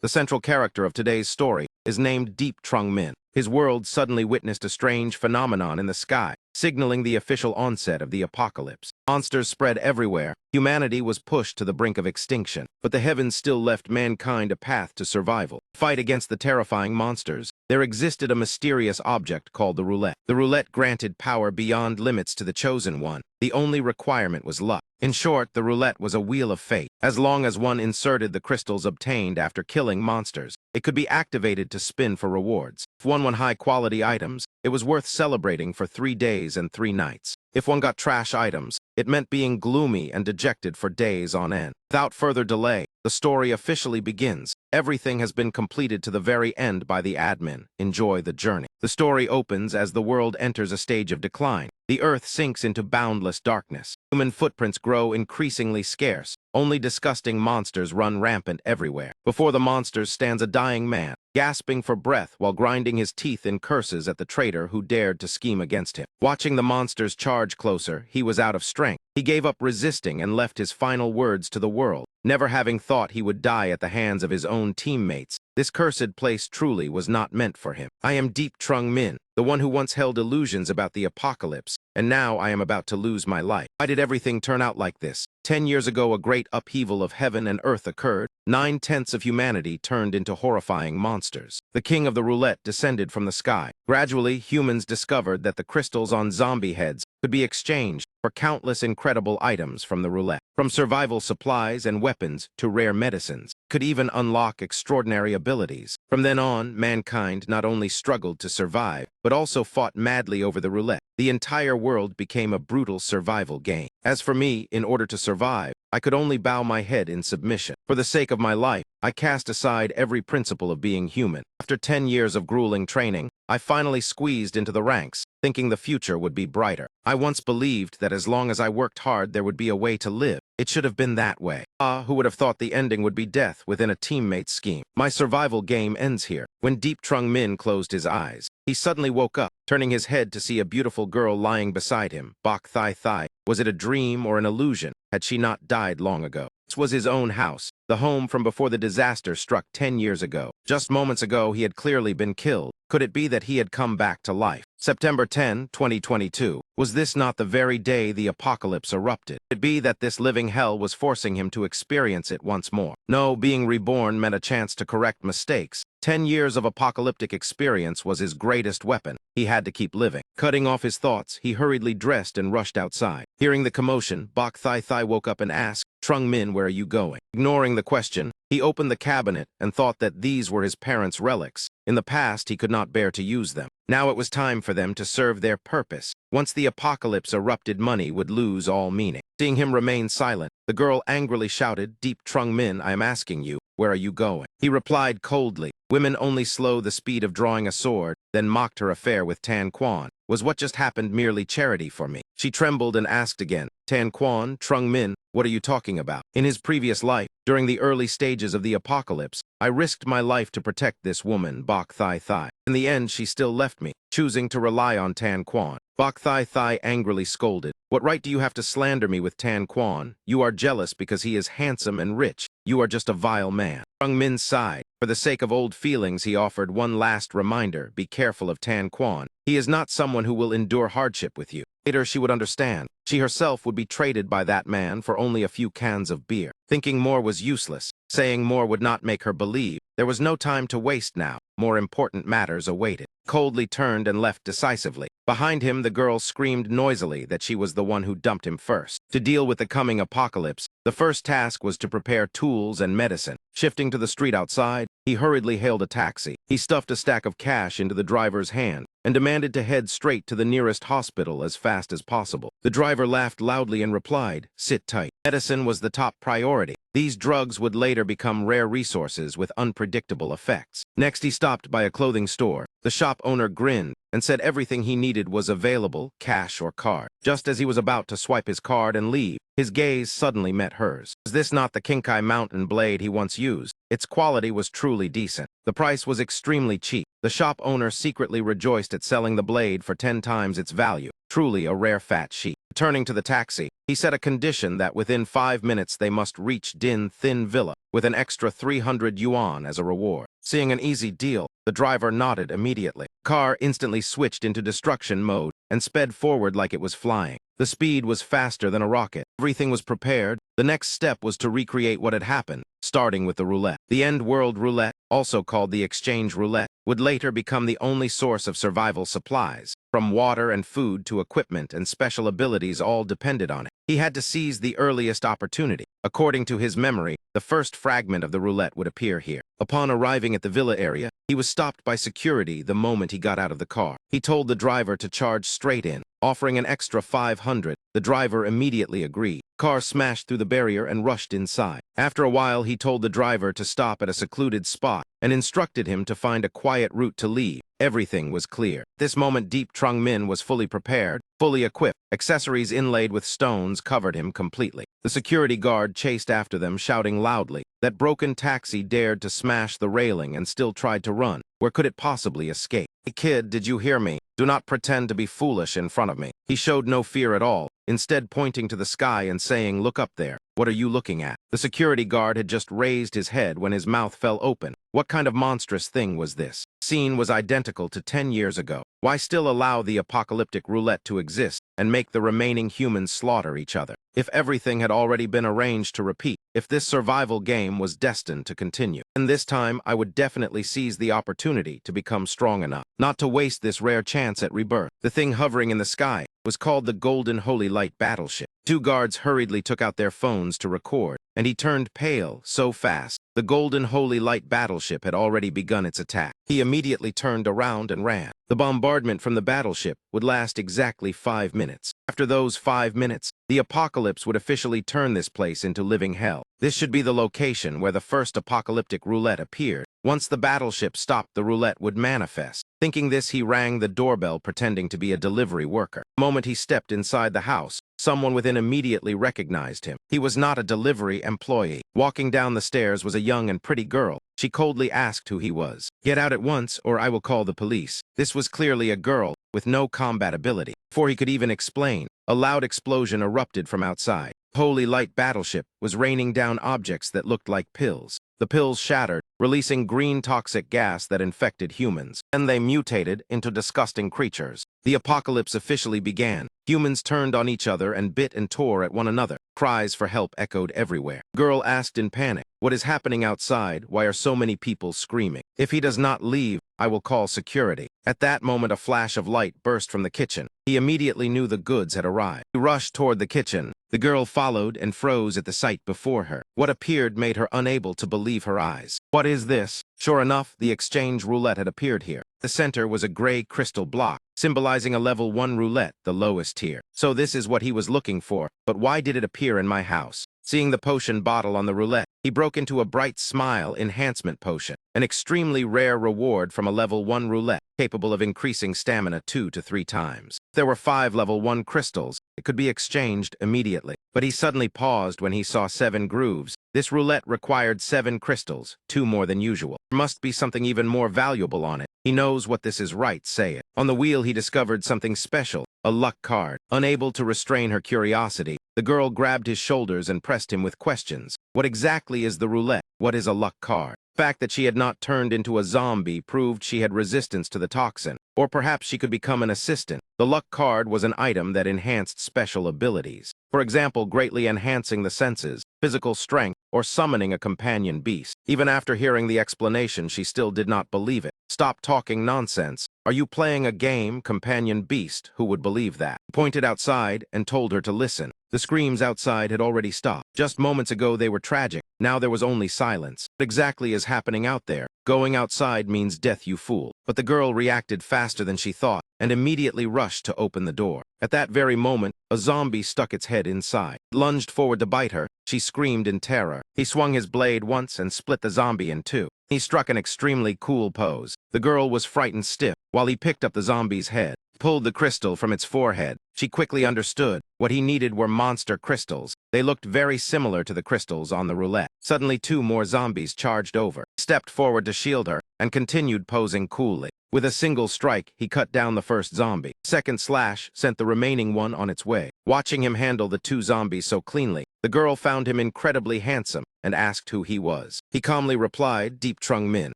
The central character of today's story is named Deep Trung Min. His world suddenly witnessed a strange phenomenon in the sky, signaling the official onset of the apocalypse. Monsters spread everywhere. Humanity was pushed to the brink of extinction, but the heavens still left mankind a path to survival. Fight against the terrifying monsters. There existed a mysterious object called the roulette. The roulette granted power beyond limits to the chosen one. The only requirement was luck. In short, the roulette was a wheel of fate. As long as one inserted the crystals obtained after killing monsters, it could be activated to spin for rewards. If one won high-quality items, it was worth celebrating for 3 days and 3 nights. If one got trash items, it meant being gloomy and dejected for days on end. Without further delay, the story officially begins. Everything has been completed to the very end by the admin. Enjoy the journey. The story opens as the world enters a stage of decline. The earth sinks into boundless darkness. Human footprints grow increasingly scarce. Only disgusting monsters run rampant everywhere. Before the monsters stands a dying man, gasping for breath while grinding his teeth in curses at the traitor who dared to scheme against him. Watching the monsters charge closer, he was out of strength. He gave up resisting and left his final words to the world, never having thought he would die at the hands of his own teammates. This cursed place truly was not meant for him. I am Deep Trung Min, the one who once held illusions about the apocalypse, and now I am about to lose my life. Why did everything turn out like this? 10 years ago, a great upheaval of heaven and earth occurred. 9/10 of humanity turned into horrifying monsters. The king of the roulette descended from the sky. Gradually, humans discovered that the crystals on zombie heads could be exchanged for countless incredible items from the roulette. From survival supplies and weapons to rare medicines, could even unlock extraordinary abilities. From then on, mankind not only struggled to survive, but also fought madly over the roulette. The entire world became a brutal survival game. As for me, in order to survive, I could only bow my head in submission. For the sake of my life, I cast aside every principle of being human. After 10 years of grueling training, I finally squeezed into the ranks, thinking the future would be brighter. I once believed that as long as I worked hard, there would be a way to live. It should have been that way. Who would have thought the ending would be death within a teammate's scheme? My survival game ends here. When Deep Trung Min closed his eyes, he suddenly woke up, turning his head to see a beautiful girl lying beside him. Bok Thai Thai. Was it a dream or an illusion? Had she not died long ago? This was his own house, the home from before the disaster struck 10 years ago. Just moments ago, he had clearly been killed. Could it be that he had come back to life? September 10, 2022. Was this not the very day the apocalypse erupted? Could it be that this living hell was forcing him to experience it once more? No, being reborn meant a chance to correct mistakes. 10 years of apocalyptic experience was his greatest weapon. He had to keep living. Cutting off his thoughts, he hurriedly dressed and rushed outside. Hearing the commotion, Bok Thai Thai woke up and asked, "Trung Min, where are you going?" Ignoring the question, he opened the cabinet and thought that these were his parents' relics. In the past, he could not bear to use them. Now it was time for them to serve their purpose. Once the apocalypse erupted, money would lose all meaning. Seeing him remain silent, the girl angrily shouted, "Deep Trung Min, I am asking you, where are you going?" He replied coldly, "Women only slow the speed of drawing a sword," then mocked her affair with Tan Quan. Was what just happened merely charity for me? She trembled and asked again, "Tan Quan, Trung Min, what are you talking about?" In his previous life, during the early stages of the apocalypse, I risked my life to protect this woman, Bok Thai Thai. In the end, she still left me, choosing to rely on Tan Quan. Bok Thai Thai angrily scolded, "What right do you have to slander me with Tan Quan? You are jealous because he is handsome and rich. You are just a vile man." Trung Min sighed. For the sake of old feelings, he offered one last reminder, be careful of Tan Quan. He is not someone who will endure hardship with you. Later, she would understand. She herself would be traded by that man for only a few cans of beer. Thinking more was useless. Saying more would not make her believe. There was no time to waste now. More important matters awaited. Coldly turned and left decisively. Behind him, the girl screamed noisily that she was the one who dumped him first. To deal with the coming apocalypse, the first task was to prepare tools and medicine. Shifting to the street outside, he hurriedly hailed a taxi. He stuffed a stack of cash into the driver's hand and demanded to head straight to the nearest hospital as fast as possible. The driver laughed loudly and replied, "Sit tight." Medicine was the top priority. These drugs would later become rare resources with unpredictable effects. Next, he stopped by a clothing store. The shop owner grinned and said everything he needed was available, cash or card. Just as he was about to swipe his card and leave, his gaze suddenly met hers. Was this not the Kinkai mountain blade he once used? Its quality was truly decent. The price was extremely cheap. The shop owner secretly rejoiced at selling the blade for 10 times its value. Truly a rare fat sheep. Returning to the taxi, He set a condition that within 5 minutes they must reach Din Thin Villa with an extra 300 yuan as a reward. Seeing an easy deal, the driver nodded immediately. Car instantly switched into destruction mode and sped forward like it was flying. The speed was faster than a rocket. Everything was prepared. The next step was to recreate what had happened, starting with the roulette. The end world roulette, also called the exchange roulette, would later become the only source of survival supplies. From water and food to equipment and special abilities all depended on it. He had to seize the earliest opportunity. According to his memory, the first fragment of the roulette would appear here. Upon arriving at the villa area, he was stopped by security the moment he got out of the car. He told the driver to charge straight in, offering an extra 500. The driver immediately agreed. Car smashed through the barrier and rushed inside. After a while, he told the driver to stop at a secluded spot and instructed him to find a quiet route to leave. Everything was clear. This moment, Deep Trung Min was fully prepared, fully equipped. Accessories inlaid with stones covered him completely. The security guard chased after them, shouting loudly. That broken taxi dared to smash the railing and still tried to run. Where could it possibly escape? "Hey kid, did you hear me? Do not pretend to be foolish in front of me." He showed no fear at all, instead pointing to the sky and saying, "Look up there. What are you looking at?" The security guard had just raised his head when his mouth fell open. What kind of monstrous thing was this? Scene was identical to 10 years ago. Why still allow the apocalyptic roulette to exist and make the remaining humans slaughter each other? If everything had already been arranged to repeat, if this survival game was destined to continue. And this time, I would definitely seize the opportunity to become strong enough, not to waste this rare chance at rebirth. The thing hovering in the sky was called the Golden Holy Light Battleship. Two guards hurriedly took out their phones to record, and he turned pale so fast. The Golden Holy Light Battleship had already begun its attack. He immediately turned around and ran. The bombardment from the battleship would last exactly 5 minutes. After those 5 minutes, the apocalypse would officially turn this place into living hell. This should be the location where the first apocalyptic roulette appeared. Once the battleship stopped, the roulette would manifest. Thinking this, he rang the doorbell pretending to be a delivery worker. The moment he stepped inside the house, someone within immediately recognized him. He was not a delivery employee. Walking down the stairs was a young and pretty girl. She coldly asked who he was. "Get out at once, or I will call the police." This was clearly a girl with no combat ability. Before he could even explain, a loud explosion erupted from outside. Holy Light Battleship was raining down objects that looked like pills. The pills shattered, releasing green toxic gas that infected humans. Then they mutated into disgusting creatures. The apocalypse officially began. Humans turned on each other and bit and tore at one another. Cries for help echoed everywhere. The girl asked in panic, "What is happening outside? Why are so many people screaming? If he does not leave, I will call security." At that moment, a flash of light burst from the kitchen. He immediately knew the goods had arrived. He rushed toward the kitchen. The girl followed and froze at the sight before her. What appeared made her unable to believe her eyes. What is this? Sure enough, the exchange roulette had appeared here. The center was a gray crystal block, symbolizing a level 1 roulette, the lowest tier. So this is what he was looking for, but why did it appear in my house? Seeing the potion bottle on the roulette, he broke into a bright smile enhancement potion, an extremely rare reward from a level 1 roulette, capable of increasing stamina 2 to 3 times. If there were 5 level 1 crystals, it could be exchanged immediately. But he suddenly paused when he saw 7 grooves. This roulette required 7 crystals, 2 more than usual. There must be something even more valuable on it. He knows what this is, right, say it. On the wheel, he discovered something special, a luck card. Unable to restrain her curiosity, the girl grabbed his shoulders and pressed him with questions. What exactly is the roulette? What is a luck card? The fact that she had not turned into a zombie proved she had resistance to the toxin. Or perhaps she could become an assistant. The luck card was an item that enhanced special abilities. For example, greatly enhancing the senses, physical strength, or summoning a companion beast. Even after hearing the explanation, she still did not believe it. "Stop talking nonsense. Are you playing a game, companion beast? Who would believe that?" He pointed outside and told her to listen. The screams outside had already stopped. Just moments ago they were tragic. Now there was only silence. What exactly is happening out there? Going outside means death, you fool. But the girl reacted faster than she thought and immediately rushed to open the door. At that very moment, a zombie stuck its head inside. It lunged forward to bite her. She screamed in terror. He swung his blade once and split the zombie in 2. He struck an extremely cool pose. The girl was frightened stiff while he picked up the zombie's head, pulled the crystal from its forehead. She quickly understood. What he needed were monster crystals. They looked very similar to the crystals on the roulette. Suddenly 2 more zombies charged over. He stepped forward to shield her and continued posing coolly. With a single strike, he cut down the first zombie. Second slash sent the remaining one on its way. Watching him handle the two zombies so cleanly, the girl found him incredibly handsome and asked who he was. He calmly replied, Deep Trung Min.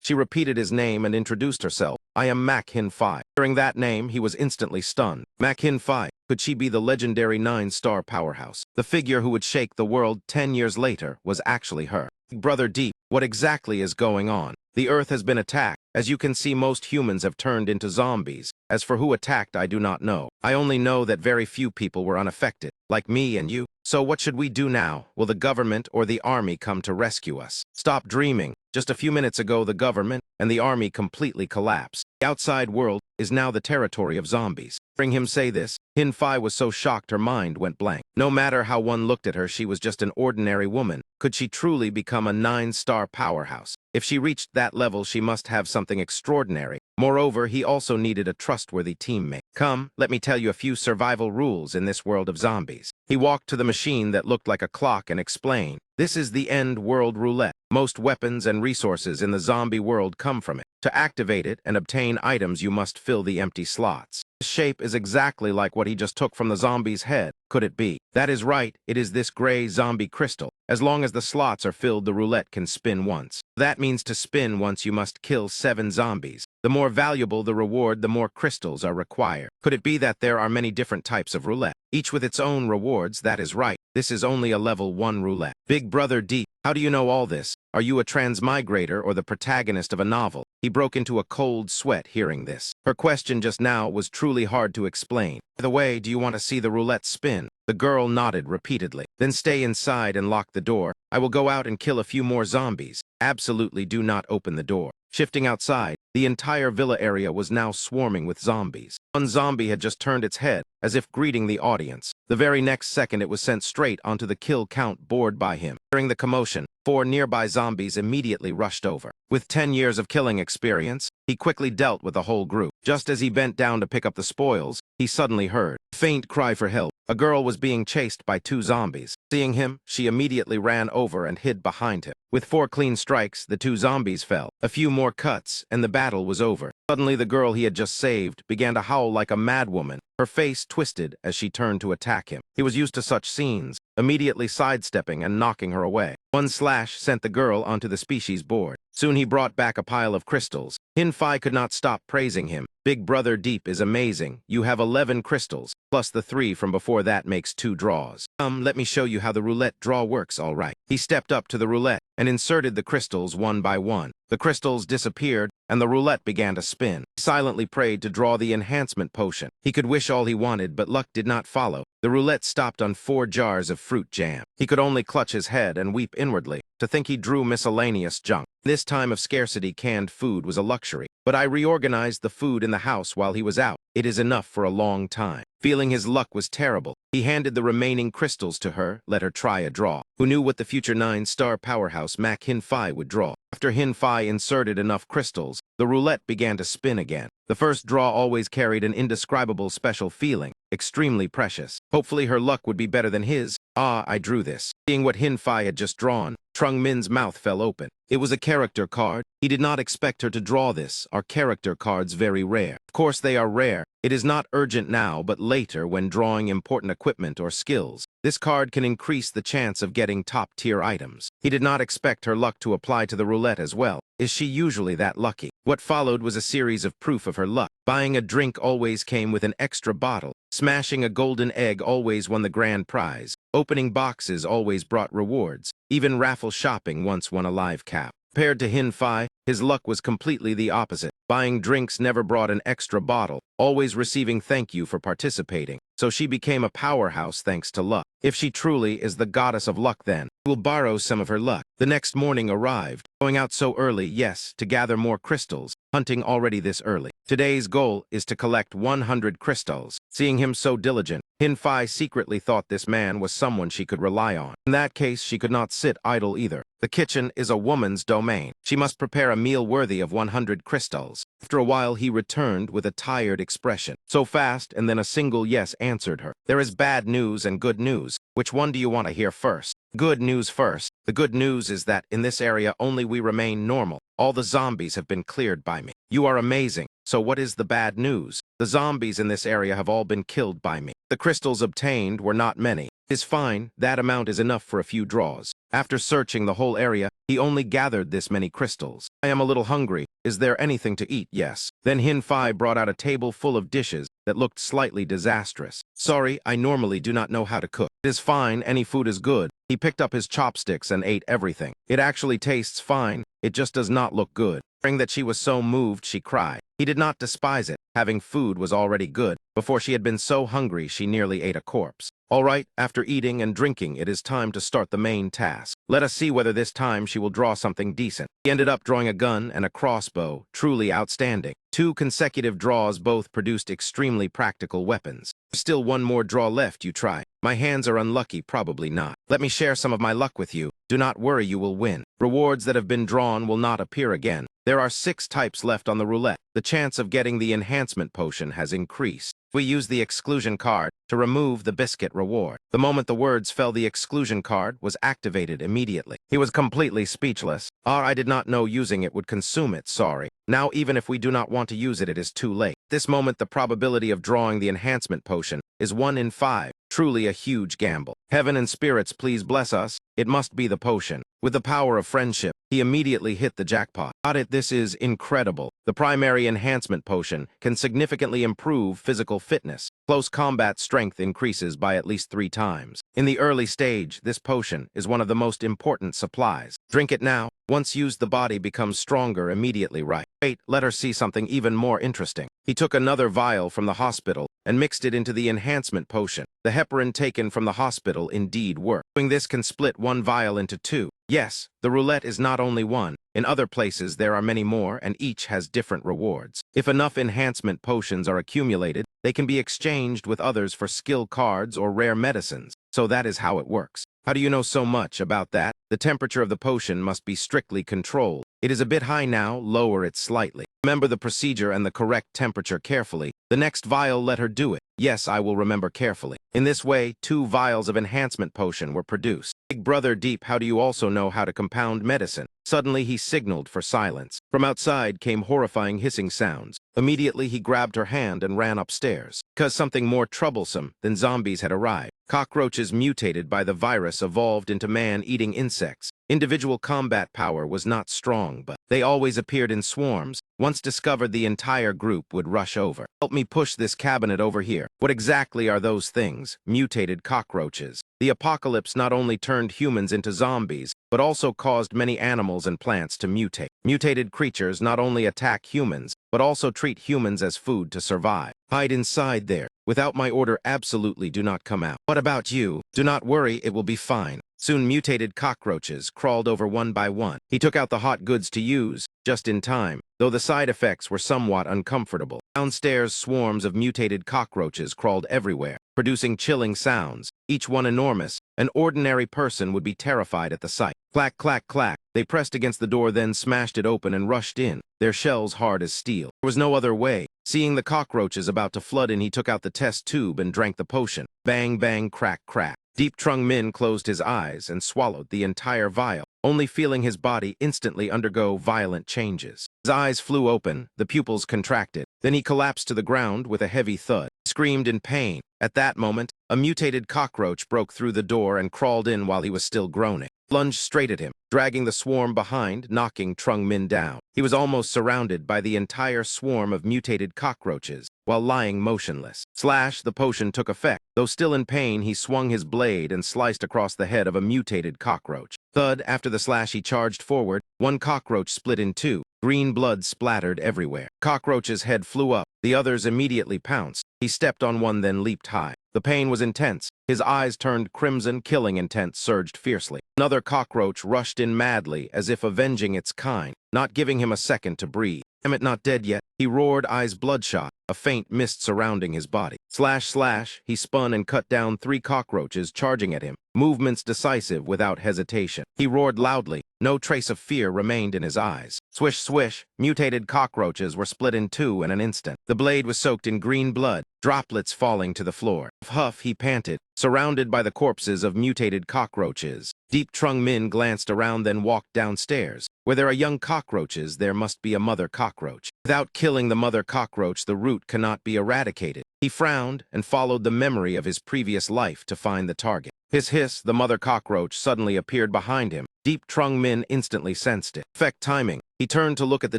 She repeated his name and introduced herself. I am Mak Hin Phi. Hearing that name, he was instantly stunned. Mak Hin Phi. Could she be the legendary 9-star powerhouse? The figure who would shake the world 10 years later was actually her. Brother Deep, what exactly is going on? The Earth has been attacked. As you can see, most humans have turned into zombies. As for who attacked, I do not know. I only know that very few people were unaffected, like me and you. So what should we do now? Will the government or the army come to rescue us? Stop dreaming. Just a few minutes ago, the government and the army completely collapsed. The outside world is now the territory of zombies. Hearing him say this, Hin Phi was so shocked her mind went blank. No matter how one looked at her, she was just an ordinary woman. Could she truly become a 9-star powerhouse? If she reached that level, she must have something extraordinary. Moreover, he also needed a trustworthy teammate. Come, let me tell you a few survival rules in this world of zombies. He walked to the machine that looked like a clock and explained, this is the end world roulette. Most weapons and resources in the zombie world come from it. To activate it and obtain items, you must fill the empty slots. The shape is exactly like what he just took from the zombie's head. Could it be? That is right, it is this gray zombie crystal. As long as the slots are filled, the roulette can spin once. That means to spin once you must kill 7 zombies. The more valuable the reward, the more crystals are required. Could it be that there are many different types of roulette, each with its own rewards? That is right. This is only a level 1 roulette. Big Brother Deep, how do you know all this? Are you a transmigrator or the protagonist of a novel? He broke into a cold sweat hearing this. Her question just now was truly hard to explain. By the way, do you want to see the roulette spin? The girl nodded repeatedly. Then stay inside and lock the door. I will go out and kill a few more zombies. Absolutely do not open the door. Shifting outside, the entire villa area was now swarming with zombies. One zombie had just turned its head, as if greeting the audience. The very next second, it was sent straight onto the kill count board by him. During the commotion, 4 nearby zombies immediately rushed over. With 10 years of killing experience, he quickly dealt with the whole group. Just as he bent down to pick up the spoils, he suddenly heard a faint cry for help. A girl was being chased by 2 zombies. Seeing him, she immediately ran over and hid behind him. With 4 clean strikes, the 2 zombies fell. A few more cuts, and the battle was over. Suddenly, the girl he had just saved began to howl like a madwoman. Her face twisted as she turned to attack him. He was used to such scenes, immediately sidestepping and knocking her away. One slash sent the girl onto the species board. Soon he brought back a pile of crystals. Hin Phi could not stop praising him. Big Brother Deep is amazing. You have 11 crystals, plus the 3 from before that makes 2 draws. Let me show you how the roulette draw works, all right. He stepped up to the roulette and inserted the crystals one by one. The crystals disappeared, and the roulette began to spin. He silently prayed to draw the enhancement potion. He could wish all he wanted, but luck did not follow. The roulette stopped on 4 jars of fruit jam. He could only clutch his head and weep inwardly to think he drew miscellaneous junk. This time of scarcity, canned food was a luxury. But I reorganized the food in the house while he was out. It is enough for a long time. Feeling his luck was terrible, he handed the remaining crystals to her, let her try a draw. Who knew what the future 9-star powerhouse Mak Hin Phi would draw? After Hin Phi inserted enough crystals, the roulette began to spin again. The first draw always carried an indescribable special feeling, extremely precious. Hopefully her luck would be better than his. I drew this. Seeing what Hin Phi had just drawn, Trung Min's mouth fell open. It was a character card. He did not expect her to draw this. Are character cards very rare? Of course they are rare. It is not urgent now, but later when drawing important equipment or skills. This card can increase the chance of getting top-tier items. He did not expect her luck to apply to the roulette as well. Is she usually that lucky? What followed was a series of proof of her luck. Buying a drink always came with an extra bottle. Smashing a golden egg always won the grand prize. Opening boxes always brought rewards. Even raffle shopping once won a live cap. Compared to Hin Phi, his luck was completely the opposite. Buying drinks never brought an extra bottle, always receiving thank you for participating. So she became a powerhouse thanks to luck. If she truly is the goddess of luck, then we'll borrow some of her luck. The next morning arrived, going out so early, yes, to gather more crystals, hunting already this early. Today's goal is to collect 100 crystals. Seeing him so diligent, Hin Phi secretly thought this man was someone she could rely on. In that case, she could not sit idle either. The kitchen is a woman's domain. She must prepare a meal worthy of 100 crystals. After a while, he returned with a tired expression. So fast, and then a single yes answered her. There is bad news and good news. Which one do you want to hear first? Good news first. The good news is that in this area only we remain normal. All the zombies have been cleared by me. You are amazing. So what is the bad news? The zombies in this area have all been killed by me. The crystals obtained were not many. Is fine, that amount is enough for a few draws. After searching the whole area, he only gathered this many crystals. I am a little hungry. Is there anything to eat? Yes. Then Hin Fai brought out a table full of dishes that looked slightly disastrous. Sorry, I normally do not know how to cook. It is fine, any food is good. He picked up his chopsticks and ate everything. It actually tastes fine, it just does not look good. Hearing that she was so moved, she cried. He did not despise it. Having food was already good. Before she had been so hungry, she nearly ate a corpse. All right, after eating and drinking, it is time to start the main task. Let us see whether this time she will draw something decent. He ended up drawing a gun and a crossbow, truly outstanding. 2 consecutive draws both produced extremely practical weapons. Still one more draw left, you try. My hands are unlucky, probably not. Let me share some of my luck with you. Do not worry, you will win. Rewards that have been drawn will not appear again. There are 6 types left on the roulette. The chance of getting the enhancement potion has increased. We use the exclusion card to remove the biscuit reward. The moment the words fell, the exclusion card was activated immediately. He was completely speechless. I did not know using it would consume it, sorry. Now even if we do not want to use it, it is too late. This moment the probability of drawing the enhancement potion is 1 in 5. Truly a huge gamble. Heaven and spirits, please bless us. It must be the potion. With the power of friendship, he immediately hit the jackpot. This is incredible. The primary enhancement potion can significantly improve physical fitness. Close combat strength increases by at least 3 times. In the early stage, this potion is one of the most important supplies. Drink it now. Once used, the body becomes stronger immediately, right? Wait, let her see something even more interesting. He took another vial from the hospital and mixed it into the enhancement potion. The heparin taken from the hospital indeed worked. Doing this can split 1 vial into 2. Yes, the roulette is not only 1. In other places, there are many more, and each has different rewards. If enough enhancement potions are accumulated, they can be exchanged with others for skill cards or rare medicines. So that is how it works. How do you know so much about that? The temperature of the potion must be strictly controlled. It is a bit high now, lower it slightly. Remember the procedure and the correct temperature carefully. The next vial, let her do it. Yes, I will remember carefully. In this way, 2 vials of enhancement potion were produced. Big Brother Deep, how do you also know how to compound medicine? Suddenly he signaled for silence. From outside came horrifying hissing sounds. Immediately he grabbed her hand and ran upstairs. Because something more troublesome than zombies had arrived. Cockroaches mutated by the virus evolved into man-eating insects. Individual combat power was not strong, but they always appeared in swarms. Once discovered, the entire group would rush over. Help me push this cabinet over here. What exactly are those things? Mutated cockroaches. The apocalypse not only turned humans into zombies, but also caused many animals and plants to mutate. Mutated creatures not only attack humans, but also treat humans as food to survive. Hide inside there. Without my order, absolutely do not come out. What about you? Do not worry, it will be fine. Soon mutated cockroaches crawled over one by one. He took out the hot goods to use, just in time, though the side effects were somewhat uncomfortable. Downstairs, swarms of mutated cockroaches crawled everywhere, producing chilling sounds, each one enormous. An ordinary person would be terrified at the sight. Clack, clack, clack. They pressed against the door, then smashed it open and rushed in, their shells hard as steel. There was no other way. Seeing the cockroaches about to flood in, he took out the test tube and drank the potion. Bang, bang, crack, crack. Deep Trung Min closed his eyes and swallowed the entire vial, only feeling his body instantly undergo violent changes. His eyes flew open, the pupils contracted. Then he collapsed to the ground with a heavy thud. He screamed in pain. At that moment, a mutated cockroach broke through the door and crawled in while he was still groaning. Lunged straight at him, dragging the swarm behind, knocking Trung Min down. He was almost surrounded by the entire swarm of mutated cockroaches, while lying motionless. Slash, the potion took effect. Though still in pain, he swung his blade and sliced across the head of a mutated cockroach. Thud, after the slash he charged forward, one cockroach split in 2. Green blood splattered everywhere. Cockroach's head flew up. The others immediately pounced. He stepped on one, then leaped high. The pain was intense. His eyes turned crimson, killing intent surged fiercely. Another cockroach rushed in madly, as if avenging its kind, not giving him a second to breathe. Am it not dead yet? He roared, eyes bloodshot, a faint mist surrounding his body. Slash, slash, he spun and cut down 3 cockroaches charging at him, movements decisive without hesitation. He roared loudly. No trace of fear remained in his eyes. Swish, swish, mutated cockroaches were split in 2 in an instant. The blade was soaked in green blood, droplets falling to the floor. Huff, he panted, surrounded by the corpses of mutated cockroaches. Deep Trung Min glanced around, then walked downstairs. Where there are young cockroaches, there must be a mother cockroach. Without killing the mother cockroach, the root cannot be eradicated. He frowned and followed the memory of his previous life to find the target. Hiss hiss, the mother cockroach suddenly appeared behind him. Deep Trung Min instantly sensed it. Perfect timing. He turned to look at the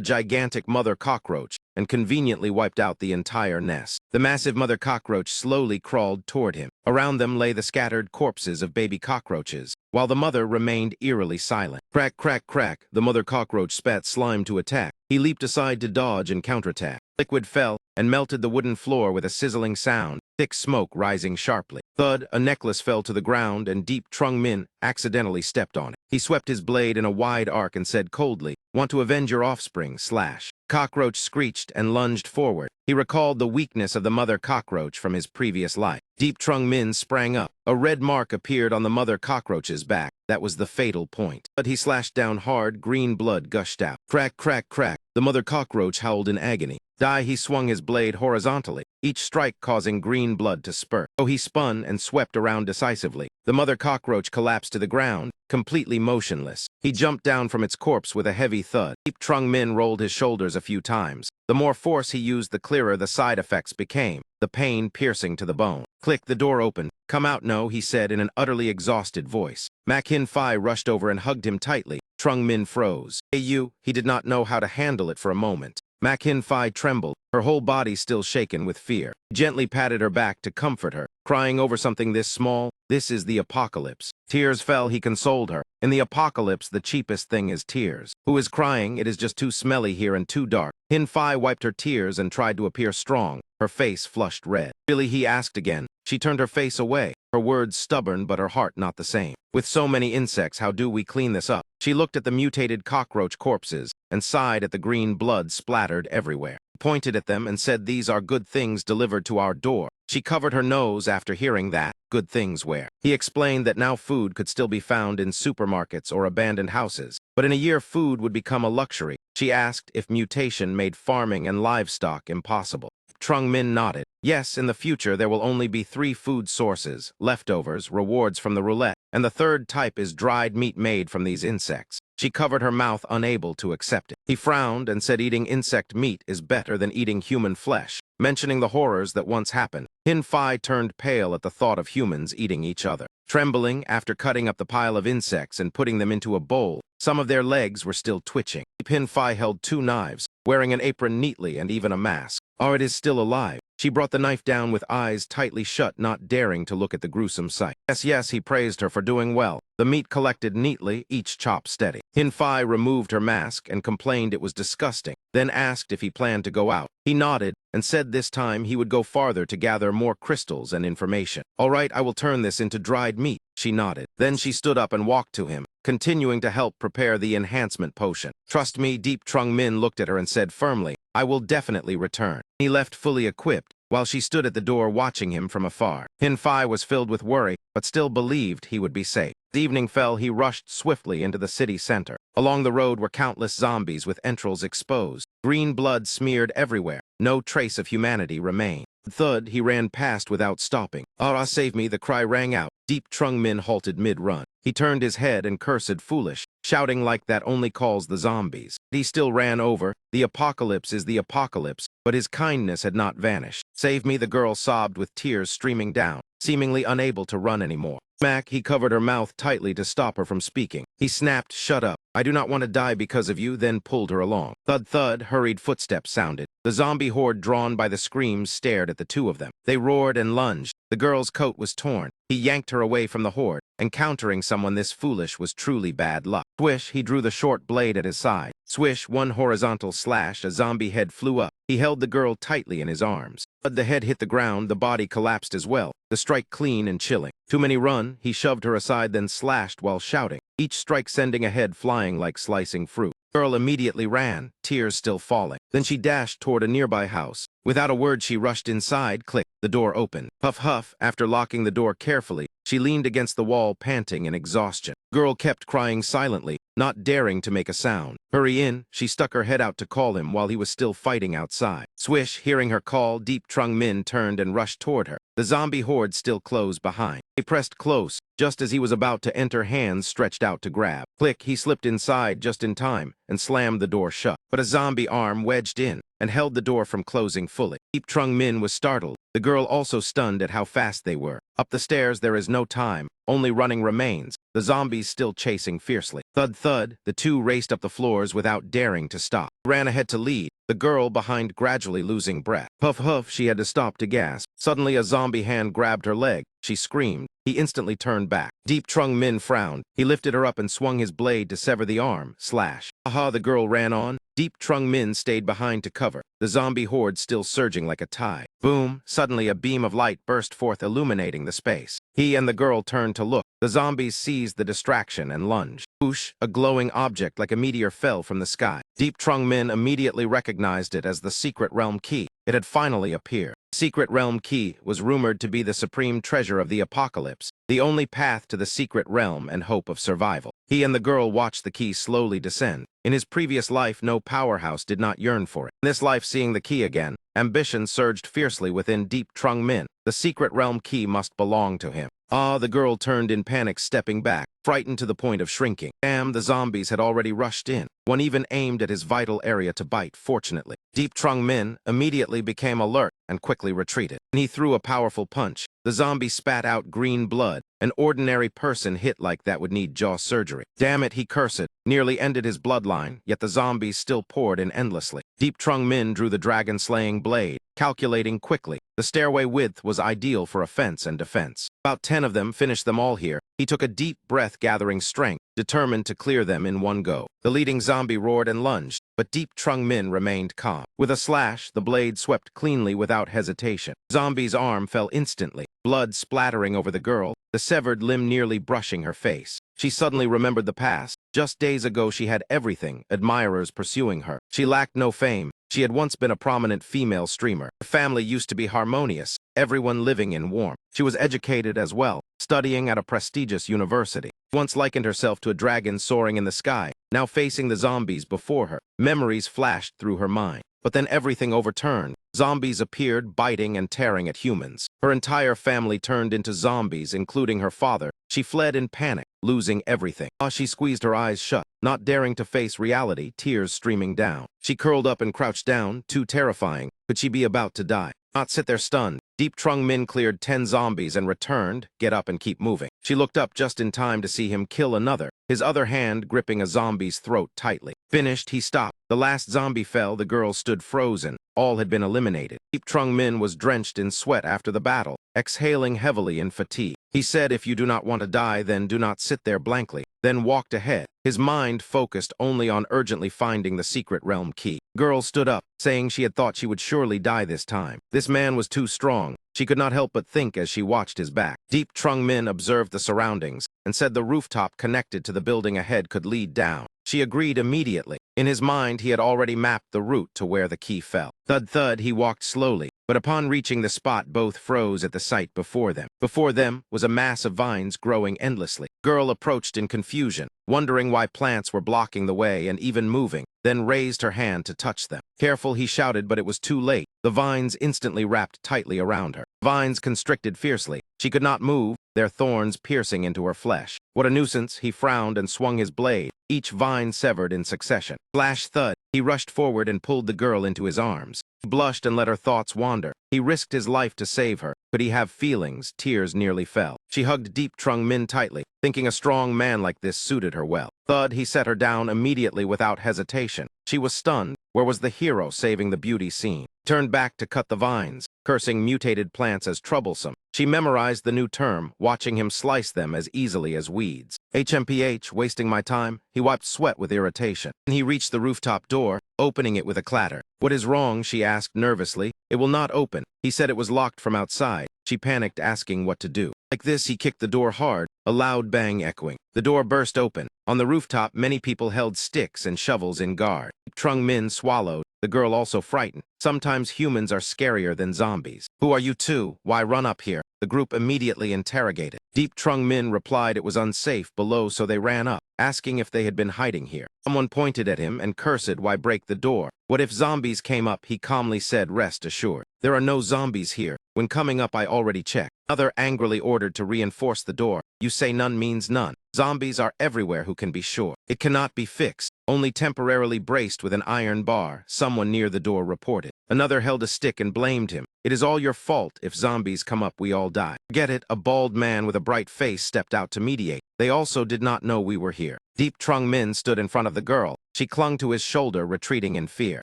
gigantic mother cockroach and conveniently wiped out the entire nest. The massive mother cockroach slowly crawled toward him. Around them lay the scattered corpses of baby cockroaches, while the mother remained eerily silent. Crack, crack, crack, the mother cockroach spat slime to attack. He leaped aside to dodge and counterattack. Liquid fell and melted the wooden floor with a sizzling sound, thick smoke rising sharply. Thud, a necklace fell to the ground and Deep Trung Min accidentally stepped on it. He swept his blade in a wide arc and said coldly, "Want to avenge your offspring, slash." Cockroach screeched and lunged forward. He recalled the weakness of the mother cockroach from his previous life. Deep Trung Min sprang up. A red mark appeared on the mother cockroach's back. That was the fatal point. But he slashed down hard, green blood gushed out. Crack, crack, crack. The mother cockroach howled in agony. He swung his blade horizontally, each strike causing green blood to spurt. He spun and swept around decisively. The mother cockroach collapsed to the ground, completely motionless. He jumped down from its corpse with a heavy thud. Deep Trung Min rolled his shoulders a few times. The more force he used, the clearer the side effects became, the pain piercing to the bone. Click, the door opened. "Come out, no," he said in an utterly exhausted voice. Mak Hin Phi rushed over and hugged him tightly. Trung Min froze. "Hey, you," he did not know how to handle it for a moment. Mak Hin Phi trembled, her whole body still shaken with fear. He gently patted her back to comfort her, crying over something this small. "This is the apocalypse." Tears fell, he consoled her. "In the apocalypse, the cheapest thing is tears. Who is crying? It is just too smelly here and too dark." Hin Phi wiped her tears and tried to appear strong, her face flushed red. "Really?" he asked again. She turned her face away, her words stubborn but her heart not the same. "With so many insects, how do we clean this up?" She looked at the mutated cockroach corpses and sighed at the green blood splattered everywhere. Pointed at them and said, "These are good things delivered to our door." She covered her nose after hearing that. Good things where? He explained that now food could still be found in supermarkets or abandoned houses, but in a year food would become a luxury. She asked if mutation made farming and livestock impossible. Trung Min nodded. Yes, in the future there will only be 3 food sources, leftovers, rewards from the roulette, and the third type is dried meat made from these insects. She covered her mouth, unable to accept it. He frowned and said eating insect meat is better than eating human flesh, mentioning the horrors that once happened. Hin Phi turned pale at the thought of humans eating each other. Trembling after cutting up the pile of insects and putting them into a bowl, some of their legs were still twitching. Hin Phi held 2 knives, wearing an apron neatly and even a mask. "Oh, it is still alive." She brought the knife down with eyes tightly shut, not daring to look at the gruesome sight. "Yes, yes," he praised her for doing well. The meat collected neatly, each chop steady. Hin Phi removed her mask and complained it was disgusting, then asked if he planned to go out. He nodded and said this time he would go farther to gather more crystals and information. "All right, I will turn this into dried meat." She nodded. Then she stood up and walked to him, continuing to help prepare the enhancement potion. "Trust me," Deep Trung Min looked at her and said firmly, "I will definitely return." He left fully equipped, while she stood at the door watching him from afar. Hin Phi was filled with worry, but still believed he would be safe. As evening fell, he rushed swiftly into the city center. Along the road were countless zombies with entrails exposed. Green blood smeared everywhere. No trace of humanity remained. Thud, he ran past without stopping. "Ah, save me," the cry rang out. Deep Trung Min halted mid-run. He turned his head and cursed foolish, shouting like that only calls the zombies. He still ran over. The apocalypse is the apocalypse, but his kindness had not vanished. "Save me," the girl sobbed with tears streaming down, seemingly unable to run anymore. Smack, he covered her mouth tightly to stop her from speaking. He snapped, "Shut up. I do not want to die because of you," then pulled her along. Thud thud, hurried footsteps sounded. The zombie horde drawn by the screams stared at the two of them. They roared and lunged. The girl's coat was torn. He yanked her away from the horde. Encountering someone this foolish was truly bad luck. Swish, he drew the short blade at his side. Swish, one horizontal slash, a zombie head flew up. He held the girl tightly in his arms. But the head hit the ground, the body collapsed as well, the strike clean and chilling. "Too many, run," he shoved her aside, then slashed while shouting, each strike sending a head flying like slicing fruit. The girl immediately ran, tears still falling. Then she dashed toward a nearby house. Without a word, she rushed inside. Click, the door opened. Huff huff, after locking the door carefully, She leaned against the wall, panting in exhaustion. Girl kept crying silently, not daring to make a sound. "Hurry in," she stuck her head out to call him while he was still fighting outside. Swish, hearing her call, Deep Trung Min turned and rushed toward her. The zombie horde still closed behind. He pressed close, just as he was about to enter, hands stretched out to grab. Click, he slipped inside just in time and slammed the door shut. But a zombie arm wedged in and held the door from closing fully. Deep Trung Min was startled, the girl also stunned at how fast they were. Up the stairs there is no time, only running remains, the zombies still chasing fiercely. Thud thud, the two raced up the floors without daring to stop. Ran ahead to lead, the girl behind gradually losing breath. Huff huff, she had to stop to gasp. Suddenly a zombie hand grabbed her leg. She screamed. He instantly turned back. Deep Trung Min frowned. He lifted her up and swung his blade to sever the arm. Slash. Aha, the girl ran on. Deep Trung Min stayed behind to cover, the zombie horde still surging like a tide. Boom! Suddenly a beam of light burst forth, illuminating the space. He and the girl turned to look. The zombies seized the distraction and lunged. Whoosh! A glowing object like a meteor fell from the sky. Deep Trung Min immediately recognized it as the Secret Realm Key. It had finally appeared. Secret Realm Key was rumored to be the supreme treasure of the apocalypse, the only path to the secret realm and hope of survival. He and the girl watched the key slowly descend. In his previous life, no powerhouse did not yearn for it. In this life, seeing the key again, ambition surged fiercely within Deep Trung Min. The Secret Realm Key must belong to him. Ah, the girl turned in panic, stepping back, frightened to the point of shrinking. Damn, the zombies had already rushed in. One even aimed at his vital area to bite, fortunately. Deep Trung Min immediately became alert and quickly retreated. And he threw a powerful punch. The zombie spat out green blood. An ordinary person hit like that would need jaw surgery. Damn it, he cursed. Nearly ended his bloodline, yet the zombies still poured in endlessly. Deep Trung Min drew the dragon-slaying blade, calculating quickly. The stairway width was ideal for offense and defense. About 10 of them, finished them all here. He took a deep breath, gathering strength, determined to clear them in one go. The leading zombie roared and lunged, but Deep Trung Min remained calm. With a slash, the blade swept cleanly without hesitation. Zombie's arm fell instantly, blood splattering over the girl, the severed limb nearly brushing her face. She suddenly remembered the past. Just days ago she had everything, admirers pursuing her. She lacked no fame. She had once been a prominent female streamer. Her family used to be harmonious, everyone living in warmth. She was educated as well, studying at a prestigious university. Once likened herself to a dragon soaring in the sky, now facing the zombies before her. Memories flashed through her mind. But then everything overturned. Zombies appeared, biting and tearing at humans. Her entire family turned into zombies, including her father. She fled in panic, losing everything. She squeezed her eyes shut, not daring to face reality, tears streaming down. She curled up and crouched down, too terrifying. Could she be about to die? Not sit there stunned. Deep Trung Min cleared 10 zombies and returned. Get up and keep moving. She looked up just in time to see him kill another, his other hand gripping a zombie's throat tightly. Finished, he stopped. The last zombie fell, the girl stood frozen. All had been eliminated. Deep Trung Min was drenched in sweat after the battle, exhaling heavily in fatigue. He said, "If you do not want to die, then do not sit there blankly," then walked ahead, his mind focused only on urgently finding the secret realm key. Girl stood up, saying she had thought she would surely die this time. This man was too strong. She could not help but think as she watched his back. Deep Trung Min observed the surroundings and said the rooftop connected to the building ahead could lead down. She agreed immediately. In his mind, he had already mapped the route to where the key fell. Thud thud, he walked slowly, but upon reaching the spot, both froze at the sight before them. Before them was a mass of vines growing endlessly. Girl approached in confusion, wondering why plants were blocking the way and even moving, then raised her hand to touch them. Careful, he shouted, but it was too late. The vines instantly wrapped tightly around her. Vines constricted fiercely. She could not move, their thorns piercing into her flesh. What a nuisance, he frowned and swung his blade, each vine severed in succession. Flash thud, he rushed forward and pulled the girl into his arms. He blushed and let her thoughts wander. He risked his life to save her. Could he have feelings? Tears nearly fell. She hugged Deep Trung Min tightly, thinking a strong man like this suited her well. Thud, he set her down immediately without hesitation. She was stunned. Where was the hero saving the beauty scene? Turned back to cut the vines, cursing mutated plants as troublesome. She memorized the new term, watching him slice them as easily as weeds. HMPH, wasting my time, he wiped sweat with irritation. He reached the rooftop door, opening it with a clatter. What is wrong? She asked nervously. It will not open. He said it was locked from outside. She panicked, asking what to do. Like this, he kicked the door hard, a loud bang echoing. The door burst open. On the rooftop, many people held sticks and shovels in guard. Trung Min swallowed, the girl also frightened. Sometimes humans are scarier than zombies. Who are you two? Why run up here? The group immediately interrogated. Deep Trung Min replied it was unsafe below, so they ran up, asking if they had been hiding here. Someone pointed at him and cursed, why break the door? What if zombies came up? He calmly said, rest assured. There are no zombies here. When coming up, I already checked. Another angrily ordered to reinforce the door. You say none means none. Zombies are everywhere, who can be sure? It cannot be fixed, only temporarily braced with an iron bar, someone near the door reported. Another held a stick and blamed him. It is all your fault. If zombies come up, we all die. Forget it. A bald man with a bright face stepped out to mediate. They also did not know we were here. Deep Trung Min stood in front of the girl. She clung to his shoulder, retreating in fear.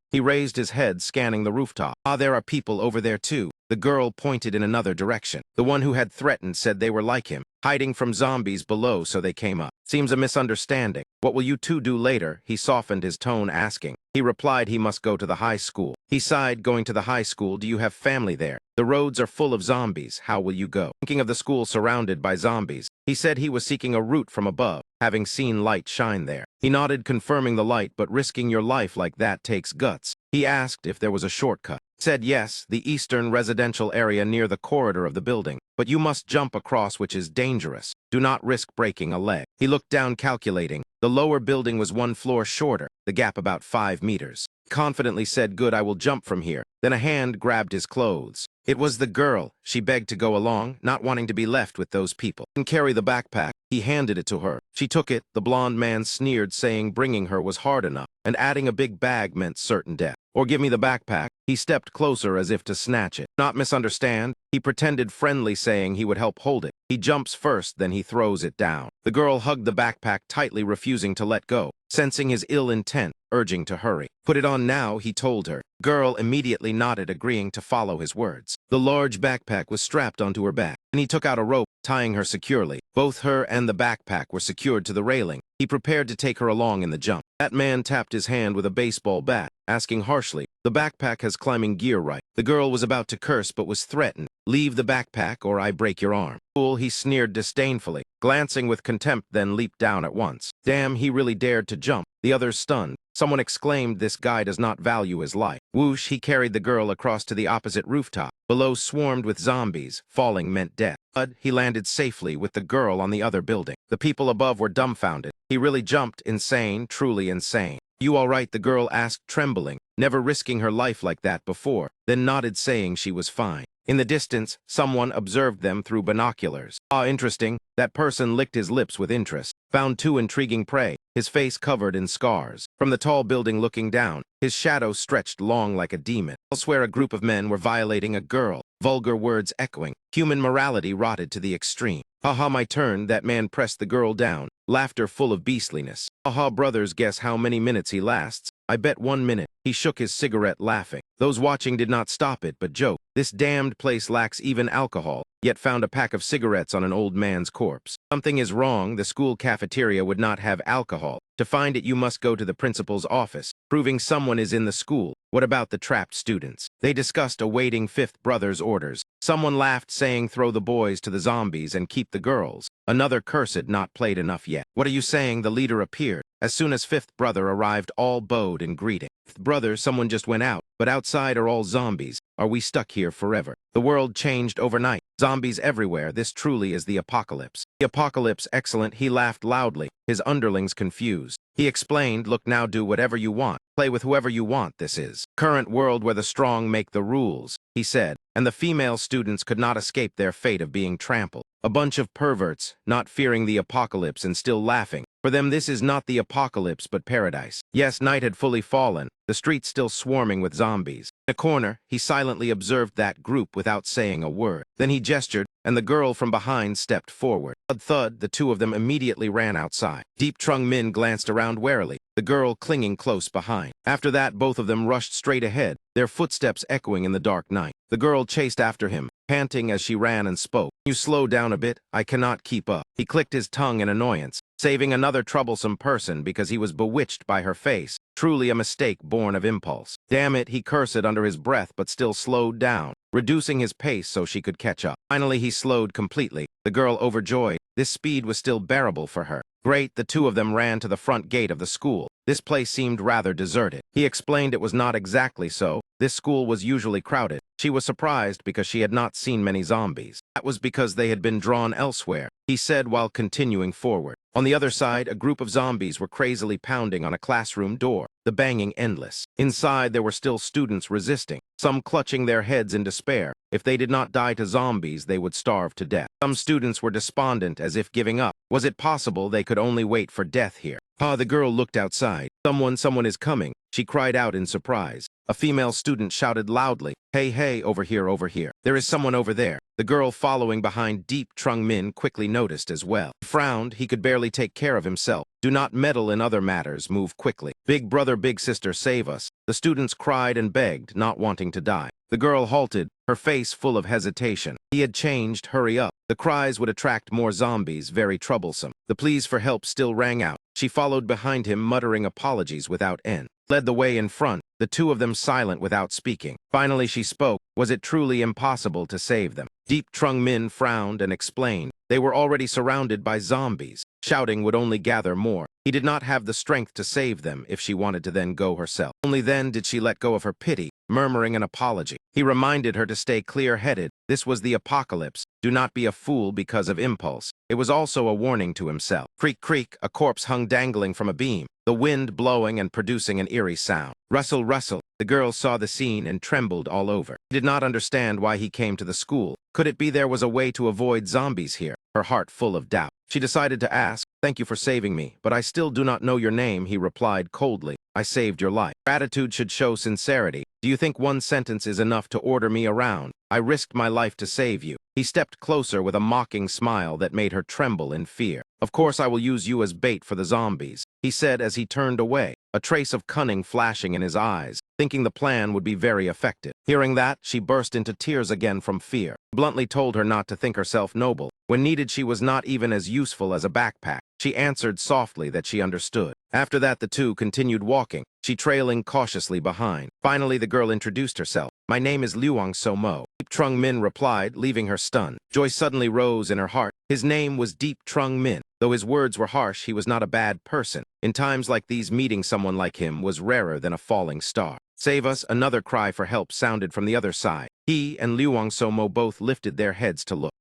He raised his head, scanning the rooftop. Ah, there are people over there too. The girl pointed in another direction. The one who had threatened said they were like him, hiding from zombies below, so they came up. Seems a misunderstanding. What will you two do later? He softened his tone, asking. He replied he must go to the high school. He sighed, going to the high school. Do you have family there? The roads are full of zombies. How will you go? Thinking of the school surrounded by zombies, he said he was seeking a route from above, having seen light shine there. He nodded, confirming the light, but risking your life like that takes guts. He asked if there was a shortcut. Said yes, the eastern residential area near the corridor of the building. But you must jump across, which is dangerous. Do not risk breaking a leg. He looked down, calculating. The lower building was 1 floor shorter, the gap about 5 meters. Confidently said, good, I will jump from here. Then a hand grabbed his clothes. It was the girl. She begged to go along, not wanting to be left with those people. And carry the backpack. He handed it to her. She took it. The blonde man sneered, saying bringing her was hard enough, and adding a big bag meant certain death. Or give me the backpack. He stepped closer as if to snatch it. Not misunderstand. He pretended friendly, saying he would help hold it. He jumps first, then he throws it down. The girl hugged the backpack tightly, refusing to let go, sensing his ill intent, urging to hurry. Put it on now, he told her. Girl immediately nodded, agreeing to follow his words. The large backpack was strapped onto her back, and he took out a rope, tying her securely. Both her and the backpack were secured to the railing. He prepared to take her along in the jump. That man tapped his hand with a baseball bat, asking harshly, the backpack has climbing gear, right? The girl was about to curse, but was threatened. Leave the backpack or I break your arm. Fool, he sneered disdainfully, glancing with contempt, then leaped down at once. Damn, he really dared to jump. The others stunned. Someone exclaimed, this guy does not value his life. Whoosh, he carried the girl across to the opposite rooftop. Below swarmed with zombies. Falling meant death. But he landed safely with the girl on the other building. The people above were dumbfounded. He really jumped. Insane, truly insane. You all right? The girl asked, trembling, never risking her life like that before, then nodded, saying she was fine. In the distance, someone observed them through binoculars. Ah, interesting. That person licked his lips with interest. Found 2 intriguing prey, his face covered in scars. From the tall building looking down, his shadow stretched long like a demon. Elsewhere, a group of men were violating a girl, vulgar words echoing. Human morality rotted to the extreme. Haha, my turn. That man pressed the girl down, laughter full of beastliness. Haha, brothers, guess how many minutes he lasts? I bet 1 minute. He shook his cigarette, laughing. Those watching did not stop it, but joked. This damned place lacks even alcohol, yet found a pack of cigarettes on an old man's corpse. Something is wrong. The school cafeteria would not have alcohol. To find it, you must go to the principal's office, proving someone is in the school. What about the trapped students? They discussed awaiting fifth brother's orders. Someone laughed, saying throw the boys to the zombies and keep the girls. Another cursed, not played enough yet. What are you saying? The leader appeared. As soon as fifth brother arrived, all bowed in greeting. Fifth brother, someone just went out, but outside are all zombies. Are we stuck here forever? The world changed overnight. Zombies everywhere. This truly is the apocalypse. The apocalypse, excellent. He laughed loudly, his underlings confused. He explained, look now, do whatever you want. Play with whoever you want. This is current world where the strong make the rules, he said, and the female students could not escape their fate of being trampled. A bunch of perverts, not fearing the apocalypse and still laughing. For them, this is not the apocalypse, but paradise. Yes, night had fully fallen, the streets still swarming with zombies. In a corner, he silently observed that group without saying a word. Then he gestured, and the girl from behind stepped forward. Thud thud, the two of them immediately ran outside. Deep Trung Min glanced around warily, the girl clinging close behind. After that, both of them rushed straight ahead, their footsteps echoing in the dark night. The girl chased after him, panting as she ran and spoke. You slow down a bit, I cannot keep up. He clicked his tongue in annoyance, saving another troublesome person because he was bewitched by her face. Truly a mistake born of impulse. Damn it, he cursed under his breath but still slowed down, reducing his pace so she could catch up. Finally, he slowed completely, the girl overjoyed. This speed was still bearable for her. Great, the two of them ran to the front gate of the school. This place seemed rather deserted. He explained it was not exactly so. This school was usually crowded. She was surprised because she had not seen many zombies. That was because they had been drawn elsewhere, he said while continuing forward. On the other side, a group of zombies were crazily pounding on a classroom door, the banging endless. Inside, there were still students resisting, some clutching their heads in despair. If they did not die to zombies, they would starve to death. Some students were despondent, as if giving up. Was it possible they could only wait for death here? The girl looked outside. Someone is coming, she cried out in surprise. A female student shouted loudly, "Hey, hey, over here, over here. There is someone over there." The girl following behind Deep Trung Min quickly noticed as well. He frowned, he could barely take care of himself. Do not meddle in other matters, move quickly. Big brother, big sister, save us. The students cried and begged, not wanting to die. The girl halted, her face full of hesitation. He had changed, hurry up. The cries would attract more zombies, very troublesome. The pleas for help still rang out. She followed behind him, muttering apologies without end. Led the way in front, the two of them silent without speaking. Finally she spoke. Was it truly impossible to save them? Deep Trung Min frowned and explained. They were already surrounded by zombies. Shouting would only gather more. He did not have the strength to save them if she wanted to then go herself. Only then did she let go of her pity, murmuring an apology. He reminded her to stay clear-headed. This was the apocalypse. Do not be a fool because of impulse. It was also a warning to himself. Creak, creak, a corpse hung dangling from a beam, the wind blowing and producing an eerie sound. Rustle, rustle. The girl saw the scene and trembled all over. She did not understand why he came to the school. Could it be there was a way to avoid zombies here? Her heart full of doubt. She decided to ask, "Thank you for saving me, but I still do not know your name," he replied coldly. "I saved your life. Gratitude should show sincerity. Do you think one sentence is enough to order me around? I risked my life to save you." He stepped closer with a mocking smile that made her tremble in fear. "Of course I will use you as bait for the zombies," he said as he turned away, a trace of cunning flashing in his eyes, thinking the plan would be very effective. Hearing that, she burst into tears again from fear. Bluntly told her not to think herself noble. When needed, she was not even as useful as a backpack. She answered softly that she understood. After that, the two continued walking, she trailing cautiously behind. Finally, the girl introduced herself. "My name is Luang So Mo." Deep Trung Min replied, leaving her stunned. Joy suddenly rose in her heart. His name was Deep Trung Min. Though his words were harsh, he was not a bad person. In times like these, meeting someone like him was rarer than a falling star. "Save us!" Another cry for help sounded from the other side. He and Luang So Mo both lifted their heads to look.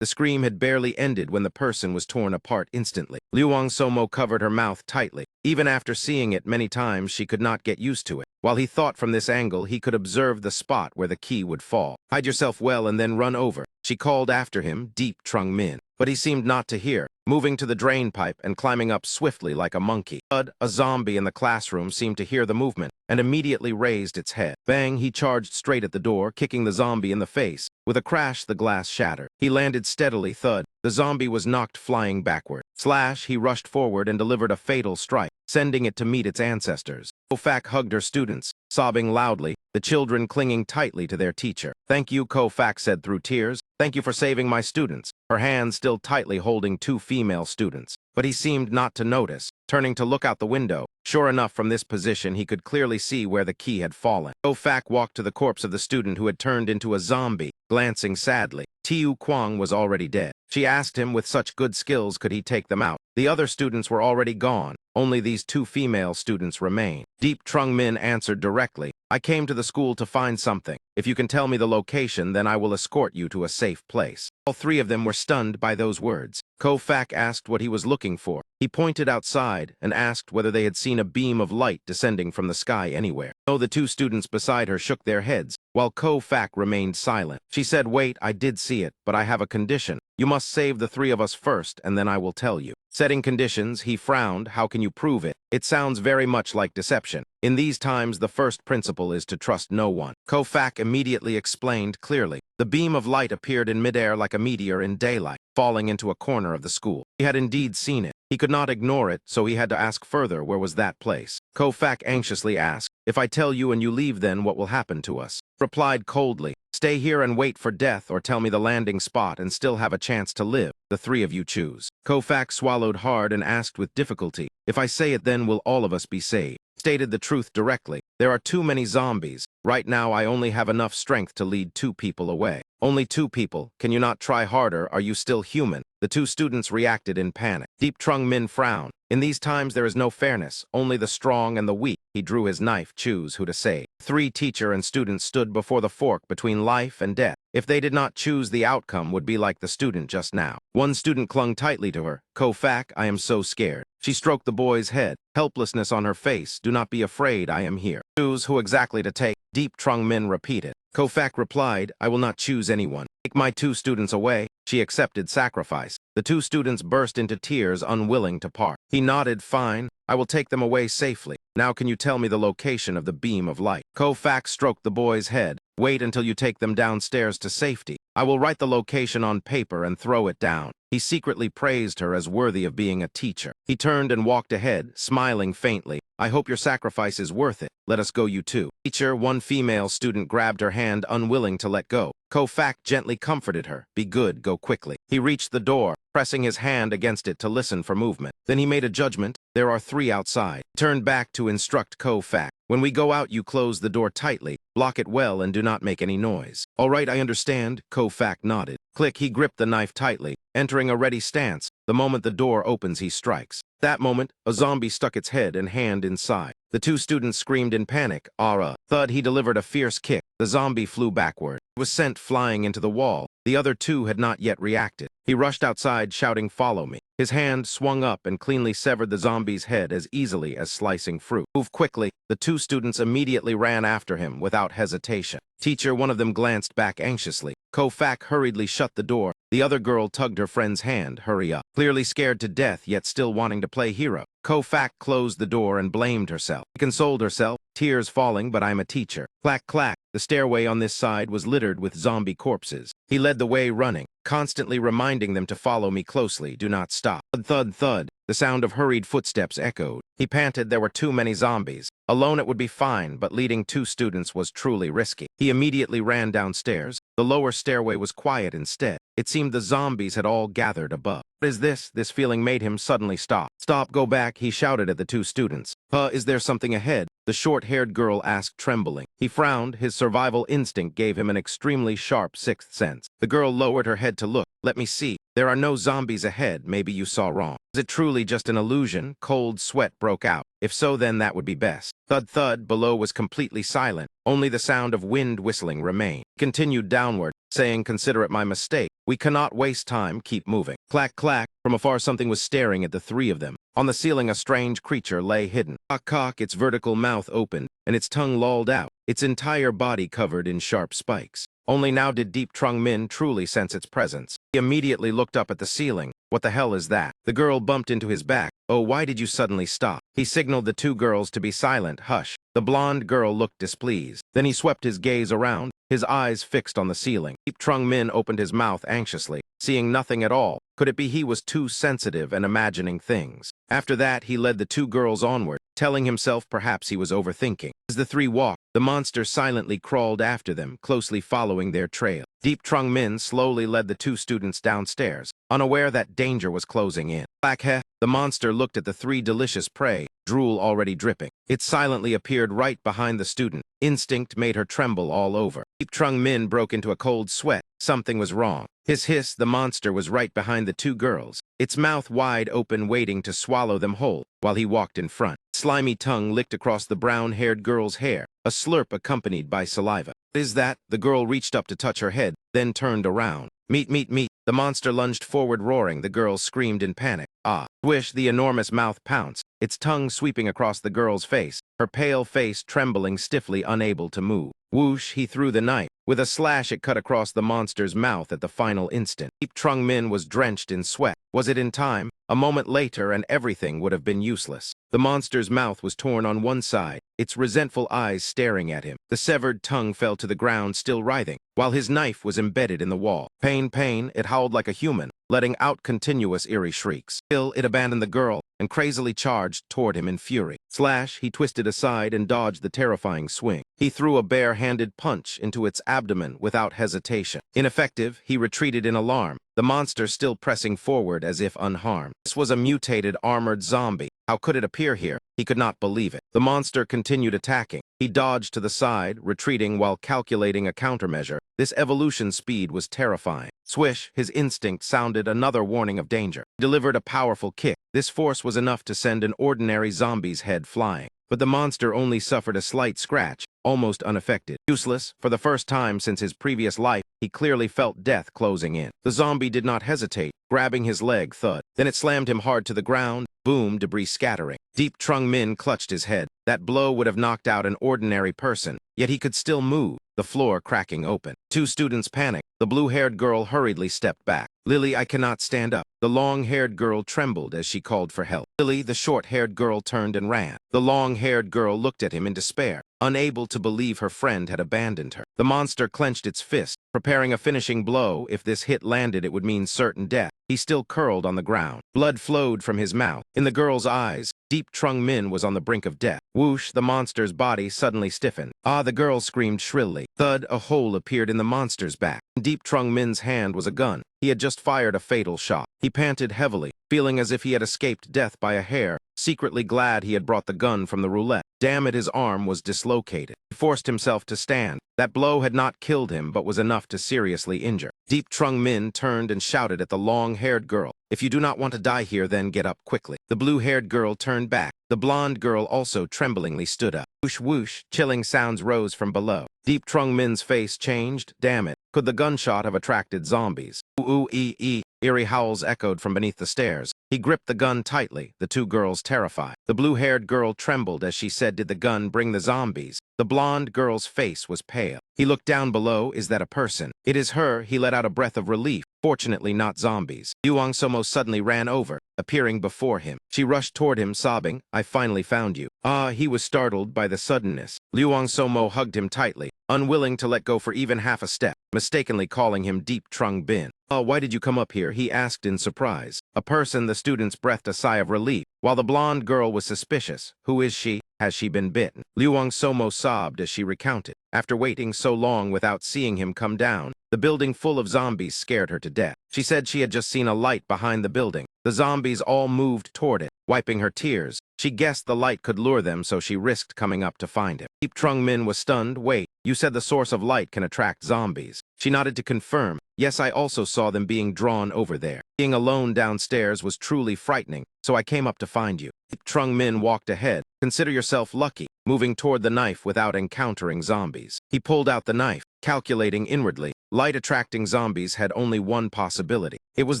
The scream had barely ended when the person was torn apart instantly. Luang So Mo covered her mouth tightly. Even after seeing it many times, she could not get used to it. While he thought from this angle, he could observe the spot where the key would fall. "Hide yourself well and then run over," she called after him, Deep Trung Min. But he seemed not to hear, moving to the drain pipe and climbing up swiftly like a monkey. A zombie in the classroom seemed to hear the movement and immediately raised its head. Bang, he charged straight at the door, kicking the zombie in the face. With a crash, the glass shattered. He landed steadily, thud. The zombie was knocked flying backward. Slash, he rushed forward and delivered a fatal strike, sending it to meet its ancestors. Kofak hugged her students, sobbing loudly, the children clinging tightly to their teacher. "Thank you," Kofak said through tears. "Thank you for saving my students," her hands still tightly holding two female students. But he seemed not to notice, turning to look out the window. Sure enough, from this position, he could clearly see where the key had fallen. Kofak walked to the corpse of the student who had turned into a zombie, glancing sadly. Tiu Kwang was already dead. She asked him with such good skills could he take them out. The other students were already gone. Only these two female students remained. Deep Trung Min answered directly, "I came to the school to find something. If you can tell me the location, then I will escort you to a safe place." All three of them were stunned by those words. Kofak asked what he was looking for. He pointed outside and asked whether they had seen a beam of light descending from the sky anywhere. No, the two students beside her shook their heads, while Kofak remained silent. She said, "Wait, I did see it, but I have a condition. You must save the three of us first, and then I will tell you." Setting conditions, he frowned. "How can you prove it? It sounds very much like deception. In these times, the first principle is to trust no one." Kofak immediately explained clearly. The beam of light appeared in midair like a meteor in daylight, falling into a corner of the school. He had indeed seen it. He could not ignore it, so he had to ask further where was that place. Kofak anxiously asked, "If I tell you and you leave, then what will happen to us?" Replied coldly, "Stay here and wait for death, or tell me the landing spot and still have a chance to live. The three of you choose." Kofak swallowed hard and asked with difficulty, "If I say it, then will all of us be saved?" Stated the truth directly. "There are too many zombies. Right now, I only have enough strength to lead 2 people away. Only 2 people. Can you not try harder? Are you still human? The 2 students reacted in panic. Deep Trung Min frowned. In these times, there is no fairness, only the strong and the weak. He drew his knife, choose who to save. 3 teacher and students stood before the fork between life and death. If they did not choose, the outcome would be like the student just now. One student clung tightly to her. Ko-Fak, I am so scared. She stroked the boy's head, helplessness on her face. Do not be afraid, I am here. Choose who exactly to take. Deep Trung Min repeated. Ko-Fak replied, I will not choose anyone. Take my 2 students away. She accepted sacrifice. The 2 students burst into tears, unwilling to part. He nodded, fine. I will take them away safely. Now can you tell me the location of the beam of light? Ko-Fak stroked the boy's head. Wait until you take them downstairs to safety. I will write the location on paper and throw it down. He secretly praised her as worthy of being a teacher. He turned and walked ahead, smiling faintly. I hope your sacrifice is worth it. Let us go, you 2. Teacher, one female student grabbed her hand, unwilling to let go. Ko-Fak gently comforted her. Be good, go quickly. He reached the door, pressing his hand against it to listen for movement. Then he made a judgment. There are 3 outside. He turned back to instruct Ko-Fak. When we go out, you close the door tightly, block it well, and do not make any noise. All right, I understand. Ko-Fak nodded. Click, he gripped the knife tightly, entering a ready stance. The moment the door opens, he strikes. That moment, a zombie stuck its head and hand inside. The 2 students screamed in panic. Ara. Thud, he delivered a fierce kick. The zombie flew backward. It was sent flying into the wall. The other 2 had not yet reacted. He rushed outside, shouting, follow me. His hand swung up and cleanly severed the zombie's head as easily as slicing fruit. Move quickly. The 2 students immediately ran after him without hesitation. Teacher, one of them glanced back anxiously. Ko-Fak hurriedly shut the door. The other girl tugged her friend's hand. Hurry up. Clearly scared to death, yet still wanting to play hero. Ko-Fak closed the door and blamed herself. She consoled herself, tears falling, but I'm a teacher. Clack, clack. The stairway on this side was littered with zombie corpses. He led the way running, constantly reminding them to follow me closely, do not stop. Thud, thud, thud. The sound of hurried footsteps echoed. He panted, there were too many zombies. Alone it would be fine, but leading 2 students was truly risky. He immediately ran downstairs. The lower stairway was quiet instead. It seemed the zombies had all gathered above. What is this? This feeling made him suddenly stop. Stop, go back, he shouted at the 2 students. Is there something ahead? The short-haired girl asked, trembling. He frowned. His survival instinct gave him an extremely sharp 6th sense. The girl lowered her head to look. Let me see. There are no zombies ahead. Maybe you saw wrong. Is it truly just an illusion? Cold sweat broke out. If so, then that would be best. Thud, thud. Below was completely silent. Only the sound of wind whistling remained. He continued downward, saying, consider it my mistake. We cannot waste time. Keep moving. Clack, clack. From afar, something was staring at the 3 of them. On the ceiling, a strange creature lay hidden. Cock, cock. Its vertical mouth opened, and its tongue lolled out, its entire body covered in sharp spikes. Only now did Deep Trung Min truly sense its presence. He immediately looked up at the ceiling. What the hell is that? The girl bumped into his back. Oh, why did you suddenly stop? He signaled the 2 girls to be silent. Hush. The blonde girl looked displeased. Then he swept his gaze around, his eyes fixed on the ceiling. Deep Trung Min opened his mouth anxiously, seeing nothing at all. Could it be he was too sensitive and imagining things? After that, he led the 2 girls onward, telling himself perhaps he was overthinking. As the 3 walked, the monster silently crawled after them, closely following their trail. Deep Trung Min slowly led the 2 students downstairs, unaware that danger was closing in. Black heh, the monster looked at the 3 delicious prey, drool already dripping. It silently appeared right behind the student. Instinct made her tremble all over. Deep Trung Min broke into a cold sweat. Something was wrong. Hiss, hiss, the monster was right behind the 2 girls, its mouth wide open waiting to swallow them whole, while he walked in front. Slimy tongue licked across the brown-haired girl's hair, a slurp accompanied by saliva. What is that? The girl reached up to touch her head, then turned around. Meat, meat, meat. The monster lunged forward roaring. The girl screamed in panic. Ah! Swish, the enormous mouth pounced, its tongue sweeping across the girl's face, her pale face trembling stiffly, unable to move. Whoosh, he threw the knife. With a slash, it cut across the monster's mouth at the final instant. Deep Trung Min was drenched in sweat. Was it in time? A moment later, and everything would have been useless. The monster's mouth was torn on one side, its resentful eyes staring at him. The severed tongue fell to the ground, still writhing, while his knife was embedded in the wall. Pain, pain, it howled like a human. letting out continuous eerie shrieks. Still, it abandoned the girl and crazily charged toward him in fury. Slash, he twisted aside and dodged the terrifying swing. He threw a bare-handed punch into its abdomen without hesitation. Ineffective, he retreated in alarm, the monster still pressing forward as if unharmed. This was a mutated, armored zombie. How could it appear here? He could not believe it. The monster continued attacking. He dodged to the side, retreating while calculating a countermeasure. This evolution speed was terrifying. Swish, his instinct sounded another warning of danger. He delivered a powerful kick. This force was enough to send an ordinary zombie's head flying. But the monster only suffered a slight scratch, almost unaffected. Useless, for the first time since his previous life, he clearly felt death closing in. The zombie did not hesitate, grabbing his leg, thud. Then it slammed him hard to the ground, boom, debris scattering. Deep Trung Min clutched his head. That blow would have knocked out an ordinary person, yet he could still move, the floor cracking open. Two students panicked. The blue-haired girl hurriedly stepped back. Lily, I cannot stand up. The long-haired girl trembled as she called for help. Lily, the short-haired girl, turned and ran. The long-haired girl looked at him in despair, unable to believe her friend had abandoned her. The monster clenched its fist, preparing a finishing blow. If this hit landed, it would mean certain death. He still curled on the ground. Blood flowed from his mouth. In the girl's eyes, Deep Trung Min was on the brink of death. Whoosh, the monster's body suddenly stiffened. Ah, the girl screamed shrilly. Thud, a hole appeared in the monster's back. In Deep Trung Min's hand was a gun. He had just fired a fatal shot. He panted heavily, feeling as if he had escaped death by a hair, secretly glad he had brought the gun from the roulette. Damn it, his arm was dislocated. He forced himself to stand. That blow had not killed him, but was enough to seriously injure. Deep Trung Min turned and shouted at the long-haired girl. If you do not want to die here, then get up quickly. The blue-haired girl turned back. The blonde girl also tremblingly stood up. Whoosh whoosh, chilling sounds rose from below. Deep Trung Min's face changed. Damn it. Could the gunshot have attracted zombies? Ooh-ee-ee. Eerie howls echoed from beneath the stairs. He gripped the gun tightly, the two girls terrified. The blue-haired girl trembled as she said, did the gun bring the zombies? The blonde girl's face was pale. He looked down below. Is that a person? It is her. He let out a breath of relief. Fortunately, not zombies. Yuang Somo suddenly ran over, appearing before him. She rushed toward him, sobbing, I finally found you. Ah, he was startled by the suddenness. Luang Somo hugged him tightly, unwilling to let go for even half a step, mistakenly calling him Deep Trung Bin. Oh, why did you come up here? He asked in surprise. A person, the students breathed a sigh of relief, while the blonde girl was suspicious. Who is she? Has she been bitten? Luang Somo sobbed as she recounted. After waiting so long without seeing him come down, the building full of zombies scared her to death. She said she had just seen a light behind the building. The zombies all moved toward it, wiping her tears. She guessed the light could lure them, so she risked coming up to find him. Deep Trung Min was stunned. Wait, you said the source of light can attract zombies. She nodded to confirm. Yes, I also saw them being drawn over there. Being alone downstairs was truly frightening, so I came up to find you. Deep Trung Min walked ahead. Consider yourself lucky, moving toward the knife without encountering zombies. He pulled out the knife, calculating inwardly. Light-attracting zombies had only one possibility. It was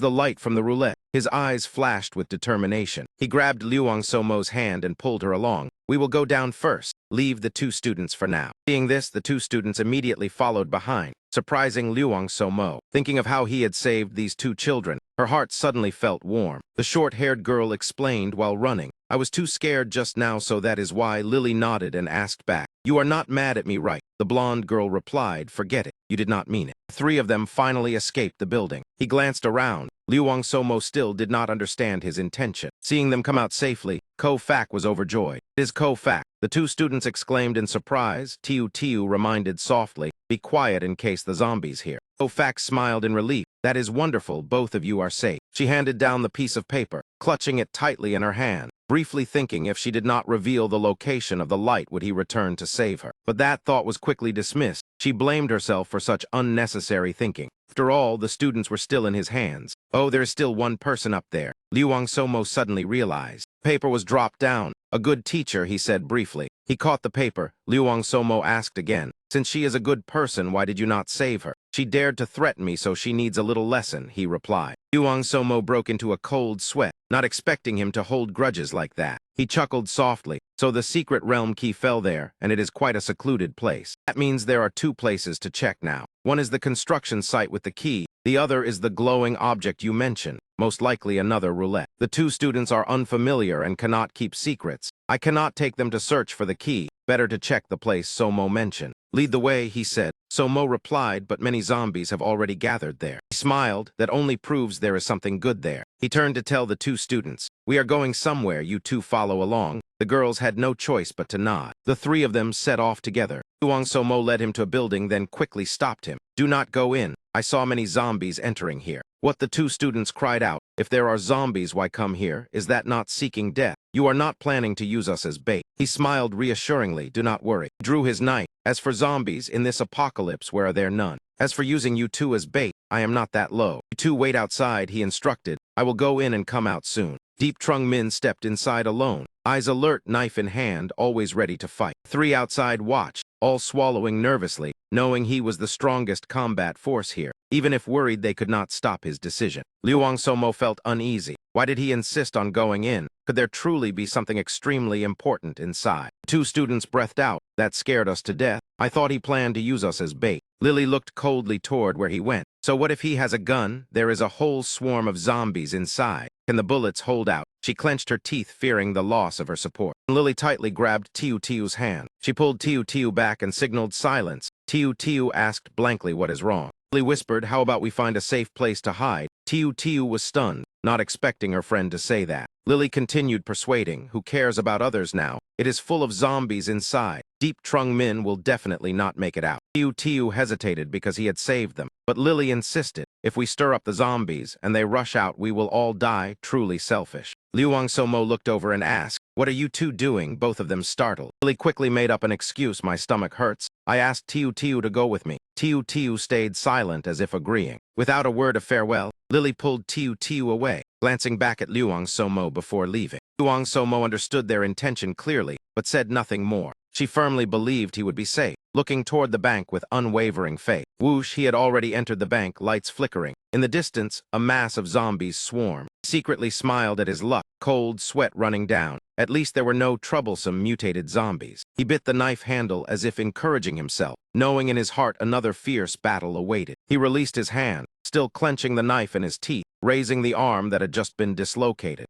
the light from the roulette. His eyes flashed with determination. He grabbed Luang Somo's hand and pulled her along. We will go down first. Leave the two students for now. Seeing this, the two students immediately followed behind, surprising Luang Somo. Thinking of how he had saved these two children, her heart suddenly felt warm. The short-haired girl explained while running. I was too scared just now, so that is why. Lily nodded and asked back. You are not mad at me, right? The blonde girl replied, forget it. You did not mean it. Three of them finally escaped the building. He glanced around. Luang Somo still did not understand his intention. Seeing them come out safely, Ko Fak was overjoyed. It is Ko Fak. The two students exclaimed in surprise. Tiu Tiu reminded softly, be quiet in case the zombies hear. Ko Fak smiled in relief. That is wonderful, both of you are safe. She handed down the piece of paper, clutching it tightly in her hand, briefly thinking if she did not reveal the location of the light would he return to save her. But that thought was quickly dismissed. She blamed herself for such unnecessary thinking. After all, the students were still in his hands. Oh, there is still one person up there. Luang Somo suddenly realized. Paper was dropped down. A good teacher, he said briefly. He caught the paper. Luang Somo asked again. Since she is a good person, why did you not save her? She dared to threaten me, so she needs a little lesson, he replied. Luang Somo broke into a cold sweat, not expecting him to hold grudges like that. He chuckled softly. So the secret realm key fell there, and it is quite a secluded place. That means there are two places to check now. One is the construction site with the key. The other is the glowing object you mentioned, most likely another roulette. The two students are unfamiliar and cannot keep secrets. I cannot take them to search for the key. Better to check the place Somo mentioned. Lead the way, he said. So Mo replied, but many zombies have already gathered there. He smiled. That only proves there is something good there. He turned to tell the two students, we are going somewhere, you two follow along. The girls had no choice but to nod. The three of them set off together. Mo led him to a building, then quickly stopped him. Do not go in. I saw many zombies entering here. What the two students cried out, if there are zombies, why come here? Is that not seeking death? You are not planning to use us as bait. He smiled reassuringly. Do not worry. He drew his knife. As for zombies, in this apocalypse, where are there none? As for using you two as bait, I am not that low. You two wait outside, he instructed. I will go in and come out soon. Deep Trung Min stepped inside alone, eyes alert, knife in hand, always ready to fight. Three outside watched, all swallowing nervously, knowing he was the strongest combat force here. Even if worried, they could not stop his decision. Somo felt uneasy. Why did he insist on going in? Could there truly be something extremely important inside? Two students breathed out. That scared us to death. I thought he planned to use us as bait. Lily looked coldly toward where he went. So what if he has a gun? There is a whole swarm of zombies inside. Can the bullets hold out? She clenched her teeth, fearing the loss of her support. Lily tightly grabbed Tiu's hand. She pulled Tiu back and signaled silence. Tiu asked blankly, what is wrong? Lily whispered, how about we find a safe place to hide? Tiu was stunned, not expecting her friend to say that. Lily continued persuading, who cares about others now? It is full of zombies inside. Deep Trung Min will definitely not make it out. Tiu hesitated because he had saved them, but Lily insisted. If we stir up the zombies and they rush out, we will all die. Truly selfish. Somo looked over and asked, what are you two doing? Both of them startled. Lily quickly made up an excuse. My stomach hurts. I asked Tiu to go with me. Tiu stayed silent as if agreeing. Without a word of farewell, Lily pulled Tiu away, glancing back at Somo before leaving. Somo understood their intention clearly, but said nothing more. She firmly believed he would be safe, looking toward the bank with unwavering faith. Whoosh, he had already entered the bank, lights flickering. In the distance, a mass of zombies swarmed. He secretly smiled at his luck, cold sweat running down. At least there were no troublesome mutated zombies. He bit the knife handle as if encouraging himself, knowing in his heart another fierce battle awaited. He released his hand, still clenching the knife in his teeth, raising the arm that had just been dislocated.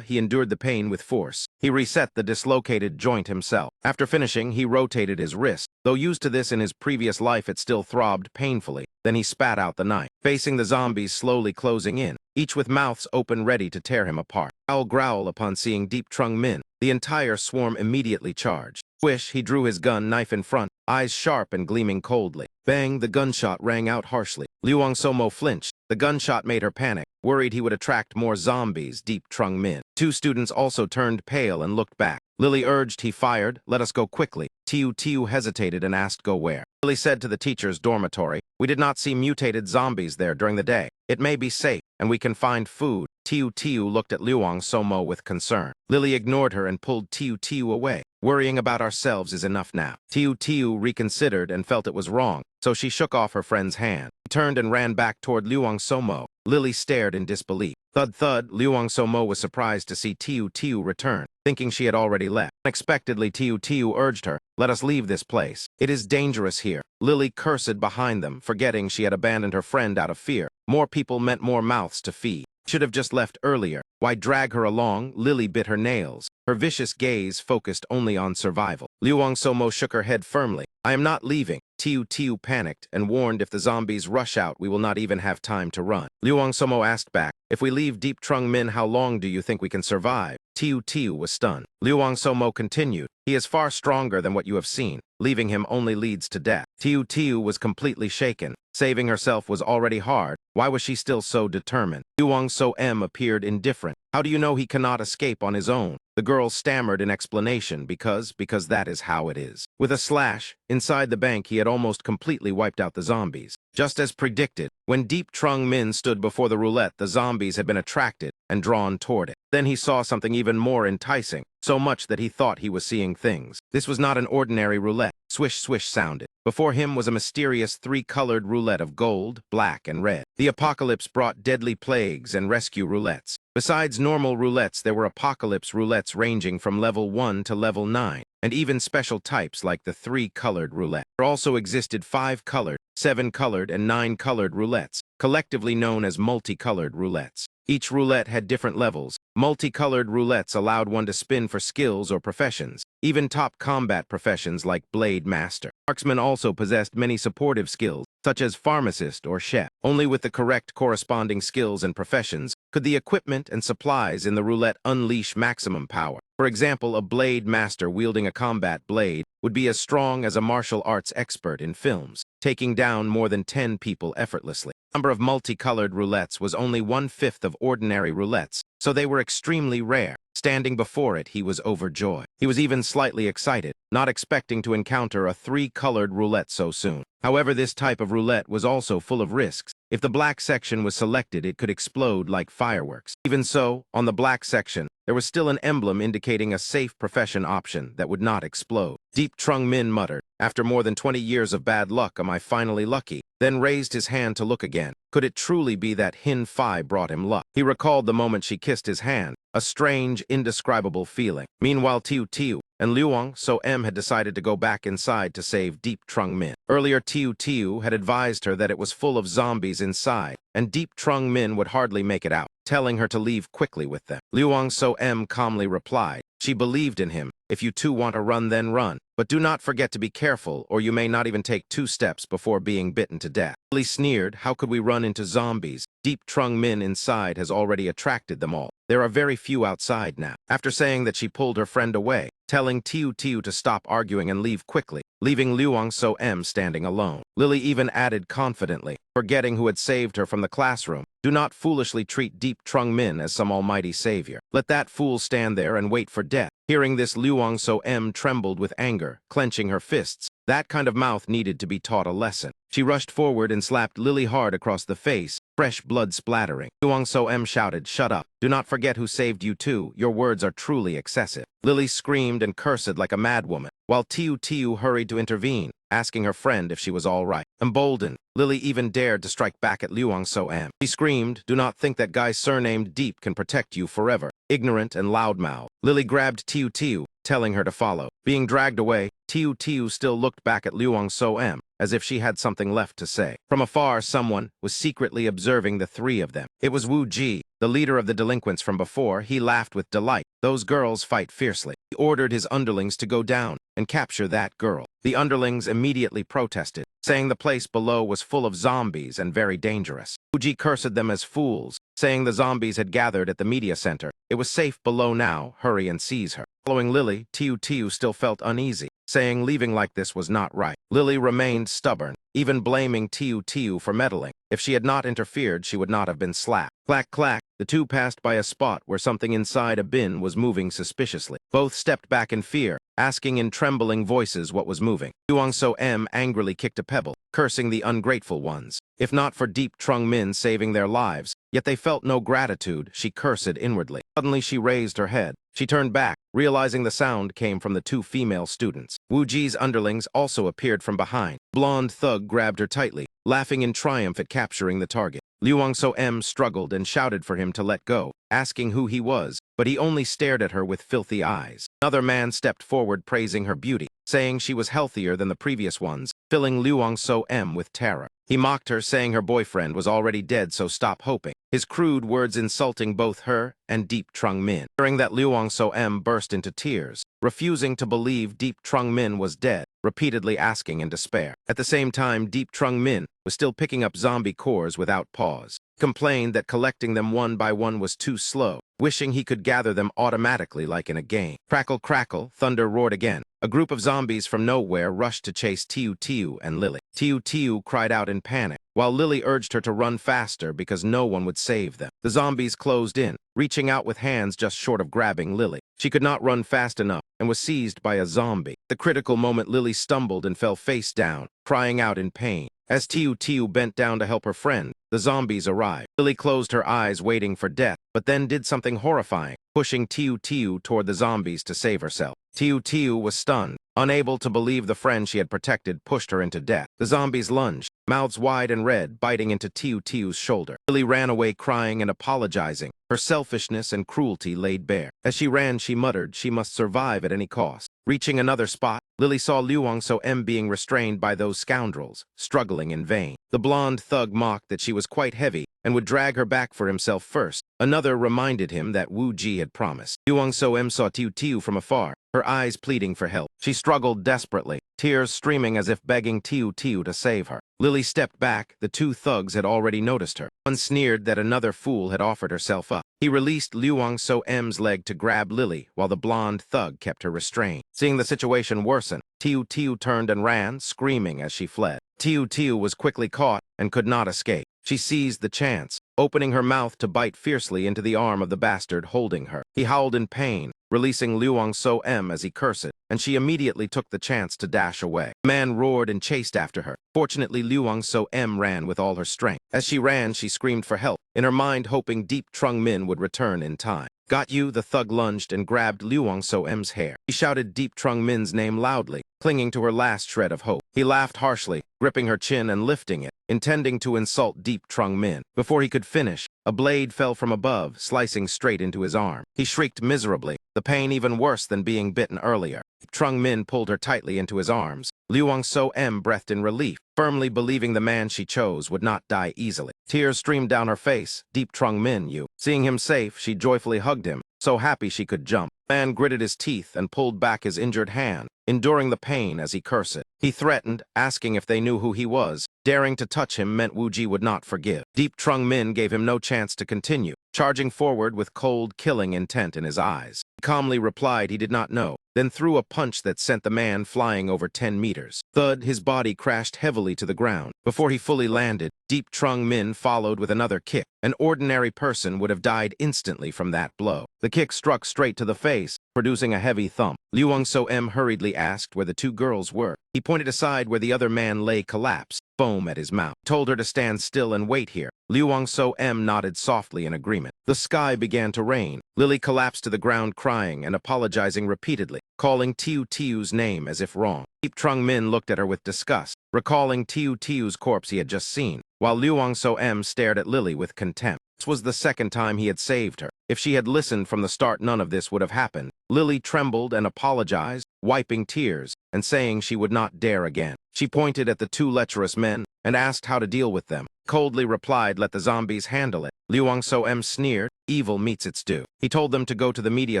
He endured the pain with force. He reset the dislocated joint himself. After finishing, he rotated his wrist. Though used to this in his previous life, it still throbbed painfully. Then he spat out the knife, facing the zombies slowly closing in, each with mouths open ready to tear him apart. Growl upon seeing Deep Trung Min. The entire swarm immediately charged. Swish, he drew his gun, knife in front, eyes sharp and gleaming coldly. Bang, the gunshot rang out harshly. Somo flinched. The gunshot made her panic, worried he would attract more zombies. Deep Trung Min. Two students also turned pale and looked back. Lily urged, he fired. Let us go quickly. Tiu hesitated and asked, go where? Lily said to the teacher's dormitory, we did not see mutated zombies there during the day. It may be safe, and we can find food. Tiu looked at Somo with concern. Lily ignored her and pulled Tiu away. Worrying about ourselves is enough now. Tiu reconsidered and felt it was wrong, so she shook off her friend's hand. He turned and ran back toward Somo. Lily stared in disbelief. Thud thud, Somo was surprised to see Tiu return, thinking she had already left. Unexpectedly, Tiu urged her, let us leave this place. It is dangerous here. Lily cursed behind them, forgetting she had abandoned her friend out of fear. More people meant more mouths to feed. Should have just left earlier. Why drag her along? Lily bit her nails. Her vicious gaze focused only on survival. Somo shook her head firmly. I am not leaving. Tiu panicked and warned if the zombies rush out, we will not even have time to run. Somo asked back, if we leave Deep Trung Min, how long do you think we can survive? Tiu was stunned. Somo continued, he is far stronger than what you have seen. Leaving him only leads to death. Tiu was completely shaken. Saving herself was already hard. Why was she still so determined? So appeared indifferent. How do you know he cannot escape on his own? The girl stammered in explanation, because that is how it is. With a slash, inside the bank he had almost completely wiped out the zombies. Just as predicted, when Deep Trung Min stood before the roulette, the zombies had been attracted and drawn toward it. Then he saw something even more enticing, so much that he thought he was seeing things. This was not an ordinary roulette. Swish swish sounded. Before him was a mysterious three-colored roulette of gold, black, and red. The apocalypse brought deadly plagues and rescue roulettes. Besides normal roulettes, there were apocalypse roulettes ranging from level 1 to level 9, and even special types like the 3-colored roulette. There also existed 5-colored, 7-colored, and 9-colored roulettes, collectively known as multicolored roulettes. Each roulette had different levels. Multicolored roulettes allowed one to spin for skills or professions, even top combat professions like Blade Master. Marksman also possessed many supportive skills, such as pharmacist or chef. Only with the correct corresponding skills and professions could the equipment and supplies in the roulette unleash maximum power. For example, a blade master wielding a combat blade would be as strong as a martial arts expert in films, taking down more than 10 people effortlessly. The number of multicolored roulettes was only 1/5 of ordinary roulettes, so they were extremely rare. Standing before it, he was overjoyed. He was even slightly excited, not expecting to encounter a 3-colored roulette so soon. However, this type of roulette was also full of risks. If the black section was selected, it could explode like fireworks. Even so, on the black section, there was still an emblem indicating a safe profession option that would not explode. Deep Trung Min muttered, "After more than 20 years of bad luck, am I finally lucky?" Then raised his hand to look again. Could it truly be that Hin Phi brought him luck? He recalled the moment she kissed his hand, a strange, indescribable feeling. Meanwhile, Tiu Tiu and Luang So Em had decided to go back inside to save Deep Trung Min. Earlier, Tiu Tiu had advised her that it was full of zombies inside, and Deep Trung Min would hardly make it out, telling her to leave quickly with them. Luang So Em calmly replied. She believed in him. "If you two want to run, then run. But do not forget to be careful, or you may not even take 2 steps before being bitten to death." Lily sneered, "How could we run into zombies? Deep Trung Min inside has already attracted them all. There are very few outside now." After saying that, she pulled her friend away, telling Tiu Tiu to stop arguing and leave quickly, leaving Luang So Em standing alone. Lily even added confidently, forgetting who had saved her from the classroom, "Do not foolishly treat Deep Trung Min as some almighty savior. Let that fool stand there and wait for death." Hearing this, Luang So Em trembled with anger, clenching her fists. That kind of mouth needed to be taught a lesson. She rushed forward and slapped Lily hard across the face, fresh blood splattering. Luang So Em shouted, "Shut up. Do not forget who saved you too. Your words are truly excessive." Lily screamed and cursed like a madwoman, while Tiu Tiu hurried to intervene, asking her friend if she was all right. Emboldened, Lily even dared to strike back at Luang So Em. She screamed, "Do not think that guy surnamed Deep can protect you forever." Ignorant and loudmouth, Lily grabbed Tiu Tiu, telling her to follow. Being dragged away, Tiu Tiu still looked back at Luang So Em, as if she had something left to say. From afar, someone was secretly observing the 3 of them. It was Wu Ji, the leader of the delinquents from before. He laughed with delight. Those girls fight fiercely. He ordered his underlings to go down and capture that girl. The underlings immediately protested, saying the place below was full of zombies and very dangerous. Wu Ji cursed them as fools, saying the zombies had gathered at the media center. It was safe below now. Hurry and seize her. Following Lily, Tiu Tiu still felt uneasy, saying leaving like this was not right. Lily remained stubborn, even blaming Tiu Tiu for meddling. If she had not interfered, she would not have been slapped. Clack, clack. The two passed by a spot where something inside a bin was moving suspiciously. Both stepped back in fear, asking in trembling voices what was moving. Luang So Em angrily kicked a pebble, cursing the ungrateful ones. If not for Deep Trung Min saving their lives, yet they felt no gratitude, she cursed inwardly. Suddenly she raised her head. She turned back, realizing the sound came from the 2 female students. Wu Ji's underlings also appeared from behind. Blonde thug grabbed her tightly, laughing in triumph at capturing the target. Luang So Em struggled and shouted for him to let go, asking who he was, but he only stared at her with filthy eyes. Another man stepped forward praising her beauty, saying she was healthier than the previous ones, filling Luang So Em with terror. He mocked her, saying her boyfriend was already dead, so stop hoping. His crude words insulting both her and Deep Trung Min. During that, Luang So Em burst into tears, refusing to believe Deep Trung Min was dead, repeatedly asking in despair. At the same time, Deep Trung Min was still picking up zombie cores without pause. Complained that collecting them one by one was too slow, wishing he could gather them automatically like in a game. Crackle, crackle, thunder roared again. A group of zombies from nowhere rushed to chase Tiu Tiu and Lily. Tiu Tiu cried out in panic, while Lily urged her to run faster because no one would save them. The zombies closed in, reaching out with hands just short of grabbing Lily. She could not run fast enough and was seized by a zombie. At the critical moment, Lily stumbled and fell face down, crying out in pain. As Tiu Tiu bent down to help her friend, the zombies arrived. Lily closed her eyes waiting for death, but then did something horrifying, pushing Tiu Tiu toward the zombies to save herself. Tiu Tiu was stunned, unable to believe the friend she had protected pushed her into death. The zombies lunged, mouths wide and red, biting into Tiu Tiu's shoulder. Lily ran away crying and apologizing, her selfishness and cruelty laid bare. As she ran, she muttered she must survive at any cost. Reaching another spot, Lily saw Luang So Em being restrained by those scoundrels, struggling in vain. The blonde thug mocked that she was quite heavy and would drag her back for himself first. Another reminded him that Wu Ji had promised. Luang So Em saw Tiu Tiu from afar, her eyes pleading for help. She struggled desperately, tears streaming as if begging Tiu Tiu to save her. Lily stepped back. The two thugs had already noticed her. One sneered that another fool had offered herself up. He released Luang So-em's leg to grab Lily, while the blonde thug kept her restrained. Seeing the situation worsen, Tiu Tiu turned and ran, screaming as she fled. Tiu Tiu was quickly caught and could not escape. She seized the chance, opening her mouth to bite fiercely into the arm of the bastard holding her. He howled in pain, releasing Luang So-em as he cursed, and she immediately took the chance to dash away. The man roared and chased after her. Fortunately, Luang So-em ran with all her strength. As she ran, she screamed for help, in her mind hoping Deep Trung Min would return in time. "Got you," the thug lunged and grabbed Luang So-em's hair. He shouted Deep Trung Min's name loudly, clinging to her last shred of hope. He laughed harshly, gripping her chin and lifting it, intending to insult Deep Trung Min. Before he could finish, a blade fell from above, slicing straight into his arm. He shrieked miserably, the pain even worse than being bitten earlier. Trung Min pulled her tightly into his arms. Luang So-em breathed in relief, firmly believing the man she chose would not die easily. Tears streamed down her face. Deep Trung Min, you. Seeing him safe, she joyfully hugged him, so happy she could jump. The man gritted his teeth and pulled back his injured hand, enduring the pain as he cursed. He threatened, asking if they knew who he was. Daring to touch him meant Wu Ji would not forgive. Deep Trung Min gave him no chance to continue, charging forward with cold, killing intent in his eyes. He calmly replied he did not know, then threw a punch that sent the man flying over 10 meters. Thud, his body crashed heavily to the ground. Before he fully landed, Deep Trung Min followed with another kick. An ordinary person would have died instantly from that blow. The kick struck straight to the face, producing a heavy thump. Luang So-em hurriedly asked where the two girls were. He pointed aside where the other man lay collapsed, foam at his mouth. Told her to stand still and wait here. Luang So-em nodded softly in agreement. The sky began to rain. Lily collapsed to the ground crying and apologizing repeatedly, calling Tiu Tiu's name as if wrong. Deep Trung Min looked at her with disgust, recalling Tiu Tiu's corpse he had just seen, while Luang So-em stared at Lily with contempt. This was the second time he had saved her. If she had listened from the start, none of this would have happened. Lily trembled and apologized, wiping tears, and saying she would not dare again. She pointed at the two lecherous men and asked how to deal with them. Coldly replied, "Let the zombies handle it." Luang So-em sneered, "Evil meets its due." He told them to go to the media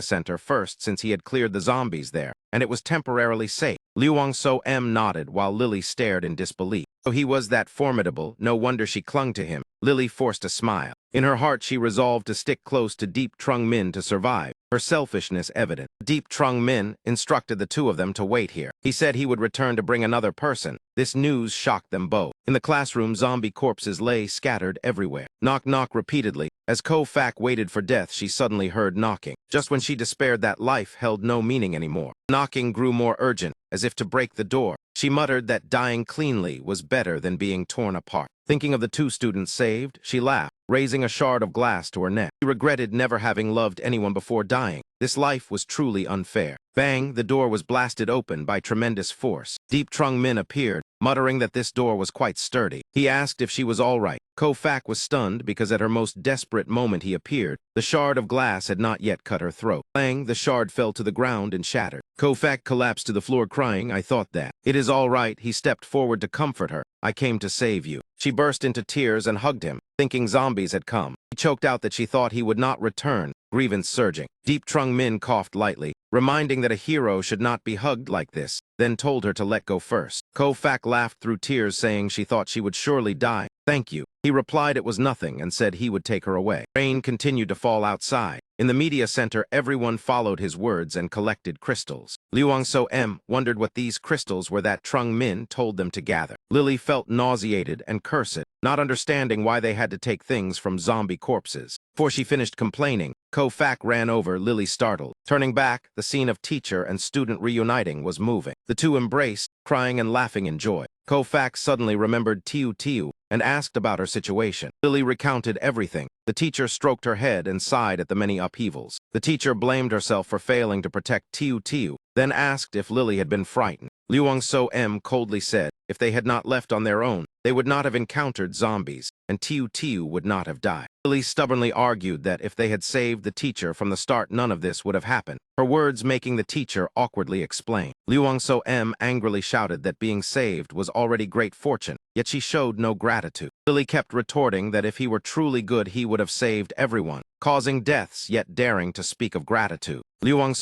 center first since he had cleared the zombies there, and it was temporarily safe. Luang So-em nodded while Lily stared in disbelief. So he was that formidable, no wonder she clung to him. Lily forced a smile. In her heart, she resolved to stick close to Deep Trung Min to survive, her selfishness evident. Deep Trung Min instructed the two of them to wait here. He said he would return to bring another person. This news shocked them both. In the classroom, zombie corpses lay scattered everywhere. Knock knock repeatedly. As Ko-Fak waited for death, she suddenly heard knocking. Just when she despaired that life held no meaning anymore. Knocking grew more urgent, as if to break the door. She muttered that dying cleanly was better than being torn apart. Thinking of the two students saved, she laughed, raising a shard of glass to her neck. She regretted never having loved anyone before dying. This life was truly unfair. Bang, the door was blasted open by tremendous force. Deep Trung Min appeared, muttering that this door was quite sturdy. He asked if she was all right. Ko-Fak was stunned because at her most desperate moment he appeared. The shard of glass had not yet cut her throat. Bang, the shard fell to the ground and shattered. Ko-Fak collapsed to the floor crying, "I thought that." "It is all right," he stepped forward to comfort her. "I came to save you." She burst into tears and hugged him, thinking zombies had come. He choked out that she thought he would not return, grievance surging. Deep Trung Min coughed lightly, reminding that a hero should not be hugged like this, then told her to let go first. Ko-Fak laughed through tears, saying she thought she would surely die. "Thank you." He replied it was nothing and said he would take her away. Rain continued to fall outside. In the media center, everyone followed his words and collected crystals. Luang So-em wondered what these crystals were that Trung Min told them to gather. Lily felt nauseated and cursed, not understanding why they had to take things from zombie corpses. Before she finished complaining, Ko-Fak ran over, Lily startled. Turning back, the scene of teacher and student reuniting was moving. The two embraced, crying and laughing in joy. Ko-Fak suddenly remembered Tiu Tiu and asked about her situation. Lily recounted everything. The teacher stroked her head and sighed at the many upheavals. The teacher blamed herself for failing to protect Tiu Tiu, then asked if Lily had been frightened. Luang So-em coldly said if they had not left on their own, they would not have encountered zombies. and Tiu would not have died. Lily stubbornly argued that if they had saved the teacher from the start, none of this would have happened, her words making the teacher awkwardly explain. Liu angrily shouted that being saved was already great fortune, yet she showed no gratitude. Lily kept retorting that if he were truly good, he would have saved everyone, causing deaths yet daring to speak of gratitude. Liu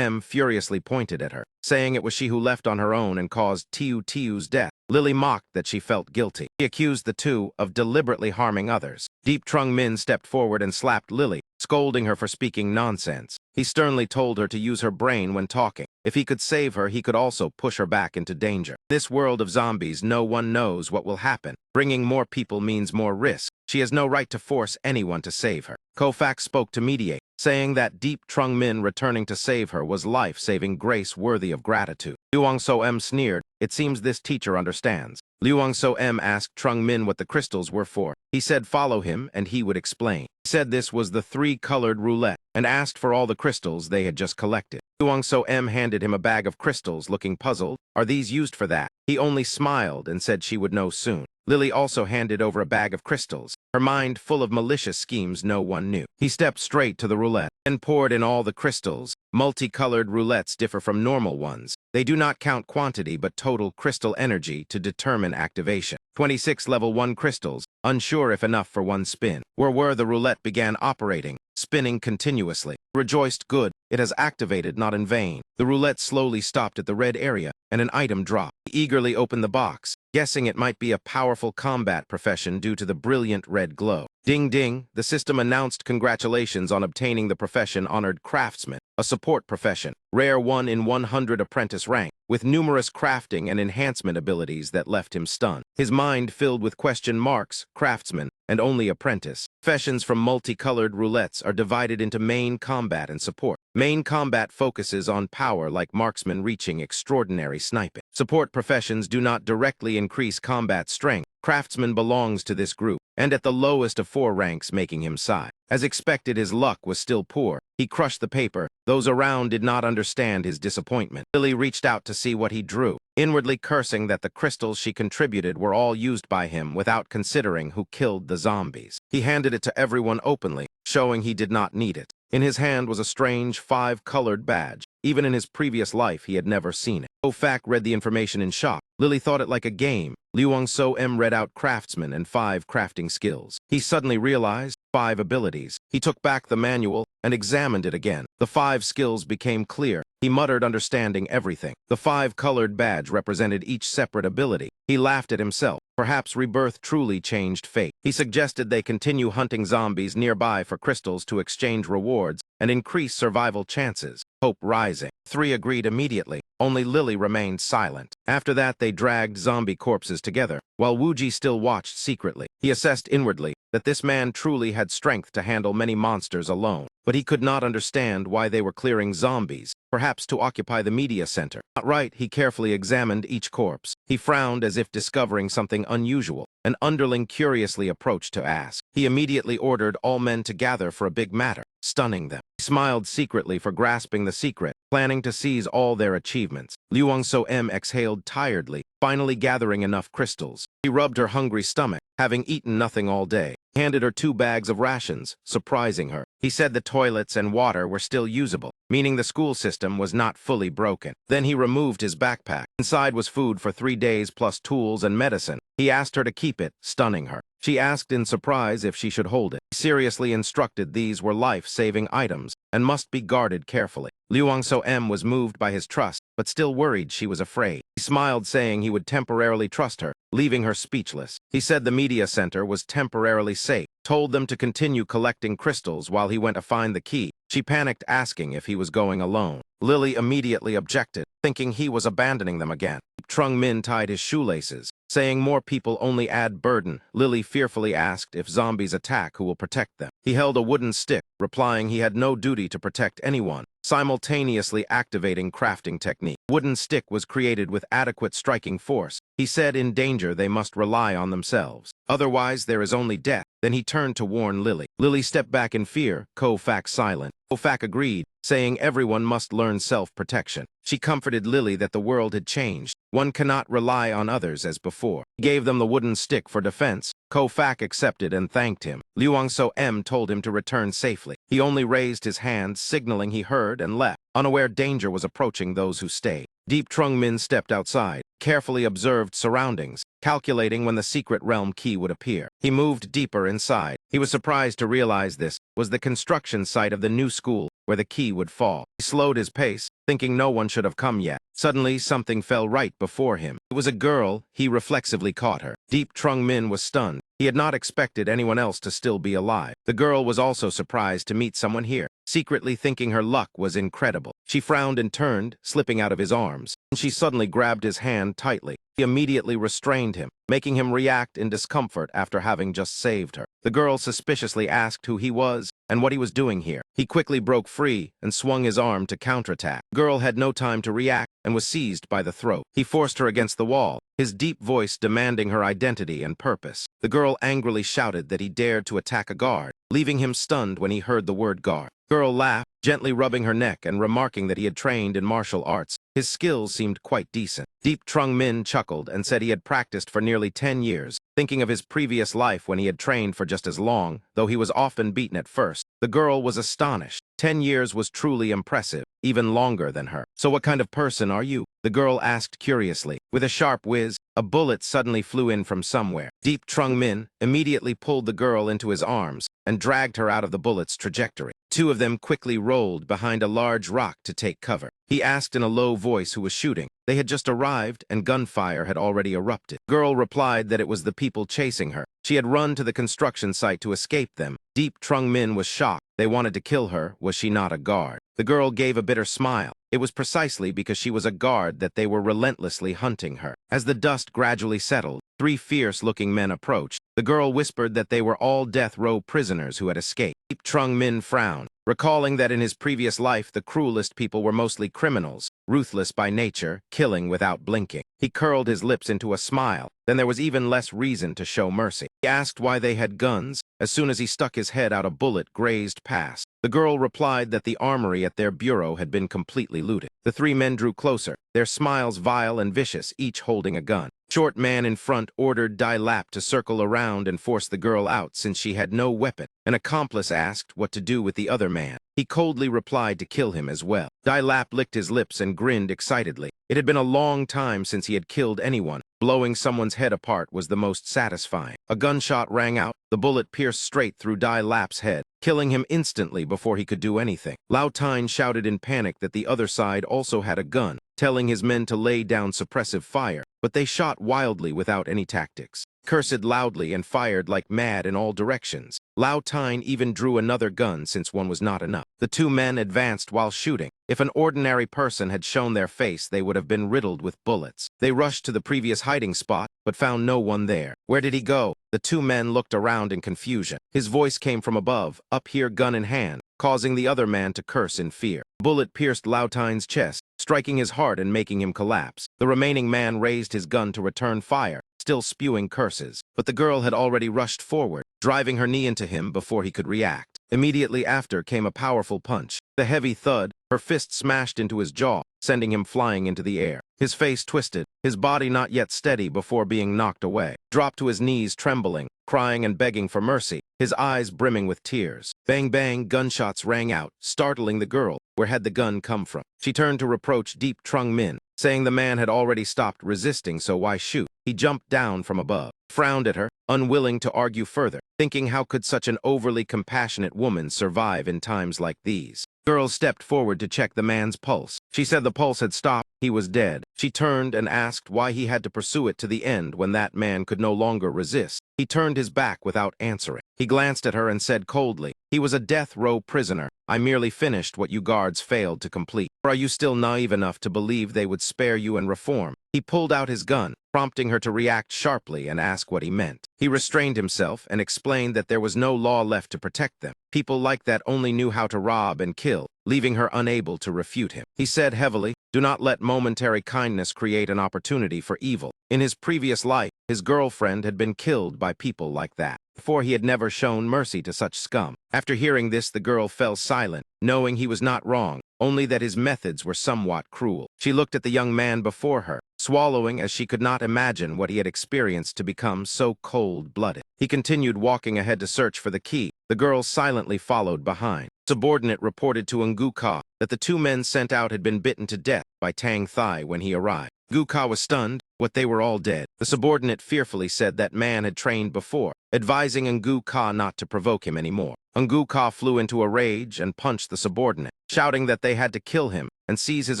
furiously pointed at her, saying it was she who left on her own and caused Tiu's death. Lily mocked that she felt guilty. He accused the two of deliberately harming others. Deep Trung Min stepped forward and slapped Lily, scolding her for speaking nonsense. He sternly told her to use her brain when talking. If he could save her, he could also push her back into danger. In this world of zombies, no one knows what will happen. Bringing more people means more risk. She has no right to force anyone to save her. Kofak spoke to mediate, saying that Deep Trung Min returning to save her was life-saving grace worthy of gratitude. Liu sneered, "It seems this teacher understands." Liu asked Trung Min what the crystals were for. He said follow him and he would explain. He said this was the 3-colored roulette and asked for all the crystals they had just collected. Liu handed him a bag of crystals, looking puzzled. "Are these used for that?" He only smiled and said she would know soon. Lily also handed over a bag of crystals, her mind full of malicious schemes no one knew. He stepped straight to the roulette and poured in all the crystals. Multicolored roulettes differ from normal ones. They do not count quantity but total crystal energy to determine activation. 26 level 1 crystals, unsure if enough for one spin. Where the roulette began operating, spinning continuously. Rejoiced, good, it has activated, not in vain. The roulette slowly stopped at the red area, and an item dropped. He eagerly opened the box, guessing it might be a powerful combat profession due to the brilliant red glow. Ding ding, the system announced congratulations on obtaining the profession honored craftsman, a support profession, rare 1 in 100 apprentice rank, with numerous crafting and enhancement abilities that left him stunned. His mind filled with question marks, craftsman, and only apprentice. Professions from multicolored roulettes are divided into main combat and support. Main combat focuses on power like marksman reaching extraordinary sniping. Support professions do not directly increase combat strength. Craftsman belongs to this group, and at the lowest of 4 ranks, making him sigh. As expected, his luck was still poor. He crushed the paper. Those around did not understand his disappointment. Lily reached out to see what he drew, inwardly cursing that the crystals she contributed were all used by him without considering who killed the zombies. He handed it to everyone openly, showing he did not need it. In his hand was a strange 5-colored badge. Even in his previous life, he had never seen it. Ofak read the information in shock. Lily thought it like a game. Liu read out craftsman and 5 crafting skills. He suddenly realized 5 abilities. He took back the manual and examined it again. The 5 skills became clear. He muttered, understanding everything. The 5-colored badge represented each separate ability. He laughed at himself. Perhaps rebirth truly changed fate. He suggested they continue hunting zombies nearby for crystals to exchange rewards and increase survival chances. Hope rising. 3 agreed immediately. Only Lily remained silent. After that, they dragged zombie corpses together, while Wuji still watched secretly. He assessed inwardly that this man truly had strength to handle many monsters alone, but he could not understand why they were clearing zombies, perhaps to occupy the media center. Not right, he carefully examined each corpse. He frowned as if discovering something unusual. An underling curiously approached to ask. He immediately ordered all men to gather for a big matter, stunning them. He smiled secretly for grasping the secret, planning to seize all their achievements. Liu exhaled tiredly, finally gathering enough crystals. He rubbed her hungry stomach, having eaten nothing all day. He handed her 2 bags of rations, surprising her. He said the toilets and water were still usable, meaning the school system was not fully broken. Then he removed his backpack. Inside was food for 3 days plus tools and medicine. He asked her to keep it, stunning her. She asked in surprise if she should hold it. He seriously instructed these were life-saving items and must be guarded carefully. Liu was moved by his trust, but still worried she was afraid. He smiled, saying he would temporarily trust her, leaving her speechless. He said the media center was temporarily safe, told them to continue collecting crystals while he went to find the key. She panicked, asking if he was going alone. Lily immediately objected, thinking he was abandoning them again. Trung Min tied his shoelaces, saying more people only add burden. Lily fearfully asked if zombies attack, who will protect them. He held a wooden stick, replying he had no duty to protect anyone, simultaneously activating crafting technique. Wooden stick was created with adequate striking force. He said in danger they must rely on themselves. Otherwise there is only death. Then he turned to warn Lily. Lily stepped back in fear, Kofak silent. Kofak agreed, saying everyone must learn self-protection. She comforted Lily that the world had changed. One cannot rely on others as before. He gave them the wooden stick for defense. Ko-Fak accepted and thanked him. Liuang-So-Em told him to return safely. He only raised his hand, signaling he heard, and left, unaware danger was approaching those who stayed. Deep Trung Min stepped outside, carefully observed surroundings, calculating when the secret realm key would appear. He moved deeper inside. He was surprised to realize this was the construction site of the new school where the key would fall. He slowed his pace, thinking no one should have come yet. Suddenly, something fell right before him. It was a girl. He reflexively caught her. Deep Trung Min was stunned. He had not expected anyone else to still be alive. The girl was also surprised to meet someone here, secretly thinking her luck was incredible. She frowned and turned, slipping out of his arms. She suddenly grabbed his hand tightly. He immediately restrained him, making him react in discomfort after having just saved her. The girl suspiciously asked who he was and what he was doing here. He quickly broke free and swung his arm to counterattack. The girl had no time to react and was seized by the throat. He forced her against the wall, his deep voice demanding her identity and purpose. The girl angrily shouted that he dared to attack a guard, leaving him stunned when he heard the word guard. The girl laughed, gently rubbing her neck and remarking that he had trained in martial arts. His skills seemed quite decent. Deep Trung Min chuckled and said he had practiced for nearly 10 years, thinking of his previous life when he had trained for just as long, though he was often beaten at first. The girl was astonished. 10 years was truly impressive, even longer than her. So what kind of person are you? The girl asked curiously. With a sharp whiz, a bullet suddenly flew in from somewhere. Deep Trung Min immediately pulled the girl into his arms and dragged her out of the bullet's trajectory. Two of them quickly rolled behind a large rock to take cover. He asked in a low voice who was shooting. They had just arrived and gunfire had already erupted. The girl replied that it was the people chasing her. She had run to the construction site to escape them. Deep Trung Min was shocked. They wanted to kill her. Was she not a guard? The girl gave a bitter smile. It was precisely because she was a guard that they were relentlessly hunting her. As the dust gradually settled, three fierce-looking men approached. The girl whispered that they were all death row prisoners who had escaped. Deep Trung Min frowned, recalling that in his previous life the cruelest people were mostly criminals, ruthless by nature, killing without blinking. He curled his lips into a smile. Then there was even less reason to show mercy. He asked why they had guns. As soon as he stuck his head out, a bullet grazed past. The girl replied that the armory at their bureau had been completely looted. The three men drew closer, their smiles vile and vicious, each holding a gun. Short man in front ordered Dai Lap to circle around and force the girl out since she had no weapon. An accomplice asked what to do with the other man. He coldly replied to kill him as well. Dai Lap licked his lips and grinned excitedly. It had been a long time since he had killed anyone. Blowing someone's head apart was the most satisfying. A gunshot rang out. The bullet pierced straight through Dai Lap's head, killing him instantly before he could do anything. Lao Tine shouted in panic that the other side also had a gun, telling his men to lay down suppressive fire, but they shot wildly without any tactics, cursed loudly and fired like mad in all directions. Lao Tine even drew another gun since one was not enough. The two men advanced while shooting. If an ordinary person had shown their face, they would have been riddled with bullets. They rushed to the previous hiding spot, but found no one there. Where did he go? The two men looked around in confusion. His voice came from above, up here gun in hand, causing the other man to curse in fear. Bullet pierced Lao Tine's chest, striking his heart and making him collapse. The remaining man raised his gun to return fire, still spewing curses. But the girl had already rushed forward, driving her knee into him before he could react. Immediately after came a powerful punch. The heavy thud, her fist smashed into his jaw, sending him flying into the air. His face twisted, his body not yet steady before being knocked away. Dropped to his knees trembling, crying and begging for mercy, his eyes brimming with tears. Bang bang, gunshots rang out, startling the girl. Where had the gun come from? She turned to reproach Deep Trung Min, saying the man had already stopped resisting, so why shoot? He jumped down from above, frowned at her, unwilling to argue further, thinking how could such an overly compassionate woman survive in times like these. Girl stepped forward to check the man's pulse. She said the pulse had stopped. He was dead. She turned and asked why he had to pursue it to the end when that man could no longer resist. He turned his back without answering. He glanced at her and said coldly, "He was a death row prisoner. I merely finished what you guards failed to complete. Or are you still naive enough to believe they would spare you and reform?" He pulled out his gun, prompting her to react sharply and ask what he meant. He restrained himself and explained that there was no law left to protect them. People like that only knew how to rob and kill, leaving her unable to refute him. He said heavily, "Do not let momentary kindness create an opportunity for evil." In his previous life, his girlfriend had been killed by people like that. Before he had never shown mercy to such scum. After hearing this, the girl fell silent, knowing he was not wrong, only that his methods were somewhat cruel. She looked at the young man before her, swallowing as she could not imagine what he had experienced to become so cold-blooded. He continued walking ahead to search for the key. The girl silently followed behind. Subordinate reported to Nguka that the two men sent out had been bitten to death by Tang Thai when he arrived. Nguka was stunned, what they were all dead. The subordinate fearfully said that man had trained before, advising Nguka not to provoke him anymore. Nguka flew into a rage and punched the subordinate, shouting that they had to kill him and seize his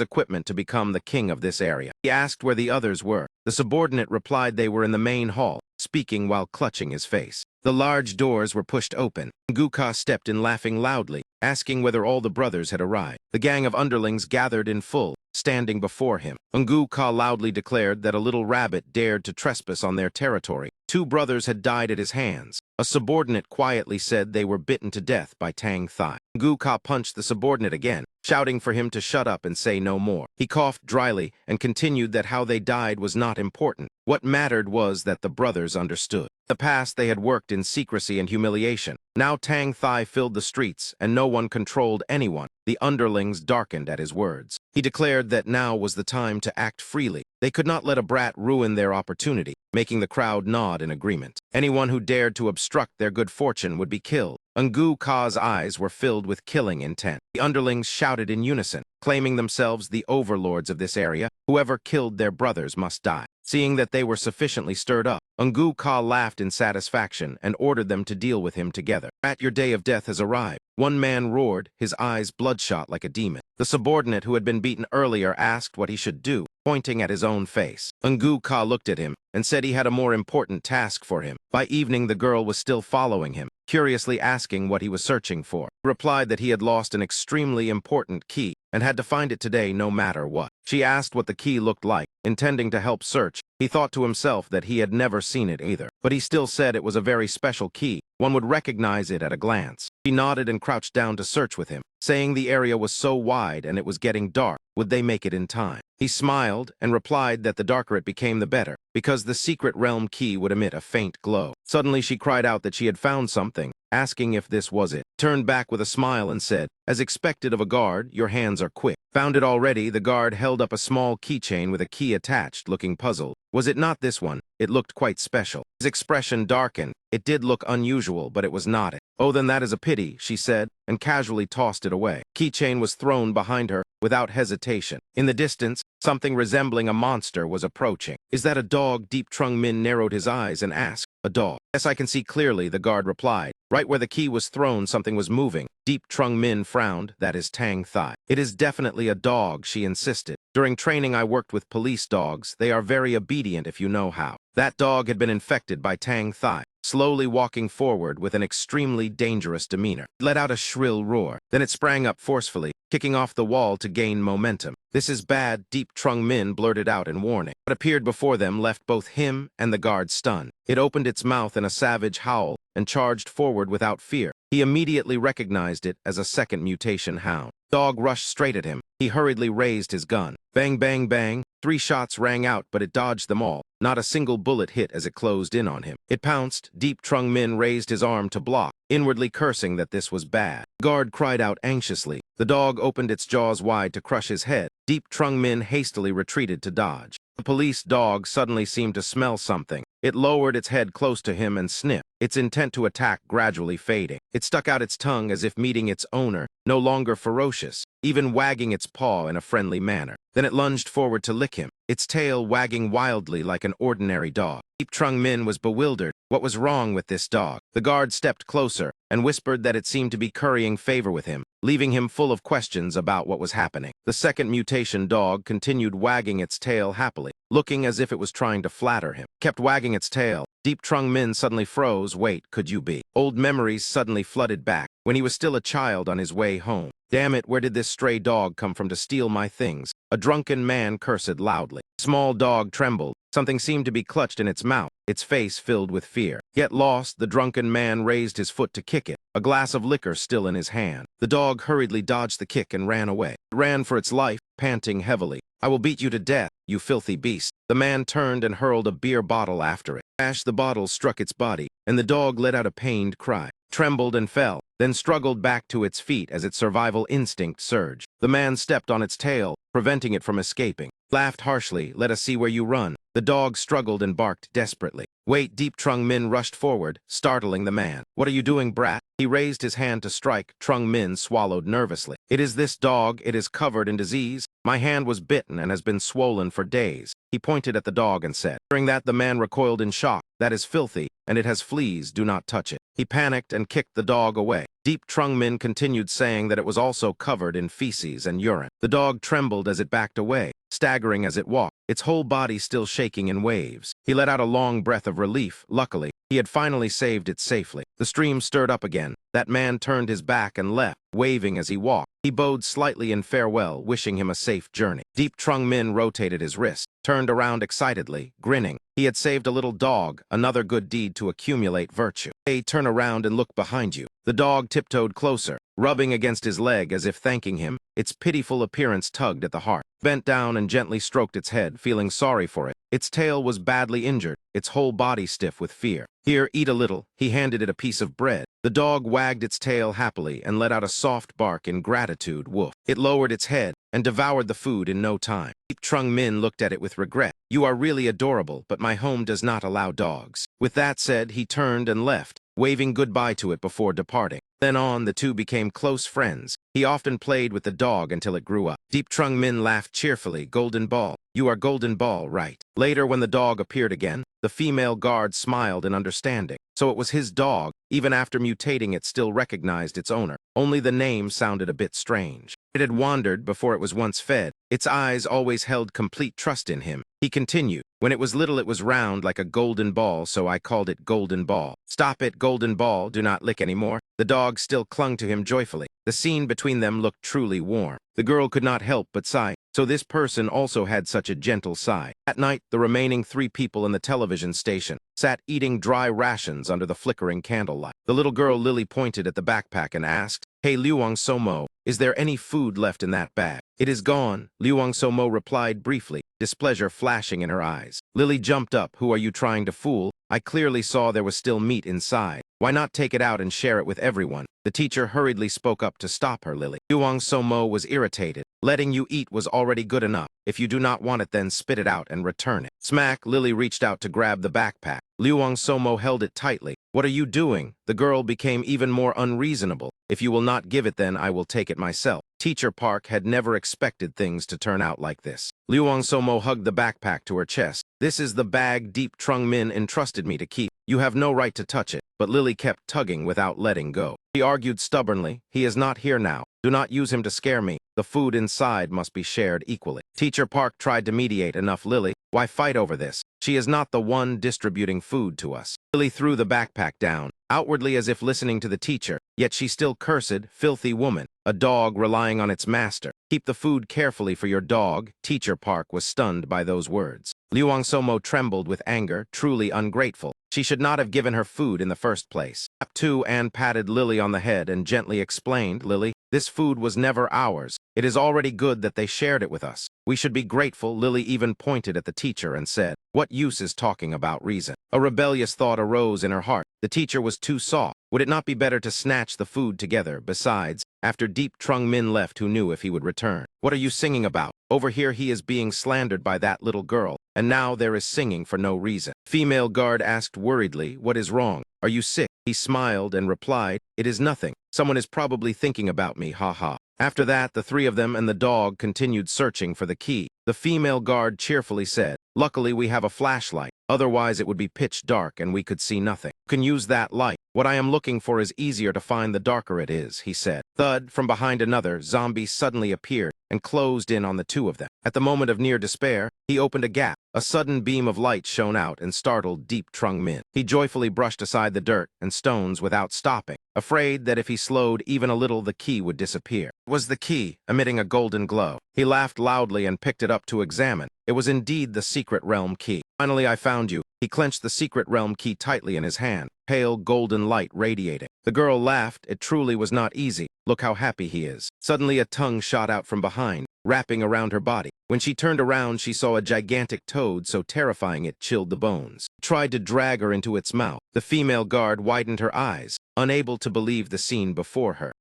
equipment to become the king of this area. He asked where the others were. The subordinate replied they were in the main hall, speaking while clutching his face. The large doors were pushed open. Nguka stepped in laughing loudly, asking whether all the brothers had arrived. The gang of underlings gathered in full, standing before him. Nguka loudly declared that a little rabbit dared to trespass on their territory. 2 brothers had died at his hands. A subordinate quietly said they were bitten to death by Tang Thai. Nguka punched the subordinate again, shouting for him to shut up and say no more. He coughed dryly and continued that how they died was not important. What mattered was that the brothers understood. In the past, they had worked in secrecy and humiliation. Now Tang Thai filled the streets, and no one controlled anyone. The underlings darkened at his words. He declared that now was the time to act freely. They could not let a brat ruin their opportunity, making the crowd nod in agreement. Anyone who dared to obstruct their good fortune would be killed. Nguka's eyes were filled with killing intent. The underlings shouted in unison, claiming themselves the overlords of this area. Whoever killed their brothers must die. Seeing that they were sufficiently stirred up, Nguka laughed in satisfaction and ordered them to deal with him together. "Your day of death has arrived." One man roared, his eyes bloodshot like a demon. The subordinate who had been beaten earlier asked what he should do, pointing at his own face. Nguka looked at him and said he had a more important task for him. By evening, the girl was still following him, curiously asking what he was searching for. He replied that he had lost an extremely important key and had to find it today no matter what. She asked what the key looked like, intending to help search. He thought to himself that he had never seen it either, but he still said it was a very special key. One would recognize it at a glance. She nodded and crouched down to search with him, saying the area was so wide and it was getting dark. Would they make it in time? He smiled and replied that the darker it became, the better, because the secret realm key would emit a faint glow. Suddenly she cried out that she had found something, asking if this was it. Turned back with a smile and said, "As expected of a guard, your hands are quick." Found it already, the guard held up a small keychain with a key attached, looking puzzled. Was it not this one? It looked quite special. His expression darkened. It did look unusual, but it was not it. "Oh, then that is a pity," she said, and casually tossed it away. Keychain was thrown behind her without hesitation. In the distance, something resembling a monster was approaching. "Is that a dog?" Deep Trung Min narrowed his eyes and asked. "A dog?" "Yes, I can see clearly," the guard replied. Right where the key was thrown, something was moving. Deep Trung Min frowned. "That is Tang Thai." "It is definitely a dog," she insisted. "During training, I worked with police dogs. They are very obedient if you know how." That dog had been infected by Tang Thai. Slowly walking forward with an extremely dangerous demeanor. It let out a shrill roar. Then it sprang up forcefully, kicking off the wall to gain momentum. "This is bad," Deep Trung Min blurted out in warning. What appeared before them left both him and the guard stunned. It opened its mouth in a savage howl and charged forward without fear. He immediately recognized it as a second mutation hound. Dog rushed straight at him. He hurriedly raised his gun. Bang, bang, bang. 3 shots rang out, but it dodged them all. Not a single bullet hit as it closed in on him. It pounced. Deep Trung Min raised his arm to block, inwardly cursing that this was bad. The guard cried out anxiously. The dog opened its jaws wide to crush his head. Deep Trung Min hastily retreated to dodge. The police dog suddenly seemed to smell something. It lowered its head close to him and sniffed, its intent to attack gradually fading. It stuck out its tongue as if meeting its owner, no longer ferocious, even wagging its paw in a friendly manner. Then it lunged forward to lick him, its tail wagging wildly like an ordinary dog. Deep Trung Min was bewildered. What was wrong with this dog? The guard stepped closer and whispered that it seemed to be currying favor with him, leaving him full of questions about what was happening. The second mutation dog continued wagging its tail happily, looking as if it was trying to flatter him. Kept wagging its tail. Deep Trung Min suddenly froze. Wait, could you be? Old memories suddenly flooded back, when he was still a child on his way home. Damn it, where did this stray dog come from to steal my things? A drunken man cursed loudly. Small dog trembled. Something seemed to be clutched in its mouth, its face filled with fear. Yet lost, the drunken man raised his foot to kick it, a glass of liquor still in his hand. The dog hurriedly dodged the kick and ran away. It ran for its life, panting heavily. "I will beat you to death." you filthy beast." The man turned and hurled a beer bottle after it. Crash! The bottle struck its body, and the dog let out a pained cry, trembled and fell, then struggled back to its feet as its survival instinct surged. The man stepped on its tail, preventing it from escaping. Laughed harshly, "Let us see where you run." The dog struggled and barked desperately. "Wait!" Deep Trung Min rushed forward, startling the man. "What are you doing, brat?" He raised his hand to strike. Trung Min swallowed nervously. "It is this dog. It is covered in disease. My hand was bitten and has been swollen for days." He pointed at the dog and said. Hearing that, the man recoiled in shock. "That is filthy, and it has fleas. Do not touch it." He panicked and kicked the dog away. Deep Trung Min continued, saying that it was also covered in feces and urine. The dog trembled as it backed away, staggering as it walked, its whole body still shaking in waves. He let out a long breath of relief. Luckily, he had finally saved it safely. The stream stirred up again. That man turned his back and left, waving as he walked. He bowed slightly in farewell, wishing him a safe journey. Deep Trung Min rotated his wrist, turned around excitedly, grinning. He had saved a little dog, another good deed to accumulate virtue. "Hey, turn around and look behind you." The dog tiptoed closer, rubbing against his leg as if thanking him. Its pitiful appearance tugged at the heart. Bent down and gently stroked its head, feeling sorry for it. Its tail was badly injured, its whole body stiff with fear. "Here, eat a little." He handed it a piece of bread. The dog wagged its tail happily and let out a soft bark in gratitude. Woof. It lowered its head and devoured the food in no time. Deep Trung Min looked at it with regret. "You are really adorable, but my home does not allow dogs." With that said, he turned and left, waving goodbye to it before departing. Then on, the two became close friends. He often played with the dog until it grew up. Deep Trung Min laughed cheerfully. "Golden Ball. You are Golden Ball, right?" Later, when the dog appeared again, the female guard smiled in understanding. So it was his dog. Even after mutating, it still recognized its owner. Only the name sounded a bit strange. It had wandered before it was once fed. Its eyes always held complete trust in him. He continued. "When it was little, it was round like a golden ball, so I called it Golden Ball." "Stop it, Golden Ball. Do not lick anymore." The dog still clung to him joyfully. The scene between them looked truly warm. The girl could not help but sigh. So this person also had such a gentle side. At night, the remaining 3 people in the television station sat eating dry rations under the flickering candlelight. The little girl Lily pointed at the backpack and asked, "Hey Liuang Somo, is there any food left in that bag?" "It is gone," Liuang Somo replied briefly, displeasure flashing in her eyes. Lily jumped up. "Who are you trying to fool? I clearly saw there was still meat inside. Why not take it out and share it with everyone?" The teacher hurriedly spoke up to stop her. Lily. Liuang Somo was irritated. "Letting you eat was already good enough. If you do not want it, then spit it out and return it." Smack! Lily reached out to grab the backpack. Liuang Somo held it tightly. "What are you doing?" The girl became even more unreasonable. "If you will not give it, then I will take it myself." Teacher Park had never expected things to turn out like this. Liuang Somo hugged the backpack to her chest. "This is the bag Deep Trung Min entrusted me to keep. You have no right to touch it." But Lily kept tugging without letting go. He argued stubbornly. "He is not here now. Do not use him to scare me. The food inside must be shared equally." Teacher Park tried to mediate. "Enough, Lily. Why fight over this? She is not the one distributing food to us." Lily threw the backpack down, outwardly as if listening to the teacher, yet she still cursed, "Filthy woman. A dog relying on its master. Keep the food carefully for your dog." Teacher Park was stunned by those words. Liuang Somo trembled with anger, truly ungrateful. She should not have given her food in the first place. Up to Anne patted Lily on the head and gently explained, "Lily, this food was never ours. It is already good that they shared it with us. We should be grateful." Lily even pointed at the teacher and said, "What use is talking about reason?" A rebellious thought arose in her heart. The teacher was too soft. Would it not be better to snatch the food together? Besides, after Deep Trung Min left, who knew if he would return? "What are you singing about? Over here he is being slandered by that little girl, and now there is singing for no reason." Female guard asked worriedly, "What is wrong? Are you sick?" He smiled and replied, "It is nothing. Someone is probably thinking about me, ha ha." After that, the 3 of them and the dog continued searching for the key. The female guard cheerfully said, "Luckily we have a flashlight. Otherwise it would be pitch dark and we could see nothing. You can use that light. What I am looking for is easier to find the darker it is," he said. Thud! From behind another zombie suddenly appeared and closed in on the 2 of them. At the moment of near despair, he opened a gap. A sudden beam of light shone out and startled Deep Trung Min. He joyfully brushed aside the dirt and stones without stopping, afraid that if he slowed even a little, the key would disappear. It was the key, emitting a golden glow. He laughed loudly and picked it up to examine. It was indeed the secret realm key. "Finally, I found you." He clenched the secret realm key tightly in his hand, pale golden light radiating. The girl laughed. It truly was not easy. "Look how happy he is." Suddenly a tongue shot out from behind, wrapping around her body. When she turned around, she saw a gigantic toad so terrifying it chilled the bones. Tried to drag her into its mouth. The female guard widened her eyes, unable to believe the scene before her.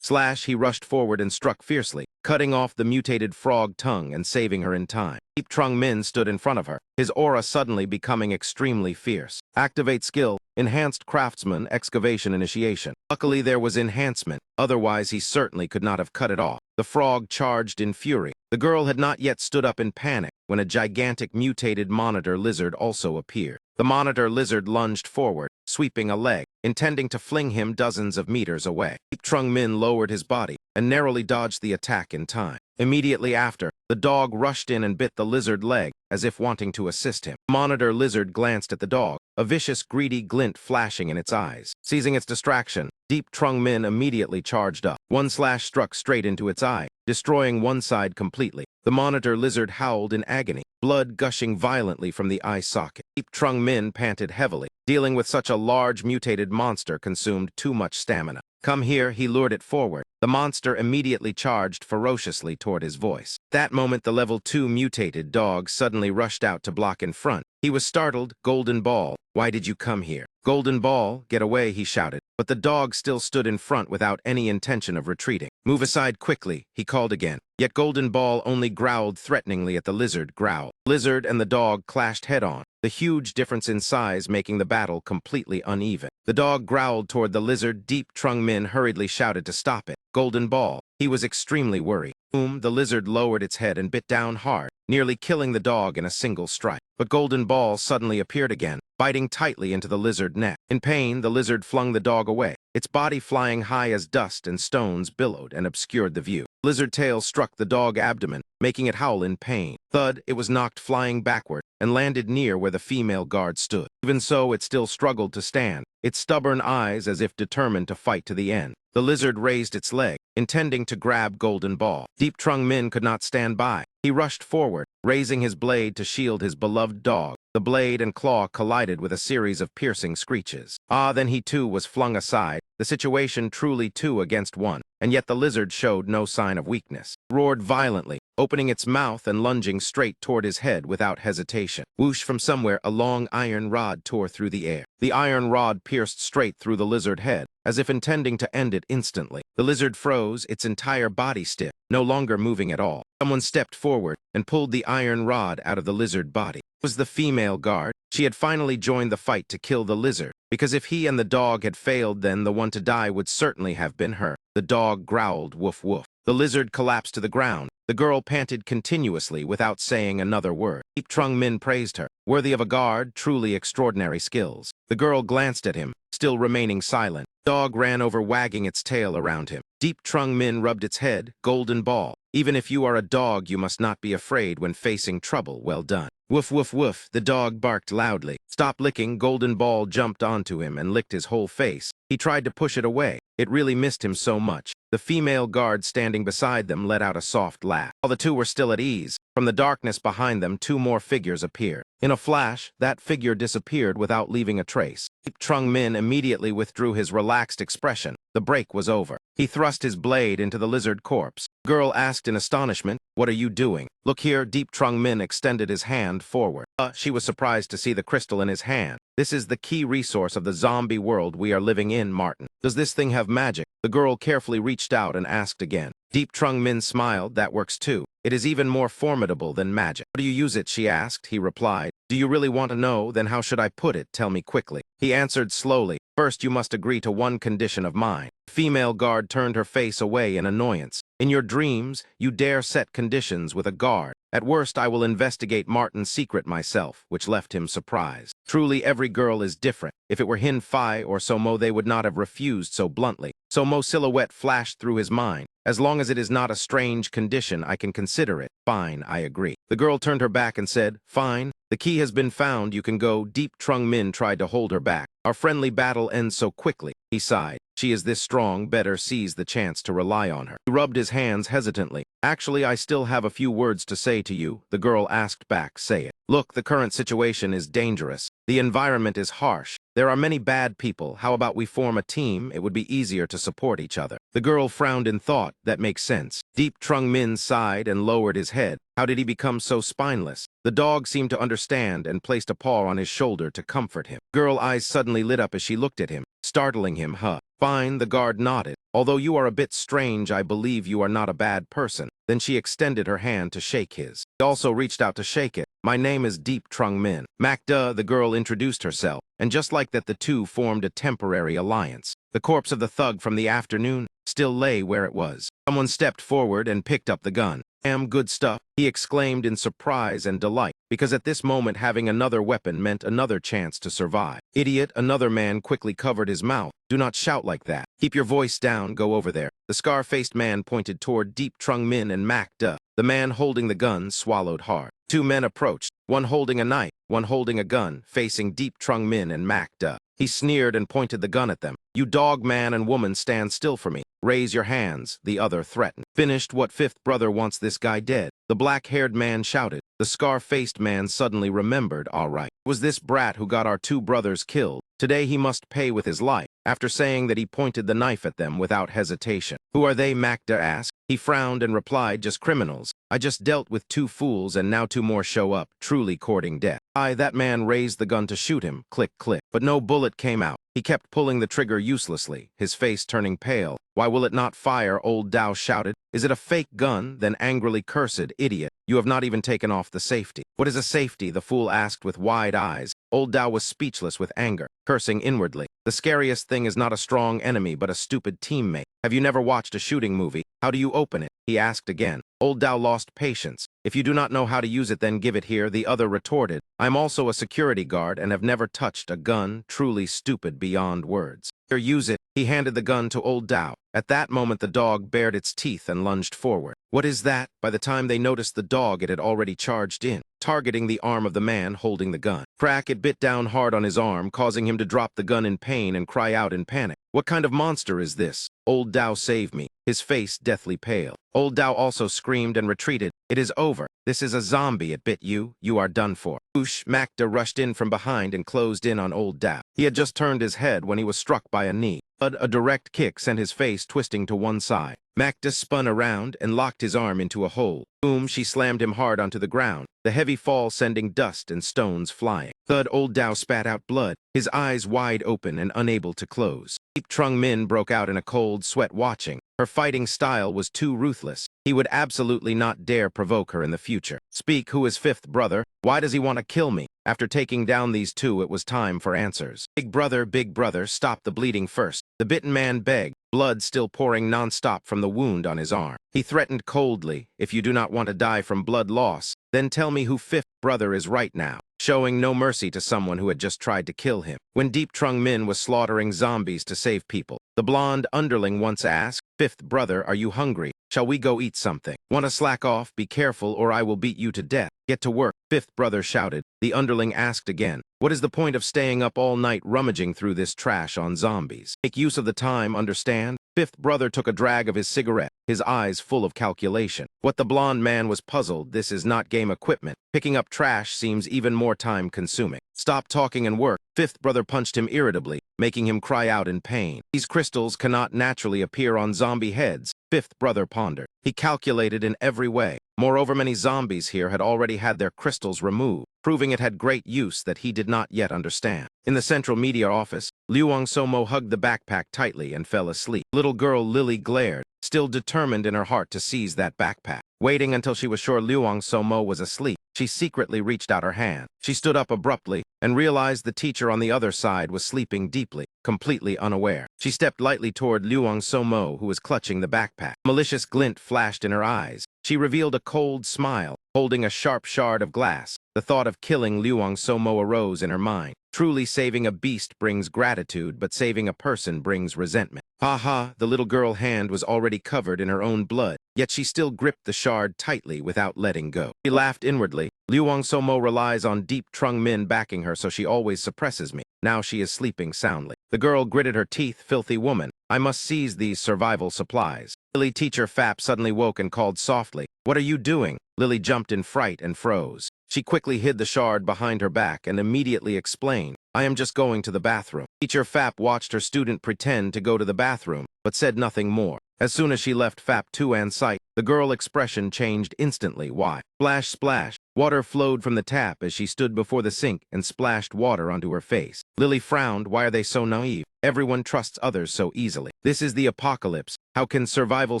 He rushed forward and struck fiercely, cutting off the mutated frog tongue and saving her in time. Deep Trung Min stood in front of her, his aura suddenly becoming extremely fierce. Activate skill, Enhanced Craftsman Excavation Initiation. Luckily there was enhancement, otherwise he certainly could not have cut it off. The frog charged in fury. The girl had not yet stood up in panic when a gigantic mutated monitor lizard also appeared. The monitor lizard lunged forward, sweeping a leg, intending to fling him dozens of meters away. Deep Trung Min lowered his body and narrowly dodged the attack in time. Immediately after, the dog rushed in and bit the lizard leg, as if wanting to assist him. The monitor lizard glanced at the dog, a vicious, greedy glint flashing in its eyes. Seizing its distraction, Deep Trung Min immediately charged up. One slash struck straight into its eye, destroying one side completely. The monitor lizard howled in agony, blood gushing violently from the eye socket. Deep Trung Min panted heavily. Dealing with such a large mutated monster consumed too much stamina. Come here, he lured it forward. The monster immediately charged ferociously toward his voice. That moment, the level 2 mutated dog suddenly rushed out to block in front. He was startled. Golden Ball, why did you come here? Golden Ball, get away, he shouted. But the dog still stood in front without any intention of retreating. Move aside quickly, he called again. Yet Golden Ball only growled threateningly at the lizard growl. Lizard and the dog clashed head-on, the huge difference in size making the battle completely uneven. The dog growled toward the lizard. Deep Trung Min hurriedly shouted to stop it. Golden Ball. He was extremely worried. The lizard lowered its head and bit down hard, nearly killing the dog in a single strike. But Golden Ball suddenly appeared again, biting tightly into the lizard neck. In pain, the lizard flung the dog away. Its body flying high as dust and stones billowed and obscured the view. Lizard tail struck the dog abdomen, making it howl in pain. Thud, it was knocked flying backward and landed near where the female guard stood. Even so, it still struggled to stand, its stubborn eyes as if determined to fight to the end. The lizard raised its leg, intending to grab Golden Ball. Deep Trung Min could not stand by. He rushed forward, raising his blade to shield his beloved dog. The blade and claw collided with a series of piercing screeches. Then he too was flung aside, the situation truly 2 against 1, and yet the lizard showed no sign of weakness. It roared violently, opening its mouth and lunging straight toward his head without hesitation. Whoosh, from somewhere, a long iron rod tore through the air. The iron rod pierced straight through the lizard head, as if intending to end it instantly. The lizard froze, its entire body stiff, no longer moving at all. Someone stepped forward and pulled the iron rod out of the lizard body. It was the female guard. She had finally joined the fight to kill the lizard, because if he and the dog had failed, then the one to die would certainly have been her. The dog growled, woof woof. The lizard collapsed to the ground. The girl panted continuously without saying another word. Deep Trung Min praised her. Worthy of a guard, truly extraordinary skills. The girl glanced at him, still remaining silent. The dog ran over, wagging its tail around him. Deep Trung Min rubbed its head. Golden Ball. Even if you are a dog, you must not be afraid when facing trouble. Well done. Woof woof woof, the dog barked loudly. Stop licking. Golden Ball jumped onto him and licked his whole face. He tried to push it away. It really missed him so much. The female guard standing beside them let out a soft laugh. While the two were still at ease, from the darkness behind them 2 more figures appeared. In a flash, that figure disappeared without leaving a trace. Deep Trung Min immediately withdrew his relaxed expression. The break was over. He thrust his blade into the lizard corpse. The girl asked in astonishment, "What are you doing?" "Look here." Deep Trung Min extended his hand forward. She was surprised to see the crystal in his hand. "This is the key resource of the zombie world we are living in, Martin. Does this thing have magic?" The girl carefully reached out and asked again. Deep Trung Min smiled. "That works too. It is even more formidable than magic." "How do you use it?" she asked. He replied, "Do you really want to know? Then how should I put it? Tell me quickly." He answered slowly, "First you must agree to one condition of mine." The female guard turned her face away in annoyance. "In your dreams, you dare set conditions with a guard. At worst, I will investigate Martin's secret myself," which left him surprised. Truly, every girl is different. If it were Hin Fai or Somo, they would not have refused so bluntly. Somo's silhouette flashed through his mind. "As long as it is not a strange condition, I can consider it." "Fine, I agree." The girl turned her back and said, "Fine. The key has been found. You can go." Deep Trung Min tried to hold her back. "Our friendly battle ends so quickly." He sighed. "She is this strong, better seize the chance to rely on her." He rubbed his hands hesitantly. "Actually, I still have a few words to say to you." The girl asked back, "Say it." "Look, the current situation is dangerous. The environment is harsh. There are many bad people. How about we form a team? It would be easier to support each other. The girl frowned in thought. That makes sense. Deep Trung Min sighed and lowered his head. How did he become so spineless? The dog seemed to understand and placed a paw on his shoulder to comfort him. Girl eyes suddenly lit up as she looked at him, startling him. Huh. Fine, the guard nodded. Although you are a bit strange, I believe you are not a bad person. Then she extended her hand to shake his. He also reached out to shake it. My name is Deep Trung Min. Macda, the girl introduced herself, and just like that the two formed a temporary alliance. The corpse of the thug from the afternoon still lay where it was. Someone stepped forward and picked up the gun. Damn good stuff, he exclaimed in surprise and delight, because at this moment having another weapon meant another chance to survive. Idiot, another man quickly covered his mouth. Do not shout like that. Keep your voice down, go over there. The scar-faced man pointed toward Deep Trung Min and Macda. The man holding the gun swallowed hard. Two men approached, one holding a knife, one holding a gun, facing Deep Trung Min and Macda. He sneered and pointed the gun at them. You dog, man and woman, stand still for me. Raise your hands, the other threatened. Finished, what fifth brother wants this guy dead? The black-haired man shouted. The scar-faced man suddenly remembered, all right. It was this brat who got our two brothers killed. Today he must pay with his life. After saying that, he pointed the knife at them without hesitation. Who are they? Macda asked. He frowned and replied, just criminals. I just dealt with two fools and now two more show up, truly courting death. That man raised the gun to shoot him, click, click, but no bullet came out. He kept pulling the trigger uselessly, his face turning pale. Why will it not fire? Old Dao shouted. Is it a fake gun? Then angrily cursed, idiot. You have not even taken off the safety. What is a safety? The fool asked with wide eyes. Old Dao was speechless with anger, cursing inwardly. The scariest thing is not a strong enemy, but a stupid teammate. Have you never watched a shooting movie? How do you open it? He asked again. Old Dao lost patience. If you do not know how to use it, then give it here, the other retorted. I'm also a security guard and have never touched a gun, truly stupid beyond words. Here, use it. He handed the gun to Old Dao. At that moment, the dog bared its teeth and lunged forward. What is that? By the time they noticed the dog, it had already charged in, targeting the arm of the man holding the gun. Crack, it bit down hard on his arm, causing him to drop the gun in pain and cry out in panic. What kind of monster is this? Old Dao, save me. His face deathly pale. Old Dao also screamed and retreated. It is over. This is a zombie. It bit you. You are done for. Whoosh! Macda rushed in from behind and closed in on Old Dao. He had just turned his head when he was struck by a knee. A direct kick sent his face twisting to one side. Macda spun around and locked his arm into a hole. Boom! She slammed him hard onto the ground, the heavy fall sending dust and stones flying. Thud! Old Dao spat out blood, his eyes wide open and unable to close. Deep Trung Min broke out in a cold sweat watching. Her fighting style was too ruthless. He would absolutely not dare provoke her in the future. Speak, who is fifth brother? Why does he want to kill me? After taking down these two, it was time for answers. Big brother, stop the bleeding first. The bitten man begged, blood still pouring non-stop from the wound on his arm. He threatened coldly, if you do not want to die from blood loss, then tell me who fifth brother is right now, showing no mercy to someone who had just tried to kill him. When Deep Trung Min was slaughtering zombies to save people, the blonde underling once asked, fifth brother, are you hungry? Shall we go eat something? Want to slack off? Be careful or I will beat you to death. Get to work, fifth brother shouted. The underling asked again, what is the point of staying up all night rummaging through this trash on zombies? Make use of the time, understand? Fifth brother took a drag of his cigarette, his eyes full of calculation. What the blonde man was puzzled, this is not game equipment. Picking up trash seems even more time-consuming. Stop talking and work. Fifth brother punched him irritably, making him cry out in pain. These crystals cannot naturally appear on zombie heads, fifth brother pondered. He calculated in every way. Moreover, many zombies here had already had their crystals removed, proving it had great use that he did not yet understand. In the central media office, Liuang Somo hugged the backpack tightly and fell asleep. Little girl Lily glared, still determined in her heart to seize that backpack. Waiting until she was sure Liuang Somo was asleep, she secretly reached out her hand. She stood up abruptly and realized the teacher on the other side was sleeping deeply, completely unaware. She stepped lightly toward Liuang Somo, who was clutching the backpack. A malicious glint flashed in her eyes. She revealed a cold smile, holding a sharp shard of glass. The thought of killing Liuang Somo arose in her mind. Truly, saving a beast brings gratitude, but saving a person brings resentment. Ha ha, the little girl hand was already covered in her own blood, yet she still gripped the shard tightly without letting go. She laughed inwardly. Liuang Somo relies on Deep Trung Min backing her, so she always suppresses me. Now she is sleeping soundly. The girl gritted her teeth. Filthy woman. I must seize these survival supplies. Lily teacher Fap suddenly woke and called softly. What are you doing? Lily jumped in fright and froze. She quickly hid the shard behind her back and immediately explained. I am just going to the bathroom. Teacher Fap watched her student pretend to go to the bathroom, but said nothing more. As soon as she left Fap Tuan's sight, the girl expression changed instantly. Why? Splash, splash. Water flowed from the tap as she stood before the sink and splashed water onto her face. Lily frowned. Why are they so naive? Everyone trusts others so easily. This is the apocalypse. How can survival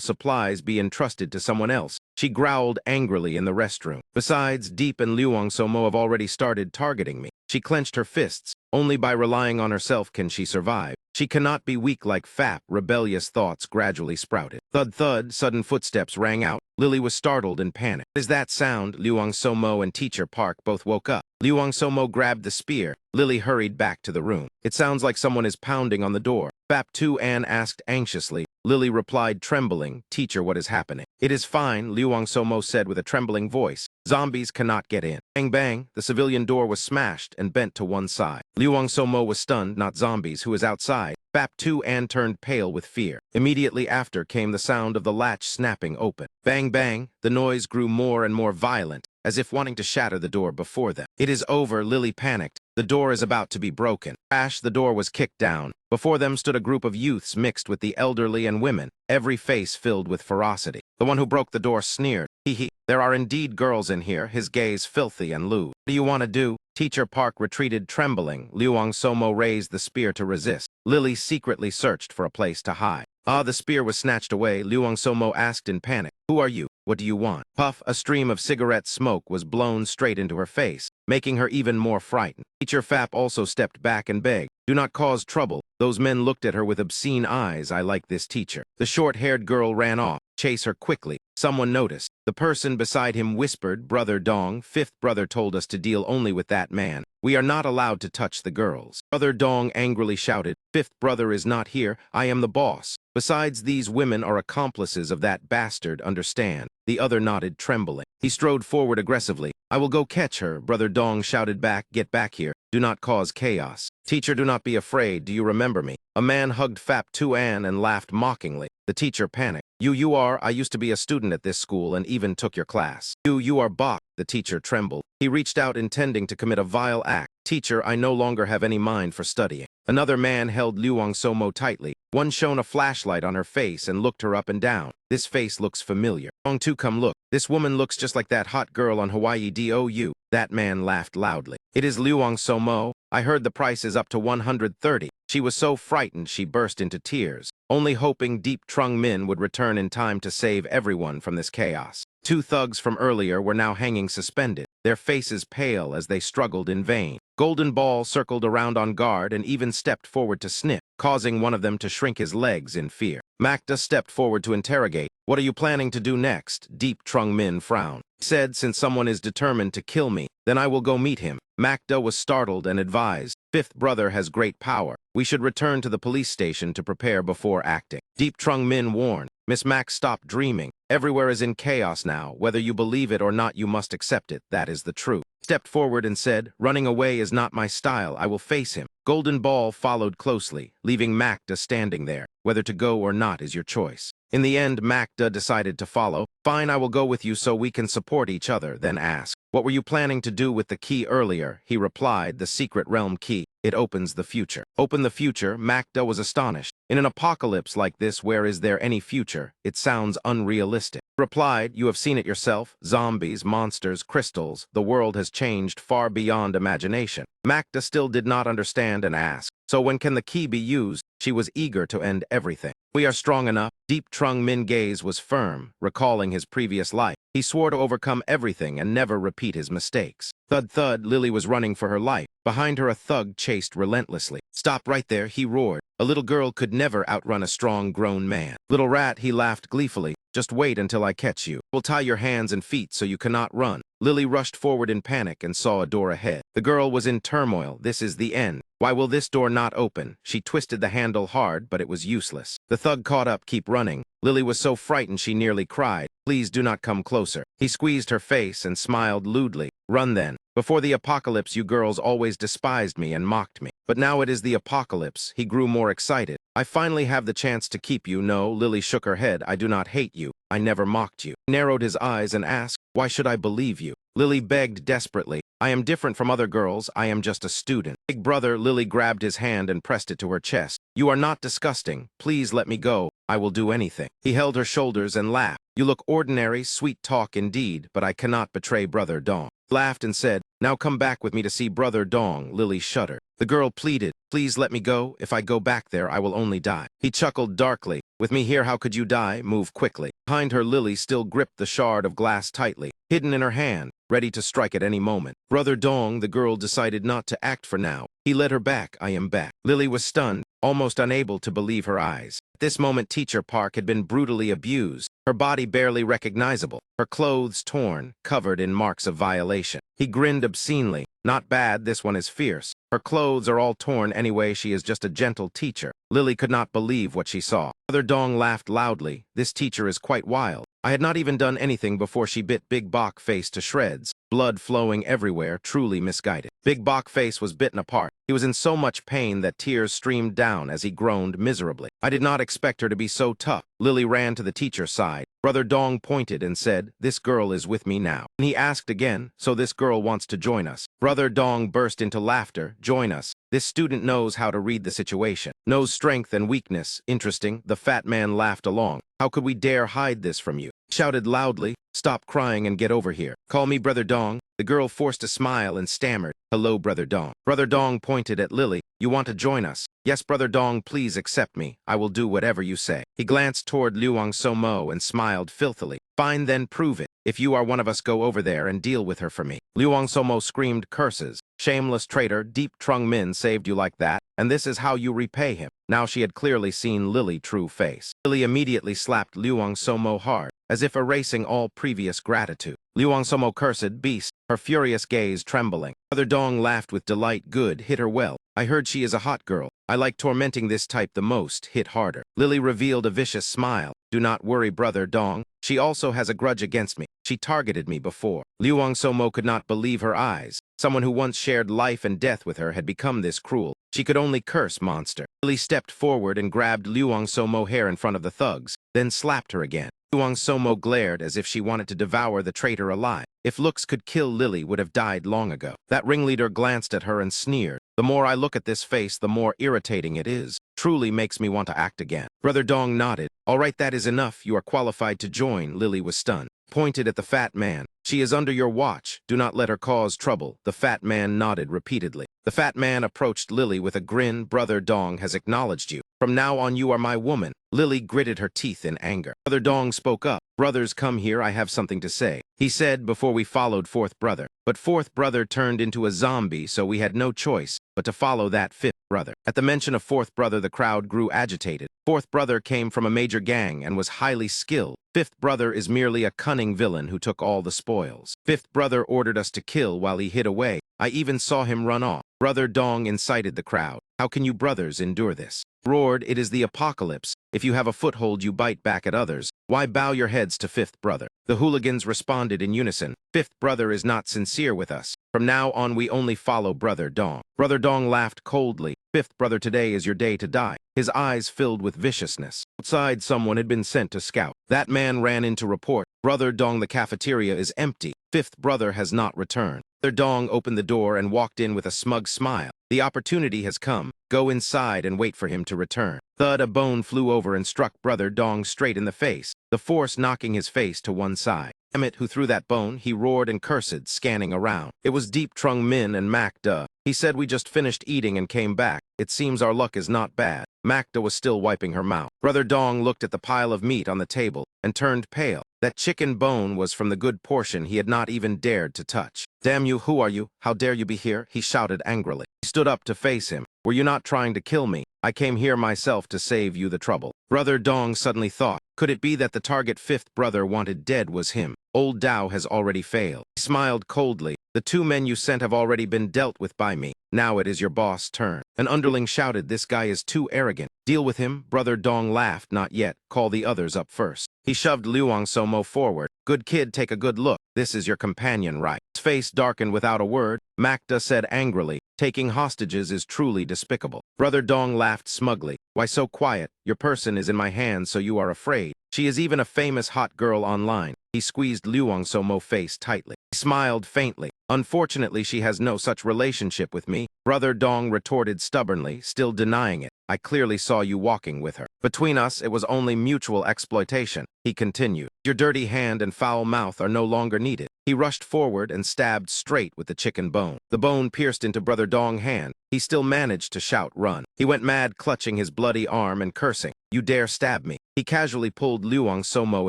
supplies be entrusted to someone else? She growled angrily in the restroom. Besides, Deep and Luong Somo have already started targeting me. She clenched her fists. Only by relying on herself can she survive. She cannot be weak like Fap. Rebellious thoughts gradually sprouted. Thud thud, sudden footsteps rang out. Lily was startled and panicked. What is that sound? Luong Somo and Teacher Park both woke up. Luong Somo grabbed the spear. Lily hurried back to the room. It sounds like someone is pounding on the door. Fap Tuan asked anxiously. Lily replied, trembling, Teacher, what is happening? It is fine, Luong Somo said with a trembling voice. Zombies cannot get in. Bang bang, the civilian door was smashed and bent to one side. Luong Somo was stunned, not zombies, who is outside. Fap Tuan turned pale with fear. Immediately after came the sound of the latch snapping open. Bang bang, the noise grew more and more violent, as if wanting to shatter the door before them. It is over, Lily panicked. The door is about to be broken. Crash, the door was kicked down. Before them stood a group of youths mixed with the elderly and women, every face filled with ferocity. The one who broke the door sneered. Hee hee, there are indeed girls in here, his gaze filthy and lewd. What do you want to do? Teacher Park retreated trembling. Luong Somo raised the spear to resist. Lily secretly searched for a place to hide. The spear was snatched away. Luong Somo asked in panic, who are you? What do you want? Puff, a stream of cigarette smoke was blown straight into her face, making her even more frightened. Teacher Fap also stepped back and begged, do not cause trouble. Those men looked at her with obscene eyes. I like this teacher. The short-haired girl ran off. Chase her quickly. Someone noticed. The person beside him whispered, Brother Dong, fifth brother told us to deal only with that man. We are not allowed to touch the girls. Brother Dong angrily shouted, fifth brother is not here. I am the boss. Besides, these women are accomplices of that bastard, understand? The other nodded, trembling. He strode forward aggressively. I will go catch her, Brother Dong shouted back. Get back here. Do not cause chaos. Teacher, do not be afraid. Do you remember me? A man hugged Fap Tuan and laughed mockingly. The teacher panicked. You are. I used to be a student at this school and even took your class. You are Bok. The teacher trembled. He reached out intending to commit a vile act. Teacher, I no longer have any mind for studying. Another man held Luong Somo tightly. One shone a flashlight on her face and looked her up and down. This face looks familiar. Dong Tu, come look. This woman looks just like that hot girl on Hawaii DOU. That man laughed loudly. It is Luong Somo. I heard the price is up to 130. She was so frightened she burst into tears, only hoping Deep Trung Min would return in time to save everyone from this chaos. Two thugs from earlier were now hanging suspended, their faces pale as they struggled in vain. Golden Ball circled around on guard and even stepped forward to sniff, causing one of them to shrink his legs in fear. Macda stepped forward to interrogate. What are you planning to do next? Deep Trung Min frowned. He said, since someone is determined to kill me, then I will go meet him. Macda was startled and advised, fifth brother has great power. We should return to the police station to prepare before acting. Deep Trung Min warned. Miss Mac, stop dreaming. Everywhere is in chaos now. Whether you believe it or not, you must accept it. That is the truth. Stepped forward and said, running away is not my style. I will face him. Golden Ball followed closely, leaving Macda standing there. Whether to go or not is your choice. In the end, Macda decided to follow. Fine, I will go with you so we can support each other, then asked. What were you planning to do with the key earlier? He replied, the secret realm key. It opens the future. Open the future? Macda was astonished. In an apocalypse like this, where is there any future? It sounds unrealistic. Replied, you have seen it yourself. Zombies, monsters, crystals. The world has changed far beyond imagination. Macda still did not understand and asked, so when can the key be used? She was eager to end everything. We are strong enough. Deep Trung Min gaze was firm, recalling his previous life. He swore to overcome everything and never repeat his mistakes. Thud thud, Lily was running for her life. Behind her a thug chased relentlessly. Stop right there, he roared. A little girl could never outrun a strong grown man. Little rat, he laughed gleefully. Just wait until I catch you. We'll tie your hands and feet so you cannot run. Lily rushed forward in panic and saw a door ahead. The girl was in turmoil. This is the end. Why will this door not open? She twisted the handle hard, but it was useless. The thug caught up, keep running. Lily was so frightened she nearly cried. Please do not come closer. He squeezed her face and smiled lewdly. Run then. Before the apocalypse, you girls always despised me and mocked me. But now it is the apocalypse. He grew more excited. I finally have the chance to keep you. No, Lily shook her head. I do not hate you. I never mocked you. He narrowed his eyes and asked, why should I believe you? Lily begged desperately. I am different from other girls, I am just a student. Big brother, Lily grabbed his hand and pressed it to her chest. You are not disgusting. Please let me go. I will do anything. He held her shoulders and laughed. You look ordinary, sweet talk indeed, but I cannot betray Brother Dong. Laughed and said, now come back with me to see Brother Dong. Lily shuddered. The girl pleaded, please let me go. If I go back there, I will only die. He chuckled darkly. With me here, how could you die? Move quickly. Behind her, Lily still gripped the shard of glass tightly, hidden in her hand, ready to strike at any moment. Brother Dong, the girl decided not to act for now. He led her back. I am back. Lily was stunned, almost unable to believe her eyes. At this moment, Teacher Park had been brutally abused, her body barely recognizable, her clothes torn, covered in marks of violation. He grinned obscenely. Not bad, this one is fierce. Her clothes are all torn anyway, she is just a gentle teacher. Lily could not believe what she saw. Brother Dong laughed loudly. This teacher is quite wild. I had not even done anything before she bit Big Bok Face to shreds, blood flowing everywhere, truly misguided. Big Bok Face was bitten apart. He was in so much pain that tears streamed down as he groaned miserably. I did not expect her to be so tough. Lily ran to the teacher's side. Brother Dong pointed and said, this girl is with me now. And he asked again, so this girl wants to join us. Brother Dong burst into laughter. Join us. This student knows how to read the situation, knows strength and weakness. Interesting. The fat man laughed along. How could we dare hide this from you? Shouted loudly, stop crying and get over here. Call me Brother Dong. The girl forced a smile and stammered, hello Brother Dong. Brother Dong pointed at Lily. You want to join us? Yes, Brother Dong, please accept me. I will do whatever you say. He glanced toward Luang Somo and smiled filthily. Fine, then prove it. If you are one of us, go over there and deal with her for me. Luang Somo screamed curses. Shameless traitor, Deep Trung Min saved you like that, and this is how you repay him. Now she had clearly seen Lily's true face. Lily immediately slapped Luang Somo hard, as if erasing all previous gratitude. Luang Somo cursed beast, her furious gaze trembling. Brother Dong laughed with delight. Good, hit her well. I heard she is a hot girl. I like tormenting this type the most. Hit harder. Lily revealed a vicious smile. Do not worry, Brother Dong. She also has a grudge against me. She targeted me before. Luang Somo could not believe her eyes. Someone who once shared life and death with her had become this cruel. She could only curse monster. Lily stepped forward and grabbed Luang Somo hair in front of the thugs, then slapped her again. Luang Somo glared as if she wanted to devour the traitor alive. If looks could kill, Lily would have died long ago. That ringleader glanced at her and sneered. The more I look at this face, the more irritating it is. Truly makes me want to act again. Brother Dong nodded. All right, that is enough. You are qualified to join. Lily was stunned. Pointed at the fat man. She is under your watch. Do not let her cause trouble. The fat man nodded repeatedly. The fat man approached Lily with a grin. Brother Dong has acknowledged you. From now on, you are my woman. Lily gritted her teeth in anger. Brother Dong spoke up. Brothers, come here. I have something to say. He said before we followed fourth brother. But fourth brother turned into a zombie, so we had no choice but to follow that fifth brother. At the mention of fourth brother, the crowd grew agitated. Fourth brother came from a major gang and was highly skilled. Fifth brother is merely a cunning villain who took all the spoils. Fifth brother ordered us to kill while he hid away. I even saw him run off. Brother Dong incited the crowd. How can you brothers endure this? Roared, it is the apocalypse. If you have a foothold, you bite back at others. Why bow your heads to fifth brother? The hooligans responded in unison. Fifth brother is not sincere with us. From now on, we only follow Brother Dong. Brother Dong laughed coldly. Fifth brother, today is your day to die. His eyes filled with viciousness. Outside, someone had been sent to scout. That man ran in to report. Brother Dong, the cafeteria is empty. Fifth brother has not returned. Brother Dong opened the door and walked in with a smug smile. The opportunity has come. Go inside and wait for him to return. Thud, a bone flew over and struck Brother Dong straight in the face, the force knocking his face to one side. Damn it, who threw that bone? He roared and cursed, scanning around. It was Deep Trung Min and Macda. He said we just finished eating and came back. It seems our luck is not bad. Macda was still wiping her mouth. Brother Dong looked at the pile of meat on the table and turned pale. That chicken bone was from the good portion he had not even dared to touch. Damn you, who are you? How dare you be here? He shouted angrily. He stood up to face him. Were you not trying to kill me? I came here myself to save you the trouble. Brother Dong suddenly thought, could it be that the target fifth brother wanted dead was him? Old Dao has already failed. He smiled coldly. The two men you sent have already been dealt with by me. Now it is your boss' turn. An underling shouted, this guy is too arrogant. Deal with him. Brother Dong laughed, not yet. Call the others up first. He shoved Luang Somo forward. Good kid, take a good look. This is your companion, right? His face darkened without a word. Macda said angrily, taking hostages is truly despicable. Brother Dong laughed smugly. Why so quiet? Your person is in my hands, so you are afraid. She is even a famous hot girl online. He squeezed Luang Somo's face tightly. He smiled faintly. Unfortunately, she has no such relationship with me, Brother Dong retorted stubbornly, still denying it. I clearly saw you walking with her. Between us, it was only mutual exploitation. He continued. Your dirty hand and foul mouth are no longer needed. He rushed forward and stabbed straight with the chicken bone. The bone pierced into Brother Dong's hand. He still managed to shout, run. He went mad, clutching his bloody arm and cursing. You dare stab me. He casually pulled Luang Somo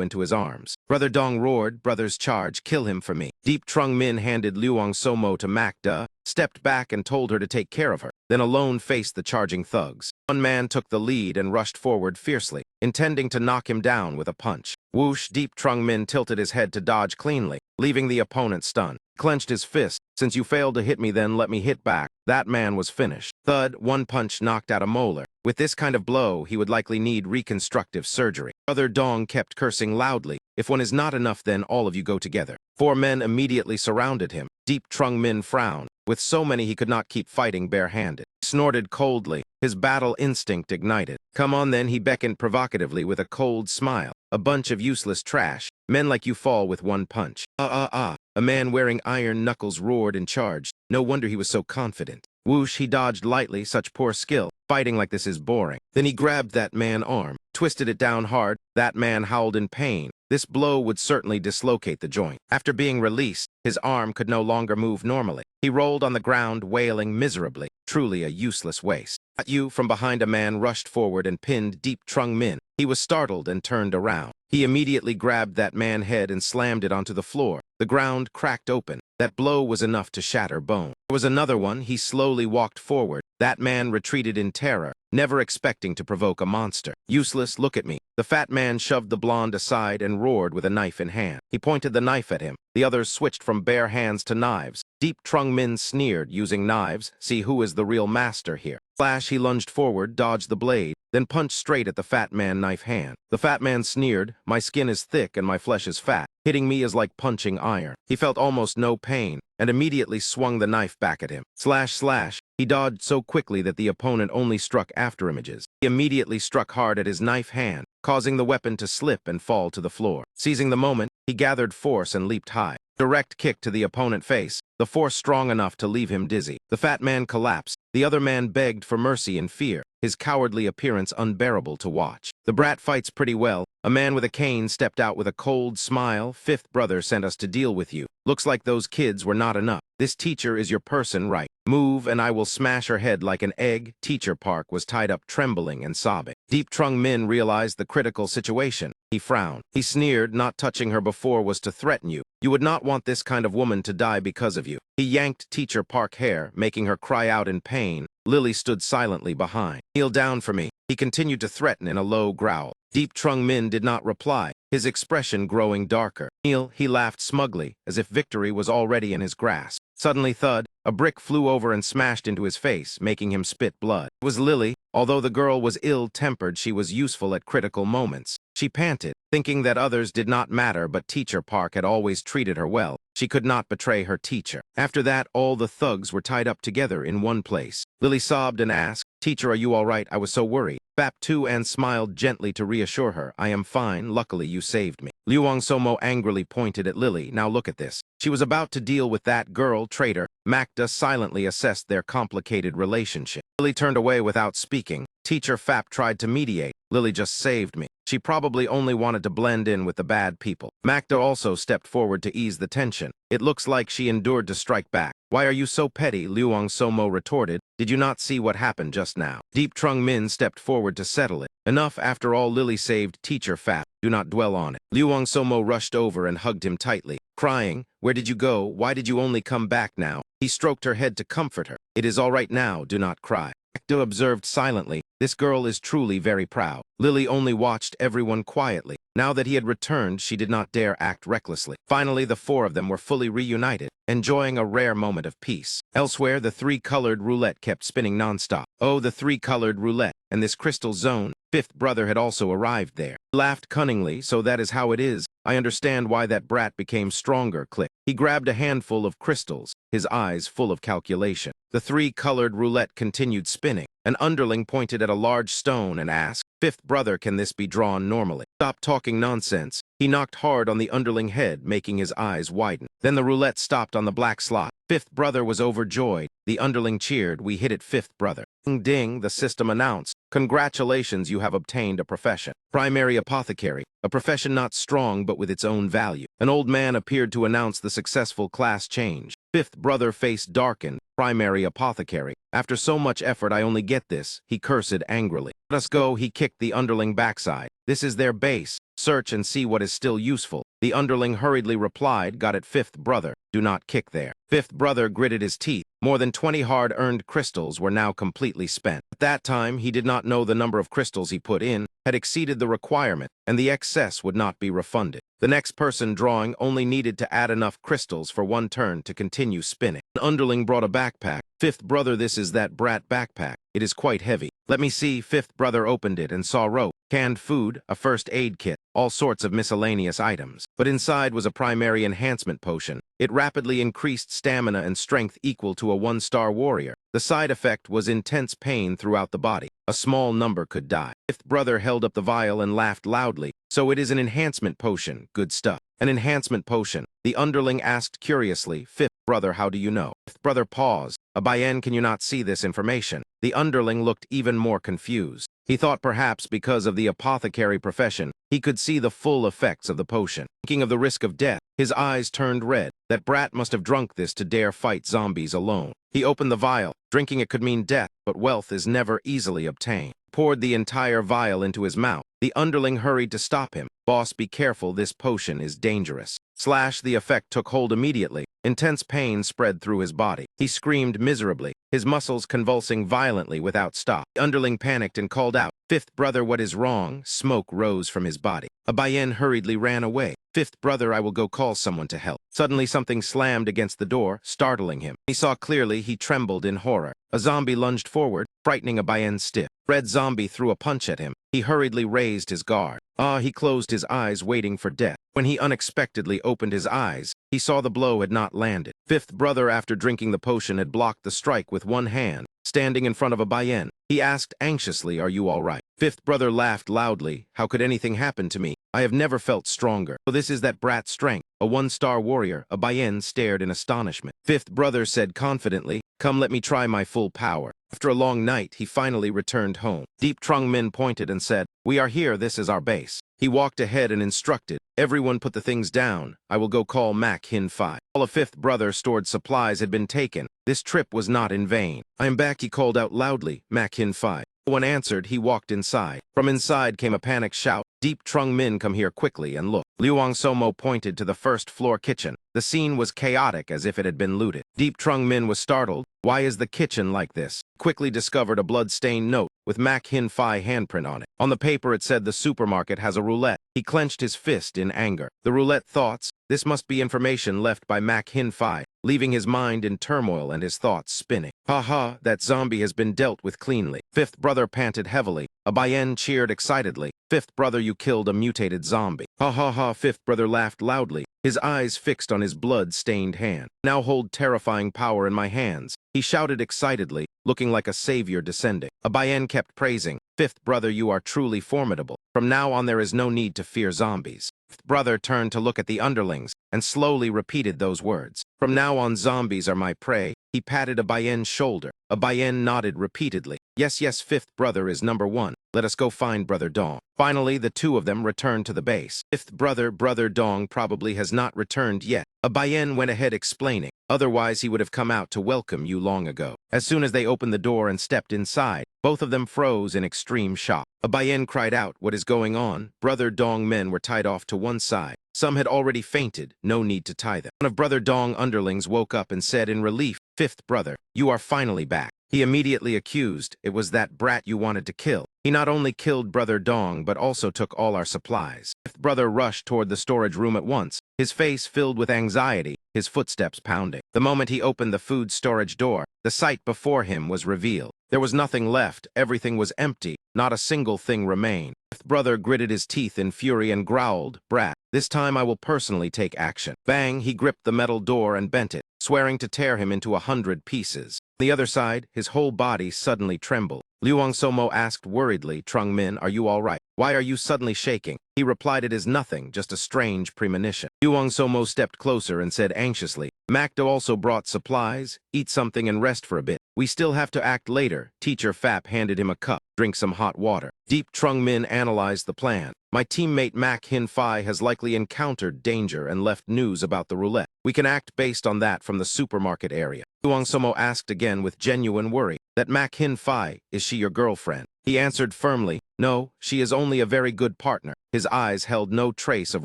into his arms. Brother Dong roared, brothers charge, kill him for me. Deep Trung Min handed Luang Somo to Macda, stepped back and told her to take care of her, then alone faced the charging thugs. One man took the lead and rushed forward fiercely, intending to knock him down with a punch. Whoosh, Deep Trung Min tilted his head to dodge cleanly, leaving the opponent stunned. Clenched his fist. Since you failed to hit me, then let me hit back. That man was finished. Thud, one punch knocked out a molar. With this kind of blow, he would likely need reconstructive surgery. Brother Dong kept cursing loudly. If one is not enough, then all of you go together. 4 men immediately surrounded him. Deep Trung Min frowned. With so many, he could not keep fighting barehanded. He snorted coldly. His battle instinct ignited. Come on then, he beckoned provocatively with a cold smile. A bunch of useless trash. Men like you fall with one punch. A man wearing iron knuckles roared and charged. No wonder he was so confident. Whoosh, he dodged lightly, such poor skill. Fighting like this is boring. Then he grabbed that man's arm, twisted it down hard. That man howled in pain. This blow would certainly dislocate the joint. After being released, his arm could no longer move normally. He rolled on the ground, wailing miserably. Truly a useless waste. At you, from behind, a man rushed forward and pinned Deep Trung Min. He was startled and turned around. He immediately grabbed that man's head and slammed it onto the floor. The ground cracked open. That blow was enough to shatter bone. There was another one. He slowly walked forward. That man retreated in terror, never expecting to provoke a monster. Useless, look at me. The fat man shoved the blonde aside and roared with a knife in hand. He pointed the knife at him. The others switched from bare hands to knives. Deep Trung Min sneered, using knives. See who is the real master here. Flash, he lunged forward, dodged the blade, then punched straight at the fat man knife hand. The fat man sneered, my skin is thick and my flesh is fat. Hitting me is like punching iron. He felt almost no pain, and immediately swung the knife back at him. Slash, slash. He dodged so quickly that the opponent only struck after images. He immediately struck hard at his knife hand, causing the weapon to slip and fall to the floor. Seizing the moment, he gathered force and leaped high. Direct kick to the opponent's face, the force strong enough to leave him dizzy. The fat man collapsed. The other man begged for mercy in fear, his cowardly appearance unbearable to watch. The brat fights pretty well. A man with a cane stepped out with a cold smile. 5th brother sent us to deal with you. Looks like those kids were not enough. This teacher is your person, right? Move and I will smash her head like an egg. Teacher Park was tied up trembling and sobbing. Deep Trung Min realized the critical situation. He frowned. He sneered, not touching her before was to threaten you. You would not want this kind of woman to die because of you. He yanked Teacher Park hair, making her cry out in pain. Lily stood silently behind. Kneel down for me. He continued to threaten in a low growl. Deep Trung Min did not reply, his expression growing darker. Kneel, he laughed smugly, as if victory was already in his grasp. Suddenly, thud, a brick flew over and smashed into his face, making him spit blood. It was Lily. Although the girl was ill-tempered, she was useful at critical moments. She panted, thinking that others did not matter, but Teacher Park had always treated her well. She could not betray her teacher. After that, all the thugs were tied up together in one place. Lily sobbed and asked, Teacher, are you all right? I was so worried. Bap Tu-an smiled gently to reassure her. I am fine. Luckily, you saved me. Luang Somo angrily pointed at Lily. Now look at this. She was about to deal with that girl, traitor. Macda silently assessed their complicated relationship. Lily turned away without speaking. Teacher Fap tried to mediate. Lily just saved me. She probably only wanted to blend in with the bad people. Macda also stepped forward to ease the tension. It looks like she endured to strike back. Why are you so petty? Luang Somo retorted. Did you not see what happened just now? Deep Trung Min stepped forward to settle it. Enough, after all, Lily saved Teacher Fap. Do not dwell on it. Luang Somo rushed over and hugged him tightly, crying, where did you go? Why did you only come back now? He stroked her head to comfort her. It is all right now, do not cry. Macda observed silently. This girl is truly very proud. Lily only watched everyone quietly. Now that he had returned, she did not dare act recklessly. Finally, the 4 of them were fully reunited, enjoying a rare moment of peace. Elsewhere, the 3-colored roulette kept spinning nonstop. Oh, the 3-colored roulette, and this crystal zone. 5th brother had also arrived there. He laughed cunningly, so that is how it is. I understand why that brat became stronger, click. He grabbed a handful of crystals, his eyes full of calculation. The 3-colored roulette continued spinning. An underling pointed at a large stone and asked, 5th brother, can this be drawn normally? Stop talking nonsense. He knocked hard on the underling head, making his eyes widen. Then the roulette stopped on the black slot. Fifth brother was overjoyed. The underling cheered. We hit it, fifth brother. Ding ding, the system announced. Congratulations, you have obtained a profession. Primary apothecary, a profession not strong but with its own value. An old man appeared to announce the successful class change. Fifth brother face darkened. Primary apothecary. After so much effort I only get this, he cursed angrily. Let us go, he kicked the underling backside. This is their base. Search and see what is still useful. The underling hurriedly replied, got it, fifth brother. Do not kick there. Fifth brother gritted his teeth. More than 20 hard-earned crystals were now completely spent. At that time, he did not know the number of crystals he put in had exceeded the requirement, and the excess would not be refunded. The next person drawing only needed to add enough crystals for one turn to continue spinning. An underling brought a backpack. Fifth brother, this is that brat backpack. It is quite heavy. Let me see. Fifth brother opened it and saw rope, canned food, a first aid kit, all sorts of miscellaneous items. But inside was a primary enhancement potion. It rapidly increased stamina and strength equal to a one-star warrior. The side effect was intense pain throughout the body. A small number could die. Fifth brother held up the vial and laughed loudly. So it is an enhancement potion. Good stuff. An enhancement potion. The underling asked curiously, Fifth brother, how do you know? Fifth brother paused. Abayen, can you not see this information? The underling looked even more confused. He thought perhaps because of the apothecary profession, he could see the full effects of the potion. Thinking of the risk of death, his eyes turned red. That brat must have drunk this to dare fight zombies alone. He opened the vial. Drinking it could mean death, but wealth is never easily obtained. Poured the entire vial into his mouth. The underling hurried to stop him. Boss, be careful, this potion is dangerous. The effect took hold immediately. Intense pain spread through his body. He screamed miserably, his muscles convulsing violently without stop. The underling panicked and called out, Fifth brother, what is wrong? Smoke rose from his body. Abayen hurriedly ran away. Fifth brother, I will go call someone to help. Suddenly something slammed against the door, startling him. He saw clearly. He trembled in horror. A zombie lunged forward, frightening Abayen stiff. Red zombie threw a punch at him. He hurriedly raised his guard. He closed his eyes, waiting for death. When he unexpectedly opened his eyes, he saw the blow had not landed. Fifth brother, after drinking the potion, had blocked the strike with one hand. Standing in front of Abayen, he asked anxiously, are you all right? Fifth brother laughed loudly. How could anything happen to me? I have never felt stronger. So this is that brat's strength, a one-star warrior. Abayen stared in astonishment. Fifth brother said confidently, come, let me try my full power. After a long night, he finally returned home. Deep Trung Min pointed and said, we are here, this is our base. He walked ahead and instructed, everyone put the things down. I will go call Mac Hin Phi. All of fifth brother stored supplies had been taken. This trip was not in vain. I am back, he called out loudly, Mac Hin Phi. No one answered. He walked inside. From inside came a panicked shout. Deep Trung Min, come here quickly and look. Liuang Somo pointed to the first floor kitchen. The scene was chaotic as if it had been looted. Deep Trung Min was startled. Why is the kitchen like this? Quickly discovered a blood-stained note with Mac Hin Phi handprint on it. On the paper it said the supermarket has a roulette. He clenched his fist in anger. The roulette thoughts, this must be information left by Mac Hin Phi, leaving his mind in turmoil and his thoughts spinning. Ha ha, that zombie has been dealt with cleanly. Fifth brother panted heavily. Abayen cheered excitedly. Fifth brother, you killed a mutated zombie. Ha ha ha, fifth brother laughed loudly, his eyes fixed on his blood-stained hand. Now hold terrifying power in my hands. He shouted excitedly, looking like a savior descending. Abayen kept praising. Fifth brother, you are truly formidable. From now on there is no need to fear zombies. Fifth brother turned to look at the underlings and slowly repeated those words. From now on zombies are my prey. He patted Abayen's shoulder. Abayen nodded repeatedly. Yes, yes, fifth brother is number one. Let us go find Brother Dong. Finally, the two of them returned to the base. Fifth brother, Brother Dong probably has not returned yet. Abayen went ahead explaining. Otherwise, he would have come out to welcome you long ago. As soon as they opened the door and stepped inside, both of them froze in extreme shock. Abayen cried out, what is going on? Brother Dong men were tied off to one side. Some had already fainted, no need to tie them. One of Brother Dong underlings woke up and said in relief, Fifth brother, you are finally back. He immediately accused, it was that brat you wanted to kill. He not only killed Brother Dong, but also took all our supplies. Fifth brother rushed toward the storage room at once, his face filled with anxiety, his footsteps pounding. The moment he opened the food storage door, the sight before him was revealed. There was nothing left, everything was empty, not a single thing remained. Fifth brother gritted his teeth in fury and growled, brat, this time I will personally take action. Bang, he gripped the metal door and bent it. swearing to tear him into 100 pieces. On the other side, his whole body suddenly trembled. Liuang Somo asked worriedly, Trung Min, are you all right? Why are you suddenly shaking? He replied, it is nothing, just a strange premonition. Liuang Somo stepped closer and said anxiously, Macdo also brought supplies, eat something and rest for a bit. We still have to act later. Teacher Fap handed him a cup. Drink some hot water. Deep Trung Min analyzed the plan. My teammate Mak Hin Phi has likely encountered danger and left news about the roulette. We can act based on that from the supermarket area. Luang Somo asked again with genuine worry, that Mak Hin Phi, is she your girlfriend? He answered firmly, no, she is only a very good partner. His eyes held no trace of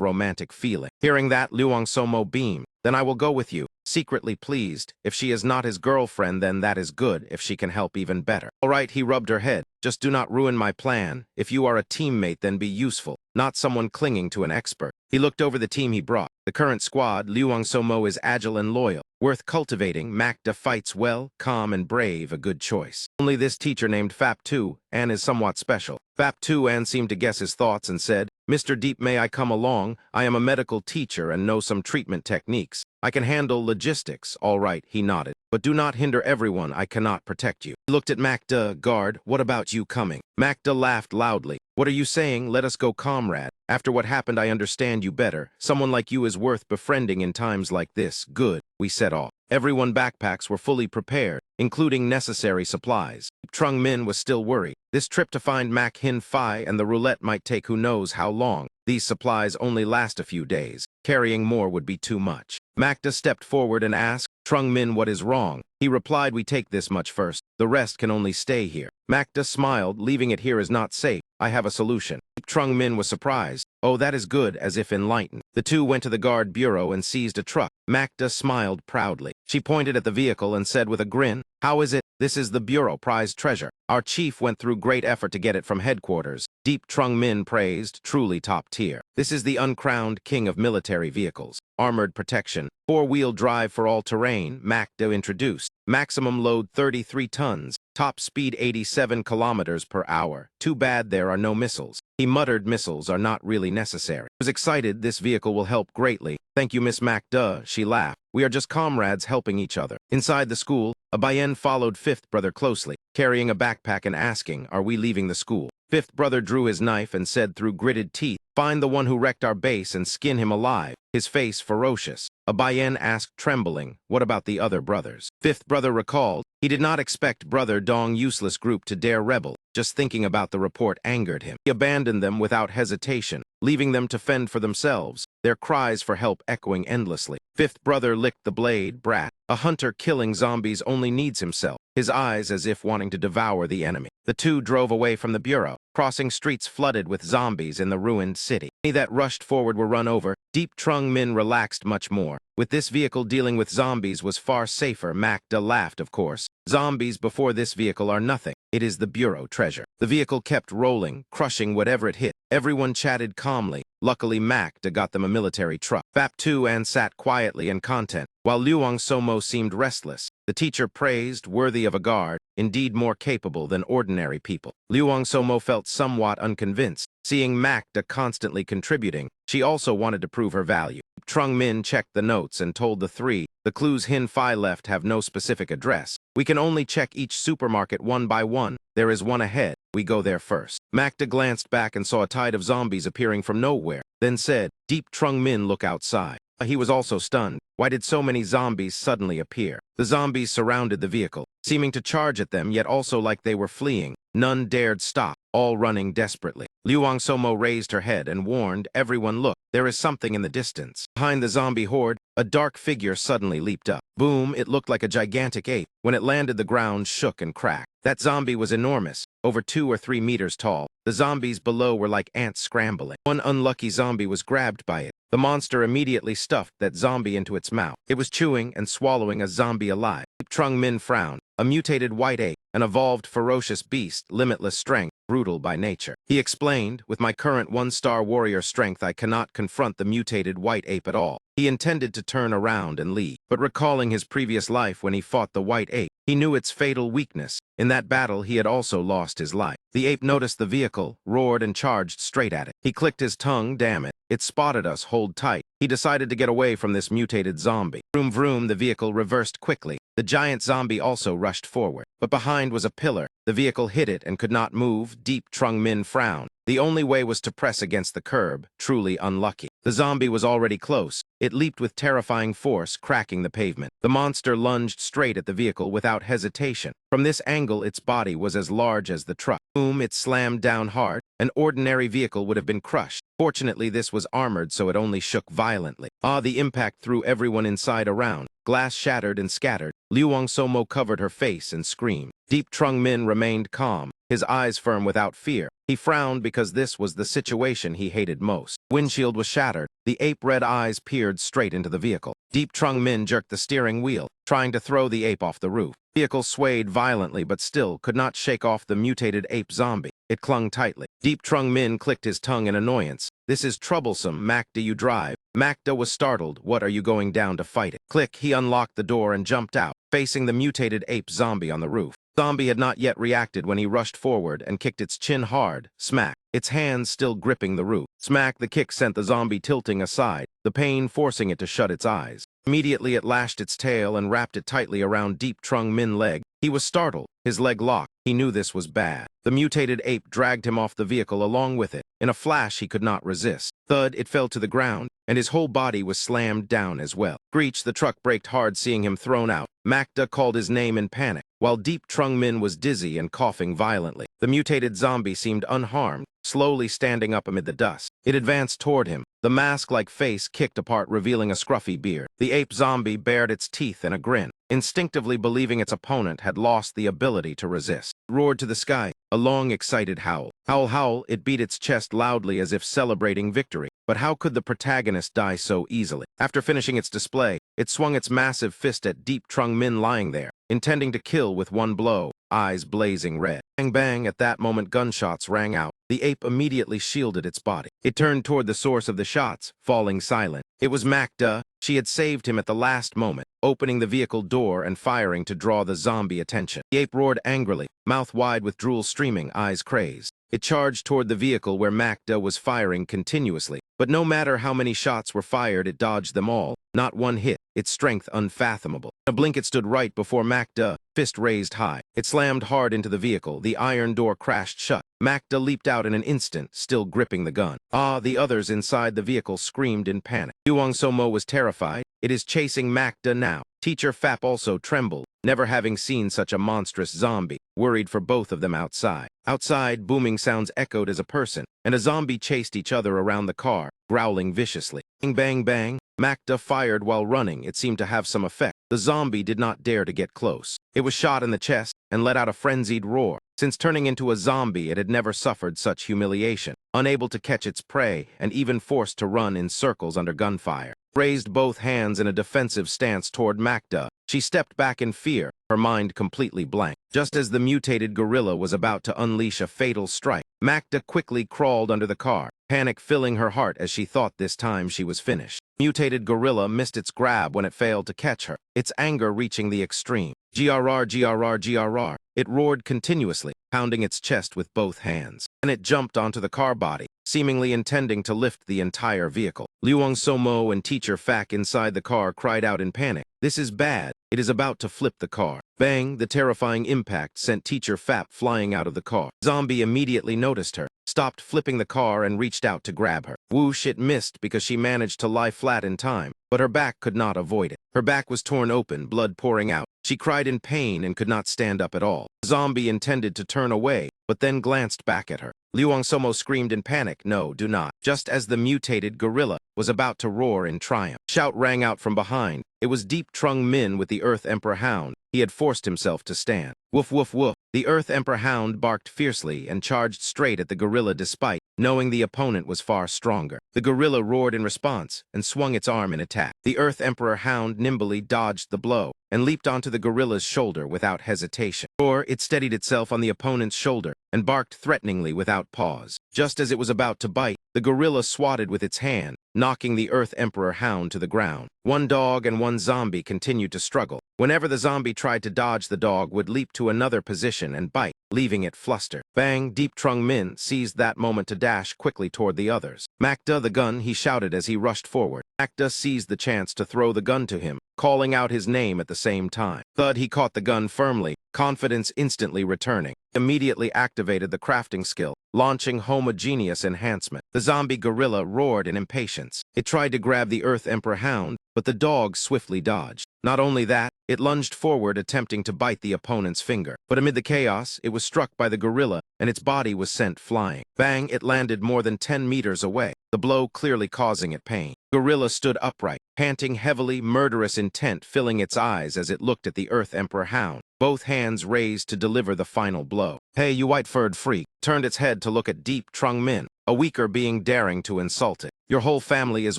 romantic feeling. Hearing that, Luang Somo beamed. Then I will go with you. Secretly pleased. If she is not his girlfriend, then that is good. If she can help, even better. All right, he rubbed her head. Just do not ruin my plan. If you are a teammate, then be useful, not someone clinging to an expert. He looked over the team he brought. The current squad, Luang Somo is agile and loyal. Worth cultivating. Makda fights well, calm and brave, a good choice. Only this teacher named Fap 2, An is somewhat special. Fap 2 An seemed to guess his thoughts and said, Mr. Deep, may I come along? I am a medical teacher and know some treatment techniques. I can handle logistics. All right, he nodded. But do not hinder everyone. I cannot protect you. He looked at Makda. Guard, what about you coming? Makda laughed loudly. What are you saying? Let us go, comrade. After what happened, I understand you better. Someone like you is worth befriending in times like this. Good. We set off. Everyone backpacks were fully prepared, including necessary supplies. Trung Min was still worried. This trip to find Mak Hin Phi and the roulette might take who knows how long. These supplies only last a few days. Carrying more would be too much. Makda stepped forward and asked, Trung Min, what is wrong? He replied, we take this much first. The rest can only stay here. Makda smiled, leaving it here is not safe. I have a solution. Trung Min was surprised. Oh, that is good, as if enlightened. The two went to the guard bureau and seized a truck. Makda smiled proudly. She pointed at the vehicle and said with a grin, how is it? This is the bureau prized treasure. Our chief went through great effort to get it from headquarters. Deep Trung Min praised, truly top tier. This is the uncrowned king of military vehicles. Armored protection, 4-wheel drive for all terrain, Makda introduced. Maximum load 33 tons, top speed 87 kilometers per hour. Too bad there are no missiles. He muttered, missiles are not really necessary. I was excited, this vehicle will help greatly. Thank you, Miss Makda, she laughed. We are just comrades helping each other. Inside the school, a Bayen followed fifth brother closely, carrying a backpack and asking, are we leaving the school? Fifth brother drew his knife and said through gritted teeth, find the one who wrecked our base and skin him alive, his face ferocious. A Bayen asked trembling, what about the other brothers? Fifth brother recalled, he did not expect brother Dong useless group to dare rebel. Just thinking about the report angered him. He abandoned them without hesitation, leaving them to fend for themselves, their cries for help echoing endlessly. Fifth brother licked the blade, brat. A hunter killing zombies only needs himself, his eyes as if wanting to devour the enemy. The two drove away from the bureau, crossing streets flooded with zombies in the ruined city. Many that rushed forward were run over. Deep Trung Min relaxed much more. With this vehicle dealing with zombies was far safer. Makda laughed, of course. Zombies before this vehicle are nothing. It is the bureau treasure. The vehicle kept rolling, crushing whatever it hit. Everyone chatted calmly. Luckily, Makda got them a military truck. Fap 2 An sat quietly and content, while Luang Somo seemed restless. The teacher praised, worthy of a guard, indeed more capable than ordinary people. Luang Somo felt somewhat unconvinced. Seeing Makda constantly contributing, she also wanted to prove her value. Trung Min checked the notes and told the three, the clues Hin Phi left have no specific address. We can only check each supermarket one by one. There is one ahead. We go there first. Makda glanced back and saw a tide of zombies appearing from nowhere, then said, Deep Trung Min, look outside. He was also stunned. Why did so many zombies suddenly appear? The zombies surrounded the vehicle, seeming to charge at them, yet also like they were fleeing. None dared stop, all running desperately. Luang Somo raised her head and warned, everyone look, there is something in the distance. Behind the zombie horde, a dark figure suddenly leaped up. Boom, it looked like a gigantic ape. When it landed, the ground shook and cracked. That zombie was enormous, over 2 or 3 meters tall. The zombies below were like ants scrambling. One unlucky zombie was grabbed by it. The monster immediately stuffed that zombie into its mouth. It was chewing and swallowing a zombie alive. Trung Min frowned. A mutated white ape, an evolved ferocious beast, limitless strength, brutal by nature. He explained, with my current 1-star warrior strength, I cannot confront the mutated white ape at all. He intended to turn around and leave, but recalling his previous life when he fought the white ape, he knew its fatal weakness. In that battle, he had also lost his life. The ape noticed the vehicle, roared, and charged straight at it. He clicked his tongue, damn it. It spotted us, hold tight. He decided to get away from this mutated zombie. Vroom vroom, the vehicle reversed quickly. The giant zombie also rushed forward, but behind was a pillar. The vehicle hit it and could not move. Deep Trung Min frowned. The only way was to press against the curb, truly unlucky. The zombie was already close. It leaped with terrifying force, cracking the pavement. The monster lunged straight at the vehicle without hesitation. From this angle, its body was as large as the truck. Boom, it slammed down hard. An ordinary vehicle would have been crushed. Fortunately, this was armored, so it only shook violently. The impact threw everyone inside around. Glass shattered and scattered. Liu Somo covered her face and screamed. Deep Trung Min remained calm, his eyes firm without fear. He frowned because this was the situation he hated most. Windshield was shattered. The ape-red eyes peered straight into the vehicle. Deep Trung Min jerked the steering wheel, trying to throw the ape off the roof. The vehicle swayed violently but still could not shake off the mutated ape zombie. It clung tightly. Deep Trung Min clicked his tongue in annoyance. This is troublesome. Macda, you drive. Macda was startled. What, are you going down to fight it? Click, he unlocked the door and jumped out, facing the mutated ape zombie on the roof. Zombie had not yet reacted when he rushed forward and kicked its chin hard. Smack. Its hands still gripping the roof. Smack, the kick sent the zombie tilting aside, the pain forcing it to shut its eyes. Immediately it lashed its tail and wrapped it tightly around Deep Trung Min's leg. He was startled. His leg locked. He knew this was bad. The mutated ape dragged him off the vehicle along with it. In a flash, he could not resist. Thud, it fell to the ground, and his whole body was slammed down as well. Screech, the truck braked hard, seeing him thrown out. Macda called his name in panic, while Deep Trung Min was dizzy and coughing violently. The mutated zombie seemed unharmed, slowly standing up amid the dust. It advanced toward him. The mask-like face kicked apart, revealing a scruffy beard. The ape zombie bared its teeth in a grin, instinctively believing its opponent had lost the ability to resist. It roared to the sky, a long, excited howl. Howl, howl, it beat its chest loudly as if celebrating victory. But how could the protagonist die so easily? After finishing its display, it swung its massive fist at Deep Trung Min lying there, intending to kill with one blow, eyes blazing red. Bang, bang, at that moment gunshots rang out. The ape immediately shielded its body. It turned toward the source of the shots, falling silent. It was Macda. She had saved him at the last moment, opening the vehicle door and firing to draw the zombie attention. The ape roared angrily, mouth wide with drool streaming, eyes crazed. It charged toward the vehicle where Macda was firing continuously. But no matter how many shots were fired, it dodged them all. Not one hit, its strength unfathomable. In a blink, it stood right before Macda, fist raised high. It slammed hard into the vehicle. The iron door crashed shut. Macda leaped out in an instant, still gripping the gun. The others inside the vehicle screamed in panic. Yuang Somo was terrified. It is chasing Macda now. Teacher Fap also trembled, never having seen such a monstrous zombie, worried for both of them outside. Outside, booming sounds echoed as a person, and a zombie chased each other around the car, growling viciously. Bang, bang, bang. Macda fired while running. It seemed to have some effect. The zombie did not dare to get close. It was shot in the chest and let out a frenzied roar. Since turning into a zombie, it had never suffered such humiliation, unable to catch its prey and even forced to run in circles under gunfire. Raised both hands in a defensive stance toward Macda, she stepped back in fear, her mind completely blank. Just as the mutated gorilla was about to unleash a fatal strike, Macda quickly crawled under the car, panic filling her heart as she thought this time she was finished. Mutated gorilla missed its grab when it failed to catch her, its anger reaching the extreme. GRR, GRR, GRR. It roared continuously, pounding its chest with both hands. And it jumped onto the car body, seemingly intending to lift the entire vehicle. Liuang Somo and Teacher Fak inside the car cried out in panic. This is bad. It is about to flip the car. Bang, the terrifying impact sent Teacher Fap flying out of the car. Zombie immediately noticed her, stopped flipping the car and reached out to grab her. Whoosh, it missed because she managed to lie flat in time, but her back could not avoid it. Her back was torn open, blood pouring out. She cried in pain and could not stand up at all. Zombie intended to turn away, but then glanced back at her. Liuang Somo screamed in panic, no, do not. Just as the mutated gorilla was about to roar in triumph. Shout rang out from behind. It was Deep Trung Min with the Earth Emperor Hound. He had forced himself to stand. Woof, woof, woof. The Earth Emperor Hound barked fiercely and charged straight at the gorilla despite knowing the opponent was far stronger. The gorilla roared in response and swung its arm in attack. The Earth Emperor Hound nimbly dodged the blow and leaped onto the gorilla's shoulder without hesitation. Or it steadied itself on the opponent's shoulder and barked threateningly without pause. Just as it was about to bite, the gorilla swatted with its hand, knocking the Earth Emperor Hound to the ground. One dog and one zombie continued to struggle. Whenever the zombie tried to dodge, the dog would leap to another position and bite, leaving it flustered. Bang! Deep Trung Min seized that moment to dash quickly toward the others. "Macda, the gun," he shouted as he rushed forward. Macda seized the chance to throw the gun to him, calling out his name at the same time. Thud, he caught the gun firmly, confidence instantly returning. Immediately activated the crafting skill, launching homogeneous enhancement. The zombie gorilla roared in impatience. It tried to grab the Earth Emperor Hound, but the dog swiftly dodged. Not only that, it lunged forward, attempting to bite the opponent's finger. But amid the chaos, it was struck by the gorilla, and its body was sent flying. Bang! It landed more than 10 meters away, the blow clearly causing it pain. Gorilla stood upright, panting heavily, murderous intent filling its eyes as it looked at the Earth Emperor Hound, both hands raised to deliver the final blow. "Hey, you white-furred freak," turned its head to look at Deep Trung Min, a weaker being daring to insult it. "Your whole family is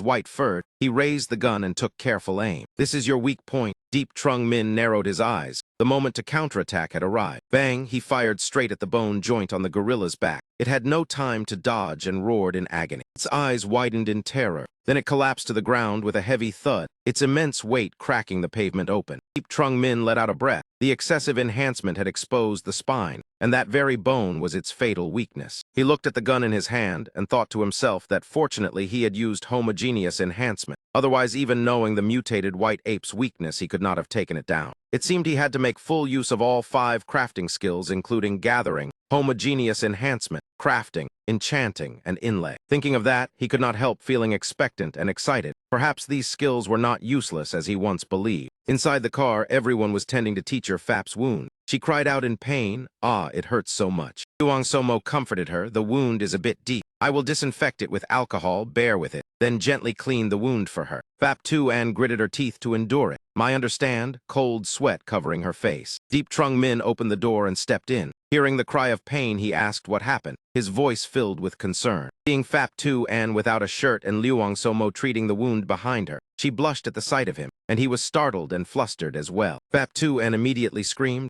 white-furred." He raised the gun and took careful aim. "This is your weak point." Deep Trung Min narrowed his eyes. The moment to counterattack had arrived. Bang! He fired straight at the bone joint on the gorilla's back. It had no time to dodge and roared in agony. Its eyes widened in terror. Then it collapsed to the ground with a heavy thud, its immense weight cracking the pavement open. Deep Trung Min let out a breath. The excessive enhancement had exposed the spine, and that very bone was its fatal weakness. He looked at the gun in his hand and thought to himself that fortunately he had used homogeneous enhancement. Otherwise, even knowing the mutated white ape's weakness, he could not have taken it down. It seemed he had to make full use of all 5 crafting skills, including gathering, homogeneous enhancement, crafting, enchanting, and inlay. Thinking of that, he could not help feeling expectant and excited. Perhaps these skills were not useless as he once believed. Inside the car, everyone was tending to Teacher Fap's wound. She cried out in pain. "Ah, it hurts so much." Luang Somo comforted her. "The wound is a bit deep. I will disinfect it with alcohol, bear with it, then gently clean the wound for her." Fap Tuan gritted her teeth to endure it. "My understand," cold sweat covering her face. Deep Trung Min opened the door and stepped in. Hearing the cry of pain, he asked what happened, his voice filled with concern. Seeing Fap Tuan without a shirt and Luang Somo treating the wound behind her, she blushed at the sight of him, and he was startled and flustered as well. Fap Tuan immediately screamed,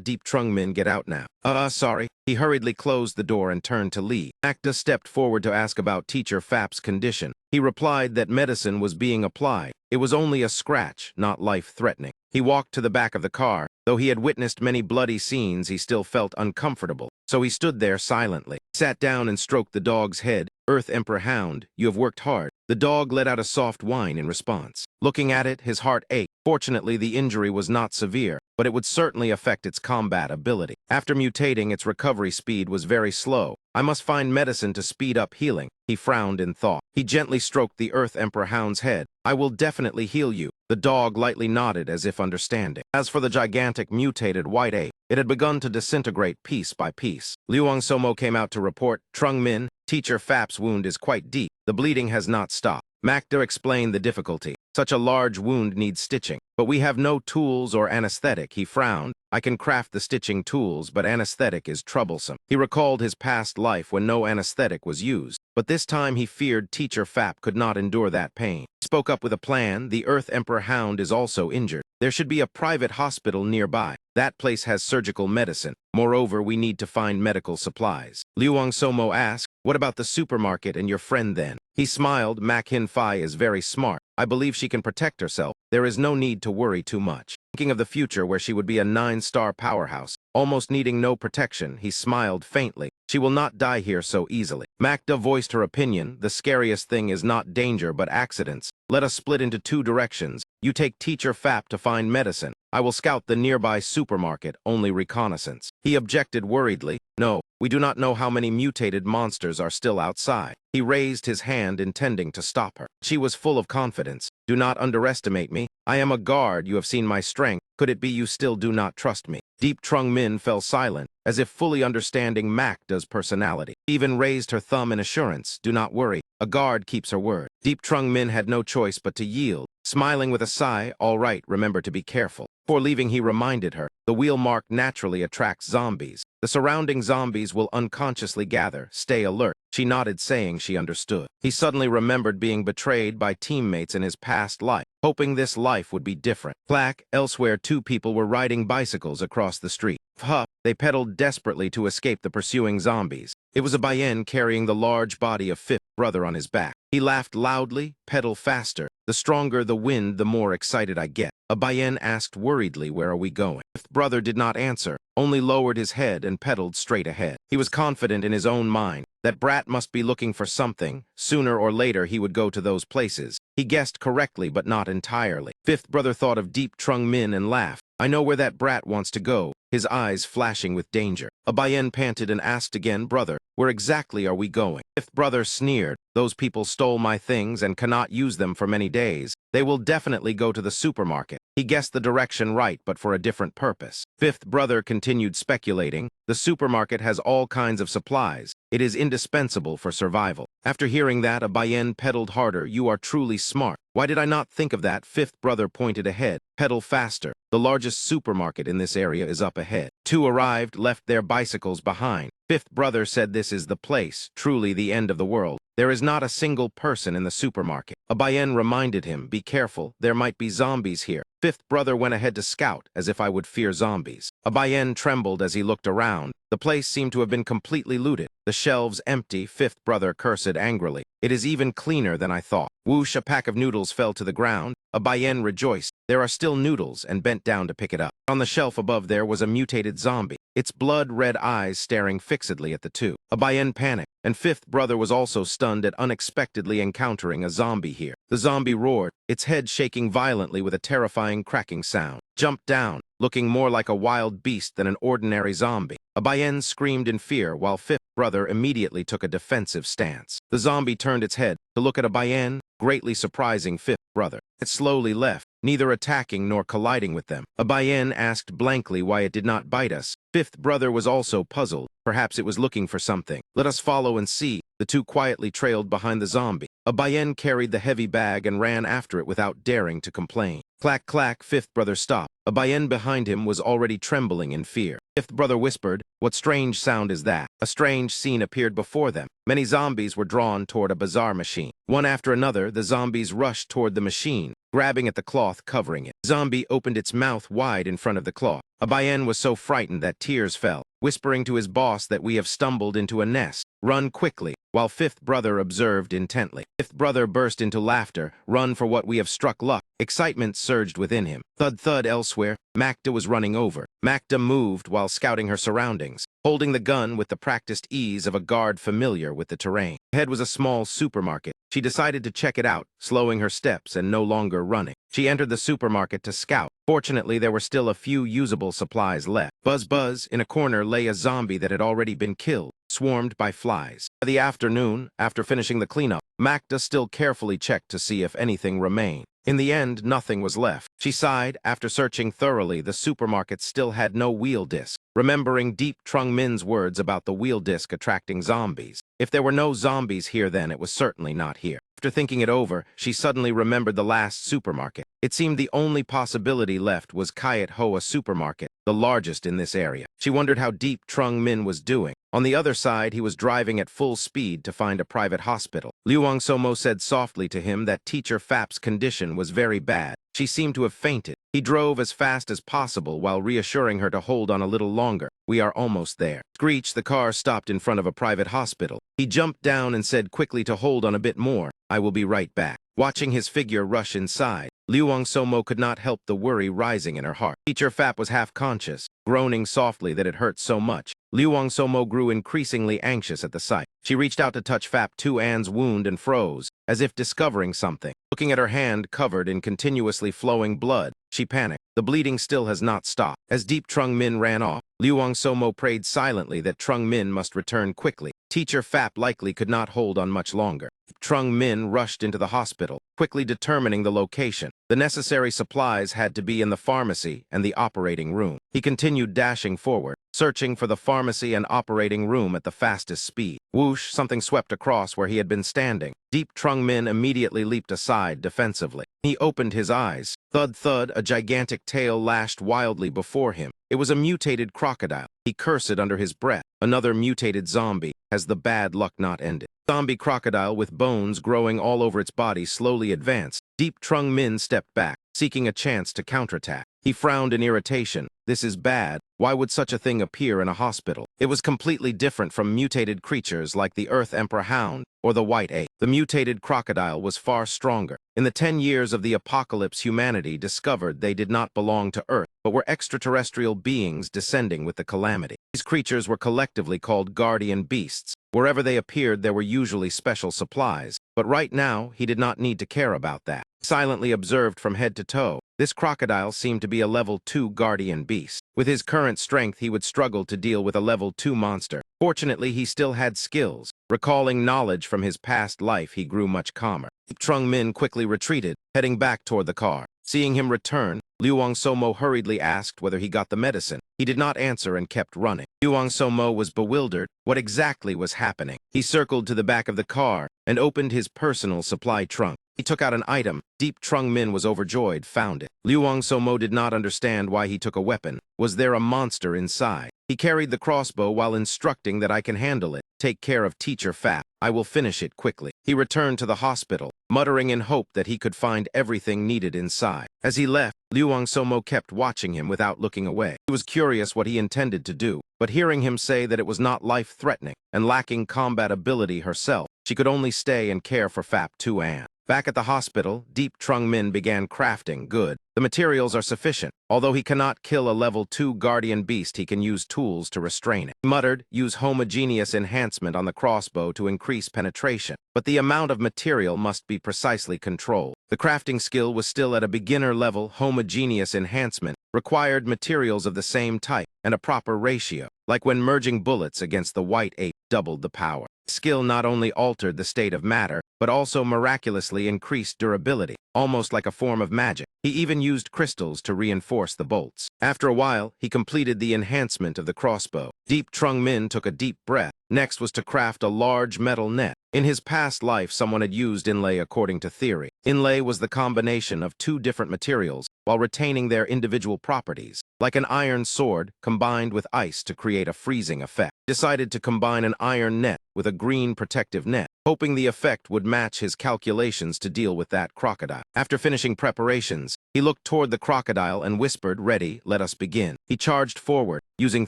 Deep Trung Min, get out now." Sorry." He hurriedly closed the door and turned to leave. Acta stepped forward to ask about Teacher Fap's condition. He replied that medicine was being applied. It was only a scratch, not life-threatening. He walked to the back of the car. Though he had witnessed many bloody scenes, he still felt uncomfortable, so he stood there silently. Sat down and stroked the dog's head. "Earth Emperor Hound, you have worked hard." The dog let out a soft whine in response. Looking at it, his heart ached. Fortunately, the injury was not severe, but it would certainly affect its combat ability. After mutating, its recovery speed was very slow. "I must find medicine to speed up healing." He frowned in thought. He gently stroked the Earth Emperor Hound's head. "I will definitely heal you." The dog lightly nodded as if understanding. As for the gigantic mutated white ape, it had begun to disintegrate piece by piece. Luang Somo came out to report, "Trung Min, Teacher Fap's wound is quite deep. The bleeding has not stopped." Macda explained the difficulty. "Such a large wound needs stitching, but we have no tools or anesthetic." He frowned. "I can craft the stitching tools, but anesthetic is troublesome." He recalled his past life when no anesthetic was used, but this time he feared Teacher Fap could not endure that pain. He spoke up with a plan. "The Earth Emperor Hound is also injured. There should be a private hospital nearby. That place has surgical medicine. Moreover, we need to find medical supplies." Luang Somo asked, "What about the supermarket and your friend then?" He smiled. "Mak Hin Phi is very smart. I believe she can protect herself. There is no need to worry too much." Thinking of the future where she would be a 9-star powerhouse, almost needing no protection, he smiled faintly. "She will not die here so easily." Macda voiced her opinion. "The scariest thing is not danger but accidents. Let us split into 2 directions. You take Teacher Fap to find medicine. I will scout the nearby supermarket, only reconnaissance." He objected worriedly. "No, we do not know how many mutated monsters are still outside." He raised his hand intending to stop her. She was full of confidence. "Do not underestimate me. I am a guard. You have seen my strength. Could it be you still do not trust me?" Deep Trung Min fell silent, as if fully understanding Macda's personality. She even raised her thumb in assurance. "Do not worry. A guard keeps her word." Deep Trung Min had no choice but to yield. Smiling with a sigh, "All right, remember to be careful." Before leaving, he reminded her, "The wheel mark naturally attracts zombies. The surrounding zombies will unconsciously gather. Stay alert." She nodded, saying she understood. He suddenly remembered being betrayed by teammates in his past life, hoping this life would be different. Clack, elsewhere 2 people were riding bicycles across the street. Huff, they pedaled desperately to escape the pursuing zombies. It was a Bayen carrying the large body of Fifth. brother on his back. He laughed loudly, pedal faster. The stronger the wind, the more excited I get. Abayen asked worriedly, where are we going? Fifth brother did not answer, only lowered his head and pedaled straight ahead. He was confident in his own mind. That brat must be looking for something. Sooner or later he would go to those places. He guessed correctly, but not entirely. Fifth brother thought of Deep Trung Min and laughed. I know where that brat wants to go, his eyes flashing with danger. Abayen panted and asked again, brother, where exactly are we going? Fifth brother sneered. Those people stole my things and cannot use them for many days. They will definitely go to the supermarket. He guessed the direction right, but for a different purpose. Fifth brother continued speculating. The supermarket has all kinds of supplies. It is indispensable for survival. After hearing that, Abayen pedaled harder. You are truly smart. Why did I not think of that? Fifth brother pointed ahead. Pedal faster. The largest supermarket in this area is up ahead. Two arrived, left their bicycles behind. Fifth brother said this is the place, truly the end of the world. There is not a single person in the supermarket. Abayen reminded him, be careful, there might be zombies here. Fifth brother went ahead to scout, as if I would fear zombies. Abayen trembled as he looked around. The place seemed to have been completely looted. The shelves empty. Fifth brother cursed angrily. It is even cleaner than I thought. Whoosh, a pack of noodles fell to the ground. Abayen rejoiced. There are still noodles, and bent down to pick it up. On the shelf above there was a mutated zombie, its blood-red eyes staring fixedly at the two. Abayen panicked, and Fifth brother was also stunned at unexpectedly encountering a zombie here. The zombie roared, its head shaking violently with a terrifying cracking sound. Jumped down, looking more like a wild beast than an ordinary zombie. Abayen screamed in fear, while Fifth brother immediately took a defensive stance. The zombie turned its head to look at Abayen, greatly surprising Fifth brother. It slowly left, neither attacking nor colliding with them. Abayen asked blankly why it did not bite us. Fifth brother was also puzzled. Perhaps it was looking for something. Let us follow and see. The two quietly trailed behind the zombie. Abayen carried the heavy bag and ran after it without daring to complain. Clack, clack, Fifth brother stopped. Abayen behind him was already trembling in fear. Fifth brother whispered, what strange sound is that? A strange scene appeared before them. Many zombies were drawn toward a bazaar machine. One after another, the zombies rushed toward the machine, grabbing at the cloth covering it. Zombie opened its mouth wide in front of the cloth. Abayen was so frightened that tears fell, whispering to his boss that we have stumbled into a nest. Run quickly, while Fifth brother observed intently. Fifth brother burst into laughter. Run for what we have struck luck. Excitement surged within him. Thud thud elsewhere. Makta was running over. Makta moved while scouting her surroundings, holding the gun with the practiced ease of a guard familiar with the terrain. Ahead was a small supermarket. She decided to check it out, slowing her steps and no longer running. She entered the supermarket to scout. Fortunately, there were still a few usable supplies left. Buzz buzz, in a corner lay a zombie that had already been killed, swarmed by flies. By the afternoon, after finishing the cleanup, Makta still carefully checked to see if anything remained. In the end, nothing was left. She sighed. After searching thoroughly, the supermarket still had no wheel disc, remembering Deep Trung Min's words about the wheel disc attracting zombies. If there were no zombies here then, it was certainly not here. After thinking it over, she suddenly remembered the last supermarket. It seemed the only possibility left was Kayat Hoa supermarket, the largest in this area. She wondered how Deep Trung Min was doing. On the other side, he was driving at full speed to find a private hospital. Liuang Somo said softly to him that teacher Fap's condition was very bad. She seemed to have fainted. He drove as fast as possible while reassuring her to hold on a little longer. We are almost there. Screech, the car stopped in front of a private hospital. He jumped down and said quickly to hold on a bit more. I will be right back. Watching his figure rush inside, Liuang Somo could not help the worry rising in her heart. Teacher Fap was half conscious, groaning softly that it hurt so much. Liuang Somo grew increasingly anxious at the sight. She reached out to touch Fap Tuan's wound and froze, as if discovering something. Looking at her hand covered in continuously flowing blood, she panicked. The bleeding still has not stopped. As Deep Trung Min ran off, Liuang Somo prayed silently that Trung Min must return quickly. Teacher Fap likely could not hold on much longer. Trung Min rushed into the hospital, quickly determining the location. The necessary supplies had to be in the pharmacy and the operating room. He continued dashing forward, searching for the pharmacy and operating room at the fastest speed. Whoosh, something swept across where he had been standing. Deep Trung Min immediately leaped aside defensively. He opened his eyes. Thud thud, a gigantic tail lashed wildly before him. It was a mutated crocodile. He cursed under his breath. Another mutated zombie. Has the bad luck not ended? Zombie crocodile with bones growing all over its body slowly advanced. Deep Trung Min stepped back, seeking a chance to counterattack. He frowned in irritation. This is bad. Why would such a thing appear in a hospital? It was completely different from mutated creatures like the Earth Emperor Hound. or the white ape. The mutated crocodile was far stronger. In the 10 years of the apocalypse, humanity discovered they did not belong to Earth, but were extraterrestrial beings descending with the calamity. These creatures were collectively called guardian beasts. Wherever they appeared, there were usually special supplies. But right now, he did not need to care about that. Silently observed from head to toe, this crocodile seemed to be a level 2 guardian beast. With his current strength, he would struggle to deal with a level 2 monster. Fortunately, he still had skills. Recalling knowledge from his past life, he grew much calmer. Trung Min quickly retreated, heading back toward the car. Seeing him return, Luang Somo hurriedly asked whether he got the medicine. He did not answer and kept running. Luang Somo was bewildered. What exactly was happening? He circled to the back of the car and opened his personal supply trunk. He took out an item. Deep Trung Min was overjoyed, found it. Luang Somo did not understand why he took a weapon. Was there a monster inside? He carried the crossbow while instructing that I can handle it. Take care of Teacher Fat. I will finish it quickly. He returned to the hospital, muttering in hope that he could find everything needed inside. As he left, Luang Somo kept watching him without looking away. He was curious what he intended to do, but hearing him say that it was not life-threatening and lacking combat ability herself, she could only stay and care for Fap Tuan. Back at the hospital, Deep Trung Min began crafting. Good. The materials are sufficient. Although he cannot kill a level 2 guardian beast, he can use tools to restrain it. He muttered, use homogeneous enhancement on the crossbow to increase penetration. But the amount of material must be precisely controlled. The crafting skill was still at a beginner level. Homogeneous enhancement required materials of the same type and a proper ratio. Like when merging bullets against the white ape doubled the power. Skill not only altered the state of matter, but also miraculously increased durability, almost like a form of magic. He even used crystals to reinforce the bolts. After a while, he completed the enhancement of the crossbow. Deep Trung Min took a deep breath. Next was to craft a large metal net. In his past life, someone had used inlay according to theory. Inlay was the combination of 2 different materials while retaining their individual properties, like an iron sword combined with ice to create a freezing effect. He decided to combine an iron net with a green protective net, hoping the effect would match his calculations to deal with that crocodile. After finishing preparations, he looked toward the crocodile and whispered, "Ready, let us begin." He charged forward, using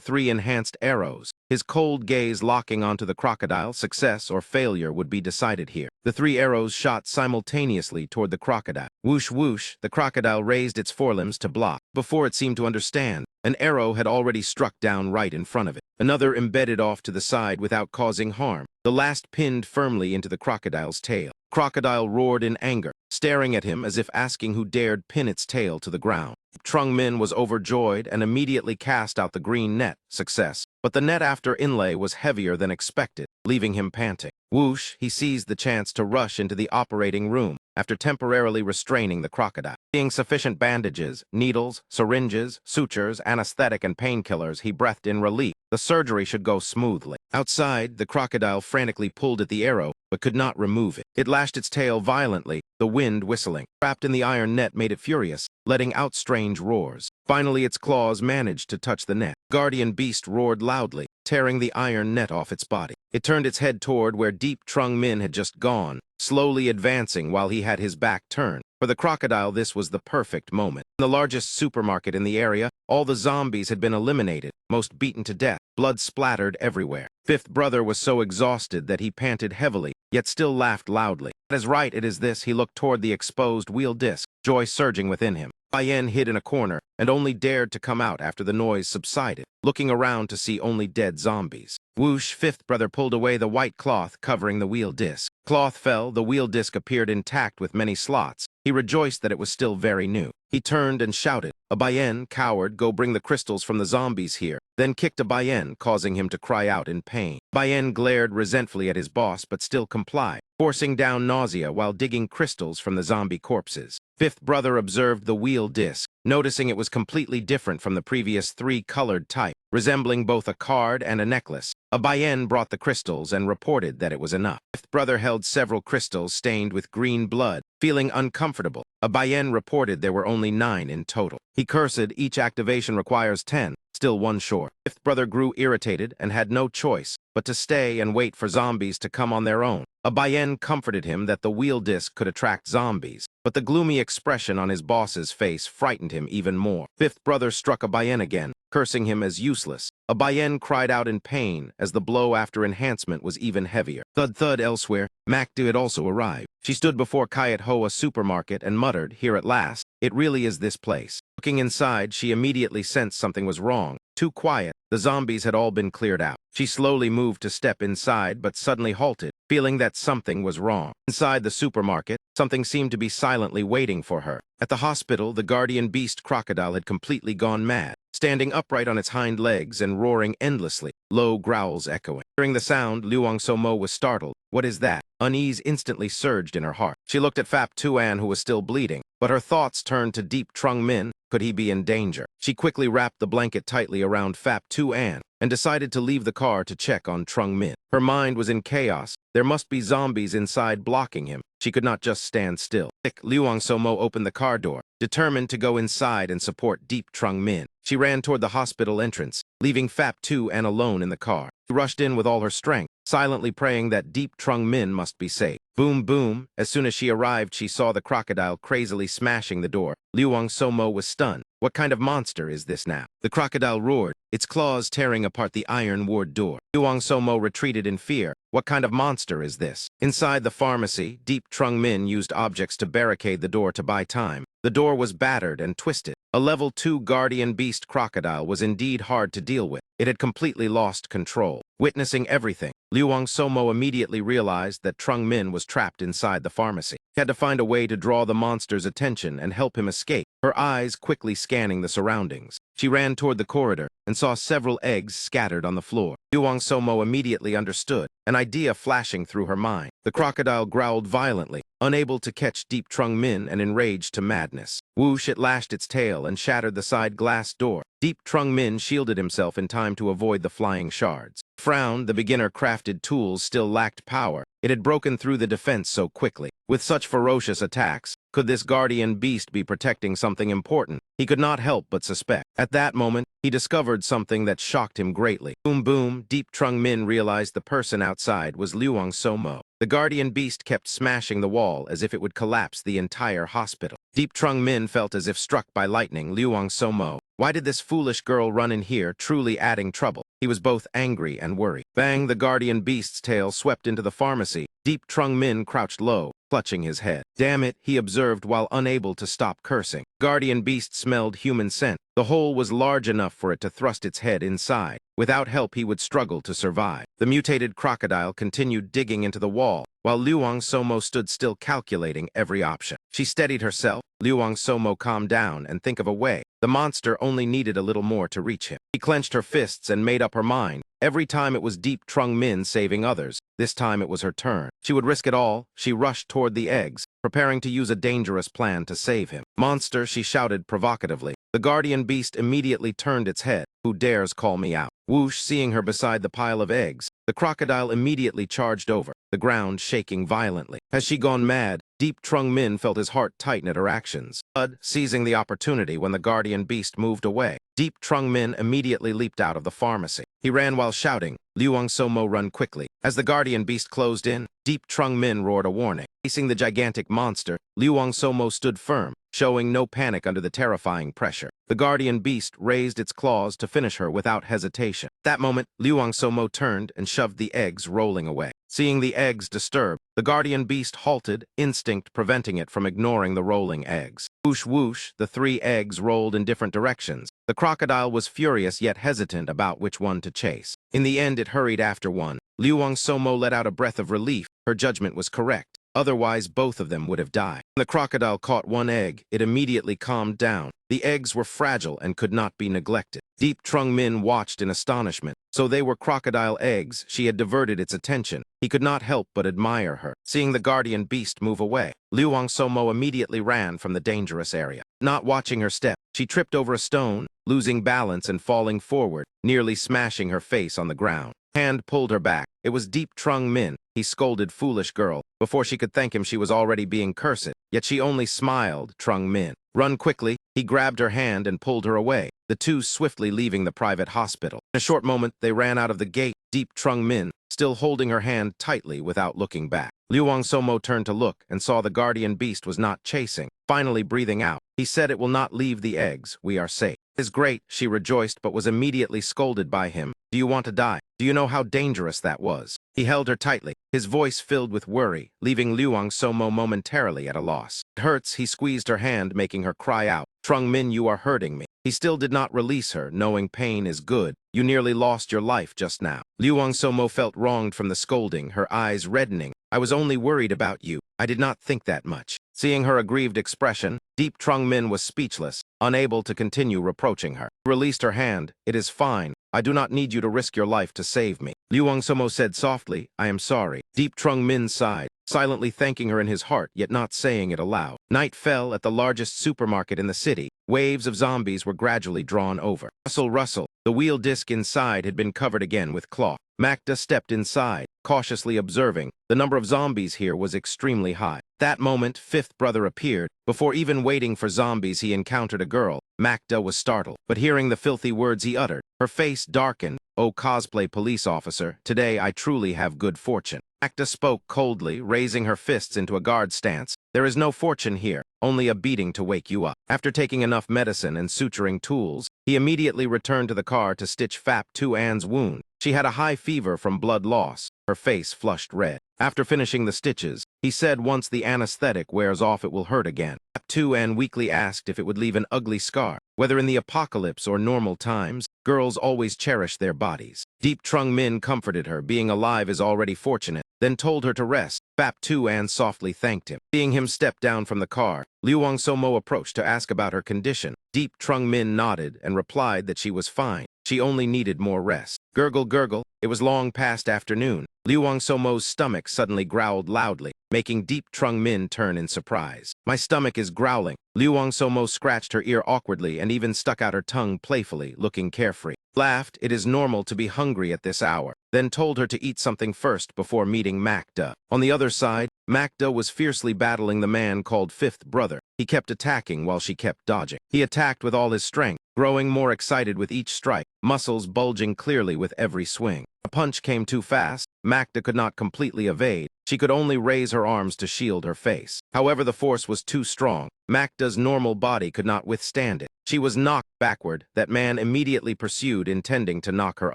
3 enhanced arrows. His cold gaze locking onto the crocodile, success or failure would be decided here. The 3 arrows shot simultaneously toward the crocodile. Whoosh whoosh, the crocodile raised its forelimbs to block. Before it seemed to understand, an arrow had already struck down right in front of it. Another embedded off to the side without causing harm. The last pinned firmly into the crocodile's tail. Crocodile roared in anger, staring at him as if asking who dared pin its tail to the ground. Trung Min was overjoyed and immediately cast out the green net. Success. But the net after inlay was heavier than expected, leaving him panting. Whoosh, he seized the chance to rush into the operating room after temporarily restraining the crocodile. Seeing sufficient bandages, needles, syringes, sutures, anesthetic, and painkillers, he breathed in relief. The surgery should go smoothly. Outside, the crocodile frantically pulled at the arrow, but could not remove it. It lashed its tail violently, the wind whistling. Trapped in the iron net made it furious, letting out strange roars. Finally, its claws managed to touch the net. Guardian beast roared loudly, tearing the iron net off its body. It turned its head toward where Deep Trung Min had just gone, slowly advancing while he had his back turned. For the crocodile, this was the perfect moment. In the largest supermarket in the area, all the zombies had been eliminated, most beaten to death. Blood splattered everywhere. Fifth brother was so exhausted that he panted heavily, yet still laughed loudly. At his right, it is this, he looked toward the exposed wheel disc, joy surging within him. Bayen hid in a corner and only dared to come out after the noise subsided, looking around to see only dead zombies. Whoosh, fifth brother pulled away the white cloth covering the wheel disc. Cloth fell, the wheel disc appeared intact with many slots. He rejoiced that it was still very new. He turned and shouted, "A Bayen, coward, go bring the crystals from the zombies here," then kicked a Bayen, causing him to cry out in pain. Bayen glared resentfully at his boss but still complied, forcing down nausea while digging crystals from the zombie corpses. Fifth brother observed the wheel disc, noticing it was completely different from the previous 3 colored type, resembling both a card and a necklace. A Bayen brought the crystals and reported that it was enough. Fifth brother held several crystals stained with green blood. Feeling uncomfortable, a Bayen reported there were only 9 in total. He cursed, each activation requires 10, still 1 short. Fifth brother grew irritated and had no choice but to stay and wait for zombies to come on their own. A Bayen comforted him that the wheel disc could attract zombies, but the gloomy expression on his boss's face frightened him even more. Fifth brother struck a Bayen again, cursing him as useless. A Bayen cried out in pain as the blow after enhancement was even heavier. Thud thud elsewhere, Macdu had also arrived. She stood before Kayat Hoa supermarket and muttered, "Here at last. It really is this place." Looking inside, she immediately sensed something was wrong. Too quiet. The zombies had all been cleared out. She slowly moved to step inside, but suddenly halted, feeling that something was wrong. Inside the supermarket, something seemed to be silently waiting for her. At the hospital, the guardian beast crocodile had completely gone mad, standing upright on its hind legs and roaring endlessly, low growls echoing. Hearing the sound, Luang Somo was startled. "What is that?" Unease instantly surged in her heart. She looked at Phap Tuan, who was still bleeding, but her thoughts turned to Deep Trung Min. Could he be in danger? She quickly wrapped the blanket tightly around Phap Tuan and decided to leave the car to check on Trung Min. Her mind was in chaos. There must be zombies inside blocking him. She could not just stand still. Luang Somo opened the car door, determined to go inside and support Deep Trung Min. She ran toward the hospital entrance, leaving Phap Tuan alone in the car. She rushed in with all her strength, silently praying that Deep Trung Min must be safe. Boom, boom. As soon as she arrived, she saw the crocodile crazily smashing the door. Luang Somo was stunned. What kind of monster is this now? The crocodile roared, its claws tearing apart the iron ward door. Luang Somo retreated in fear. What kind of monster is this? Inside the pharmacy, Deep Trung Min used objects to barricade the door to buy time. The door was battered and twisted. A level 2 guardian beast crocodile was indeed hard to deal with. It had completely lost control. Witnessing everything, Luang Somo immediately realized that Trung Min was trapped inside the pharmacy. He had to find a way to draw the monster's attention and help him escape, her eyes quickly scanning the surroundings. She ran toward the corridor and saw several eggs scattered on the floor. Luang Somo immediately understood, an idea flashing through her mind. The crocodile growled violently, unable to catch Deep Trung Min and enraged to madness. Whoosh, it lashed its tail and shattered the side glass door. Deep Trung Min shielded himself in time to avoid the flying shards. Frowned, the beginner-crafted tools still lacked power. It had broken through the defense so quickly. With such ferocious attacks, could this guardian beast be protecting something important? He could not help but suspect. At that moment, he discovered something that shocked him greatly. Boom boom, Deep Trung Min realized the person outside was Luang Somo. The guardian beast kept smashing the wall as if it would collapse the entire hospital. Deep Trung Min felt as if struck by lightning. Luang Somo, why did this foolish girl run in here, truly adding trouble? He was both angry and worried. Bang, the guardian beast's tail swept into the pharmacy. Deep Trung Min crouched low, clutching his head. Damn it, he observed while unable to stop cursing. Guardian beast smelled human scent. The hole was large enough for it to thrust its head inside. Without help, he would struggle to survive. The mutated crocodile continued digging into the wall, while Luang Somo stood still calculating every option. She steadied herself. Luang Somo calmed down and think of a way. The monster only needed a little more to reach him. She clenched her fists and made up her mind. Every time it was Deep Trung Min saving others. This time it was her turn. She would risk it all. She rushed toward the eggs, preparing to use a dangerous plan to save him. "Monster," she shouted provocatively. The guardian beast immediately turned its head. "Who dares call me out?" Whoosh, seeing her beside the pile of eggs, the crocodile immediately charged over, the ground shaking violently. Has she gone mad? Deep Trung Min felt his heart tighten at her actions. Seizing the opportunity when the guardian beast moved away, Deep Trung Min immediately leaped out of the pharmacy. He ran while shouting, "Luang Somo, run quickly." As the guardian beast closed in, Deep Trung Min roared a warning. Facing the gigantic monster, Luang Somo stood firm, showing no panic under the terrifying pressure. The guardian beast raised its claws to finish her without hesitation. At that moment, Luang Somo turned and shoved the eggs rolling away. Seeing the eggs disturbed, the guardian beast halted, instinct preventing it from ignoring the rolling eggs. Whoosh whoosh, the 3 eggs rolled in different directions. The crocodile was furious yet hesitant about which one to chase. In the end, it hurried after one. Luang Somo let out a breath of relief. Her judgment was correct. Otherwise, both of them would have died. When the crocodile caught one egg, it immediately calmed down. The eggs were fragile and could not be neglected. Deep Trung Min watched in astonishment. So they were crocodile eggs. She had diverted its attention. He could not help but admire her. Seeing the guardian beast move away, Luang Somo immediately ran from the dangerous area. Not watching her step, she tripped over a stone, losing balance and falling forward, nearly smashing her face on the ground. Hand pulled her back. It was Deep Trung Min. He scolded, "Foolish girl." Before she could thank him, she was already being cursed. Yet she only smiled. Trung Min, run quickly. He grabbed her hand and pulled her away, the two swiftly leaving the private hospital. In a short moment, they ran out of the gate, Deep Trung Min still holding her hand tightly without looking back. Luang Somo turned to look and saw the guardian beast was not chasing. Finally breathing out, he said, "It will not leave the eggs. We are safe." Is great, she rejoiced but was immediately scolded by him. Do you want to die? Do you know how dangerous that was? He held her tightly, his voice filled with worry, leaving Liuang Somo momentarily at a loss. It hurts, he squeezed her hand, making her cry out. Trung Min, you are hurting me. He still did not release her, knowing pain is good. You nearly lost your life just now. Liuang Somo felt wronged from the scolding, her eyes reddening. I was only worried about you. I did not think that much. Seeing her aggrieved expression, Deep Trung Min was speechless, unable to continue reproaching her. Released her hand. It is fine. I do not need you to risk your life to save me. Liuang Somo said softly, I am sorry. Deep Trung Min sighed, silently thanking her in his heart, yet not saying it aloud. Night fell at the largest supermarket in the city. Waves of zombies were gradually drawn over. Rustle, rustle. The wheel disc inside had been covered again with cloth. Magda stepped inside, cautiously observing. The number of zombies here was extremely high. That moment, fifth brother appeared. Before even waiting for zombies, he encountered a girl. Magda was startled, but hearing the filthy words he uttered, her face darkened. Oh, cosplay police officer, today I truly have good fortune. Magda spoke coldly, raising her fists into a guard stance. There is no fortune here, only a beating to wake you up. After taking enough medicine and suturing tools, he immediately returned to the car to stitch Fap 2 An's wound. She had a high fever from blood loss. Her face flushed red. After finishing the stitches, he said once the anesthetic wears off it will hurt again. Fap 2 An weakly asked if it would leave an ugly scar. Whether in the apocalypse or normal times, girls always cherish their bodies. Deep Trung Min comforted her, being alive is already fortunate, then told her to rest. Fap 2 An softly thanked him. Seeing him step down from the car, Liuang Somo approached to ask about her condition. Deep Trung Min nodded and replied that she was fine. She only needed more rest. Gurgle, gurgle. It was long past afternoon. Liuang Somo's stomach suddenly growled loudly, making Deep Trung Min turn in surprise. My stomach is growling. Liuang Somo scratched her ear awkwardly and even stuck out her tongue playfully, looking carefree. Laughed, it is normal to be hungry at this hour, then told her to eat something first before meeting Magda. On the other side, Magda was fiercely battling the man called Fifth Brother. He kept attacking while she kept dodging. He attacked with all his strength, growing more excited with each strike, muscles bulging clearly with every swing. A punch came too fast. Magda could not completely evade. She could only raise her arms to shield her face. However, the force was too strong. Magda's normal body could not withstand it. She was knocked backward. That man immediately pursued, intending to knock her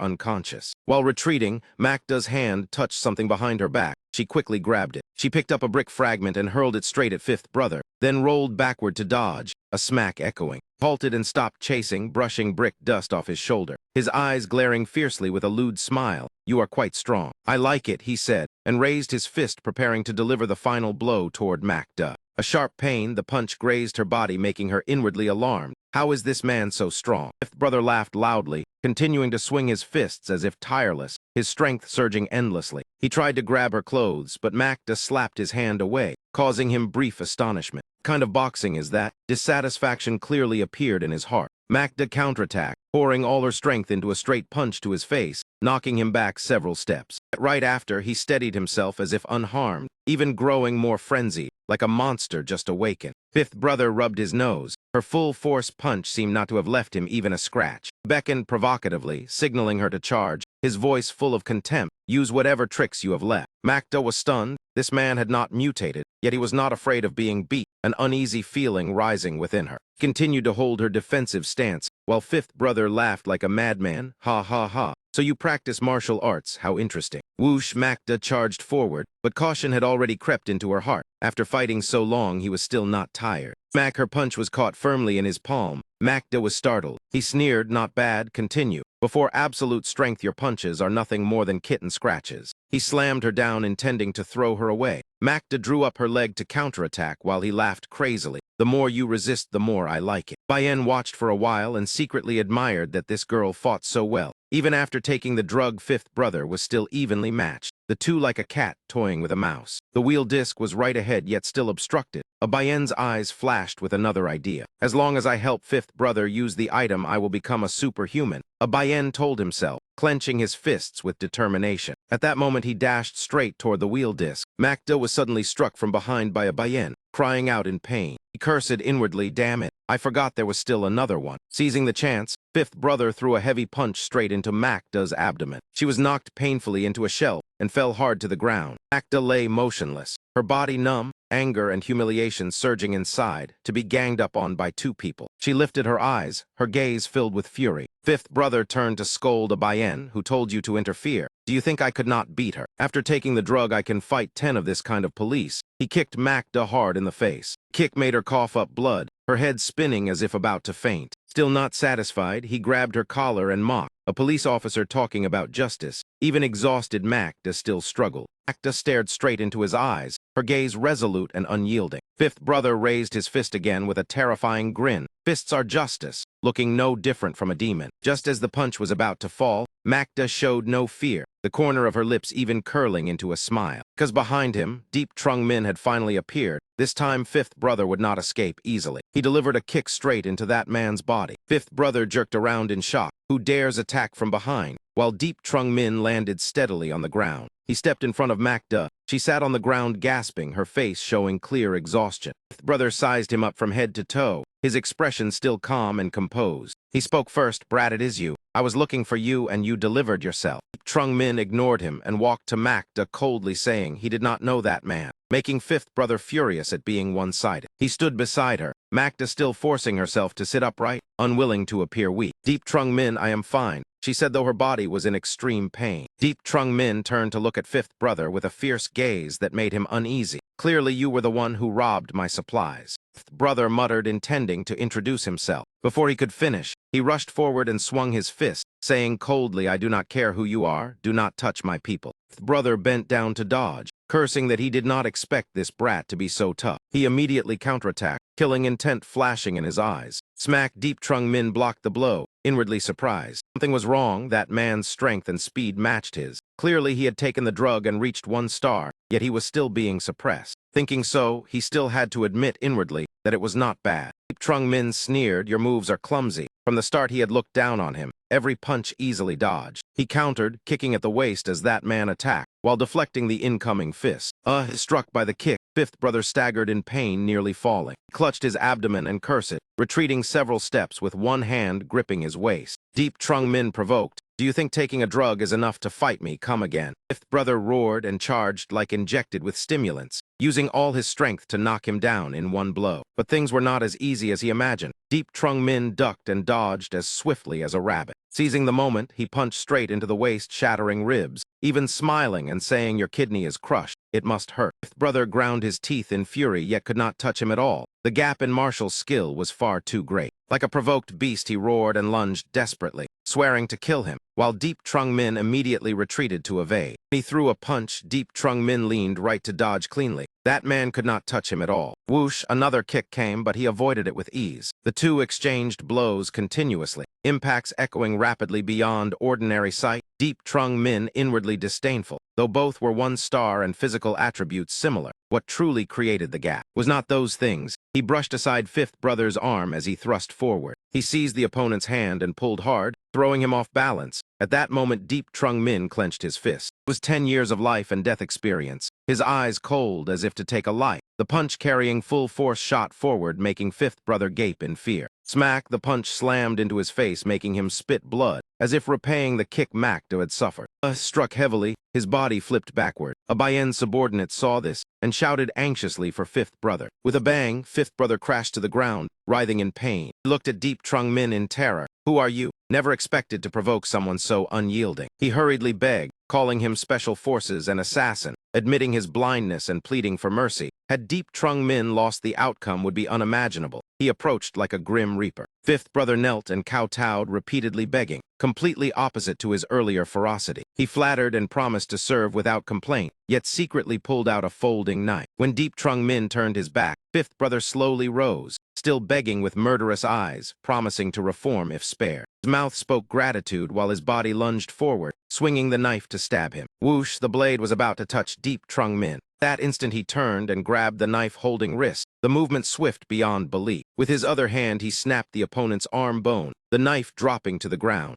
unconscious. While retreating, Magda's hand touched something behind her back. She quickly grabbed it. She picked up a brick fragment and hurled it straight at Fifth Brother, then rolled backward to dodge, a smack echoing. Halted and stopped chasing, brushing brick dust off his shoulder, his eyes glaring fiercely with a lewd smile. You are quite strong. I like it, he said, and raised his fist, preparing to deliver the final blow toward Magda. A sharp pain, the punch grazed her body, making her inwardly alarmed. How is this man so strong? Fifth Brother laughed loudly, continuing to swing his fists as if tireless, his strength surging endlessly. He tried to grab her clothes, but Magda slapped his hand away, causing him brief astonishment. What kind of boxing is that? Dissatisfaction clearly appeared in his heart. Magda counterattacked, pouring all her strength into a straight punch to his face, knocking him back several steps. Right after, he steadied himself as if unharmed, even growing more frenzied, like a monster just awakened. Fifth Brother rubbed his nose. Her full-force punch seemed not to have left him even a scratch. Beckoned provocatively, signaling her to charge, his voice full of contempt. Use whatever tricks you have left. Magda was stunned. This man had not mutated, yet he was not afraid of being beat, an uneasy feeling rising within her. Continued to hold her defensive stance, while Fifth Brother laughed like a madman. Ha ha ha. So you practice martial arts, how interesting. Whoosh, Magda charged forward, but caution had already crept into her heart. After fighting so long, he was still not tired. Smack, her punch was caught firmly in his palm. Magda was startled. He sneered, not bad, continue. Before absolute strength, your punches are nothing more than kitten scratches. He slammed her down, intending to throw her away. Magda drew up her leg to counterattack while he laughed crazily. The more you resist, the more I like it. Bayen watched for a while and secretly admired that this girl fought so well. Even after taking the drug, Fifth Brother was still evenly matched, the two like a cat toying with a mouse. The wheel disc was right ahead, yet still obstructed. Bayen's eyes flashed with another idea. As long as I help Fifth Brother use the item, I will become a superhuman. Bayen told himself, clenching his fists with determination. At that moment, he dashed straight toward the wheel disc. Magda was suddenly struck from behind by Bayen, crying out in pain. He cursed inwardly, damn it, I forgot there was still another one. Seizing the chance, Fifth Brother threw a heavy punch straight into Magda's abdomen. She was knocked painfully into a shelf and fell hard to the ground. Magda lay motionless, her body numb, anger and humiliation surging inside, to be ganged up on by two people. She lifted her eyes, her gaze filled with fury. Fifth brother turned to scold a Bayen who told you to interfere. Do you think I could not beat her? After taking the drug, I can fight 10 of this kind of police. He kicked Magda hard in the face. Kick made her cough up blood, her head spinning as if about to faint. Still not satisfied, he grabbed her collar and mocked. A police officer talking about justice. Even exhausted Magda still struggled. Magda stared straight into his eyes, her gaze resolute and unyielding. Fifth brother raised his fist again with a terrifying grin. Fists are justice, looking no different from a demon. Just as the punch was about to fall, Magda showed no fear, the corner of her lips even curling into a smile. Because behind him, Deep Trung Min had finally appeared. This time, Fifth brother would not escape easily. He delivered a kick straight into that man's body. Fifth brother jerked around in shock. Who dares attack from behind? While Deep Trung Min landed steadily on the ground. He stepped in front of Magda. She sat on the ground gasping, her face showing clear exhaustion. Fifth brother sized him up from head to toe, his expression still calm and composed. He spoke first. Brat, it is you. I was looking for you and you delivered yourself. Trung Min ignored him and walked to Magda coldly saying he did not know that man, making Fifth brother furious at being one-sided. He stood beside her, Magda still forcing herself to sit upright, unwilling to appear weak. Deep Trung Min, I am fine, she said, though her body was in extreme pain. Deep Trung Min turned to look at Fifth brother with a fierce gaze that made him uneasy. Clearly you were the one who robbed my supplies. Fifth brother muttered, intending to introduce himself. Before he could finish, he rushed forward and swung his fist, saying coldly, I do not care who you are, do not touch my people. Fifth brother bent down to dodge, cursing that he did not expect this brat to be so tough. He immediately counterattacked, killing intent flashing in his eyes. Smack. Deep Trung Min blocked the blow, inwardly surprised. Something was wrong. That man's strength and speed matched his. Clearly he had taken the drug and reached 1 star, yet he was still being suppressed. Thinking so, he still had to admit inwardly that it was not bad. Deep Trung Min sneered, your moves are clumsy. From the start he had looked down on him, every punch easily dodged. He countered, kicking at the waist as that man attacked, while deflecting the incoming fist. Struck by the kick, Fifth brother staggered in pain, nearly falling. He clutched his abdomen and cursed, retreating several steps with one hand gripping his waist. Deep Trung Min provoked, do you think taking a drug is enough to fight me? Come again. Fifth brother roared and charged like injected with stimulants, using all his strength to knock him down in one blow. But things were not as easy as he imagined. Deep Trung Min ducked and dodged as swiftly as a rabbit. Seizing the moment, he punched straight into the waist, shattering ribs, even smiling and saying, your kidney is crushed. It must hurt. Fifth brother ground his teeth in fury, yet could not touch him at all. The gap in martial skill was far too great. Like a provoked beast, he roared and lunged desperately, swearing to kill him, while Deep Trung Min immediately retreated to evade. He threw a punch. Deep Trung Min leaned right to dodge cleanly. That man could not touch him at all. Whoosh, another kick came, but he avoided it with ease. The two exchanged blows continuously, impacts echoing rapidly beyond ordinary sight. Deep Trung Min inwardly disdainful. Though both were 1 star and physical attributes similar, what truly created the gap was not those things. He brushed aside Fifth brother's arm as he thrust forward. He seized the opponent's hand and pulled hard, throwing him off balance. At that moment, Deep Trung Min clenched his fist. It was 10 years of life and death experience, his eyes cold as if to take a life. The punch carrying full force shot forward, making Fifth brother gape in fear. Smack, the punch slammed into his face, making him spit blood, as if repaying the kick Magda had suffered. Struck heavily, his body flipped backward. A Bayen subordinate saw this and shouted anxiously for Fifth brother. With a bang, Fifth brother crashed to the ground, writhing in pain. He looked at Deep Trung Min in terror. Who are you? Never expected to provoke someone so unyielding. He hurriedly begged, calling him special forces and assassin, admitting his blindness and pleading for mercy. Had Deep Trung Min lost, the outcome would be unimaginable. He approached like a grim reaper. Fifth brother knelt and kowtowed, repeatedly begging, completely opposite to his earlier ferocity. He flattered and promised to serve without complaint, yet secretly pulled out a folding knife. When Deep Trung Min turned his back, Fifth brother slowly rose, still begging with murderous eyes, promising to reform if spared. His mouth spoke gratitude while his body lunged forward, swinging the knife to stab him. Whoosh, the blade was about to touch Deep Trung Min. That instant he turned and grabbed the knife-holding wrist, the movement swift beyond belief. With his other hand he snapped the opponent's arm bone, the knife dropping to the ground.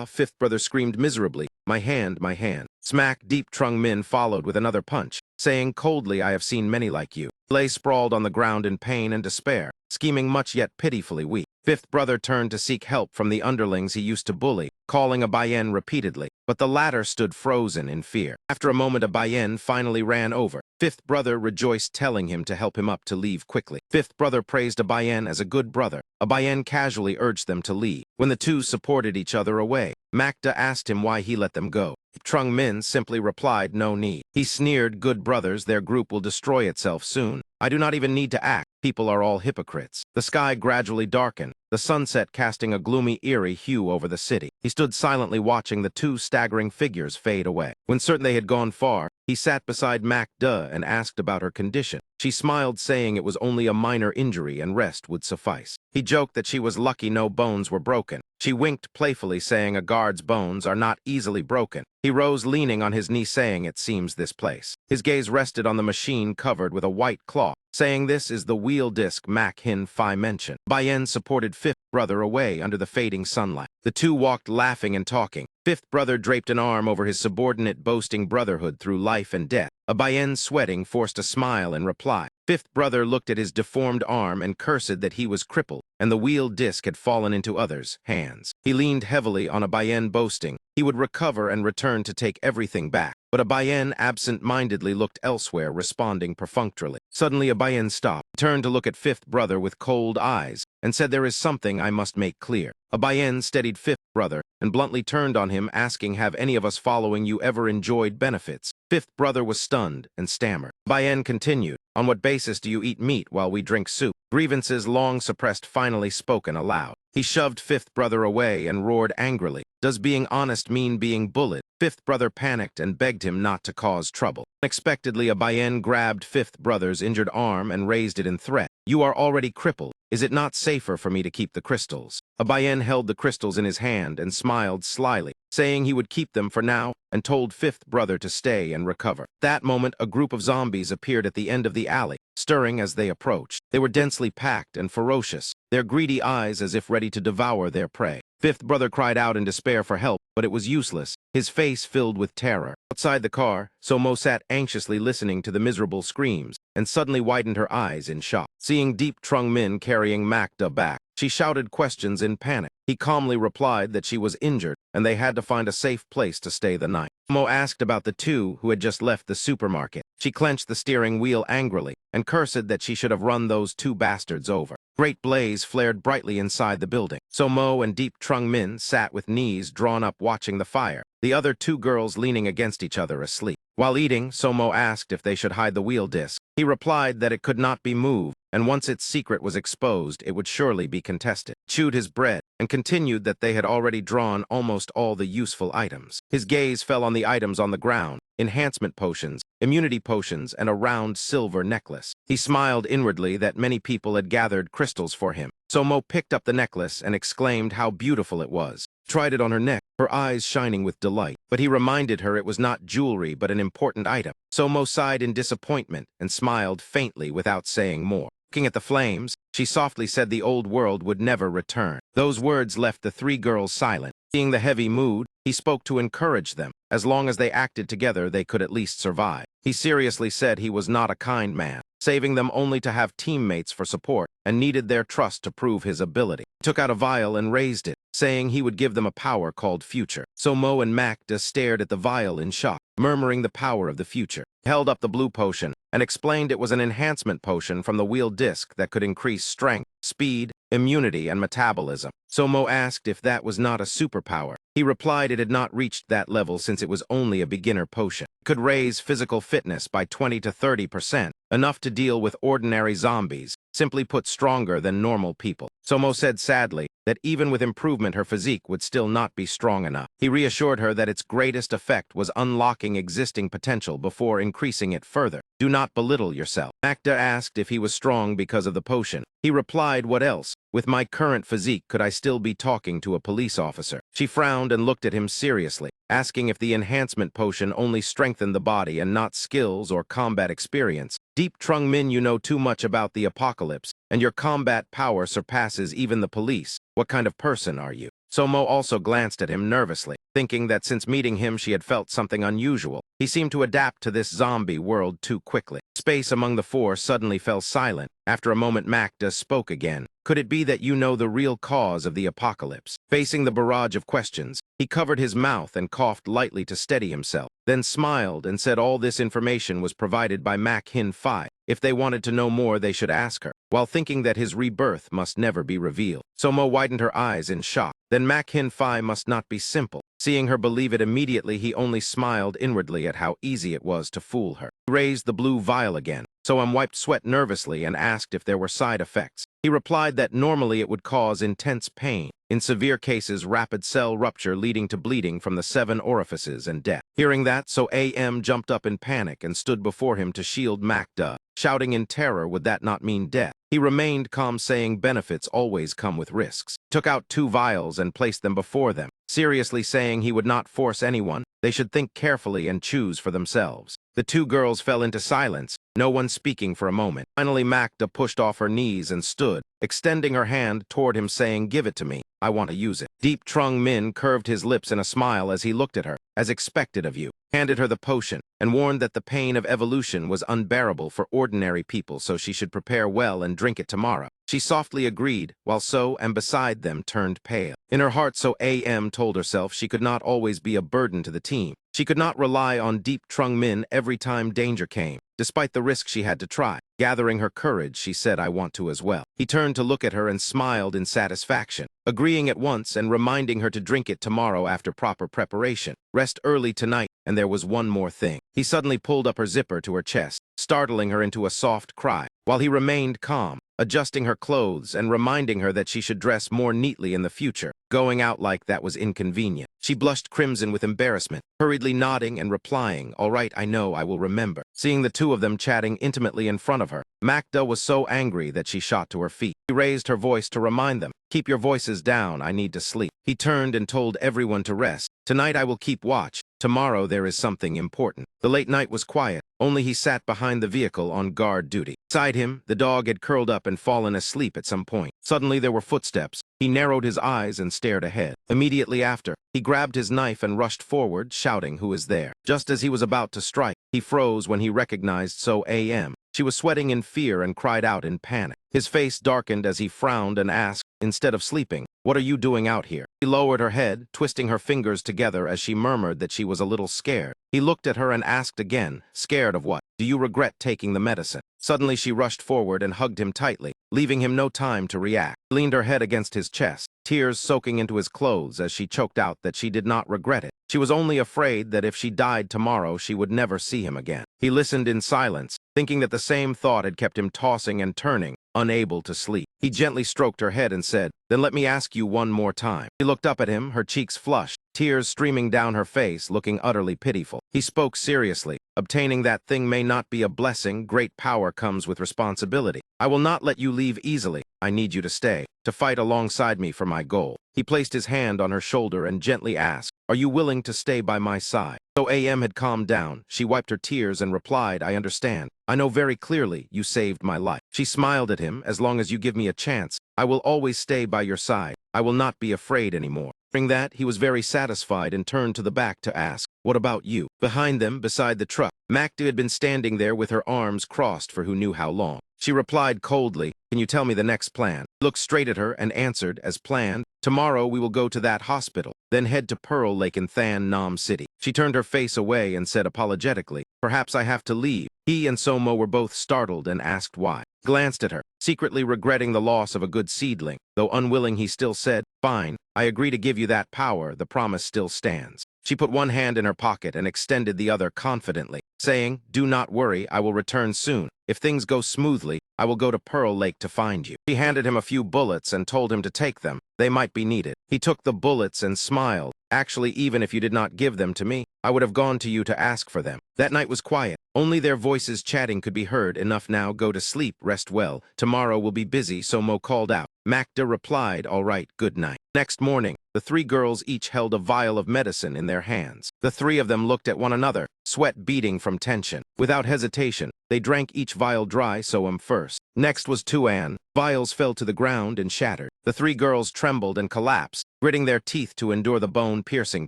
Fifth brother screamed miserably, my hand, my hand. Smack. Deep Trung Min followed with another punch, saying coldly, I have seen many like you. He lay sprawled on the ground in pain and despair, scheming much yet pitifully weak. Fifth brother turned to seek help from the underlings he used to bully, calling Abayen repeatedly, but the latter stood frozen in fear. After a moment, Abayen finally ran over. Fifth brother rejoiced, telling him to help him up to leave quickly. Fifth brother praised Abayen as a good brother. Abayen casually urged them to leave. When the two supported each other away, Makda asked him why he let them go. Trung Min simply replied, no need. He sneered, good brothers, their group will destroy itself soon. I do not even need to act. People are all hypocrites. The sky gradually darkened, the sunset casting a gloomy, eerie hue over the city. He stood silently watching the two staggering figures fade away. When certain they had gone far, he sat beside Makda and asked about her condition. She smiled, saying it was only a minor injury and rest would suffice. He joked that she was lucky no bones were broken. She winked playfully, saying a guard's bones are not easily broken. He rose, leaning on his knee, saying, it seems this place. His gaze rested on the machine covered with a white cloth, saying this is the wheel disc Mak Hin Phi mentioned. Bayen supported fifth brother away under the fading sunlight. The two walked laughing and talking. Fifth brother draped an arm over his subordinate, boasting brotherhood through life and death. Abayen, sweating, forced a smile in reply. Fifth brother looked at his deformed arm and cursed that he was crippled, and the wheel disc had fallen into others' hands. He leaned heavily on Abayen, boasting he would recover and return to take everything back. But Abayen absent-mindedly looked elsewhere, responding perfunctorily. Suddenly Abayen stopped, turned to look at fifth brother with cold eyes, and said, there is something I must make clear. Abayen steadied fifth brother and bluntly turned on him, asking, have any of us following you ever enjoyed benefits? Fifth brother was stunned and stammered. Abayen continued, on what basis do you eat meat while we drink soup? Grievances long suppressed finally spoken aloud. He shoved fifth brother away and roared angrily, does being honest mean being bullied? Fifth brother panicked and begged him not to cause trouble. Unexpectedly, Abayen grabbed fifth brother's injured arm and raised it in threat. You are already crippled. Is it not safer for me to keep the crystals? Abayen held the crystals in his hand and smiled slyly, saying he would keep them for now, and told fifth brother to stay and recover. That moment, a group of zombies appeared at the end of the alley, stirring as they approached. They were densely packed and ferocious, their greedy eyes as if ready to devour their prey. Fifth brother cried out in despair for help, but it was useless, his face filled with terror. Outside the car, Somo sat anxiously listening to the miserable screams, and suddenly widened her eyes in shock. Seeing Deep Trung Min carrying Makda back, she shouted questions in panic. He calmly replied that she was injured, and they had to find a safe place to stay the night. Somo asked about the two who had just left the supermarket. She clenched the steering wheel angrily, and cursed that she should have run those two bastards over. Great blaze flared brightly inside the building. Somo and Deep Trung Min sat with knees drawn up watching the fire, the other two girls leaning against each other asleep. While eating, Somo asked if they should hide the wheel disc. He replied that it could not be moved, and once its secret was exposed, it would surely be contested. Chewed his bread, and continued that they had already drawn almost all the useful items. His gaze fell on the items on the ground, enhancement potions, immunity potions, and a round silver necklace. He smiled inwardly that many people had gathered crystals for him. Somo picked up the necklace and exclaimed how beautiful it was. Tried it on her neck, her eyes shining with delight, but he reminded her it was not jewelry but an important item. Somo sighed in disappointment and smiled faintly without saying more. Looking at the flames, she softly said the old world would never return. Those words left the three girls silent. Seeing the heavy mood, he spoke to encourage them. As long as they acted together, they could at least survive. He seriously said he was not a kind man, saving them only to have teammates for support, and needed their trust to prove his ability. He took out a vial and raised it, saying he would give them a power called Future. Somo and Makda stared at the vial in shock, murmuring the power of the future. He held up the blue potion and explained it was an enhancement potion from the wheel disc that could increase strength, speed, immunity, and metabolism. Somo asked if that was not a superpower. He replied it had not reached that level since it was only a beginner potion. It could raise physical fitness by 20 to 30%, enough to deal with ordinary zombies, simply put stronger than normal people. Somo said sadly that even with improvement her physique would still not be strong enough. He reassured her that its greatest effect was unlocking existing potential before increasing it further. Do not belittle yourself. Makda asked if he was strong because of the potion. He replied, what else? With my current physique, could I still be talking to a police officer? She frowned and looked at him seriously, asking if the enhancement potion only strengthened the body and not skills or combat experience. Deep Trung Min, you know too much about the apocalypse, and your combat power surpasses even the police. What kind of person are you? Somo also glanced at him nervously, thinking that since meeting him she had felt something unusual. He seemed to adapt to this zombie world too quickly. Space among the four suddenly fell silent. After a moment, Macda spoke again. Could it be that you know the real cause of the apocalypse? Facing the barrage of questions, he covered his mouth and coughed lightly to steady himself, then smiled and said all this information was provided by Mac Hin Phi. If they wanted to know more, they should ask her, while thinking that his rebirth must never be revealed. Somo widened her eyes in shock. Then Mac Hin Phi must not be simple. Seeing her believe it immediately, he only smiled inwardly at how easy it was to fool her. He raised the blue vial again. Soam wiped sweat nervously and asked if there were side effects. He replied that normally it would cause intense pain. In severe cases, rapid cell rupture leading to bleeding from the 7 orifices and death. Hearing that, So AM jumped up in panic and stood before him to shield Macda, shouting in terror, would that not mean death? He remained calm, saying benefits always come with risks. Took out 2 vials and placed them before them, seriously saying he would not force anyone. They should think carefully and choose for themselves. The 2 girls fell into silence, no one speaking for a moment. Finally, Macda pushed off her knees and stood, extending her hand toward him, saying, give it to me. I want to use it. Deep Trung Min curved his lips in a smile as he looked at her, as expected of you, handed her the potion, and warned that the pain of evolution was unbearable for ordinary people, so she should prepare well and drink it tomorrow. She softly agreed, while So and beside them turned pale. In her heart, So AM told herself she could not always be a burden to the team. She could not rely on Deep Trung Min every time danger came, despite the risk she had to try. Gathering her courage, she said, I want to as well. He turned to look at her and smiled in satisfaction, agreeing at once and reminding her to drink it tomorrow after proper preparation. Rest early tonight, and there was one more thing. He suddenly pulled up her zipper to her chest, startling her into a soft cry, while he remained calm, adjusting her clothes and reminding her that she should dress more neatly in the future. Going out like that was inconvenient. She blushed crimson with embarrassment, hurriedly nodding and replying, all right, I know, I will remember. Seeing the 2 of them chatting intimately in front of her, Macda was so angry that she shot to her feet. She raised her voice to remind them, keep your voices down, I need to sleep. He turned and told everyone to rest. Tonight I will keep watch. Tomorrow there is something important. The late night was quiet. Only he sat behind the vehicle on guard duty. Beside him, the dog had curled up and fallen asleep at some point. Suddenly there were footsteps. He narrowed his eyes and stared ahead. Immediately after, he grabbed his knife and rushed forward, shouting, who is there? Just as he was about to strike, he froze when he recognized So AM. She was sweating in fear and cried out in panic. His face darkened as he frowned and asked, instead of sleeping, what are you doing out here? She lowered her head, twisting her fingers together as she murmured that she was a little scared. He looked at her and asked again, scared of what? Do you regret taking the medicine? Suddenly she rushed forward and hugged him tightly, leaving him no time to react. She leaned her head against his chest, tears soaking into his clothes as she choked out that she did not regret it. She was only afraid that if she died tomorrow, she would never see him again. He listened in silence, thinking that the same thought had kept him tossing and turning, unable to sleep. He gently stroked her head and said, then let me ask you one more time. She looked up at him, her cheeks flushed, tears streaming down her face, looking utterly pitiful. He spoke seriously, obtaining that thing may not be a blessing, great power comes with responsibility. I will not let you leave easily. I need you to stay, to fight alongside me for my goal. He placed his hand on her shoulder and gently asked, are you willing to stay by my side? So AM had calmed down. She wiped her tears and replied, I understand. I know very clearly you saved my life. She smiled at him, as long as you give me a chance, I will always stay by your side. I will not be afraid anymore. Hearing that, he was very satisfied and turned to the back to ask, what about you? Behind them, beside the truck, Macda had been standing there with her arms crossed for who knew how long. She replied coldly, can you tell me the next plan? He looked straight at her and answered, as planned, tomorrow we will go to that hospital, then head to Pearl Lake in Than Nam City. She turned her face away and said apologetically, perhaps I have to leave. He and Somo were both startled and asked why. Glanced at her, secretly regretting the loss of a good seedling. Though unwilling, he still said, fine, I agree to give you that power, the promise still stands. She put one hand in her pocket and extended the other confidently, saying, do not worry, I will return soon. If things go smoothly, I will go to Pearl Lake to find you. She handed him a few bullets and told him to take them. They might be needed. He took the bullets and smiled. Actually, even if you did not give them to me, I would have gone to you to ask for them. That night was quiet. Only their voices chatting could be heard. Enough now, go to sleep, rest well. Tomorrow will be busy, so Mo called out. Macda replied, all right, good night. Next morning, The three girls each held a vial of medicine in their hands. The three of them looked at one another, sweat beading from tension. Without hesitation, they drank each vial dry, Soam first. Next was Tuan. Vials fell to the ground and shattered. The three girls trembled and collapsed, gritting their teeth to endure the bone-piercing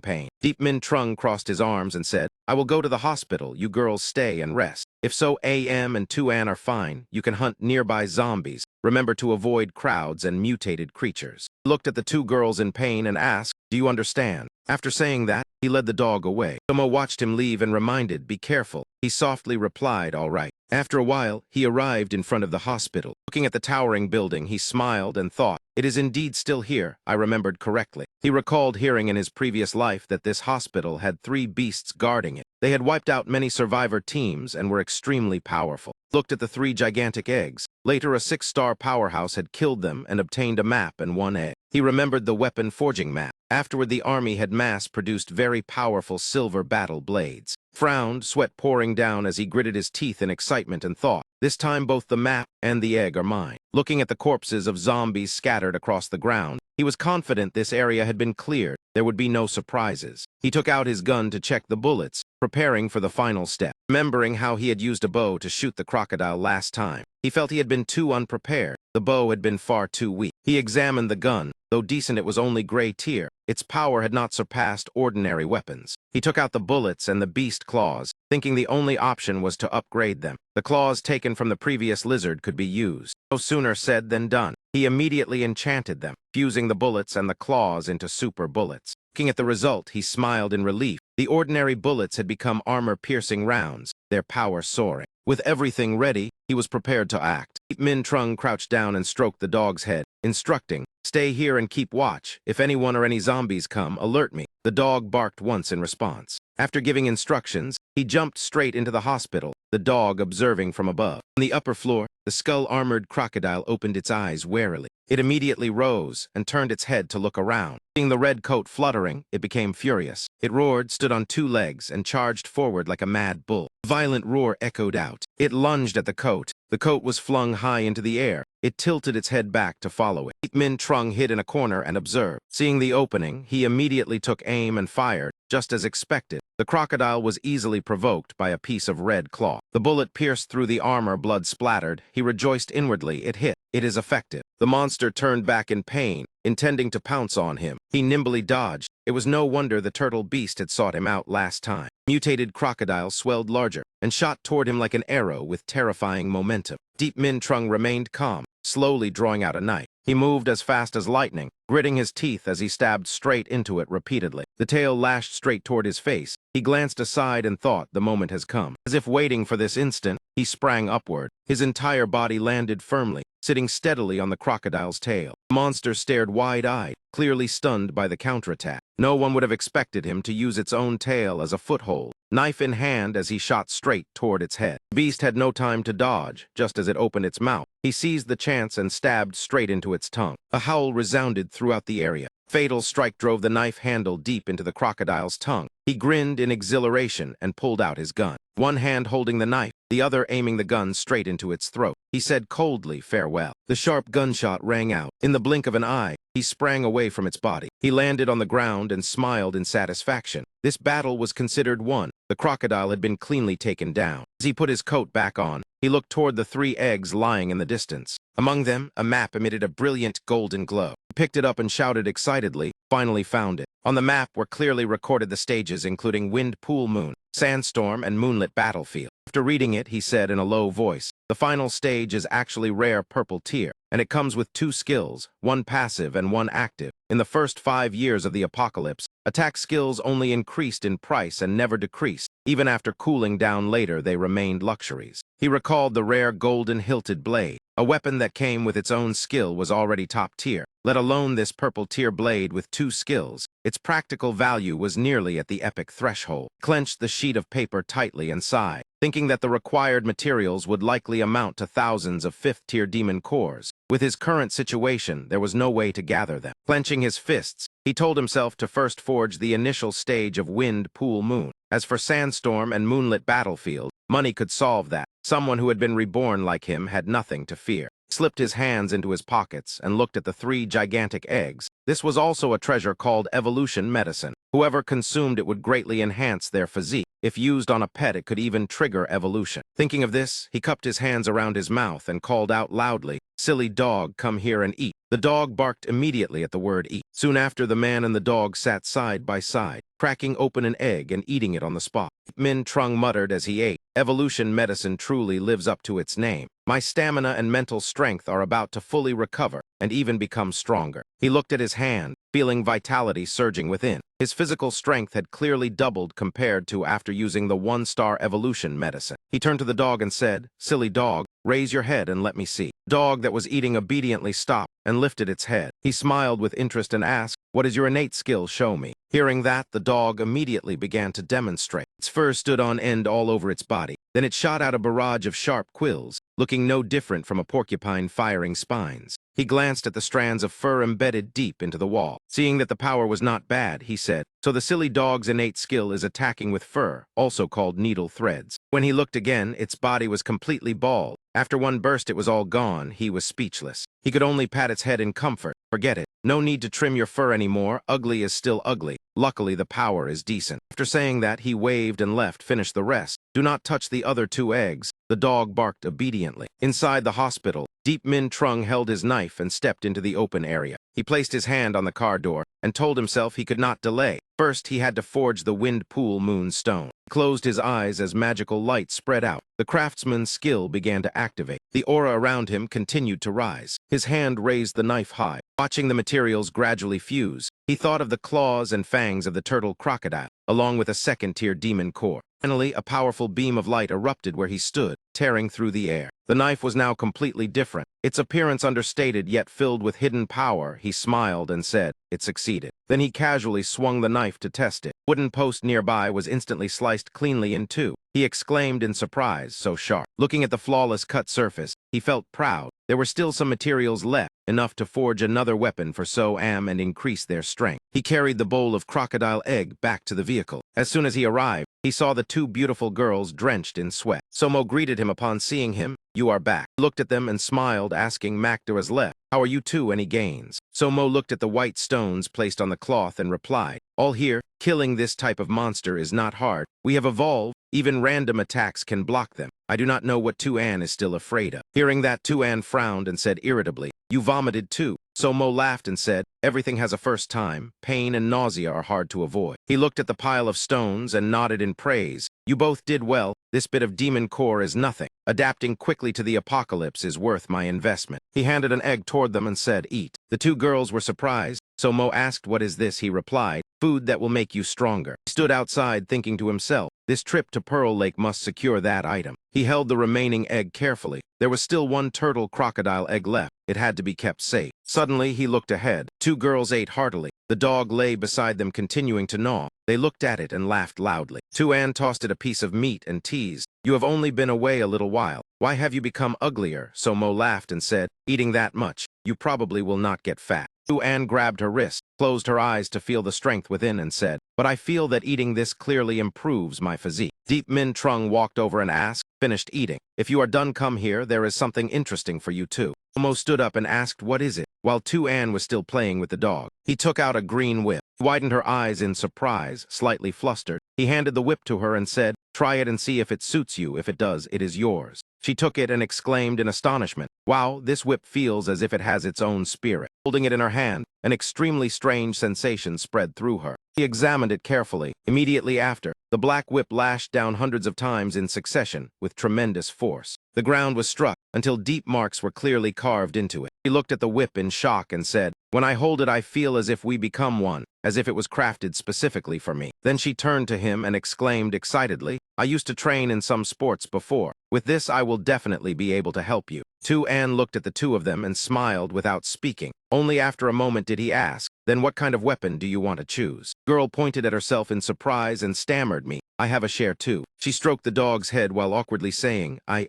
pain. Deep Min Trung crossed his arms and said, "I will go to the hospital. You girls stay and rest. If so AM and Tuan are fine, you can hunt nearby zombies. Remember to avoid crowds and mutated creatures." He looked at the two girls in pain and asked, "Do you understand?" After saying that, he led the dog away. Tomo watched him leave and reminded, "Be careful." He softly replied, "All right." After a while, he arrived in front of the hospital. Looking at the towering building, he smiled and thought, "It is indeed still here. I remembered correctly." He recalled hearing in his previous life that this hospital had 3 beasts guarding it. They had wiped out many survivor teams and were extremely powerful. Looked at the 3 gigantic eggs. Later, a 6-star powerhouse had killed them and obtained a map and 1 egg. He remembered the weapon forging map. Afterward, the army had mass-produced very powerful silver battle blades. Frowned, sweat pouring down as he gritted his teeth in excitement and thought, "This time both the map and the egg are mine." Looking at the corpses of zombies scattered across the ground, he was confident this area had been cleared. There would be no surprises. He took out his gun to check the bullets, preparing for the final step. Remembering how he had used a bow to shoot the crocodile last time, he felt he had been too unprepared. The bow had been far too weak. He examined the gun. Though decent, it was only gray tier. Its power had not surpassed ordinary weapons. He took out the bullets and the beast claws, thinking the only option was to upgrade them. The claws taken from the previous lizard could be used. No sooner said than done. He immediately enchanted them, fusing the bullets and the claws into super bullets. Looking at the result, he smiled in relief. The ordinary bullets had become armor-piercing rounds, their power soaring. With everything ready, he was prepared to act. Min Trung crouched down and stroked the dog's head, instructing, "Stay here and keep watch. If anyone or any zombies come, alert me." The dog barked once in response. After giving instructions, he jumped straight into the hospital, the dog observing from above. On the upper floor, the skull-armored crocodile opened its eyes warily. It immediately rose and turned its head to look around. Seeing the red coat fluttering, it became furious. It roared, stood on 2 legs, and charged forward like a mad bull. A violent roar echoed out. It lunged at the coat. The coat was flung high into the air. It tilted its head back to follow it. Min Trung hid in a corner and observed. Seeing the opening, he immediately took aim and fired, just as expected. The crocodile was easily provoked by a piece of red claw. The bullet pierced through the armor, blood splattered. He rejoiced inwardly. It hit. It is effective. The monster turned back in pain, intending to pounce on him. He nimbly dodged. It was no wonder the turtle beast had sought him out last time. Mutated crocodile swelled larger and shot toward him like an arrow with terrifying momentum. Deep Min Trung remained calm, slowly drawing out a knife. He moved as fast as lightning, gritting his teeth as he stabbed straight into it repeatedly. The tail lashed straight toward his face. He glanced aside and thought, the moment has come. As if waiting for this instant, he sprang upward. His entire body landed firmly, sitting steadily on the crocodile's tail. The monster stared wide-eyed, clearly stunned by the counterattack. No one would have expected him to use its own tail as a foothold, knife in hand as he shot straight toward its head. The beast had no time to dodge. Just as it opened its mouth, he seized the chance and stabbed straight into its tongue. A howl resounded throughout the area. Fatal strike drove the knife handle deep into the crocodile's tongue. He grinned in exhilaration and pulled out his gun, one hand holding the knife, the other aiming the gun straight into its throat. He said coldly, "Farewell." The sharp gunshot rang out. In the blink of an eye, he sprang away from its body. He landed on the ground and smiled in satisfaction. This battle was considered won. The crocodile had been cleanly taken down. As he put his coat back on, he looked toward the 3 eggs lying in the distance. Among them, a map emitted a brilliant golden glow. He picked it up and shouted excitedly, "Finally found it." On the map were clearly recorded the stages, including Wind Pool Moon, Sandstorm, and Moonlit Battlefield. After reading it, he said in a low voice, "The final stage is actually rare purple tier, and it comes with 2 skills, 1 passive and 1 active. In the first 5 years of the apocalypse, attack skills only increased in price and never decreased. Even after cooling down later, they remained luxuries." He recalled the rare golden hilted blade. A weapon that came with its own skill was already top tier, let alone this purple tier blade with 2 skills. Its practical value was nearly at the epic threshold. He clenched the sheet of paper tightly and sighed, thinking that the required materials would likely amount to thousands of 5th-tier demon cores. With his current situation, there was no way to gather them. Clenching his fists, he told himself to first forge the initial stage of Wind Pool Moon. As for Sandstorm and Moonlit Battlefield, money could solve that. Someone who had been reborn like him had nothing to fear. slipped his hands into his pockets, and looked at the 3 gigantic eggs. This was also a treasure called evolution medicine. Whoever consumed it would greatly enhance their physique. If used on a pet, it could even trigger evolution. Thinking of this, he cupped his hands around his mouth and called out loudly, "Silly dog, come here and eat." The dog barked immediately at the word eat. Soon after, the man and the dog sat side by side, cracking open an egg and eating it on the spot. Min Trung muttered as he ate, "Evolution medicine truly lives up to its name. My stamina and mental strength are about to fully recover and even become stronger." He looked at his hand, feeling vitality surging within. His physical strength had clearly doubled compared to after using the 1-star evolution medicine. He turned to the dog and said, "Silly dog, raise your head and let me see." The dog that was eating obediently stopped and lifted its head. He smiled with interest and asked, "What is your innate skill? Show me." Hearing that, the dog immediately began to demonstrate. Its fur stood on end all over its body. Then it shot out a barrage of sharp quills, looking no different from a porcupine firing spines. He glanced at the strands of fur embedded deep into the wall. Seeing that the power was not bad, he said, "So the silly dog's innate skill is attacking with fur, also called needle threads." When he looked again, its body was completely bald. After one burst, it was all gone. He was speechless. He could only pat its head in comfort. "Forget it. No need to trim your fur anymore. Ugly is still ugly. Luckily, the power is decent." After saying that, he waved and left. "Finish the rest. Do not touch the other 2 eggs." The dog barked obediently. Inside the hospital, Deep Min Trung held his knife and stepped into the open area. He placed his hand on the car door and told himself he could not delay. First, he had to forge the wind pool moon stone. He closed his eyes as magical light spread out. The craftsman's skill began to activate. The aura around him continued to rise. His hand raised the knife high. Watching the materials gradually fuse, he thought of the claws and fangs of the turtle crocodile, along with a second-tier demon core. Finally, a powerful beam of light erupted where he stood, tearing through the air. The knife was now completely different. Its appearance understated yet filled with hidden power. He smiled and said, "It succeeded." Then he casually swung the knife to test it. A wooden post nearby was instantly sliced cleanly in 2. He exclaimed in surprise, so sharp. Looking at the flawless cut surface, he felt proud. There were still some materials left, enough to forge another weapon for So-Am and increase their strength. He carried the bowl of crocodile egg back to the vehicle. As soon as he arrived, he saw the 2 beautiful girls drenched in sweat. Somo greeted him upon seeing him. "You are back." He looked at them and smiled, asking Makda has left. "How are you 2? Any gains?" Somo looked at the white stones placed on the cloth and replied, "All here. Killing this type of monster is not hard. We have evolved. Even random attacks can block them. I do not know what Tuan is still afraid of." Hearing that, Tuan frowned and said irritably, "You vomited too." Somo laughed and said, "Everything has a first time. Pain and nausea are hard to avoid." He looked at the pile of stones and nodded in praise. "You both did well. This bit of demon core is nothing. Adapting quickly to the apocalypse is worth my investment." He handed an egg toward them and said, "Eat." The 2 girls were surprised. Somo asked, "What is this?" He replied, "Food that will make you stronger." He stood outside thinking to himself, this trip to Pearl Lake must secure that item. He held the remaining egg carefully. There was still 1 turtle crocodile egg left. It had to be kept safe. Suddenly, he looked ahead. 2 girls ate heartily. The dog lay beside them, continuing to gnaw. They looked at it and laughed loudly. Tuan tossed it a piece of meat and teased, "You have only been away a little while. Why have you become uglier?" Somo laughed and said, "Eating that much, you probably will not get fat." Tuan grabbed her wrist, closed her eyes to feel the strength within, and said, "But I feel that eating this clearly improves my physique." Deep Min Trung walked over and asked, "Finished eating? If you are done, come here. There is something interesting for you too." Somo stood up and asked, "What is it?" While Tuan was still playing with the dog, he took out a green whip. She widened her eyes in surprise, slightly flustered. He handed the whip to her and said, "Try it and see if it suits you. If it does, it is yours." She took it and exclaimed in astonishment, "Wow, this whip feels as if it has its own spirit." Holding it in her hand, an extremely strange sensation spread through her. He examined it carefully. Immediately after, the black whip lashed down hundreds of times in succession with tremendous force. The ground was struck until deep marks were clearly carved into it. He looked at the whip in shock and said, "When I hold it, I feel as if we become one, as if it was crafted specifically for me." Then she turned to him and exclaimed excitedly, "I used to train in some sports before. With this, I will definitely be able to help you." Tuan looked at the 2 of them and smiled without speaking. Only after a moment did he ask, "Then what kind of weapon do you want to choose?" Girl pointed at herself in surprise and stammered, I have a share too." She stroked the dog's head while awkwardly saying, I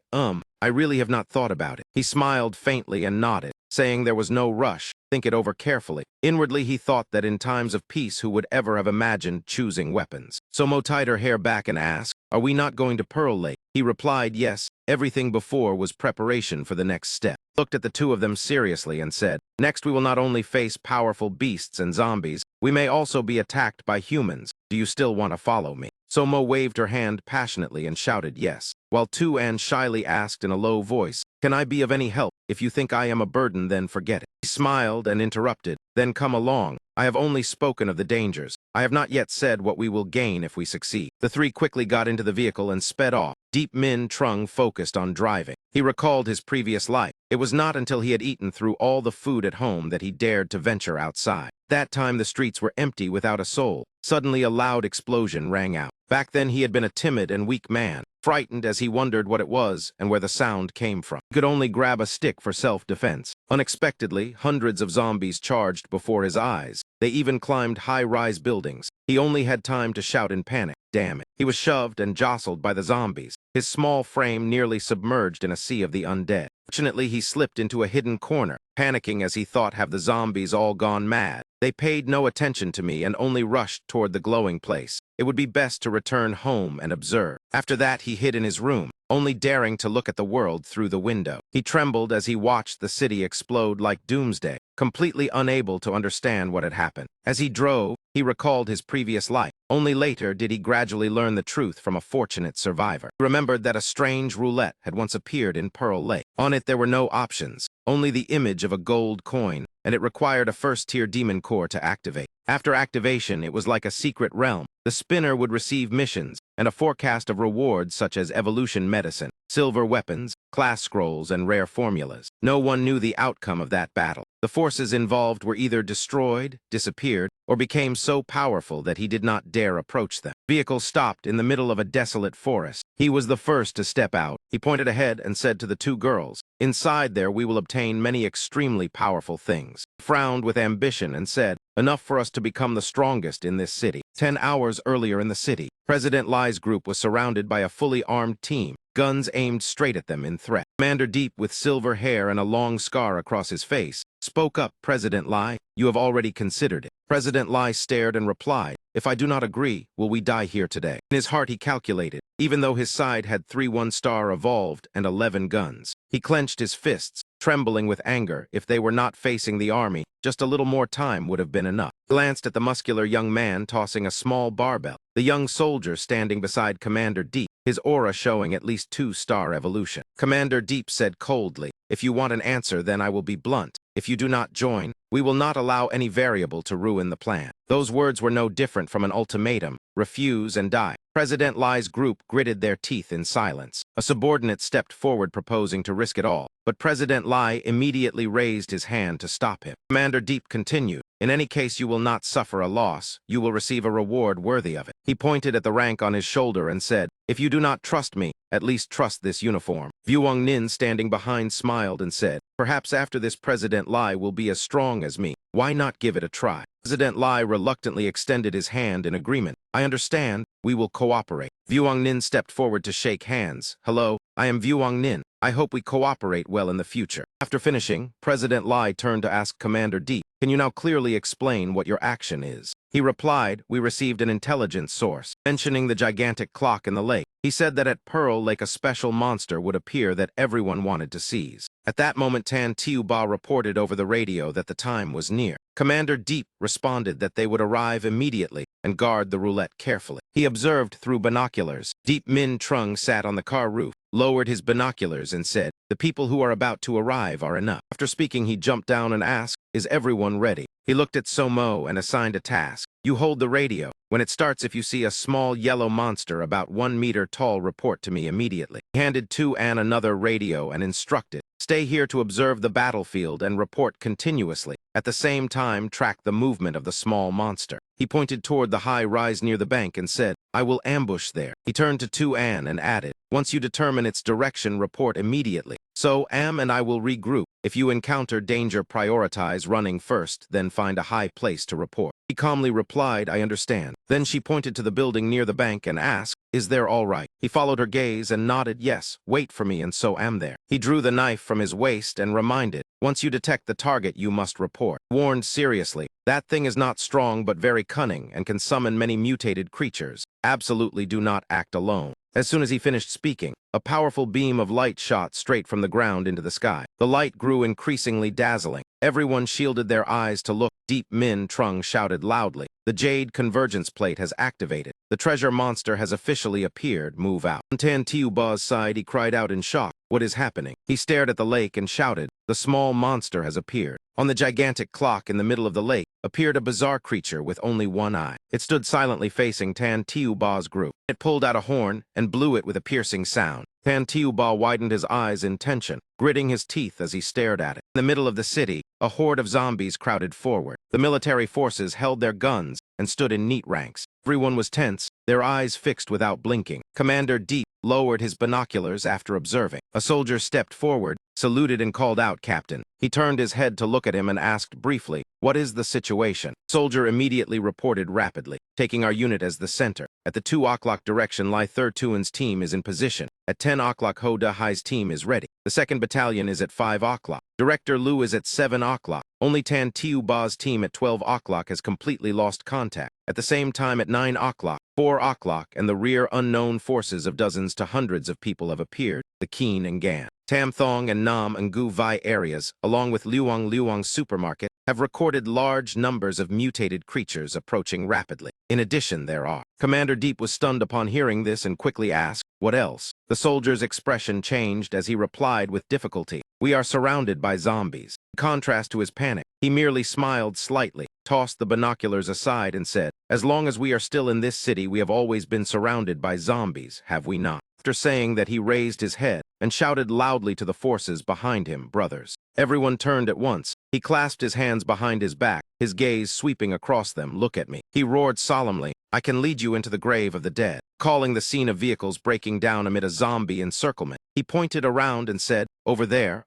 really have not thought about it." He smiled faintly and nodded, saying there was no rush. Think it over carefully. Inwardly, he thought that in times of peace, who would ever have imagined choosing weapons? Somo tied her hair back and asked, "Are we not going to Pearl Lake?" He replied, "Yes. Everything before was preparation for the next step." looked at the two of them seriously and said, "Next we will not only face powerful beasts and zombies, we may also be attacked by humans. Do you still want to follow me?" Somo waved her hand passionately and shouted yes, while Tu-An shyly asked in a low voice, "Can I be of any help? If you think I am a burden, then forget it." He smiled and interrupted, "Then come along. I have only spoken of the dangers. I have not yet said what we will gain if we succeed." The three quickly got into the vehicle and sped off. Deep Min Trung focused on driving. He recalled his previous life. It was not until he had eaten through all the food at home that he dared to venture outside. That time the streets were empty without a soul. Suddenly a loud explosion rang out. Back then he had been a timid and weak man, frightened as he wondered what it was and where the sound came from. He could only grab a stick for self-defense. Unexpectedly, hundreds of zombies charged before his eyes. They even climbed high-rise buildings. He only had time to shout in panic, "Damn it." He was shoved and jostled by the zombies, his small frame nearly submerged in a sea of the undead. Fortunately, he slipped into a hidden corner, panicking as he thought, have the zombies all gone mad? They paid no attention to me and only rushed toward the glowing place. It would be best to return home and observe. After that, he hid in his room, only daring to look at the world through the window. He trembled as he watched the city explode like doomsday, completely unable to understand what had happened. As he drove, he recalled his previous life. Only later did he gradually learn the truth from a fortunate survivor. He remembered that a strange roulette had once appeared in Pearl Lake. On it there were no options, only the image of a gold coin, and it required a first-tier demon core to activate. After activation, it was like a secret realm. The spinner would receive missions and a forecast of rewards such as evolution medicine, silver weapons, class scrolls, and rare formulas. No one knew the outcome of that battle. The forces involved were either destroyed, disappeared, or became so powerful that he did not dare approach them. Vehicles stopped in the middle of a desolate forest. He was the first to step out. He pointed ahead and said to the two girls, "Inside there we will obtain many extremely powerful things." He frowned with ambition and said, "Enough for us to become the strongest in this city." 10 hours earlier in the city, President Lai's group was surrounded by a fully armed team, guns aimed straight at them in threat. Commander Deep, with silver hair and a long scar across his face, spoke up. "President Lai, you have already considered it." President Lai stared and replied, "If I do not agree, will we die here today?" In his heart he calculated, even though his side had 3 one-star evolved and 11 guns. He clenched his fists, trembling with anger. If they were not facing the army, just a little more time would have been enough. He glanced at the muscular young man tossing a small barbell, the young soldier standing beside Commander Deep, his aura showing at least 2-star evolution. Commander Deep said coldly, "If you want an answer, then I will be blunt. If you do not join, we will not allow any variable to ruin the plan." Those words were no different from an ultimatum: refuse and die. President Lai's group gritted their teeth in silence. A subordinate stepped forward proposing to risk it all, but President Lai immediately raised his hand to stop him. Commander Deep continued, "In any case, you will not suffer a loss. You will receive a reward worthy of it." He pointed at the rank on his shoulder and said, "If you do not trust me, at least trust this uniform." Vuong Nin, standing behind, smiled and said, "Perhaps after this President Lai will be as strong as me. Why not give it a try?" President Lai reluctantly extended his hand in agreement. "I understand. We will cooperate." Vuong Nin stepped forward to shake hands. "Hello, I am Vuong Nin. I hope we cooperate well in the future." After finishing, President Lai turned to ask Commander Deep, "Can you now clearly explain what your action is?" He replied, "We received an intelligence source, mentioning the gigantic clock in the lake. He said that at Pearl Lake a special monster would appear that everyone wanted to seize." At that moment, Tan Tiuba reported over the radio that the time was near. Commander Deep responded that they would arrive immediately and guard the roulette carefully. He observed through binoculars. Deep Min Trung sat on the car roof, lowered his binoculars and said, "The people who are about to arrive are enough." After speaking, he jumped down and asked, "Is everyone ready?" He looked at Somo and assigned a task. "You hold the radio. When it starts, if you see a small yellow monster about 1 meter tall, report to me immediately." He handed Tu-An another radio and instructed, "Stay here to observe the battlefield and report continuously. At the same time, track the movement of the small monster." He pointed toward the high rise near the bank and said, "I will ambush there." He turned to Tu-An and added, "Once you determine its direction, report immediately. So Am and I will regroup. If you encounter danger, prioritize running first, then find a high place to report." He calmly replied, "I understand." Then she pointed to the building near the bank and asked, "Is there all right?" He followed her gaze and nodded, "Yes, wait for me and so am there." He drew the knife from his waist and reminded, "Once you detect the target, you must report." Warned seriously, "That thing is not strong but very cunning and can summon many mutated creatures. Absolutely do not act alone." As soon as he finished speaking, a powerful beam of light shot straight from the ground into the sky. The light grew increasingly dazzling. Everyone shielded their eyes to look. Deep Min Trung shouted loudly. The Jade Convergence Plate has activated. The treasure monster has officially appeared. Move out. On Tan Tiu Ba's side, he cried out in shock. What is happening? He stared at the lake and shouted. The small monster has appeared. On the gigantic clock in the middle of the lake appeared a bizarre creature with only one eye. It stood silently facing Tan Tiu Ba's group. It pulled out a horn and blew it with a piercing sound. Tan Tiu Ba widened his eyes in tension, gritting his teeth as he stared at it. In the middle of the city, a horde of zombies crowded forward. The military forces held their guns and stood in neat ranks. Everyone was tense, their eyes fixed without blinking. Commander Deep lowered his binoculars after observing. A soldier stepped forward, saluted and called out, "Captain." He turned his head to look at him and asked briefly, "What is the situation?" Soldier immediately reported rapidly, taking our unit as the center. At the 2 o'clock direction, Lai Thur Tuan's team is in position. At 10 o'clock, Ho Da Hai's team is ready. The 2nd Battalion is at 5 o'clock. Director Lu is at 7 o'clock. Only Tan Tiu Ba's team at 12 o'clock has completely lost contact. At the same time, at 9 o'clock, 4 o'clock, and the rear unknown forces of dozens to hundreds of people have appeared. The Keen and Gan, Tam Thong and Nam and Gu Vai areas, along with Luang supermarket, have recorded large numbers of mutated creatures approaching rapidly. In addition, there are. Commander Deep was stunned upon hearing this and quickly asked, "What else?" The soldier's expression changed as he replied with difficulty, "We are surrounded by zombies." In contrast to his panic, he merely smiled slightly, tossed the binoculars aside and said, "As long as we are still in this city, we have always been surrounded by zombies, have we not?" After saying that, he raised his head and shouted loudly to the forces behind him, "Brothers." Everyone turned at once. He clasped his hands behind his back, his gaze sweeping across them. "Look at me." He roared solemnly, "I can lead you into the grave of the dead." Calling the scene of vehicles breaking down amid a zombie encirclement, he pointed around and said, over there,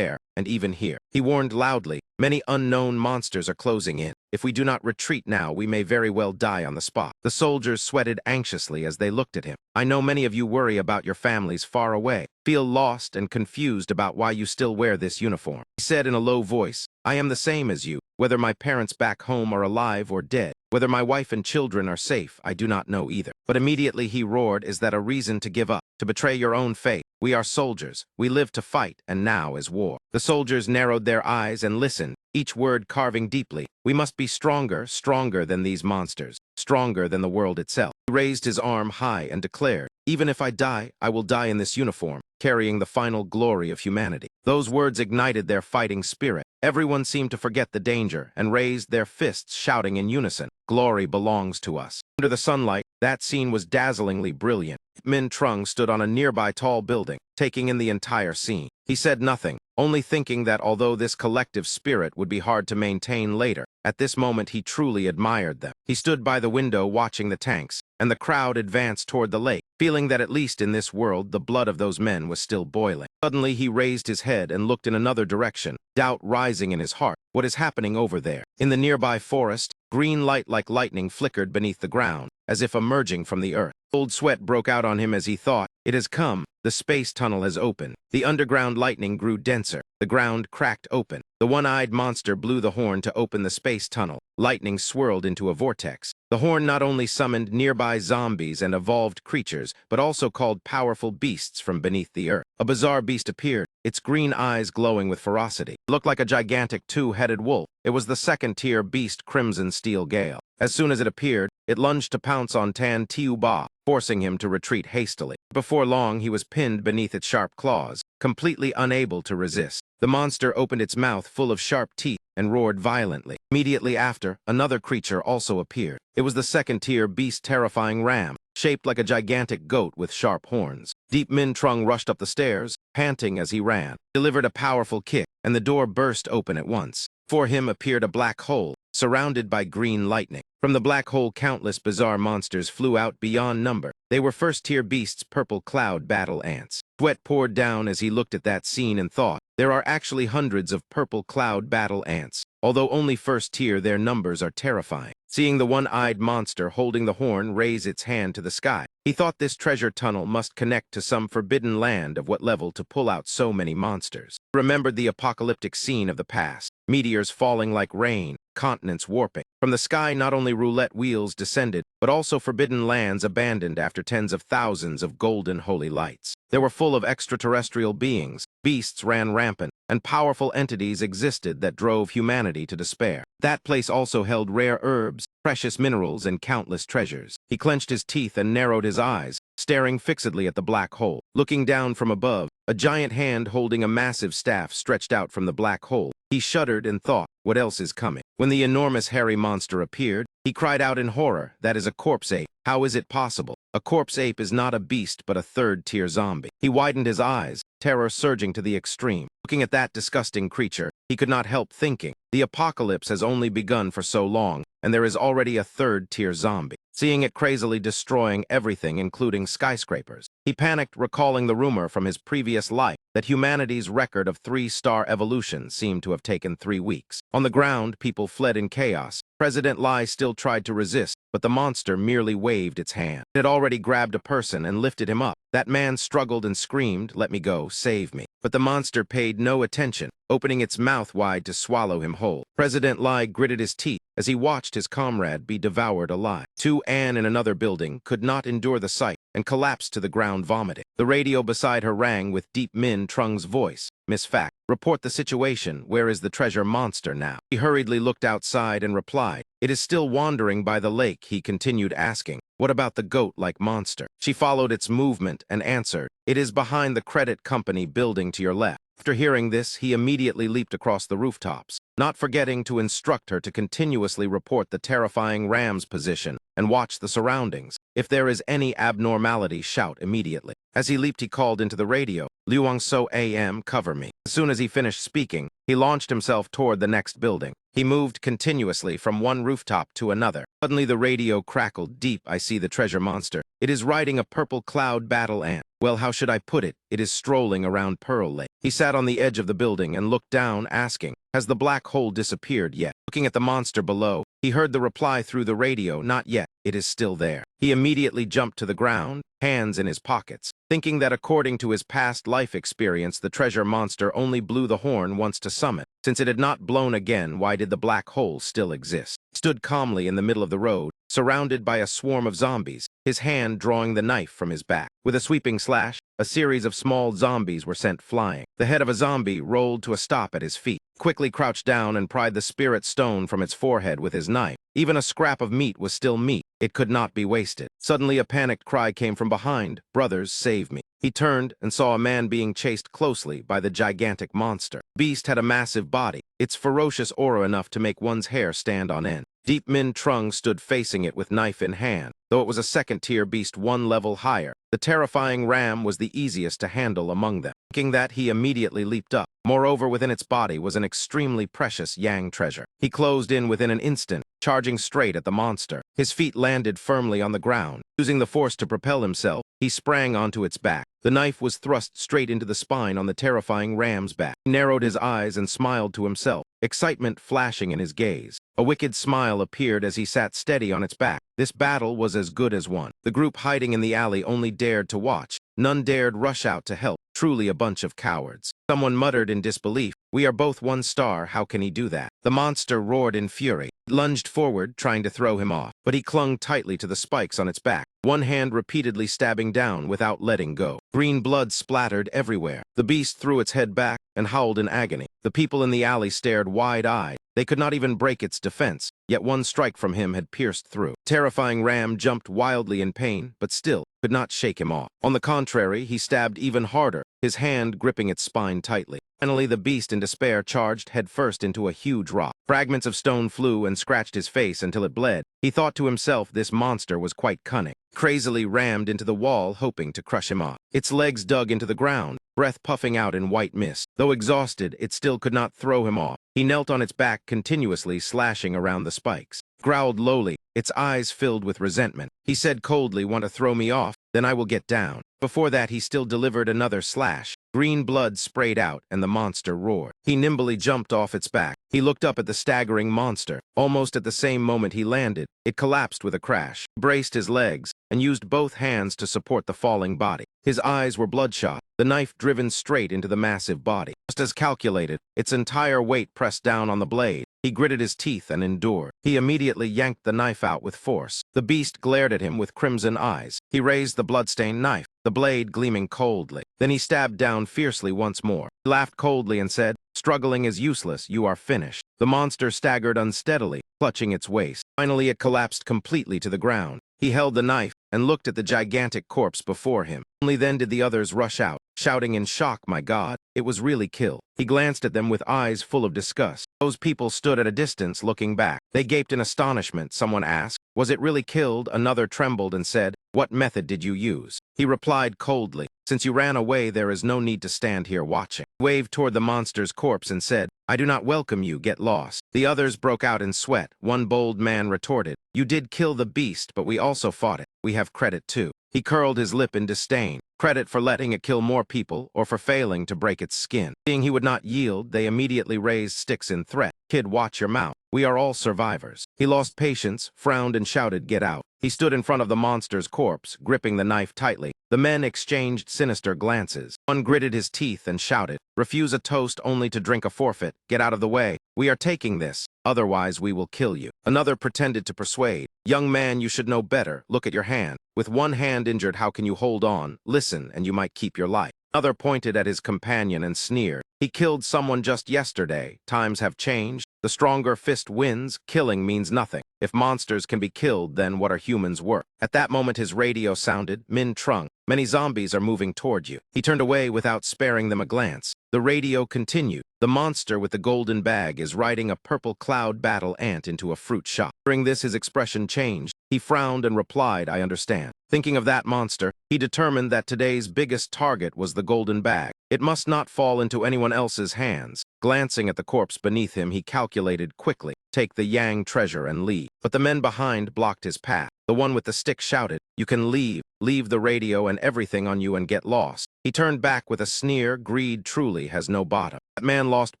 and even here." He warned loudly, "Many unknown monsters are closing in. If we do not retreat now, we may very well die on the spot." The soldiers sweated anxiously as they looked at him. "I know many of you worry about your families far away, feel lost and confused about why you still wear this uniform." He said in a low voice, "I am the same as you. Whether my parents back home are alive or dead, whether my wife and children are safe, I do not know either." But immediately he roared, "Is that a reason to give up, to betray your own faith? We are soldiers. We live to fight, and now is war." The soldiers narrowed their eyes and listened, each word carving deeply. "We must be stronger, stronger than these monsters, stronger than the world itself." He raised his arm high and declared, "Even if I die, I will die in this uniform, carrying the final glory of humanity." Those words ignited their fighting spirit. Everyone seemed to forget the danger and raised their fists, shouting in unison, "Glory belongs to us." Under the sunlight, that scene was dazzlingly brilliant. Min Trung stood on a nearby tall building, taking in the entire scene. He said nothing, only thinking that although this collective spirit would be hard to maintain later, at this moment he truly admired them. He stood by the window watching the tanks, and the crowd advanced toward the lake, feeling that at least in this world the blood of those men was still boiling. Suddenly he raised his head and looked in another direction, doubt rising in his heart. What is happening over there? In the nearby forest, green light like lightning flickered beneath the ground, as if emerging from the earth. Cold sweat broke out on him as he thought, "It has come. The space tunnel has opened." The underground lightning grew denser. The ground cracked open. The one-eyed monster blew the horn to open the space tunnel. Lightning swirled into a vortex. The horn not only summoned nearby zombies and evolved creatures, but also called powerful beasts from beneath the earth. A bizarre beast appeared, its green eyes glowing with ferocity. It looked like a gigantic 2-headed wolf. It was the 2nd-tier beast Crimson Steel Gale. As soon as it appeared, it lunged to pounce on Tan Tiu Ba, forcing him to retreat hastily. Before long, he was pinned beneath its sharp claws, completely unable to resist. The monster opened its mouth full of sharp teeth and roared violently. Immediately after, another creature also appeared. It was the 2nd-tier beast Terrifying Ram, shaped like a gigantic goat with sharp horns. Deep Min Trung rushed up the stairs, panting as he ran, delivered a powerful kick, and the door burst open at once. Before him appeared a black hole, surrounded by green lightning. From the black hole, countless bizarre monsters flew out beyond number. They were 1st-tier beasts, purple cloud battle ants. Sweat poured down as he looked at that scene and thought, there are actually hundreds of purple cloud battle ants. Although only 1st-tier, their numbers are terrifying. Seeing the one-eyed monster holding the horn raise its hand to the sky, he thought this treasure tunnel must connect to some forbidden land of what level to pull out so many monsters. He remembered the apocalyptic scene of the past, meteors falling like rain, continents warping. From the sky, not only roulette wheels descended, but also forbidden lands abandoned after tens of thousands of golden holy lights. They were full of extraterrestrial beings, beasts ran rampant, and powerful entities existed that drove humanity to despair. That place also held rare herbs, precious minerals, and countless treasures. He clenched his teeth and narrowed his eyes, staring fixedly at the black hole. Looking down from above, a giant hand holding a massive staff stretched out from the black hole. He shuddered and thought, what else is coming? When the enormous hairy monster appeared, he cried out in horror, that is a corpse ape. How is it possible? A corpse ape is not a beast but a third-tier zombie. He widened his eyes, terror surging to the extreme. Looking at that disgusting creature, he could not help thinking, the apocalypse has only begun for so long, and there is already a third-tier zombie. Seeing it crazily destroying everything, including skyscrapers, he panicked, recalling the rumor from his previous life that humanity's record of 3-star evolution seemed to have taken 3 weeks. On the ground, people fled in chaos. President Lai still tried to resist, but the monster merely waved its hand. It had already grabbed a person and lifted him up. That man struggled and screamed, "Let me go, save me." But the monster paid no attention, opening its mouth wide to swallow him whole. President Lai gritted his teeth as he watched his comrade be devoured alive. Anne in another building could not endure the sight and collapsed to the ground vomiting. The radio beside her rang with Deep Min Trung's voice. "Miss Fact, report the situation. Where is the treasure monster now?" He hurriedly looked outside and replied, "It is still wandering by the lake." He continued asking, "What about the goat-like monster?" She followed its movement and answered, "It is behind the credit company building to your left." After hearing this, he immediately leaped across the rooftops, not forgetting to instruct her to continuously report the terrifying ram's position and watch the surroundings. If there is any abnormality, shout immediately. As he leaped, he called into the radio, "Luangso AM, cover me." As soon as he finished speaking, he launched himself toward the next building. He moved continuously from one rooftop to another. Suddenly the radio crackled. "Deep, I see the treasure monster. It is riding a purple cloud battle ant. Well, how should I put it? It is strolling around Pearl Lake." He sat on the edge of the building and looked down, asking, "Has the black hole disappeared yet?" Looking at the monster below, he heard the reply through the radio, "Not yet. It is still there." He immediately jumped to the ground, hands in his pockets, thinking that according to his past life experience, the treasure monster only blew the horn once to summon. Since it had not blown again, why did the black hole still exist? Stood calmly in the middle of the road, surrounded by a swarm of zombies, his hand drawing the knife from his back. With a sweeping slash, a series of small zombies were sent flying. The head of a zombie rolled to a stop at his feet, quickly crouched down and pried the spirit stone from its forehead with his knife. Even a scrap of meat was still meat. It could not be wasted. Suddenly a panicked cry came from behind, "Brothers, save me." He turned and saw a man being chased closely by the gigantic monster. The beast had a massive body, its ferocious aura enough to make one's hair stand on end. Deep Min Trung stood facing it with knife in hand. Though it was a second-tier beast 1 level higher, the terrifying ram was the easiest to handle among them. Thinking that, he immediately leaped up. Moreover, within its body was an extremely precious Yang treasure. He closed in within an instant, charging straight at the monster. His feet landed firmly on the ground. Using the force to propel himself, he sprang onto its back. The knife was thrust straight into the spine on the terrifying ram's back. He narrowed his eyes and smiled to himself, excitement flashing in his gaze. A wicked smile appeared as he sat steady on its back. This battle was as good as won. The group hiding in the alley only dared to watch. None dared rush out to help. Truly a bunch of cowards. Someone muttered in disbelief, "We are both 1 star, how can he do that?" The monster roared in fury, lunged forward, trying to throw him off, but he clung tightly to the spikes on its back, one hand repeatedly stabbing down without letting go. Green blood splattered everywhere. The beast threw its head back and howled in agony. The people in the alley stared wide-eyed. They could not even break its defense, yet one strike from him had pierced through. Terrifying ram jumped wildly in pain, but still could not shake him off. On the contrary, he stabbed even harder, his hand gripping its spine tightly. Finally, the beast in despair charged headfirst into a huge rock. Fragments of stone flew and scratched his face until it bled. He thought to himself this monster was quite cunning. Crazily rammed into the wall, hoping to crush him off. Its legs dug into the ground, breath puffing out in white mist. Though exhausted, it still could not throw him off. He knelt on its back, continuously slashing around the spikes. Growled lowly, its eyes filled with resentment. He said coldly, "Want to throw me off? Then I will get down." Before that, he still delivered another slash. Green blood sprayed out, and the monster roared. He nimbly jumped off its back. He looked up at the staggering monster. Almost at the same moment he landed, it collapsed with a crash, braced his legs, and used both hands to support the falling body. His eyes were bloodshot, the knife driven straight into the massive body. Just as calculated, its entire weight pressed down on the blade, He gritted his teeth and endured. He immediately yanked the knife out with force. The beast glared at him with crimson eyes. He raised the bloodstained knife, the blade gleaming coldly. Then he stabbed down fiercely once more. He laughed coldly and said, "Struggling is useless, you are finished." The monster staggered unsteadily, clutching its waist. Finally it collapsed completely to the ground. He held the knife and looked at the gigantic corpse before him. Only then did the others rush out, shouting in shock, "My God, it was really killed." He glanced at them with eyes full of disgust. Those people stood at a distance looking back. They gaped in astonishment. Someone asked, "Was it really killed?" Another trembled and said, "What method did you use?" He replied coldly, "Since you ran away, there is no need to stand here watching." He waved toward the monster's corpse and said, "I do not welcome you, get lost." The others broke out in sweat. One bold man retorted, "You did kill the beast, but we also fought it. We have credit too." He curled his lip in disdain. Credit for letting it kill more people or for failing to break its skin. Seeing he would not yield, they immediately raised sticks in threat. "Kid, watch your mouth. We are all survivors." He lost patience, frowned, and shouted, "Get out." He stood in front of the monster's corpse, gripping the knife tightly. The men exchanged sinister glances. One gritted his teeth and shouted, "Refuse a toast only to drink a forfeit. Get out of the way. We are taking this. Otherwise, we will kill you." Another pretended to persuade. "Young man, you should know better. Look at your hand. With one hand injured, how can you hold on? Listen, and you might keep your life." Another pointed at his companion and sneered. "He killed someone just yesterday. Times have changed. The stronger fist wins. Killing means nothing. If monsters can be killed, then what are humans worth?" At that moment his radio sounded, "Min Trung, many zombies are moving toward you." He turned away without sparing them a glance. The radio continued. "The monster with the golden bag is riding a purple cloud battle ant into a fruit shop." During this his expression changed. He frowned and replied, "I understand." Thinking of that monster, he determined that today's biggest target was the golden bag. It must not fall into anyone else's hands. Glancing at the corpse beneath him, he calculated quickly, "Take the Yang treasure and leave." But the men behind blocked his path. The one with the stick shouted, "You can leave. Leave the radio and everything on you and get lost." He turned back with a sneer. Greed truly has no bottom. That man lost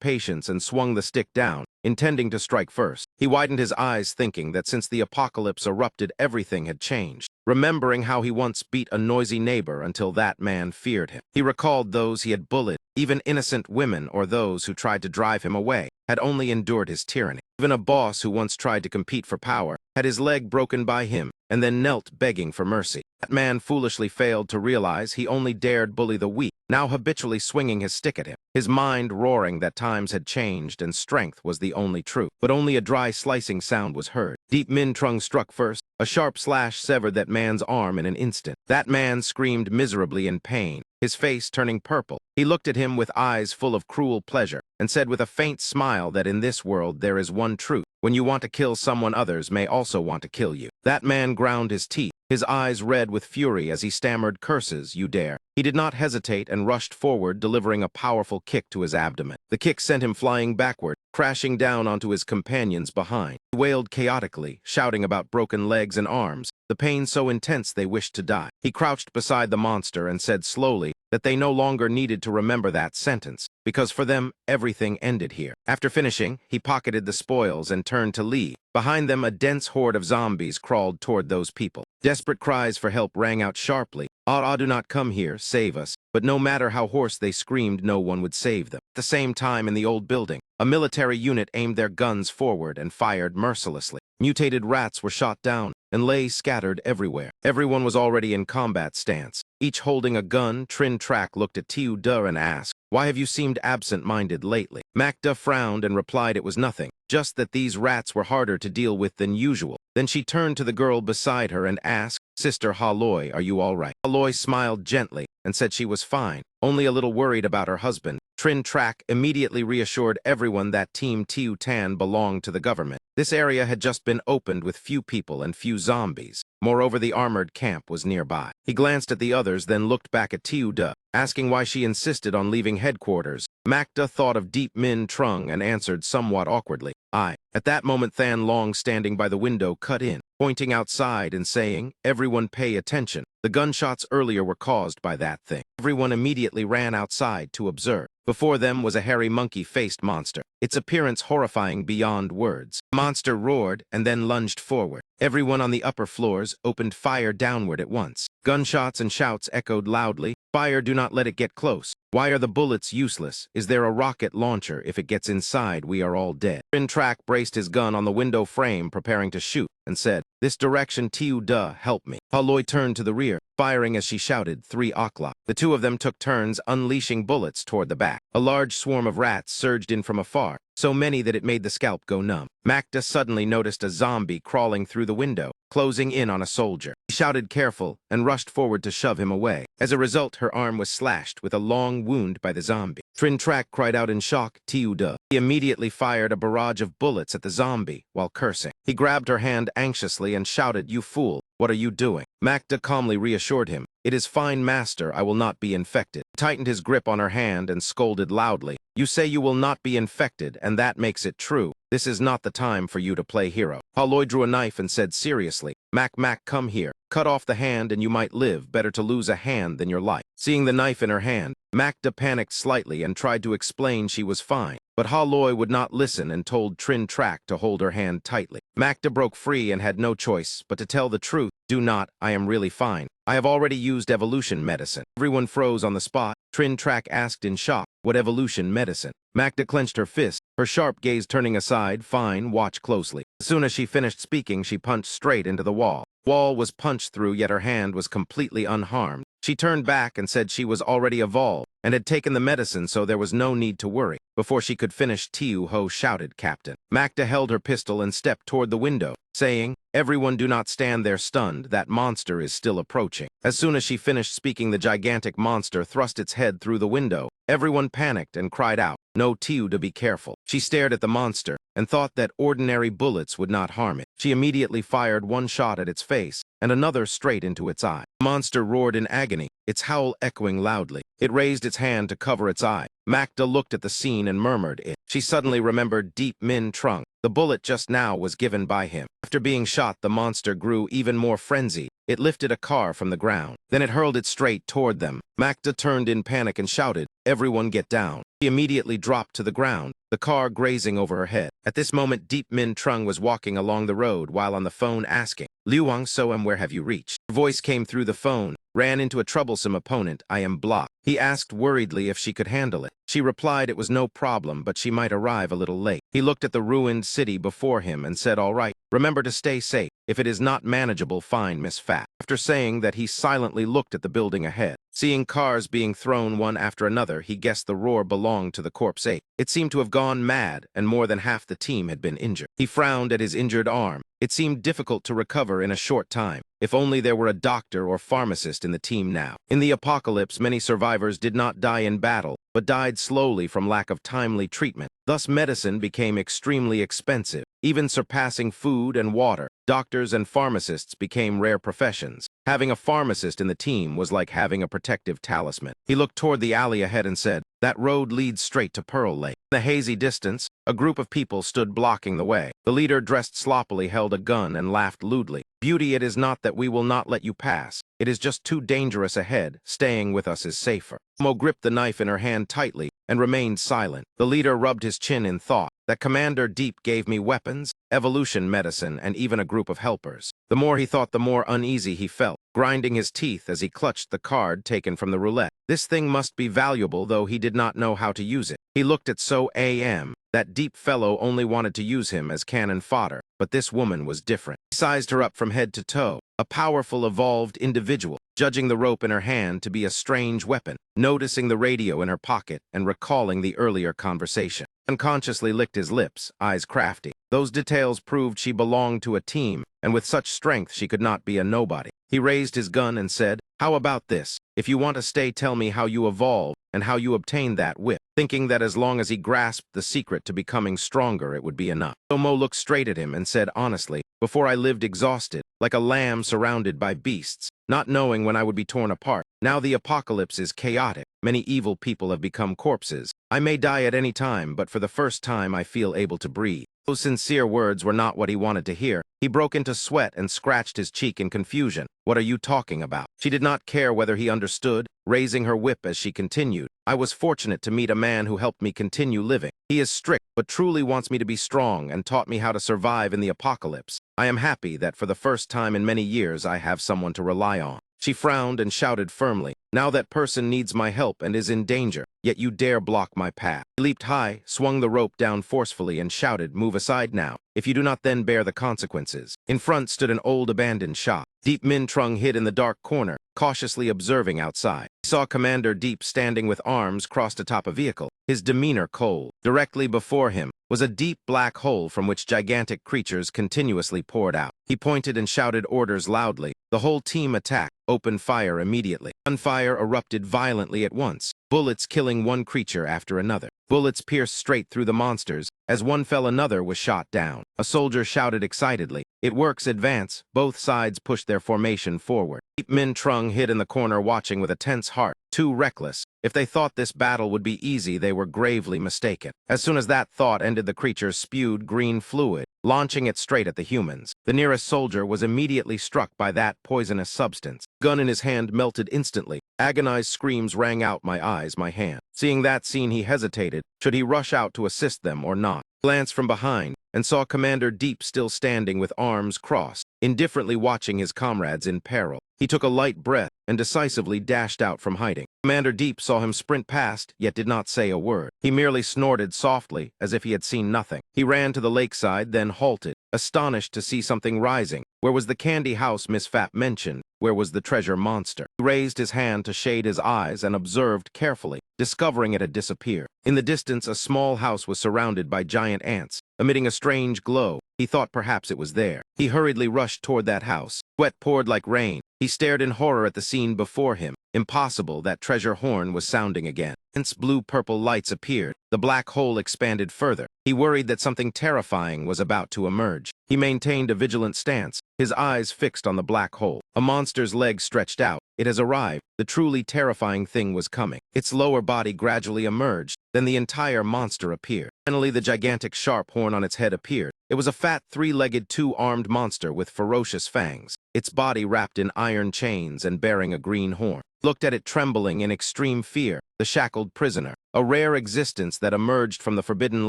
patience and swung the stick down, intending to strike first. He widened his eyes, thinking that since the apocalypse erupted, everything had changed. Remembering how he once beat a noisy neighbor until that man feared him. He recalled those he had bullied. Even innocent women or those who tried to drive him away had only endured his tyranny. Even a boss who once tried to compete for power had his leg broken by him and then knelt begging for mercy. That man foolishly failed to realize he only dared bully the weak, now habitually swinging his stick at him, his mind roaring that times had changed and strength was the only truth. But only a dry slicing sound was heard. Deep Min Trung struck first. A sharp slash severed that man's arm in an instant. That man screamed miserably in pain, his face turning purple. He looked at him with eyes full of cruel pleasure and said with a faint smile that in this world there is one truth. When you want to kill someone, others may also want to kill you. That man ground his teeth, his eyes red with fury as he stammered curses, "You dare." He did not hesitate and rushed forward, delivering a powerful kick to his abdomen. The kick sent him flying backward, crashing down onto his companions behind. He wailed chaotically, shouting about broken legs and arms, the pain so intense they wished to die. He crouched beside the monster and said slowly that they no longer needed to remember that sentence, because for them, everything ended here. After finishing, he pocketed the spoils and turned to leave. Behind them, a dense horde of zombies crawled toward those people. Desperate cries for help rang out sharply. "Ah, do not come here, save us." But no matter how hoarse they screamed, no one would save them. At the same time, in the old building, a military unit aimed their guns forward and fired mercilessly. Mutated rats were shot down and lay scattered everywhere. Everyone was already in combat stance, each holding a gun. Trin Trak looked at Tiu Du and asked, "Why have you seemed absent-minded lately?" Macda frowned and replied it was nothing, just that these rats were harder to deal with than usual. Then she turned to the girl beside her and asked, "Sister Haloy, are you all right?" Haloy smiled gently and said she was fine, only a little worried about her husband. Trin Trak immediately reassured everyone that Team Tiu Tan belonged to the government. This area had just been opened with few people and few zombies. Moreover, the armored camp was nearby. He glanced at the others, then looked back at Tiu Du, asking why she insisted on leaving headquarters. Macda thought of Deep Min Trung and answered somewhat awkwardly, "I." At that moment, Than Long, standing by the window, cut in, pointing outside and saying, "Everyone pay attention. The gunshots earlier were caused by that thing." Everyone immediately ran outside to observe. Before them was a hairy monkey-faced monster, its appearance horrifying beyond words. The monster roared and then lunged forward. Everyone on the upper floors opened fire downward at once. Gunshots and shouts echoed loudly. Fire, do not let it get close. Why are the bullets useless? Is there a rocket launcher? If it gets inside, we are all dead. Trin braced his gun on the window frame, preparing to shoot, and said, "This direction, Tiu duh, help me." Haloi turned to the rear, firing as she shouted, 3 o'clock. The two of them took turns unleashing bullets toward the back. A large swarm of rats surged in from afar, so many that it made the scalp go numb. Macda suddenly noticed a zombie crawling through the window, closing in on a soldier. He shouted careful and rushed forward to shove him away. As a result, her arm was slashed with a long wound by the zombie. Trin cried out in shock, "Tiu duh." He immediately fired a barrage of bullets at the zombie while cursing. He grabbed her hand anxiously and shouted, "You fool, what are you doing?" Macda calmly reassured him, "It is fine, master, I will not be infected." He tightened his grip on her hand and scolded loudly, "You say you will not be infected, and that makes it true. This is not the time for you to play hero." Haloi drew a knife and said seriously, Mac, come here. Cut off the hand and you might live. Better to lose a hand than your life." Seeing the knife in her hand, Macda panicked slightly and tried to explain she was fine. But Haloi would not listen and told Trin to hold her hand tightly. Macda broke free and had no choice but to tell the truth. "Do not, I am really fine. I have already used evolution medicine." Everyone froze on the spot. Trin asked in shock, "What evolution medicine?" Macda clenched her fist, her sharp gaze turning aside. "Fine, watch closely." As soon as she finished speaking, she punched straight into the wall. Wall was punched through, yet her hand was completely unharmed. She turned back and said she was already evolved and had taken the medicine, so there was no need to worry. Before she could finish, Tiu Ho shouted, "Captain." Macda held her pistol and stepped toward the window, saying, "Everyone do not stand there stunned. That monster is still approaching." As soon as she finished speaking, the gigantic monster thrust its head through the window. Everyone panicked and cried out, "No, Tiu, to be careful." She stared at the monster and thought that ordinary bullets would not harm it. She immediately fired one shot at its face and another straight into its eye. The monster roared in agony, its howl echoing loudly. It raised its hand to cover its eye. Macda looked at the scene and murmured it. She suddenly remembered Deep Min Trung. The bullet just now was given by him. After being shot, the monster grew even more frenzied. It lifted a car from the ground. Then it hurled it straight toward them. Macda turned in panic and shouted, "Everyone get down." She immediately dropped to the ground, the car grazing over her head. At this moment, Deep Min Trung was walking along the road while on the phone asking, "Liuang Soem, where have you reached?" Her voice came through the phone. "Ran into a troublesome opponent. I am blocked." He asked worriedly if she could handle it. She replied it was no problem, but she might arrive a little late. He looked at the ruined city before him and said, "All right, remember to stay safe. If it is not manageable, fine, Miss Fat." After saying that, he silently looked at the building ahead. Seeing cars being thrown one after another, he guessed the roar belonged to the Corpse 8. It seemed to have gone mad, and more than half the team had been injured. He frowned at his injured arm. It seemed difficult to recover in a short time. If only there were a doctor or pharmacist in the team now. In the apocalypse, many survivors did not die in battle, but died slowly from lack of timely treatment. Thus, medicine became extremely expensive, even surpassing food and water. Doctors and pharmacists became rare professions. Having a pharmacist in the team was like having a protective talisman. He looked toward the alley ahead and said, "That road leads straight to Pearl Lake." In the hazy distance, a group of people stood blocking the way. The leader, dressed sloppily, held a gun and laughed lewdly. "Beauty, it is not that we will not let you pass. It is just too dangerous ahead. Staying with us is safer." Mo gripped the knife in her hand tightly and remained silent. The leader rubbed his chin in thought. That Commander Deep gave me weapons, evolution medicine, and even a group of helpers. The more he thought, the more uneasy he felt, grinding his teeth as he clutched the card taken from the roulette. This thing must be valuable, though he did not know how to use it. He looked at So Am. That Deep fellow only wanted to use him as cannon fodder, but this woman was different. He sized her up from head to toe, a powerful, evolved individual, judging the rope in her hand to be a strange weapon, noticing the radio in her pocket and recalling the earlier conversation. Unconsciously licked his lips, eyes crafty. Those details proved she belonged to a team, and with such strength she could not be a nobody. He raised his gun and said, "How about this? If you want to stay, tell me how you evolved and how you obtained that whip," thinking that as long as he grasped the secret to becoming stronger, it would be enough. Mo looked straight at him and said honestly, "Before I lived exhausted, like a lamb surrounded by beasts, not knowing when I would be torn apart. Now the apocalypse is chaotic. Many evil people have become corpses. I may die at any time, but for the first time I feel able to breathe." Those sincere words were not what he wanted to hear. He broke into sweat and scratched his cheek in confusion. "What are you talking about?" She did not care whether he understood, raising her whip as she continued. "I was fortunate to meet a man who helped me continue living. He is strict, but truly wants me to be strong and taught me how to survive in the apocalypse. I am happy that for the first time in many years I have someone to rely on." She frowned and shouted firmly, "Now that person needs my help and is in danger, yet you dare block my path." He leaped high, swung the rope down forcefully, and shouted, "Move aside now. If you do not, then bear the consequences." In front stood an old abandoned shop. Deep Min Trung hid in the dark corner, cautiously observing outside. He saw Commander Deep standing with arms crossed atop a vehicle, his demeanor cold. Directly before him was a deep black hole from which gigantic creatures continuously poured out. He pointed and shouted orders loudly. The whole team attacked. Open fire immediately. Gunfire erupted violently at once, bullets killing one creature after another. Bullets pierced straight through the monsters. As one fell, another was shot down. A soldier shouted excitedly, "It works, advance." Both sides pushed their formation forward. Deep Min Trung hid in the corner watching with a tense heart, too reckless. If they thought this battle would be easy, they were gravely mistaken. As soon as that thought ended, the creature spewed green fluid, launching it straight at the humans. The nearest soldier was immediately struck by that poisonous substance. Gun in his hand melted instantly. Agonized screams rang out, "My eyes, my hand." Seeing that scene, he hesitated. Should he rush out to assist them or not? Glanced from behind and saw Commander Deep still standing with arms crossed, indifferently watching his comrades in peril. He took a light breath and decisively dashed out from hiding. Commander Deep saw him sprint past, yet did not say a word. He merely snorted softly, as if he had seen nothing. He ran to the lakeside, then halted, astonished to see something rising. Where was the candy house Miss Fap mentioned? Where was the treasure monster? He raised his hand to shade his eyes and observed carefully, discovering it had disappeared. In the distance, a small house was surrounded by giant ants, emitting a strange glow. He thought perhaps it was there. He hurriedly rushed toward that house. Sweat poured like rain. He stared in horror at the scene before him. Impossible, that treasure horn was sounding again. Hence blue-purple lights appeared. The black hole expanded further. He worried that something terrifying was about to emerge. He maintained a vigilant stance, his eyes fixed on the black hole. A monster's legs stretched out. It has arrived. The truly terrifying thing was coming. Its lower body gradually emerged. Then the entire monster appeared. Finally, the gigantic sharp horn on its head appeared. It was a fat, three-legged, two-armed monster with ferocious fangs, its body wrapped in iron chains and bearing a green horn. Looked at it trembling in extreme fear, the shackled prisoner, a rare existence that emerged from the forbidden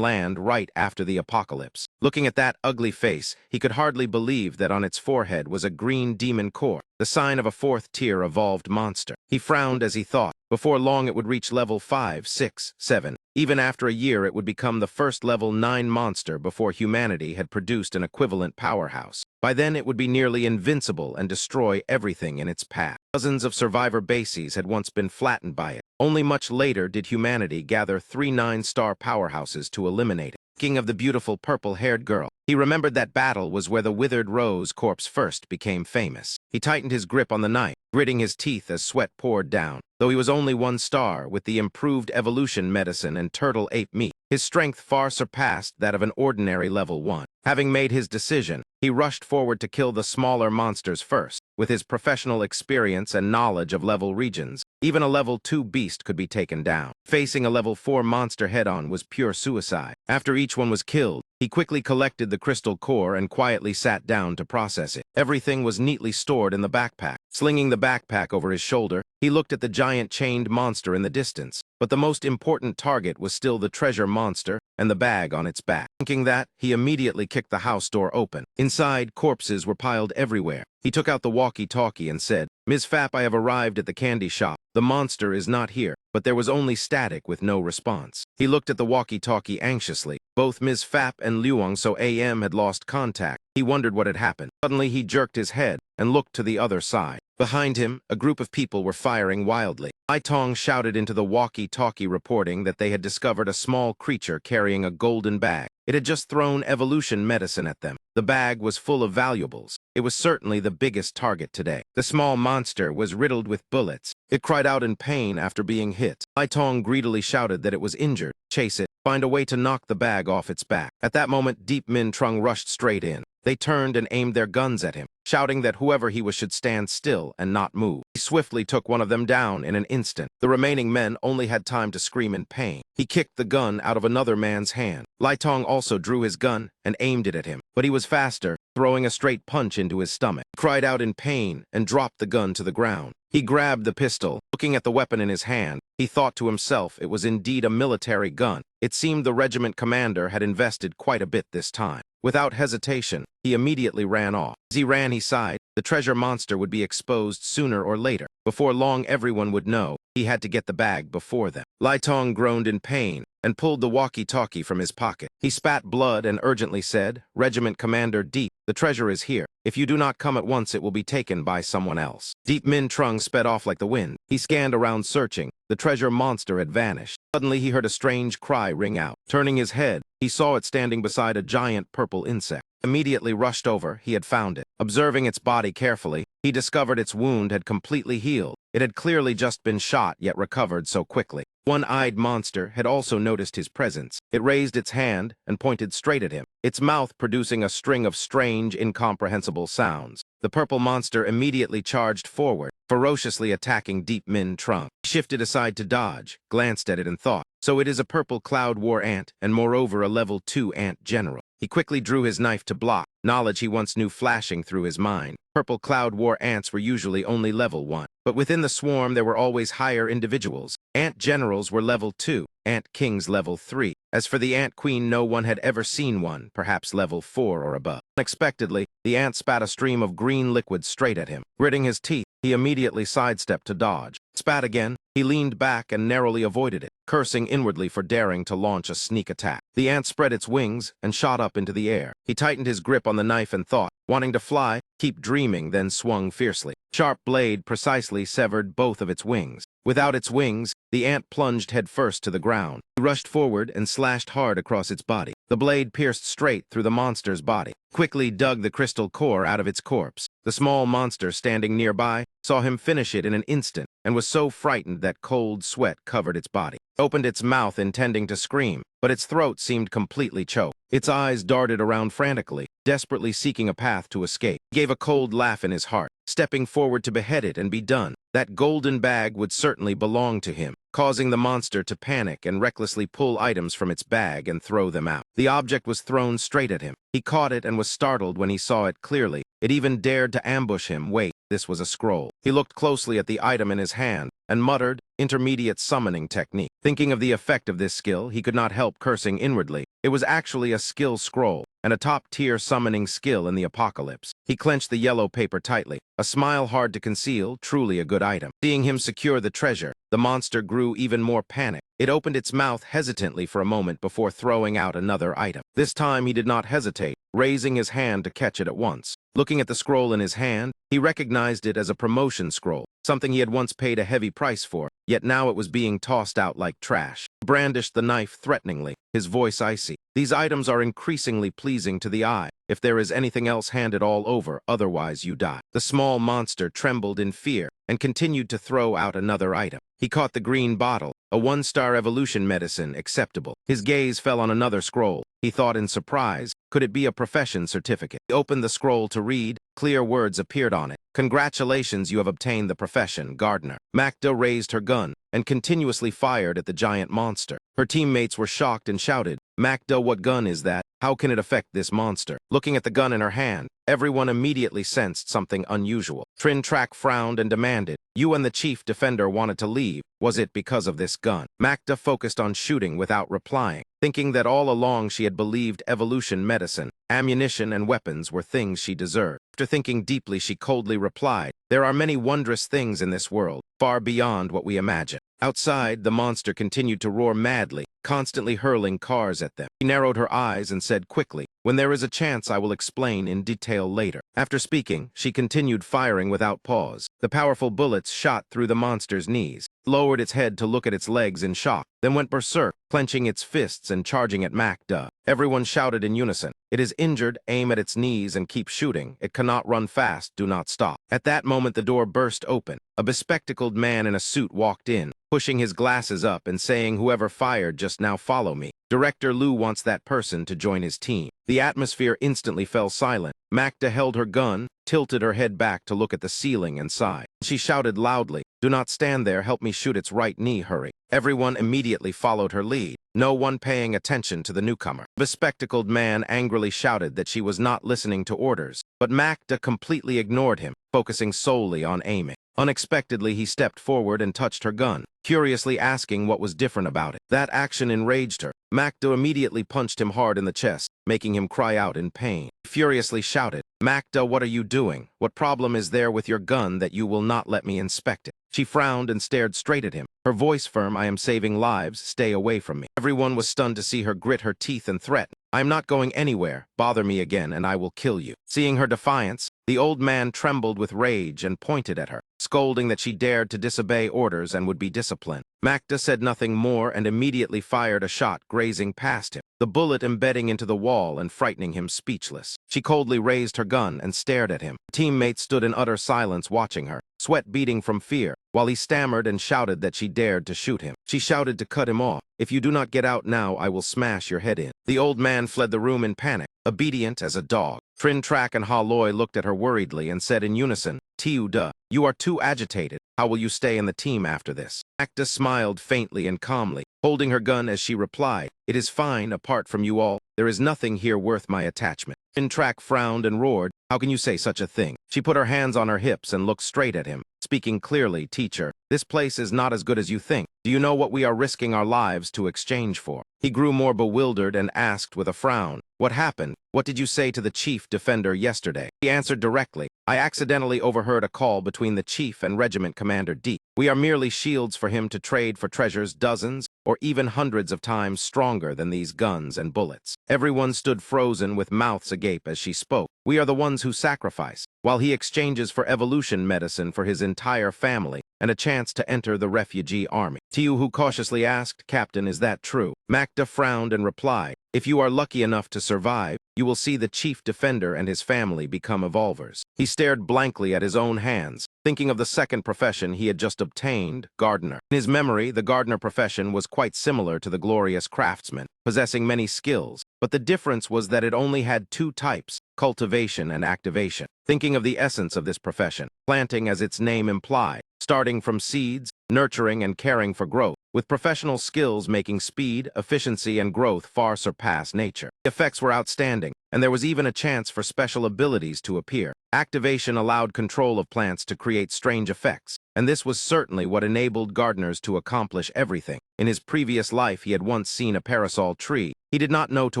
land right after the apocalypse. Looking at that ugly face, he could hardly believe that on its forehead was a green demon core, the sign of a fourth-tier evolved monster. He frowned as he thought. Before long it would reach level 5, 6, 7. Even after a year it would become the first level 9 monster before humanity had produced an equivalent powerhouse. By then it would be nearly invincible and destroy everything in its path. Dozens of survivor bases had once been flattened by it. Only much later did humanity gather 3 9-star powerhouses to eliminate it. Thinking of the beautiful purple-haired girl, he remembered that battle was where the withered Rose corpse first became famous. He tightened his grip on the knife, gritting his teeth as sweat poured down. Though he was only 1 star, with the improved evolution medicine and turtle ape meat, his strength far surpassed that of an ordinary level 1. Having made his decision, he rushed forward to kill the smaller monsters first. With his professional experience and knowledge of level regions, even a level 2 beast could be taken down. Facing a level 4 monster head-on was pure suicide. After each one was killed, he quickly collected the crystal core and quietly sat down to process it. Everything was neatly stored in the backpack. Slinging the backpack over his shoulder, he looked at the giant chained monster in the distance. But the most important target was still the treasure monster and the bag on its back. Thinking that, he immediately kicked the house door open. Inside, corpses were piled everywhere. He took out the walkie-talkie and said, "Ms. Fap, I have arrived at the candy shop. The monster is not here." But there was only static with no response. He looked at the walkie-talkie anxiously. Both Ms. Fap and Luong So AM had lost contact. He wondered what had happened. Suddenly, he jerked his head and looked to the other side. Behind him, a group of people were firing wildly. Ai Tong shouted into the walkie-talkie reporting that they had discovered a small creature carrying a golden bag. It had just thrown evolution medicine at them. The bag was full of valuables. It was certainly the biggest target today. The small monster was riddled with bullets. It cried out in pain after being hit. Ai Tong greedily shouted that it was injured. Chase it. Find a way to knock the bag off its back. At that moment, Deep Min Trung rushed straight in. They turned and aimed their guns at him, shouting that whoever he was should stand still and not move. He swiftly took one of them down in an instant. The remaining men only had time to scream in pain. He kicked the gun out of another man's hand. Lai Tong also drew his gun and aimed it at him, but he was faster. throwing a straight punch into his stomach. He cried out in pain and dropped the gun to the ground. He grabbed the pistol. Looking at the weapon in his hand, he thought to himself it was indeed a military gun. It seemed the regiment commander had invested quite a bit this time. Without hesitation, he immediately ran off. As he ran, he sighed. The treasure monster would be exposed sooner or later. Before long, everyone would know. He had to get the bag before them. Lai Tong groaned in pain and pulled the walkie-talkie from his pocket. He spat blood and urgently said, "Regiment Commander Deep, the treasure is here. If you do not come at once, it will be taken by someone else." Deep Min Trung sped off like the wind. He scanned around searching. The treasure monster had vanished. Suddenly, he heard a strange cry ring out. Turning his head, he saw it standing beside a giant purple insect. Immediately rushed over, he had found it. Observing its body carefully, he discovered its wound had completely healed. It had clearly just been shot, yet recovered so quickly. One-eyed monster had also noticed his presence. It raised its hand and pointed straight at him, its mouth producing a string of strange, incomprehensible sounds. The purple monster immediately charged forward, ferociously attacking Deep Min Trung. He shifted aside to dodge, glanced at it and thought, so it is a purple cloud war ant, and moreover a level 2 ant general. He quickly drew his knife to block, knowledge he once knew flashing through his mind. Purple cloud war ants were usually only level 1, but within the swarm there were always higher individuals. Ant generals were level 2, ant kings level 3. As for the ant queen, no one had ever seen one, perhaps level 4 or above. Unexpectedly, the ant spat a stream of green liquid straight at him. Gritting his teeth, he immediately sidestepped to dodge. Spat again, he leaned back and narrowly avoided it, cursing inwardly for daring to launch a sneak attack. The ant spread its wings and shot up into the air. He tightened his grip on the knife and thought, wanting to fly, keep dreaming, then swung fiercely. Sharp blade precisely severed both of its wings. Without its wings, the ant plunged headfirst to the ground. He rushed forward and slashed hard across its body. The blade pierced straight through the monster's body, quickly dug the crystal core out of its corpse. The small monster standing nearby saw him finish it in an instant and was so frightened that cold sweat covered its body. It opened its mouth intending to scream, but its throat seemed completely choked. Its eyes darted around frantically, desperately seeking a path to escape. He gave a cold laugh in his heart, stepping forward to behead it and be done. That golden bag would certainly belong to him, causing the monster to panic and recklessly pull items from its bag and throw them out. The object was thrown straight at him. He caught it and was startled when he saw it clearly. It even dared to ambush him. Wait, this was a scroll. He looked closely at the item in his hand and muttered, "Intermediate summoning technique." Thinking of the effect of this skill, he could not help cursing inwardly. It was actually a skill scroll, and a top-tier summoning skill in the apocalypse. He clenched the yellow paper tightly, a smile hard to conceal, truly a good item. Seeing him secure the treasure, the monster grew even more panicked. It opened its mouth hesitantly for a moment before throwing out another item. This time he did not hesitate, raising his hand to catch it at once. Looking at the scroll in his hand, he recognized it as a promotion scroll, something he had once paid a heavy price for, yet now it was being tossed out like trash. He brandished the knife threateningly, his voice icy. "These items are increasingly pleasing to the eye. If there is anything else, hand it all over, otherwise you die." The small monster trembled in fear and continued to throw out another item. He caught the green bottle, a 1-star evolution medicine, acceptable. His gaze fell on another scroll. He thought in surprise, could it be a profession certificate? He opened the scroll to read. Clear words appeared on it. "Congratulations, you have obtained the profession, gardener." Macda raised her gun and continuously fired at the giant monster. Her teammates were shocked and shouted, "Macda, what gun is that? How can it affect this monster?" Looking at the gun in her hand, everyone immediately sensed something unusual. Trin Trak frowned and demanded, "You and the chief defender wanted to leave. Was it because of this gun?" Macda focused on shooting without replying, thinking that all along she had believed evolution medicine, ammunition, and weapons were things she deserved. After thinking deeply, she coldly replied, "There are many wondrous things in this world, far beyond what we imagine." Outside, the monster continued to roar madly, constantly hurling cars at them. She narrowed her eyes and said quickly, "When there is a chance, I will explain in detail later." After speaking, she continued firing without pause. The powerful bullets shot through the monster's knees, lowered its head to look at its legs in shock, then went berserk, clenching its fists and charging at Macda. Everyone shouted in unison, "It is injured, aim at its knees and keep shooting. It cannot run fast, do not stop." At that moment the door burst open. A bespectacled man in a suit walked in, pushing his glasses up and saying, "Whoever fired just now, follow me. Director Liu wants that person to join his team." The atmosphere instantly fell silent. Macda held her gun, tilted her head back to look at the ceiling and sighed. She shouted loudly, "Do not stand there, help me shoot its right knee, hurry." Everyone immediately followed her lead, no one paying attention to the newcomer. The bespectacled man angrily shouted that she was not listening to orders, but Macda completely ignored him, focusing solely on aiming. Unexpectedly, he stepped forward and touched her gun, curiously asking what was different about it. That action enraged her. Macda immediately punched him hard in the chest, making him cry out in pain. He furiously shouted, "Macda, what are you doing? What problem is there with your gun that you will not let me inspect it?" She frowned and stared straight at him, her voice firm. "I am saving lives, stay away from me." Everyone was stunned to see her grit her teeth and threaten, "I am not going anywhere, bother me again and I will kill you." Seeing her defiance, the old man trembled with rage and pointed at her, scolding that she dared to disobey orders and would be disciplined. Macda said nothing more and immediately fired a shot grazing past him, the bullet embedding into the wall and frightening him speechless. She coldly raised her gun and stared at him. Teammates stood in utter silence watching her, sweat beading from fear, while he stammered and shouted that she dared to shoot him. She shouted to cut him off, "If you do not get out now, I will smash your head in." The old man fled the room in panic, obedient as a dog. Trin-Trak and Ha-Loi looked at her worriedly and said in unison, "Tiu-da, you are too agitated. How will you stay in the team after this?" Macda smiled faintly and calmly, holding her gun as she replied, "It is fine, apart from you all. There is nothing here worth my attachment." Trin-Trak frowned and roared, "How can you say such a thing?" She put her hands on her hips and looked straight at him, speaking clearly, "Teacher, this place is not as good as you think. Do you know what we are risking our lives to exchange for?" He grew more bewildered and asked with a frown, "What happened? What did you say to the chief defender yesterday?" He answered directly, "I accidentally overheard a call between the chief and regiment commander D. We are merely shields for him to trade for treasures dozens or even hundreds of times stronger than these guns and bullets." Everyone stood frozen with mouths agape as she spoke. "We are the ones who sacrifice, while he exchanges for evolution medicine for his entire family and a chance to enter the refugee army." Tiu cautiously asked, "Captain, is that true?" Macda frowned and replied, "If you are lucky enough to survive, you will see the chief defender and his family become evolvers." He stared blankly at his own hands, thinking of the second profession he had just obtained, gardener. In his memory, the gardener profession was quite similar to the glorious craftsman, possessing many skills, but the difference was that it only had two types, cultivation and activation. Thinking of the essence of this profession, planting as its name implied, starting from seeds, nurturing and caring for growth, with professional skills making speed, efficiency, and growth far surpass nature. The effects were outstanding, and there was even a chance for special abilities to appear. Activation allowed control of plants to create strange effects, and this was certainly what enabled gardeners to accomplish everything. In his previous life, he had once seen a parasol tree. He did not know to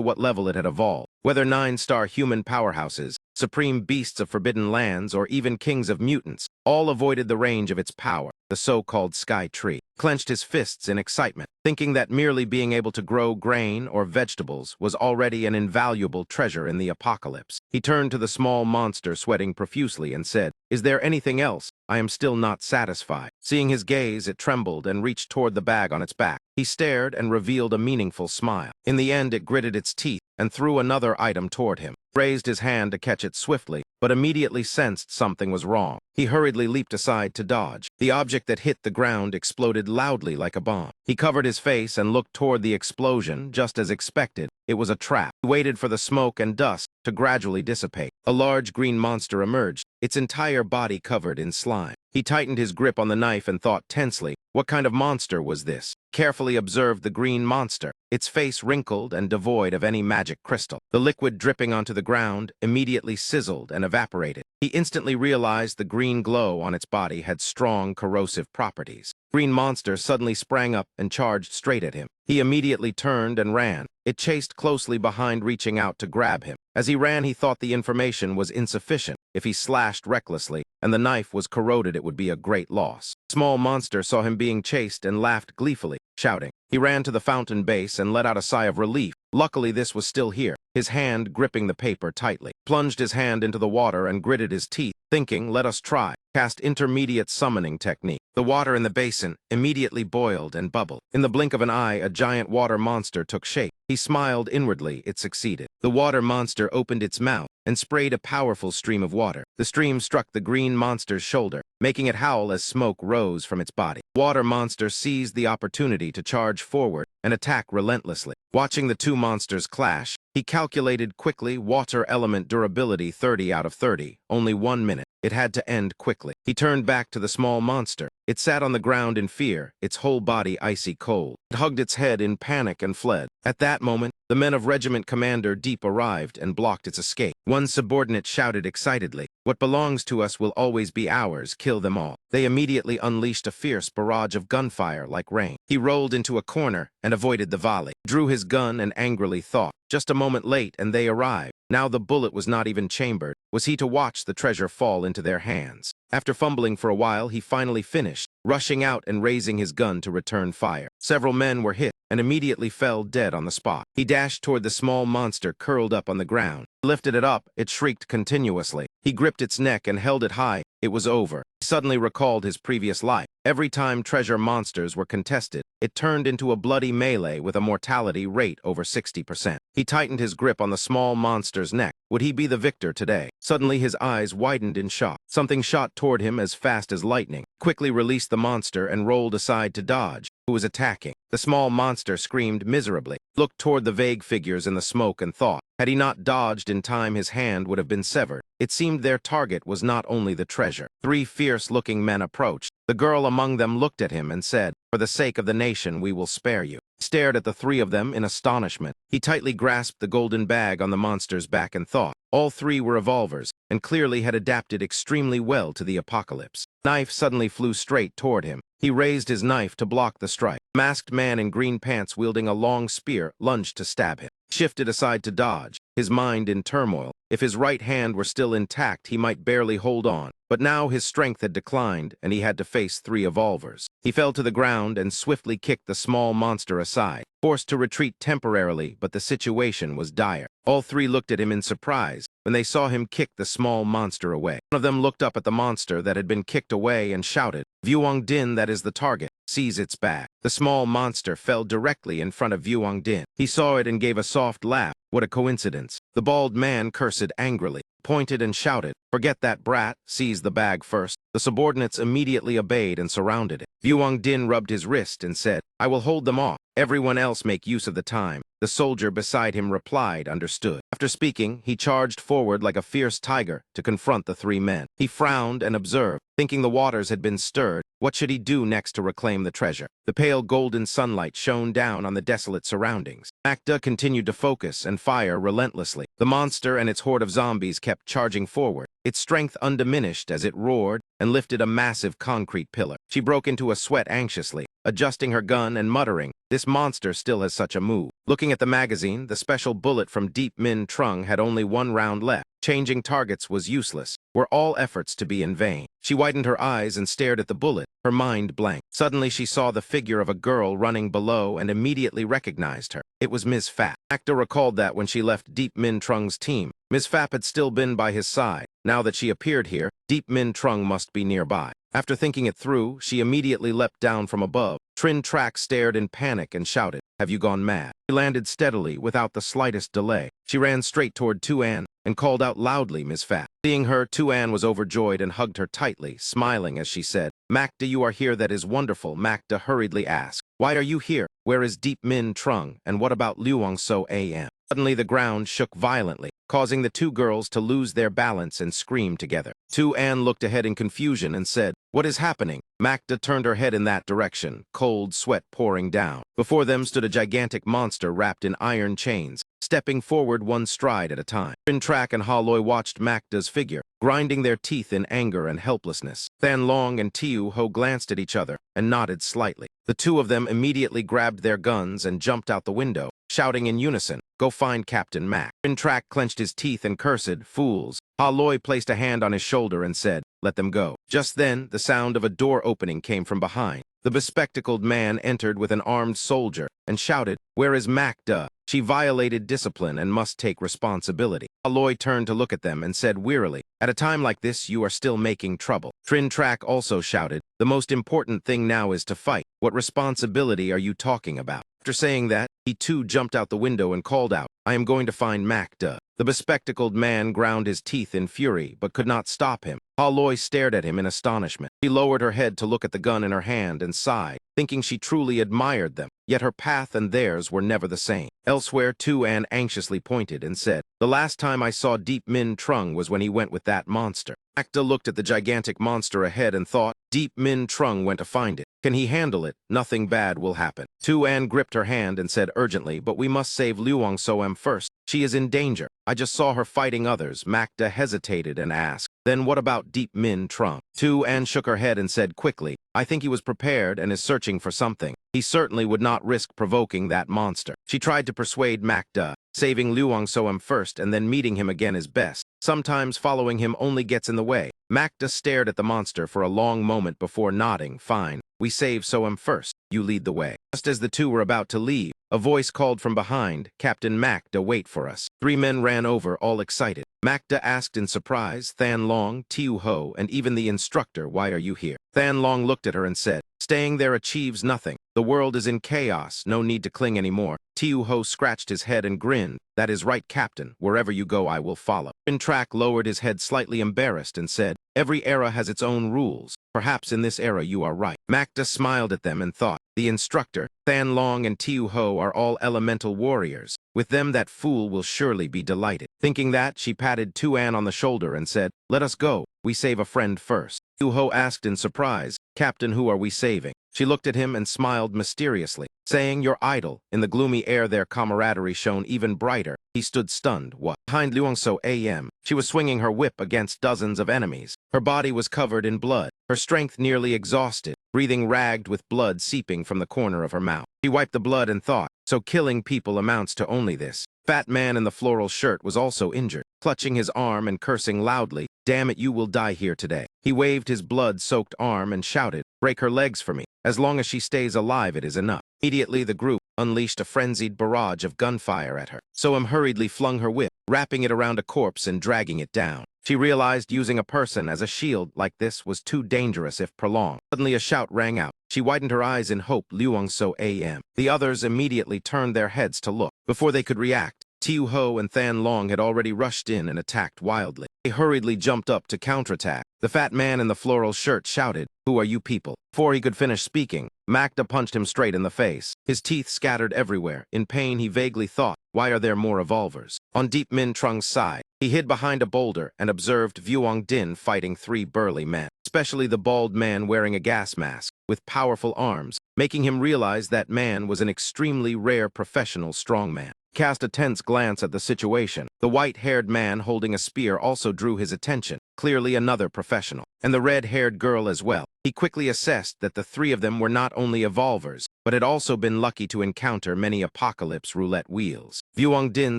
what level it had evolved, whether 9-star human powerhouses, supreme beasts of forbidden lands, or even kings of mutants, all avoided the range of its power. The so-called sky tree clenched his fists in excitement, thinking that merely being able to grow grain or vegetables was already an invaluable treasure in the apocalypse. He turned to the small monster sweating profusely and said, "Is there anything else? I am still not satisfied." Seeing his gaze, it trembled and reached toward the bag on its back. He stared and revealed a meaningful smile. In the end, it gritted its teeth and threw another item toward him. Raised his hand to catch it swiftly, but immediately sensed something was wrong. He hurriedly leaped aside to dodge. The object that hit the ground exploded loudly like a bomb. He covered his face and looked toward the explosion, just as expected. It was a trap. He waited for the smoke and dust to gradually dissipate. A large green monster emerged, its entire body covered in slime. He tightened his grip on the knife and thought tensely, what kind of monster was this? Carefully observed the green monster, its face wrinkled and devoid of any magic crystal. The liquid dripping onto the ground immediately sizzled and evaporated. He instantly realized the green glow on its body had strong corrosive properties. Green monster suddenly sprang up and charged straight at him. He immediately turned and ran. It chased closely behind, reaching out to grab him. As he ran, he thought the information was insufficient. If he slashed recklessly and the knife was corroded, it would be a great loss. Small monster saw him being chased and laughed gleefully, shouting. He ran to the fountain base and let out a sigh of relief. Luckily, this was still here. His hand gripping the paper tightly, plunged his hand into the water and gritted his teeth, thinking, "Let us try." cast intermediate summoning technique. The water in the basin immediately boiled and bubbled. In the blink of an eye, a giant water monster took shape. He smiled inwardly. It succeeded. The water monster opened its mouth and sprayed a powerful stream of water. The stream struck the green monster's shoulder, making it howl as smoke rose from its body. Water monster seized the opportunity to charge forward and attack relentlessly. Watching the two monsters clash, he calculated quickly. Water element durability 30 out of 30, only 1 minute. It had to end quickly. He turned back to the small monster. It sat on the ground in fear, its whole body icy cold. It hugged its head in panic and fled. At that moment, the men of Regiment Commander Deep arrived and blocked its escape. One subordinate shouted excitedly, "What belongs to us will always be ours, kill them all." They immediately unleashed a fierce barrage of gunfire like rain. He rolled into a corner and avoided the volley, drew his gun and angrily thought, just a moment late and they arrived. Now the bullet was not even chambered. Was he to watch the treasure fall into their hands? After fumbling for a while, he finally finished, rushing out and raising his gun to return fire. Several men were hit and immediately fell dead on the spot. He dashed toward the small monster curled up on the ground. He lifted it up, it shrieked continuously. He gripped its neck and held it high. It was over. He suddenly recalled his previous life. Every time treasure monsters were contested, it turned into a bloody melee with a mortality rate over 60%. He tightened his grip on the small monster's neck. Would he be the victor today? Suddenly his eyes widened in shock. Something shot toward him as fast as lightning, quickly released the monster and rolled aside to dodge who was attacking. The small monster screamed miserably, looked toward the vague figures in the smoke and thought, had he not dodged in time, his hand would have been severed. It seemed their target was not only the treasure. 3 fierce-looking men approached. The girl among them looked at him and said, "For the sake of the nation, we will spare you." He stared at the 3 of them in astonishment. He tightly grasped the golden bag on the monster's back and thought. All 3 were revolvers and clearly had adapted extremely well to the apocalypse. Knife suddenly flew straight toward him. He raised his knife to block the strike. A masked man in green pants wielding a long spear lunged to stab him. He shifted aside to dodge, his mind in turmoil. If his right hand were still intact, he might barely hold on. But now his strength had declined, and he had to face 3 revolvers. He fell to the ground and swiftly kicked the small monster aside, forced to retreat temporarily, but the situation was dire. All 3 looked at him in surprise when they saw him kick the small monster away. One of them looked up at the monster that had been kicked away and shouted, "Vuong Din, that is the target. Seize its bag." The small monster fell directly in front of Vuong Din. He saw it and gave a soft laugh. What a coincidence. The bald man cursed angrily, pointed and shouted, "Forget that brat, seize the bag first." The subordinates immediately obeyed and surrounded it. Vuong Din rubbed his wrist and said, "I will hold them off. Everyone else make use of the time." The soldier beside him replied, "Understood." After speaking, he charged forward like a fierce tiger to confront the 3 men. He frowned and observed, thinking the waters had been stirred. What should he do next to reclaim the treasure? The pale golden sunlight shone down on the desolate surroundings. Acta continued to focus and fire relentlessly. The monster and its horde of zombies kept charging forward, its strength undiminished as it roared and lifted a massive concrete pillar. She broke into a sweat anxiously, adjusting her gun and muttering, "This monster still has such a move." Looking at the magazine, the special bullet from Deep Min Trung had only 1 round left. Changing targets was useless. Were all efforts to be in vain? She widened her eyes and stared at the bullet, her mind blank. Suddenly she saw the figure of a girl running below and immediately recognized her. It was Ms. Fap. Acta recalled that when she left Deep Min Trung's team, Ms. Fap had still been by his side. Now that she appeared here, Deep Min Trung must be nearby. After thinking it through, she immediately leapt down from above. Trin Trak stared in panic and shouted, "Have you gone mad?" She landed steadily without the slightest delay. She ran straight toward Tuan and called out loudly, "Ms. Fap." Seeing her, Tuan was overjoyed and hugged her tightly, smiling as she said, "Macda, you are here, that is wonderful." Macda hurriedly asked, "Why are you here? Where is Deep Min Trung, and what about Luong So Am?" Suddenly the ground shook violently, causing the 2 girls to lose their balance and scream together. Tuan looked ahead in confusion and said, "What is happening?" Macda turned her head in that direction, cold sweat pouring down. Before them stood a gigantic monster wrapped in iron chains, stepping forward 1 stride at a time. Trak and Haloy watched Macda's figure, grinding their teeth in anger and helplessness. Than Long and Tiu Ho glanced at each other and nodded slightly. The 2 of them immediately grabbed their guns and jumped out the window, shouting in unison, "Go find Captain Mac." Trak clenched his teeth and cursed, "Fools." Haloy placed a hand on his shoulder and said, "Let them go." Just then, the sound of a door opening came from behind. The bespectacled man entered with an armed soldier and shouted, "Where is Macda?" She violated discipline and must take responsibility. Aloy turned to look at them and said wearily, "At a time like this, you are still making trouble." Trin Track also shouted, "The most important thing now is to fight. What responsibility are you talking about?" After saying that, he too jumped out the window and called out, "I am going to find Macda." The bespectacled man ground his teeth in fury, but could not stop him. Aloy stared at him in astonishment. She lowered her head to look at the gun in her hand and sighed, thinking she truly admired them. Yet her path and theirs were never the same. Elsewhere, Tu-An anxiously pointed and said, "The last time I saw Deep Min Trung was when he went with that monster." Acta looked at the gigantic monster ahead and thought, Deep Min Trung went to find it. Can he handle it? Nothing bad will happen. Tu-An gripped her hand and said urgently, "But we must save Luong So-Em first. She is in danger. I just saw her fighting others." Macda hesitated and asked, "Then what about Deep Min Trung?" Tu-An shook her head and said quickly, "I think he was prepared and is searching for something. He certainly would not risk provoking that monster." She tried to persuade Macda, saving Luong So-Em first and then meeting him again is best. Sometimes following him only gets in the way. Macda stared at the monster for a long moment before nodding. "Fine, we save So-Em first. You lead the way." Just as the two were about to leave, a voice called from behind, "Captain Macda, wait for us." Three men ran over, all excited. Macda asked in surprise, "Than Long, Tiu Ho, and even the instructor, why are you here?" Than Long looked at her and said, "Staying there achieves nothing. The world is in chaos, no need to cling anymore." Tiu Ho scratched his head and grinned, "That is right, Captain. Wherever you go, I will follow." Trin Track lowered his head slightly embarrassed and said, "Every era has its own rules. Perhaps in this era you are right." Macda smiled at them and thought, the instructor, Than Long and Tiu Ho are all elemental warriors. With them that fool will surely be delighted. Thinking that, she patted Tu-An on the shoulder and said, "Let us go. We save a friend first." Tiu Ho asked in surprise, "Captain, who are we saving?" She looked at him and smiled mysteriously, saying, "Your idol." In the gloomy air their camaraderie shone even brighter. He stood stunned. What? Behind Luong So-Em, she was swinging her whip against dozens of enemies. Her body was covered in blood, her strength nearly exhausted, breathing ragged with blood seeping from the corner of her mouth. She wiped the blood and thought, so killing people amounts to only this. Fat man in the floral shirt was also injured, clutching his arm and cursing loudly, "Damn it, you will die here today." He waved his blood-soaked arm and shouted, "Break her legs for me. As long as she stays alive, it is enough." Immediately, the group unleashed a frenzied barrage of gunfire at her. So-Em hurriedly flung her whip, wrapping it around a corpse and dragging it down. She realized using a person as a shield like this was too dangerous if prolonged. Suddenly, a shout rang out. She widened her eyes in hope. Luong So-Em. The others immediately turned their heads to look. Before they could react, Tiu Ho and Than Long had already rushed in and attacked wildly. They hurriedly jumped up to counterattack. The fat man in the floral shirt shouted, "Who are you people?" Before he could finish speaking, Macda punched him straight in the face. His teeth scattered everywhere. In pain, he vaguely thought, why are there more revolvers? On Deep Min Trung's side, he hid behind a boulder and observed Vuong Din fighting three burly men, especially the bald man wearing a gas mask, with powerful arms, making him realize that man was an extremely rare professional strongman. Cast a tense glance at the situation. The white-haired man holding a spear also drew his attention, clearly another professional, and the red-haired girl as well. He quickly assessed that the three of them were not only evolvers, but had also been lucky to encounter many apocalypse roulette wheels. Vuong Din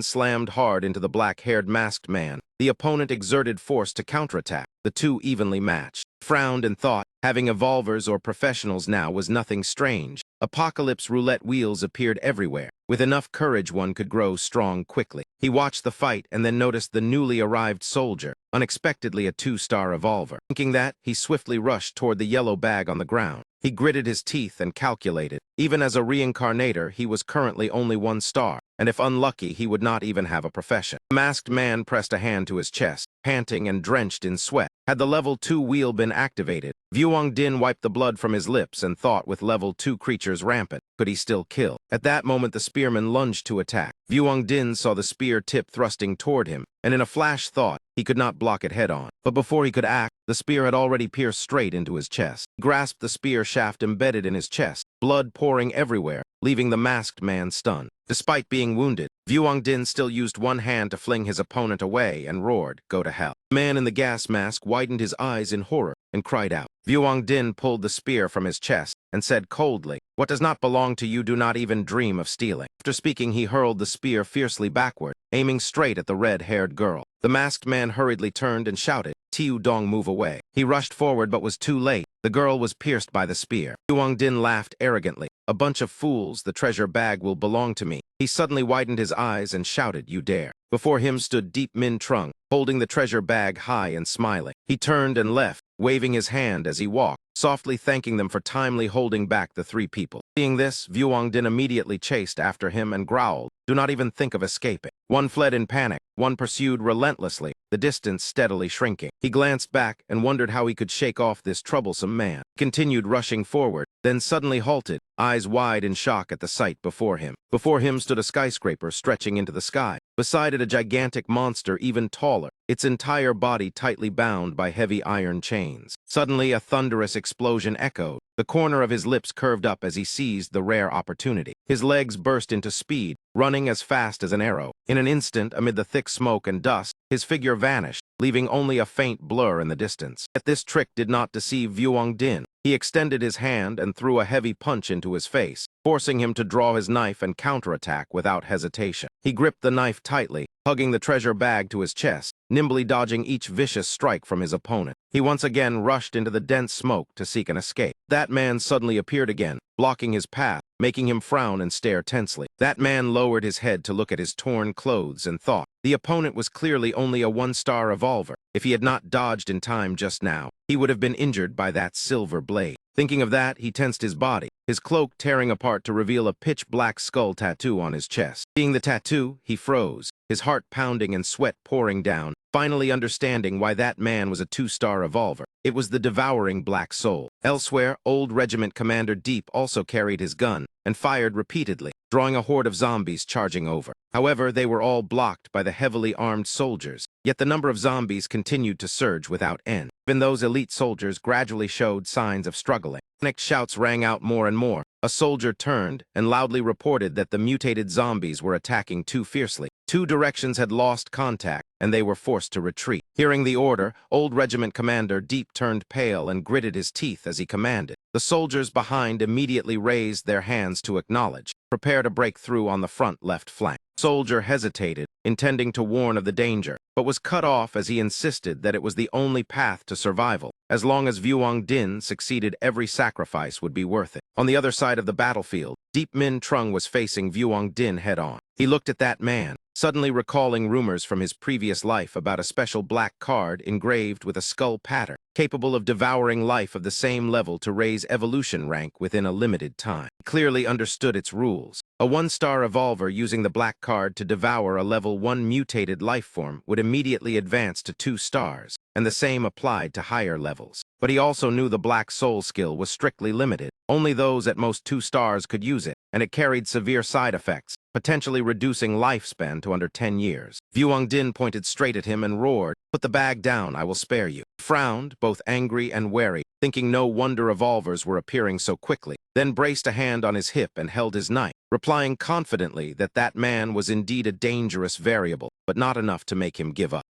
slammed hard into the black-haired masked man. The opponent exerted force to counterattack. The two evenly matched. Frowned and thought, having evolvers or professionals now was nothing strange. Apocalypse roulette wheels appeared everywhere. With enough courage, one could grow strong quickly. He watched the fight and then noticed the newly arrived soldier, unexpectedly a 2-star evolver. Thinking that, he swiftly rushed toward the yellow bag on the ground. He gritted his teeth and calculated. Even as a reincarnator, he was currently only 1 star, and if unlucky, he would not even have a profession. The masked man pressed a hand to his chest, panting and drenched in sweat. Had the level 2 wheel been activated, Vuong Din wiped the blood from his lips and thought, with level 2 creatures rampant, could he still kill? At that moment, the spearman lunged to attack. Vuong Din saw the spear tip thrusting toward him, and in a flash thought, he could not block it head-on. But before he could act, the spear had already pierced straight into his chest. He grasped the spear shaft embedded in his chest, blood pouring everywhere, leaving the masked man stunned. Despite being wounded, Vuong Din still used one hand to fling his opponent away and roared, "Go to hell." The man in the gas mask widened his eyes in horror and cried out. Vuong Din pulled the spear from his chest and said coldly, "What does not belong to you do not even dream of stealing." After speaking, he hurled the spear fiercely backward, aiming straight at the red-haired girl. The masked man hurriedly turned and shouted, "Tiu Dong, move away." He rushed forward but was too late. The girl was pierced by the spear. Vuong Din laughed arrogantly. "A bunch of fools, the treasure bag will belong to me." He He suddenly widened his eyes and shouted, "You dare!" Before him stood Deep Min Trung, holding the treasure bag high and smiling. He turned and left, waving his hand as he walked, softly thanking them for timely holding back the three people. Seeing this, Din immediately chased after him and growled, "Do not even think of escaping." One fled in panic, one pursued relentlessly, the distance steadily shrinking. He glanced back and wondered how he could shake off this troublesome man. He continued rushing forward, then suddenly halted, eyes wide in shock at the sight before him. Before him stood a skyscraper stretching into the sky. Beside it a gigantic monster even taller, its entire body tightly bound by heavy iron chains. Suddenly a thunderous explosion echoed. The corner of his lips curved up as he seized the rare opportunity. His legs burst into speed, running as fast as an arrow. In an instant, amid the thick smoke and dust, his figure vanished, leaving only a faint blur in the distance. Yet this trick did not deceive Din. He extended his hand and threw a heavy punch into his face, forcing him to draw his knife and counterattack without hesitation. He gripped the knife tightly, hugging the treasure bag to his chest, nimbly dodging each vicious strike from his opponent. He once again rushed into the dense smoke to seek an escape. That man suddenly appeared again, blocking his path, making him frown and stare tensely. That man lowered his head to look at his torn clothes and thought. The opponent was clearly only a one-star revolver. If he had not dodged in time just now, he would have been injured by that silver blade. Thinking of that, he tensed his body, his cloak tearing apart to reveal a pitch-black skull tattoo on his chest. Seeing the tattoo, he froze, his heart pounding and sweat pouring down, finally understanding why that man was a two-star revolver. It was the devouring black soul. Elsewhere, old regiment Commander Deep also carried his gun and fired repeatedly, drawing a horde of zombies charging over. However, they were all blocked by the heavily armed soldiers, yet the number of zombies continued to surge without end. Even those elite soldiers gradually showed signs of struggling. Panicked shouts rang out more and more. A soldier turned and loudly reported that the mutated zombies were attacking too fiercely. Two directions had lost contact, and they were forced to retreat. Hearing the order, old regiment commander Deep turned pale and gritted his teeth as he commanded. The soldiers behind immediately raised their hands to acknowledge. Prepare to break through on the front left flank. Soldier hesitated, intending to warn of the danger, but was cut off as he insisted that it was the only path to survival. As long as Din succeeded, every sacrifice would be worth it. On the other side of the battlefield, Deep Min Trung was facing Din head-on. He looked at that man, suddenly recalling rumors from his previous life about a special black card engraved with a skull pattern, capable of devouring life of the same level to raise evolution rank within a limited time. He clearly understood its rules. A one-star revolver using the black card to devour a level 1 mutated life form would immediately advance to 2 stars, and the same applied to higher levels. But he also knew the black soul skill was strictly limited. Only those at most 2 stars could use it, and it carried severe side effects, potentially reducing lifespan to under 10 years. Din pointed straight at him and roared, "Put the bag down, I will spare you." He frowned, both angry and wary, thinking no wonder revolvers were appearing so quickly, then braced a hand on his hip and held his knife, replying confidently that that man was indeed a dangerous variable, but not enough to make him give up.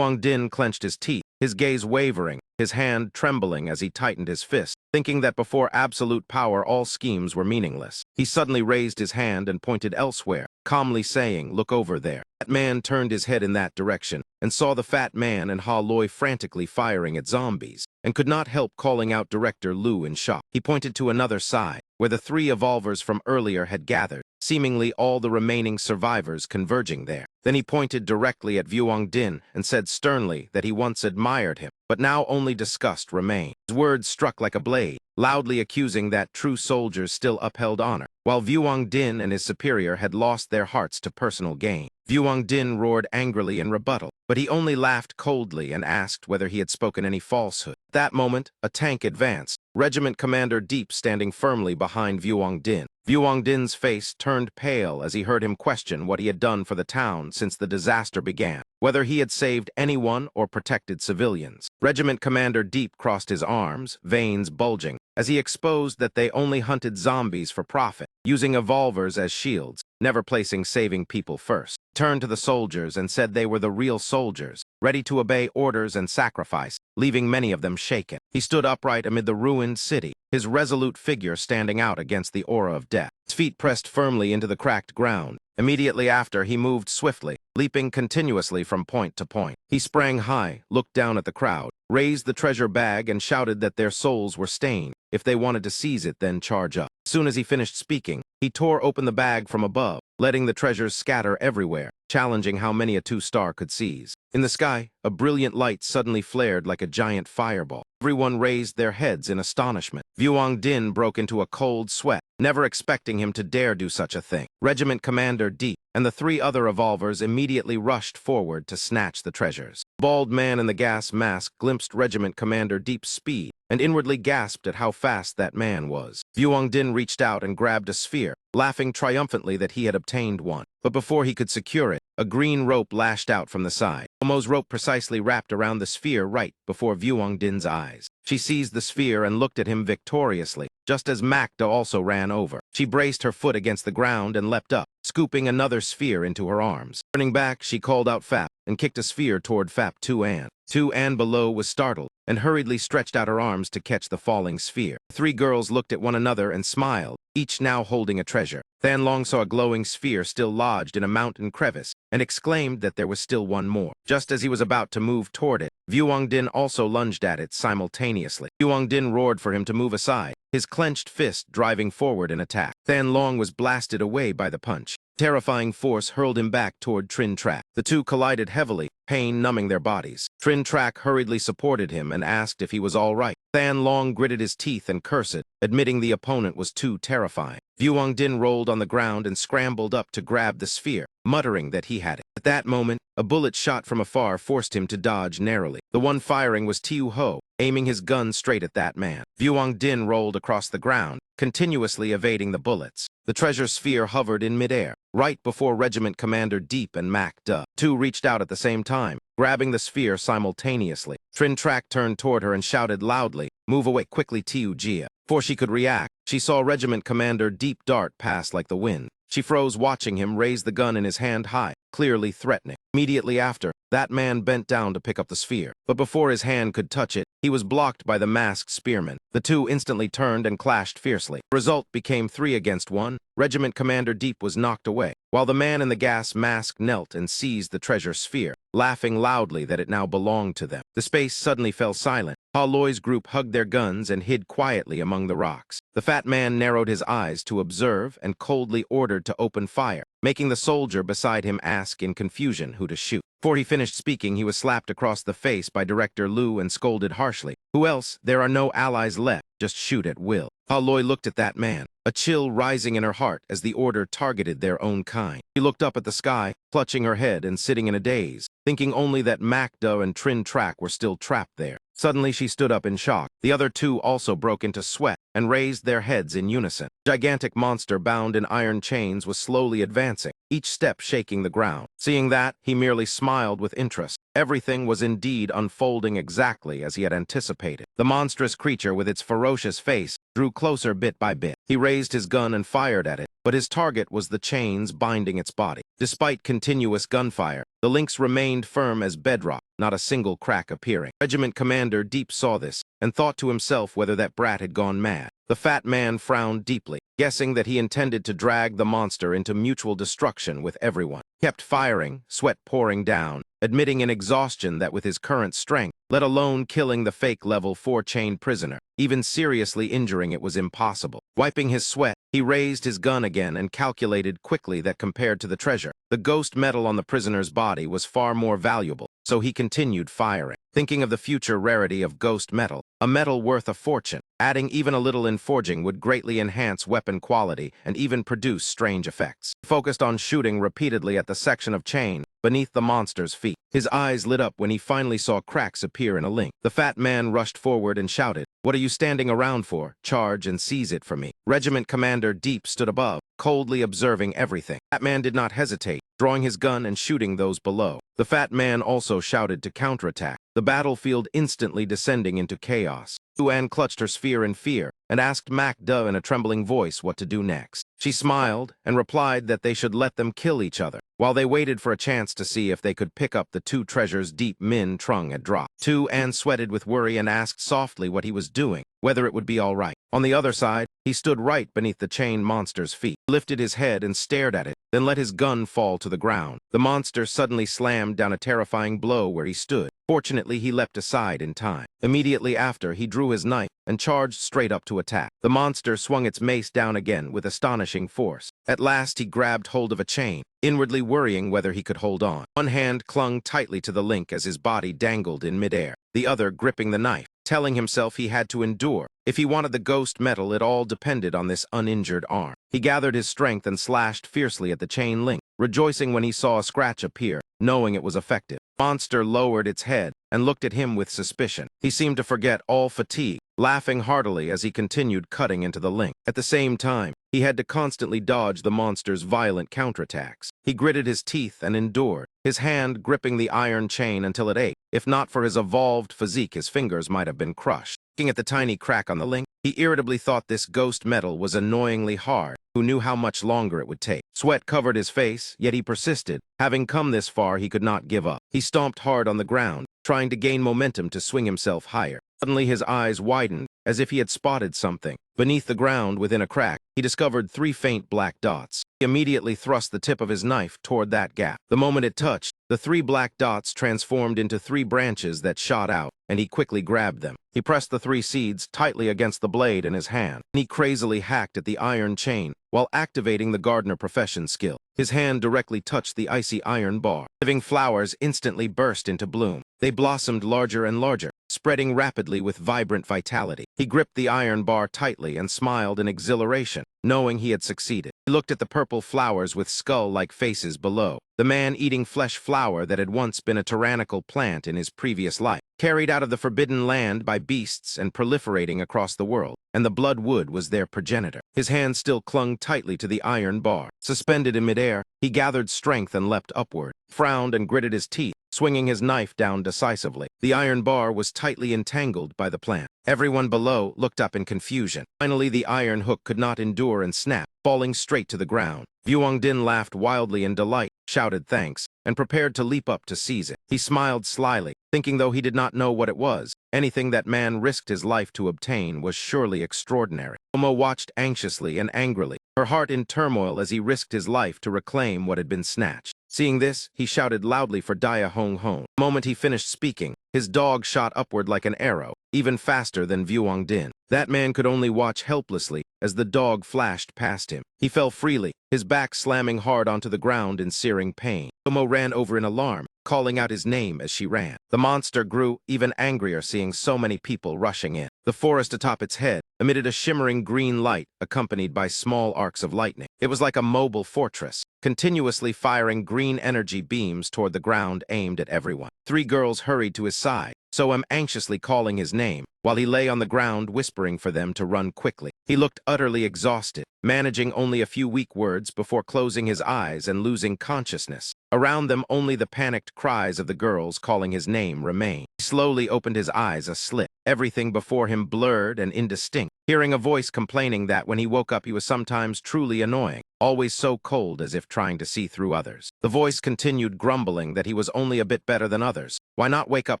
Din clenched his teeth, his gaze wavering, his hand trembling as he tightened his fist, thinking that before absolute power all schemes were meaningless. He suddenly raised his hand and pointed elsewhere, calmly saying, "Look over there." That man turned his head in that direction and saw the fat man and Ha Loi frantically firing at zombies, and could not help calling out Director Liu in shock. He pointed to another side, where the 3 evolvers from earlier had gathered, seemingly all the remaining survivors converging there. Then he pointed directly at Din and said sternly that he once admired him, but now only disgust remained. His words struck like a blade, loudly accusing that true soldiers still upheld honor, while Din and his superior had lost their hearts to personal gain. Din roared angrily in rebuttal, but he only laughed coldly and asked whether he had spoken any falsehood. At that moment, a tank advanced, Regiment Commander Deep standing firmly behind Din. Din's face turned pale as he heard him question what he had done for the town since the disaster began, whether he had saved anyone or protected civilians. Regiment Commander Deep crossed his arms, veins bulging, as he exposed that they only hunted zombies for profit, using evolvers as shields, never placing saving people first. He turned to the soldiers and said they were the real soldiers, ready to obey orders and sacrifice, leaving many of them shaken. He stood upright amid the ruined city, his resolute figure standing out against the aura of death. His feet pressed firmly into the cracked ground. Immediately after, he moved swiftly, leaping continuously from point to point. He sprang high, looked down at the crowd, raised the treasure bag and shouted that their souls were stained. If they wanted to seize it, then charge up. As soon as he finished speaking, he tore open the bag from above, letting the treasures scatter everywhere, challenging how many a two-star could seize. In the sky, a brilliant light suddenly flared like a giant fireball. Everyone raised their heads in astonishment. Vuong Din broke into a cold sweat, never expecting him to dare do such a thing. Regiment Commander Deep and the three other evolvers immediately rushed forward to snatch the treasures. The bald man in the gas mask glimpsed Regiment Commander Deep's speed and inwardly gasped at how fast that man was. Vuong Din reached out and grabbed a sphere, laughing triumphantly that he had obtained one. But before he could secure it, a green rope lashed out from the side. Momo's rope precisely wrapped around the sphere right before Vuong Din's eyes. She seized the sphere and looked at him victoriously, just as Macda also ran over. She braced her foot against the ground and leapt up, scooping another sphere into her arms. Turning back, she called out Fap and kicked a sphere toward Fap Tu-An. Tu-An below was startled and hurriedly stretched out her arms to catch the falling sphere. The three girls looked at one another and smiled, each now holding a treasure. Than Long saw a glowing sphere still lodged in a mountain crevice and exclaimed that there was still one more. Just as he was about to move toward it, Vuong Din also lunged at it simultaneously. Vuong Din roared for him to move aside, his clenched fist driving forward in attack. Than Long was blasted away by the punch. Terrifying force hurled him back toward Trin Trak. The two collided heavily, pain numbing their bodies. Trin Trak hurriedly supported him and asked if he was all right. Than Long gritted his teeth and cursed, admitting the opponent was too terrifying. Vuong Din rolled on the ground and scrambled up to grab the sphere, muttering that he had it. At that moment, a bullet shot from afar forced him to dodge narrowly. The one firing was Tiu Ho, aiming his gun straight at that man. Vuong Din rolled across the ground, continuously evading the bullets. The treasure sphere hovered in midair, right before Regiment Commander Deep and Mac Duh. Two reached out at the same time, grabbing the sphere simultaneously. Trin Trak turned toward her and shouted loudly, "Move away quickly, Tiu Jia." Before she could react, she saw Regiment Commander Deep dart past like the wind. She froze watching him raise the gun in his hand high, clearly threatening. Immediately after, that man bent down to pick up the sphere. But before his hand could touch it, he was blocked by the masked spearman. The two instantly turned and clashed fiercely. The result became 3 against 1. Regiment Commander Deep was knocked away, while the man in the gas mask knelt and seized the treasure sphere, laughing loudly that it now belonged to them. The space suddenly fell silent. Ha Loi's group hugged their guns and hid quietly among the rocks. The fat man narrowed his eyes to observe and coldly ordered to open fire, making the soldier beside him ask in confusion who to shoot. Before he finished speaking, he was slapped across the face by Director Liu and scolded harshly. "Who else? There are no allies left. Just shoot at will." Ha Loi looked at that man, a chill rising in her heart as the order targeted their own kind. She looked up at the sky, clutching her head and sitting in a daze, thinking only that Macda and Trin Trak were still trapped there. Suddenly she stood up in shock. The other two also broke into sweat and raised their heads in unison. A gigantic monster bound in iron chains was slowly advancing, each step shaking the ground. Seeing that, he merely smiled with interest. Everything was indeed unfolding exactly as he had anticipated. The monstrous creature with its ferocious face drew closer bit by bit. He raised his gun and fired at it, but his target was the chains binding its body. Despite continuous gunfire, the links remained firm as bedrock, not a single crack appearing. Regiment Commander Deep saw this and thought to himself whether that brat had gone mad. The fat man frowned deeply, guessing that he intended to drag the monster into mutual destruction with everyone. He kept firing, sweat pouring down, admitting in exhaustion that with his current strength, let alone killing the fake level 4 chained prisoner, even seriously injuring it was impossible. Wiping his sweat, he raised his gun again and calculated quickly that compared to the treasure, the ghost metal on the prisoner's body was far more valuable, so he continued firing. Thinking of the future rarity of ghost metal, a metal worth a fortune, adding even a little in forging would greatly enhance weapon quality and even produce strange effects. He focused on shooting repeatedly at the section of chain beneath the monster's feet. His eyes lit up when he finally saw cracks appear in a link. The fat man rushed forward and shouted, "What are you standing around for? Charge and seize it for me." Regiment Commander Deep stood above, coldly observing everything. That man did not hesitate, drawing his gun and shooting those below. The fat man also shouted to counterattack, the battlefield instantly descending into chaos. Tu-An clutched her sphere in fear and asked Mac Duh in a trembling voice what to do next. She smiled and replied that they should let them kill each other, while they waited for a chance to see if they could pick up the 2 treasures Deep Min Trung had dropped. Tu-An sweated with worry and asked softly what he was doing, whether it would be all right. On the other side, He stood right beneath the chained monster's feet, lifted his head and stared at it, then let his gun fall to the ground. The monster suddenly slammed down a terrifying blow where he stood. Fortunately, he leapt aside in time. Immediately after, he drew his knife and charged straight up to attack. The monster swung its mace down again with astonishing force. At last, he grabbed hold of a chain, inwardly worrying whether he could hold on. One hand clung tightly to the link as his body dangled in midair, the other gripping the knife, telling himself he had to endure. If he wanted the ghost metal, it all depended on this uninjured arm. He gathered his strength and slashed fiercely at the chain link, rejoicing when he saw a scratch appear, knowing it was effective. Monster lowered its head and looked at him with suspicion. He seemed to forget all fatigue, laughing heartily as he continued cutting into the link. At the same time, he had to constantly dodge the monster's violent counterattacks. He gritted his teeth and endured, his hand gripping the iron chain until it ached. If not for his evolved physique, his fingers might have been crushed. Looking at the tiny crack on the link, he irritably thought this ghost metal was annoyingly hard. Who knew how much longer it would take? Sweat covered his face, yet he persisted. Having come this far, he could not give up. He stomped hard on the ground, trying to gain momentum to swing himself higher. Suddenly his eyes widened, as if he had spotted something. Beneath the ground, within a crack, he discovered 3 faint black dots. He immediately thrust the tip of his knife toward that gap. The moment it touched, the 3 black dots transformed into 3 branches that shot out, and he quickly grabbed them. He pressed the 3 seeds tightly against the blade in his hand. He crazily hacked at the iron chain while activating the gardener profession skill. His hand directly touched the icy iron bar. Living flowers instantly burst into bloom. They blossomed larger and larger, spreading rapidly with vibrant vitality. He gripped the iron bar tightly and smiled in exhilaration, knowing he had succeeded. He looked at the purple flowers with skull-like faces below, the man-eating flesh flower that had once been a tyrannical plant in his previous life, carried out of the forbidden land by beasts and proliferating across the world, and the blood wood was their progenitor. His hand still clung tightly to the iron bar. Suspended in midair, he gathered strength and leapt upward, frowned and gritted his teeth, swinging his knife down decisively. The iron bar was tightly entangled by the plant. Everyone below looked up in confusion. Finally, the iron hook could not endure and snapped, falling straight to the ground. Din laughed wildly in delight, shouted thanks, and prepared to leap up to seize it. He smiled slyly, thinking though he did not know what it was, anything that man risked his life to obtain was surely extraordinary. Momo watched anxiously and angrily, her heart in turmoil as he risked his life to reclaim what had been snatched. Seeing this, he shouted loudly for Dia Hong Hong. The moment he finished speaking, his dog shot upward like an arrow, even faster than Din. That man could only watch helplessly as the dog flashed past him. He fell freely, his back slamming hard onto the ground in searing pain. Momo ran over in alarm, calling out his name as she ran. The monster grew even angrier seeing so many people rushing in. The forest atop its head emitted a shimmering green light accompanied by small arcs of lightning. It was like a mobile fortress, continuously firing green energy beams toward the ground aimed at everyone. 3 girls hurried to his side, Soam anxiously calling his name, while he lay on the ground whispering for them to run quickly. He looked utterly exhausted, managing only a few weak words before closing his eyes and losing consciousness. Around them only the panicked cries of the girls calling his name remained. He slowly opened his eyes a slit, everything before him blurred and indistinct, hearing a voice complaining that when he woke up he was sometimes truly annoying, always so cold as if trying to see through others. The voice continued grumbling that he was only a bit better than others. Why not wake up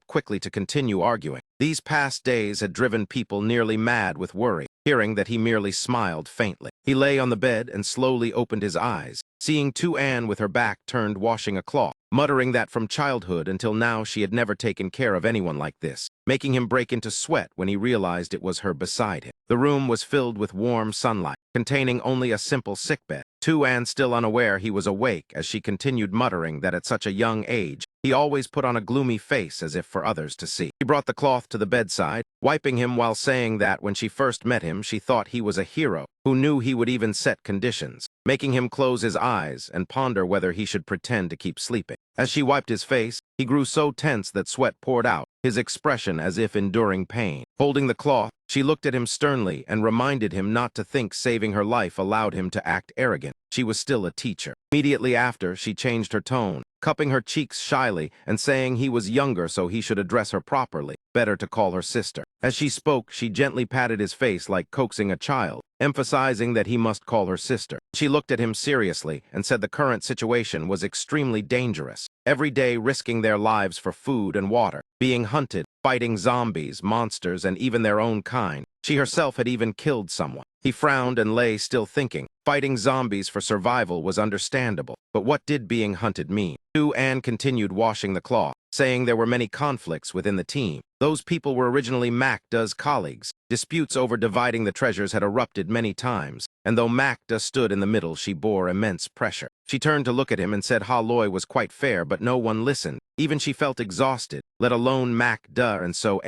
quickly to continue arguing? These past days had driven people nearly mad with worry, hearing that he merely smiled faintly. He lay on the bed and slowly opened his eyes, seeing Anne with her back turned washing a cloth, muttering that from childhood until now she had never taken care of anyone like this, making him break into sweat when he realized it was her beside him. The room was filled with warm sunlight, containing only a simple sickbed. Anne still unaware he was awake as she continued muttering that at such a young age, he always put on a gloomy face as if for others to see. She brought the cloth to the bedside, wiping him while saying that when she first met him, she thought he was a hero who knew he would even set conditions, making him close his eyes and ponder whether he should pretend to keep sleeping. As she wiped his face, he grew so tense that sweat poured out, his expression as if enduring pain. Holding the cloth, she looked at him sternly and reminded him not to think saving her life allowed him to act arrogant. She was still a teacher. Immediately after, she changed her tone, cupping her cheeks shyly and saying he was younger so he should address her properly, better to call her sister. As she spoke, she gently patted his face like coaxing a child, emphasizing that he must call her sister. She looked at him seriously and said the current situation was extremely dangerous, every day risking their lives for food and water, being hunted, fighting zombies, monsters, and even their own kind. She herself had even killed someone. He frowned and lay still thinking. Fighting zombies for survival was understandable, but what did being hunted mean? Anne continued washing the cloth, saying there were many conflicts within the team. Those people were originally Macda's colleagues. Disputes over dividing the treasures had erupted many times, and though Macda stood in the middle, she bore immense pressure. She turned to look at him and said Haloy was quite fair, but no one listened. Even she felt exhausted, let alone Macda, and so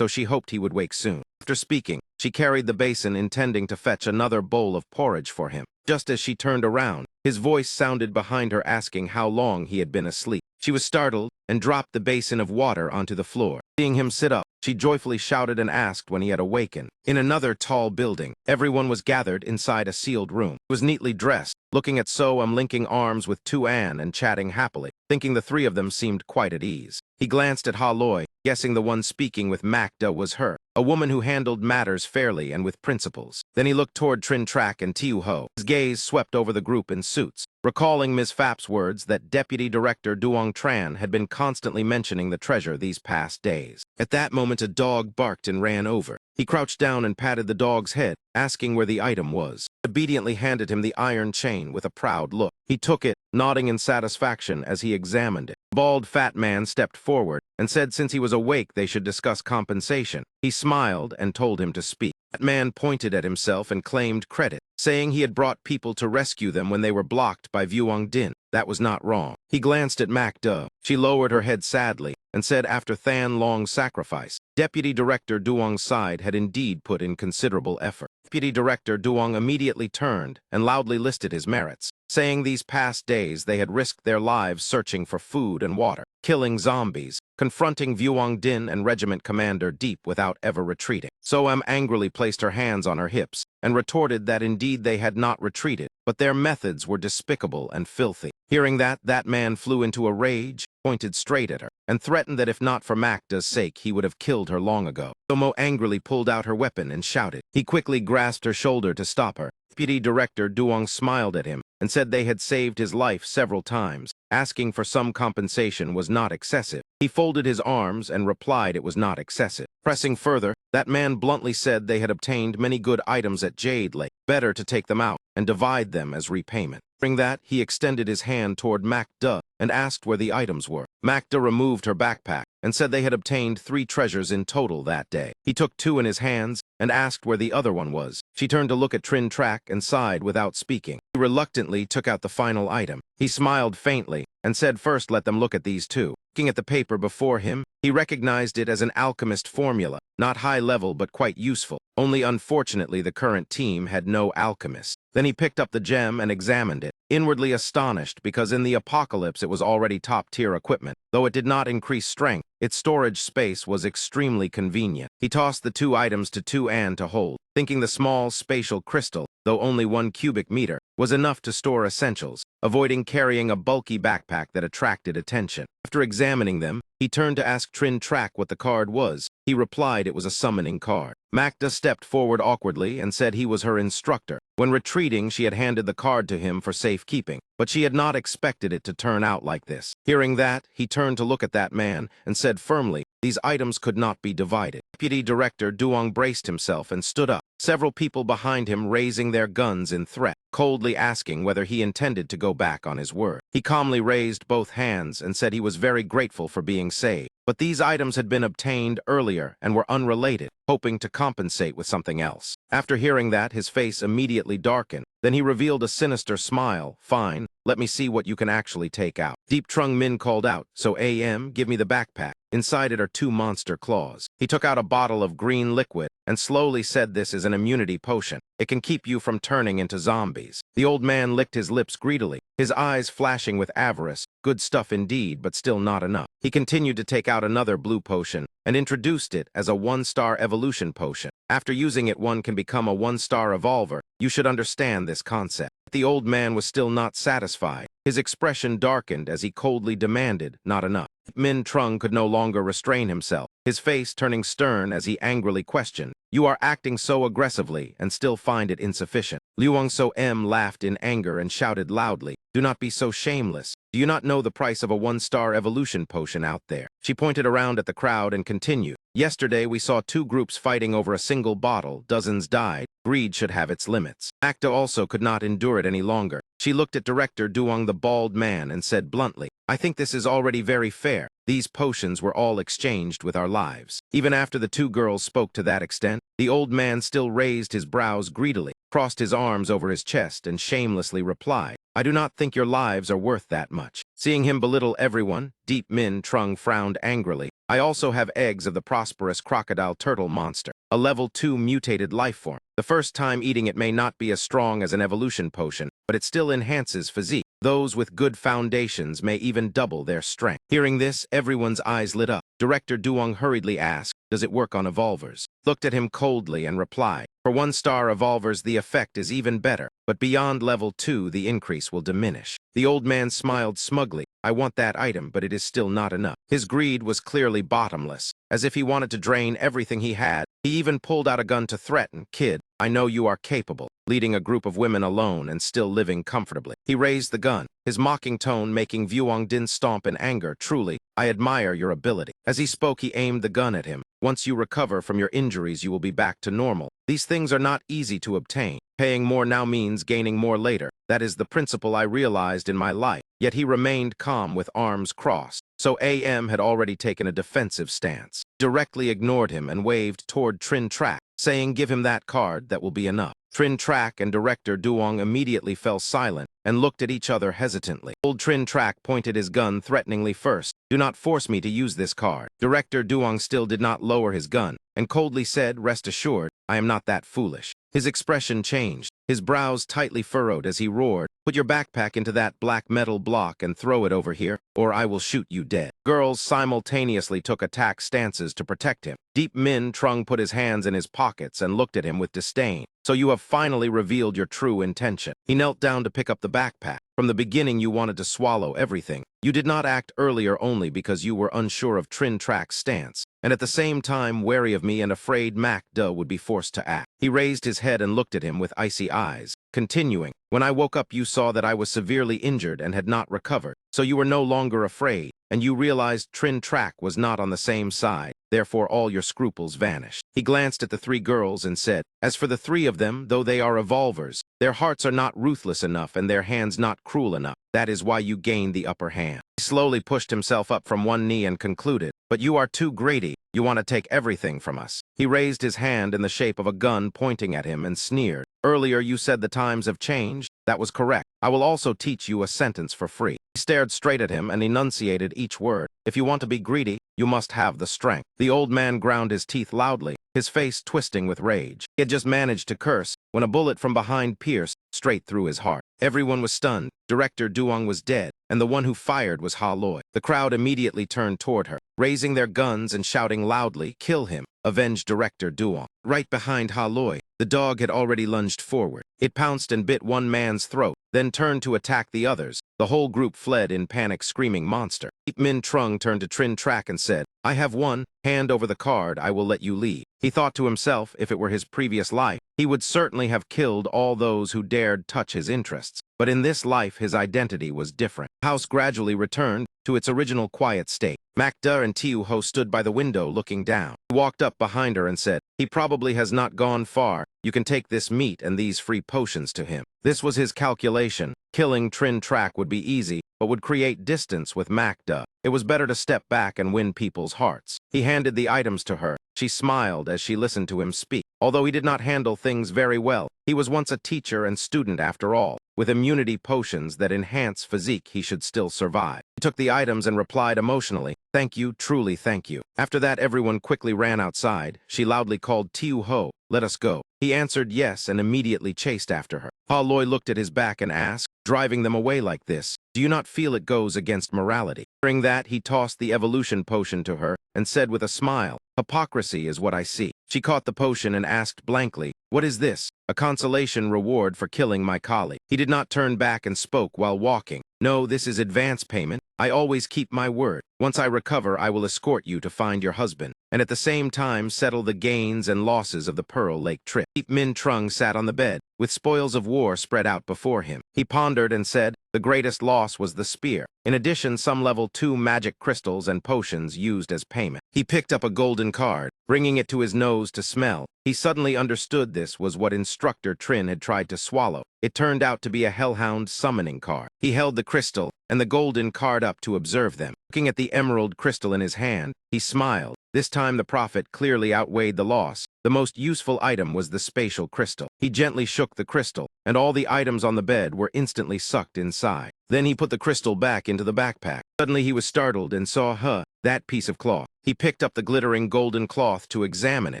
she hoped he would wake soon. After speaking, she carried the basin intending to fetch another bowl of porridge for him. Just as she turned around, his voice sounded behind her asking how long he had been asleep. She was startled and dropped the basin of water onto the floor. Seeing him sit up, she joyfully shouted and asked when he had awakened. In another tall building, everyone was gathered inside a sealed room. He was neatly dressed, looking at linking arms with Anne and chatting happily, thinking the three of them seemed quite at ease. He glanced at Haloy, guessing the one speaking with Macda was her, a woman who handled matters fairly and with principles. Then he looked toward Trin Trak and Tiu Ho. His gaze swept over the group in suits, recalling Ms. Phap's words that Deputy Director Duong Tran had been constantly mentioning the treasure these past days. At that moment, a dog barked and ran over. He crouched down and patted the dog's head, asking where the item was. Obediently handed him the iron chain with a proud look. He took it, nodding in satisfaction as he examined it. The bald fat man stepped forward and said since he was awake they should discuss compensation. He smiled and told him to speak. That man pointed at himself and claimed credit, saying he had brought people to rescue them when they were blocked by Vuong Din. That was not wrong. He glanced at Macda. She lowered her head sadly and said after Than Long's sacrifice, Deputy Director Duong's side had indeed put in considerable effort. Deputy Director Duong immediately turned and loudly listed his merits, saying these past days they had risked their lives searching for food and water, killing zombies, confronting Vuong Din and Regiment Commander Deep without ever retreating. Soam angrily placed her hands on her hips and retorted that indeed they had not retreated, but their methods were despicable and filthy. Hearing that man flew into a rage, pointed straight at her, and threatened that if not for Macda's sake, he would have killed her long ago. Somo angrily pulled out her weapon and shouted. He quickly grasped her shoulder to stop her. Deputy Director Duong smiled at him and said they had saved his life several times. Asking for some compensation was not excessive. He folded his arms and replied it was not excessive. Pressing further, that man bluntly said they had obtained many good items at Jade Lake. Better to take them out and divide them as repayment. During that, he extended his hand toward Macda and asked where the items were. Macda removed her backpack and said they had obtained 3 treasures in total that day. He took 2 in his hands and asked where the other one was. She turned to look at Trin Trak and sighed without speaking. He reluctantly took out the final item. He smiled faintly and said first let them look at these 2. Looking at the paper before him, he recognized it as an alchemist formula, not high level but quite useful. Only unfortunately the current team had no alchemist. Then he picked up the gem and examined it, inwardly astonished because in the apocalypse it was already top-tier equipment. Though it did not increase strength, its storage space was extremely convenient. He tossed the 2 items to Anne to hold, thinking the small spatial crystal, though only 1 cubic meter, was enough to store essentials, avoiding carrying a bulky backpack that attracted attention. After examining them, he turned to ask Trin Trak what the card was. He replied it was a summoning card. Macda stepped forward awkwardly and said he was her instructor. When retreating, she had handed the card to him for safekeeping, but she had not expected it to turn out like this. Hearing that, he turned to look at that man and said firmly, these items could not be divided. Deputy Director Duong braced himself and stood up, several people behind him raising their guns in threat, coldly asking whether he intended to go back on his word. He calmly raised both hands and said he was very grateful for being saved, but these items had been obtained earlier and were unrelated, hoping to compensate with something else. After hearing that, his face immediately darkened. Then he revealed a sinister smile. Fine, let me see what you can actually take out. Deep Trung Min called out, so give me the backpack. Inside it are 2 monster claws. He took out a bottle of green liquid and slowly said this is an immunity potion. It can keep you from turning into zombies. The old man licked his lips greedily, his eyes flashing with avarice. Good stuff indeed, but still not enough. He continued to take out another blue potion and introduced it as a 1-star evolution potion. After using it, one can become a 1-star evolver. You should understand this concept. The old man was still not satisfied. His expression darkened as he coldly demanded, not enough. Min Trung could no longer restrain himself, his face turning stern as he angrily questioned, You are acting so aggressively and still find it insufficient. Liuang So M laughed in anger and shouted loudly, "Do not be so shameless. Do you not know the price of a one-star evolution potion out there?" She pointed around at the crowd and continued, "Yesterday we saw two groups fighting over a single bottle. Dozens died. Greed should have its limits." Acta also could not endure it any longer. She looked at Director Duong the bald man and said bluntly, "I think this is already very fair. These potions were all exchanged with our lives." Even after the two girls spoke to that extent, the old man still raised his brows greedily, crossed his arms over his chest, and shamelessly replied, "I do not think your lives are worth that much." Seeing him belittle everyone, Deep Min Trung frowned angrily. "I also have eggs of the prosperous crocodile turtle monster, a level 2 mutated life form. The first time eating it may not be as strong as an evolution potion, but it still enhances physique. Those with good foundations may even double their strength." Hearing this, everyone's eyes lit up. Director Duong hurriedly asked, "Does it work on evolvers?" Looked at him coldly and replied, "For one-star evolvers the effect is even better, but beyond level 2 the increase will diminish." The old man smiled smugly. "I want that item, but it is still not enough." His greed was clearly bottomless, as if he wanted to drain everything he had. He even pulled out a gun to threaten, "Kid, I know you are capable, leading a group of women alone and still living comfortably." He raised the gun, his mocking tone making Vuong Din stomp in anger. "Truly, I admire your ability." As he spoke, he aimed the gun at him. "Once you recover from your injuries, you will be back to normal. These things are not easy to obtain. Paying more now means gaining more later. That is the principle I realized in my life." Yet he remained calm with arms crossed. So AM had already taken a defensive stance, directly ignored him and waved toward Trin Track, saying, "Give him that card, that will be enough." Trin Track and Director Duong immediately fell silent and looked at each other hesitantly. Old Trin Track pointed his gun threateningly first. "Do not force me to use this card." Director Duong still did not lower his gun and coldly said, "Rest assured, I am not that foolish." His expression changed, his brows tightly furrowed as he roared, "Put your backpack into that black metal block and throw it over here, or I will shoot you dead." Girls simultaneously took attack stances to protect him. Deep Min Trung put his hands in his pockets and looked at him with disdain. "So you have finally revealed your true intention." He knelt down to pick up the backpack. "From the beginning you wanted to swallow everything. You did not act earlier only because you were unsure of Trin Track's stance, and at the same time wary of me and afraid Mac Duh would be forced to act." He raised his head and looked at him with icy eyes, continuing, "When I woke up you saw that I was severely injured and had not recovered, so you were no longer afraid, and you realized Trin Track was not on the same side. Therefore all your scruples vanished." He glanced at the three girls and said, "As for the three of them, though they are evolvers, their hearts are not ruthless enough and their hands not cruel enough. That is why you gained the upper hand." He slowly pushed himself up from one knee and concluded, "But you are too greedy. You want to take everything from us." He raised his hand in the shape of a gun pointing at him and sneered, "Earlier you said the times have changed. That was correct. I will also teach you a sentence for free." He stared straight at him and enunciated each word. "If you want to be greedy, you must have the strength." The old man ground his teeth loudly, his face twisting with rage. He had just managed to curse when a bullet from behind pierced straight through his heart. Everyone was stunned. Director Duong was dead, and the one who fired was Ha Loi. The crowd immediately turned toward her, raising their guns and shouting loudly, "Kill him! Avenge Director Duong!" Right behind Ha Loi, the dog had already lunged forward. It pounced and bit one man's throat, then turned to attack the others. The whole group fled in panic, screaming, "Monster!" Deep Min Trung turned to Trin Track and said, "I have one. Hand over the card, I will let you leave." He thought to himself, if it were his previous life, he would certainly have killed all those who dared touch his interests. But in this life, his identity was different. The house gradually returned to its original quiet state. Mac Duh and Tiu Ho stood by the window looking down. He walked up behind her and said, "He probably has not gone far. You can take this meat and these free potions to him." This was his calculation. Killing Trin Track would be easy, but would create distance with Mac Duh. It was better to step back and win people's hearts. He handed the items to her. She smiled as she listened to him speak. Although he did not handle things very well, he was once a teacher and student after all. With immunity potions that enhance physique, he should still survive. He took the items and replied emotionally, "Thank you, truly thank you." After that, everyone quickly ran outside. She loudly called, "Tiu Ho, let us go." He answered yes and immediately chased after her. Ha Loi looked at his back and asked, "Driving them away like this, do you not feel it goes against morality?" Hearing that, he tossed the evolution potion to her and said with a smile, "Hypocrisy is what I see." She caught the potion and asked blankly, "What is this?" "A consolation reward for killing my colleague." He did not turn back and spoke while walking. "No, this is advance payment. I always keep my word." Once I recover, I will escort you to find your husband, and at the same time settle the gains and losses of the Pearl Lake trip. Min Trung sat on the bed, with spoils of war spread out before him. He pondered and said, the greatest loss was the spear. In addition, some level 2 magic crystals and potions used as payment. He picked up a golden card, bringing it to his nose to smell. He suddenly understood this was what Instructor Trin had tried to swallow. It turned out to be a Hellhound summoning card. He held the crystal and the golden card up to observe them. Looking at the emerald crystal in his hand, he smiled. This time the profit clearly outweighed the loss. The most useful item was the spatial crystal. He gently shook the crystal, and all the items on the bed were instantly sucked inside. Then he put the crystal back into the backpack. Suddenly he was startled and saw, that piece of cloth. He picked up the glittering golden cloth to examine it.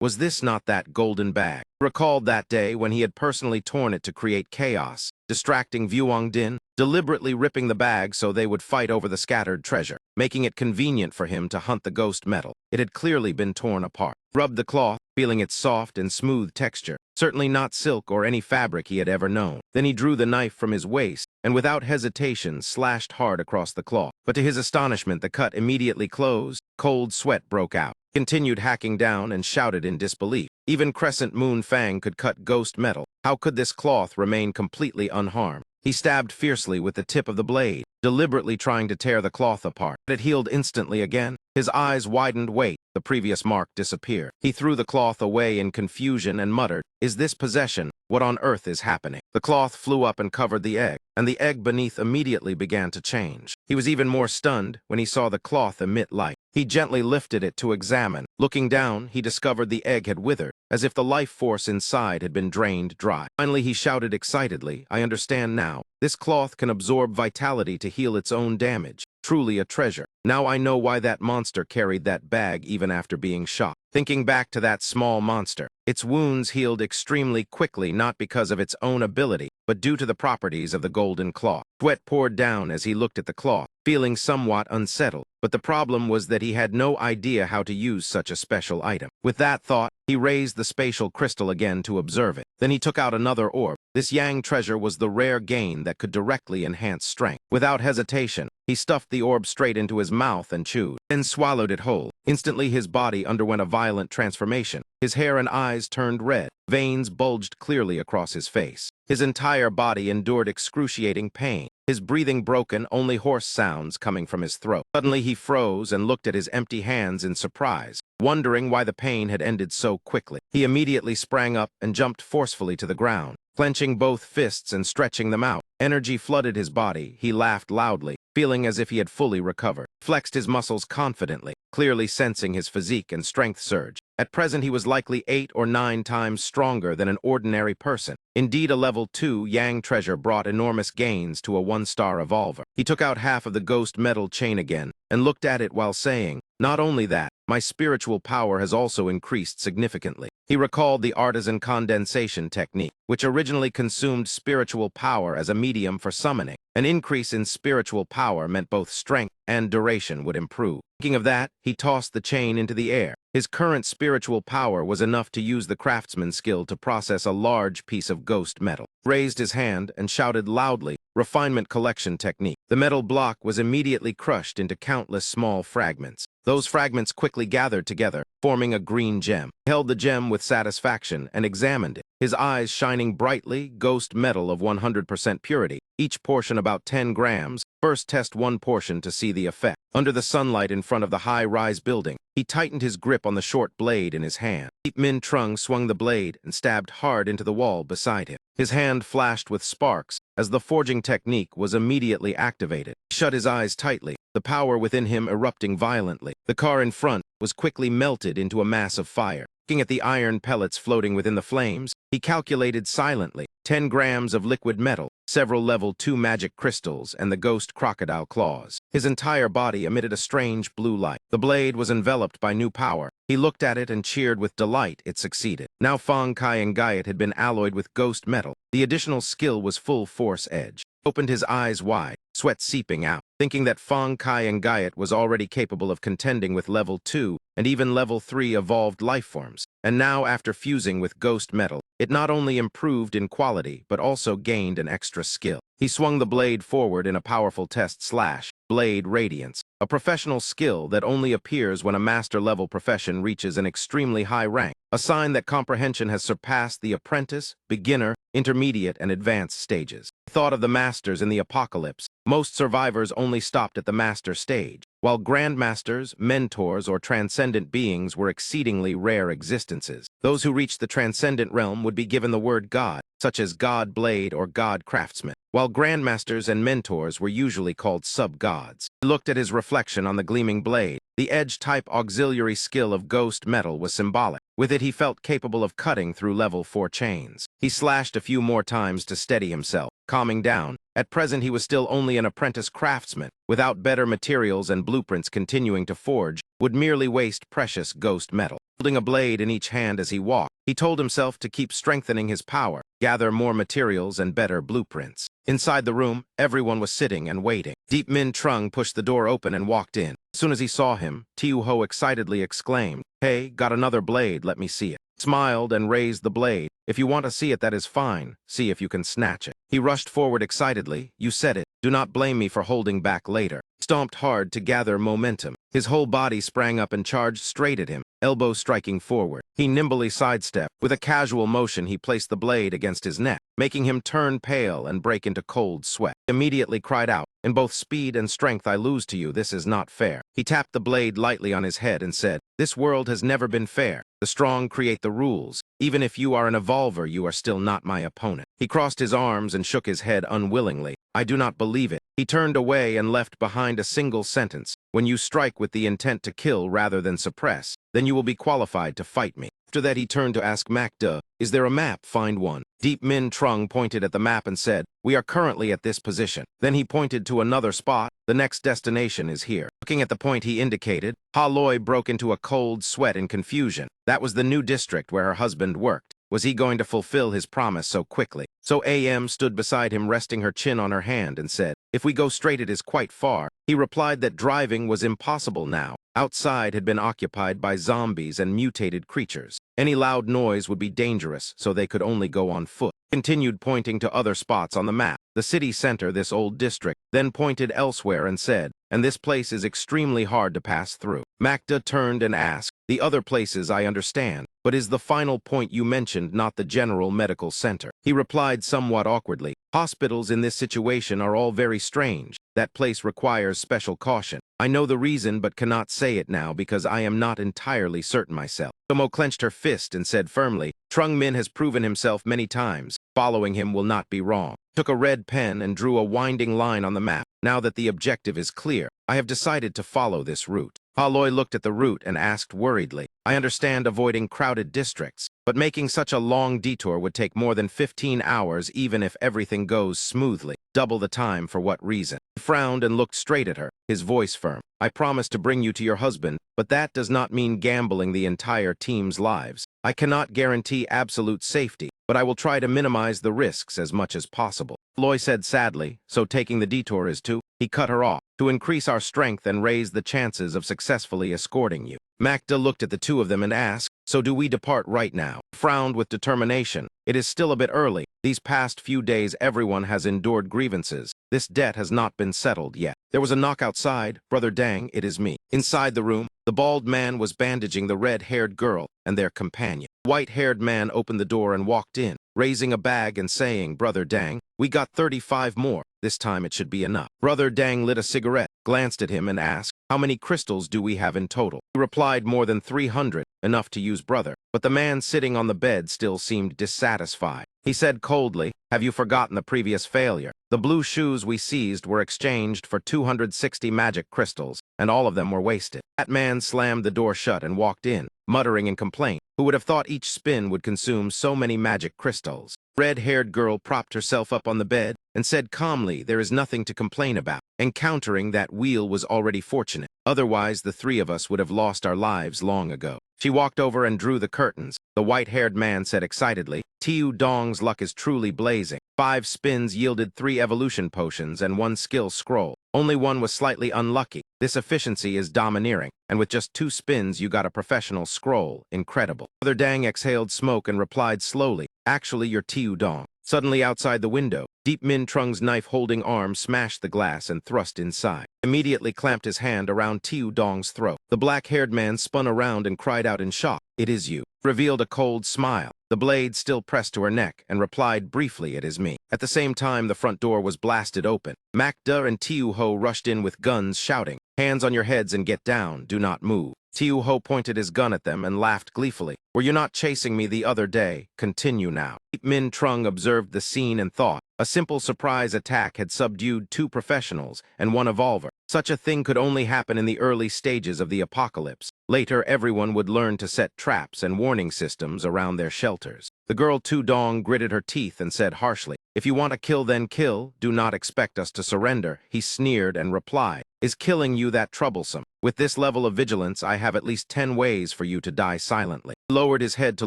Was this not that golden bag? He recalled that day when he had personally torn it to create chaos, distracting Vuong Din, deliberately ripping the bag so they would fight over the scattered treasure, making it convenient for him to hunt the ghost metal. It had clearly been torn apart. Rubbed the cloth, feeling its soft and smooth texture, certainly not silk or any fabric he had ever known. Then he drew the knife from his waist, and without hesitation slashed hard across the cloth. But to his astonishment, the cut immediately closed. Cold sweat broke out. He continued hacking down and shouted in disbelief. Even Crescent Moon Fang could cut ghost metal. How could this cloth remain completely unharmed? He stabbed fiercely with the tip of the blade, deliberately trying to tear the cloth apart. It healed instantly again. His eyes widened. Wait, the previous mark disappeared. He threw the cloth away in confusion and muttered, is this possession? What on earth is happening? The cloth flew up and covered the egg, and the egg beneath immediately began to change. He was even more stunned when he saw the cloth emit light. He gently lifted it to examine. Looking down, he discovered the egg had withered, as if the life force inside had been drained dry. Finally, he shouted excitedly, I understand now. This cloth can absorb vitality to heal its own damage. Truly a treasure. Now I know why that monster carried that bag even after being shot. Thinking back to that small monster, its wounds healed extremely quickly, not because of its own ability, but due to the properties of the golden cloth. Sweat poured down as he looked at the cloth, feeling somewhat unsettled. But the problem was that he had no idea how to use such a special item. With that thought, he raised the spatial crystal again to observe it. Then he took out another orb. This Yang treasure was the rare gain that could directly enhance strength. Without hesitation, he stuffed the orb straight into his mouth and chewed, then swallowed it whole. Instantly his body underwent a violent transformation. His hair and eyes turned red. Veins bulged clearly across his face. His entire body endured excruciating pain. His breathing broken, only hoarse sounds coming from his throat. Suddenly he froze and looked at his empty hands in surprise, wondering why the pain had ended so quickly. He immediately sprang up and jumped forcefully to the ground, clenching both fists and stretching them out. Energy flooded his body. He laughed loudly, feeling as if he had fully recovered. Flexed his muscles confidently, clearly sensing his physique and strength surge. At present, he was likely 8 or 9 times stronger than an ordinary person. Indeed, a level 2 Yang treasure brought enormous gains to a 1-star evolver. He took out half of the ghost metal chain again and looked at it while saying, not only that, my spiritual power has also increased significantly. He recalled the artisan condensation technique, which originally consumed spiritual power as a medium for summoning. An increase in spiritual power meant both strength and duration would improve. Thinking of that, he tossed the chain into the air. His current spiritual power was enough to use the craftsman's skill to process a large piece of ghost metal. Raised his hand and shouted loudly, refinement collection technique. The metal block was immediately crushed into countless small fragments. Those fragments quickly gathered together, forming a green gem. He held the gem with satisfaction and examined it, his eyes shining brightly. Ghost metal of 100% purity, each portion about 10 grams. First test one portion to see the effect. Under the sunlight in front of the high-rise building, he tightened his grip on the short blade in his hand. Min Trung swung the blade and stabbed hard into the wall beside him. His hand flashed with sparks as the forging technique was immediately activated. He shut his eyes tightly, the power within him erupting violently. The car in front was quickly melted into a mass of fire. Looking at the iron pellets floating within the flames, he calculated silently 10 grams of liquid metal, several level 2 magic crystals, and the ghost crocodile claws. His entire body emitted a strange blue light. The blade was enveloped by new power. He looked at it and cheered with delight. It succeeded. Now Fang Kai and Gaiet had been alloyed with ghost metal. The additional skill was full force edge. He opened his eyes wide, sweat seeping out, thinking that Fang Kai and Gaiet was already capable of contending with level 2 and even level 3 evolved lifeforms. And now, after fusing with ghost metal, it not only improved in quality, but also gained an extra skill. He swung the blade forward in a powerful test slash. Blade radiance. a professional skill that only appears when a master-level profession reaches an extremely high rank, a sign that comprehension has surpassed the apprentice, beginner, intermediate, and advanced stages. Thought of the masters in the apocalypse, most survivors only stopped at the master stage, while grandmasters, mentors, or transcendent beings were exceedingly rare existences. Those who reached the transcendent realm would be given the word God, such as God Blade or God Craftsman, while grandmasters and mentors were usually called sub-gods. He looked at his reflection on the gleaming blade. The edge-type auxiliary skill of ghost metal was symbolic. With it, he felt capable of cutting through level 4 chains. He slashed a few more times to steady himself, calming down. At present, he was still only an apprentice craftsman. Without better materials and blueprints continuing to forge, would merely waste precious ghost metal. Holding a blade in each hand as he walked, he told himself to keep strengthening his power, gather more materials and better blueprints. Inside the room, everyone was sitting and waiting. Deep Min Trung pushed the door open and walked in. As soon as he saw him, Tiu Ho excitedly exclaimed, "Hey, got another blade, let me see it." Smiled and raised the blade. "If you want to see it, that is fine. See if you can snatch it." He rushed forward excitedly. "You said it. Do not blame me for holding back later." Stomped hard to gather momentum. His whole body sprang up and charged straight at him, elbow striking forward. He nimbly sidestepped. With a casual motion, he placed the blade against his neck, making him turn pale and break into cold sweat. He immediately cried out, "In both speed and strength I lose to you. This is not fair." He tapped the blade lightly on his head and said, "This world has never been fair. The strong create the rules. Even if you are an evolver, you are still not my opponent." He crossed his arms and shook his head unwillingly. "I do not believe it." He turned away and left behind a single sentence. "When you strike with the intent to kill rather than suppress, then you will be qualified to fight me." After that, he turned to ask Macda, "Is there a map? Find one." Deep Min Trung pointed at the map and said, "We are currently at this position." Then he pointed to another spot. "The next destination is here." Looking at the point he indicated, Ha Loi broke into a cold sweat in confusion. That was the new district where her husband worked. Was he going to fulfill his promise so quickly? So AM stood beside him, resting her chin on her hand, and said, "If we go straight, it is quite far." He replied that driving was impossible now. Outside had been occupied by zombies and mutated creatures. Any loud noise would be dangerous, so they could only go on foot. Continued pointing to other spots on the map. The city center, this old district, then pointed elsewhere and said, "And this place is extremely hard to pass through." Macda turned and asked, "The other places I understand, but is the final point you mentioned not the general medical center?" He replied somewhat awkwardly, "Hospitals in this situation are all very strange. That place requires special caution. I know the reason but cannot say it now because I am not entirely certain myself." Tomo clenched her fist and said firmly, "Trung Min has proven himself many times. Following him will not be wrong." Took a red pen and drew a winding line on the map. "Now that the objective is clear, I have decided to follow this route." Ha Loi looked at the route and asked worriedly, "I understand avoiding crowded districts, but making such a long detour would take more than 15 hours even if everything goes smoothly. Double the time for what reason?" He frowned and looked straight at her, his voice firm. "I promise to bring you to your husband, but that does not mean gambling the entire team's lives. I cannot guarantee absolute safety, but I will try to minimize the risks as much as possible." Loi said sadly, "So taking the detour is to..." He cut her off. "To increase our strength and raise the chances of successfully escorting you." Macda looked at the two of them and asked, "So do we depart right now?" Frowned with determination. "It is still a bit early. These past few days everyone has endured grievances. This debt has not been settled yet." There was a knock outside. "Brother Dang, it is me." Inside the room, the bald man was bandaging the red-haired girl and their companion. The white-haired man opened the door and walked in, raising a bag and saying, "Brother Dang, we got 35 more. This time it should be enough." Brother Dang lit a cigarette, glanced at him and asked, "How many crystals do we have in total?" He replied, "More than 300, enough to use brother." But the man sitting on the bed still seemed dissatisfied. He said coldly, "Have you forgotten the previous failure? The blue shoes we seized were exchanged for 260 magic crystals, and all of them were wasted." That man slammed the door shut and walked in, muttering in complaint. Who would have thought each spin would consume so many magic crystals? Red-haired girl propped herself up on the bed and said calmly, "There is nothing to complain about." Encountering that wheel was already fortunate. Otherwise, the three of us would have lost our lives long ago. She walked over and drew the curtains. The white-haired man said excitedly, "Tiu Dong's luck is truly blazing. 5 spins yielded 3 evolution potions and 1 skill scroll. Only one was slightly unlucky. This efficiency is domineering, and with just 2 spins you got a professional scroll. Incredible." Brother Dang exhaled smoke and replied slowly, "Actually, you're Tiu Dong." Suddenly outside the window, Deep Min Trung's knife-holding arm smashed the glass and thrust inside. Immediately clamped his hand around Tiu Dong's throat. The black-haired man spun around and cried out in shock. "It is you." Revealed a cold smile. The blade still pressed to her neck and replied briefly, "It is me." At the same time, the front door was blasted open. Macda and Tiu Ho rushed in with guns, shouting, "Hands on your heads and get down. Do not move." Tiu Ho pointed his gun at them and laughed gleefully. "Were you not chasing me the other day? Continue now." Deep Min Trung observed the scene and thought, a simple surprise attack had subdued 2 professionals and 1 evolver. Such a thing could only happen in the early stages of the apocalypse. Later, everyone would learn to set traps and warning systems around their shelters. The girl Tu Dong gritted her teeth and said harshly, "If you want to kill, then kill. Do not expect us to surrender." He sneered and replied, "Is killing you that troublesome? With this level of vigilance, I have at least 10 ways for you to die silently." He lowered his head to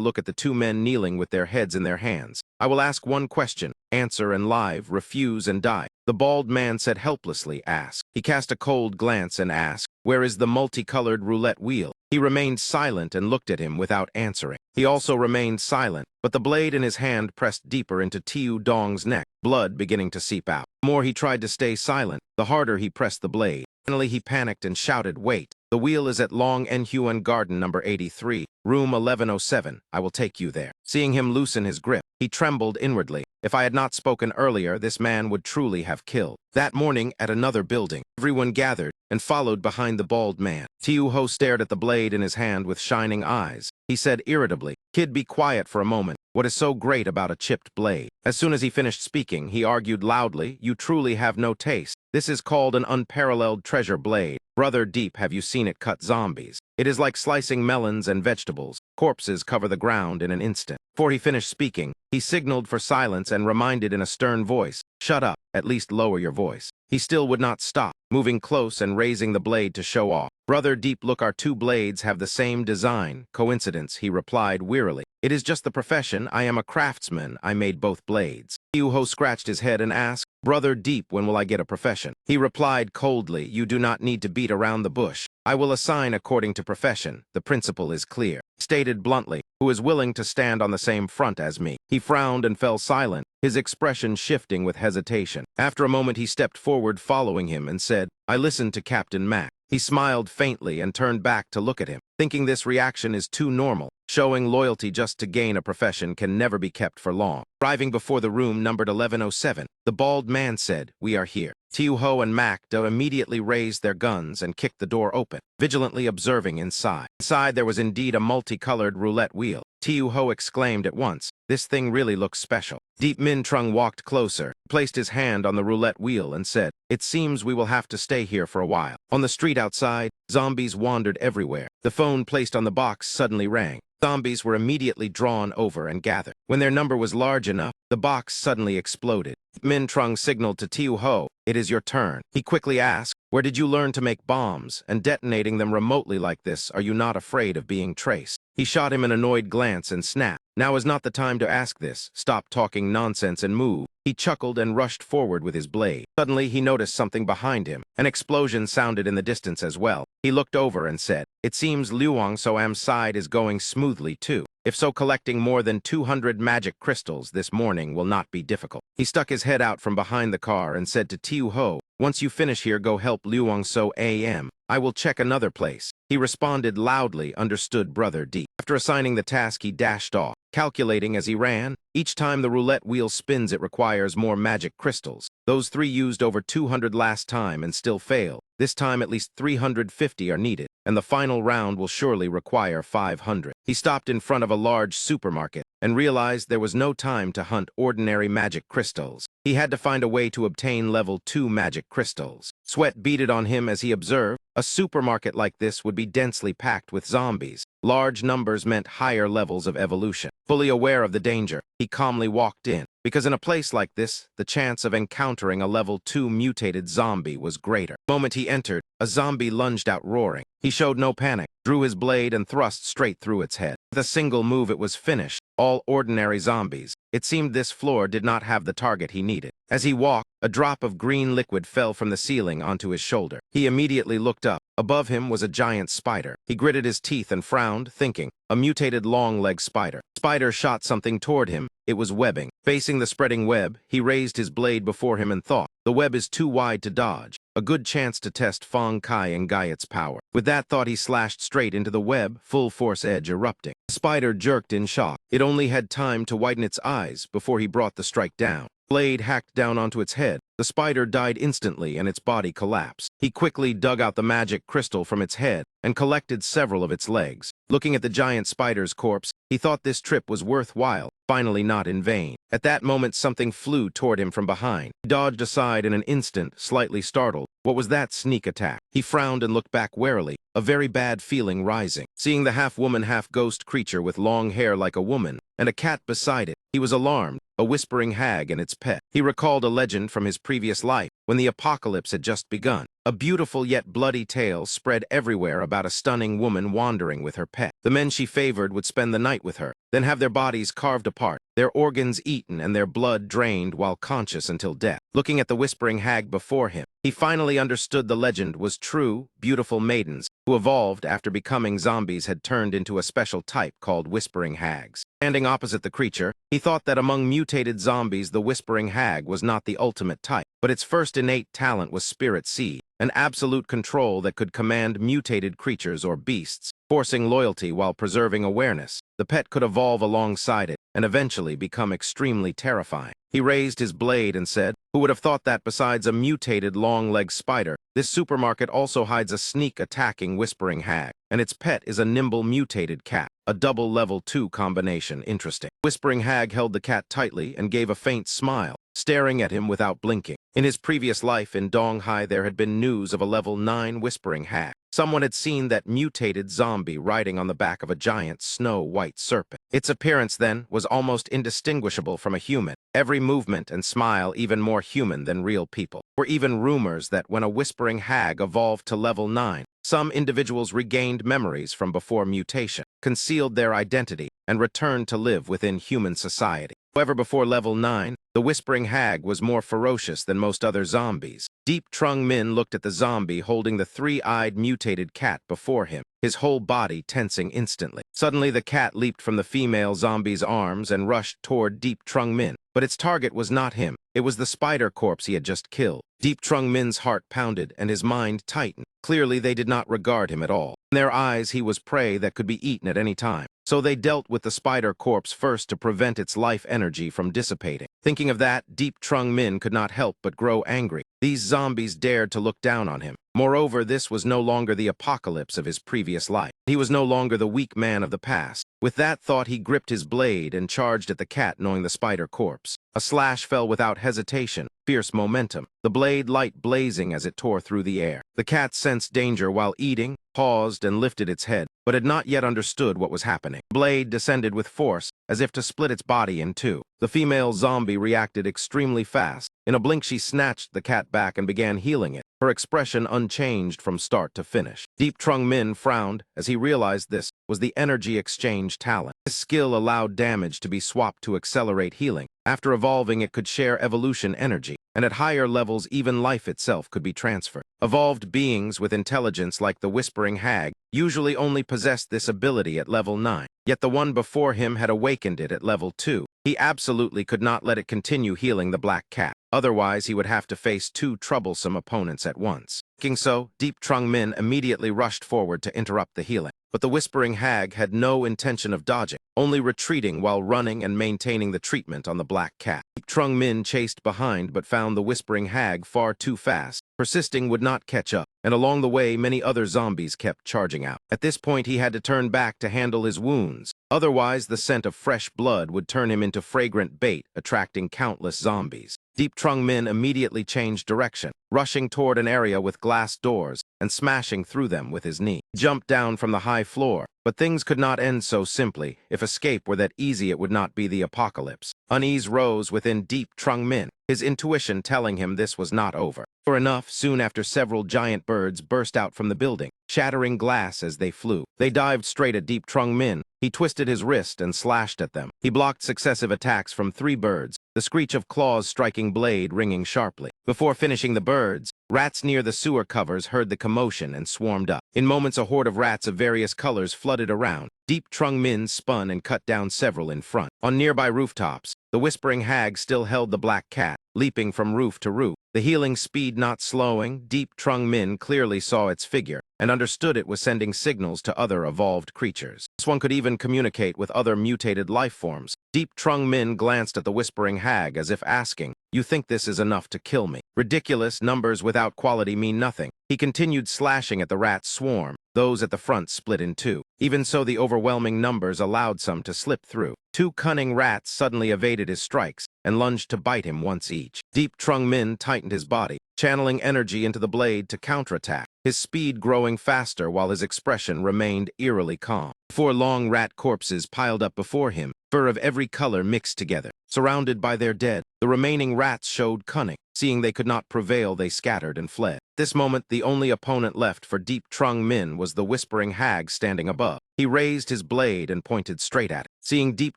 look at the 2 men kneeling with their heads in their hands. "I will ask 1 question. Answer and live, refuse and die." The bald man said helplessly, "Ask." He cast a cold glance and asked, "Where is the multicolored roulette wheel?" He remained silent and looked at him without answering. He also remained silent, but the blade in his hand pressed deeper into Tiu Dong's neck, blood beginning to seep out. The more he tried to stay silent, the harder he pressed the blade. Finally, he panicked and shouted, "Wait! The wheel is at Long Enhuan Garden number 83, room 1107. I will take you there." Seeing him loosen his grip, he trembled inwardly. If I had not spoken earlier, this man would truly have killed. That morning, at another building, everyone gathered and followed behind the bald man. Tiu Ho stared at the blade in his hand with shining eyes. He said irritably, "Kid, be quiet for a moment. What is so great about a chipped blade?" As soon as he finished speaking, he argued loudly, "You truly have no taste. This is called an unparalleled treasure blade. Brother Deep, have you seen it cut zombies? It is like slicing melons and vegetables. Corpses cover the ground in an instant." Before he finished speaking, he signaled for silence and reminded in a stern voice, "Shut up, at least lower your voice." He still would not stop, moving close and raising the blade to show off. "Brother Deep, look, our 2 blades have the same design." "Coincidence," he replied wearily. "It is just the profession. I am a craftsman. I made both blades." Tiu Ho scratched his head and asked, "Brother Deep, when will I get a profession?" He replied coldly, "You do not need to beat around the bush. I will assign according to profession. The principle is clear." Stated bluntly, "Who is willing to stand on the same front as me?" He frowned and fell silent, his expression shifting with hesitation. After a moment, he stepped forward following him and said, "I listened to Captain Mac." He smiled faintly and turned back to look at him, thinking this reaction is too normal. Showing loyalty just to gain a profession can never be kept for long. Arriving before the room numbered 1107, the bald man said, "We are here." Tiu Ho and Macda immediately raised their guns and kicked the door open, vigilantly observing inside. Inside there was indeed a multicolored roulette wheel. Tiu Ho exclaimed at once, "This thing really looks special." Deep Min Trung walked closer, placed his hand on the roulette wheel and said, "It seems we will have to stay here for a while." On the street outside, zombies wandered everywhere. The phone placed on the box suddenly rang. Zombies were immediately drawn over and gathered. When their number was large enough, the box suddenly exploded. Min Trung signaled to Tiu Ho, "It is your turn." He quickly asked, "Where did you learn to make bombs? And detonating them remotely like this, are you not afraid of being traced?" He shot him an annoyed glance and snapped, "Now is not the time to ask this. Stop talking nonsense and move." He chuckled and rushed forward with his blade. Suddenly, he noticed something behind him. An explosion sounded in the distance as well. He looked over and said, "It seems Luang Soam's side is going smoothly too. If so, collecting more than 200 magic crystals this morning will not be difficult." He stuck his head out from behind the car and said to Tiu Ho, "Once you finish here, go help Luang So AM. I will check another place." He responded loudly, "Understood, Brother D." After assigning the task, he dashed off, calculating as he ran. Each time the roulette wheel spins, it requires more magic crystals. Those 3 used over 200 last time and still fail. This time at least 350 are needed, and the final round will surely require 500. He stopped in front of a large supermarket and realized there was no time to hunt ordinary magic crystals. He had to find a way to obtain level 2 magic crystals. Sweat beaded on him as he observed, a supermarket like this would be densely packed with zombies. Large numbers meant higher levels of evolution. Fully aware of the danger, he calmly walked in, because in a place like this, the chance of encountering a level 2 mutated zombie was greater. The moment he entered, a zombie lunged out roaring. He showed no panic, drew his blade and thrust straight through its head. With a single move, it was finished. All ordinary zombies. It seemed this floor did not have the target he needed. As he walked, a drop of green liquid fell from the ceiling onto his shoulder. He immediately looked up. Above him was a giant spider. He gritted his teeth and frowned, thinking, a mutated long-leg spider. Spider shot something toward him, it was webbing. Facing the spreading web, he raised his blade before him and thought, the web is too wide to dodge. A good chance to test Fong Kai and Gaiet's power. With that thought, he slashed straight into the web, full force edge erupting. The spider jerked in shock. It only had time to widen its eyes before he brought the strike down. Blade hacked down onto its head. The spider died instantly and its body collapsed. He quickly dug out the magic crystal from its head and collected several of its legs. Looking at the giant spider's corpse, he thought this trip was worthwhile, finally not in vain. At that moment, something flew toward him from behind. He dodged aside in an instant, slightly startled. What was that sneak attack? He frowned and looked back warily, a very bad feeling rising. Seeing the half-woman, half-ghost creature with long hair like a woman and a cat beside it, he was alarmed. A whispering hag and its pet. He recalled a legend from his previous life, when the apocalypse had just begun. A beautiful yet bloody tale spread everywhere about a stunning woman wandering with her pet. The men she favored would spend the night with her, then have their bodies carved apart, their organs eaten and their blood drained while conscious until death. Looking at the whispering hag before him, he finally understood the legend was true. Beautiful maidens, who evolved after becoming zombies, had turned into a special type called whispering hags. Standing opposite the creature, he thought that among mutated zombies, the whispering hag was not the ultimate type, but its first innate talent was spirit seed, an absolute control that could command mutated creatures or beasts, forcing loyalty while preserving awareness. The pet could evolve alongside it and eventually become extremely terrifying. He raised his blade and said, "Who would have thought that besides a mutated long-legged spider, this supermarket also hides a sneak-attacking whispering hag, and its pet is a nimble mutated cat, a double level 2 combination. Interesting." Whispering hag held the cat tightly and gave a faint smile, staring at him without blinking. In his previous life in Donghai, there had been news of a level 9 whispering hag. Someone had seen that mutated zombie riding on the back of a giant snow-white serpent. Its appearance, then, was almost indistinguishable from a human. Every movement and smile even more human than real people. There were even rumors that when a whispering hag evolved to level 9, some individuals regained memories from before mutation, concealed their identity, and returned to live within human society. However, before level 9, the whispering hag was more ferocious than most other zombies. Deep Trung Min looked at the zombie holding the three-eyed mutated cat before him, his whole body tensing instantly. Suddenly, the cat leaped from the female zombie's arms and rushed toward Deep Trung Min. But its target was not him. It was the spider corpse he had just killed. Deep Trung Min's heart pounded and his mind tightened. Clearly, they did not regard him at all. In their eyes, he was prey that could be eaten at any time. So they dealt with the spider corpse first to prevent its life energy from dissipating. Thinking of that, Deep Trung Min could not help but grow angry. These zombies dared to look down on him. Moreover, this was no longer the apocalypse of his previous life. He was no longer the weak man of the past. With that thought, he gripped his blade and charged at the cat, knowing the spider corpse. A slash fell without hesitation, fierce momentum, the blade light blazing as it tore through the air. The cat sensed danger while eating, paused and lifted its head, but had not yet understood what was happening. The blade descended with force, as if to split its body in two. The female zombie reacted extremely fast. In a blink, she snatched the cat back and began healing it, her expression unchanged from start to finish. Deep Trung Min frowned as he realized this was the energy exchange talent. This skill allowed damage to be swapped to accelerate healing. After evolving, it could share evolution energy, and at higher levels, even life itself could be transferred. Evolved beings with intelligence like the Whispering Hag usually only possessed this ability at level 9, yet the one before him had awakened it at level 2. He absolutely could not let it continue healing the black cat. Otherwise, he would have to face two troublesome opponents at once. Thinking so, Deep Trung Min immediately rushed forward to interrupt the healing. But the Whispering Hag had no intention of dodging, only retreating while running and maintaining the treatment on the black cat. Deep Trung Min chased behind but found the Whispering Hag far too fast. Persisting would not catch up, and along the way many other zombies kept charging out. At this point, he had to turn back to handle his wounds. Otherwise, the scent of fresh blood would turn him into fragrant bait, attracting countless zombies. Deep Trung Min immediately changed direction, rushing toward an area with glass doors and smashing through them with his knee. He jumped down from the high floor, but things could not end so simply. If escape were that easy, it would not be the apocalypse. Unease rose within Deep Trung Min, his intuition telling him this was not over. Sure enough, soon after, several giant birds burst out from the building, shattering glass as they flew. They dived straight at Deep Trung Min. He twisted his wrist and slashed at them. He blocked successive attacks from 3 birds, the screech of claws striking blade ringing sharply. Before finishing the birds, rats near the sewer covers heard the commotion and swarmed up. In moments, a horde of rats of various colors flooded around, Deep Trung Min spun and cut down several in front. On nearby rooftops, the whispering hag still held the black cat, leaping from roof to roof. The healing speed not slowing, Deep Trung Min clearly saw its figure and understood it was sending signals to other evolved creatures. This one could even communicate with other mutated life forms. Deep Trung Min glanced at the whispering hag as if asking, "You think this is enough to kill me?" Ridiculous numbers without quality mean nothing. He continued slashing at the rat swarm. Those at the front split in two. Even so, the overwhelming numbers allowed some to slip through. Two cunning rats suddenly evaded his strikes and lunged to bite him once each. Deep Trung Min tightened his body, channeling energy into the blade to counterattack, his speed growing faster while his expression remained eerily calm. Four long rat corpses piled up before him, fur of every color mixed together. Surrounded by their dead, the remaining rats showed cunning. Seeing they could not prevail, they scattered and fled. This moment, the only opponent left for Deep Trung Min was the whispering hag standing above. He raised his blade and pointed straight at it. Seeing Deep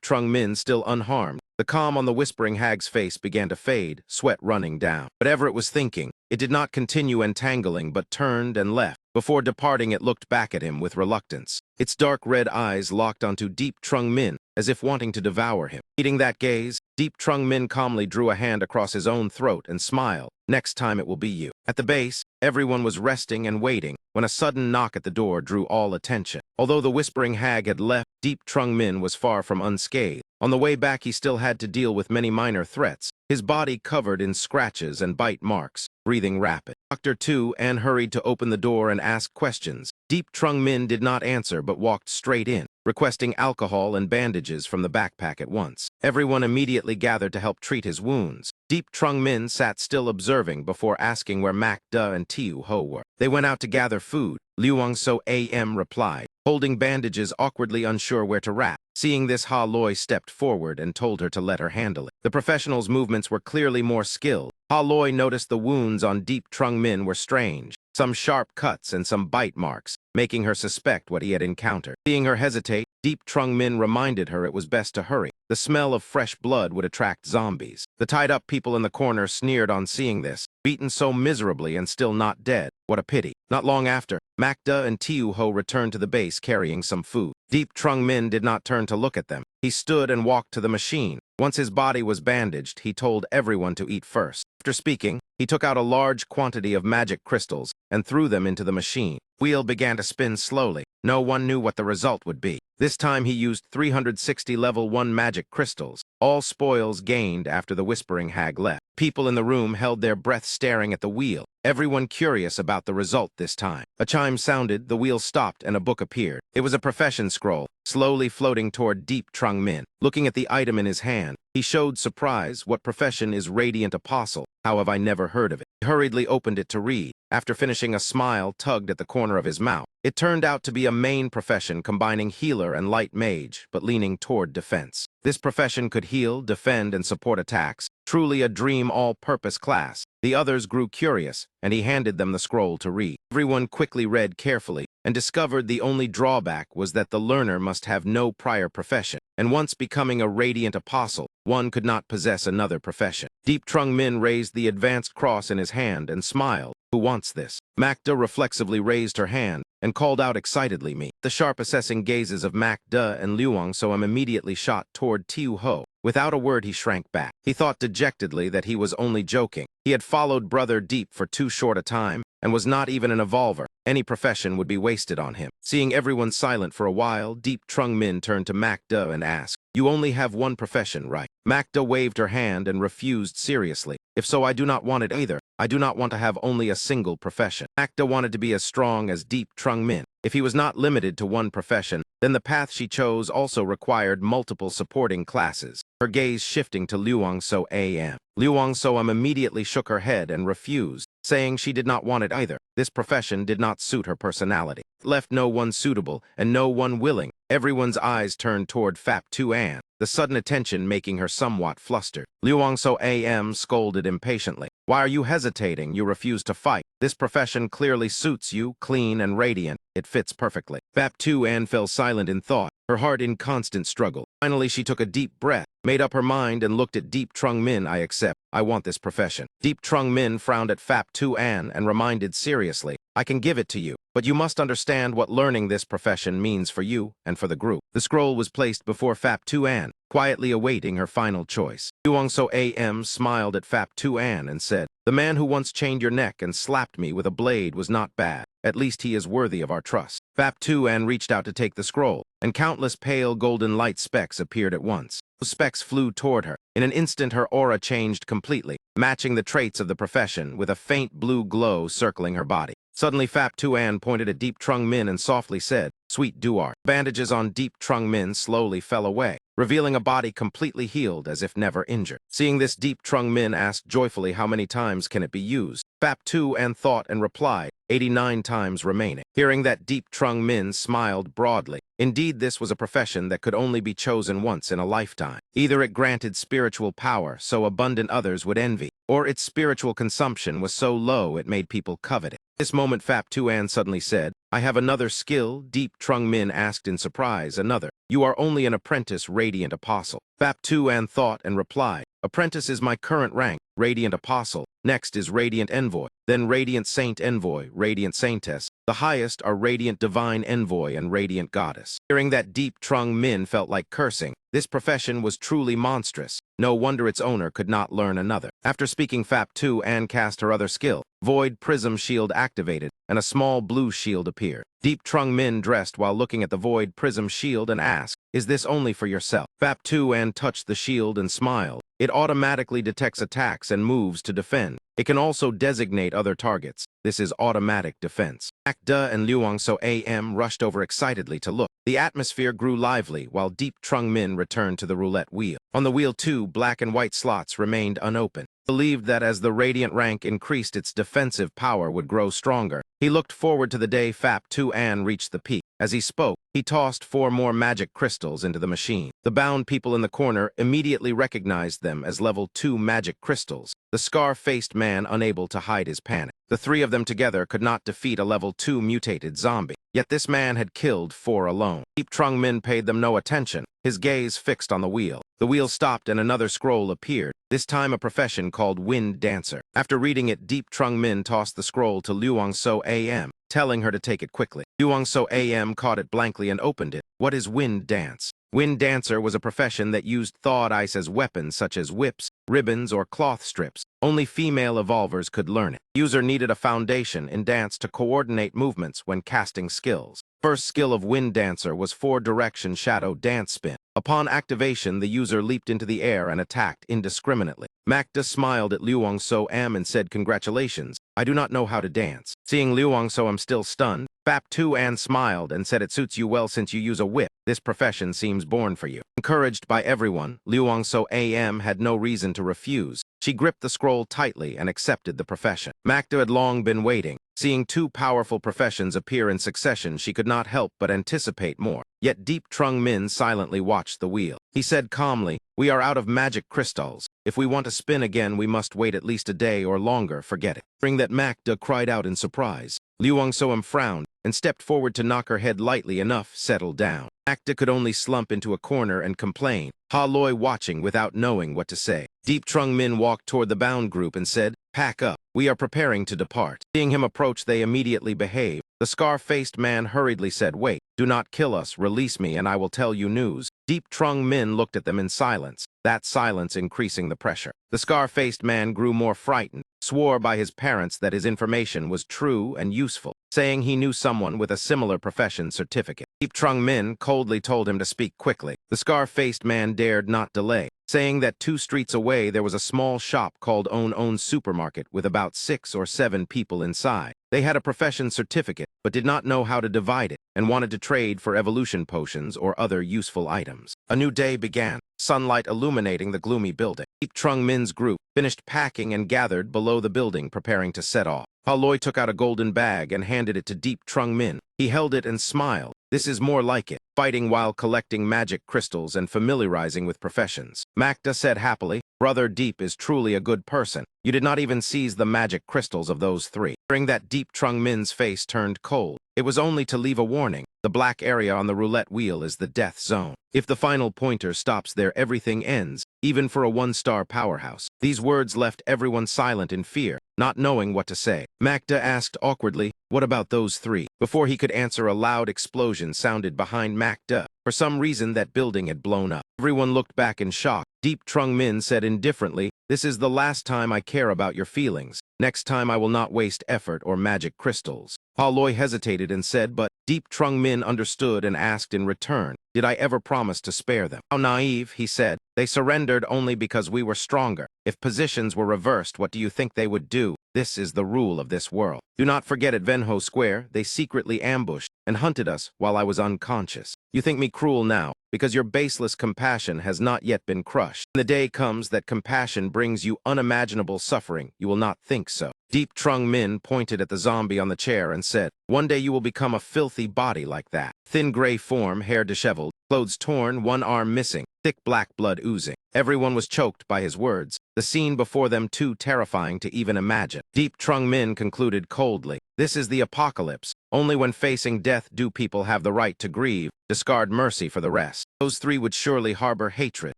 Trung Min still unharmed, the calm on the whispering hag's face began to fade, sweat running down. Whatever it was thinking, it did not continue entangling but turned and left. Before departing, it looked back at him with reluctance. Its dark red eyes locked onto Deep Trung Min, as if wanting to devour him. Meeting that gaze, Deep Trung Min calmly drew a hand across his own throat and smiled. "Next time it will be you." At the base, everyone was resting and waiting when a sudden knock at the door drew all attention. Although the whispering hag had left, Deep Trung Min was far from unscathed. On the way back, he still had to deal with many minor threats, his body covered in scratches and bite marks, breathing rapid. Dr. Tu An hurried to open the door and ask questions. Deep Trung Min did not answer but walked straight in, requesting alcohol and bandages from the backpack at once. Everyone immediately gathered to help treat his wounds. Deep Trung Min sat still observing before asking where Mac Da and Tiu Ho were. They went out to gather food, Luang So Am replied, holding bandages, awkwardly unsure where to wrap. Seeing this, Ha Loi stepped forward and told her to let her handle it. The professional's movements were clearly more skilled. Ha Loi noticed the wounds on Deep Trung Min were strange, some sharp cuts and some bite marks, making her suspect what he had encountered. Seeing her hesitate, Deep Trung Min reminded her it was best to hurry. The smell of fresh blood would attract zombies. The tied-up people in the corner sneered on seeing this. Beaten so miserably and still not dead. What a pity. Not long after, Macda and Tiu Ho returned to the base carrying some food. Deep Trung Min did not turn to look at them. He stood and walked to the machine. Once his body was bandaged, he told everyone to eat first. After speaking, he took out a large quantity of magic crystals and threw them into the machine. Wheel began to spin slowly. No one knew what the result would be. This time he used 360 level 1 magic crystals, all spoils gained after the whispering hag left. People in the room held their breath staring at the wheel, everyone curious about the result this time. A chime sounded, the wheel stopped, and a book appeared. It was a profession scroll, slowly floating toward Deep Trung Min. Looking at the item in his hand, he showed surprise. What profession is Radiant Apostle? How have I never heard of it? He hurriedly opened it to read. After finishing, a smile tugged at the corner of his mouth. It turned out to be a main profession combining healer and light mage, but leaning toward defense. This profession could heal, defend, and support attacks. Truly a dream all-purpose class. The others grew curious, and he handed them the scroll to read. Everyone quickly read carefully and discovered the only drawback was that the learner must have no prior profession, and once becoming a Radiant Apostle, one could not possess another profession. Deep Trung Min raised the advanced cross in his hand and smiled. Who wants this? Macda reflexively raised her hand and called out excitedly, "Me." The sharp assessing gazes of Macda and Luang So immediately shot toward Tiu Ho. Without a word, he shrank back. He thought dejectedly that he was only joking. He had followed Brother Deep for too short a time and was not even an evolver. Any profession would be wasted on him. Seeing everyone silent for a while, Deep Trung Min turned to Macda and asked, "You only have one profession, right?" Macda waved her hand and refused seriously. "If so, I do not want it either. I do not want to have only a single profession." Macda wanted to be as strong as Deep Trung Min. If he was not limited to one profession, then the path she chose also required multiple supporting classes. Her gaze shifting to Luang So Am. Luang So immediately shook her head and refused, saying she did not want it either. This profession did not suit her personality. It left no one suitable and no one willing. Everyone's eyes turned toward Phap Tu An, the sudden attention making her somewhat flustered. Luang So Am scolded impatiently. "Why are you hesitating? You refuse to fight. This profession clearly suits you, clean and radiant. It fits perfectly." Phap Tu An fell silent in thought, her heart in constant struggle. Finally, she took a deep breath, made up her mind, and looked at Deep Trung Min. I accept. I want this profession. Deep Trung Min frowned at Fap Tu An and reminded seriously, I can give it to you, but you must understand what learning this profession means for you and for the group. The scroll was placed before Fap Tu An, quietly awaiting her final choice. Luangso AM smiled at Fap Tu An and said, the man who once chained your neck and slapped me with a blade was not bad. At least he is worthy of our trust. Fap Tu An reached out to take the scroll, and countless pale golden light specks appeared at once. Those specks flew toward her. In an instant, her aura changed completely, matching the traits of the profession, with a faint blue glow circling her body. Suddenly, Fap Tu An pointed at Deep Trung Min and softly said, Sweet Duar. Bandages on Deep Trung Min slowly fell away, revealing a body completely healed as if never injured. Seeing this, Deep Trung Min asked joyfully how many times can it be used. Fap Tu An thought and replied, 89 times remaining. Hearing that, Deep Trung Min smiled broadly. Indeed, this was a profession that could only be chosen once in a lifetime. Either it granted spiritual power so abundant others would envy, or its spiritual consumption was so low it made people covet it. This moment, Fap Tu An suddenly said, I have another skill. Deep Trung Min asked in surprise, another. You are only an apprentice radiant apostle. Fap Tu An thought and replied, Apprentice is my current rank, radiant apostle. Next is radiant envoy, then radiant saint envoy, radiant saintess. The highest are radiant divine envoy and radiant goddess. Hearing that, Deep Trung Min felt like cursing. This profession was truly monstrous. No wonder its owner could not learn another. After speaking, Fap Tu An cast her other skill. Void Prism Shield activated, and a small blue shield appeared. Deep Trung Min dressed while looking at the Void Prism Shield and asked, Is this only for yourself? Fap Tu An touched the shield and smiled. It automatically detects attacks and moves to defend. It can also designate other targets. This is automatic defense. Akda and Luangso AM rushed over excitedly to look. The atmosphere grew lively while Deep Trung Min returned to the roulette wheel. On the wheel, 2 black and white slots remained unopened. Believed that as the radiant rank increased, its defensive power would grow stronger. He looked forward to the day Fap Tu An reached the peak. As he spoke, he tossed 4 more magic crystals into the machine. The bound people in the corner immediately recognized them as level 2 magic crystals, the scar-faced man unable to hide his panic. The 3 of them together could not defeat a level 2 mutated zombie. Yet this man had killed 4 alone. Deep Trung Min paid them no attention, his gaze fixed on the wheel. The wheel stopped and another scroll appeared, this time a profession called Wind Dancer. After reading it, Deep Trung Min tossed the scroll to Luangso AM, telling her to take it quickly. Luangso AM caught it blankly and opened it. What is Wind Dance? Wind Dancer was a profession that used thawed ice as weapons such as whips, ribbons, or cloth strips. Only female evolvers could learn it. User needed a foundation in dance to coordinate movements when casting skills. First skill of Wind Dancer was 4-direction shadow dance spin. Upon activation, the user leaped into the air and attacked indiscriminately. Makda smiled at Luangso Am and said, Congratulations, I do not know how to dance. Seeing Luangso Am still stunned, Fap Tu An smiled and said, It suits you well since you use a whip. This profession seems born for you. Encouraged by everyone, Luangso AM had no reason to refuse. She gripped the scroll tightly and accepted the profession. Makda had long been waiting. Seeing 2 powerful professions appear in succession, she could not help but anticipate more. Yet Deep Trung Min silently watched the wheel. He said calmly, We are out of magic crystals. If we want to spin again, we must wait at least a day or longer. Forget it. Hearing that, Makda cried out in surprise. Luangso Am frowned and stepped forward to knock her head lightly enough settle down. Makda could only slump into a corner and complain, Ha Loi watching without knowing what to say. Deep Trung Min walked toward the bound group and said, Pack up. We are preparing to depart. Seeing him approach, they immediately behaved. The scar-faced man hurriedly said, Wait, do not kill us, release me and I will tell you news. Deep Trung Min looked at them in silence, that silence increasing the pressure. The scar-faced man grew more frightened, swore by his parents that his information was true and useful, saying he knew someone with a similar profession certificate. Deep Trung Min coldly told him to speak quickly. The scar-faced man dared not delay, saying that 2 streets away there was a small shop called On Supermarket with about 6 or 7 people inside. They had a profession certificate, but did not know how to divide it, and wanted to trade for evolution potions or other useful items. A new day began, sunlight illuminating the gloomy building. Deep Trung Min's group finished packing and gathered below the building, preparing to set off. Ha Loi took out a golden bag and handed it to Deep Trung Min. He held it and smiled. This is more like it, fighting while collecting magic crystals and familiarizing with professions. Makda said happily, Brother Deep is truly a good person. You did not even seize the magic crystals of those 3. Hearing that, Deep Trung Min's face turned cold. It was only to leave a warning. The black area on the roulette wheel is the death zone. If the final pointer stops there, everything ends, even for a one-star powerhouse. These words left everyone silent in fear, not knowing what to say. Magda asked awkwardly, "What about those three?" Before he could answer, a loud explosion sounded behind Magda. For some reason, that building had blown up. Everyone looked back in shock. Deep Trung Min said indifferently, "This is the last time I care about your feelings. Next time I will not waste effort or magic crystals." Ha Loi hesitated and said, but Deep Trung Min understood and asked in return, "Did I ever promise to spare them?" "How naive," he said. "They surrendered only because we were stronger. If positions were reversed, what do you think they would do? This is the rule of this world. Do not forget at Venho Square, they secretly ambushed and hunted us while I was unconscious. You think me cruel now, because your baseless compassion has not yet been crushed. When the day comes that compassion brings you unimaginable suffering, you will not think so." Deep Trung Min pointed at the zombie on the chair and said, "One day you will become a filthy body like that. Thin gray form, hair disheveled, clothes torn, one arm missing, thick black blood oozing." Everyone was choked by his words, the scene before them too terrifying to even imagine. Deep Trung Min concluded coldly, "This is the apocalypse. Only when facing death do people have the right to grieve, discard mercy for the rest. Those three would surely harbor hatred.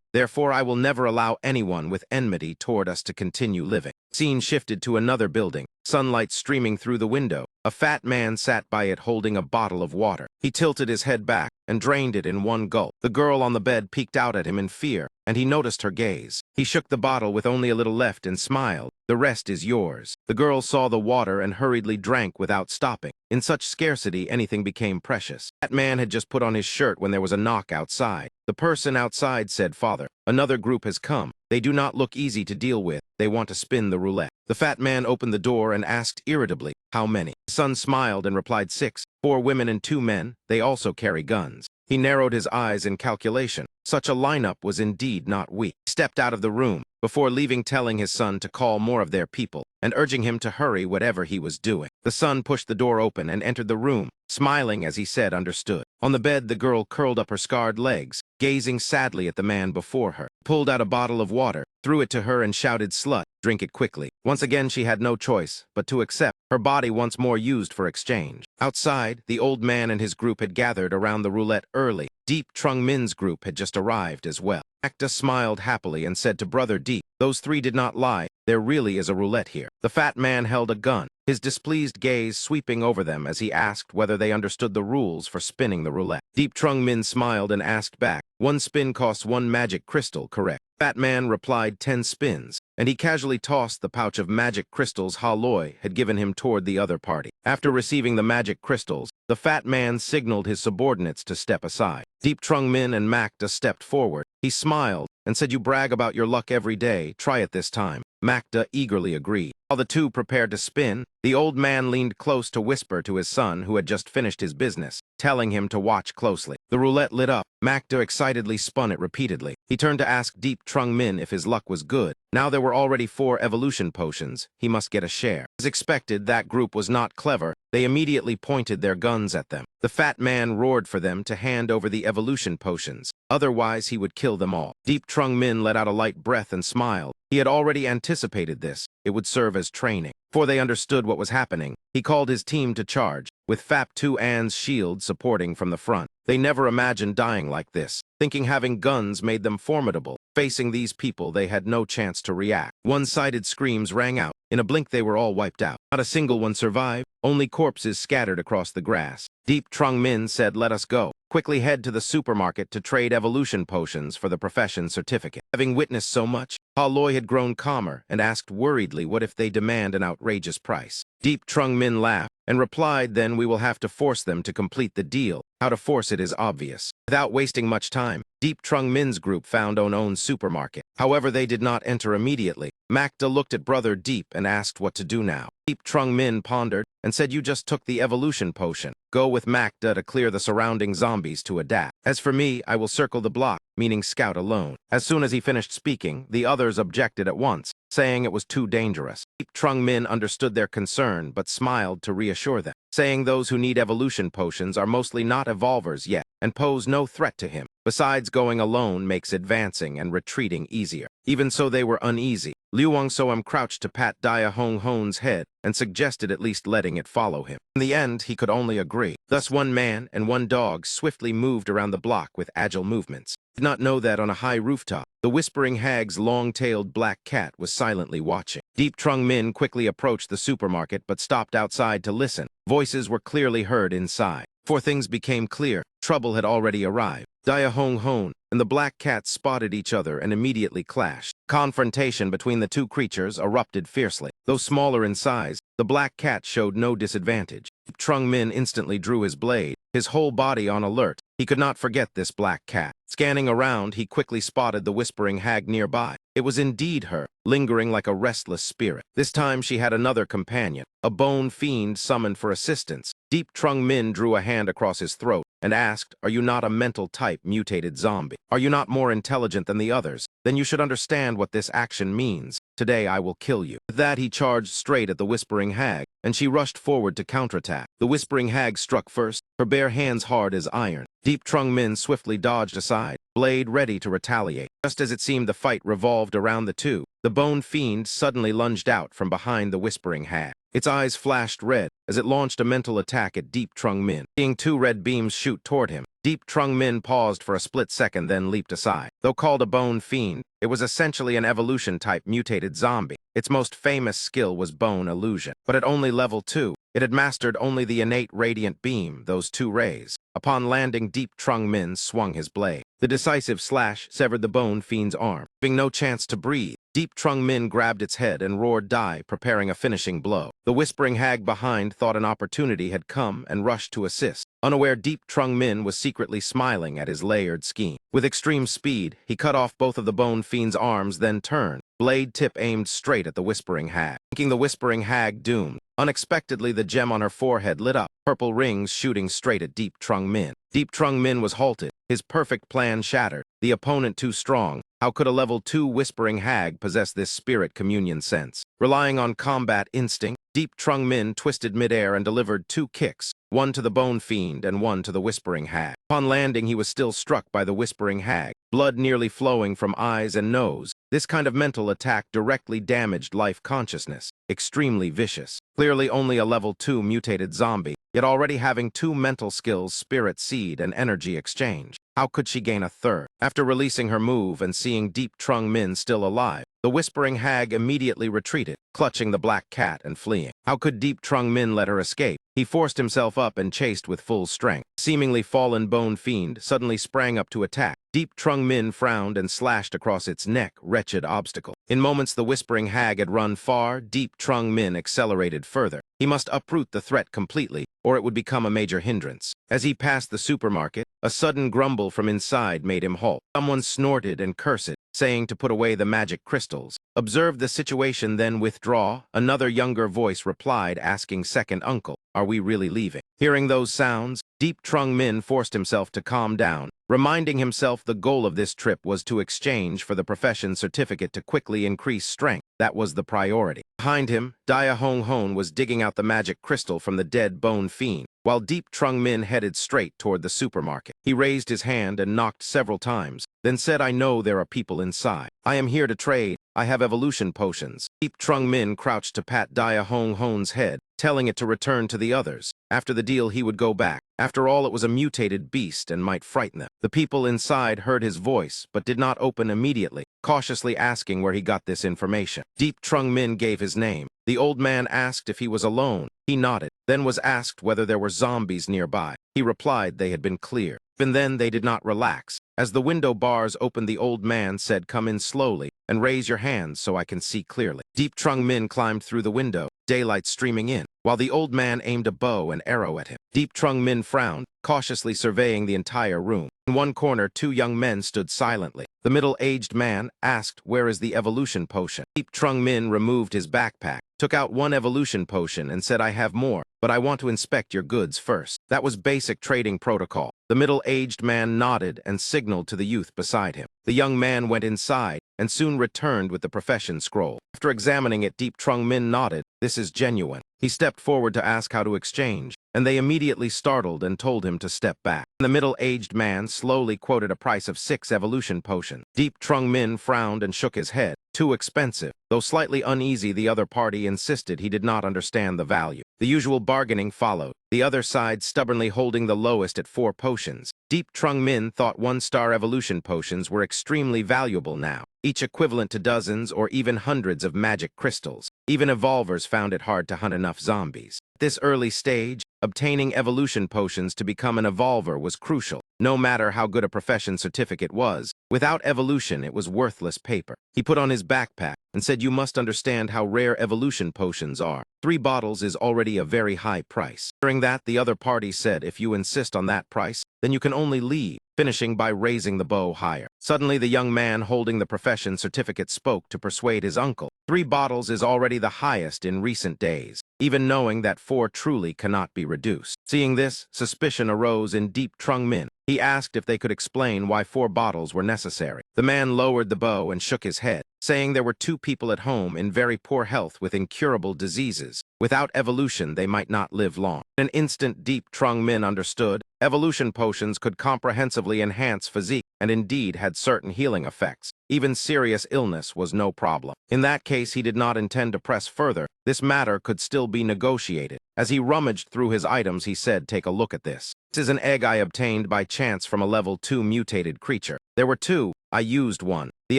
Therefore, I will never allow anyone with enmity toward us to continue living." Scene shifted to another building, sunlight streaming through the window. A fat man sat by it holding a bottle of water. He tilted his head back and drained it in one gulp. The girl on the bed peeked out at him in fear, and he noticed her gaze. He shook the bottle with only a little left and smiled. "The rest is yours." The girl saw the water and hurriedly drank without stopping. In such scarcity, anything became precious. That man had just put on his shirt when there was a knock outside. The person outside said, "Father, another group has come. They do not look easy to deal with. They want to spin the roulette." The fat man opened the door and asked irritably, "How many?" The son smiled and replied, 6, 4 women and 2 men. They also carry guns." He narrowed his eyes in calculation. Such a lineup was indeed not weak. He stepped out of the room, before leaving telling his son to call more of their people, and urging him to hurry whatever he was doing. The son pushed the door open and entered the room, smiling as he said understood. On the bed, the girl curled up her scarred legs, gazing sadly at the man before her. Pulled out a bottle of water, threw it to her and shouted, "Slut, drink it quickly." Once again she had no choice but to accept, her body once more used for exchange. Outside, the old man and his group had gathered around the roulette early. Deep Trung Min's group had just arrived as well. Magda smiled happily and said to Brother Deep, "Those three did not lie. There really is a roulette here." The fat man held a gun, his displeased gaze sweeping over them as he asked whether they understood the rules for spinning the roulette. Deep Trung Min smiled and asked back, "One spin costs 1 magic crystal, correct?" Fat man replied 10 spins, and he casually tossed the pouch of magic crystals Ha Loi had given him toward the other party. After receiving the magic crystals, the fat man signaled his subordinates to step aside. Deep Trung Min and Magda stepped forward. He smiled and said, "You brag about your luck every day. Try it this time." Magda eagerly agreed. While the two prepared to spin, the old man leaned close to whisper to his son who had just finished his business, telling him to watch closely. The roulette lit up. Magda excitedly spun it repeatedly. He turned to ask Deep Trung Min if his luck was good. Now there were already 4 evolution potions. He must get a share. As expected, that group was not clever. They immediately pointed their guns at them. The fat man roared for them to hand over the evolution potions. Otherwise, he would kill them all. Deep Trung Min let out a light breath and smiled. He had already anticipated this. It would serve as training. Before they understood what was happening, he called his team to charge, with Fap 2 An's shield supporting from the front. They never imagined dying like this, thinking having guns made them formidable. Facing these people, they had no chance to react. One-sided screams rang out. In a blink, they were all wiped out. Not a single one survived, only corpses scattered across the grass. Deep Trung Min said, "Let us go. Quickly head to the supermarket to trade evolution potions for the profession certificate." Having witnessed so much, Ha Loi had grown calmer and asked worriedly what if they demand an outrageous price. Deep Trung Min laughed and replied, "Then we will have to force them to complete the deal. How to force it is obvious." Without wasting much time, Deep Trung Min's group found own supermarket. However, they did not enter immediately. Magda looked at Brother Deep and asked what to do now. Deep Trung Min pondered and said, "You just took the evolution potion. Go with Magda to clear the surrounding zombies to adapt. As for me, I will circle the block," meaning scout alone. As soon as he finished speaking, the others objected at once, saying it was too dangerous. Deep Trung Min understood their concern but smiled to reassure them, saying those who need evolution potions are mostly not evolvers yet and pose no threat to him. Besides, going alone makes advancing and retreating easier. Even so, they were uneasy. Liu Wangsoem crouched to pat Dia Hong Hon's head and suggested at least letting it follow him. In the end, he could only agree. Thus, one man and one dog swiftly moved around the block with agile movements. He did not know that on a high rooftop, the Whispering Hag's long-tailed black cat was silently watching. Deep Trung Min quickly approached the supermarket but stopped outside to listen. Voices were clearly heard inside. Before things became clear, trouble had already arrived. Dia Hong Hon and the black cat spotted each other and immediately clashed. Confrontation between the two creatures erupted fiercely. Though smaller in size, the black cat showed no disadvantage. Trung Min instantly drew his blade, his whole body on alert. He could not forget this black cat. Scanning around, he quickly spotted the Whispering Hag nearby. It was indeed her, lingering like a restless spirit. This time she had another companion, a bone fiend summoned for assistance. Deep Trung Min drew a hand across his throat and asked, "Are you not a mental type mutated zombie? Are you not more intelligent than the others? Then you should understand what this action means. Today I will kill you." With that, he charged straight at the Whispering Hag, and she rushed forward to counterattack. The Whispering Hag struck first, her bare hands hard as iron. Deep Trung Min swiftly dodged aside, blade ready to retaliate. Just as it seemed the fight revolved around the two, the bone fiend suddenly lunged out from behind the Whispering Hag. Its eyes flashed red as it launched a mental attack at Deep Trung Min. Seeing two red beams shoot toward him, Deep Trung Min paused for a split second, then leaped aside. Though called a bone fiend, it was essentially an evolution-type mutated zombie. Its most famous skill was bone illusion. But at only level 2, it had mastered only the innate radiant beam, those two rays. Upon landing, Deep Trung Min swung his blade. The decisive slash severed the bone fiend's arm. Having no chance to breathe, Deep Trung Min grabbed its head and roared die, preparing a finishing blow. The Whispering Hag behind thought an opportunity had come and rushed to assist. Unaware, Deep Trung Min was secretly smiling at his layered scheme. With extreme speed, he cut off both of the bone fiend's arms, then turned, blade tip aimed straight at the Whispering Hag. Making the Whispering Hag doomed, unexpectedly the gem on her forehead lit up, purple rings shooting straight at Deep Trung Min. Deep Trung Min was halted, his perfect plan shattered. The opponent too strong. How could a level 2 Whispering Hag possess this spirit communion sense? Relying on combat instinct, Deep Trung Min twisted midair and delivered 2 kicks, one to the bone fiend and one to the Whispering Hag. Upon landing, he was still struck by the Whispering Hag, blood nearly flowing from eyes and nose. This kind of mental attack directly damaged life consciousness. Extremely vicious. Clearly only a level 2 mutated zombie, yet already having 2 mental skills, spirit seed and energy exchange. How could she gain a third? After releasing her move and seeing Deep Trung Min still alive, the Whispering Hag immediately retreated, clutching the black cat and fleeing. How could Deep Trung Min let her escape? He forced himself up and chased with full strength. Seemingly fallen bone fiend suddenly sprang up to attack. Deep Trung Min frowned and slashed across its neck, wretched obstacle. In moments the Whispering Hag had run far, Deep Trung Min accelerated further. He must uproot the threat completely, or it would become a major hindrance. As he passed the supermarket, a sudden grumble from inside made him halt. Someone snorted and cursed, saying to put away the magic crystals. Observe the situation, then withdraw. Another younger voice replied, asking second uncle, "Are we really leaving?" Hearing those sounds, Deep Trung Min forced himself to calm down, reminding himself the goal of this trip was to exchange for the profession certificate to quickly increase strength. That was the priority. Behind him, Dia Hong Hon was digging out the magic crystal from the dead bone fiend, while Deep Trung Min headed straight toward the supermarket. He raised his hand and knocked several times, then said, "I know there are people inside. I am here to trade. I have evolution potions." Deep Trung Min crouched to pat Dia Hong Hon's head, telling it to return to the others. After the deal, he would go back. After all, it was a mutated beast and might frighten them. The people inside heard his voice, but did not open immediately, cautiously asking where he got this information. Deep Trung Min gave his name. The old man asked if he was alone. He nodded, then was asked whether there were zombies nearby. He replied they had been cleared. Even then, they did not relax. As the window bars opened, the old man said, "Come in slowly and raise your hands so I can see clearly." Deep Trung Min climbed through the window, daylight streaming in, while the old man aimed a bow and arrow at him. Deep Trung Min frowned, cautiously surveying the entire room. In one corner, 2 young men stood silently. The middle-aged man asked, "Where is the evolution potion?" Deep Trung Min removed his backpack, took out 1 evolution potion and said, "I have more, but I want to inspect your goods first." That was basic trading protocol. The middle-aged man nodded and signaled to the youth beside him. The young man went inside and soon returned with the profession scroll. After examining it, Deep Trung Min nodded. "This is genuine." He stepped forward to ask how to exchange, and they immediately startled and told him to step back. The middle-aged man slowly quoted a price of 6 evolution potions. Deep Trung Min frowned and shook his head. too expensive. Though slightly uneasy, the other party insisted he did not understand the value. The usual bargaining followed, the other side stubbornly holding the lowest at 4 potions. Deep Trung Min thought 1-star evolution potions were extremely valuable now, each equivalent to dozens or even hundreds of magic crystals. Even evolvers found it hard to hunt enough zombies. At this early stage, obtaining evolution potions to become an evolver was crucial. No matter how good a profession certificate was, without evolution it was worthless paper. He put on his backpack and said, "You must understand how rare evolution potions are. 3 bottles is already a very high price." During that, the other party said, "If you insist on that price, then you can only leave," finishing by raising the bow higher. Suddenly, the young man holding the profession certificate spoke to persuade his uncle. 3 bottles is already the highest in recent days, even knowing that 4 truly cannot be reduced. Seeing this, suspicion arose in Deep Trung Min. He asked if they could explain why 4 bottles were necessary. The man lowered the bow and shook his head, saying there were 2 people at home in very poor health with incurable diseases. Without evolution, they might not live long. In an instant, Deep Trung Min understood. Evolution potions could comprehensively enhance physique and indeed had certain healing effects. Even serious illness was no problem. In that case, he did not intend to press further. This matter could still be negotiated. As he rummaged through his items, he said, "Take a look at this. This is an egg I obtained by chance from a level 2 mutated creature. There were 2. I used one. The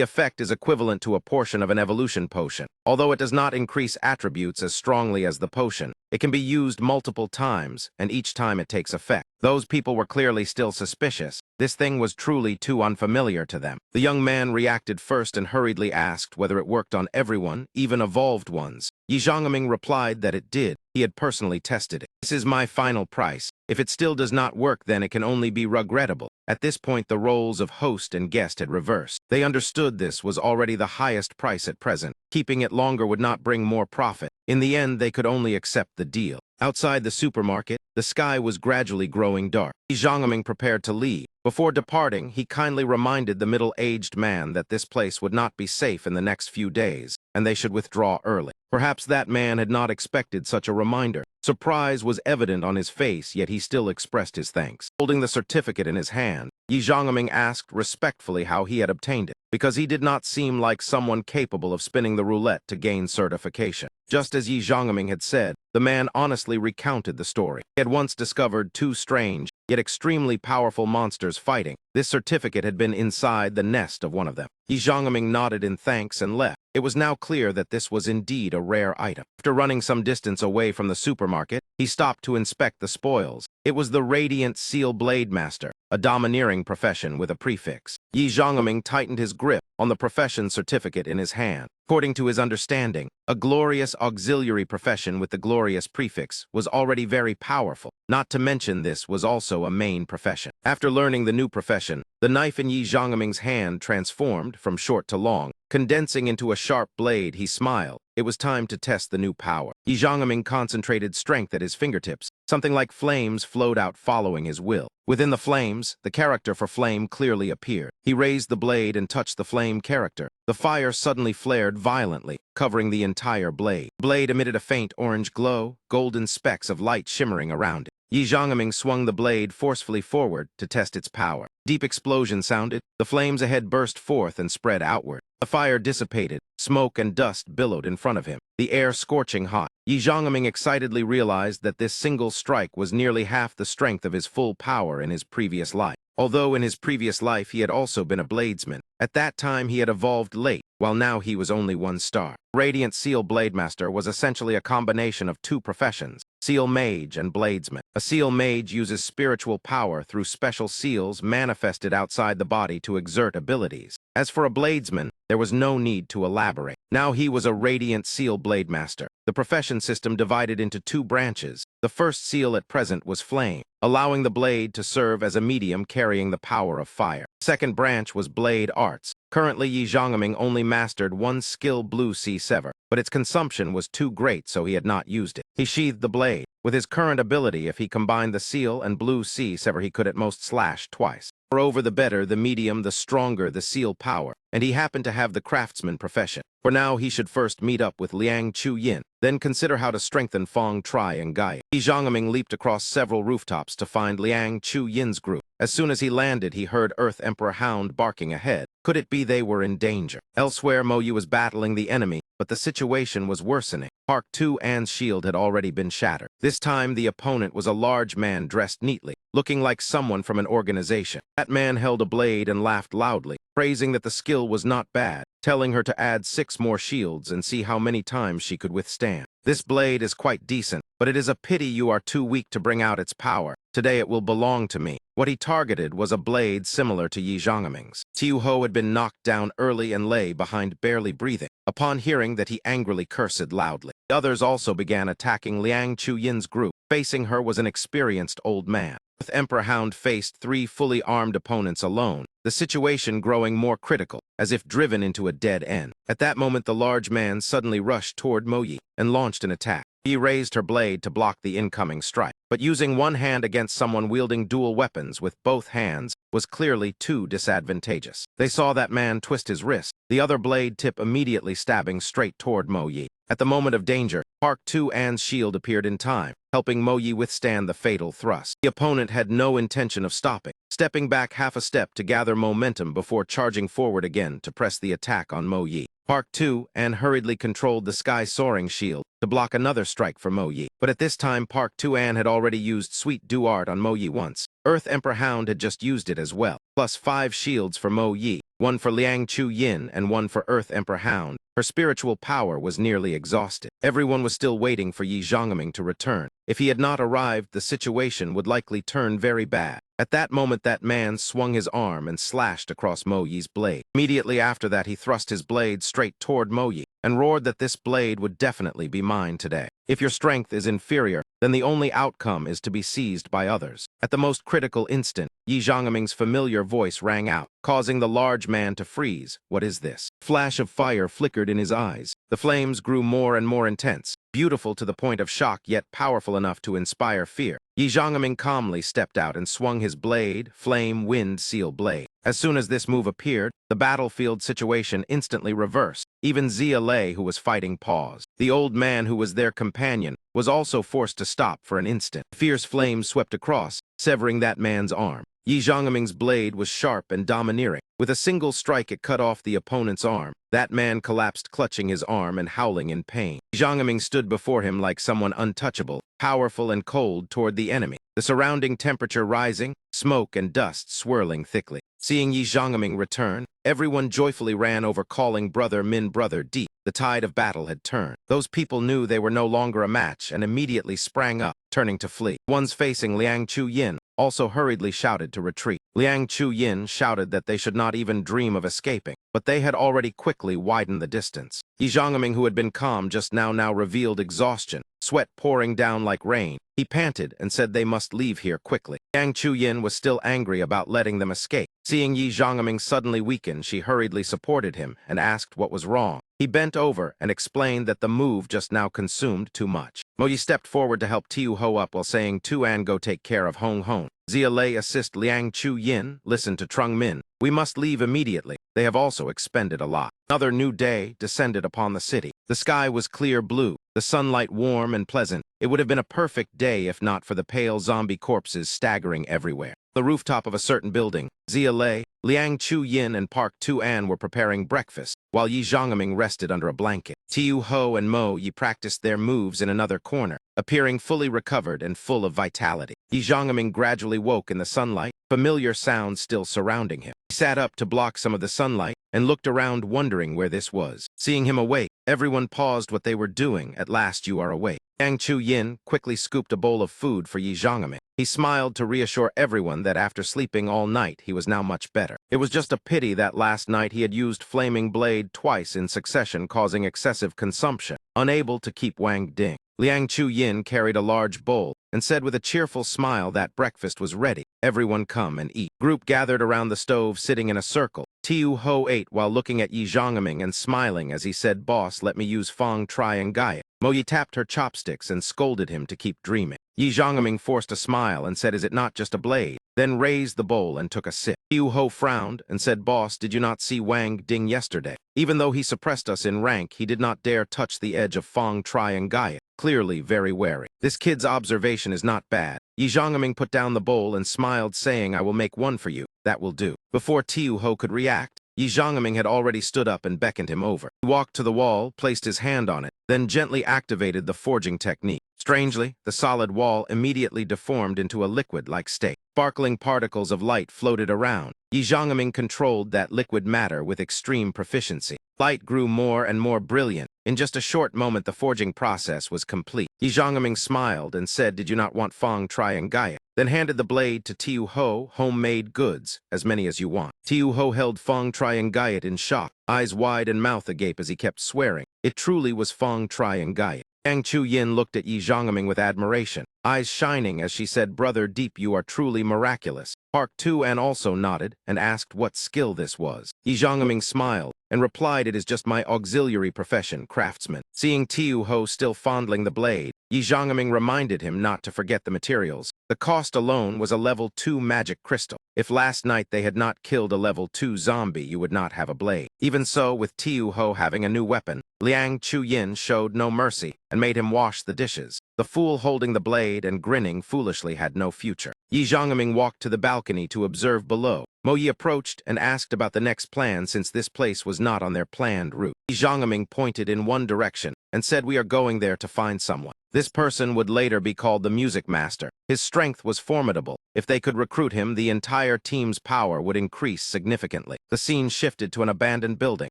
effect is equivalent to a portion of an evolution potion. Although it does not increase attributes as strongly as the potion, it can be used multiple times, and each time it takes effect." Those people were clearly still suspicious. This thing was truly too unfamiliar to them. The young man reacted first and hurriedly asked whether it worked on everyone, even evolved ones. Yi Zhongming replied that it did. He had personally tested it. "This is my final price. If it still does not work, then it can only be regrettable." At this point, the roles of host and guest had reversed. They understood this was already the highest price at present. Keeping it longer would not bring more profit. In the end, they could only accept the deal. Outside the supermarket, the sky was gradually growing dark. Yi Zhongming prepared to leave. Before departing, he kindly reminded the middle-aged man that this place would not be safe in the next few days, and they should withdraw early. Perhaps that man had not expected such a reminder. Surprise was evident on his face, yet he still expressed his thanks. Holding the certificate in his hand, Yi Zhongming asked respectfully how he had obtained it, because he did not seem like someone capable of spinning the roulette to gain certification. Just as Yi Zhongming had said, the man honestly recounted the story. He had once discovered 2 strange, yet extremely powerful monsters fighting. This certificate had been inside the nest of one of them. Yi Zhongming nodded in thanks and left. It was now clear that this was indeed a rare item. After running some distance away from the supermarket, he stopped to inspect the spoils. It was the Radiant Seal Blade Master, a domineering profession with a prefix. Yi Zhongming tightened his grip on the profession certificate in his hand. According to his understanding, a glorious auxiliary profession with the glorious prefix was already very powerful. Not to mention this was also a main profession. After learning the new profession, the knife in Yi Zhongming's hand transformed from short to long. Condensing into a sharp blade, he smiled. It was time to test the new power. Yi Zhongming concentrated strength at his fingertips. Something like flames flowed out following his will. Within the flames, the character for flame clearly appeared. He raised the blade and touched the flame character. The fire suddenly flared violently, covering the entire blade. The blade emitted a faint orange glow, golden specks of light shimmering around it. Yi Zhongming swung the blade forcefully forward to test its power. Deep explosion sounded. The flames ahead burst forth and spread outward. The fire dissipated. Smoke and dust billowed in front of him, the air scorching hot. Yi Zhongming excitedly realized that this single strike was nearly half the strength of his full power in his previous life. Although in his previous life he had also been a bladesman. At that time he had evolved late, while now he was only 1 star. Radiant Seal Blademaster was essentially a combination of 2 professions, Seal Mage and Bladesman. A Seal Mage uses spiritual power through special seals manifested outside the body to exert abilities. As for a Bladesman, there was no need to elaborate. Now he was a Radiant Seal Blademaster. The profession system divided into 2 branches. The first seal at present was Flame, allowing the blade to serve as a medium carrying the power of fire. The second branch was Blade Arts. Currently, Yi Zhongming only mastered 1 skill Blue Sea Sever, but its consumption was too great, so he had not used it. He sheathed the blade. With his current ability, if he combined the seal and Blue Sea Sever, he could at most slash twice. Moreover, the better, the medium, the stronger the seal power, and he happened to have the craftsman profession. For now, he should first meet up with Liang Chu Yin, then consider how to strengthen Fong Tri and Gaia. Yi Zhongming leaped across several rooftops to find Liang Chu Yin's group. As soon as he landed, he heard Earth Emperor Hound barking ahead. Could it be they were in danger? Elsewhere, Moyi was battling the enemy, but the situation was worsening. Park 2-An's shield had already been shattered. This time, the opponent was a large man dressed neatly, looking like someone from an organization. That man held a blade and laughed loudly, praising that the skill was not bad, telling her to add 6 more shields and see how many times she could withstand. This blade is quite decent, but it is a pity you are too weak to bring out its power. Today it will belong to me. What he targeted was a blade similar to Yi Zhangming's. Tiu Ho had been knocked down early and lay behind, barely breathing. Upon hearing that, he angrily cursed loudly. The others also began attacking Liang Chu-yin's group. Facing her was an experienced old man. With Emperor Hound faced 3 fully armed opponents alone, the situation growing more critical, as if driven into a dead end. At that moment, the large man suddenly rushed toward Moyi and launched an attack. He raised her blade to block the incoming strike, but using one hand against someone wielding dual weapons with both hands was clearly too disadvantageous. They saw that man twist his wrist, the other blade tip immediately stabbing straight toward Moyi. At the moment of danger, Park 2-An's shield appeared in time, helping Moyi withstand the fatal thrust. The opponent had no intention of stopping, stepping back half a step to gather momentum before charging forward again to press the attack on Moyi. Park 2-An hurriedly controlled the sky-soaring shield to block another strike for Moyi. But at this time, Park 2-An had already used Sweet Duart on Moyi once. Earth Emperor Hound had just used it as well, plus 5 shields for Moyi, 1 for Liang Chu-yin and 1 for Earth Emperor Hound. Her spiritual power was nearly exhausted. Everyone was still waiting for Yi Zhangming to return. If he had not arrived, the situation would likely turn very bad. At that moment, that man swung his arm and slashed across Moyi's blade. Immediately after that, he thrust his blade straight toward Moyi and roared that this blade would definitely be mine today. If your strength is inferior, then the only outcome is to be seized by others. At the most critical instant, Yi Zhangming's familiar voice rang out, causing the large man to freeze. What is this? Flash of fire flickered in his eyes. The flames grew more and more intense, beautiful to the point of shock, yet powerful enough to inspire fear. Yi Zhangming calmly stepped out and swung his blade, Flame Wind Seal Blade. As soon as this move appeared, the battlefield situation instantly reversed. Even Yahello, who was fighting, paused. The old man, who was their companion, was also forced to stop for an instant. Fierce flames swept across, severing that man's arm. Yi Zhangming's blade was sharp and domineering. With a single strike, it cut off the opponent's arm. That man collapsed, clutching his arm and howling in pain. Yi Zhangming stood before him like someone untouchable, powerful and cold toward the enemy. The surrounding temperature rising, smoke and dust swirling thickly. Seeing Yi Zhangming return, everyone joyfully ran over, calling brother Min, brother Deep. The tide of battle had turned. Those people knew they were no longer a match and immediately sprang up, turning to flee. Ones facing Liang Chu-yin also hurriedly shouted to retreat. Liang Chu-yin shouted that they should not even dream of escaping, but they had already quickly widened the distance. Yi Zhangming, who had been calm just now revealed exhaustion, sweat pouring down like rain. He panted and said they must leave here quickly. Liang Chu-yin was still angry about letting them escape. Seeing Yi Zhangming suddenly weaken, she hurriedly supported him and asked what was wrong. He bent over and explained that the move just now consumed too much. Moyi stepped forward to help Tiu Ho up while saying, "2-An, go take care of Hong Hong. Yahello, assist Liang Chu-yin. Listen to Trung Min. We must leave immediately. They have also expended a lot." Another new day descended upon the city. The sky was clear blue, the sunlight warm and pleasant. It would have been a perfect day if not for the pale zombie corpses staggering everywhere. The rooftop of a certain building, Yahello, Liang Chu-yin and Park 2-An were preparing breakfast, while Yi Zhangming rested under a blanket. Tiu Ho and Moyi practiced their moves in another corner, appearing fully recovered and full of vitality. Yi Zhangming gradually woke in the sunlight, familiar sounds still surrounding him. He sat up to block some of the sunlight and looked around, wondering where this was. Seeing him awake, everyone paused what they were doing. "At last you are awake." Liang Chu-yin quickly scooped a bowl of food for Yi Zhangming. He smiled to reassure everyone that after sleeping all night, he was now much better. It was just a pity that last night he had used Flaming Blade twice in succession, causing excessive consumption. Unable to keep Wang Ding, Liang Chu-yin carried a large bowl and said with a cheerful smile that breakfast was ready. "Everyone come and eat." Group gathered around the stove, sitting in a circle. Tiu Ho ate while looking at Yi Zhangming and smiling as he said, "Boss, let me use Fong Tri and Gaia." Moyi tapped her chopsticks and scolded him to keep dreaming. Yi Zhangming forced a smile and said, "Is it not just a blade?" Then raised the bowl and took a sip. Tiu Ho frowned and said, "Boss, did you not see Wang Ding yesterday? Even though he suppressed us in rank, he did not dare touch the edge of Fong Tri and Gaia." clearly very wary. This kid's observation is not bad. Yi Zhongming put down the bowl and smiled, saying, I will make one for you. That will do. Before Tiu Ho could react, Yi Zhongming had already stood up and beckoned him over. He walked to the wall, placed his hand on it, then gently activated the forging technique. Strangely, the solid wall immediately deformed into a liquid-like state. Sparkling particles of light floated around. Yi Zhongming controlled that liquid matter with extreme proficiency. Light grew more and more brilliant. In just a short moment, the forging process was complete. Yi Zhongming smiled and said, Did you not want Fong Tri and Gaia? Then handed the blade to Tiu Ho, homemade goods, as many as you want. Tiu Ho held Fong Tri and Gaia in shock, eyes wide and mouth agape as he kept swearing. It truly was Fong Tri and Gaia. Yang Chu-yin looked at Yi Zhongming with admiration, eyes shining as she said, Brother Deep, you are truly miraculous. Park Tu-an also nodded and asked what skill this was. Yi Zhongming smiled and replied, It is just my auxiliary profession, craftsman. Seeing Tiu Ho still fondling the blade, Yi Zhongming reminded him not to forget the materials. The cost alone was a level 2 magic crystal. If last night they had not killed a level 2 zombie, you would not have a blade. Even so, with Tiu Ho having a new weapon, Liang Chu-yin showed no mercy and made him wash the dishes. The fool holding the blade and grinning foolishly had no future. Yi Zhongming walked to the balcony to observe below. Mo Yi approached and asked about the next plan since this place was not on their planned route. Yi Zhongming pointed in one direction and said, We are going there to find someone. This person would later be called the Music Master. His strength was formidable. If they could recruit him, the entire team's power would increase significantly. The scene shifted to an abandoned building.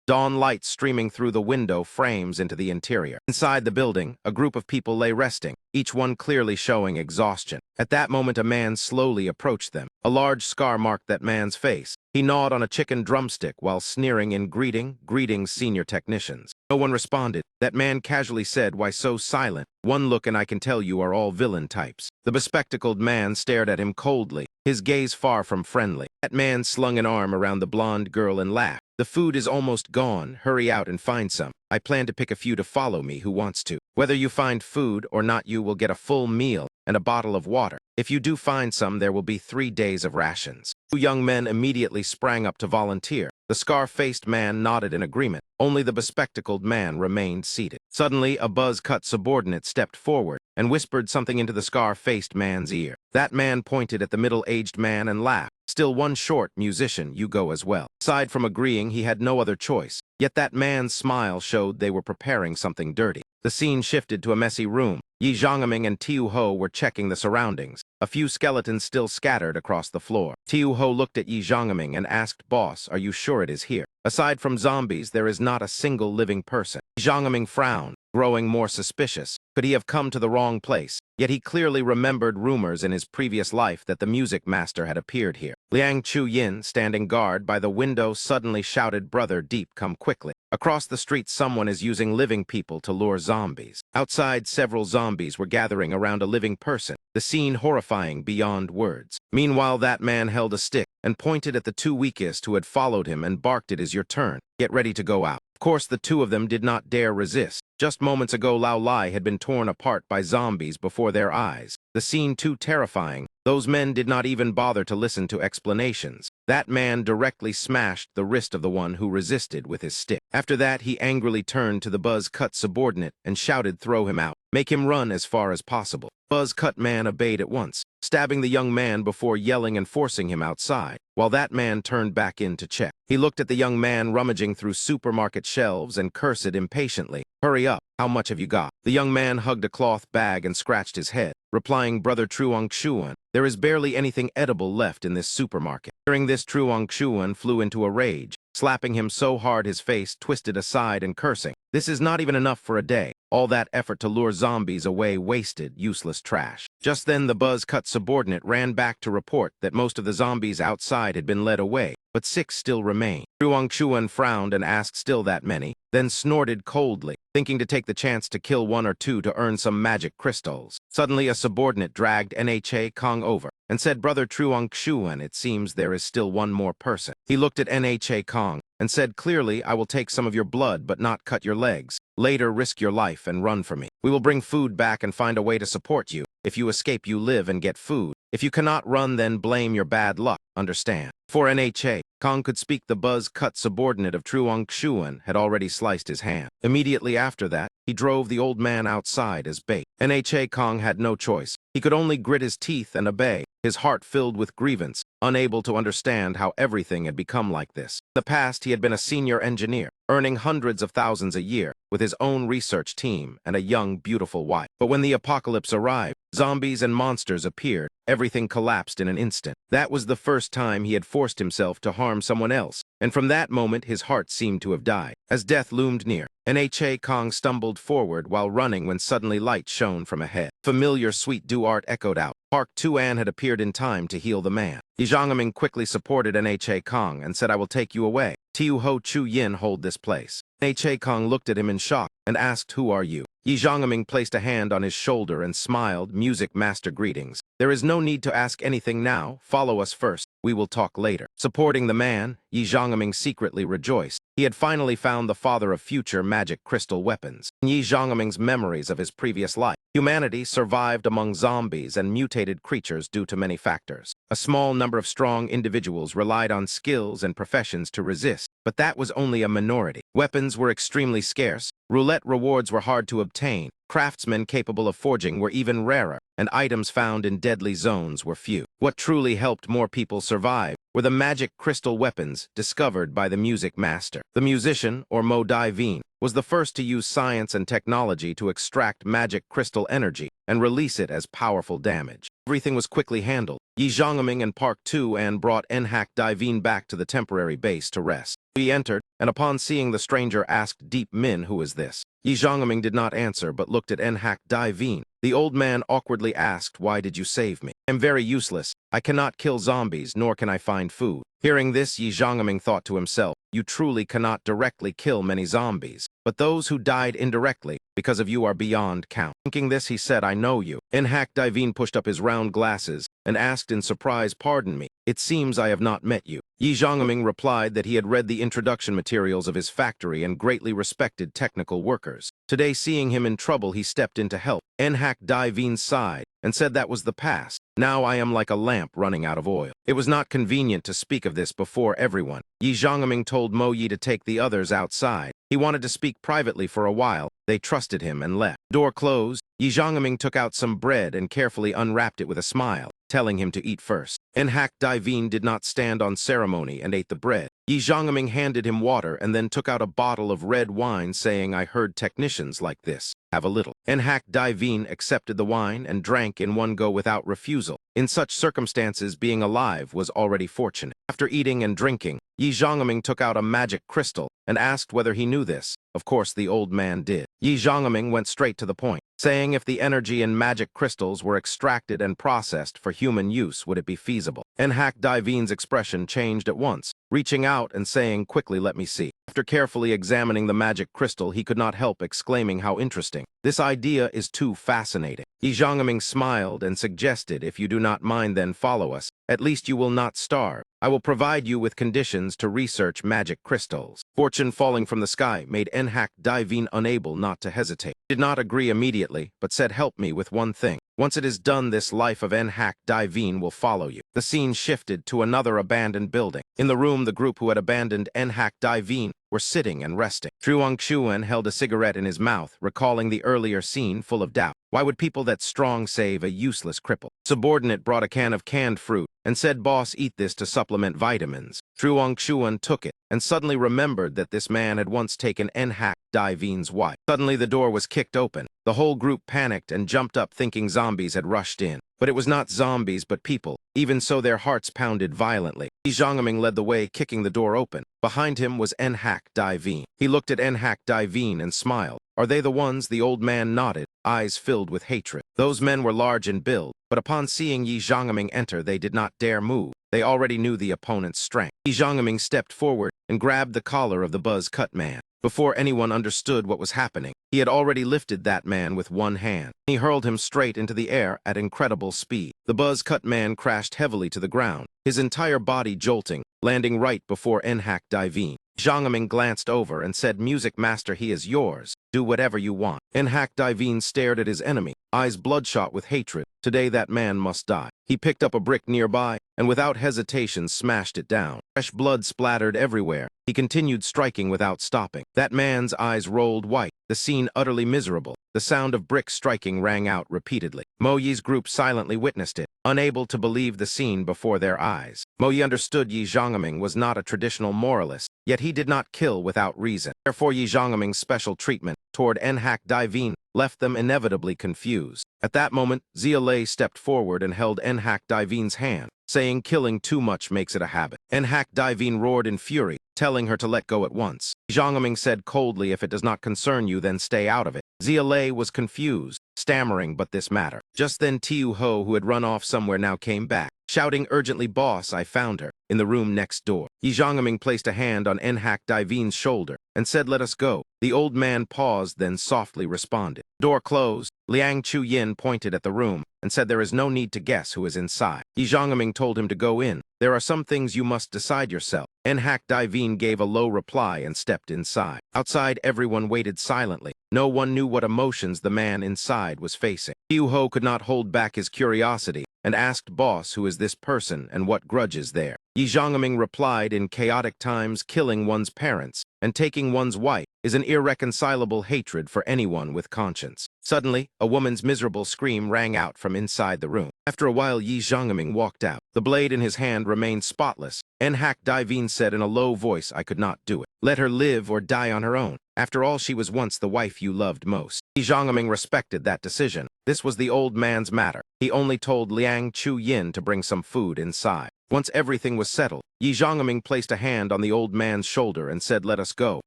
Dawn light streaming through the window frames into the interior. Inside the building, a group of people lay resting, each one clearly showing exhaustion. At that moment, a man slowly approached them. A large scar marked that man's face. He gnawed on a chicken drumstick while sneering in greetings, senior technicians. No one responded. That man casually said, Why so silent? One look and I can tell you are all villain types. The bespectacled man stared at him coldly, his gaze far from friendly. That man slung an arm around the blonde girl and laughed. The food is almost gone. Hurry out and find some. I plan to pick a few to follow me who wants to. Whether you find food or not, you will get a full meal and a bottle of water. If you do find some, there will be 3 days of rations. 2 young men immediately sprang up to volunteer. The scar-faced man nodded in agreement. Only the bespectacled man remained seated. Suddenly, a buzz-cut subordinate stepped forward and whispered something into the scar-faced man's ear. That man pointed at the middle-aged man and laughed. Still one short, musician, you go as well. Aside from agreeing, he had no other choice. Yet that man's smile showed they were preparing something dirty. The scene shifted to a messy room. Yi Zhongming and Tiu Ho were checking the surroundings. A few skeletons still scattered across the floor. Tiu Ho looked at Yi Zhongming and asked, Boss, are you sure it is here? Aside from zombies, there is not a single living person. Yi Zhongming frowned, growing more suspicious. Could he have come to the wrong place? Yet he clearly remembered rumors in his previous life that the music master had appeared here. Liang Chu-yin, standing guard by the window, suddenly shouted, Brother Deep, come quickly. Across the street, someone is using living people to lure zombies. Outside, several zombies were gathering around a living person, the scene horrifying beyond words. Meanwhile, that man held a stick and pointed at the 2 weakest who had followed him and barked, It is your turn. Get ready to go out. Of course, the 2 of them did not dare resist. Just moments ago, Lao Lai had been torn apart by zombies before their eyes. The scene too terrifying. Those men did not even bother to listen to explanations. That man directly smashed the wrist of the one who resisted with his stick. After that, he angrily turned to the buzz-cut subordinate and shouted, Throw him out. Make him run as far as possible. Buzz-cut man obeyed at once, stabbing the young man before yelling and forcing him outside, while that man turned back in to check. He looked at the young man rummaging through supermarket shelves and cursed impatiently. Hurry up, how much have you got? The young man hugged a cloth bag and scratched his head, replying, Brother Truong Xuan, there is barely anything edible left in this supermarket. Hearing this, Truong Xuan flew into a rage, slapping him so hard his face twisted aside and cursing. This is not even enough for a day. All that effort to lure zombies away, wasted, useless trash. Just then, the buzz-cut subordinate ran back to report that most of the zombies outside had been led away, but 6 still remained. Truong Xuan frowned and asked, Still that many? Then snorted coldly, thinking to take the chance to kill 1 or 2 to earn some magic crystals. Suddenly, a subordinate dragged Nha Kong over and said, Brother Truong Xuan, it seems there is still 1 more person. He looked at Nha Kong and said, Clearly, I will take some of your blood but not cut your legs. Later, risk your life and run for me. We will bring food back and find a way to support you. If you escape, you live and get food. If you cannot run, then blame your bad luck. Understand? For NHA, Kong could speak, the buzz-cut subordinate of Truong Xuan had already sliced his hand. Immediately after that, he drove the old man outside as bait. NHA Kong had no choice. He could only grit his teeth and obey, his heart filled with grievance, unable to understand how everything had become like this. In the past, he had been a senior engineer, earning hundreds of thousands a year, with his own research team and a young, beautiful wife. But when the apocalypse arrived, zombies and monsters appeared, everything collapsed in an instant. That was the first time he had forced himself to harm someone else, and from that moment his heart seemed to have died. As death loomed near, NHA Kong stumbled forward while running when suddenly light shone from ahead. Familiar sweet duart echoed out. Park Tuan had appeared in time to heal the man. Yi Zhongming quickly supported NHA Kong and said, "I will take you away. Tiu Ho Chu Yin hold this place." NHA Kong looked at him in shock and asked, "Who are you?" Yi Zhongming placed a hand on his shoulder and smiled, "Music master greetings. There is no need to ask anything now. Follow us first. We will talk later." Supporting the man, Yi Zhongming secretly rejoiced. He had finally found the father of future magic crystal weapons. In Yi Zhongming's memories of his previous life, humanity survived among zombies and mutated creatures due to many factors. A small number of strong individuals relied on skills and professions to resist, but that was only a minority. Weapons were extremely scarce, roulette rewards were hard to obtain, craftsmen capable of forging were even rarer, and items found in deadly zones were few. What truly helped more people survive were the magic crystal weapons discovered by the music master. The musician, or Mo Dai Vien, was the first to use science and technology to extract magic crystal energy and release it as powerful damage. Everything was quickly handled. Yi Zhongming and Park Tu-an brought Enhac Dai Vien back to the temporary base to rest. He entered, and upon seeing the stranger asked Deep Min, "Who is this?" Yi Zhongming did not answer but looked at Enhac Dai Vien. The old man awkwardly asked, "Why did you save me? I am very useless. I cannot kill zombies, nor can I find food." Hearing this, Yi Zhongming thought to himself, "You truly cannot directly kill many zombies, but those who died indirectly because of you are beyond count." Thinking this, he said, "I know you." Enhac Dai Vien pushed up his round glasses and asked in surprise, "Pardon me, it seems I have not met you." Yi Zhongming replied that he had read the introduction materials of his factory and greatly respected technical workers. Today, seeing him in trouble, he stepped in to help. Enhac Dai Vien sighed and said that was the past. "Now I am like a lamp running out of oil." It was not convenient to speak of this before everyone. Yi Zhongming told Mo Yi to take the others outside. He wanted to speak privately for a while. They trusted him and left. Door closed, Yi Zhongming took out some bread and carefully unwrapped it with a smile, telling him to eat first. Enhac Dai Vien did not stand on ceremony and ate the bread. Yi Zhongming handed him water and then took out a bottle of red wine, saying, "I heard technicians like this. Have a little." Enhac Dai Vien accepted the wine and drank in one go without refusal. In such circumstances, being alive was already fortunate. After eating and drinking, Yi Zhongming took out a magic crystal and asked whether he knew this. Of course, the old man did. Yi Zhongming went straight to the point, saying if the energy in magic crystals were extracted and processed for human use, would it be feasible? Enhac Dai Vien's expression changed at once, reaching out and saying, "Quickly, let me see." After carefully examining the magic crystal, he could not help exclaiming, "How interesting. This idea is too fascinating." Yi Zhongming smiled and suggested, "If you do not mind, then follow us. At least you will not starve. I will provide you with conditions to research magic crystals." Fortune falling from the sky made Enhac Dai Vien unable not to hesitate. He did not agree immediately, but said, "Help me with one thing. Once it is done, this life of Enhac Dai Vien will follow you." The scene shifted to another abandoned building. In the room, the group who had abandoned Enhac Dai Vien were sitting and resting. Truong Xuan held a cigarette in his mouth, recalling the earlier scene full of doubt. Why would people that strong save a useless cripple? Subordinate brought a can of canned fruit and said, "Boss, eat this to supplement vitamins." Truong Xuan took it and suddenly remembered that this man had once taken Enhac Dai Vien's wife. Suddenly the door was kicked open. The whole group panicked and jumped up thinking zombies had rushed in. But it was not zombies but people. Even so, their hearts pounded violently. Yi Zhongming led the way, kicking the door open. Behind him was Enhac Dai Vien. He looked at Enhac Dai Vien and smiled. "Are they the ones?" The old man nodded, eyes filled with hatred. Those men were large in build, but upon seeing Yi Zhongming enter, they did not dare move. They already knew the opponent's strength. Yi Zhongming stepped forward and grabbed the collar of the buzz-cut man. Before anyone understood what was happening, he had already lifted that man with one hand. He hurled him straight into the air at incredible speed. The buzz-cut man crashed heavily to the ground, his entire body jolting, landing right before Enhac Dai Vien. Zhongming glanced over and said, "Music master, he is yours. Do whatever you want." Divine stared at his enemy, eyes bloodshot with hatred. Today that man must die. He picked up a brick nearby, and without hesitation smashed it down. Fresh blood splattered everywhere. He continued striking without stopping. That man's eyes rolled white, the scene utterly miserable. The sound of bricks striking rang out repeatedly. Mo Yi's group silently witnessed it, unable to believe the scene before their eyes. Mo Yi understood Yi Zhangming was not a traditional moralist, yet he did not kill without reason. Therefore Yi Zhangming's special treatment toward Divine left them inevitably confused. At that moment, Yahello stepped forward and held Divine's hand, saying killing too much makes it a habit. Divine roared in fury, telling her to let go at once. Zhangming said coldly, if it does not concern you, then stay out of it. Yahello was confused, stammering, but this matter. Just then Tiu Ho, who had run off somewhere, now came back, shouting urgently, "Boss, I found her," in the room next door. Zhangming placed a hand on Divine's shoulder and said, "Let us go." The old man paused, then softly responded. Door closed. Liang Chuyin pointed at the room and said, "There is no need to guess who is inside." Zhangming told him to go in. "There are some things you must decide yourself." Divine gave a low reply and stepped inside. Outside, everyone waited silently. No one knew what emotions the man inside was facing. Tiu Ho could not hold back his curiosity and asked, "Boss, who is this person and what grudge is there?" Zhangming replied, "In chaotic times, killing one's parents and taking one's wife is an irreconcilable hatred for anyone with conscience." Suddenly, a woman's miserable scream rang out from inside the room. After a while, Zhangming walked out. The blade in his hand remained spotless. Divine said in a low voice, "I could not do it. Let her live or die on her own. After all, she was once the wife you loved most." Zhangming respected that decision. This was the old man's matter. He only told Liang Chuyin to bring some food inside. Once everything was settled, Zhangming placed a hand on the old man's shoulder and said, "Let us go."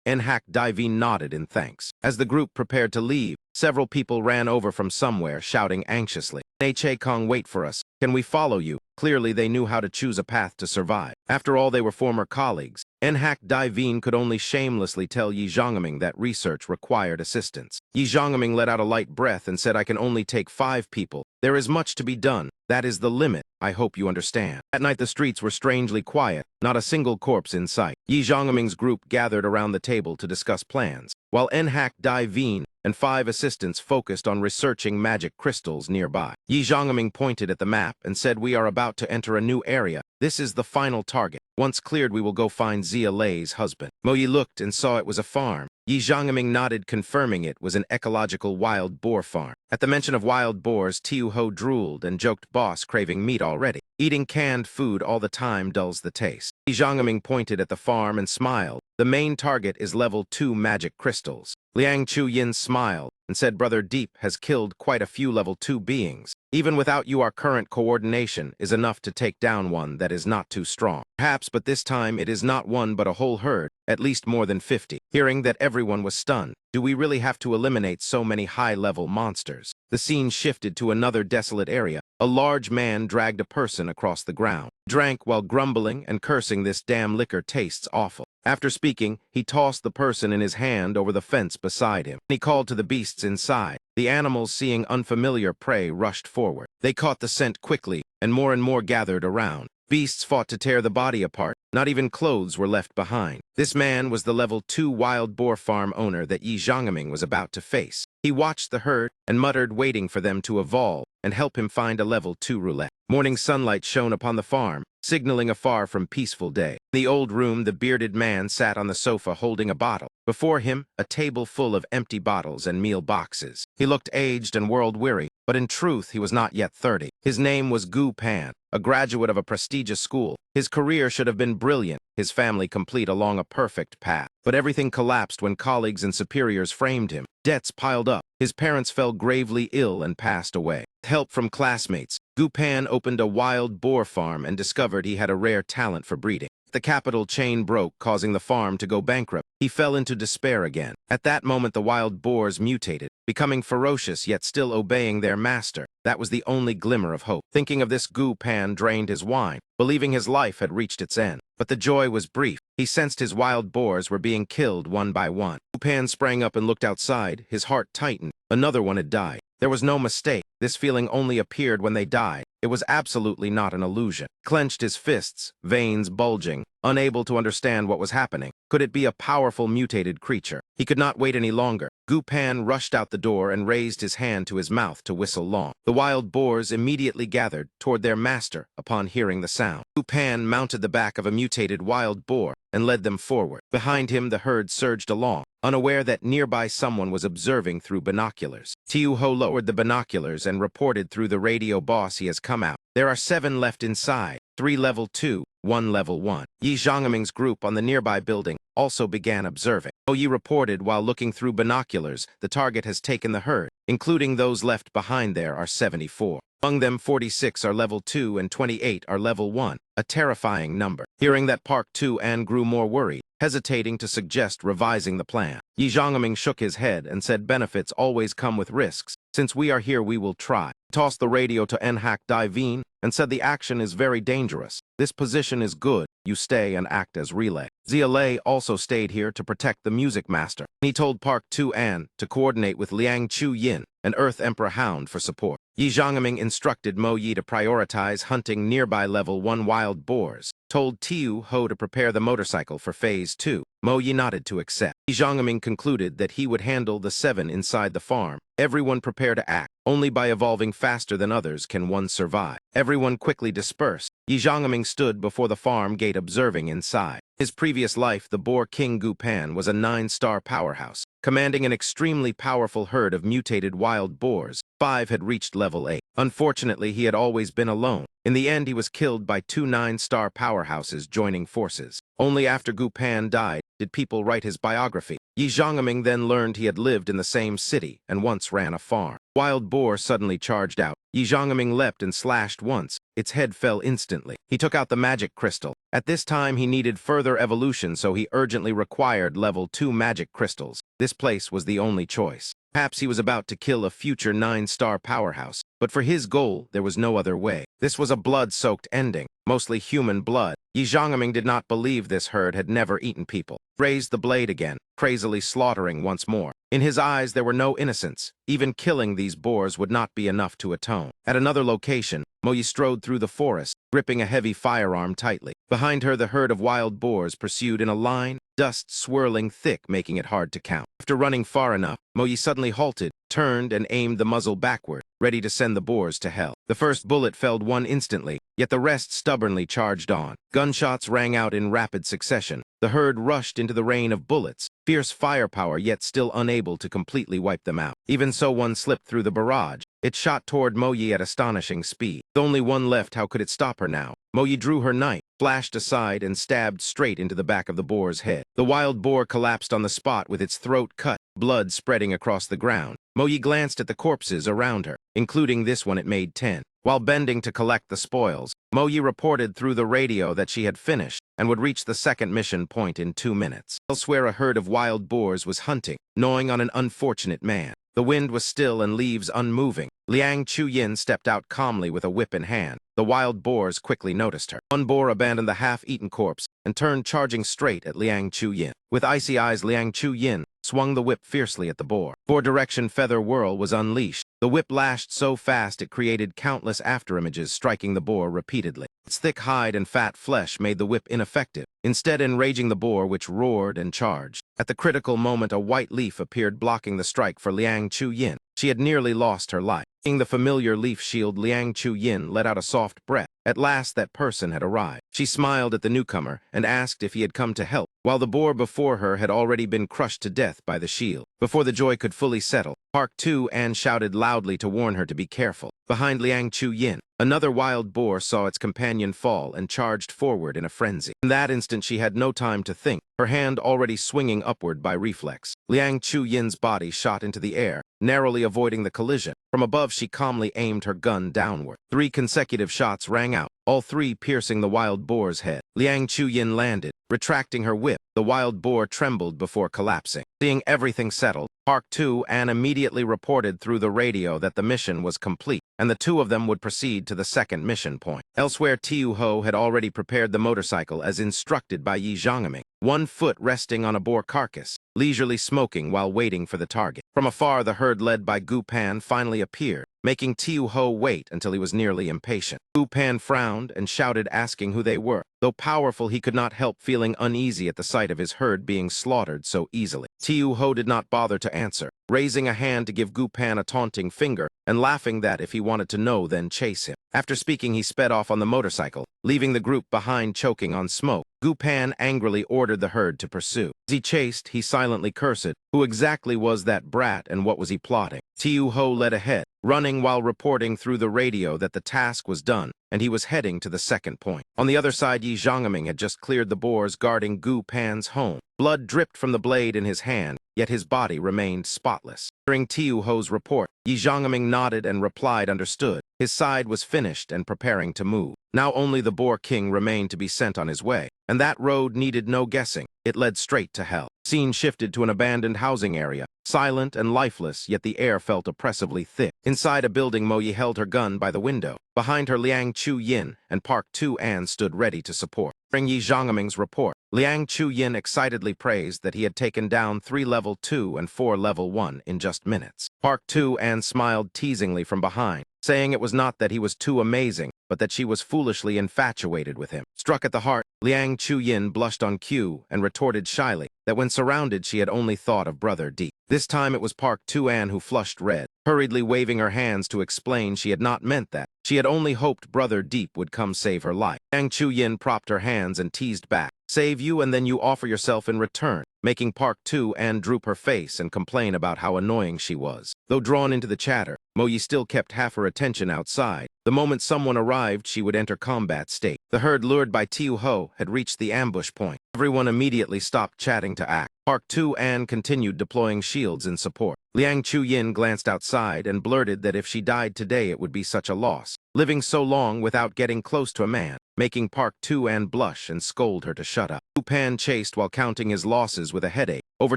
Divine nodded in thanks. As the group prepared to leave, several people ran over from somewhere, shouting anxiously, "Che Kong, wait for us. Can we follow you?" Clearly, they knew how to choose a path to survive. After all, they were former colleagues. Divine could only shamelessly tell Zhangming that research required assistance. Zhangming let out a light breath and said, "I can only take 5 people. There is much to be done. That is the limit. I hope you understand." At night, the streets were strangely quiet, not a single corpse in sight. Zhangming's group gathered around the table to discuss plans, while Divine and 5 assistants focused on researching magic crystals nearby. Zhangming pointed at the map and said, "We are about to enter a new area. This is the final target. Once cleared, we will go find Yahello's husband." Mo Yi looked and saw it was a farm. Zhangming nodded, confirming it was an ecological wild boar farm. At the mention of wild boars, Tiu Ho drooled and joked, "Boss, craving meat already. Eating canned food all the time dulls the taste." Zhangming pointed at the farm and smiled. "The main target is level 2 magic crystals." Liang Chuyin smiled and said, "Brother Deep has killed quite a few level 2 beings. Even without you, our current coordination is enough to take down one that is not too strong. Perhaps, but this time it is not one but a whole herd, at least more than 50. Hearing that, everyone was stunned. Do we really have to eliminate so many high-level monsters? The scene shifted to another desolate area. A large man dragged a person across the ground, drank while grumbling and cursing, "This damn liquor tastes awful." After speaking, he tossed the person in his hand over the fence beside him. He called to the beasts inside. The animals, seeing unfamiliar prey, rushed forward. They caught the scent quickly, and more gathered around. Beasts fought to tear the body apart. Not even clothes were left behind. This man was the level 2 wild boar farm owner that Zhangming was about to face. He watched the herd and muttered, waiting for them to evolve and help him find a level 2 roulette. Morning sunlight shone upon the farm, signaling a far from peaceful day. In the old room, the bearded man sat on the sofa holding a bottle. Before him, a table full of empty bottles and meal boxes. He looked aged and world-weary, but in truth, he was not yet 30. His name was Gu Pan, a graduate of a prestigious school. His career should have been brilliant, his family complete along a perfect path. But everything collapsed when colleagues and superiors framed him. Debts piled up. His parents fell gravely ill and passed away. With help from classmates, Gu Pan opened a wild boar farm and discovered he had a rare talent for breeding. The capital chain broke, causing the farm to go bankrupt. He fell into despair again. At that moment, the wild boars mutated, becoming ferocious yet still obeying their master. That was the only glimmer of hope. Thinking of this, Gu Pan drained his wine, believing his life had reached its end. But the joy was brief. He sensed his wild boars were being killed one by one. Gu Pan sprang up and looked outside. His heart tightened. Another one had died. There was no mistake. This feeling only appeared when they died. It was absolutely not an illusion. He clenched his fists, veins bulging, unable to understand what was happening. Could it be a powerful mutated creature? He could not wait any longer. Gu Pan rushed out the door and raised his hand to his mouth to whistle long. The wild boars immediately gathered toward their master upon hearing the sound. Gu Pan mounted the back of a mutated wild boar and led them forward. Behind him, the herd surged along, unaware that nearby someone was observing through binoculars. Tiu Ho lowered the binoculars and reported through the radio, "Boss, he has come out. There are 7 left inside, 3 level 2, 1 level 1. Yi Zhangming's group on the nearby building also began observing. Yi reported while looking through binoculars, "The target has taken the herd, including those left behind. There are 74. Among them, 46 are level 2 and 28 are level 1, a terrifying number." Hearing that, Park Tu-an grew more worried, hesitating to suggest revising the plan. Yi Zhangming shook his head and said, "Benefits always come with risks. Since we are here, we will try." Tossed the radio to Nhak Divine and said, "The action is very dangerous. This position is good. You stay and act as relay." Zia Lei also stayed here to protect the music master. He told Park Tu-an to coordinate with Liang Chu-yin, an Earth Emperor Hound, for support. Yi Zhangming instructed Mo Yi to prioritize hunting nearby level 1 wild boars, told Tiu Ho to prepare the motorcycle for Phase 2. Mo Yi nodded to accept. Yi Zhangming concluded that he would handle the 7 inside the farm. Everyone prepare to act. Only by evolving faster than others can one survive. Everyone quickly dispersed. Yi Zhangming stood before the farm gate observing inside. His previous life, the Boar King Gu Pan was a 9-star powerhouse, commanding an extremely powerful herd of mutated wild boars. 5 had reached level 8. Unfortunately, he had always been alone. In the end, he was killed by 2 9-star powerhouses joining forces. Only after Gu Pan died did people write his biography. Yi Zhangming then learned he had lived in the same city and once ran a farm. Wild boar suddenly charged out. Yi Zhangming leapt and slashed once. Its head fell instantly. He took out the magic crystal. At this time, he needed further evolution, so he urgently required level 2 magic crystals. This place was the only choice. Perhaps he was about to kill a future 9-star powerhouse, but for his goal, there was no other way. This was a blood-soaked ending, mostly human blood. Yi Zhangming did not believe this herd had never eaten people. Raised the blade again, crazily slaughtering once more. In his eyes, there were no innocents. Even killing these boars would not be enough to atone. At another location, Mo Yi strode through the forest, gripping a heavy firearm tightly. Behind her, the herd of wild boars pursued in a line, dust swirling thick, making it hard to count. After running far enough, Mo Yi suddenly halted, turned and aimed the muzzle backward, ready to send the boars to hell. The first bullet felled one instantly, yet the rest stubbornly charged on. Gunshots rang out in rapid succession. The herd rushed into the rain of bullets, fierce firepower yet still unable to completely wipe them out. Even so, one slipped through the barrage. It shot toward Mo Yi at astonishing speed. With only one left, how could it stop her now? Mo Yi drew her knife, flashed aside, and stabbed straight into the back of the boar's head. The wild boar collapsed on the spot with its throat cut, blood spreading across the ground. Mo Yi glanced at the corpses around her, including this one. It made 10. While bending to collect the spoils, Mo Yi reported through the radio that she had finished and would reach the second mission point in 2 minutes. Elsewhere, a herd of wild boars was hunting, gnawing on an unfortunate man. The wind was still and leaves unmoving. Liang Chu-yin stepped out calmly with a whip in hand. The wild boars quickly noticed her. One boar abandoned the half-eaten corpse and turned charging straight at Liang Chu-yin. With icy eyes, Liang Chu-yin swung the whip fiercely at the boar. Four-direction feather whirl was unleashed. The whip lashed so fast it created countless afterimages, striking the boar repeatedly. Its thick hide and fat flesh made the whip ineffective, instead enraging the boar, which roared and charged. At the critical moment, a white leaf appeared, blocking the strike for Liang Chu-yin. She had nearly lost her life. Seeing the familiar leaf shield, Liang Chu-yin let out a soft breath. At last, that person had arrived. She smiled at the newcomer and asked if he had come to help, while the boar before her had already been crushed to death by the shield. Before the joy could fully settle, Park Tu-an shouted loudly to warn her to be careful. Behind Liang Chu-yin, another wild boar saw its companion fall and charged forward in a frenzy. In that instant, she had no time to think, her hand already swinging upward by reflex. Liang Chu-yin's body shot into the air, narrowly avoiding the collision. From above, she calmly aimed her gun downward. 3 consecutive shots rang out, all 3 piercing the wild boar's head. Liang Chu-yin landed, retracting her whip. The wild boar trembled before collapsing. Seeing everything settled, Park Tu-an immediately reported through the radio that the mission was complete, and the 2 of them would proceed to the second mission point. Elsewhere, Tiu Ho had already prepared the motorcycle as instructed by Yi Zhangming, one foot resting on a boar carcass, leisurely smoking while waiting for the target. From afar, the herd led by Gu Pan finally appeared. making Tiu Ho wait until he was nearly impatient. Gu Pan frowned and shouted, asking who they were. Though powerful, he could not help feeling uneasy at the sight of his herd being slaughtered so easily. Tiu Ho did not bother to answer, raising a hand to give Gu Pan a taunting finger and laughing that if he wanted to know, then chase him. After speaking, he sped off on the motorcycle, leaving the group behind choking on smoke. Gu Pan angrily ordered the herd to pursue. As he chased, he silently cursed. Who exactly was that brat and what was he plotting? Tiu Ho led ahead, running while reporting through the radio that the task was done, and he was heading to the second point. On the other side, Yi Zhongming had just cleared the boars guarding Gu Pan's home. Blood dripped from the blade in his hand, yet his body remained spotless. Hearing Tiu Ho's report, Yi Zhongming nodded and replied understood. His side was finished and preparing to move. Now only the Boar King remained to be sent on his way, and that road needed no guessing. It led straight to hell. Scene shifted to an abandoned housing area, silent and lifeless, yet the air felt oppressively thick. Inside a building, Mo Yi held her gun by the window. Behind her, Liang Chu-yin and Park Tu-an stood ready to support. Hearing Yi Zhongming's report, Liang Chu-yin excitedly praised that he had taken down 3 level 2 and 4 level 1 in just minutes. Park Tu-an smiled teasingly from behind, saying it was not that he was too amazing, but that she was foolishly infatuated with him. Struck at the heart, Liang Chu-yin blushed on cue and retorted shyly that when surrounded she had only thought of Brother Deep. This time it was Park Tu-an who flushed red, hurriedly waving her hands to explain she had not meant that. She had only hoped Brother Deep would come save her life. Liang Chu-yin propped her hands and teased back. Save you and then you offer yourself in return, making Park Tu-an droop her face and complain about how annoying she was. Though drawn into the chatter, Mo Yi still kept half her attention outside. The moment someone arrived, she would enter combat state. The herd, lured by Tiu Ho, had reached the ambush point. Everyone immediately stopped chatting to act. Park Tu-an continued deploying shields in support. Liang Chu-yin glanced outside and blurted that if she died today it would be such a loss, living so long without getting close to a man, making Park Tu-an blush and scold her to shut up. Gu Pan chased while counting his losses with a headache. Over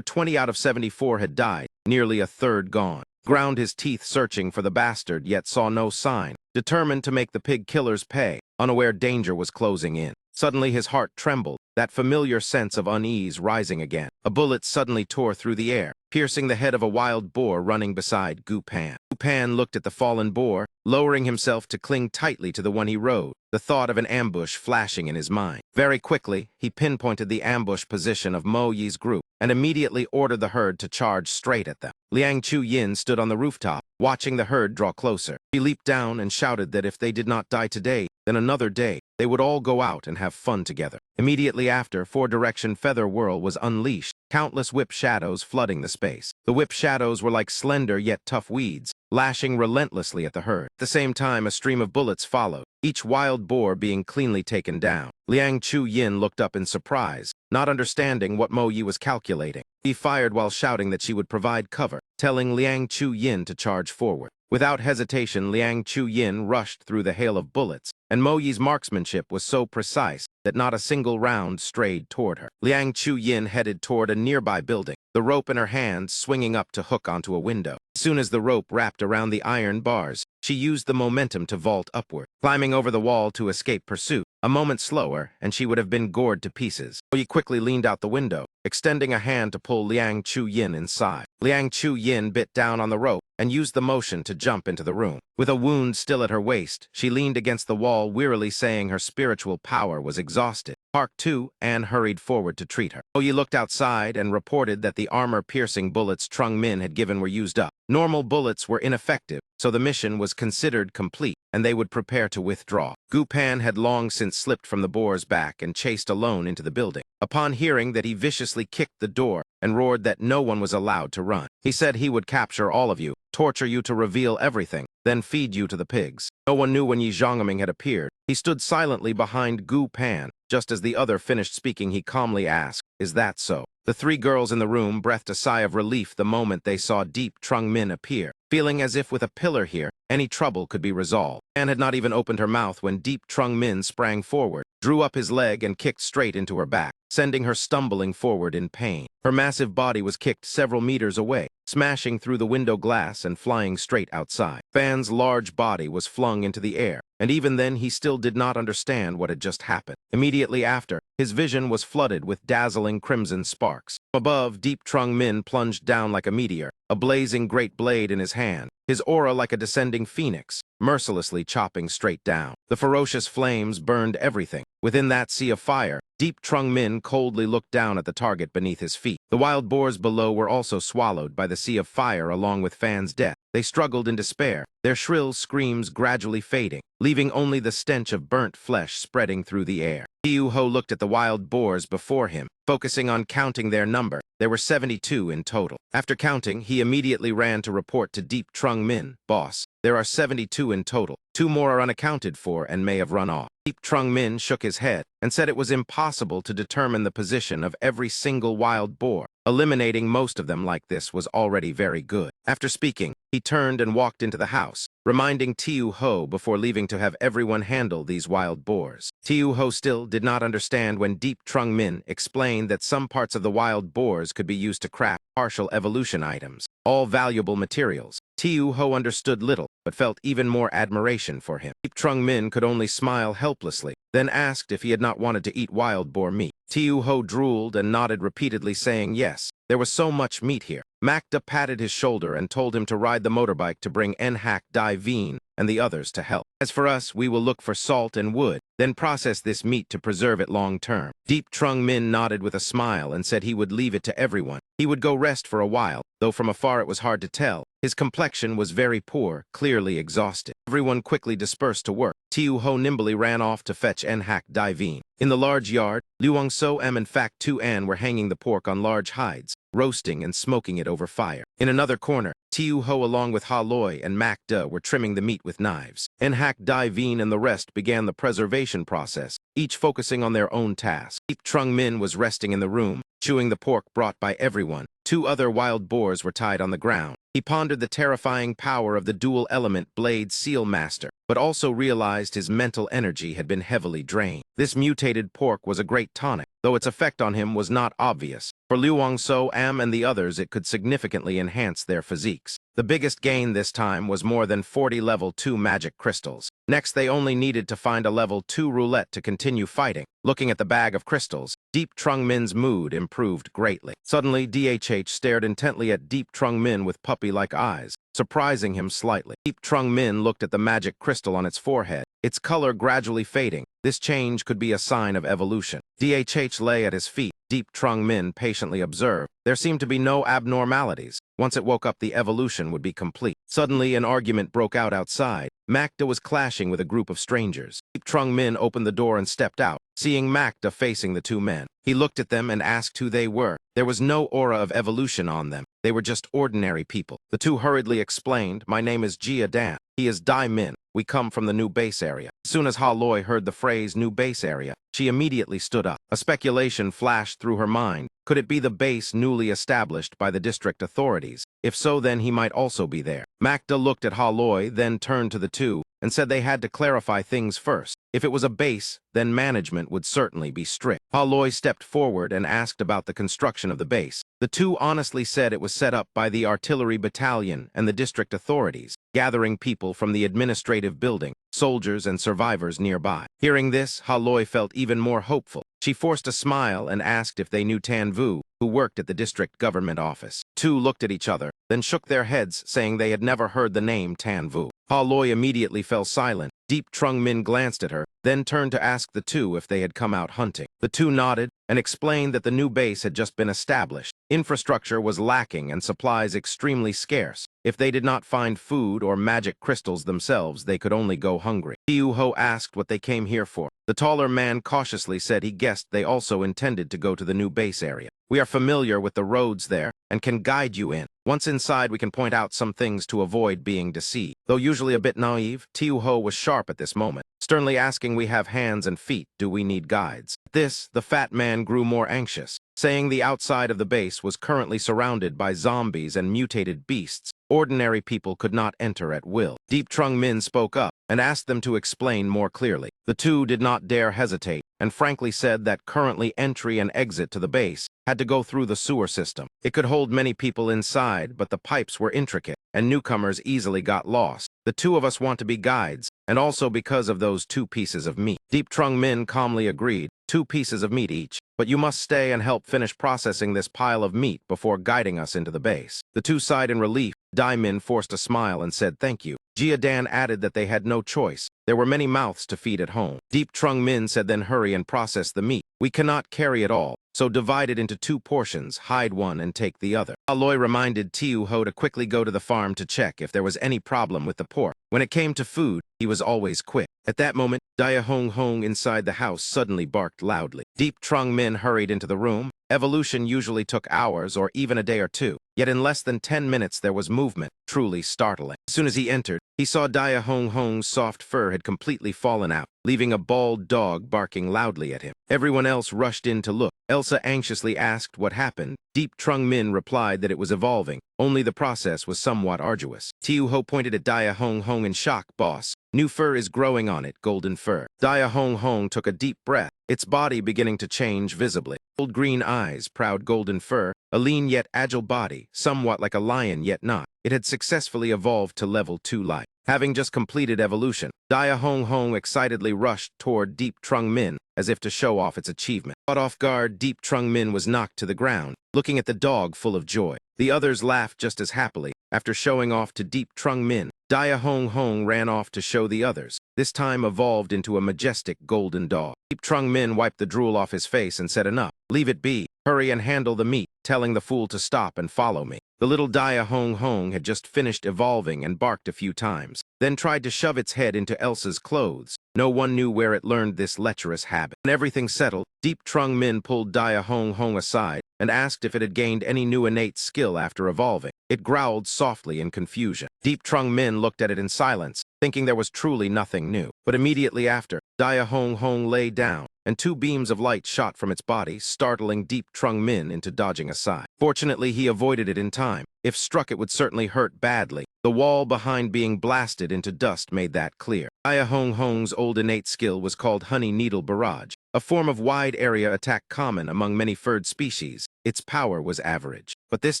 20 out of 74 had died, nearly a third gone. Ground his teeth searching for the bastard, yet saw no sign, determined to make the pig killers pay, unaware danger was closing in. Suddenly his heart trembled, that familiar sense of unease rising again. A bullet suddenly tore through the air, piercing the head of a wild boar running beside Gu Pan. Gu Pan looked at the fallen boar, lowering himself to cling tightly to the one he rode, the thought of an ambush flashing in his mind. Very quickly, he pinpointed the ambush position of Mo Yi's group and immediately ordered the herd to charge straight at them. Liang Chu-yin stood on the rooftop, watching the herd draw closer. He leaped down and shouted that if they did not die today, then another day, they would all go out and have fun together. Immediately after, 4-direction feather whirl was unleashed, countless whip shadows flooding the space. The whip shadows were like slender yet tough weeds, lashing relentlessly at the herd. At the same time, a stream of bullets followed, each wild boar being cleanly taken down. Liang Chu-yin looked up in surprise, not understanding what Mo Yi was calculating. He fired while shouting that she would provide cover, telling Liang Chu-yin to charge forward. Without hesitation, Liang Chu-yin rushed through the hail of bullets, and Mo Yi's marksmanship was so precise that not a single round strayed toward her. Liang Chu-yin headed toward a nearby building, the rope in her hand swinging up to hook onto a window. As soon as the rope wrapped around the iron bars, she used the momentum to vault upward, climbing over the wall to escape pursuit. A moment slower, and she would have been gored to pieces. Mo Yi quickly leaned out the window, extending a hand to pull Liang Chu-yin inside. Liang Chu-yin bit down on the rope and used the motion to jump into the room. With a wound still at her waist, she leaned against the wall, wearily saying her spiritual power was exhausted. Park Tu-an hurried forward to treat her. Mo Yi looked outside and reported that the armor-piercing bullets Trung Min had given were used up. Normal bullets were ineffective, so the mission was considered complete, and they would prepare to withdraw. Gu Pan had long since slipped from the boar's back and chased alone into the building. Upon hearing that, he viciously kicked the door and roared that no one was allowed to run. He said he would capture all of you, torture you to reveal everything, then feed you to the pigs. No one knew when Yi Zhongming had appeared. He stood silently behind Gu Pan. Just as the other finished speaking, he calmly asked, "Is that so?" The 3 girls in the room breathed a sigh of relief the moment they saw Deep Trung Min appear, feeling as if with a pillar here, any trouble could be resolved. Anne had not even opened her mouth when Deep Trung Min sprang forward, drew up his leg and kicked straight into her back, sending her stumbling forward in pain. Her massive body was kicked several meters away, smashing through the window glass and flying straight outside. Fan's large body was flung into the air, and even then he still did not understand what had just happened. Immediately after, His vision was flooded with dazzling crimson sparks. Above, Deep Trung Min plunged down like a meteor, a blazing great blade in his hand, his aura like a descending phoenix, mercilessly chopping straight down. The ferocious flames burned everything. Within that sea of fire, Deep Trung Min coldly looked down at the target beneath his feet. The wild boars below were also swallowed by the sea of fire along with Fan's death. They struggled in despair, their shrill screams gradually fading, leaving only the stench of burnt flesh spreading through the air. Tiu Ho looked at the wild boars before him, focusing on counting their number. There were 72 in total. After counting, he immediately ran to report to Deep Trung Min, "Boss, there are 72 in total. 2 more are unaccounted for and may have run off." Deep Trung Min shook his head and said it was impossible to determine the position of every single wild boar. Eliminating most of them like this was already very good. After speaking, he turned and walked into the house, reminding Tiu Ho before leaving to have everyone handle these wild boars. Tiu Ho still did not understand when Deep Trung Min explained that some parts of the wild boars could be used to craft partial evolution items, all valuable materials. Tiu Ho understood little, but felt even more admiration for him. Deep Trung Min could only smile helplessly, then asked if he had not wanted to eat wild boar meat. Tiu Ho drooled and nodded repeatedly, saying yes. There was so much meat here. Macda patted his shoulder and told him to ride the motorbike to bring Enhac Dai Veen and the others to help. As for us, we will look for salt and wood, then process this meat to preserve it long term. Deep Trung Min nodded with a smile and said he would leave it to everyone. He would go rest for a while, though from afar it was hard to tell. His complexion was very poor, clearly exhausted. Everyone quickly dispersed to work. Tiu Ho nimbly ran off to fetch Enhac Dai Veen. In the large yard, Luang So and in fact 2 An were hanging the pork on large hides, roasting and smoking it over fire. In another corner, Tiu Ho along with Ha Loi and Mac Da were trimming the meat with knives. Enhac Dai Veen and the rest began the preservation process, each focusing on their own task. Deep Trung Min was resting in the room, chewing the pork brought by everyone. 2 other wild boars were tied on the ground. He pondered the terrifying power of the dual-element Blade Seal Master, but also realized his mental energy had been heavily drained. This mutated pork was a great tonic, though its effect on him was not obvious. For Luang So Am and the others, it could significantly enhance their physiques. The biggest gain this time was more than 40 level 2 magic crystals. Next, they only needed to find a level 2 roulette to continue fighting. Looking at the bag of crystals, Deep Trung Min's mood improved greatly. Suddenly, DHH stared intently at Deep Trung Min with puppy-like eyes, surprising him slightly. Deep Trung Min looked at the magic crystal on its forehead, its color gradually fading. This change could be a sign of evolution. DHH lay at his feet. Deep Trung Min patiently observed. There seemed to be no abnormalities. Once it woke up, the evolution would be complete. Suddenly, an argument broke out outside. Macda was clashing with a group of strangers. Deep Trung Min opened the door and stepped out, seeing Macda facing the 2 men. He looked at them and asked who they were. There was no aura of evolution on them. They were just ordinary people. The 2 hurriedly explained, "My name is Jia Dan. He is Dai Min. We come from the new base area." As soon as Ha Loi heard the phrase new base area, she immediately stood up. A speculation flashed through her mind. Could it be the base newly established by the district authorities? If so, then he might also be there. Macda looked at Ha Loi, then turned to the 2 and said they had to clarify things first. If it was a base, then management would certainly be strict. Ha Loi stepped forward and asked about the construction of the base. The 2 honestly said it was set up by the artillery battalion and the district authorities, gathering people from the administrative building, soldiers and survivors nearby. Hearing this, Ha Loi felt even more hopeful. She forced a smile and asked if they knew Tan Vu, who worked at the district government office. 2 looked at each other, then shook their heads, saying they had never heard the name Tan Vu. Ha Loi immediately fell silent. Deep Trung Min glanced at her, then turned to ask the 2 if they had come out hunting. The 2 nodded and explained that the new base had just been established. Infrastructure was lacking and supplies extremely scarce. If they did not find food or magic crystals themselves, they could only go hungry. Tiu Ho asked what they came here for. The taller man cautiously said he guessed they also intended to go to the new base area. "We are familiar with the roads there and can guide you in. Once inside, we can point out some things to avoid being deceived." Though usually a bit naive, Tiu Ho was sharp at this moment, sternly asking, "We have hands and feet. Do we need guides?" At this, the fat man grew more anxious, saying the outside of the base was currently surrounded by zombies and mutated beasts. Ordinary people could not enter at will. Deep Trung Min spoke up and asked them to explain more clearly. The 2 did not dare hesitate and frankly said that currently entry and exit to the base had to go through the sewer system. It could hold many people inside, but the pipes were intricate, and newcomers easily got lost. "The 2 of us want to be guides, and also because of those 2 pieces of meat." Deep Trung Min calmly agreed. 2 pieces of meat each. But you must stay and help finish processing this pile of meat before guiding us into the base. The two sighed in relief. Daimin forced a smile and said thank you. Jiadan added that they had no choice. There were many mouths to feed at home. Deep Trung Min said then hurry and process the meat. We cannot carry it all, so divide it into 2 portions, hide one and take the other. Aloy reminded Tiu Ho to quickly go to the farm to check if there was any problem with the pork. When it came to food, he was always quick. At that moment, Dia Hong Hong inside the house suddenly barked loudly. Deep Trung Min hurried into the room. Evolution usually took hours or even a day or 2. Yet in less than 10 minutes there was movement, truly startling. As soon as he entered, he saw Dia Hong Hong's soft fur had completely fallen out, leaving a bald dog barking loudly at him. Everyone else rushed in to look. Elsa anxiously asked what happened. Deep Trung Min replied that it was evolving, only the process was somewhat arduous. Tiu Ho pointed at Dia Hong Hong in shock. Boss, new fur is growing on it, golden fur. Dia Hong Hong took a deep breath, its body beginning to change visibly. Old green eyes, proud golden fur, a lean yet agile body, somewhat like a lion yet not. It had successfully evolved to level 2 light. Having just completed evolution, Dia Hong Hong excitedly rushed toward Deep Trung Min as if to show off its achievement. Caught off guard, Deep Trung Min was knocked to the ground, looking at the dog full of joy. The others laughed just as happily. After showing off to Deep Trung Min, Dia Hong Hong ran off to show the others, this time evolved into a majestic golden dog. Deep Trung Min wiped the drool off his face and said enough. Leave it be. Hurry and handle the meat, telling the fool to stop and follow me. The little Dia Hong Hong had just finished evolving and barked a few times, then tried to shove its head into Elsa's clothes. No one knew where it learned this lecherous habit. When everything settled, Deep Trung Min pulled Dia Hong Hong aside and asked if it had gained any new innate skill after evolving. It growled softly in confusion. Deep Trung Min looked at it in silence, thinking there was truly nothing new. But immediately after, Dia Hong Hong lay down, and 2 beams of light shot from its body, startling Deep Trung Min into dodging aside. Fortunately, he avoided it in time. If struck, it would certainly hurt badly. The wall behind being blasted into dust made that clear. Dia Hong Hong's old innate skill was called Honey Needle Barrage, a form of wide-area attack common among many furred species. Its power was average, but this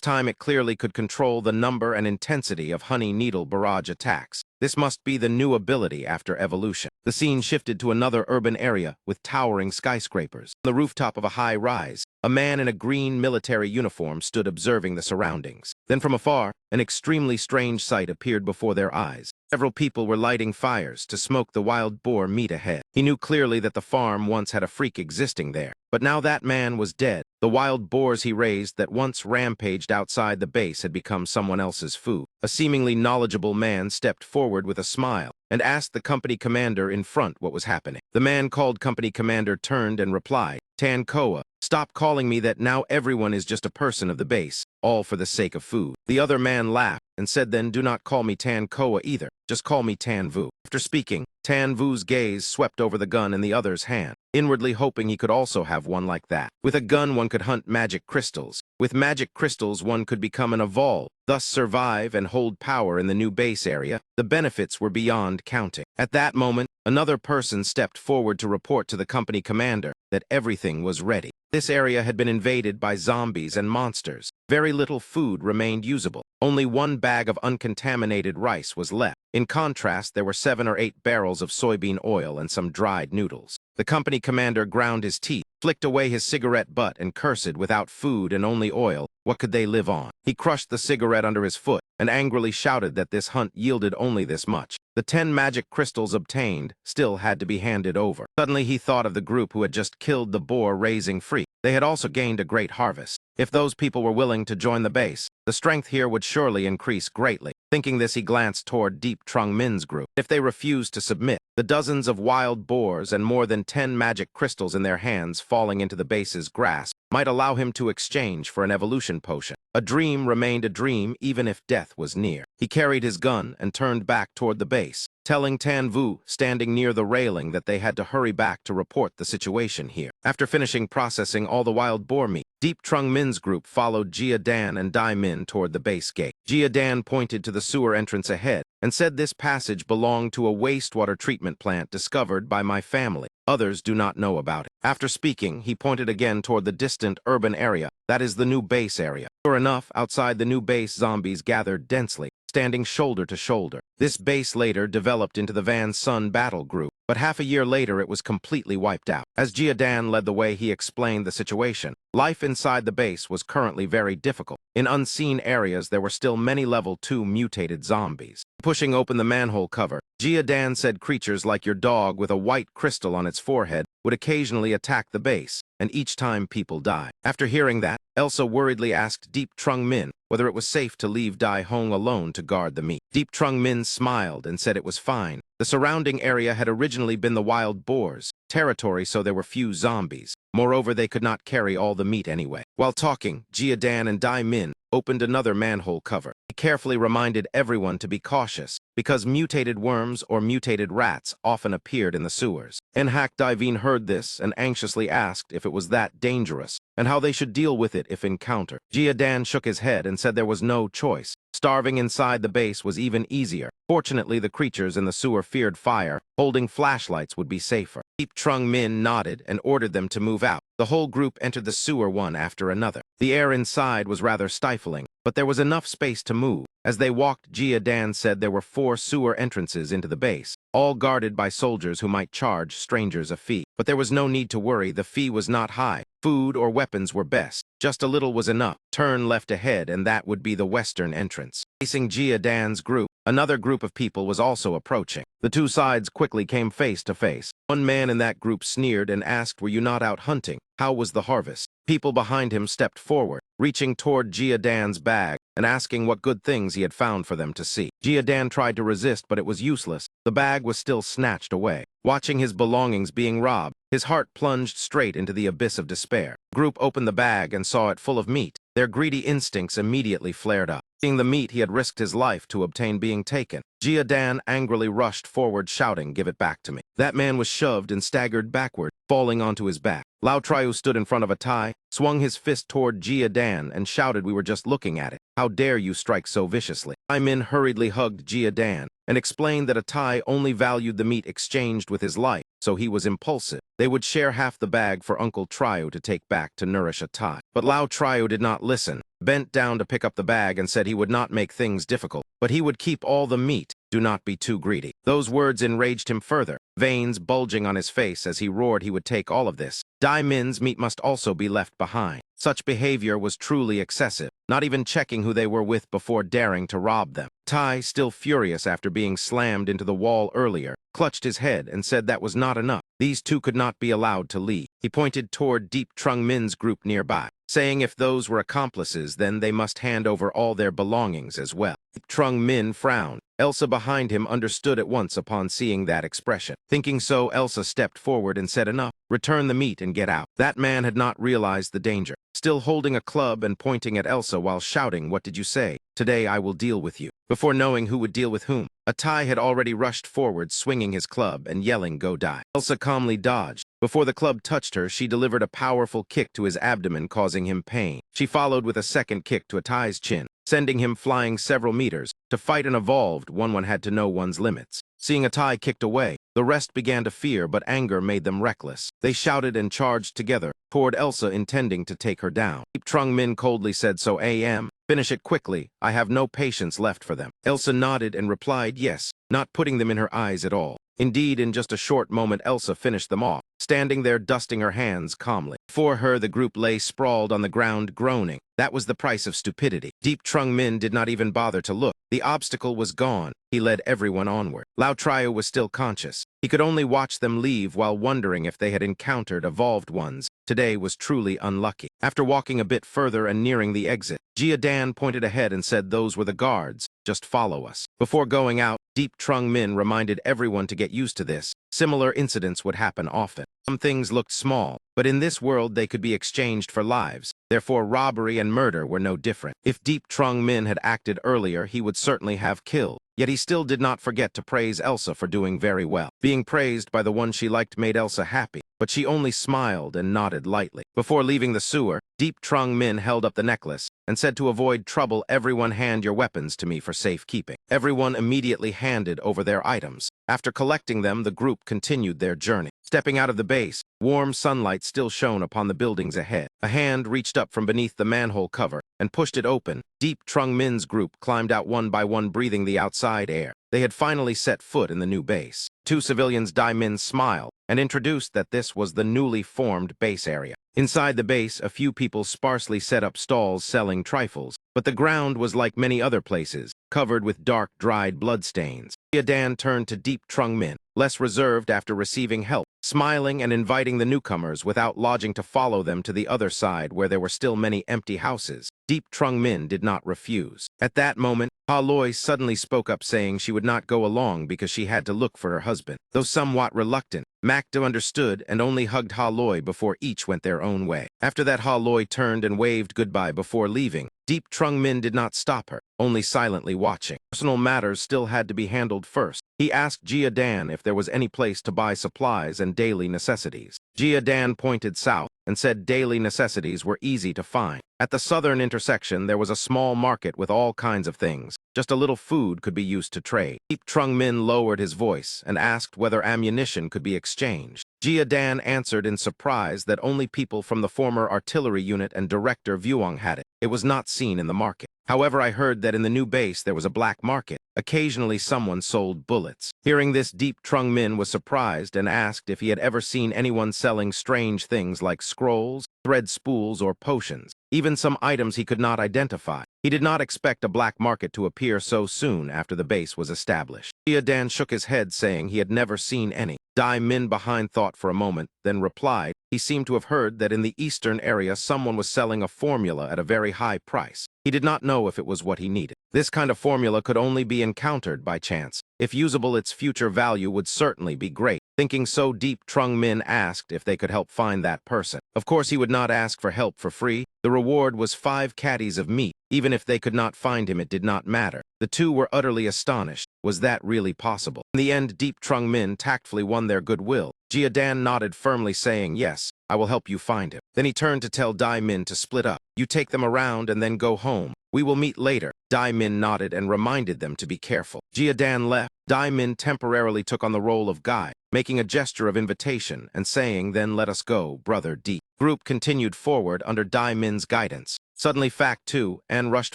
time it clearly could control the number and intensity of Honey Needle Barrage attacks. This must be the new ability after evolution. The scene shifted to another urban area with towering skyscrapers. On the rooftop of a high rise, a man in a green military uniform stood observing the surroundings. Then from afar, an extremely strange sight appeared before their eyes. Several people were lighting fires to smoke the wild boar meat ahead. He knew clearly that the farm once had a freak existing there, but now that man was dead. The wild boars he raised that once rampaged outside the base had become someone else's food. A seemingly knowledgeable man stepped forward with a smile and asked the company commander in front what was happening. The man called company commander turned and replied, Tan Koa, stop calling me that. Now everyone is just a person of the base, all for the sake of food. The other man laughed and said then do not call me Tan Koa either, just call me Tan Vu. After speaking, Tan Vu's gaze swept over the gun in the other's hand, inwardly hoping he could also have one like that. With a gun one could hunt magic crystals. With magic crystals one could become an evolve, thus survive and hold power in the new base area. The benefits were beyond counting. At that moment, another person stepped forward to report to the company commander that everything was ready. This area had been invaded by zombies and monsters. Very little food remained usable. Only 1 bag of uncontaminated rice was left. In contrast, there were 7 or 8 barrels of soybean oil and some dried noodles. The company commander ground his teeth, flicked away his cigarette butt and cursed. Without food and only oil, what could they live on? He crushed the cigarette under his foot and angrily shouted that this hunt yielded only this much. The 10 magic crystals obtained still had to be handed over. Suddenly he thought of the group who had just killed the boar raising free. They had also gained a great harvest. If those people were willing to join the base, the strength here would surely increase greatly. Thinking this, he glanced toward Deep Trung Min's group. If they refused to submit, the dozens of wild boars and more than 10 magic crystals in their hands falling into the base's grasp might allow him to exchange for an evolution potion. A dream remained a dream even if death was near. He carried his gun and turned back toward the base, telling Tan Vu, standing near the railing, that they had to hurry back to report the situation here. After finishing processing all the wild boar meat, Deep Trung Min's group followed Jia Dan and Dai Min toward the base gate. Jia Dan pointed to the sewer entrance ahead and said this passage belonged to a wastewater treatment plant discovered by my family. Others do not know about it. After speaking, he pointed again toward the distant urban area. That is the new base area. Sure enough, outside the new base, zombies gathered densely, standing shoulder to shoulder. This base later developed into the Van Sun battle group. but half a year later it was completely wiped out. As Jiadan led the way, he explained the situation. Life inside the base was currently very difficult. In unseen areas, there were still many level 2 mutated zombies. Pushing open the manhole cover, Jiadan said creatures like your dog with a white crystal on its forehead would occasionally attack the base, and each time people die. After hearing that, Elsa worriedly asked Deep Trung Min whether it was safe to leave Dai Hong alone to guard the meat. Deep Trung Min smiled and said it was fine. The surrounding area had originally been the wild boars' territory, so there were few zombies. Moreover, they could not carry all the meat anyway. While talking, Jiadan and Dai Min opened another manhole cover. He carefully reminded everyone to be cautious, because mutated worms or mutated rats often appeared in the sewers. Enhak Divine heard this and anxiously asked if it was that dangerous, and how they should deal with it if encountered. Jiadan shook his head and said there was no choice. Starving inside the base was even easier. Fortunately, the creatures in the sewer feared fire. Holding flashlights would be safer. Deep Trung Min nodded and ordered them to move out. The whole group entered the sewer one after another. The air inside was rather stifling, but there was enough space to move. As they walked, Jiadan said there were 4 sewer entrances into the base, all guarded by soldiers who might charge strangers a fee. But there was no need to worry. The fee was not high. Food or weapons were best. Just a little was enough. Turn left ahead, and that would be the western entrance. Facing Jiadan's group, another group of people was also approaching. The two sides quickly came face to face. One man in that group sneered and asked, "Were you not out hunting? How was the harvest?" People behind him stepped forward, reaching toward Jiadan's bag and asking what good things he had found for them to see. Jiadan tried to resist, but it was useless. The bag was still snatched away. Watching his belongings being robbed, his heart plunged straight into the abyss of despair. The group opened the bag and saw it full of meat. Their greedy instincts immediately flared up. Seeing the meat he had risked his life to obtain being taken, Jiadan angrily rushed forward shouting, "Give it back to me." That man was shoved and staggered backward, falling onto his back. Lao Triu stood in front of a Thai, swung his fist toward Jiadan and shouted, "We were just looking at it. How dare you strike so viciously?" Thai Min hurriedly hugged Jiadan and explained that a Thai only valued the meat exchanged with his life, so he was impulsive. They would share half the bag for Uncle Triu to take back to nourish a Thai. But Lao Triu did not listen, bent down to pick up the bag and said he would not make things difficult, but he would keep all the meat. Do not be too greedy. Those words enraged him further, veins bulging on his face as he roared he would take all of this. Dai Min's meat must also be left behind. Such behavior was truly excessive, not even checking who they were with before daring to rob them. Tai, still furious after being slammed into the wall earlier, clutched his head and said that was not enough. These two could not be allowed to leave. He pointed toward Deep Trung Min's group nearby, saying if those were accomplices, then they must hand over all their belongings as well. Deep Trung Min frowned. Elsa behind him understood at once upon seeing that expression. Thinking so, Elsa stepped forward and said, "Enough. Return the meat and get out." That man had not realized the danger, still holding a club and pointing at Elsa while shouting, "What did you say? Today I will deal with you." Before knowing who would deal with whom, a Thai had already rushed forward, swinging his club and yelling, "Go die." Elsa calmly dodged. Before the club touched her, she delivered a powerful kick to his abdomen, causing him pain. She followed with a second kick to a Thai's chin, sending him flying several meters. To fight an evolved, one had to know one's limits. Seeing a Thai kicked away, the rest began to fear, but anger made them reckless. They shouted and charged together toward Elsa, intending to take her down. Deep Trung Min coldly said, "So am. Finish it quickly. I have no patience left for them." Elsa nodded and replied yes, not putting them in her eyes at all. Indeed, in just a short moment, Elsa finished them off, standing there dusting her hands calmly. Before her, the group lay sprawled on the ground, groaning. That was the price of stupidity. Deep Trung Min did not even bother to look. The obstacle was gone. He led everyone onward. Lao Triu was still conscious. He could only watch them leave while wondering if they had encountered evolved ones. Today was truly unlucky. After walking a bit further and nearing the exit, Jiadan pointed ahead and said those were the guards. Just follow us. Before going out, Deep Trung Min reminded everyone to get used to this. Similar incidents would happen often. Some things looked small, but in this world they could be exchanged for lives. Therefore, robbery and murder were no different. If Deep Trung Min had acted earlier, he would certainly have killed. Yet he still did not forget to praise Elsa for doing very well. Being praised by the one she liked made Elsa happy, but she only smiled and nodded lightly. Before leaving the sewer, Deep Trung Min held up the necklace and said, "To avoid trouble, everyone hand your weapons to me for safekeeping." Everyone immediately handed over their items. After collecting them, the group continued their journey. Stepping out of the base, warm sunlight still shone upon the buildings ahead. A hand reached up from beneath the manhole cover and pushed it open. Deep Trung Min's group climbed out one by one, breathing the outside air. They had finally set foot in the new base. Two civilians Dai Min smiled and introduced that this was the newly formed base area. Inside the base, a few people sparsely set up stalls selling trifles, but the ground was like many other places, covered with dark, dried bloodstains. Dan turned to Deep Trung Min, less reserved after receiving help, smiling and inviting the newcomers without lodging to follow them to the other side where there were still many empty houses. Deep Trung Min did not refuse. At that moment, Ha Loi suddenly spoke up, saying she would not go along because she had to look for her husband. Though somewhat reluctant, Macdo understood and only hugged Ha Loi before each went their own way. After that, Ha Loi turned and waved goodbye before leaving. Deep Trung Min did not stop her, only silently watching. Personal matters still had to be handled first. He asked Jia Dan if there was any place to buy supplies and daily necessities. Jia Dan pointed south and said daily necessities were easy to find. At the southern intersection, there was a small market with all kinds of things. Just a little food could be used to trade. Deep Trung Min lowered his voice and asked whether ammunition could be exchanged. Jia Dan answered in surprise that only people from the former artillery unit and director Vuong had it. It was not seen in the market. However, I heard that in the new base there was a black market. Occasionally someone sold bullets. Hearing this, Deep Trung Min was surprised and asked if he had ever seen anyone selling strange things like scrolls, thread spools, or potions, even some items he could not identify. He did not expect a black market to appear so soon after the base was established. Jia Dan shook his head, saying he had never seen any. Dai Min behind thought for a moment, then replied he seemed to have heard that in the eastern area someone was selling a formula at a very high price. He did not know if it was what he needed. This kind of formula could only be encountered by chance. If usable, its future value would certainly be great. Thinking so, Deep Trung Min asked if they could help find that person. Of course, he would not ask for help for free. The reward was 5 caddies of meat. Even if they could not find him, it did not matter. The two were utterly astonished. Was that really possible? In the end, Deep Trung Min tactfully won their goodwill. Jia Dan nodded firmly, saying, "Yes, I will help you find him." Then he turned to tell Dai Min to split up. "You take them around and then go home. We will meet later." Dai Min nodded and reminded them to be careful. Jia Dan left. Dai Min temporarily took on the role of guide, making a gesture of invitation and saying, "Then let us go, brother Deep." Group continued forward under Dai Min's guidance. Suddenly, Fact 2 and rushed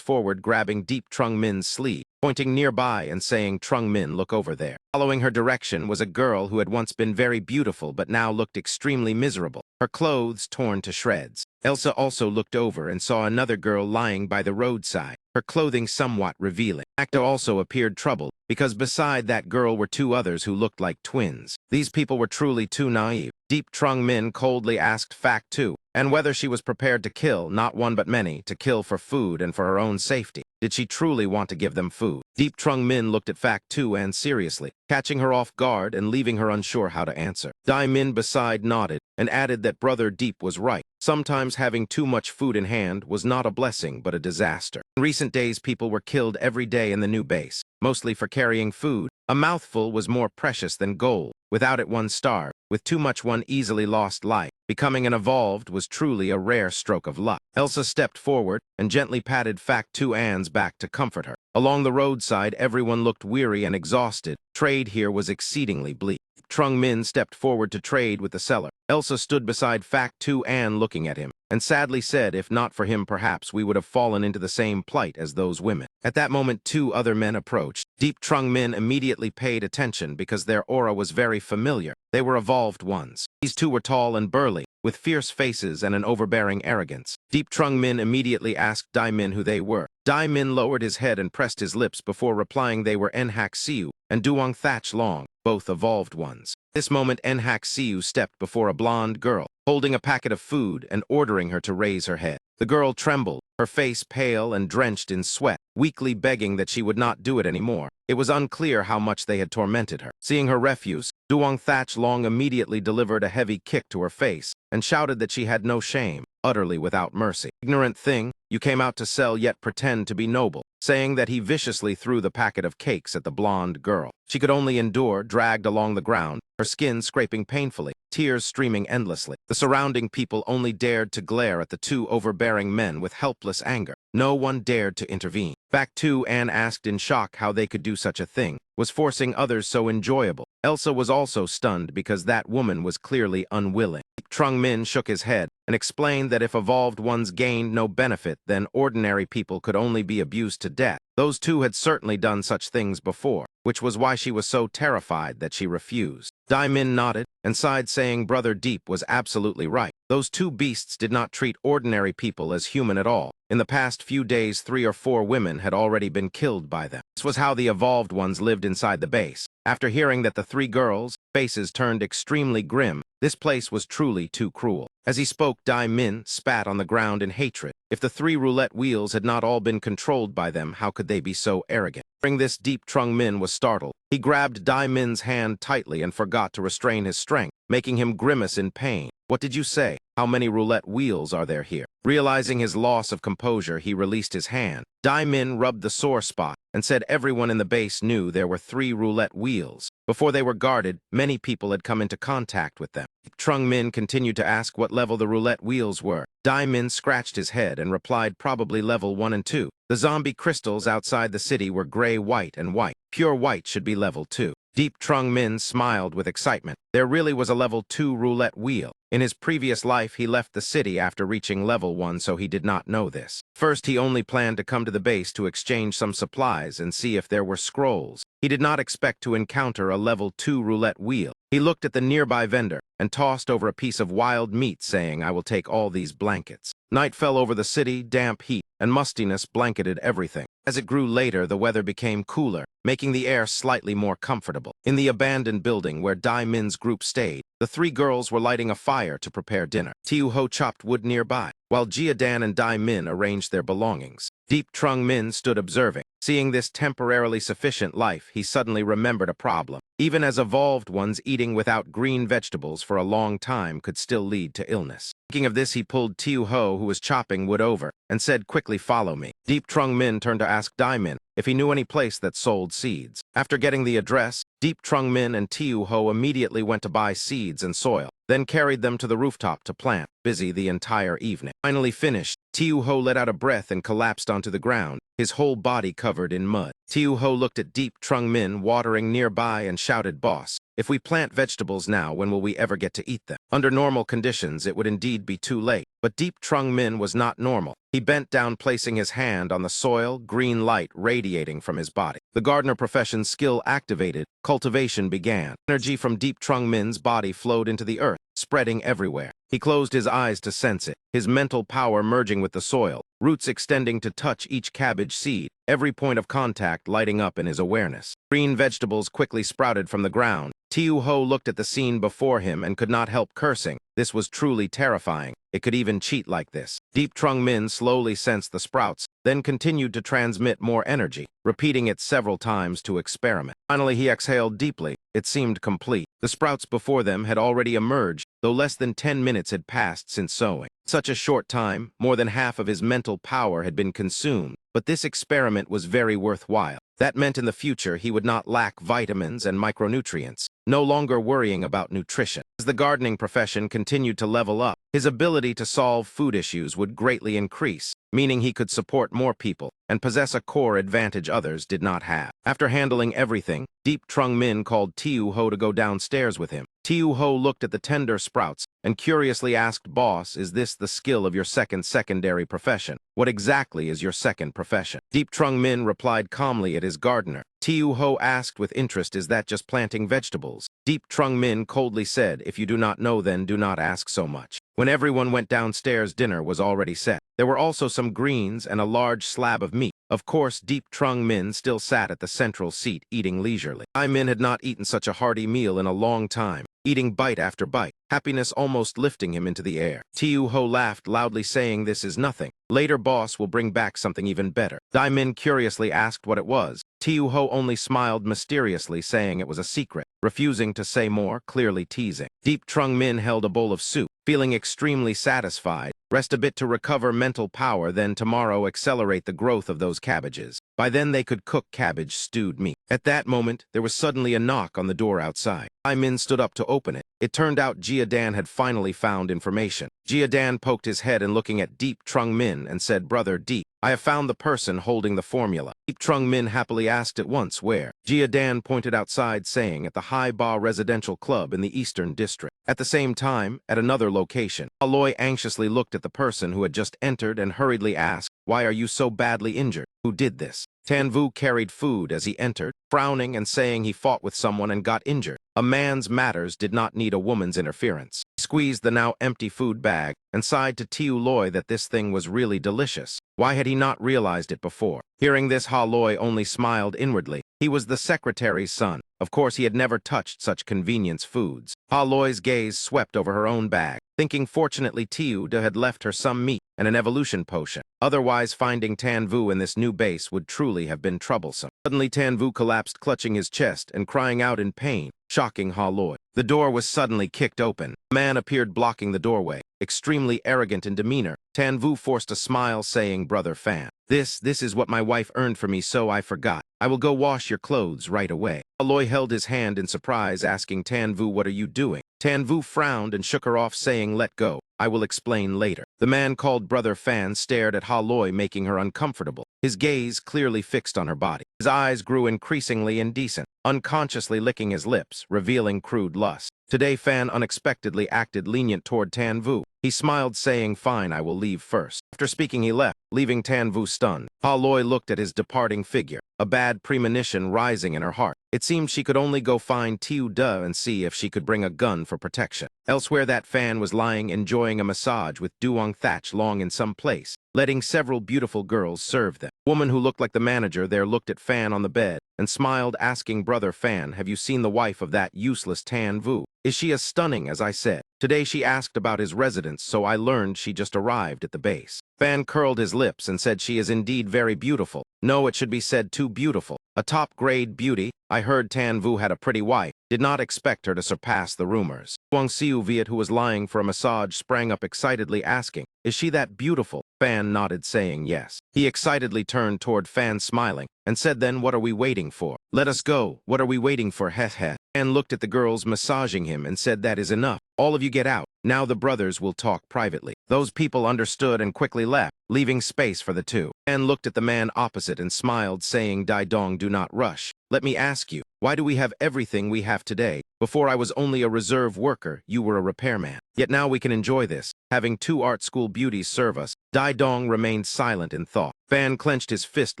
forward, grabbing Deep Trung Min's sleeve, pointing nearby and saying, "Trung Min, look over there." Following her direction was a girl who had once been very beautiful but now looked extremely miserable, her clothes torn to shreds. Elsa also looked over and saw another girl lying by the roadside, her clothing somewhat revealing. Acta also appeared troubled, because beside that girl were 2 others who looked like twins. These people were truly too naive. Deep Trung Min coldly asked Fact 2, and whether she was prepared to kill, not one but many, to kill for food and for her own safety. Did she truly want to give them food? Deep Trung Min looked at Fact 2 and seriously, catching her off guard and leaving her unsure how to answer. Dai Min beside nodded and added that Brother Deep was right. Sometimes having too much food in hand was not a blessing but a disaster. In recent days, people were killed every day in the new base, mostly for carrying food. A mouthful was more precious than gold. Without it, one starved. With too much, one easily lost life. Becoming an evolved was truly a rare stroke of luck. Elsa stepped forward and gently patted Fact 2 Anne's back to comfort her. Along the roadside, everyone looked weary and exhausted. Trade here was exceedingly bleak. Trung Min stepped forward to trade with the seller. Elsa stood beside Fact 2 Anne looking at him, and sadly said, "If not for him, perhaps we would have fallen into the same plight as those women." At that moment, 2 other men approached. Deep Trung Min immediately paid attention because their aura was very familiar. They were evolved ones. These 2 were tall and burly, with fierce faces and an overbearing arrogance. Deep Trung Min immediately asked Dai Min who they were. Dai Min lowered his head and pressed his lips before replying they were Nhak Siu and Duong Thatch Long, both evolved ones. This moment, Nhak Siu stepped before a blonde girl, holding a packet of food and ordering her to raise her head. The girl trembled, her face pale and drenched in sweat, weakly begging that she would not do it anymore. It was unclear how much they had tormented her. Seeing her refuse, Duong Thatch Long immediately delivered a heavy kick to her face and shouted that she had no shame, utterly without mercy. "Ignorant thing, you came out to sell yet pretend to be noble," saying that he viciously threw the packet of cakes at the blonde girl. She could only endure, dragged along the ground, her skin scraping painfully, tears streaming endlessly. The surrounding people only dared to glare at the 2 overbearing men with helpless anger. No one dared to intervene. Fact 2 Anne asked in shock how they could do such a thing. Was forcing others so enjoyable? Elsa was also stunned because that woman was clearly unwilling. Trung Min shook his head and explained that if evolved ones gained no benefit, then ordinary people could only be abused to death. Those two had certainly done such things before, which was why she was so terrified that she refused. Dai Min nodded and sighed, saying Brother Deep was absolutely right. Those two beasts did not treat ordinary people as human at all. In the past few days, 3 or 4 women had already been killed by them. This was how the evolved ones lived inside the base. After hearing that the 3 girls' faces turned extremely grim, this place was truly too cruel. As he spoke, Dai Min spat on the ground in hatred. If the 3 roulette wheels had not all been controlled by them, how could they be so arrogant? During this, Deep Trung Min was startled. He grabbed Dai Min's hand tightly and forgot to restrain his strength, making him grimace in pain. What did you say? How many roulette wheels are there here? Realizing his loss of composure, he released his hand. Dai Min rubbed the sore spot and said everyone in the base knew there were 3 roulette wheels. Before they were guarded, many people had come into contact with them. Trung Min continued to ask what level the roulette wheels were. Dai Min scratched his head and replied probably level 1 and 2. The zombie crystals outside the city were gray, white, and white. Pure white should be level 2. Deep Trung Min smiled with excitement. There really was a level 2 roulette wheel. In his previous life, he left the city after reaching level 1, so he did not know this. First, he only planned to come to the base to exchange some supplies and see if there were scrolls. He did not expect to encounter a level 2 roulette wheel. He looked at the nearby vendor and tossed over a piece of wild meat, saying, I will take all these blankets. Night fell over the city, damp heat and mustiness blanketed everything. As it grew later, the weather became cooler, making the air slightly more comfortable. In the abandoned building where Dai Min's group stayed, the 3 girls were lighting a fire to prepare dinner. Tiu Ho chopped wood nearby, while Jia Dan and Dai Min arranged their belongings. Deep Trung Min stood observing. Seeing this temporarily sufficient life, he suddenly remembered a problem. Even as evolved ones, eating without green vegetables for a long time could still lead to illness. Thinking of this, he pulled Tiu Ho, who was chopping wood, over and said, quickly, follow me. Deep Trung Min turned to ask Dai Min if he knew any place that sold seeds. After getting the address, Deep Trung Min and Tiu Ho immediately went to buy seeds and soil, then carried them to the rooftop to plant, busy the entire evening. Finally finished, Tiu Ho let out a breath and collapsed onto the ground, his whole body covered in mud. Tiu Ho looked at Deep Trung Min watering nearby and shouted, Boss, if we plant vegetables now, when will we ever get to eat them? Under normal conditions, it would indeed be too late. But Deep Trung Min was not normal. He bent down, placing his hand on the soil, green light radiating from his body. The gardener profession's skill activated, cultivation began. Energy from Deep Trung Min's body flowed into the earth, spreading everywhere. He closed his eyes to sense it, his mental power merging with the soil, roots extending to touch each cabbage seed, every point of contact lighting up in his awareness. Green vegetables quickly sprouted from the ground. Tiu Ho looked at the scene before him and could not help cursing. This was truly terrifying. It could even cheat like this. Deep Trung Min slowly sensed the sprouts, then continued to transmit more energy, repeating it several times to experiment. Finally, he exhaled deeply. It seemed complete. The sprouts before them had already emerged, though less than 10 minutes had passed since sowing. Such a short time, more than half of his mental power had been consumed, but this experiment was very worthwhile. That meant in the future he would not lack vitamins and micronutrients, no longer worrying about nutrition. As the gardening profession continued to level up, his ability to solve food issues would greatly increase, meaning he could support more people and possess a core advantage others did not have. After handling everything, Deep Trung Min called Tiu Ho to go downstairs with him. Tiu Ho looked at the tender sprouts and curiously asked, Boss, is this the skill of your secondary profession? What exactly is your second profession? Deep Trung Min replied calmly, it is gardener. Tiu Ho asked with interest, is that just planting vegetables? Deep Trung Min coldly said, if you do not know, then do not ask so much. When everyone went downstairs, dinner was already set. There were also some greens and a large slab of meat. Of course, Deep Trung Min still sat at the central seat, eating leisurely. Dai Min had not eaten such a hearty meal in a long time, eating bite after bite, happiness almost lifting him into the air. Tiu Ho laughed loudly, saying, this is nothing. Later, boss will bring back something even better. Dai Min curiously asked what it was. Tiu Ho only smiled mysteriously, saying it was a secret, refusing to say more, clearly teasing. Deep Trung Min held a bowl of soup, feeling extremely satisfied. Rest a bit to recover mental power, then tomorrow accelerate the growth of those cabbages. By then they could cook cabbage stewed meat. At that moment, there was suddenly a knock on the door outside. Dai Min stood up to open it. It turned out Jiadan had finally found information. Jiadan poked his head and looking at Deep Trung Min and said, "Brother Deep, I have found the person holding the formula." Deep Trung Min happily asked at once where. Jiadan pointed outside saying at the Hai Ba Residential Club in the Eastern District. At the same time, at another location, Aloy anxiously looked at the person who had just entered and hurriedly asked, "Why are you so badly injured? Who did this?" Tanvu carried food as he entered, frowning and saying he fought with someone and got injured. A man's matters did not need a woman's interference. He squeezed the now empty food bag and sighed to Tiu Loi that this thing was really delicious. Why had he not realized it before? Hearing this, Ha Loi only smiled inwardly. He was the secretary's son. Of course, he had never touched such convenience foods. Ha Loi's gaze swept over her own bag, thinking fortunately Tiu De had left her some meat and an evolution potion. Otherwise, finding Tanvu in this new base would truly have been troublesome. Suddenly, Tanvu collapsed, clutching his chest and crying out in pain, shocking Ha Loi. The door was suddenly kicked open. A man appeared blocking the doorway. Extremely arrogant in demeanor, Tanvu forced a smile, saying, "Brother Fan, this is what my wife earned for me, so I forgot. I will go wash your clothes right away." Aloy held his hand in surprise, asking Tanvu, "What are you doing?" Tanvu frowned and shook her off, saying, "Let go. I will explain later." The man called Brother Fan stared at Ha Loi, making her uncomfortable, his gaze clearly fixed on her body. His eyes grew increasingly indecent, unconsciously licking his lips, revealing crude lust. Today, Fan unexpectedly acted lenient toward Tanvu. He smiled, saying, "Fine, I will leave first." After speaking, he left, leaving Tanvu stunned. Ha Loi looked at his departing figure, a bad premonition rising in her heart. It seemed she could only go find Tiu De and see if she could bring a gun for protection. Elsewhere, that Fan was lying enjoying a massage with Duong Thatch Long in some place, letting several beautiful girls serve them. A woman who looked like the manager there looked at Fan on the bed and smiled, asking, "Brother Fan, have you seen the wife of that useless Tanvu? Is she as stunning as I said?" Today she asked about his residence, so I learned she just arrived at the base. Fan curled his lips and said she is indeed very beautiful. No, it should be said too beautiful. A top-grade beauty. I heard Tanvu had a pretty wife. Did not expect her to surpass the rumors. Huang Xiu Viet, who was lying for a massage, sprang up excitedly, asking, "Is she that beautiful?" Fan nodded, saying yes. He excitedly turned toward Fan, smiling, and said, "Then what are we waiting for? Let us go. What are we waiting for? Heh heh." Fan looked at the girls massaging him and said, "That is enough. All of you get out. Now the brothers will talk privately." Those people understood and quickly left, leaving space for the two. Fan looked at the man opposite and smiled, saying, "Dai Dong, do not rush. Let me ask you, why do we have everything we have today? Before I was only a reserve worker, you were a repairman. Yet now we can enjoy this, having two art school beauties serve us." Dai Dong remained silent in thought. Fan clenched his fist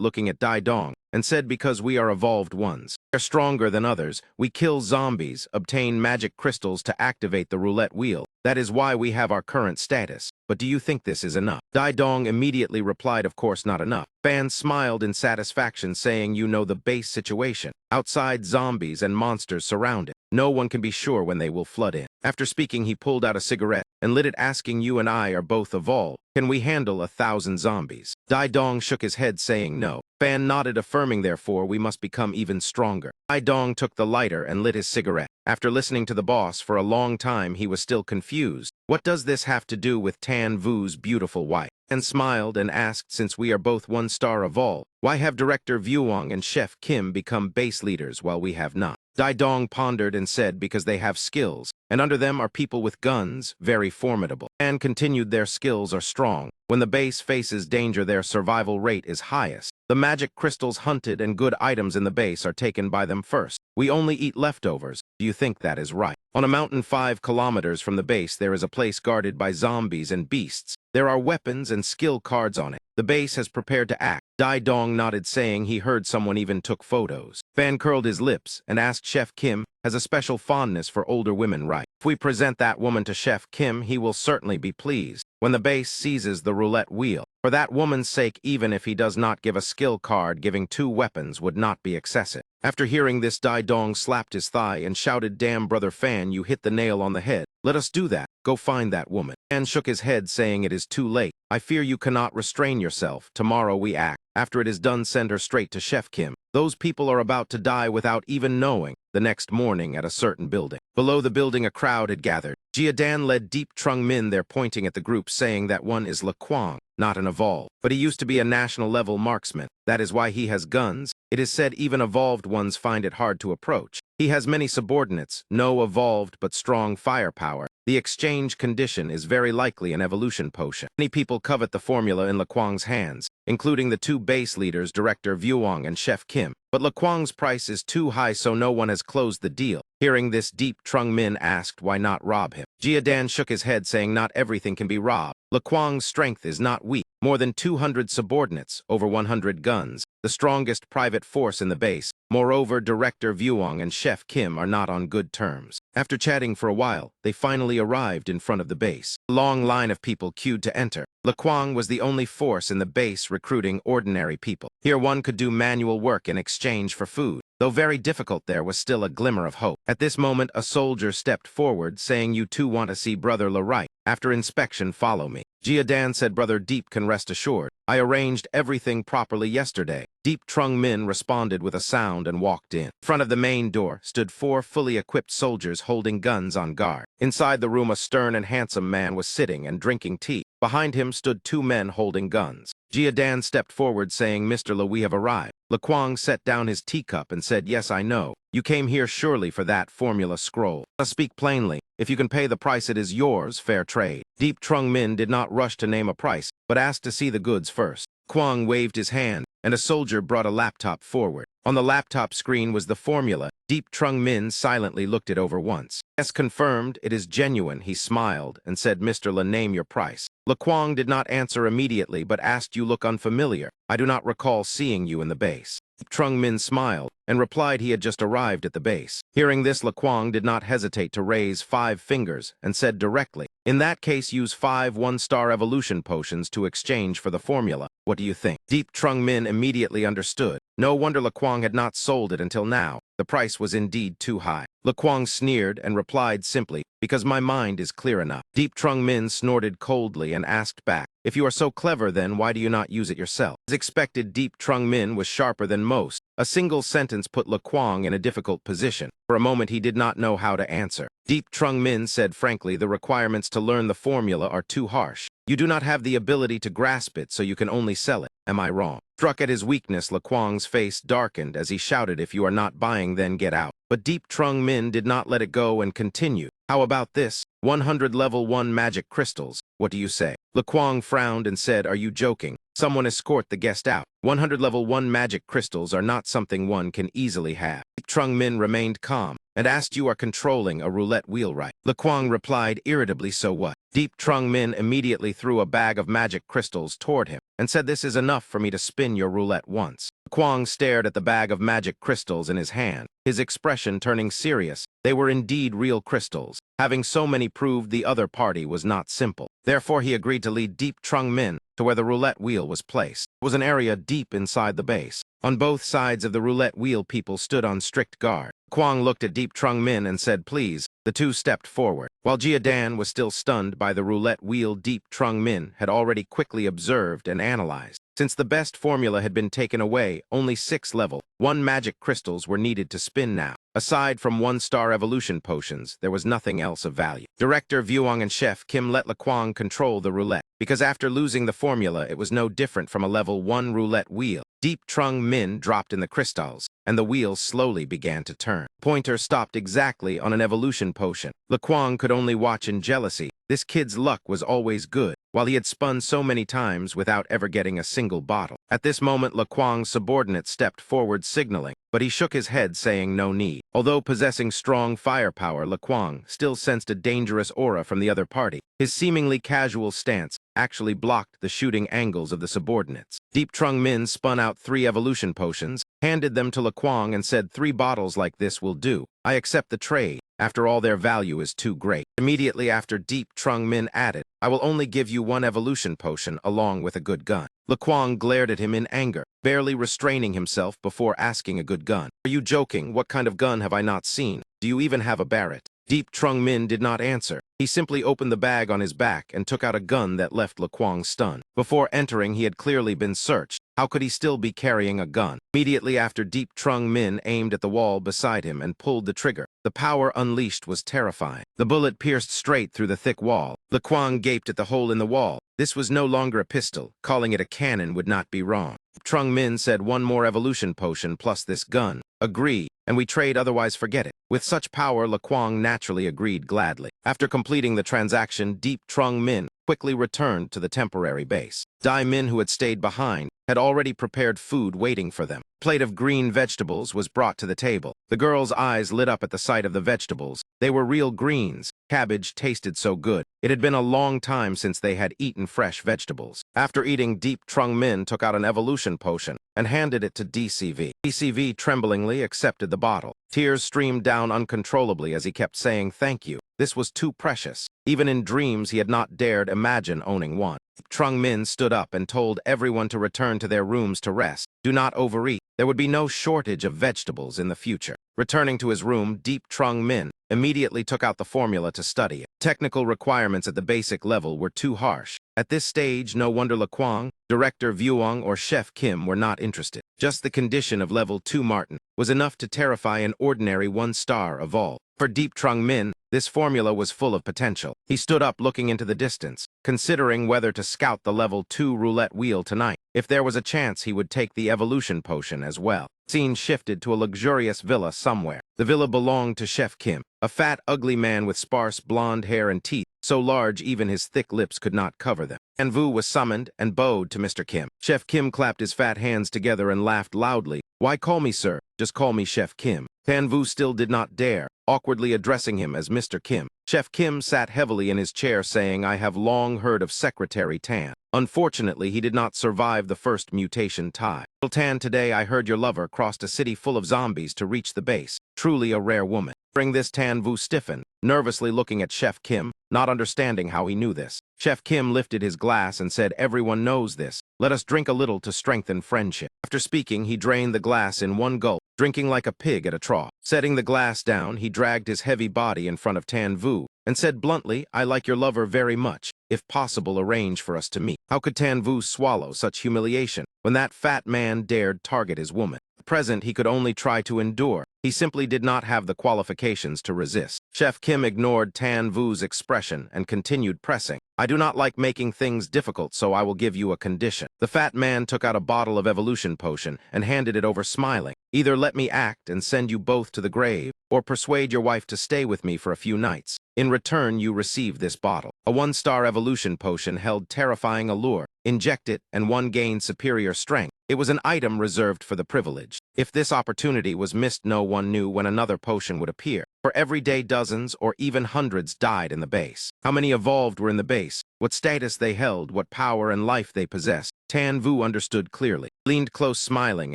looking at Dai Dong and said, "Because we are evolved ones. We are stronger than others. We kill zombies, obtain magic crystals to activate the roulette wheel. That is why we have our current status. But do you think this is enough?" Dai Dong immediately replied, "Of course not enough." Fan smiled in satisfaction, saying, "You know the base situation. Outside, zombies and monsters surround it. No one can be sure when they will flood in." After speaking, he pulled out a cigarette and lit it, asking, "You and I are both evolved. Can we handle 1,000 zombies?" Dai Dong shook his head, saying no. Fan nodded, affirming, "Therefore, we must become even stronger." Dai Dong took the lighter and lit his cigarette. After listening to the boss for a long time, he was still confused. What does this have to do with Tan Vu's beautiful wife? And smiled and asked, "Since we are both one-star evolved, why have Director Vuong and Chef Kim become base leaders while we have not?" Dai Dong pondered and said, "Because they have skills, and under them are people with guns, very formidable." And continued, "Their skills are strong. When the base faces danger, their survival rate is highest. The magic crystals hunted and good items in the base are taken by them first. We only eat leftovers. Do you think that is right?" On a mountain 5 kilometers from the base, there is a place guarded by zombies and beasts. There are weapons and skill cards on it. The base has prepared to act. Dai Dong nodded, saying he heard someone even took photos. Fan curled his lips and asked, "Chef Kim has a special fondness for older women, right? If we present that woman to Chef Kim, he will certainly be pleased. When the base seizes the roulette wheel, for that woman's sake, even if he does not give a skill card, giving 2 weapons would not be excessive." After hearing this, Dai Dong slapped his thigh and shouted, "Damn, Brother Fan, you hit the nail on the head. Let us do that. Go find that woman." Fan shook his head, saying, "It is too late. I fear you cannot restrain yourself. Tomorrow we act. After it is done, send her straight to Chef Kim. Those people are about to die without even knowing." The next morning at a certain building. Below the building, a crowd had gathered. Jiadan led Deep Trung Min there, pointing at the group, saying that one is Le Quang, not an evolved. But he used to be a national-level marksman. That is why he has guns. It is said even evolved ones find it hard to approach. He has many subordinates, no evolved but strong firepower. The exchange condition is very likely an evolution potion. Many people covet the formula in Laquang's hands, including the two base leaders, Director Vuong and Chef Kim. But Laquang's price is too high, so no one has closed the deal. Hearing this, Deep Trung Min asked why not rob him. Jiadan shook his head, saying not everything can be robbed. Laquang's strength is not weak. More than 200 subordinates, over 100 guns, the strongest private force in the base. Moreover, Director Vuong and Chef Kim are not on good terms. After chatting for a while, they finally arrived in front of the base. A long line of people queued to enter. Laquang was the only force in the base recruiting ordinary people. Here one could do manual work in exchange for food. Though very difficult, there was still a glimmer of hope. At this moment, a soldier stepped forward, saying, "You too want to see Brother Laright. After inspection, follow me." Jiadan said Brother Deep can rest assured. I arranged everything properly yesterday. Deep Trung Min responded with a sound and walked in. In front of the main door stood 4 fully equipped soldiers holding guns on guard. Inside the room, a stern and handsome man was sitting and drinking tea. Behind him stood 2 men holding guns. Jiadan stepped forward, saying, "Mr. Le, we have arrived." Laquang set down his teacup and said, "Yes, I know. You came here surely for that formula scroll. Speak plainly. If you can pay the price, it is yours, fair trade." Deep Trung Min did not rush to name a price, but asked to see the goods first. Kwang waved his hand, and a soldier brought a laptop forward. On the laptop screen was the formula. Deep Trung Min silently looked it over once. "Yes, confirmed, it is genuine," he smiled and said, "Mr. Le, name your price." Laquang did not answer immediately, but asked, "You look unfamiliar. I do not recall seeing you in the base." Trung Min smiled and replied he had just arrived at the base. Hearing this, Laquang did not hesitate to raise 5 fingers and said directly, "In that case, use 5 one-star evolution potions to exchange for the formula. What do you think?" Deep Trung Min immediately understood. No wonder Laquang had not sold it until now. The price was indeed too high. Laquang sneered and replied simply, "Because my mind is clear enough." Deep Trung Min snorted coldly and asked back, "If you are so clever, then why do you not use it yourself?" As expected, Deep Trung Min was sharper than most. A single sentence put Laquang in a difficult position. For a moment, he did not know how to answer. Deep Trung Min said frankly, "The requirements to learn the formula are too harsh. You do not have the ability to grasp it, so you can only sell it. Am I wrong?" Struck at his weakness, Laquang's face darkened as he shouted, "If you are not buying, then get out." But Deep Trung Min did not let it go and continued, "How about this? 100 level 1 magic crystals. What do you say?" Laquang frowned and said, "Are you joking? Someone escort the guest out. 100 level 1 magic crystals are not something one can easily have." Deep Trung Min remained calm and asked, "You are controlling a roulette wheel, right?" Laquang replied irritably, "So what?" Deep Trung Min immediately threw a bag of magic crystals toward him and said, "This is enough for me to spin your roulette once." Laquang stared at the bag of magic crystals in his hand, his expression turning serious. They were indeed real crystals. Having so many proved the other party was not simple. Therefore, he agreed to lead Deep Trung Min to where the roulette wheel was placed. It was an area deep inside the base. On both sides of the roulette wheel, people stood on strict guard. Kwang looked at Deep Trung Min and said, "Please." The two stepped forward. While Jiadan was still stunned by the roulette wheel, Deep Trung Min had already quickly observed and analyzed. Since the best formula had been taken away, only 6 level 1 magic crystals were needed to spin now. Aside from 1-star evolution potions, there was nothing else of value. Director Vuong and Chef Kim let Laquang control the roulette, because after losing the formula, it was no different from a level 1 roulette wheel. Deep Trung Min dropped in the crystals, and the wheel slowly began to turn. Pointer stopped exactly on an evolution potion. Laquang could only watch in jealousy. This kid's luck was always good, while he had spun so many times without ever getting a single bottle. At this moment, Laquang's subordinate stepped forward, signaling, but he shook his head, saying no need. Although possessing strong firepower, Laquang still sensed a dangerous aura from the other party. His seemingly casual stance actually blocked the shooting angles of the subordinates. Deep Trung Min spun out 3 evolution potions, handed them to Laquang, and said, 3 bottles like this will do. I accept the trade. After all, their value is too great. Immediately after, Deep Trung Min added, I will only give you 1 evolution potion along with a good gun. Laquang glared at him in anger, barely restraining himself before asking, a good gun? Are you joking? What kind of gun have I not seen? Do you even have a Barrett? Deep Trung Min did not answer. He simply opened the bag on his back and took out a gun that left Laquang stunned. Before entering, he had clearly been searched. How could he still be carrying a gun? Immediately after, Deep Trung Min aimed at the wall beside him and pulled the trigger. The power unleashed was terrifying. The bullet pierced straight through the thick wall. Laquang gaped at the hole in the wall. This was no longer a pistol. Calling it a cannon would not be wrong. Trung Min said, 1 more evolution potion plus this gun. Agree, and we trade otherwise forget it. With such power, Laquang naturally agreed gladly. After completing the transaction, Deep Trung Min quickly returned to the temporary base. Dai Min, who had stayed behind, had already prepared food waiting for them. A plate of green vegetables was brought to the table. The girl's eyes lit up at the sight of the vegetables. They were real greens. Cabbage tasted so good. It had been a long time since they had eaten fresh vegetables. After eating, Deep Trung Min took out an evolution potion and handed it to DCV. DCV tremblingly accepted the bottle. Tears streamed down uncontrollably as he kept saying thank you. This was too precious. Even in dreams, he had not dared imagine owning one. Trung Min stood up and told everyone to return to their rooms to rest. Do not overeat. There would be no shortage of vegetables in the future. Returning to his room, Deep Trung Min immediately took out the formula to study it. Technical requirements at the basic level were too harsh. At this stage, no wonder Laquang, Director Vuong, or Chef Kim were not interested. Just the condition of level 2 Martin was enough to terrify an ordinary 1-star evolve. For Deep Trung Min, this formula was full of potential. He stood up looking into the distance, considering whether to scout the level 2 roulette wheel tonight. If there was a chance, he would take the evolution potion as well. Scene shifted to a luxurious villa somewhere. The villa belonged to Chef Kim, a fat, ugly man with sparse blonde hair and teeth, so large even his thick lips could not cover them. Tan Vu was summoned and bowed to Mr. Kim. Chef Kim clapped his fat hands together and laughed loudly. Why call me sir? Just call me Chef Kim. Tan Vu still did not dare, awkwardly addressing him as Mr. Kim. Chef Kim sat heavily in his chair saying, I have long heard of Secretary Tan. Unfortunately, he did not survive the first mutation tie. Tan, today I heard your lover crossed a city full of zombies to reach the base. Truly a rare woman. During this, Tan Vu stiffened, nervously looking at Chef Kim, not understanding how he knew this. Chef Kim lifted his glass and said, everyone knows this. Let us drink a little to strengthen friendship. After speaking, he drained the glass in one gulp, drinking like a pig at a trough. Setting the glass down, he dragged his heavy body in front of Tan Vu and said bluntly, I like your lover very much. If possible, arrange for us to meet. How could Tan Vu swallow such humiliation when that fat man dared target his woman? At present, he could only try to endure. He simply did not have the qualifications to resist. Chef Kim ignored Tan Vu's expression and continued pressing. I do not like making things difficult, so I will give you a condition. The fat man took out a bottle of evolution potion and handed it over smiling. Either let me act and send you both to the grave, or persuade your wife to stay with me for a few nights. In return, you receive this bottle. A 1-star evolution potion held terrifying allure. Inject it, and one gained superior strength. It was an item reserved for the privileged. If this opportunity was missed, no one knew when another potion would appear. For every day, dozens or even hundreds died in the base. How many evolved were in the base? What status they held, what power and life they possessed? Tan Vu understood clearly, leaned close smiling,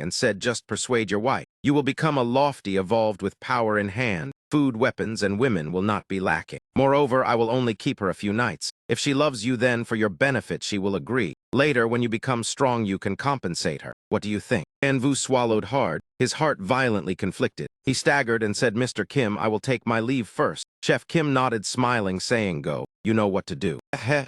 and said, just persuade your wife. You will become a lofty evolved with power in hand. Food, weapons, and women will not be lacking. Moreover, I will only keep her a few nights. If she loves you, then for your benefit she will agree. Later, when you become strong, you can compensate her. What do you think? Tan Vu swallowed hard, his heart violently conflicted. He staggered and said, Mr. Kim, I will take my leave first. Chef Kim nodded, smiling, saying, go. You know what to do.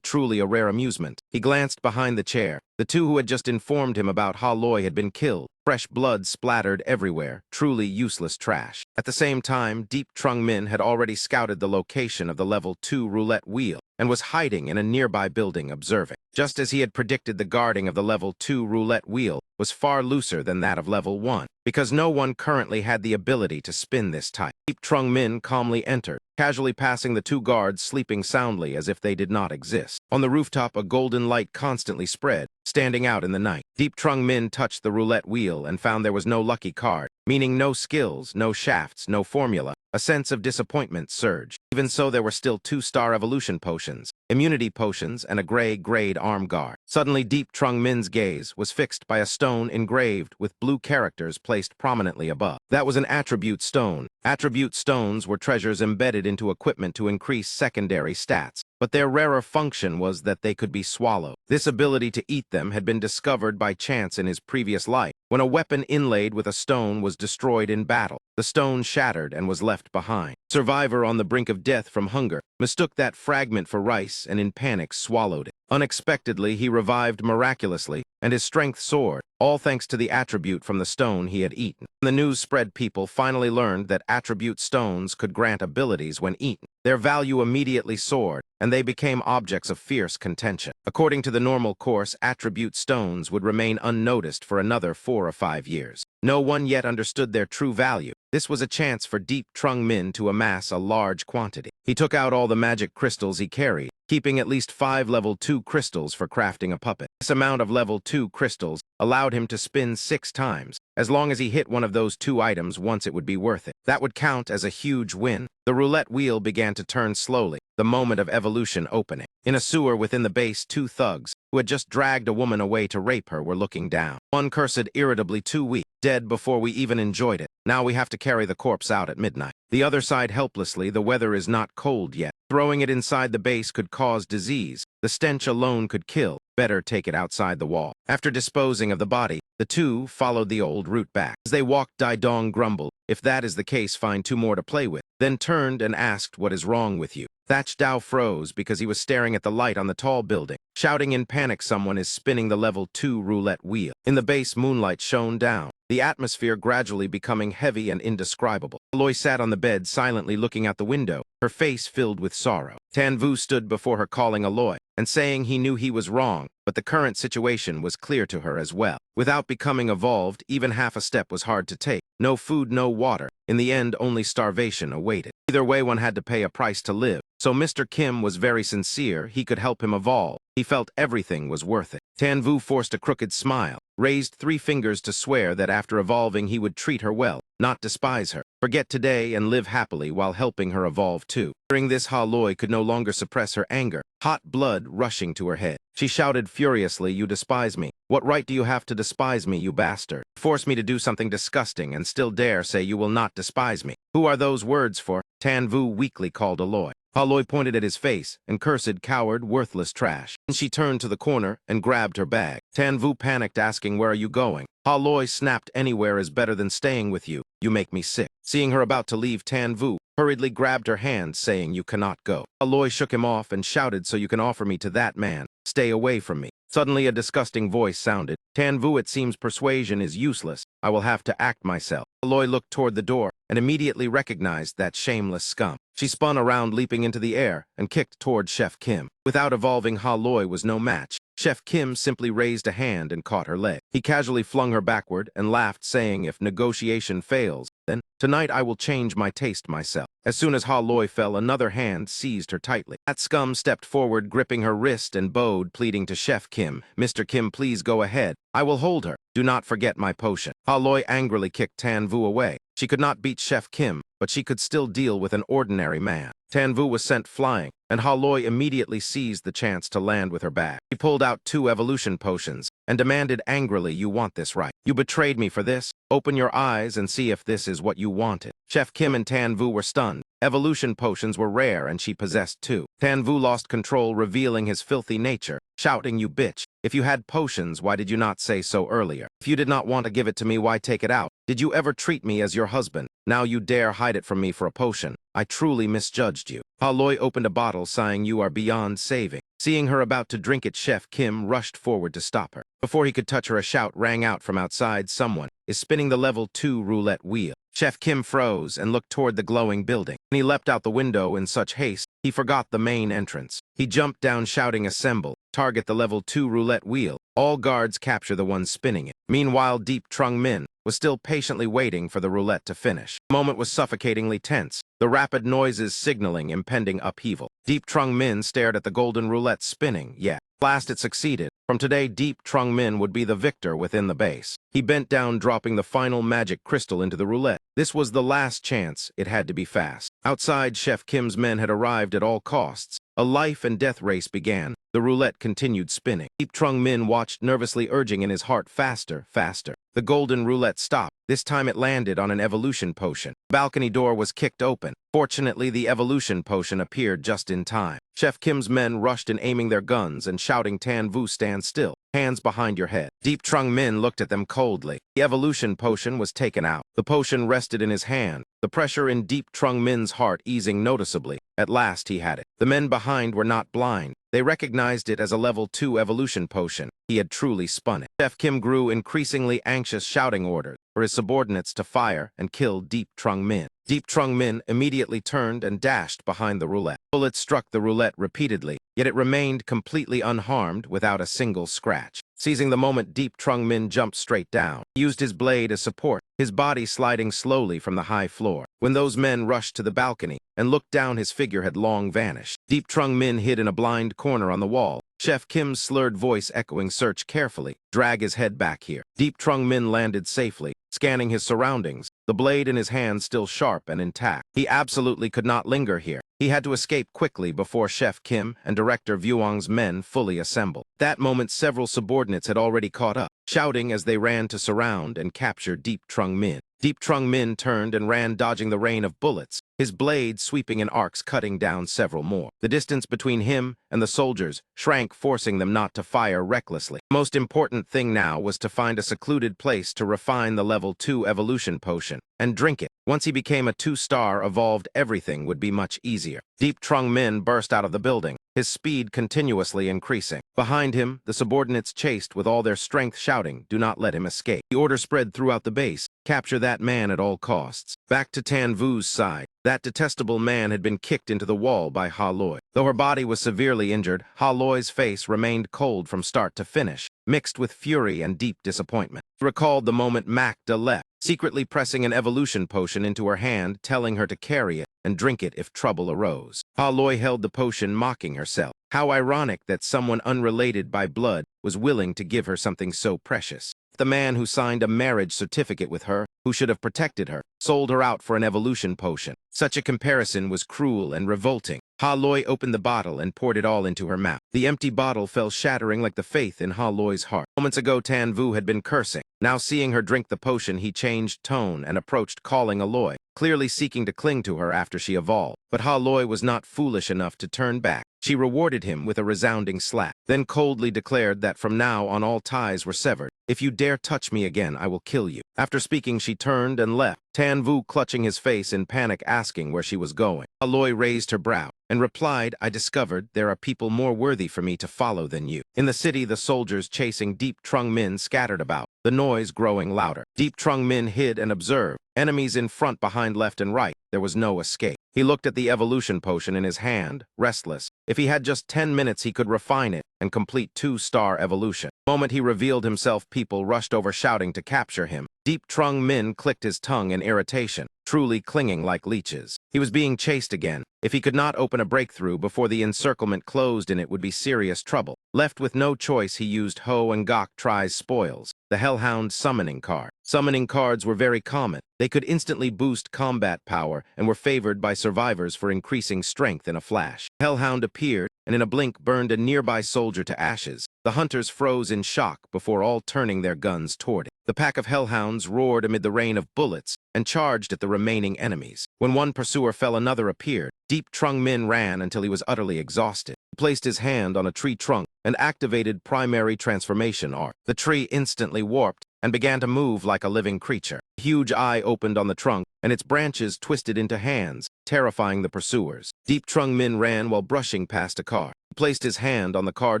Truly a rare amusement. He glanced behind the chair. The two who had just informed him about Ha Loi had been killed. Fresh blood splattered everywhere, truly useless trash. At the same time, Deep Trung Min had already scouted the location of the level 2 roulette wheel and was hiding in a nearby building observing. Just as he had predicted, the guarding of the level 2 roulette wheel was far looser than that of level 1, because no one currently had the ability to spin this type. Deep Trung Min calmly entered, casually passing the two guards sleeping soundly as if they did not exist. On the rooftop, a golden light constantly spread, standing out in the night. Deep Trung Min touched the roulette wheel and found there was no lucky card, meaning no skills, no shafts, no formula. A sense of disappointment surged. Even so, there were still 2-star evolution potions, immunity potions, and a gray-grade arm guard. Suddenly, Deep Trung Min's gaze was fixed by a stone engraved with blue characters placed prominently above. That was an attribute stone. Attribute stones were treasures embedded into equipment to increase secondary stats, but their rarer function was that they could be swallowed. This ability to eat them had been discovered by chance in his previous life, when a weapon inlaid with a stone was destroyed in battle. The stone shattered and was left behind. Survivor on the brink of death from hunger mistook that fragment for rice and in panic swallowed it. Unexpectedly, he revived miraculously, and his strength soared, all thanks to the attribute from the stone he had eaten. The news spread. People finally learned that attribute stones could grant abilities when eaten. Their value immediately soared, and they became objects of fierce contention. According to the normal course, attribute stones would remain unnoticed for another 4 or 5 years. No one yet understood their true value. This was a chance for Deep Trung Min to amass a large quantity. He took out all the magic crystals he carried, keeping at least 5 level 2 crystals for crafting a puppet. This amount of level 2 crystals allowed him to spin 6 times. As long as he hit one of those 2 items once, it would be worth it. That would count as a huge win. The roulette wheel began to turn slowly, the moment of evolution opening. In a sewer within the base, 2 thugs, who had just dragged a woman away to rape her, were looking down. One cursed irritably, "Too weak, dead before we even enjoyed it. Now we have to carry the corpse out at midnight." The other sighed helplessly, "The weather is not cold yet. Throwing it inside the base could cause disease. The stench alone could kill. Better take it outside the wall." After disposing of the body, the 2 followed the old route back. As they walked, Dai Dong grumbled, "If that is the case, find 2 more to play with," then turned and asked, "What is wrong with you?" Thatch Dao froze because he was staring at the light on the tall building. Shouting in panic, someone is spinning the level 2 roulette wheel. In the base, moonlight shone down, the atmosphere gradually becoming heavy and indescribable. Aloy sat on the bed, silently looking out the window, her face filled with sorrow. Tan Vu stood before her, calling Aloy, and saying he knew he was wrong, but the current situation was clear to her as well. Without becoming evolved, even half a step was hard to take. No food, no water. In the end, only starvation awaited. Either way, one had to pay a price to live. So Mr. Kim was very sincere. He could help him evolve. He felt everything was worth it. Tan Vu forced a crooked smile, raised 3 fingers to swear that after evolving he would treat her well, not despise her, forget today and live happily while helping her evolve too. During this, Aloy could no longer suppress her anger, hot blood rushing to her head. She shouted furiously, "You despise me. What right do you have to despise me, you bastard? Force me to do something disgusting and still dare say you will not despise me. Who are those words for?" Tan Vu weakly called Aloy. Aloy pointed at his face and cursed, "Coward, worthless trash." Then she turned to the corner and grabbed her bag. Tan Vu panicked, asking, "Where are you going?" Aloy snapped, "Anywhere is better than staying with you. You make me sick." Seeing her about to leave, Tan Vu hurriedly grabbed her hand, saying, "You cannot go." Aloy shook him off and shouted, "So you can offer me to that man? Stay away from me." Suddenly a disgusting voice sounded, "Tan Vu, it seems persuasion is useless. I will have to act myself." Aloy looked toward the door and immediately recognized that shameless scum. She spun around, leaping into the air, and kicked toward Chef Kim. Without evolving, Aloy was no match. Chef Kim simply raised a hand and caught her leg. He casually flung her backward and laughed, saying, "If negotiation fails, then tonight I will change my taste myself." As soon as Aloy fell, another hand seized her tightly. That scum stepped forward, gripping her wrist and bowed, pleading to Chef Kim, "Mr. Kim, please go ahead. I will hold her. Do not forget my potion." Aloy angrily kicked Tan Vu away. She could not beat Chef Kim, but she could still deal with an ordinary man. Tan Vu was sent flying, and Aloy immediately seized the chance to land with her bag. He pulled out 2 evolution potions and demanded angrily, "You want this, right? You betrayed me for this? Open your eyes and see if this is what you wanted." Chef Kim and Tan Vu were stunned. Evolution potions were rare, and she possessed 2. Tan Vu lost control, revealing his filthy nature, shouting, "You bitch! If you had potions, why did you not say so earlier? If you did not want to give it to me, why take it out? Did you ever treat me as your husband? Now you dare hide it from me for a potion. I truly misjudged you." Aloy opened a bottle, sighing, "You are beyond saving." Seeing her about to drink it, Chef Kim rushed forward to stop her. Before he could touch her, a shout rang out from outside, "Someone is spinning the level 2 roulette wheel." Chef Kim froze and looked toward the glowing building. When he leapt out the window in such haste, he forgot the main entrance. He jumped down, shouting, "Assemble! Target the level 2 roulette wheel. All guards capture the one spinning it." Meanwhile, Deep Trung Min was still patiently waiting for the roulette to finish. The moment was suffocatingly tense, the rapid noises signaling impending upheaval. Deep Trung Min stared at the golden roulette spinning, yet at last it succeeded. From today, Deep Trung Min would be the victor within the base. He bent down, dropping the final magic crystal into the roulette. This was the last chance. It had to be fast. Outside, Chef Kim's men had arrived at all costs. A life and death race began. The roulette continued spinning. Deep Trung Min watched, nervously urging in his heart, "Faster, faster." The golden roulette stopped. This time it landed on an evolution potion. The balcony door was kicked open. Fortunately, the evolution potion appeared just in time. Chef Kim's men rushed in, aiming their guns and shouting, "Tan Vu, stand still. Hands behind your head." Deep Trung Min looked at them coldly. The evolution potion was taken out. The potion rested in his hand, the pressure in Deep Trung Min's heart easing noticeably. At last he had it. The men behind were not blind. They recognized it as a level 2 evolution potion. He had truly spun it. Chef Kim grew increasingly anxious, shouting orders for his subordinates to fire and kill Deep Trung Min. Deep Trung Min immediately turned and dashed behind the roulette. Bullets struck the roulette repeatedly, yet it remained completely unharmed without a single scratch. Seizing the moment, Deep Trung Min jumped straight down. He used his blade as support, his body sliding slowly from the high floor. When those men rushed to the balcony and looked down, his figure had long vanished. Deep Trung Min hid in a blind corner on the wall. Chef Kim's slurred voice echoing, "Search carefully. Drag his head back here." Deep Trung Min landed safely, scanning his surroundings, the blade in his hand still sharp and intact. He absolutely could not linger here. He had to escape quickly before Chef Kim and Director Vuong's men fully assembled. That moment, several subordinates had already caught up, shouting as they ran to surround and capture Deep Trung Min. Deep Trung Min turned and ran, dodging the rain of bullets, his blade sweeping in arcs, cutting down several more. The distance between him and the soldiers shrank, forcing them not to fire recklessly. The most important thing now was to find a secluded place to refine the level 2 evolution potion and drink it. Once he became a 2-star evolved, everything would be much easier. Deep Trung Min burst out of the building, his speed continuously increasing. Behind him, the subordinates chased with all their strength, shouting, "Do not let him escape." The order spread throughout the base, "Capture that man at all costs." Back to Tan Vu's side, that detestable man had been kicked into the wall by Ha Loi. Though her body was severely injured, Ha Loi's face remained cold from start to finish, mixed with fury and deep disappointment. He recalled the moment Macda left, secretly pressing an evolution potion into her hand, telling her to carry it and drink it if trouble arose. Ha Loi held the potion, mocking herself. How ironic that someone unrelated by blood was willing to give her something so precious. The man who signed a marriage certificate with her, who should have protected her, sold her out for an evolution potion. Such a comparison was cruel and revolting. Ha Loi opened the bottle and poured it all into her mouth. The empty bottle fell shattering like the faith in Ha Loi's heart. Moments ago, Tan Vu had been cursing. Now, seeing her drink the potion, he changed tone and approached, calling Aloy, clearly seeking to cling to her after she evolved. But Ha Loi was not foolish enough to turn back. She rewarded him with a resounding slap, then coldly declared that from now on all ties were severed. "If you dare touch me again, I will kill you." After speaking, she turned and left, Tan Vu clutching his face in panic, asking where she was going. Aloy raised her brow and replied, "I discovered there are people more worthy for me to follow than you." In the city, the soldiers chasing Deep Trung Min scattered about, the noise growing louder. Deep Trung Min hid and observed. Enemies in front, behind, left, and right. There was no escape. He looked at the evolution potion in his hand, restless. If he had just 10 minutes, he could refine it and complete 2-star evolution. The moment he revealed himself, people rushed over, shouting to capture him. Deep Trung Min clicked his tongue in irritation, truly clinging like leeches. He was being chased again. If he could not open a breakthrough before the encirclement closed in, it would be serious trouble. Left with no choice, he used Ho and Gok Tri's spoils, the Hellhound summoning card. Summoning cards were very common. They could instantly boost combat power and were favored by survivors for increasing strength in a flash. Hellhound appeared and in a blink burned a nearby soldier to ashes. The hunters froze in shock before all turning their guns toward it. The pack of hellhounds roared amid the rain of bullets and charged at the remaining enemies. When one pursuer fell, another appeared. Deep Trung Min ran until he was utterly exhausted. He placed his hand on a tree trunk and activated primary transformation art. The tree instantly warped and began to move like a living creature. A huge eye opened on the trunk, and its branches twisted into hands, terrifying the pursuers. Deep Trung Min ran while brushing past a car. He placed his hand on the car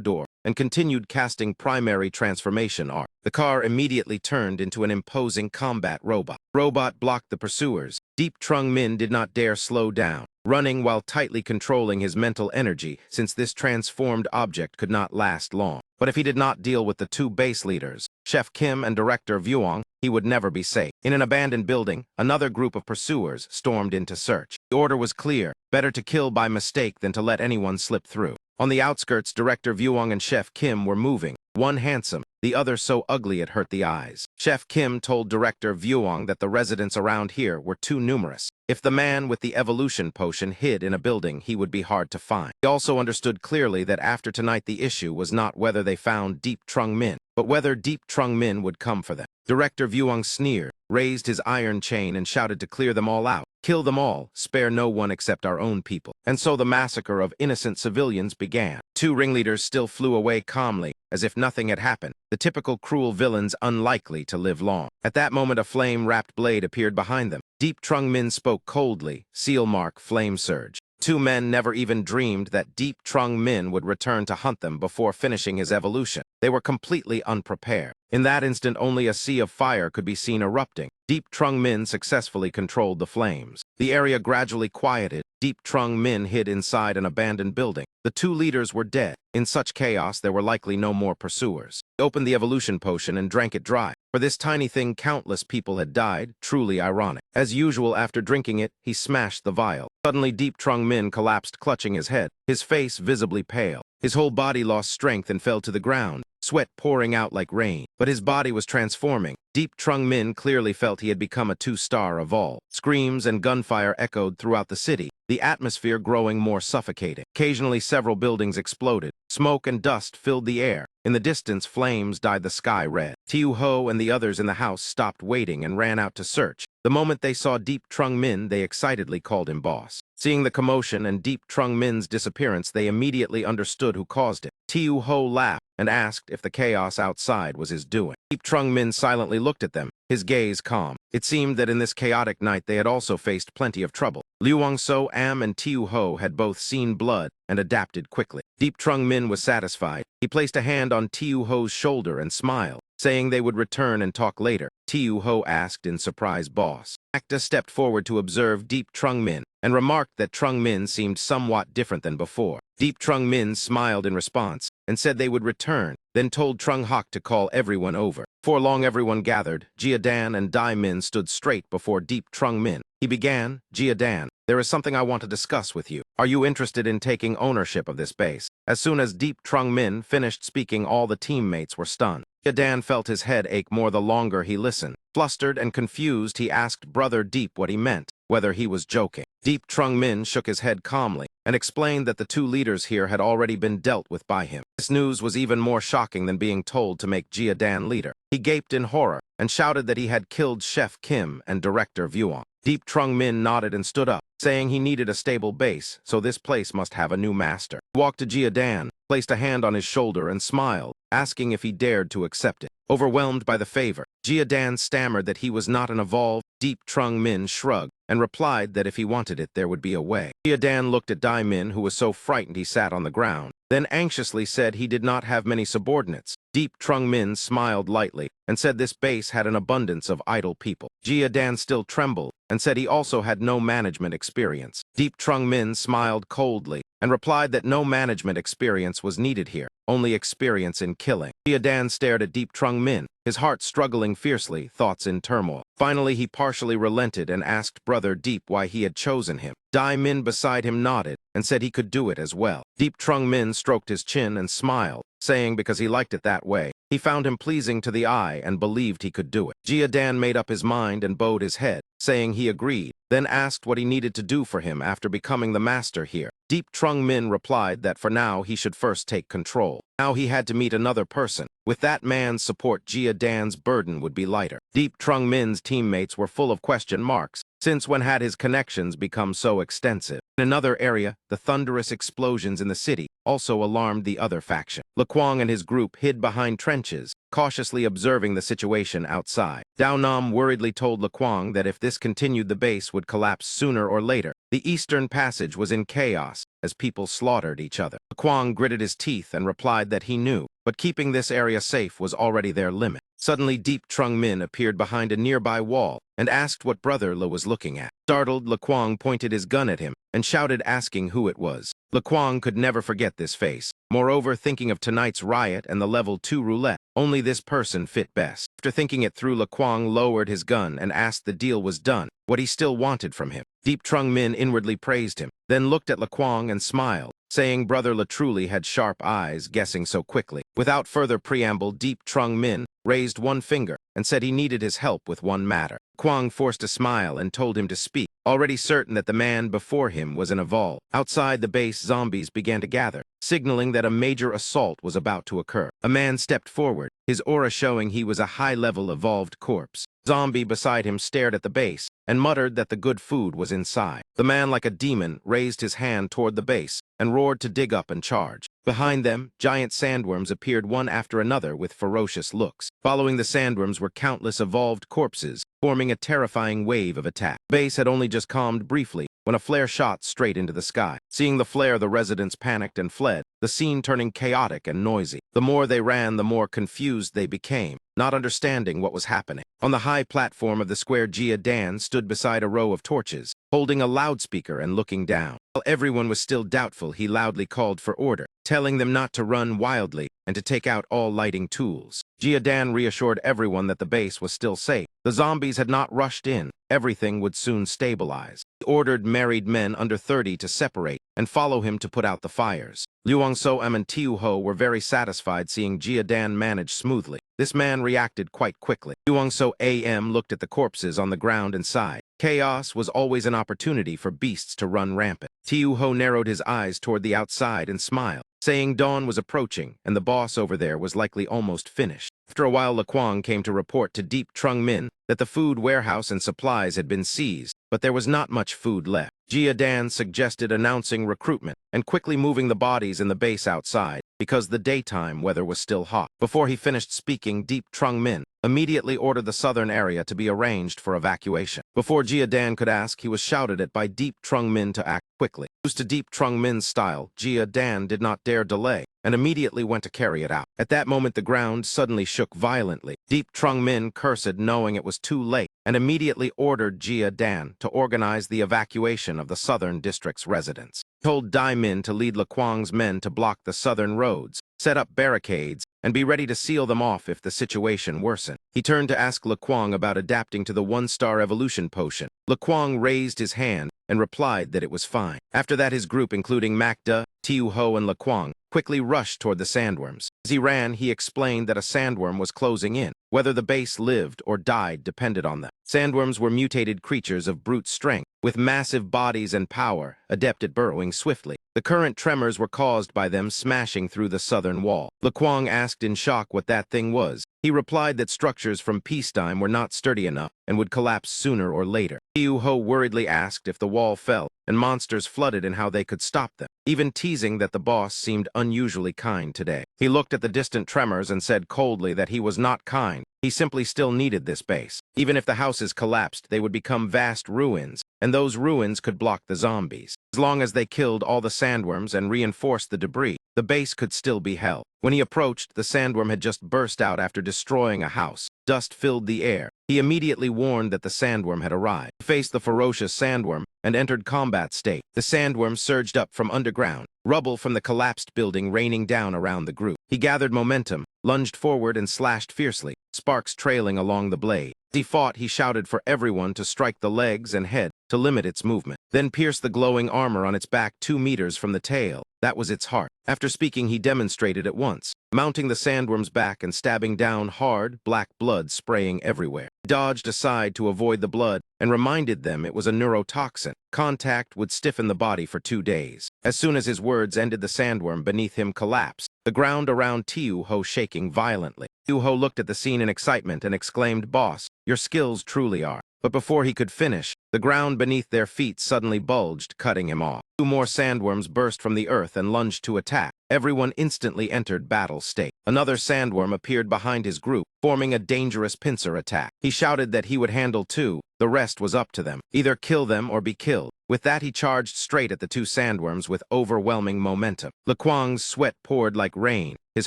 door and continued casting primary transformation art. The car immediately turned into an imposing combat robot. Robot blocked the pursuers. Deep Trung Min did not dare slow down, running while tightly controlling his mental energy, since this transformed object could not last long. But if he did not deal with the two base leaders, Chef Kim and Director Vuong, he would never be safe. In an abandoned building, another group of pursuers stormed into search. The order was clear: better to kill by mistake than to let anyone slip through. On the outskirts, Director Vuong and Chef Kim were moving, one handsome, the other so ugly it hurt the eyes. Chef Kim told Director Vuong that the residents around here were too numerous. If the man with the evolution potion hid in a building, he would be hard to find. He also understood clearly that after tonight the issue was not whether they found Deep Trung Min, but whether Deep Trung Min would come for them. Director Vuong sneered, raised his iron chain and shouted to clear them all out. Kill them all, spare no one except our own people. And so the massacre of innocent civilians began. Two ringleaders still flew away calmly, as if nothing had happened, the typical cruel villains unlikely to live long. At that moment, a flame-wrapped blade appeared behind them. Deep Trung Min spoke coldly, seal mark flame surge. Two men never even dreamed that Deep Trung Min would return to hunt them before finishing his evolution. They were completely unprepared. In that instant, only a sea of fire could be seen erupting. Deep Trung Min successfully controlled the flames. The area gradually quieted. Deep Trung Min hid inside an abandoned building. The two leaders were dead. In such chaos, there were likely no more pursuers. He opened the evolution potion and drank it dry. For this tiny thing, countless people had died. Truly ironic. As usual, after drinking it, he smashed the vial. Suddenly, Deep Trung Min collapsed, clutching his head, his face visibly pale. His whole body lost strength and fell to the ground, sweat pouring out like rain. But his body was transforming. Deep Trung Min clearly felt he had become a two-star of all. Screams and gunfire echoed throughout the city, the atmosphere growing more suffocating. Occasionally, several buildings exploded. Smoke and dust filled the air. In the distance, flames dyed the sky red. Tiu Ho and the others in the house stopped waiting and ran out to search. The moment they saw Deep Trung Min, they excitedly called him boss. Seeing the commotion and Deep Trung Min's disappearance, they immediately understood who caused it. Tiu Ho laughed and asked if the chaos outside was his doing. Deep Trung Min silently looked at them, his gaze calm. It seemed that in this chaotic night they had also faced plenty of trouble. Liu So Am and Tiu Ho had both seen blood and adapted quickly. Deep Trung Min was satisfied. He placed a hand on Tiu Ho's shoulder and smiled, saying they would return and talk later. Tiu Ho asked in surprise, boss. Acta stepped forward to observe Deep Trung Min and remarked that Trung Min seemed somewhat different than before. Deep Trung Min smiled in response and said they would return, then told Trung Hak to call everyone over. Before long, everyone gathered. Jia Dan and Dai Min stood straight before Deep Trung Min. He began, Jia Dan, there is something I want to discuss with you. Are you interested in taking ownership of this base? As soon as Deep Trung Min finished speaking, all the teammates were stunned. Jia Dan felt his head ache more the longer he listened. Flustered and confused, he asked Brother Deep what he meant, whether he was joking. Deep Trung Min shook his head calmly and explained that the two leaders here had already been dealt with by him. This news was even more shocking than being told to make Jia Dan leader. He gaped in horror and shouted that he had killed Chef Kim and Director Vuong. Deep Trung Min nodded and stood up, saying he needed a stable base, so this place must have a new master. He walked to Jia Dan, placed a hand on his shoulder and smiled, asking if he dared to accept it. Overwhelmed by the favor, Jia Dan stammered that he was not an evolved. Deep Trung Min shrugged and replied that if he wanted it, there would be a way. Jia Dan looked at Dai Min, who was so frightened he sat on the ground, then anxiously said he did not have many subordinates. Deep Trung Min smiled lightly and said this base had an abundance of idle people. Jia Dan still trembled and said he also had no management experience. Deep Trung Min smiled coldly and replied that no management experience was needed here, only experience in killing. Jia Dan stared at Deep Trung Min, his heart struggling fiercely, thoughts in turmoil. Finally, he partially relented and asked Brother Deep why he had chosen him. Dai Min beside him nodded and said he could do it as well. Deep Trung Min stroked his chin and smiled, saying because he liked it that way. He found him pleasing to the eye and believed he could do it. Jia Dan made up his mind and bowed his head, saying he agreed, then asked what he needed to do for him after becoming the master here. Deep Trung Min replied that for now he should first take control. Now he had to meet another person. With that man's support, Jia Dan's burden would be lighter. Deep Trung Min's teammates were full of question marks. Since when had his connections become so extensive? In another area, the thunderous explosions in the city also alarmed the other faction. Laquang and his group hid behind trenches, cautiously observing the situation outside. Dao Nam worriedly told Laquang that if this continued, the base would collapse sooner or later. The eastern passage was in chaos as people slaughtered each other. Laquang gritted his teeth and replied that he knew, but keeping this area safe was already their limit. Suddenly, Deep Trung Min appeared behind a nearby wall and asked what Brother Le was looking at. Startled, Laquang pointed his gun at him and shouted, asking who it was. Laquang could never forget this face. Moreover, thinking of tonight's riot and the level 2 roulette, only this person fit best. After thinking it through, Laquang lowered his gun and asked the deal was done, what he still wanted from him. Deep Trung Min inwardly praised him, then looked at Laquang and smiled, saying Brother Le truly had sharp eyes, guessing so quickly. Without further preamble, Deep Trung Min raised one finger and said he needed his help with one matter. Kwang forced a smile and told him to speak, already certain that the man before him was an evolved. Outside the base, zombies began to gather, signaling that a major assault was about to occur. A man stepped forward, his aura showing he was a high-level evolved corpse. Zombie beside him stared at the base and muttered that the good food was inside. The man, like a demon, raised his hand toward the base and roared to dig up and charge. Behind them, giant sandworms appeared one after another with ferocious looks. Following the sandworms were countless evolved corpses, forming a terrifying wave of attack. The base had only just calmed briefly when a flare shot straight into the sky. Seeing the flare, the residents panicked and fled, the scene turning chaotic and noisy. The more they ran, the more confused they became, not understanding what was happening. On the high platform of the square, Jia Dan stood beside a row of torches, holding a loudspeaker and looking down. While everyone was still doubtful, he loudly called for order, telling them not to run wildly and to take out all lighting tools. Jia Dan reassured everyone that the base was still safe. The zombies had not rushed in. Everything would soon stabilize. He ordered married men under 30 to separate and follow him to put out the fires. Liu So and Tiu Ho were very satisfied seeing Jia Dan manage smoothly. This man reacted quite quickly. Liu So AM looked at the corpses on the ground and sighed. Chaos was always an opportunity for beasts to run rampant. Tiu Ho narrowed his eyes toward the outside and smiled, saying dawn was approaching and the boss over there was likely almost finished. After a while, Laquang came to report to Deep Trung Min that the food warehouse and supplies had been seized, but there was not much food left. Jia Dan suggested announcing recruitment and quickly moving the bodies in the base outside because the daytime weather was still hot. Before he finished speaking, Deep Trung Min immediately ordered the southern area to be arranged for evacuation. Before Jia Dan could ask, he was shouted at by Deep Trung Min to act quickly. Used to Deep Trung Min's style, Jia Dan did not dare delay and immediately went to carry it out. At that moment, the ground suddenly shook violently. Deep Trung Min cursed, knowing it was too late, and immediately ordered Jia Dan to organize the evacuation of the southern district's residents. He told Dai Min to lead Laquang's men to block the southern roads, set up barricades, and be ready to seal them off if the situation worsened. He turned to ask Laquang about adapting to the one-star evolution potion. Laquang raised his hand and replied that it was fine. After that, his group, including Macda, Tiu Ho, and Laquang, quickly rushed toward the sandworms. As he ran, he explained that a sandworm was closing in. Whether the base lived or died depended on them. Sandworms were mutated creatures of brute strength, with massive bodies and power, adept at burrowing swiftly. The current tremors were caused by them smashing through the southern wall. Laquang asked in shock what that thing was. He replied that structures from peacetime were not sturdy enough and would collapse sooner or later. Tiu Ho worriedly asked if the wall fell and monsters flooded and how they could stop them, even teasing that the boss seemed unusually kind today. He looked at the distant tremors and said coldly that he was not kind. He simply still needed this base. Even if the houses collapsed, they would become vast ruins, and those ruins could block the zombies. As long as they killed all the sandworms and reinforced the debris, the base could still be held. When he approached, the sandworm had just burst out after destroying a house. Dust filled the air. He immediately warned that the sandworm had arrived. He faced the ferocious sandworm and entered combat state. The sandworm surged up from underground, rubble from the collapsed building raining down around the group. He gathered momentum, lunged forward and slashed fiercely, sparks trailing along the blade. As he fought, he shouted for everyone to strike the legs and head to limit its movement, then pierced the glowing armor on its back 2 meters from the tail. That was its heart. After speaking, he demonstrated at once, mounting the sandworm's back and stabbing down hard, black blood spraying everywhere. He dodged aside to avoid the blood and reminded them it was a neurotoxin. Contact would stiffen the body for 2 days. As soon as his words ended, the sandworm beneath him collapsed, the ground around Tiu Ho shaking violently. Tiu Ho looked at the scene in excitement and exclaimed, "Boss, your skills truly are." But before he could finish, the ground beneath their feet suddenly bulged, cutting him off. 2 more sandworms burst from the earth and lunged to attack. Everyone instantly entered battle state. Another sandworm appeared behind his group, forming a dangerous pincer attack. He shouted that he would handle 2. The rest was up to them. Either kill them or be killed. With that, he charged straight at the 2 sandworms with overwhelming momentum. Laquang's sweat poured like rain, his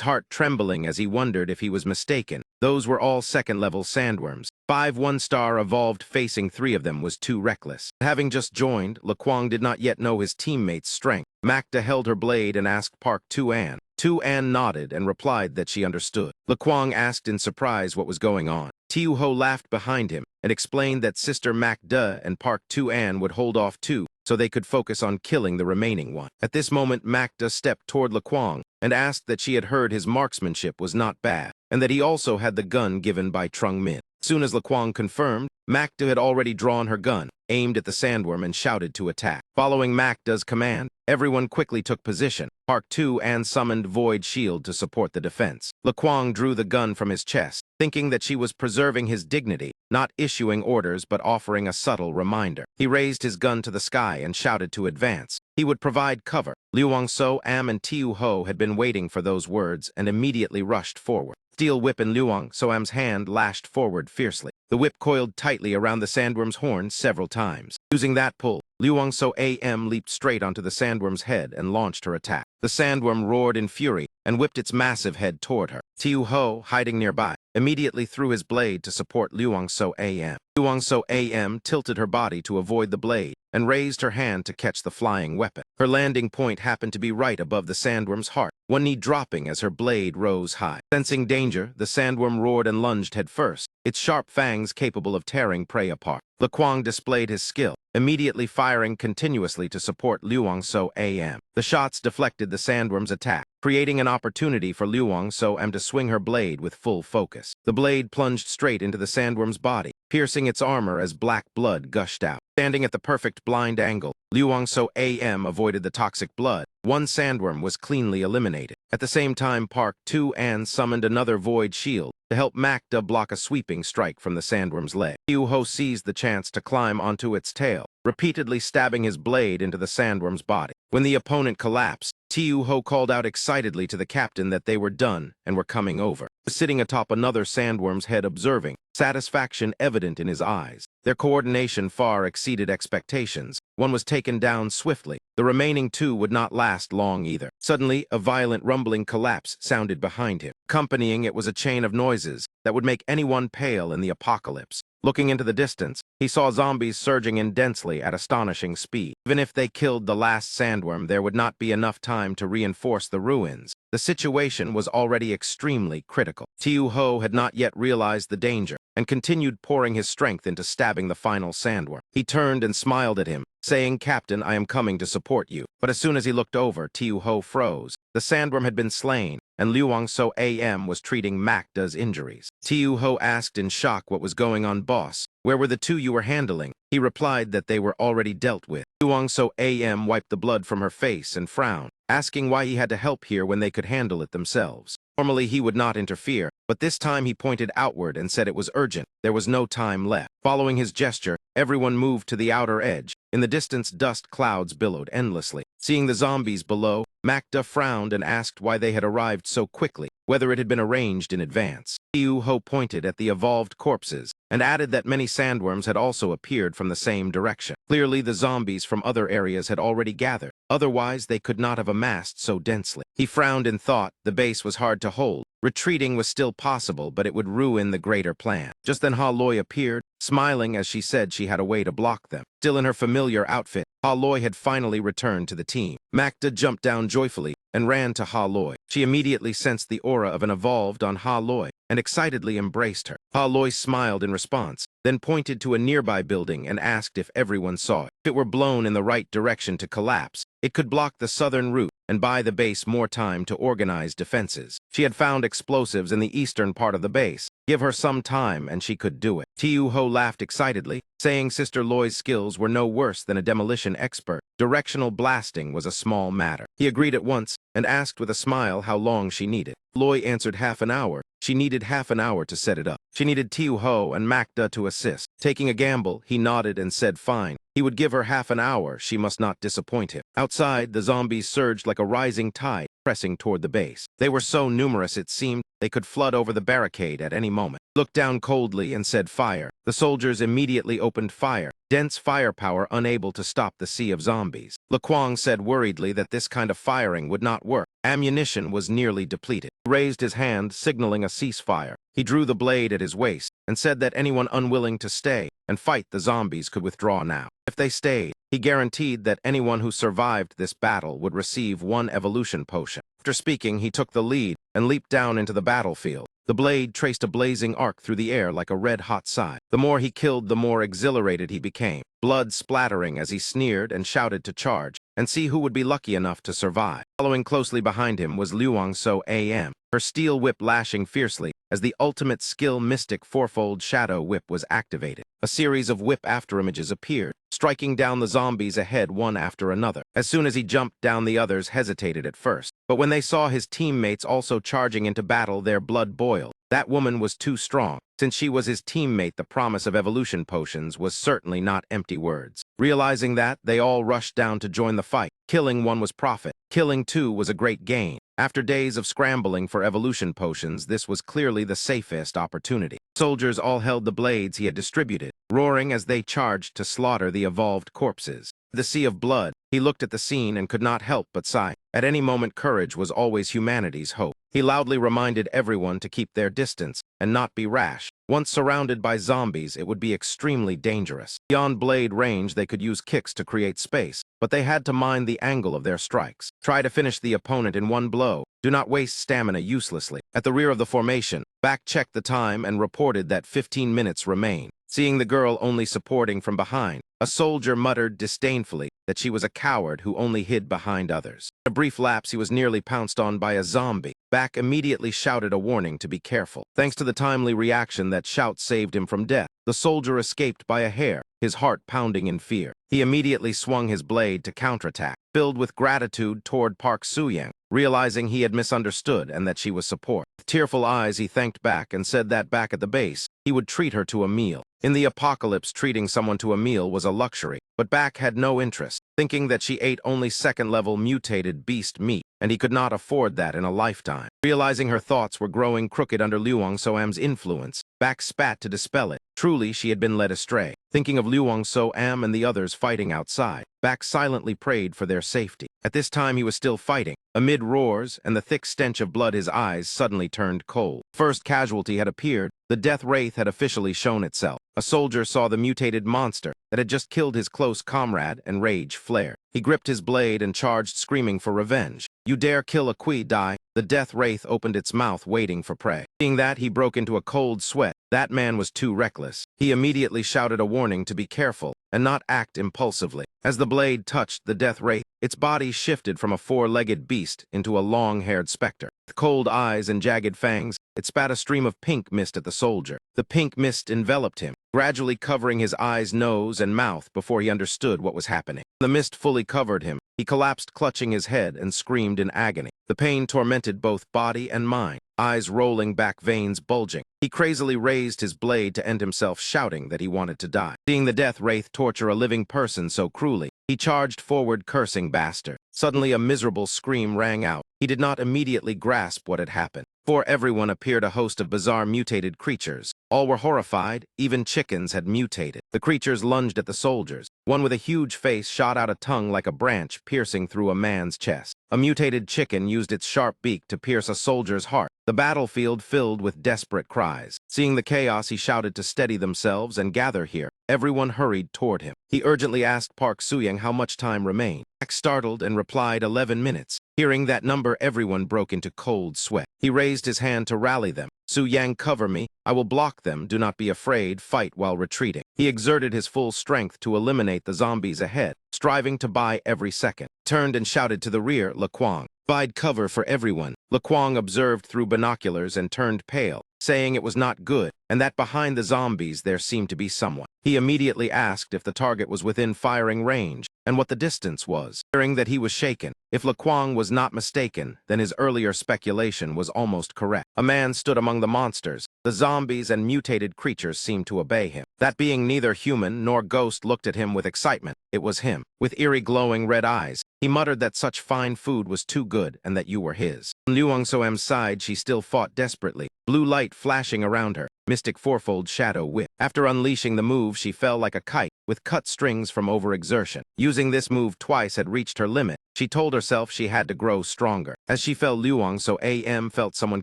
heart trembling as he wondered if he was mistaken. Those were all second-level sandworms. 5 one-star evolved. Facing 3 of them was too reckless. Having just joined, Laquang did not yet know his teammates' strength. Macda held her blade and asked Park Tu-an. Tu-an nodded and replied that she understood. Laquang asked in surprise what was going on. Tiu Ho laughed behind him and explained that Sister Macda and Park Tu-an would hold off too, so they could focus on killing the remaining one. At this moment, Macda stepped toward Laquang and asked that she had heard his marksmanship was not bad, and that he also had the gun given by Trung Min. As soon as Laquang confirmed, Macda had already drawn her gun, aimed at the sandworm, and shouted to attack. Following Macda's command, everyone quickly took position. Park Tu-an summoned Void Shield to support the defense. Laquang drew the gun from his chest, thinking that she was preserving his dignity, not issuing orders but offering a subtle reminder. He raised his gun to the sky and shouted to advance. He would provide cover. Liu So Am and Tiu Ho had been waiting for those words and immediately rushed forward. Steel whip in Liu So Am's hand lashed forward fiercely. The whip coiled tightly around the sandworm's horn several times. Using that pull, Liuangso AM leaped straight onto the sandworm's head and launched her attack. The sandworm roared in fury and whipped its massive head toward her. Tiu Ho, hiding nearby, immediately threw his blade to support Liuangso AM. Liuangso AM tilted her body to avoid the blade and raised her hand to catch the flying weapon. Her landing point happened to be right above the sandworm's heart, one knee dropping as her blade rose high. Sensing danger, the sandworm roared and lunged headfirst, its sharp fangs capable of tearing prey apart. Liuang displayed his skill, immediately firing continuously to support Liuangso AM. The shots deflected the sandworm's attack, creating an opportunity for Liuangso AM to swing her blade with full focus. The blade plunged straight into the sandworm's body, piercing its armor as black blood gushed out. Standing at the perfect blind angle, Liuangso AM avoided the toxic blood. One sandworm was cleanly eliminated. At the same time, Park 2 An summoned another void shield to help Makda block a sweeping strike from the sandworm's leg. Tiu Ho seized the chance to climb onto its tail, repeatedly stabbing his blade into the sandworm's body. When the opponent collapsed, Tiu Ho called out excitedly to the captain that they were done and were coming over. Sitting atop another sandworm's head observing, satisfaction evident in his eyes. Their coordination far exceeded expectations. One was taken down swiftly. The remaining two would not last long either. Suddenly, a violent rumbling collapse sounded behind him. Accompanying it was a chain of noises that would make anyone pale in the apocalypse. Looking into the distance, he saw zombies surging in densely at astonishing speed. Even if they killed the last sandworm, there would not be enough time to reinforce the ruins. The situation was already extremely critical. Tiu Ho had not yet realized the danger and continued pouring his strength into stabbing the final sandworm. He turned and smiled at him, saying, "Captain, I am coming to support you." But as soon as he looked over, Tiu Ho froze. The sandworm had been slain, and Liuangso AM was treating Makda's injuries. Tiu Ho asked in shock what was going on, boss. Where were the two you were handling? He replied that they were already dealt with. Liuangso AM wiped the blood from her face and frowned, asking why he had to help here when they could handle it themselves. Normally he would not interfere, but this time he pointed outward and said it was urgent. There was no time left. Following his gesture, everyone moved to the outer edge. In the distance, dust clouds billowed endlessly. Seeing the zombies below, Makda frowned and asked why they had arrived so quickly, whether it had been arranged in advance. Tiu Ho pointed at the evolved corpses and added that many sandworms had also appeared from the same direction. Clearly, the zombies from other areas had already gathered. Otherwise, they could not have amassed so densely. He frowned in thought. The base was hard to hold. Retreating was still possible, but it would ruin the greater plan. Just then Ha Loi appeared, smiling as she said she had a way to block them. Still in her familiar outfit, Ha Loi had finally returned to the team. Makda jumped down joyfully and ran to Ha Loi. She immediately sensed the aura of an evolved on Ha Loi and excitedly embraced her. Ha Loi smiled in response, then pointed to a nearby building and asked if everyone saw it. If it were blown in the right direction to collapse, it could block the southern route and buy the base more time to organize defenses. She had found explosives in the eastern part of the base. Give her some time and she could do it. Tiu Ho laughed excitedly, saying Sister Loi's skills were no worse than a demolition expert. Directional blasting was a small matter. He agreed at once and asked with a smile how long she needed. Loi answered half an hour. She needed half an hour to set it up. She needed Tiu Ho and Makda to assist. Taking a gamble, he nodded and said fine. He would give her half an hour. She must not disappoint him. Outside, the zombies surged like a rising tide, pressing toward the base. They were so numerous it seemed they could flood over the barricade at any moment. Looked down coldly and said fire. The soldiers immediately opened fire, dense firepower unable to stop the sea of zombies. Liuang said worriedly that this kind of firing would not work. Ammunition was nearly depleted. He raised his hand, signaling a ceasefire. He drew the blade at his waist and said that anyone unwilling to stay and fight the zombies could withdraw now. If they stayed, he guaranteed that anyone who survived this battle would receive one evolution potion. After speaking, he took the lead and leaped down into the battlefield. The blade traced a blazing arc through the air like a red-hot scythe. The more he killed, the more exhilarated he became, blood splattering as he sneered and shouted to charge and see who would be lucky enough to survive. Following closely behind him was Liuangso AM, her steel whip lashing fiercely as the ultimate skill mystic fourfold shadow whip was activated. A series of whip afterimages appeared, striking down the zombies ahead one after another. As soon as he jumped down, the others hesitated at first, but when they saw his teammates also charging into battle, their blood boiled. That woman was too strong. Since she was his teammate, the promise of evolution potions was certainly not empty words. Realizing that, they all rushed down to join the fight. Killing one was profit. Killing two was a great gain. After days of scrambling for evolution potions, this was clearly the safest opportunity. Soldiers all held the blades he had distributed, roaring as they charged to slaughter the evolved corpses. The sea of blood, he looked at the scene and could not help but sigh. At any moment, courage was always humanity's hope. He loudly reminded everyone to keep their distance and not be rash. Once surrounded by zombies, it would be extremely dangerous. Beyond blade range, they could use kicks to create space, but they had to mind the angle of their strikes. Try to finish the opponent in one blow. Do not waste stamina uselessly. At the rear of the formation, Back checked the time and reported that 15 minutes remained. Seeing the girl only supporting from behind, a soldier muttered disdainfully that she was a coward who only hid behind others. In a brief lapse, he was nearly pounced on by a zombie. Back immediately shouted a warning to be careful. Thanks to the timely reaction, that shout saved him from death. The soldier escaped by a hair, his heart pounding in fear. He immediately swung his blade to counterattack, filled with gratitude toward Park Soo-young, realizing he had misunderstood and that she was support. With tearful eyes, he thanked Back and said that back at the base, he would treat her to a meal. In the apocalypse, treating someone to a meal was a luxury, but Back had no interest, thinking that she ate only second-level mutated beast meat, and he could not afford that in a lifetime. Realizing her thoughts were growing crooked under Luang So-am's influence, Back spat to dispel it. Truly, she had been led astray. Thinking of Luang So-am and the others fighting outside, Back silently prayed for their safety. At this time, he was still fighting. Amid roars and the thick stench of blood, his eyes suddenly turned cold. First casualty had appeared. The death wraith had officially shown itself. A soldier saw the mutated monster that had just killed his close comrade, and rage flared. He gripped his blade and charged, screaming for revenge. "You dare kill a Kui Dai?" The death wraith opened its mouth, waiting for prey. Seeing that, he broke into a cold sweat. That man was too reckless. He immediately shouted a warning to be careful and not act impulsively. As the blade touched the death wraith, its body shifted from a four-legged beast into a long-haired specter. With cold eyes and jagged fangs, it spat a stream of pink mist at the soldier. The pink mist enveloped him, gradually covering his eyes, nose, and mouth before he understood what was happening. The mist fully covered him. He collapsed, clutching his head, and screamed in agony. The pain tormented both body and mind, eyes rolling back, veins bulging. He crazily raised his blade to end himself, shouting that he wanted to die. Seeing the death wraith torture a living person so cruelly, he charged forward, cursing "Bastard." Suddenly, a miserable scream rang out. He did not immediately grasp what had happened. Before everyone appeared a host of bizarre mutated creatures. All were horrified. Even chickens had mutated. The creatures lunged at the soldiers. One with a huge face shot out a tongue like a branch, piercing through a man's chest. A mutated chicken used its sharp beak to pierce a soldier's heart. The battlefield filled with desperate cries. Seeing the chaos, he shouted to steady themselves and gather here. Everyone hurried toward him. He urgently asked Park Soo-young how much time remained. Back startled and replied 11 minutes. Hearing that number, everyone broke into cold sweat. He raised his hand to rally them. "Soo-young, cover me. I will block them. Do not be afraid. Fight while retreating." He exerted his full strength to eliminate the zombies ahead, striving to buy every second. Turned and shouted to the rear, "Laquang, provide cover for everyone." Laquang observed through binoculars and turned pale, saying it was not good, and that behind the zombies there seemed to be someone. He immediately asked if the target was within firing range, and what the distance was. Hearing that, he was shaken. If Laquang was not mistaken, then his earlier speculation was almost correct. A man stood among the monsters. The zombies and mutated creatures seemed to obey him. That being neither human nor ghost looked at him with excitement. It was him. With eerie glowing red eyes, he muttered that such fine food was too good and that you were his. On Luang So-am's side, she still fought desperately, blue light flashing around her. Mystic fourfold shadow whip. After unleashing the move, she fell like a kite, with cut strings from overexertion. Using this move twice had reached her limit. She told herself she had to grow stronger. As she fell, Luang So-am felt someone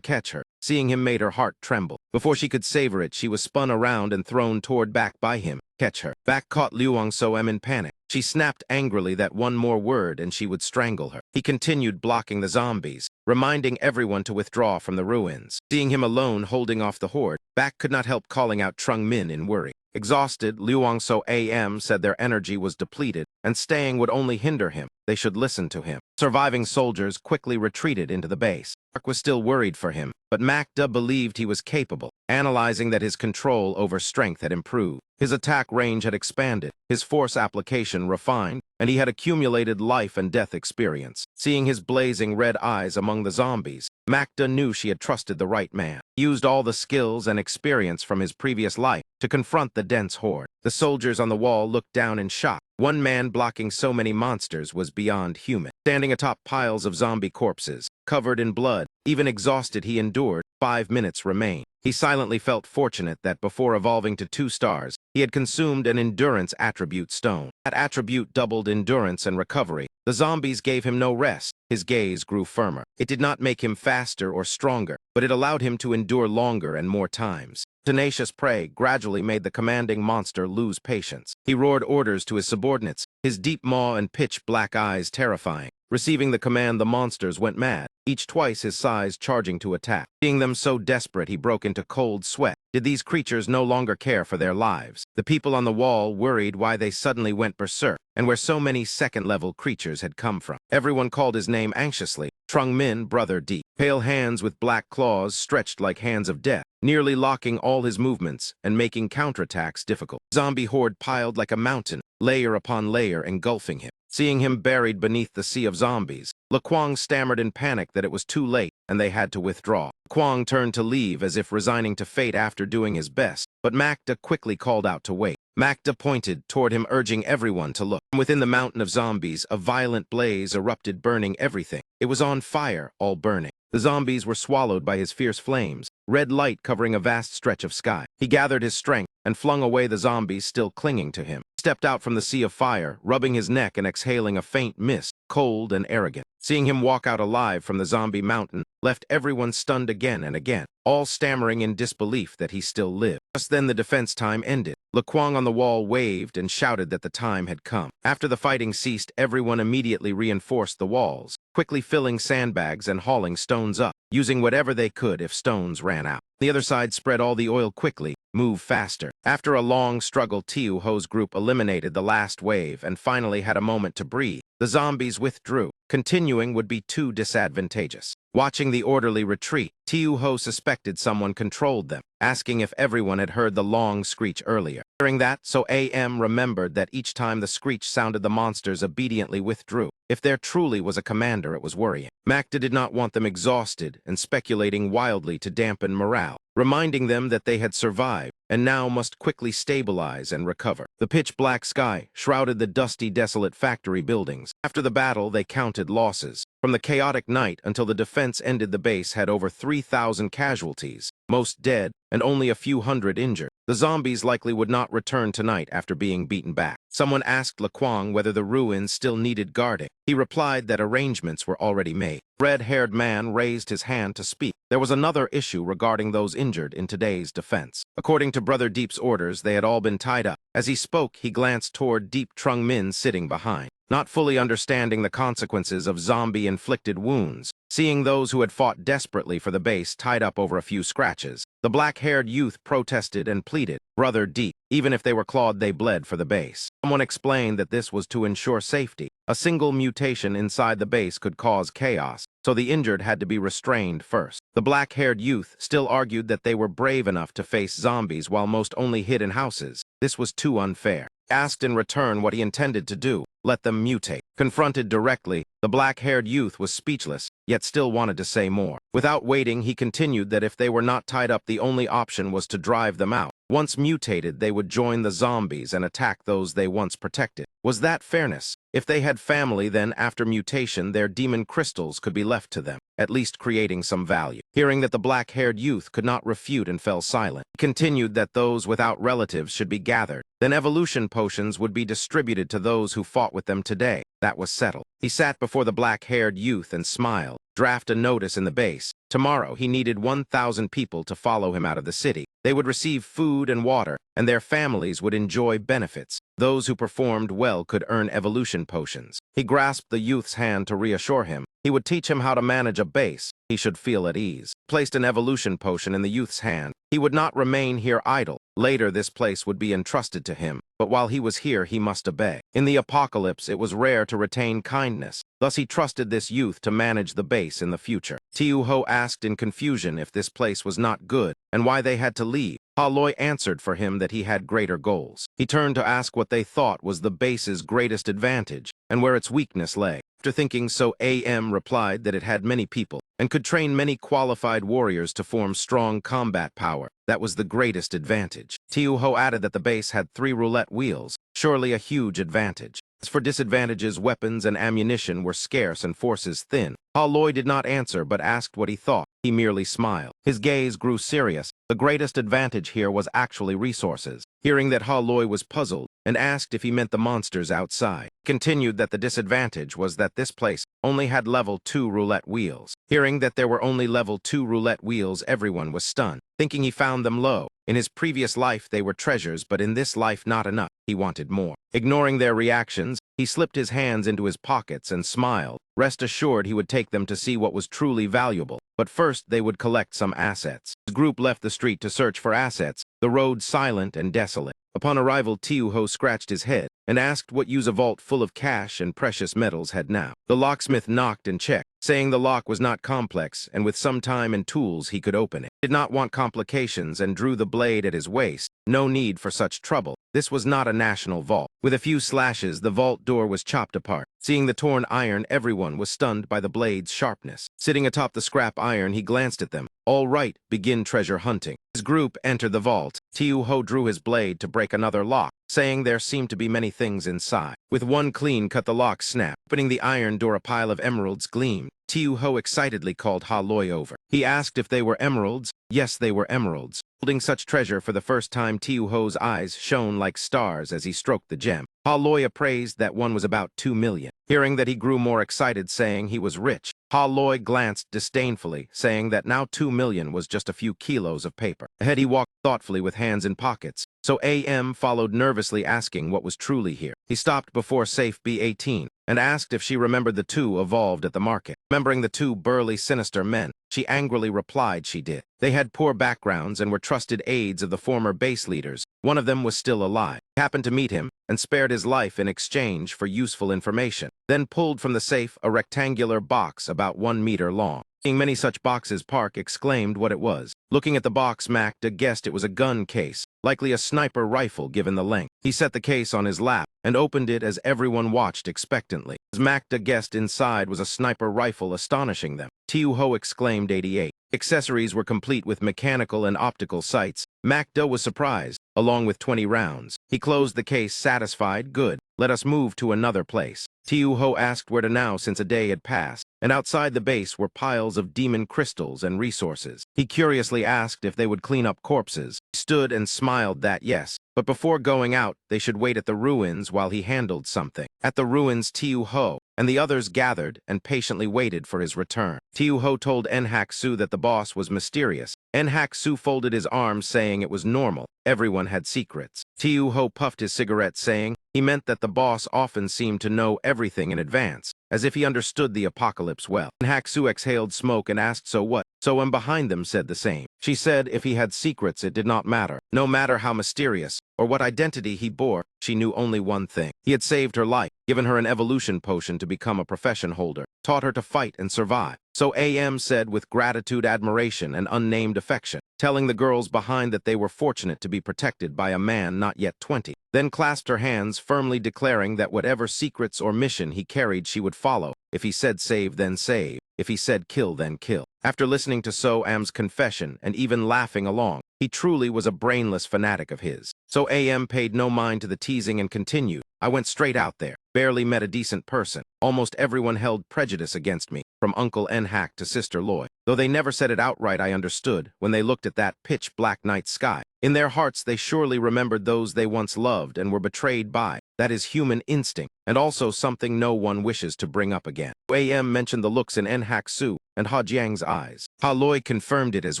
catch her. Seeing him made her heart tremble. Before she could savor it, she was spun around and thrown toward Back by him. Catch her. Back caught Luang So-am in panic. She snapped angrily that one more word and she would strangle her. He continued blocking the zombies, reminding everyone to withdraw from the ruins. Seeing him alone holding off the horde, Back could not help calling out Trung Min in worry. Exhausted, Luang So-am said their energy was depleted, and staying would only hinder him. They should listen to him. Surviving soldiers quickly retreated into the base. Park was still worried for him, but Macda believed he was capable, analyzing that his control over strength had improved. His attack range had expanded, his force application refined, and he had accumulated life and death experience. Seeing his blazing red eyes among the zombies, Macda knew she had trusted the right man. He used all the skills and experience from his previous life to confront the dense horde. The soldiers on the wall looked down in shock. One man blocking so many monsters was beyond human. Standing atop piles of zombie corpses, covered in blood, even exhausted he endured, 5 minutes remained. He silently felt fortunate that before evolving to 2 stars, he had consumed an endurance attribute stone. That attribute doubled endurance and recovery. The zombies gave him no rest. His gaze grew firmer. It did not make him faster or stronger, but it allowed him to endure longer and more times. Tenacious prey gradually made the commanding monster lose patience. He roared orders to his subordinates, his deep maw and pitch-black eyes terrifying. Receiving the command, the monsters went mad, each twice his size charging to attack. Seeing them so desperate, he broke into cold sweat. Did these creatures no longer care for their lives? The people on the wall worried why they suddenly went berserk, and where so many second-level creatures had come from. Everyone called his name anxiously. Trung Min, Brother Deep. Pale hands with black claws stretched like hands of death, nearly locking all his movements and making counterattacks difficult. Zombie horde piled like a mountain, layer upon layer engulfing him. Seeing him buried beneath the sea of zombies, Laquang stammered in panic that it was too late and they had to withdraw. Laquang turned to leave as if resigning to fate after doing his best, but Macda quickly called out to wait. Macda pointed toward him, urging everyone to look. Within the mountain of zombies, a violent blaze erupted, burning everything. It was on fire, all burning. The zombies were swallowed by his fierce flames, red light covering a vast stretch of sky. He gathered his strength and flung away the zombies still clinging to him. Stepped out from the sea of fire, rubbing his neck and exhaling a faint mist, cold and arrogant. Seeing him walk out alive from the zombie mountain left everyone stunned again and again, all stammering in disbelief that he still lived. Just then the defense time ended. Laquang on the wall waved and shouted that the time had come. After the fighting ceased, everyone immediately reinforced the walls, quickly filling sandbags and hauling stones up, using whatever they could if stones ran out. The other side spread all the oil quickly, move faster. After a long struggle, Tiu Ho's group eliminated the last wave and finally had a moment to breathe. The zombies withdrew. Continuing would be too disadvantageous. Watching the orderly retreat, Tiu Ho suspected someone controlled them, asking if everyone had heard the long screech earlier. Hearing that, so AM remembered that each time the screech sounded, the monsters obediently withdrew. If there truly was a commander, it was worrying. Macda did not want them exhausted and speculating wildly to dampen morale, reminding them that they had survived and now must quickly stabilize and recover. The pitch-black sky shrouded the dusty, desolate factory buildings. After the battle, they counted losses. From the chaotic night until the defense ended, the base had over 3,000 casualties, most dead and only a few hundred injured. The zombies likely would not return tonight after being beaten back. Someone asked Laquang whether the ruins still needed guarding. He replied that arrangements were already made. Red-haired man raised his hand to speak. There was another issue regarding those injured in today's defense. According to Brother Deep's orders, they had all been tied up. As he spoke, he glanced toward Deep Trung Min sitting behind. Not fully understanding the consequences of zombie-inflicted wounds, seeing those who had fought desperately for the base tied up over a few scratches, the black-haired youth protested and pleaded, Brother Deep, even if they were clawed, they bled for the base. Someone explained that this was to ensure safety. A single mutation inside the base could cause chaos, so the injured had to be restrained first. The black-haired youth still argued that they were brave enough to face zombies while most only hid in houses. This was too unfair. Asked in return what he intended to do, let them mutate. Confronted directly, the black-haired youth was speechless, yet still wanted to say more. Without waiting, he continued that if they were not tied up, the only option was to drive them out. Once mutated, they would join the zombies and attack those they once protected. Was that fairness? If they had family, then after mutation, their demon crystals could be left to them, at least creating some value. Hearing that the black-haired youth could not refute and fell silent, he continued that those without relatives should be gathered. Then evolution potions would be distributed to those who fought with them today. That was settled. He sat before the black-haired youth and smiled. Draft a notice in the base. Tomorrow, he needed 1,000 people to follow him out of the city. They would receive food and water, and their families would enjoy benefits. Those who performed well could earn evolution potions. He grasped the youth's hand to reassure him. He would teach him how to manage a base. He should feel at ease. Placed an evolution potion in the youth's hand. He would not remain here idle. Later, this place would be entrusted to him, but while he was here, he must obey. In the apocalypse, it was rare to retain kindness. Thus, he trusted this youth to manage the base in the future. Tiu Ho asked in confusion if this place was not good and why they had to leave. Ha Loi answered for him that he had greater goals. He turned to ask what they thought was the base's greatest advantage and where its weakness lay. After thinking so, AM replied that it had many people and could train many qualified warriors to form strong combat power. That was the greatest advantage. Tiu Ho added that the base had 3 roulette wheels, surely a huge advantage. As for disadvantages, weapons and ammunition were scarce and forces thin. Ha Loi did not answer but asked what he thought. He merely smiled. His gaze grew serious. The greatest advantage here was actually resources. Hearing that Ha Loi was puzzled and asked if he meant the monsters outside, continued that the disadvantage was that this place only had level 2 roulette wheels. Hearing that there were only level 2 roulette wheels, everyone was stunned, thinking he found them low. In his previous life they were treasures, but in this life not enough. He wanted more. Ignoring their reactions, he slipped his hands into his pockets and smiled. Rest assured he would take them to see what was truly valuable. But first they would collect some assets. His group left the street to search for assets, the road silent and desolate. Upon arrival, Tiu Ho scratched his head and asked what use a vault full of cash and precious metals had now. The locksmith knocked and checked, saying the lock was not complex and with some time and tools he could open it. He did not want complications and drew the blade at his waist. No need for such trouble. This was not a national vault. With a few slashes, the vault door was chopped apart. Seeing the torn iron, everyone was stunned by the blade's sharpness. Sitting atop the scrap iron, he glanced at them. All right, begin treasure hunting. His group entered the vault. Tiu Ho drew his blade to break another lock, saying there seemed to be many things inside. With one clean cut, the lock snapped. Opening the iron door, a pile of emeralds gleamed. Tiu Ho excitedly called Ha Loi over. He asked if they were emeralds. Yes, they were emeralds. Holding such treasure for the first time, Tiu Ho's eyes shone like stars as he stroked the gem. Ha Loi appraised that one was about 2 million. Hearing that, he grew more excited, saying he was rich. Ha Loi glanced disdainfully, saying that now 2 million was just a few kilos of paper. Ahead he walked thoughtfully with hands in pockets. So AM followed nervously, asking what was truly here. He stopped before safe B18 and asked if she remembered the 2 evolved at the market. Remembering the 2 burly, sinister men, she angrily replied she did. They had poor backgrounds and were trusted aides of the former base leaders. One of them was still alive. He happened to meet him and spared his life in exchange for useful information. Then pulled from the safe a rectangular box about 1 meter long. Seeing many such boxes, Park exclaimed what it was. Looking at the box, Macda guessed it was a gun case, likely a sniper rifle given the length. He set the case on his lap and opened it as everyone watched expectantly. As Macda guessed, inside was a sniper rifle, astonishing them. Tiu Ho exclaimed 88. Accessories were complete with mechanical and optical sights. Macda was surprised, along with 20 rounds. He closed the case, satisfied. Good. Let us move to another place. Tiu Ho asked where to now, since a day had passed, and outside the base were piles of demon crystals and resources. He curiously asked if they would clean up corpses. He stood and smiled that yes, but before going out, they should wait at the ruins while he handled something. At the ruins, Tiu Ho and the others gathered and patiently waited for his return. Tiu Ho told Enhaku that the boss was mysterious. Enhaku folded his arms, saying it was normal. Everyone had secrets. Tiu Ho puffed his cigarette, saying he meant that the boss often seemed to know everything in advance, as if he understood the apocalypse well. Enhaku exhaled smoke and asked, so what? So behind them said the same. She said if he had secrets, it did not matter. No matter how mysterious or what identity he bore, she knew only one thing. He had saved her life, given her an evolution potion to become a profession holder, taught her to fight and survive. So AM said with gratitude, admiration, and unnamed affection, telling the girls behind that they were fortunate to be protected by a man not yet 20. Then clasped her hands, firmly declaring that whatever secrets or mission he carried, she would follow. If he said save, then save. If he said kill, then kill. After listening to So-Am's confession and even laughing along, he truly was a brainless fanatic of his. So AM paid no mind to the teasing and continued. I went straight out there. Barely met a decent person. Almost everyone held prejudice against me, from Uncle Enhac to Sister Loy. Though they never said it outright, I understood when they looked at that pitch-black night sky. In their hearts, they surely remembered those they once loved and were betrayed by. That is human instinct, and also something no one wishes to bring up again. AM mentioned the looks in Enhaku and Ha Jiang's eyes. Ha Loi confirmed it as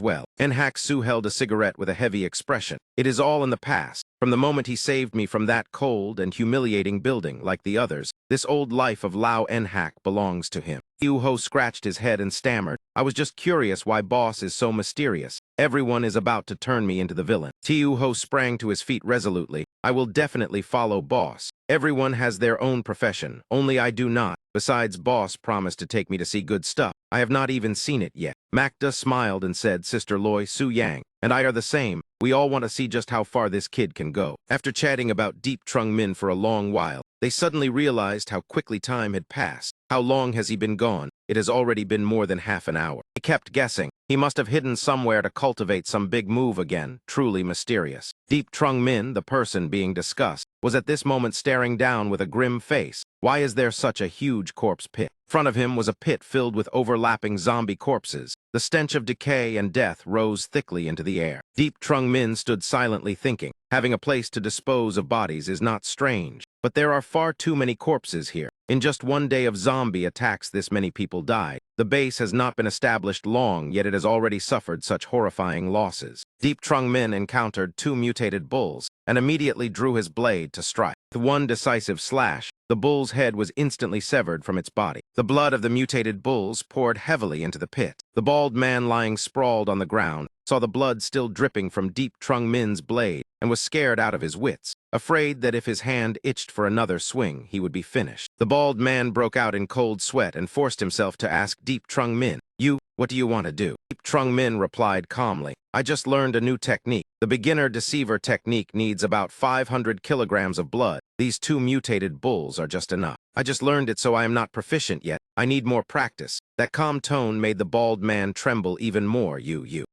well. Enhaku held a cigarette with a heavy expression. It is all in the past. From the moment he saved me from that cold and humiliating building, like the others, this old life of Lao Enhac belongs to him. Tiu Ho scratched his head and stammered. I was just curious why boss is so mysterious. Everyone is about to turn me into the villain. Tiu Ho sprang to his feet resolutely. I will definitely follow boss. Everyone has their own profession, only I do not. Besides, boss promised to take me to see good stuff. I have not even seen it yet. Macda smiled and said, Sister Loy, Su Yang, and I are the same. We all want to see just how far this kid can go. After chatting about Deep Trung Min for a long while, they suddenly realized how quickly time had passed. How long has he been gone? It has already been more than half an hour. He kept guessing. He must have hidden somewhere to cultivate some big move again, truly mysterious. Deep Trung Min, the person being discussed, was at this moment staring down with a grim face. Why is there such a huge corpse pit? In front of him was a pit filled with overlapping zombie corpses. The stench of decay and death rose thickly into the air. Deep Trung Min stood silently thinking. Having a place to dispose of bodies is not strange, but there are far too many corpses here. In just one day of zombie attacks, this many people died. The base has not been established long, yet it has already suffered such horrifying losses. Deep Trung Min encountered 2 mutated bulls and immediately drew his blade to strike. With one decisive slash, the bull's head was instantly severed from its body. The blood of the mutated bulls poured heavily into the pit. The bald man lying sprawled on the ground saw the blood still dripping from Deep Trung Min's blade and was scared out of his wits, afraid that if his hand itched for another swing, he would be finished. The bald man broke out in cold sweat and forced himself to ask Deep Trung Min, what do you want to do? Deep Trung Min replied calmly, I just learned a new technique. The beginner deceiver technique needs about 500 kilograms of blood. These 2 mutated bulls are just enough. I just learned it, so I am not proficient yet. I need more practice. That calm tone made the bald man tremble even more.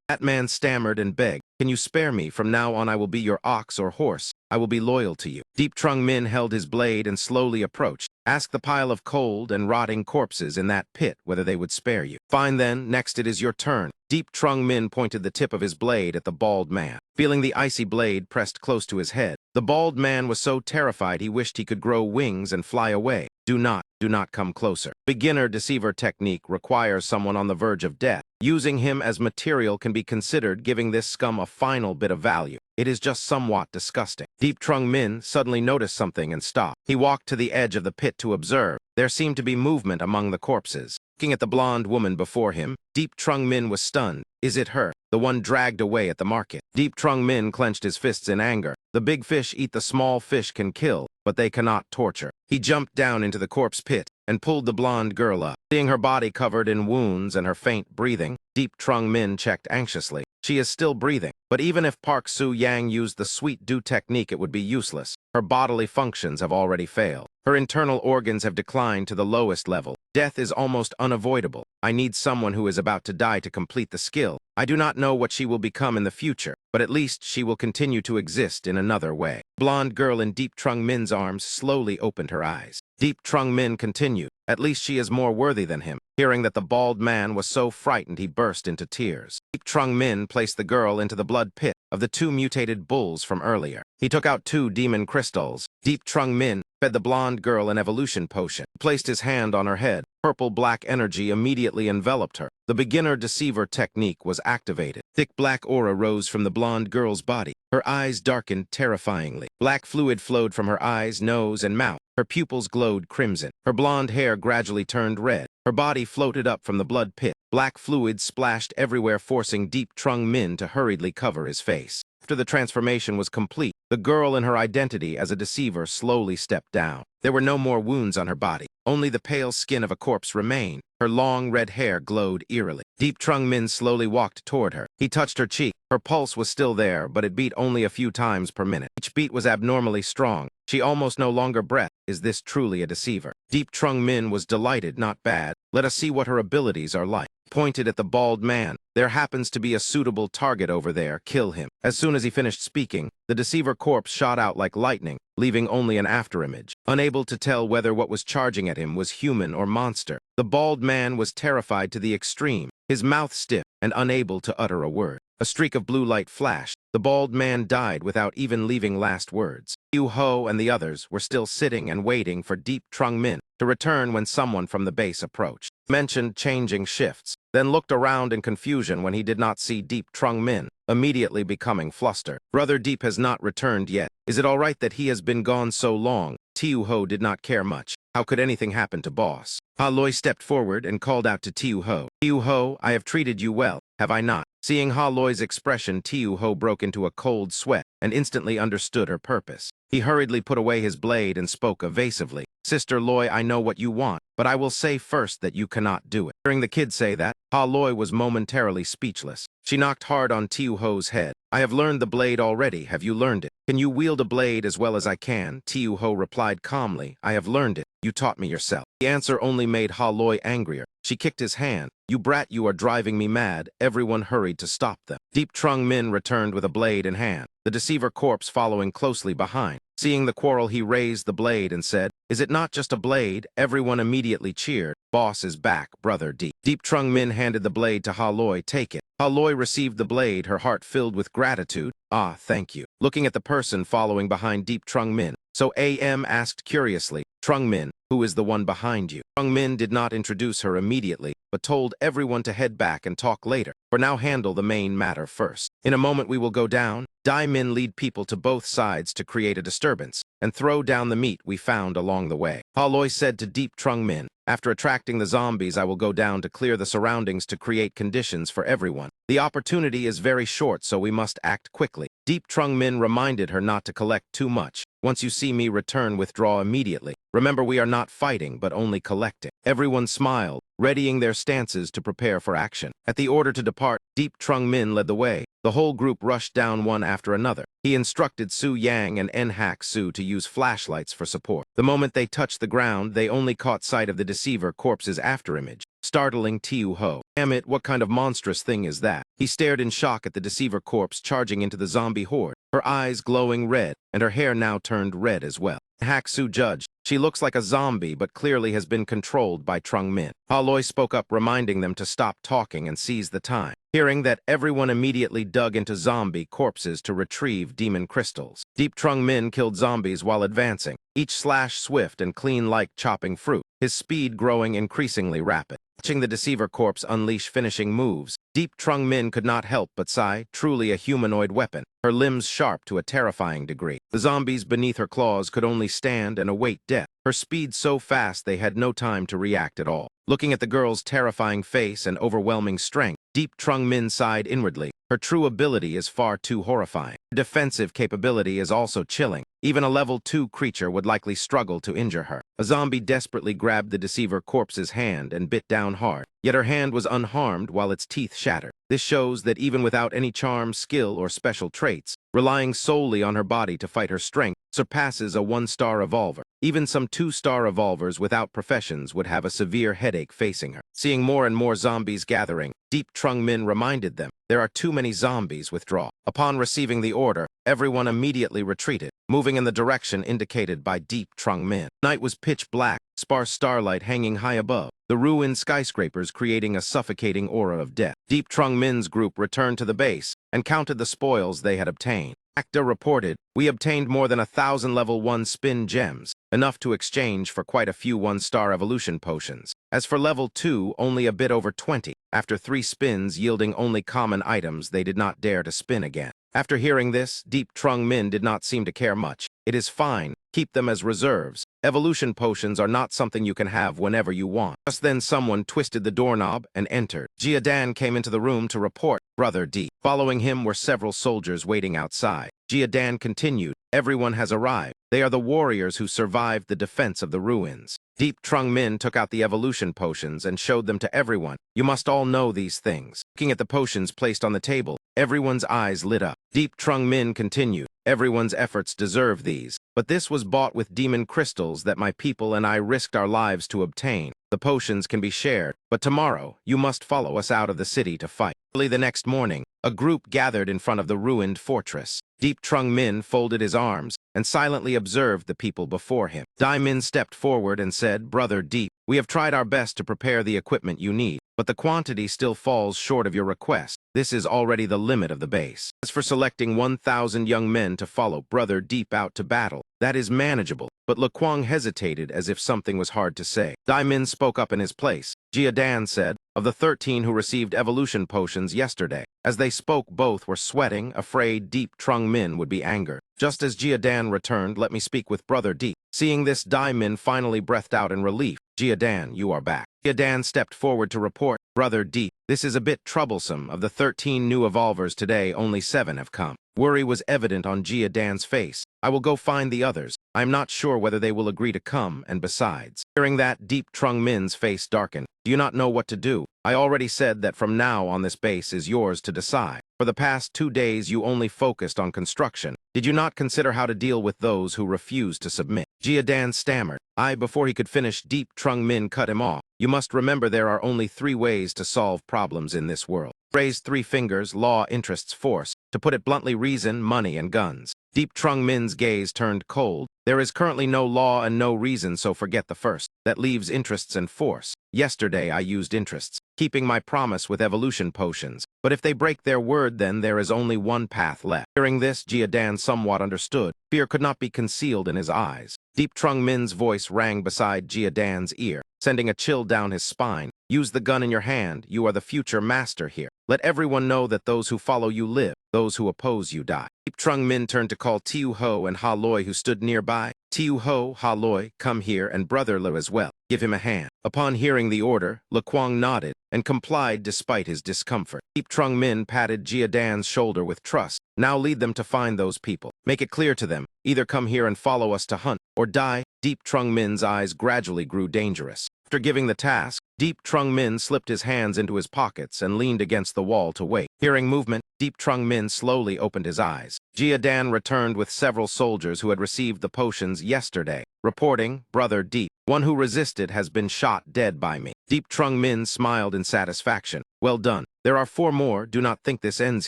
That man stammered and begged, can you spare me? From now on I will be your ox or horse. I will be loyal to you. Deep Trung Min held his blade and slowly approached. Ask the pile of cold and rotting corpses in that pit whether they would spare you. Fine then, next it is your turn. Deep Trung Min pointed the tip of his blade at the bald man. Feeling the icy blade pressed close to his head, the bald man was so terrified he wished he could grow wings and fly away. Do not come closer. Beginner deceiver technique requires someone on the verge of death. Using him as material can be considered giving this scum a final bit of value. It is just somewhat disgusting. Deep Trung Min suddenly noticed something and stopped. He walked to the edge of the pit to observe. There seemed to be movement among the corpses. Looking at the blonde woman before him, Deep Trung Min was stunned. Is it her? The one dragged away at the market. Deep Trung Min clenched his fists in anger. The big fish eat the small fish can kill, but they cannot torture. He jumped down into the corpse pit and pulled the blonde girl up. Seeing her body covered in wounds and her faint breathing, Deep Trung Min checked anxiously. She is still breathing, but even if Park Soo-yang used the sweet dew technique, it would be useless. Her bodily functions have already failed. Her internal organs have declined to the lowest level. Death is almost unavoidable. I need someone who is about to die to complete the skill. I do not know what she will become in the future, but at least she will continue to exist in another way. Blonde girl in Deep Trung Min's arms slowly opened her eyes. Deep Trung Min continued, at least she is more worthy than him. Hearing that the bald man was so frightened, he burst into tears. Deep Trung Min placed the girl into the blood pit of the 2 mutated bulls from earlier. He took out 2 demon crystals. Deep Trung Min fed the blonde girl an evolution potion. He placed his hand on her head. Purple-black energy immediately enveloped her. The beginner deceiver technique was activated. Thick black aura rose from the blonde girl's body. Her eyes darkened terrifyingly. Black fluid flowed from her eyes, nose, and mouth. Her pupils glowed crimson. Her blonde hair gradually turned red. Her body floated up from the blood pit. Black fluid splashed everywhere, forcing Deep Trung Min to hurriedly cover his face. After the transformation was complete, the girl in her identity as a deceiver slowly stepped down. There were no more wounds on her body. Only the pale skin of a corpse remained. Her long red hair glowed eerily. Deep Trung Min slowly walked toward her. He touched her cheek. Her pulse was still there, but it beat only a few times per minute. Each beat was abnormally strong. She almost no longer breathed. Is this truly a deceiver? Deep Trung Min was delighted, not bad. Let us see what her abilities are like. Pointed at the bald man. There happens to be a suitable target over there. Kill him. As soon as he finished speaking, the deceiver corpse shot out like lightning, leaving only an afterimage. Unable to tell whether what was charging at him was human or monster, the bald man was terrified to the extreme, his mouth stiff and unable to utter a word. A streak of blue light flashed. The bald man died without even leaving last words. Yu Ho and the others were still sitting and waiting for Deep Trung Min to return when someone from the base approached. Mentioned changing shifts, then looked around in confusion when he did not see Deep Trung Min, immediately becoming flustered. Brother Deep has not returned yet. Is it all right that he has been gone so long? Tiu Ho did not care much. How could anything happen to boss? Ha Loi stepped forward and called out to Tiu Ho. Tiu Ho, I have treated you well, have I not? Seeing Ha Loi's expression, Tiu Ho broke into a cold sweat and instantly understood her purpose. He hurriedly put away his blade and spoke evasively. Sister Loi, I know what you want, but I will say first that you cannot do it. Hearing the kid say that, Ha Loi was momentarily speechless. She knocked hard on Tiu Ho's head. I have learned the blade already. Have you learned it? Can you wield a blade as well as I can? Tiu Ho replied calmly. I have learned it. You taught me yourself. The answer only made Ha Loi angrier. She kicked his hand. "You brat, you are driving me mad." Everyone hurried to stop them. Deep Trung Min returned with a blade in hand, the deceiver corpse following closely behind. Seeing the quarrel, he raised the blade and said, "Is it not just a blade?" Everyone immediately cheered. "Boss is back, brother Deep." Deep Trung Min handed the blade to Ha Loi. "Take it." Ha Loi received the blade, her heart filled with gratitude. "Ah, thank you." Looking at the person following behind Deep Trung Min, so AM asked curiously, "Trung Min, who is the one behind you?" Trung Min did not introduce her immediately, but told everyone to head back and talk later. For now, handle the main matter first. In a moment we will go down. Dai Min lead people to both sides to create a disturbance, and throw down the meat we found along the way. Ha Loi said to Deep Trung Min, "After attracting the zombies, I will go down to clear the surroundings to create conditions for everyone. The opportunity is very short, so we must act quickly." Deep Trung Min reminded her not to collect too much. "Once you see me return, withdraw immediately. Remember, we are not fighting, but only collecting." Everyone smiled, readying their stances to prepare for action. At the order to depart, Deep Trung Min led the way. The whole group rushed down one after another. He instructed Su Yang and Nhak Su to use flashlights for support. The moment they touched the ground, they only caught sight of the deceiver corpse's afterimage, startling Tiu Ho. "Damn it, what kind of monstrous thing is that?" He stared in shock at the deceiver corpse charging into the zombie horde, her eyes glowing red, and her hair now turned red as well. Nhak Su judged. "She looks like a zombie, but clearly has been controlled by Trung Min." Ha Loi spoke up, reminding them to stop talking and seize the time. Hearing that, everyone immediately dug into zombie corpses to retrieve demon crystals. Deep Trung Min killed zombies while advancing, each slash swift and clean like chopping fruit, his speed growing increasingly rapid. Watching the deceiver corpse unleash finishing moves, Deep Trung Min could not help but sigh, truly a humanoid weapon, her limbs sharp to a terrifying degree. The zombies beneath her claws could only stand and await death, her speed so fast they had no time to react at all. Looking at the girl's terrifying face and overwhelming strength, Deep Trung Min sighed inwardly. Her true ability is far too horrifying. Her defensive capability is also chilling. Even a level 2 creature would likely struggle to injure her. A zombie desperately grabbed the deceiver corpse's hand and bit down hard, yet her hand was unharmed while its teeth shattered. This shows that even without any charm, skill, or special traits, relying solely on her body to fight, her strength surpasses a 1-star revolver. Even some 2-star revolvers without professions would have a severe headache facing her. Seeing more and more zombies gathering, Deep Trung Min reminded them, "There are too many zombies, withdraw." Upon receiving the order, everyone immediately retreated, moving in the direction indicated by Deep Trung Min. Night was pitch black, sparse starlight hanging high above, the ruined skyscrapers creating a suffocating aura of death. Deep Trung Min's group returned to the base and counted the spoils they had obtained. Acta reported, "We obtained more than 1,000 level 1 spin gems, enough to exchange for quite a few 1-star evolution potions. As for level 2, only a bit over 20. After 3 spins yielding only common items, they did not dare to spin again." After hearing this, Deep Trung Min did not seem to care much. "It is fine. Keep them as reserves. Evolution potions are not something you can have whenever you want." Just then someone twisted the doorknob and entered. Jia Dan came into the room to report, "Brother D." Following him were several soldiers waiting outside. Jia Dan continued, "Everyone has arrived. They are the warriors who survived the defense of the ruins." Deep Trung Min took out the evolution potions and showed them to everyone. "You must all know these things." Looking at the potions placed on the table, everyone's eyes lit up. Deep Trung Min continued, "Everyone's efforts deserve these, but this was bought with demon crystals that my people and I risked our lives to obtain. The potions can be shared, but tomorrow you must follow us out of the city to fight." Early the next morning, a group gathered in front of the ruined fortress. Deep Trung Min folded his arms and silently observed the people before him. Dai Min stepped forward and said, "Brother Deep, we have tried our best to prepare the equipment you need, but the quantity still falls short of your request. This is already the limit of the base. As for selecting 1,000 young men to follow Brother Deep out to battle, that is manageable." But Le Quang hesitated as if something was hard to say. Dai Min spoke up in his place. Jia Dan said, "Of the 13 who received evolution potions yesterday." As they spoke, both were sweating, afraid Deep Trung Min would be angered. Just as Jia Dan returned, "Let me speak with Brother Deep." Seeing this, Dai Min finally breathed out in relief. "Jia Dan, you are back." Jia Dan stepped forward to report, "Brother Deep, this is a bit troublesome. Of the 13 new evolvers today, only 7 have come." Worry was evident on Jia Dan's face. "I will go find the others. I am not sure whether they will agree to come, and besides." Hearing that, Deep Trung Min's face darkened. "Do you not know what to do? I already said that from now on this base is yours to decide. For the past 2 days you only focused on construction. Did you not consider how to deal with those who refuse to submit?" Jiadan stammered. Before he could finish, Deep Trung Min cut him off. You must remember there are only 3 ways to solve problems in this world. Raise 3 fingers, law, interests, force. To put it bluntly, reason, money, and guns. Deep Trung Min's gaze turned cold. There is currently no law and no reason, so forget the first. That leaves interests and force. Yesterday I used interests, keeping my promise with evolution potions. But if they break their word, then there is only one path left. Hearing this, Jiadan somewhat understood. Fear could not be concealed in his eyes. Deep Trung Min's voice rang beside Jiadan's ear, sending a chill down his spine. Use the gun in your hand. You are the future master here. Let everyone know that those who follow you live, those who oppose you die. Deep Trung Min turned to call Tiu Ho and Ha Loi, who stood nearby. Tiu Ho, Ha Loi, come here, and Brother Lo as well. Give him a hand. Upon hearing the order, Le Quang nodded and complied despite his discomfort. Deep Trung Min patted Jiadan's shoulder with trust. Now lead them to find those people. Make it clear to them. Either come here and follow us to hunt, or die. Deep Trung Min's eyes gradually grew dangerous. After giving the task, Deep Trung Min slipped his hands into his pockets and leaned against the wall to wait. Hearing movement, Deep Trung Min slowly opened his eyes. Jiadan returned with several soldiers who had received the potions yesterday, reporting, Brother Deep, one who resisted has been shot dead by me. Deep Trung Min smiled in satisfaction. Well done. There are 4 more. Do not think this ends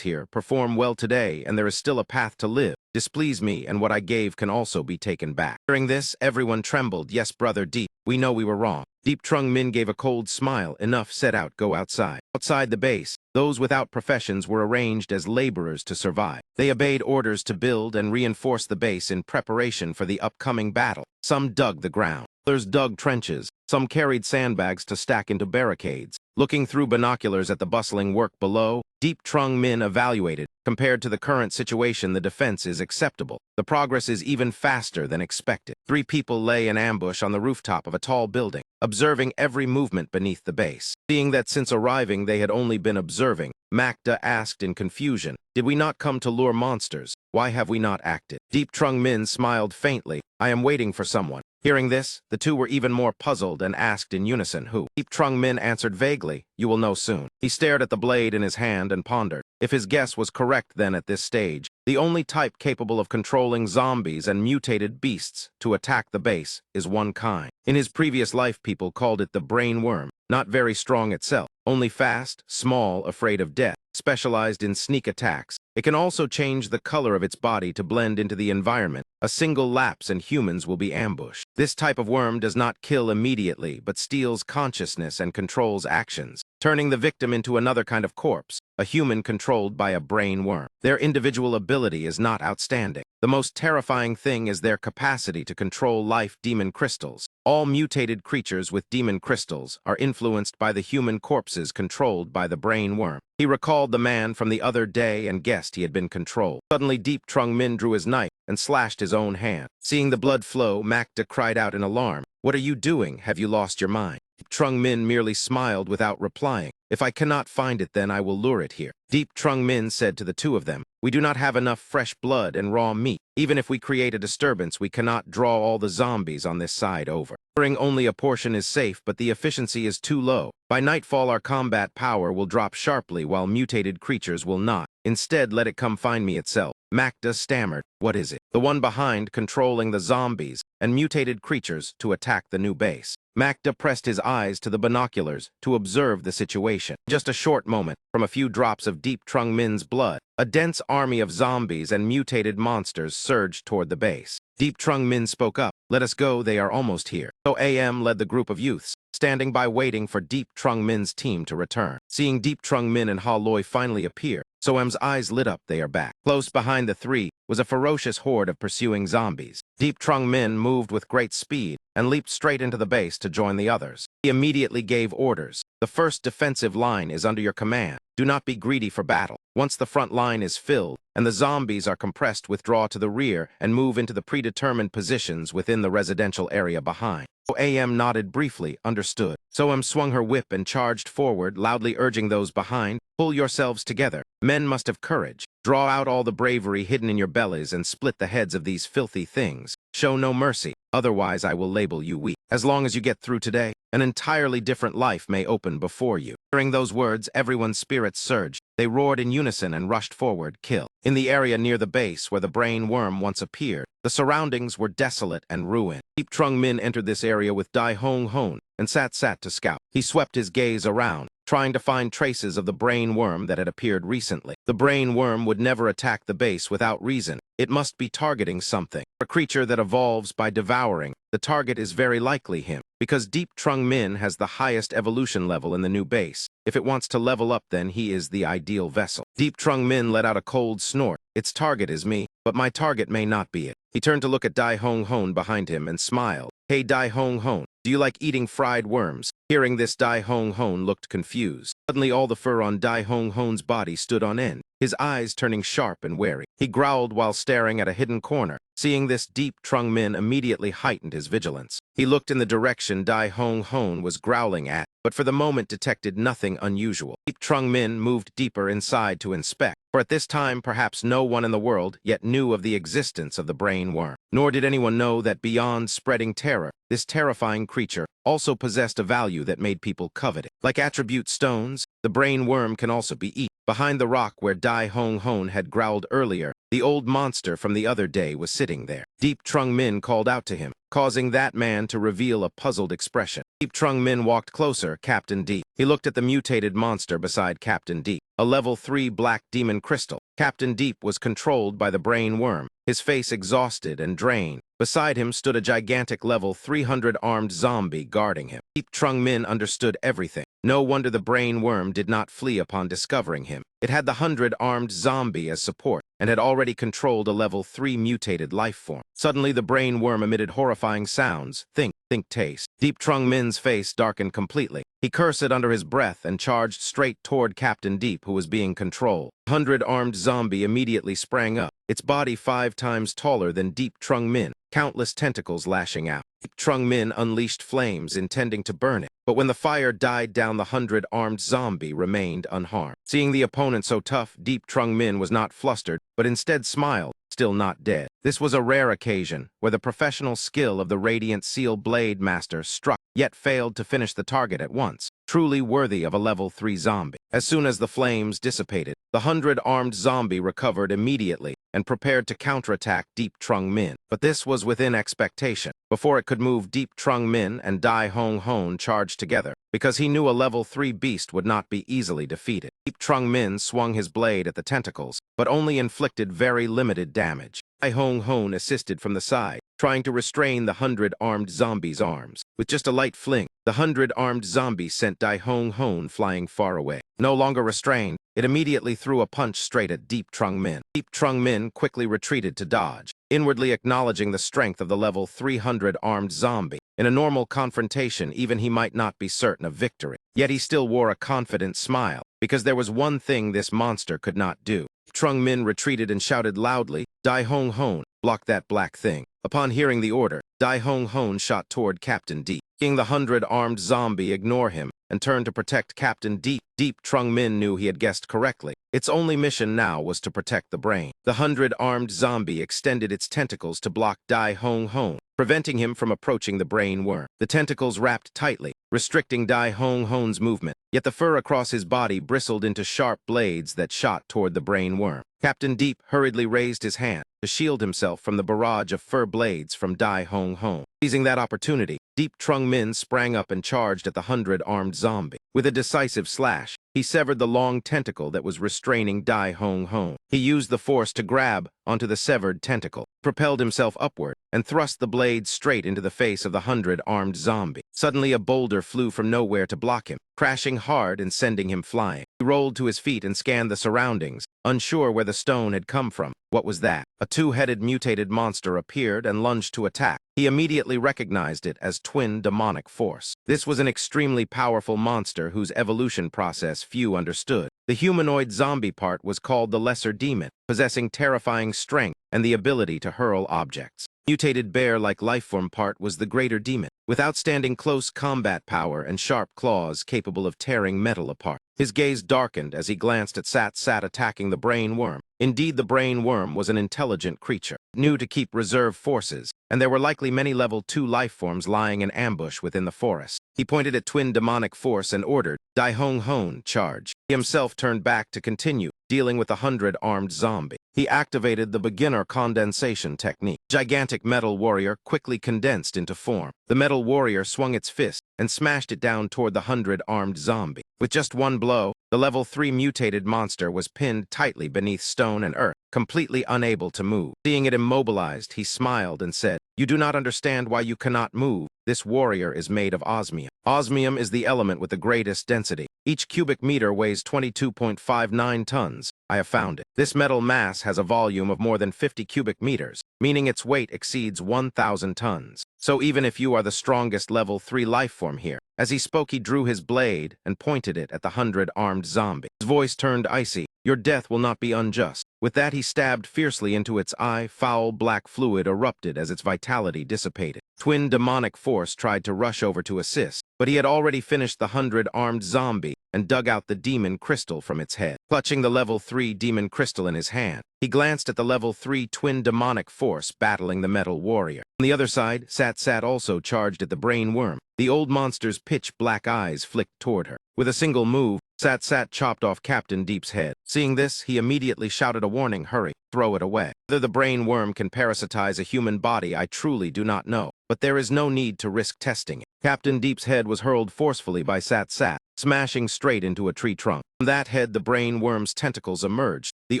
here. Perform well today, and there is still a path to live. Displease me, and what I gave can also be taken back. Hearing this, everyone trembled. Yes, Brother Deep, we know we were wrong. Deep Trung Min gave a cold smile. Enough said. Go outside. Outside the base, those without professions were arranged as laborers to survive. They obeyed orders to build and reinforce the base in preparation for the upcoming battle. Some dug the ground. Others dug trenches. Some carried sandbags to stack into barricades. Looking through binoculars at the bustling work below, Deep Trung Min evaluated. Compared to the current situation, the defense is acceptable. The progress is even faster than expected. 3 people lay in ambush on the rooftop of a tall building, observing every movement beneath the base. Seeing that since arriving they had only been observing, Makda asked in confusion, did we not come to lure monsters? Why have we not acted? Deep Trung Min smiled faintly. I am waiting for someone. Hearing this, the 2 were even more puzzled and asked in unison, who? Deep Trung Min answered vaguely, you will know soon. He stared at the blade in his hand and pondered. If his guess was correct then at this stage, the only type capable of controlling zombies and mutated beasts to attack the base is one kind. In his previous life, people called it the brain worm. Not very strong itself, only fast, small, afraid of death, specialized in sneak attacks. It can also change the color of its body to blend into the environment. A single lapse and humans will be ambushed. This type of worm does not kill immediately, but steals consciousness and controls actions, turning the victim into another kind of corpse, a human controlled by a brain worm. Their individual ability is not outstanding. The most terrifying thing is their capacity to control life demon crystals. All mutated creatures with demon crystals are influenced by the human corpses controlled by the brain worm. He recalled the man from the other day and guessed he had been controlled. Suddenly, Deep Trung Min drew his knife and slashed his own hand. Seeing the blood flow, Makda cried out in alarm. What are you doing? Have you lost your mind? Deep Trung Min merely smiled without replying. If I cannot find it, then I will lure it here. Deep Trung Min said to the 2 of them, we do not have enough fresh blood and raw meat. Even if we create a disturbance, we cannot draw all the zombies on this side over. Luring only a portion is safe, but the efficiency is too low. By nightfall, our combat power will drop sharply, while mutated creatures will not. Instead, let it come find me itself. Makda stammered. What is it? The one behind, controlling the zombies and mutated creatures to attack the new base. Makda pressed his eyes to the binoculars to observe the situation. Just a short moment, from a few drops of Deep Trung Min's blood, a dense army of zombies and mutated monsters surged toward the base. Deep Trung Min spoke up. Let us go, they are almost here. So AM led the group of youths, standing by waiting for Deep Trung Min's team to return. Seeing Deep Trung Min and Ha Loi finally appear, Soem's eyes lit up. They are back. Close behind the 3 was a ferocious horde of pursuing zombies. Deep Trung Min moved with great speed and leaped straight into the base to join the others. He immediately gave orders. The first defensive line is under your command. Do not be greedy for battle. Once the front line is filled and the zombies are compressed, withdraw to the rear and move into the predetermined positions within the residential area behind. AM nodded briefly, understood. Soem swung her whip and charged forward, loudly urging those behind, pull yourselves together. Men must have courage. Draw out all the bravery hidden in your bellies and split the heads of these filthy things. Show no mercy, otherwise I will label you weak. As long as you get through today, an entirely different life may open before you. Hearing those words, everyone's spirits surged. They roared in unison and rushed forward, kill. In the area near the base where the brain worm once appeared, the surroundings were desolate and ruined. Deep Trung Min entered this area with Dai Hong Hon and sat to scout. He swept his gaze around, trying to find traces of the brain worm that had appeared recently. The brain worm would never attack the base without reason. It must be targeting something. A creature that evolves by devouring. The target is very likely him, because Deep Trung Min has the highest evolution level in the new base. If it wants to level up, then he is the ideal vessel. Deep Trung Min let out a cold snort. Its target is me, but my target may not be it. He turned to look at Dai Hong Hon behind him and smiled. Hey Dai Hong Hon, do you like eating fried worms? Hearing this, Dai Hong Hon looked confused. Suddenly all the fur on Dai Hong Hon's body stood on end, his eyes turning sharp and wary. He growled while staring at a hidden corner. Seeing this, Deep Trung Min immediately heightened his vigilance. He looked in the direction Dai Hong Hon was growling at, but for the moment detected nothing unusual. Deep Trung Min moved deeper inside to inspect, for at this time perhaps no one in the world yet knew of the existence of the brain worm. Nor did anyone know that beyond spreading terror, this terrifying creature also possessed a value that made people covet it. Like attribute stones, the brain worm can also be eaten. Behind the rock where Dai Hong Hon had growled earlier, the old monster from the other day was sitting there. Deep Trung Min called out to him, causing that man to reveal a puzzled expression. Deep Trung Min walked closer, Captain Deep. He looked at the mutated monster beside Captain Deep, a level 3 black demon crystal. Captain Deep was controlled by the brain worm, his face exhausted and drained. Beside him stood a gigantic level 300 armed zombie guarding him. Deep Trung Min understood everything. No wonder the brain worm did not flee upon discovering him. It had the 100 armed zombie as support, and had already controlled a level 3 mutated life form. Suddenly the brain worm emitted horrifying sounds. Think, taste. Deep Trung Min's face darkened completely. He cursed under his breath and charged straight toward Captain Deep, who was being controlled. 100 armed zombie immediately sprang up, its body 5 times taller than Deep Trung Min, countless tentacles lashing out. Deep Trung Min unleashed flames, intending to burn it. But when the fire died down, the 100 armed zombie remained unharmed. Seeing the opponent so tough, Deep Trung Min was not flustered, but instead smiled, still not dead. This was a rare occasion, where the professional skill of the Radiant Seal Blade Master struck, yet failed to finish the target at once. Truly worthy of a level 3 zombie. As soon as the flames dissipated, the 100 armed zombie recovered immediately and prepared to counterattack Deep Trung Min. But this was within expectation. Before it could move, Deep Trung Min and Dai Hong Hon charged together, because he knew a level 3 beast would not be easily defeated. Deep Trung Min swung his blade at the tentacles, but only inflicted very limited damage. Dai Hong Hon assisted from the side, trying to restrain the 100 armed zombie's arms. With just a light fling, the 100 armed zombie sent Dai Hong Hon flying far away. No longer restrained, it immediately threw a punch straight at Deep Trung Min. Deep Trung Min quickly retreated to dodge, inwardly acknowledging the strength of the level 300 armed zombie. In a normal confrontation, even he might not be certain of victory. Yet he still wore a confident smile, because there was one thing this monster could not do. Trung Min retreated and shouted loudly, Dai Hong Hon, block that black thing. Upon hearing the order, Dai Hong Hon shot toward Captain Deep. Seeing the 100 armed zombie ignore him and turn to protect Captain Deep, Deep Trung Min knew he had guessed correctly. Its only mission now was to protect the brain. The 100 armed zombie extended its tentacles to block Dai Hong Hon, preventing him from approaching the brain worm. The tentacles wrapped tightly, restricting Dai Hong Hon's movement, yet the fur across his body bristled into sharp blades that shot toward the brain worm. Captain Deep hurriedly raised his hand to shield himself from the barrage of fur blades from Dai Hong Hon. Seizing that opportunity, Deep Trung Min sprang up and charged at the 100 armed zombie. With a decisive slash, he severed the long tentacle that was restraining Dai Hong Hon. He used the force to grab onto the severed tentacle, propelled himself upward, and thrust the blade straight into the face of the 100 armed zombie. Suddenly a boulder flew from nowhere to block him, crashing hard and sending him flying. He rolled to his feet and scanned the surroundings, unsure where the stone had come from. What was that? A 2-headed mutated monster appeared and lunged to attack. He immediately recognized it as twin demonic force. This was an extremely powerful monster whose evolution process few understood. The humanoid zombie part was called the Lesser Demon, possessing terrifying strength and the ability to hurl objects. Mutated bear-like lifeform part was the Greater Demon, with outstanding close combat power and sharp claws capable of tearing metal apart. His gaze darkened as he glanced at Sat attacking the brain worm. Indeed, the brain worm was an intelligent creature, knew to keep reserve forces, and there were likely many level 2 life forms lying in ambush within the forest. He pointed at twin demonic force and ordered, "Dai Hong Hon, charge." He himself turned back to continue, dealing with 100 armed zombie. He activated the beginner condensation technique. Gigantic metal warrior quickly condensed into form. The metal warrior swung its fist and smashed it down toward the 100 armed zombie. With just one blow, the level 3 mutated monster was pinned tightly beneath stone and earth, completely unable to move. Seeing it immobilized, he smiled and said, "You do not understand why you cannot move. This warrior is made of osmium. Osmium is the element with the greatest density. Each cubic meter weighs 22.59 tons. I have found it. This metal mass has a volume of more than 50 cubic meters, meaning its weight exceeds 1,000 tons. So even if you are the strongest level 3 life form here." As he spoke, he drew his blade and pointed it at the 100 armed zombie. His voice turned icy. "Your death will not be unjust." With that, he stabbed fiercely into its eye. Foul black fluid erupted as its vitality dissipated. Twin demonic force tried to rush over to assist, but he had already finished the 100 armed zombie and dug out the demon crystal from its head. Clutching the level 3 demon crystal in his hand, he glanced at the level 3 twin demonic force battling the metal warrior. On the other side, Sat also charged at the brain worm. The old monster's pitch-black eyes flicked toward her. With a single move, Sat chopped off Captain Deep's head. Seeing this, he immediately shouted a warning, "Hurry, throw it away." Whether the brain worm can parasitize a human body, I truly do not know, but there is no need to risk testing it. Captain Deep's head was hurled forcefully by Sat, smashing straight into a tree trunk. From that head, the brain worm's tentacles emerged, the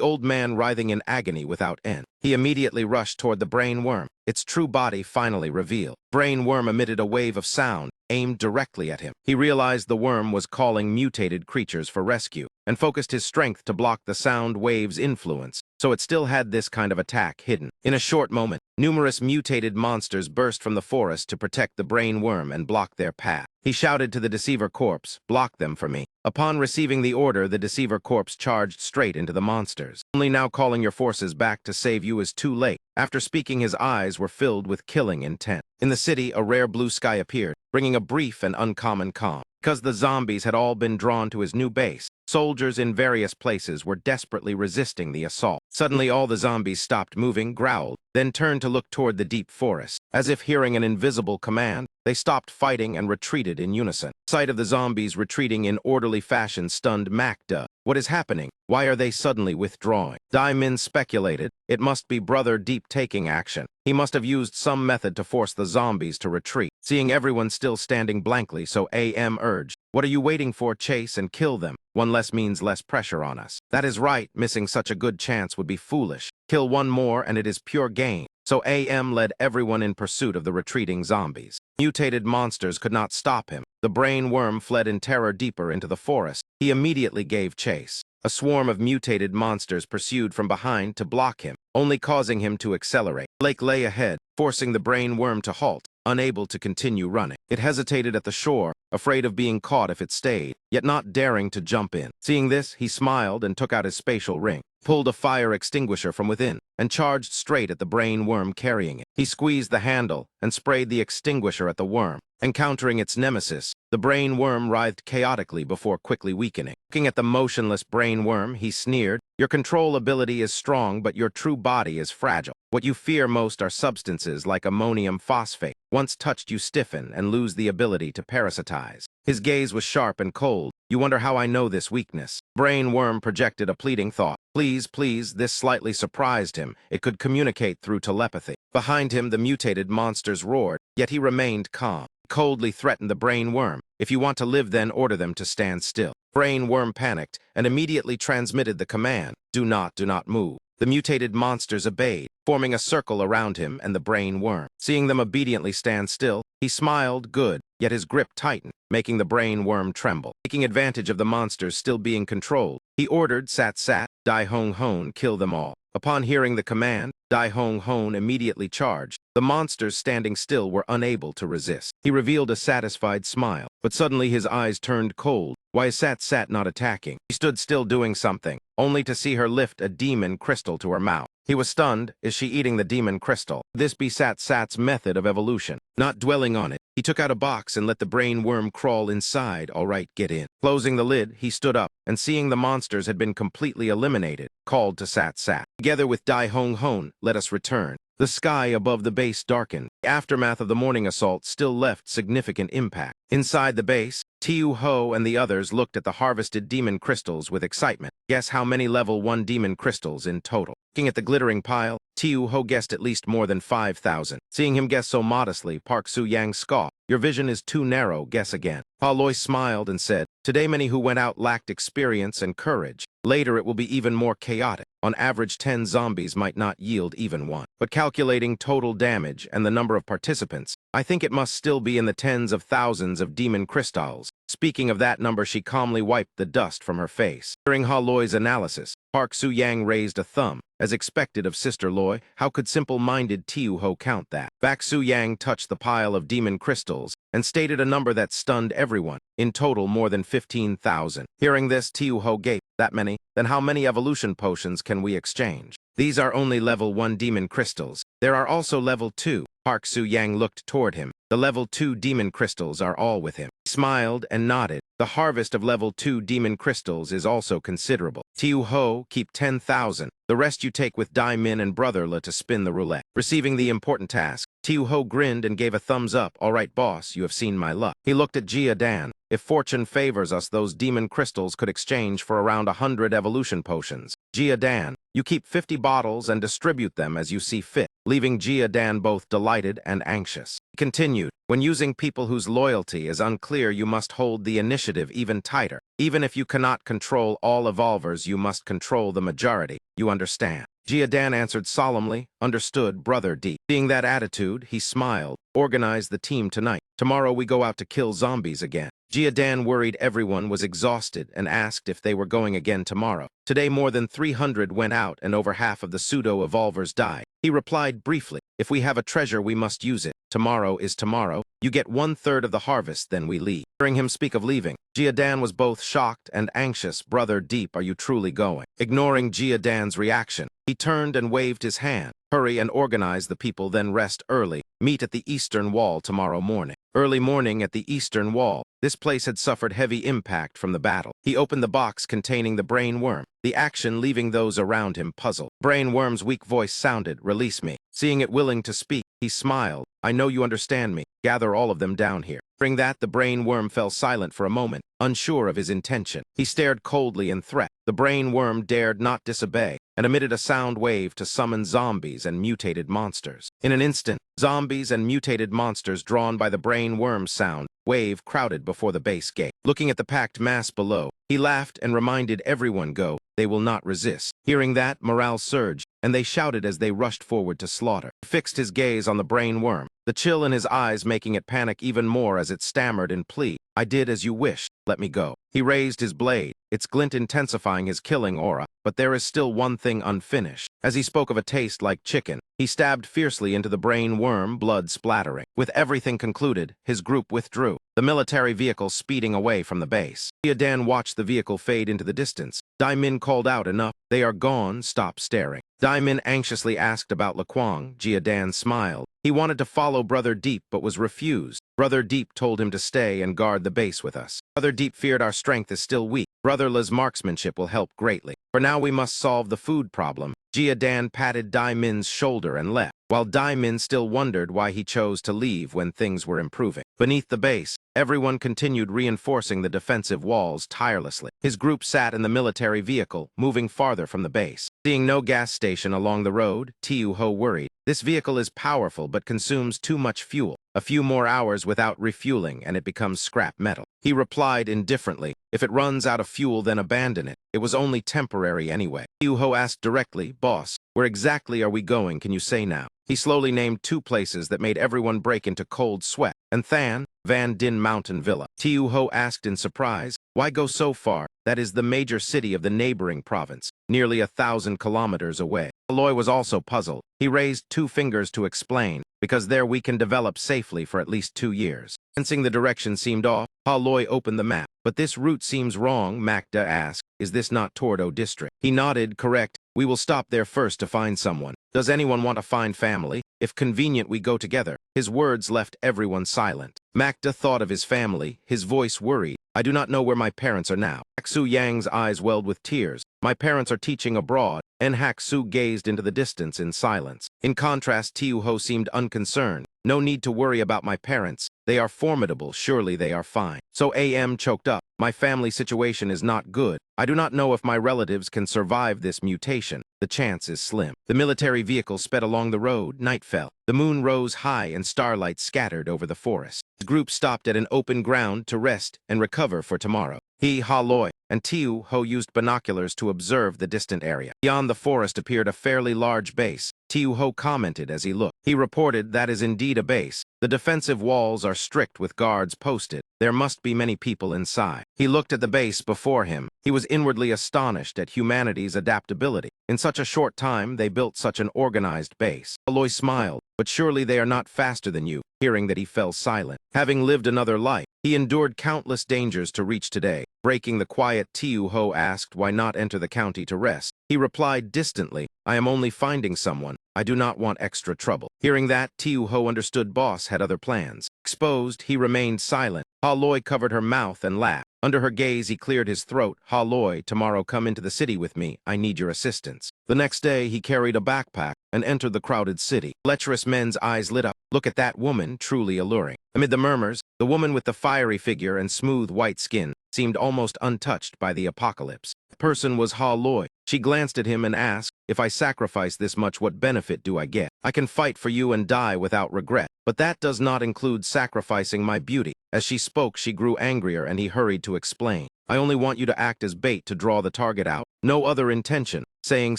old man writhing in agony without end. He immediately rushed toward the brain worm, its true body finally revealed. Brain worm emitted a wave of sound, aimed directly at him. He realized the worm was calling mutated creatures for rescue, and focused his strength to block the sound wave's influence, so it still had this kind of attack hidden. In a short moment, numerous mutated monsters burst from the forest to protect the brain worm and block their path. He shouted to the Deceiver Corpse, "Block them for me." Upon receiving the order, the Deceiver Corpse charged straight into the monsters. Only now calling your forces back to save you is too late. After speaking, his eyes were filled with killing intent. In the city, a rare blue sky appeared, bringing a brief and uncommon calm. Because the zombies had all been drawn to his new base, soldiers in various places were desperately resisting the assault. Suddenly, all the zombies stopped moving, growled, then turned to look toward the deep forest. As if hearing an invisible command, they stopped fighting and retreated in unison. Sight of the zombies retreating in orderly fashion stunned Macda. What is happening? Why are they suddenly withdrawing? Min speculated, it must be Brother Deep taking action. He must have used some method to force the zombies to retreat. Seeing everyone still standing blankly, so AM urged, "What are you waiting for? Chase and kill them. One less means less pressure on us." That is right, missing such a good chance would be foolish. Kill one more and it is pure gain. So AM led everyone in pursuit of the retreating zombies. Mutated monsters could not stop him. The brain worm fled in terror deeper into the forest. He immediately gave chase. A swarm of mutated monsters pursued from behind to block him, only causing him to accelerate. Lake lay ahead, forcing the brain worm to halt, unable to continue running. It hesitated at the shore, afraid of being caught if it stayed, yet not daring to jump in. Seeing this, he smiled and took out his spatial ring, pulled a fire extinguisher from within, and charged straight at the brain worm carrying it. He squeezed the handle and sprayed the extinguisher at the worm. Encountering its nemesis, the brain worm writhed chaotically before quickly weakening. Looking at the motionless brain worm, he sneered, "Your control ability is strong, but your true body is fragile. What you fear most are substances like ammonium phosphate. Once touched, you stiffen and lose the ability to parasitize." His gaze was sharp and cold. "You wonder how I know this weakness?" Brain worm projected a pleading thought. "Please, please." This slightly surprised him. It could communicate through telepathy. Behind him, the mutated monsters roared, yet he remained calm. Coldly threatened the brain worm. "If you want to live, then order them to stand still." Brain worm panicked and immediately transmitted the command, do not move." The mutated monsters obeyed, forming a circle around him and the brain worm. Seeing them obediently stand still, he smiled good, yet his grip tightened, making the brain worm tremble. Taking advantage of the monsters still being controlled, he ordered Sat, "Dai Hong Hon, kill them all." Upon hearing the command, Dai Hong Hon immediately charged. The monsters standing still were unable to resist. He revealed a satisfied smile, but suddenly his eyes turned cold. Why is Sat not attacking? He stood still doing something, only to see her lift a demon crystal to her mouth. He was stunned. Is she eating the demon crystal? This be Sat's method of evolution. Not dwelling on it, he took out a box and let the brain worm crawl inside. All right, get in. Closing the lid, he stood up, and seeing the monsters had been completely eliminated, called to Sat. Together with Dai Hong Hon, let us return. The sky above the base darkened. The aftermath of the morning assault still left significant impact. Inside the base, Tiu Ho and the others looked at the harvested demon crystals with excitement. Guess how many level 1 demon crystals in total? Looking at the glittering pile, Tiu Ho guessed at least more than 5,000. Seeing him guess so modestly, Park Su-yang scoffed. Your vision is too narrow, guess again. Pa Loi smiled and said, today many who went out lacked experience and courage. Later it will be even more chaotic. On average 10 zombies might not yield even one. But calculating total damage and the number of participants, I think it must still be in the tens of thousands of demon crystals. Speaking of that number, she calmly wiped the dust from her face. During Ha Loi's analysis, Park Su-yang raised a thumb. As expected of Sister Loi, how could simple-minded Tiu Ho count that? Back Su-yang touched the pile of demon crystals and stated a number that stunned everyone. In total, more than 15,000. Hearing this, Tiu Ho gaped. That many? Then how many evolution potions can we exchange? These are only level 1 demon crystals. There are also level 2. Park Su-yang looked toward him. The level 2 demon crystals are all with him. He smiled and nodded. The harvest of level 2 demon crystals is also considerable. Tiu Ho, keep 10,000. The rest you take with Dai Min and Brother Le to spin the roulette. Receiving the important task, Tiu Ho grinned and gave a thumbs up. All right, boss, you have seen my luck. He looked at Jia Dan. If fortune favors us, those demon crystals could exchange for around 100 evolution potions. Jia Dan, you keep 50 bottles and distribute them as you see fit, leaving Jia Dan both delighted and anxious. He continued, when using people whose loyalty is unclear, you must hold the initiative even tighter. Even if you cannot control all evolvers, you must control the majority. You understand? Jia Dan answered solemnly, understood, Brother D. Seeing that attitude, he smiled. Organize the team tonight. Tomorrow we go out to kill zombies again. Jia Dan worried everyone was exhausted and asked if they were going again tomorrow. Today more than 300 went out and over half of the pseudo-evolvers died. He replied briefly, if we have a treasure we must use it. Tomorrow is tomorrow. You get 1/3 of the harvest, then we leave. Hearing him speak of leaving, Jia Dan was both shocked and anxious. Brother Deep, are you truly going? Ignoring Jia Dan's reaction, he turned and waved his hand. Hurry and organize the people, then rest early. Meet at the eastern wall tomorrow morning. Early morning at the eastern wall. This place had suffered heavy impact from the battle. He opened the box containing the brain worm, the action leaving those around him puzzled. Brain worm's weak voice sounded, release me. Seeing it willing to speak, he smiled. I know you understand me. Gather all of them down here. Hearing that, the brain worm fell silent for a moment, unsure of his intention. He stared coldly in threat. The brain worm dared not disobey, and emitted a sound wave to summon zombies and mutated monsters. In an instant, zombies and mutated monsters drawn by the brain worm's sound wave crowded before the base gate. Looking at the packed mass below, he laughed and reminded everyone, go, they will not resist. Hearing that, morale surged, and they shouted as they rushed forward to slaughter. He fixed his gaze on the brain worm, the chill in his eyes making it panic even more as it stammered in plea. I did as you wished. Let me go. He raised his blade, its glint intensifying his killing aura. But there is still one thing unfinished. As he spoke of a taste like chicken, he stabbed fiercely into the brain worm, blood splattering. With everything concluded, his group withdrew, the military vehicle speeding away from the base. Jia Dan watched the vehicle fade into the distance. Dai Min called out, enough. They are gone. Stop staring. Dai Min anxiously asked about Laquang. Jia Dan smiled. He wanted to follow Brother Deep but was refused. Brother Deep told him to stay and guard the base with us. Brother Deep feared our strength is still weak. Brother Le's marksmanship will help greatly. For now we must solve the food problem. Jia Dan patted Dai Min's shoulder and left, while Dai Min still wondered why he chose to leave when things were improving. Beneath the base, everyone continued reinforcing the defensive walls tirelessly. His group sat in the military vehicle, moving farther from the base. Seeing no gas station along the road, Tiu Ho worried. This vehicle is powerful but consumes too much fuel. A few more hours without refueling and it becomes scrap metal. He replied indifferently, if it runs out of fuel then abandon it. It was only temporary anyway. Tiu Ho asked directly, boss, where exactly are we going, can you say now? He slowly named 2 places that made everyone break into cold sweat. And Than, Van Din Mountain Villa. Tiu Ho asked in surprise, why go so far? That is the major city of the neighboring province, nearly 1,000 kilometers away. Aloy was also puzzled. He raised 2 fingers to explain, because there we can develop safely for at least 2 years. Sensing the direction seemed off, Aloy opened the map. But this route seems wrong, Makda asked. Is this not Tordo district? He nodded, correct. We will stop there first to find someone. Does anyone want to find family? If convenient, we go together. His words left everyone silent. Makda thought of his family, his voice worried. I do not know where my parents are now. Haksu Yang's eyes welled with tears. My parents are teaching abroad, and Haksu gazed into the distance in silence. In contrast, Tiu Ho seemed unconcerned. No need to worry about my parents. They are formidable, surely they are fine. So AM choked up. My family situation is not good. I do not know if my relatives can survive this mutation. The chance is slim. The military vehicle sped along the road. Night fell. The moon rose high and starlight scattered over the forest. The group stopped at an open ground to rest and recover for tomorrow. He, Aloy, and Tiu Ho used binoculars to observe the distant area. Beyond the forest appeared a fairly large base. Tiu Ho commented as he looked. He reported that is indeed a base. The defensive walls are strict with guards posted. There must be many people inside. He looked at the base before him. He was inwardly astonished at humanity's adaptability. In such a short time, they built such an organized base. Aloy smiled. But surely they are not faster than you. Hearing that, he fell silent. Having lived another life, he endured countless dangers to reach today. Breaking the quiet, Tiu Ho asked why not enter the county to rest. He replied distantly, I am only finding someone. I do not want extra trouble. Hearing that, Tiu Ho understood boss had other plans. Exposed, he remained silent. Aloy covered her mouth and laughed. Under her gaze, he cleared his throat. Aloy, tomorrow come into the city with me. I need your assistance. The next day, he carried a backpack and entered the crowded city. Lecherous men's eyes lit up. Look at that woman, truly alluring. Amid the murmurs, the woman with the fiery figure and smooth white skin seemed almost untouched by the apocalypse. The person was Aloy. She glanced at him and asked, if I sacrifice this much, what benefit do I get? I can fight for you and die without regret. But that does not include sacrificing my beauty. As she spoke, she grew angrier and he hurried to explain. I only want you to act as bait to draw the target out. No other intention. Saying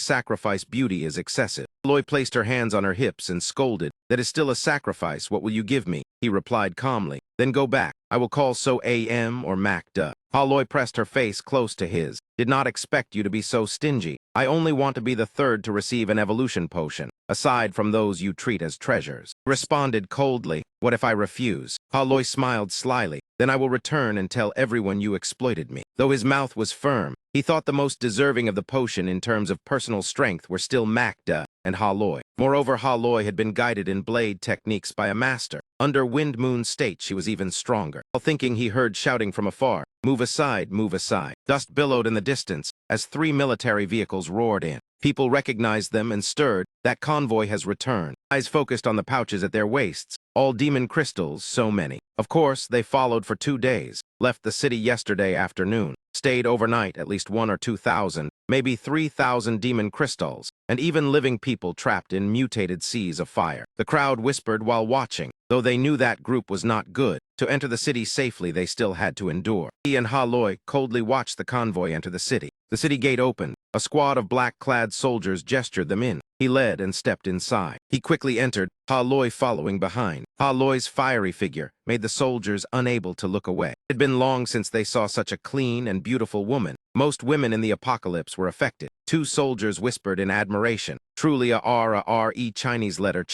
sacrifice beauty is excessive. Aloy placed her hands on her hips and scolded. That is still a sacrifice. What will you give me? He replied calmly. Then go back. I will call So AM or Makda. Aloy pressed her face close to his. Did not expect you to be so stingy. I only want to be the third to receive an evolution potion, aside from those you treat as treasures. Responded coldly. What if I refuse? Aloy smiled slyly. Then I will return and tell everyone you exploited me. Though his mouth was firm, he thought the most deserving of the potion in terms of personal strength were still Makda and Aloy. Moreover, Aloy had been guided in blade techniques by a master. Under Wind Moon State, she was even stronger. While thinking, he heard shouting from afar, move aside, move aside. Dust billowed in the distance as 3 military vehicles roared in. People recognized them and stirred. That convoy has returned. Eyes focused on the pouches at their waists. All demon crystals, so many. Of course, they followed for 2 days. Left the city yesterday afternoon. Stayed overnight, at least 1 or 2,000, maybe 3,000 demon crystals, and even living people trapped in mutated seas of fire. The crowd whispered while watching. Though they knew that group was not good, to enter the city safely they still had to endure. He and Aloy coldly watched the convoy enter the city. The city gate opened. A squad of black-clad soldiers gestured them in. He led and stepped inside. He quickly entered, Aloy following behind. Aloy's fiery figure made the soldiers unable to look away. It had been long since they saw such a clean and beautiful woman. Most women in the apocalypse were affected. 2 soldiers whispered in admiration. Truly a R-E Chinese letter.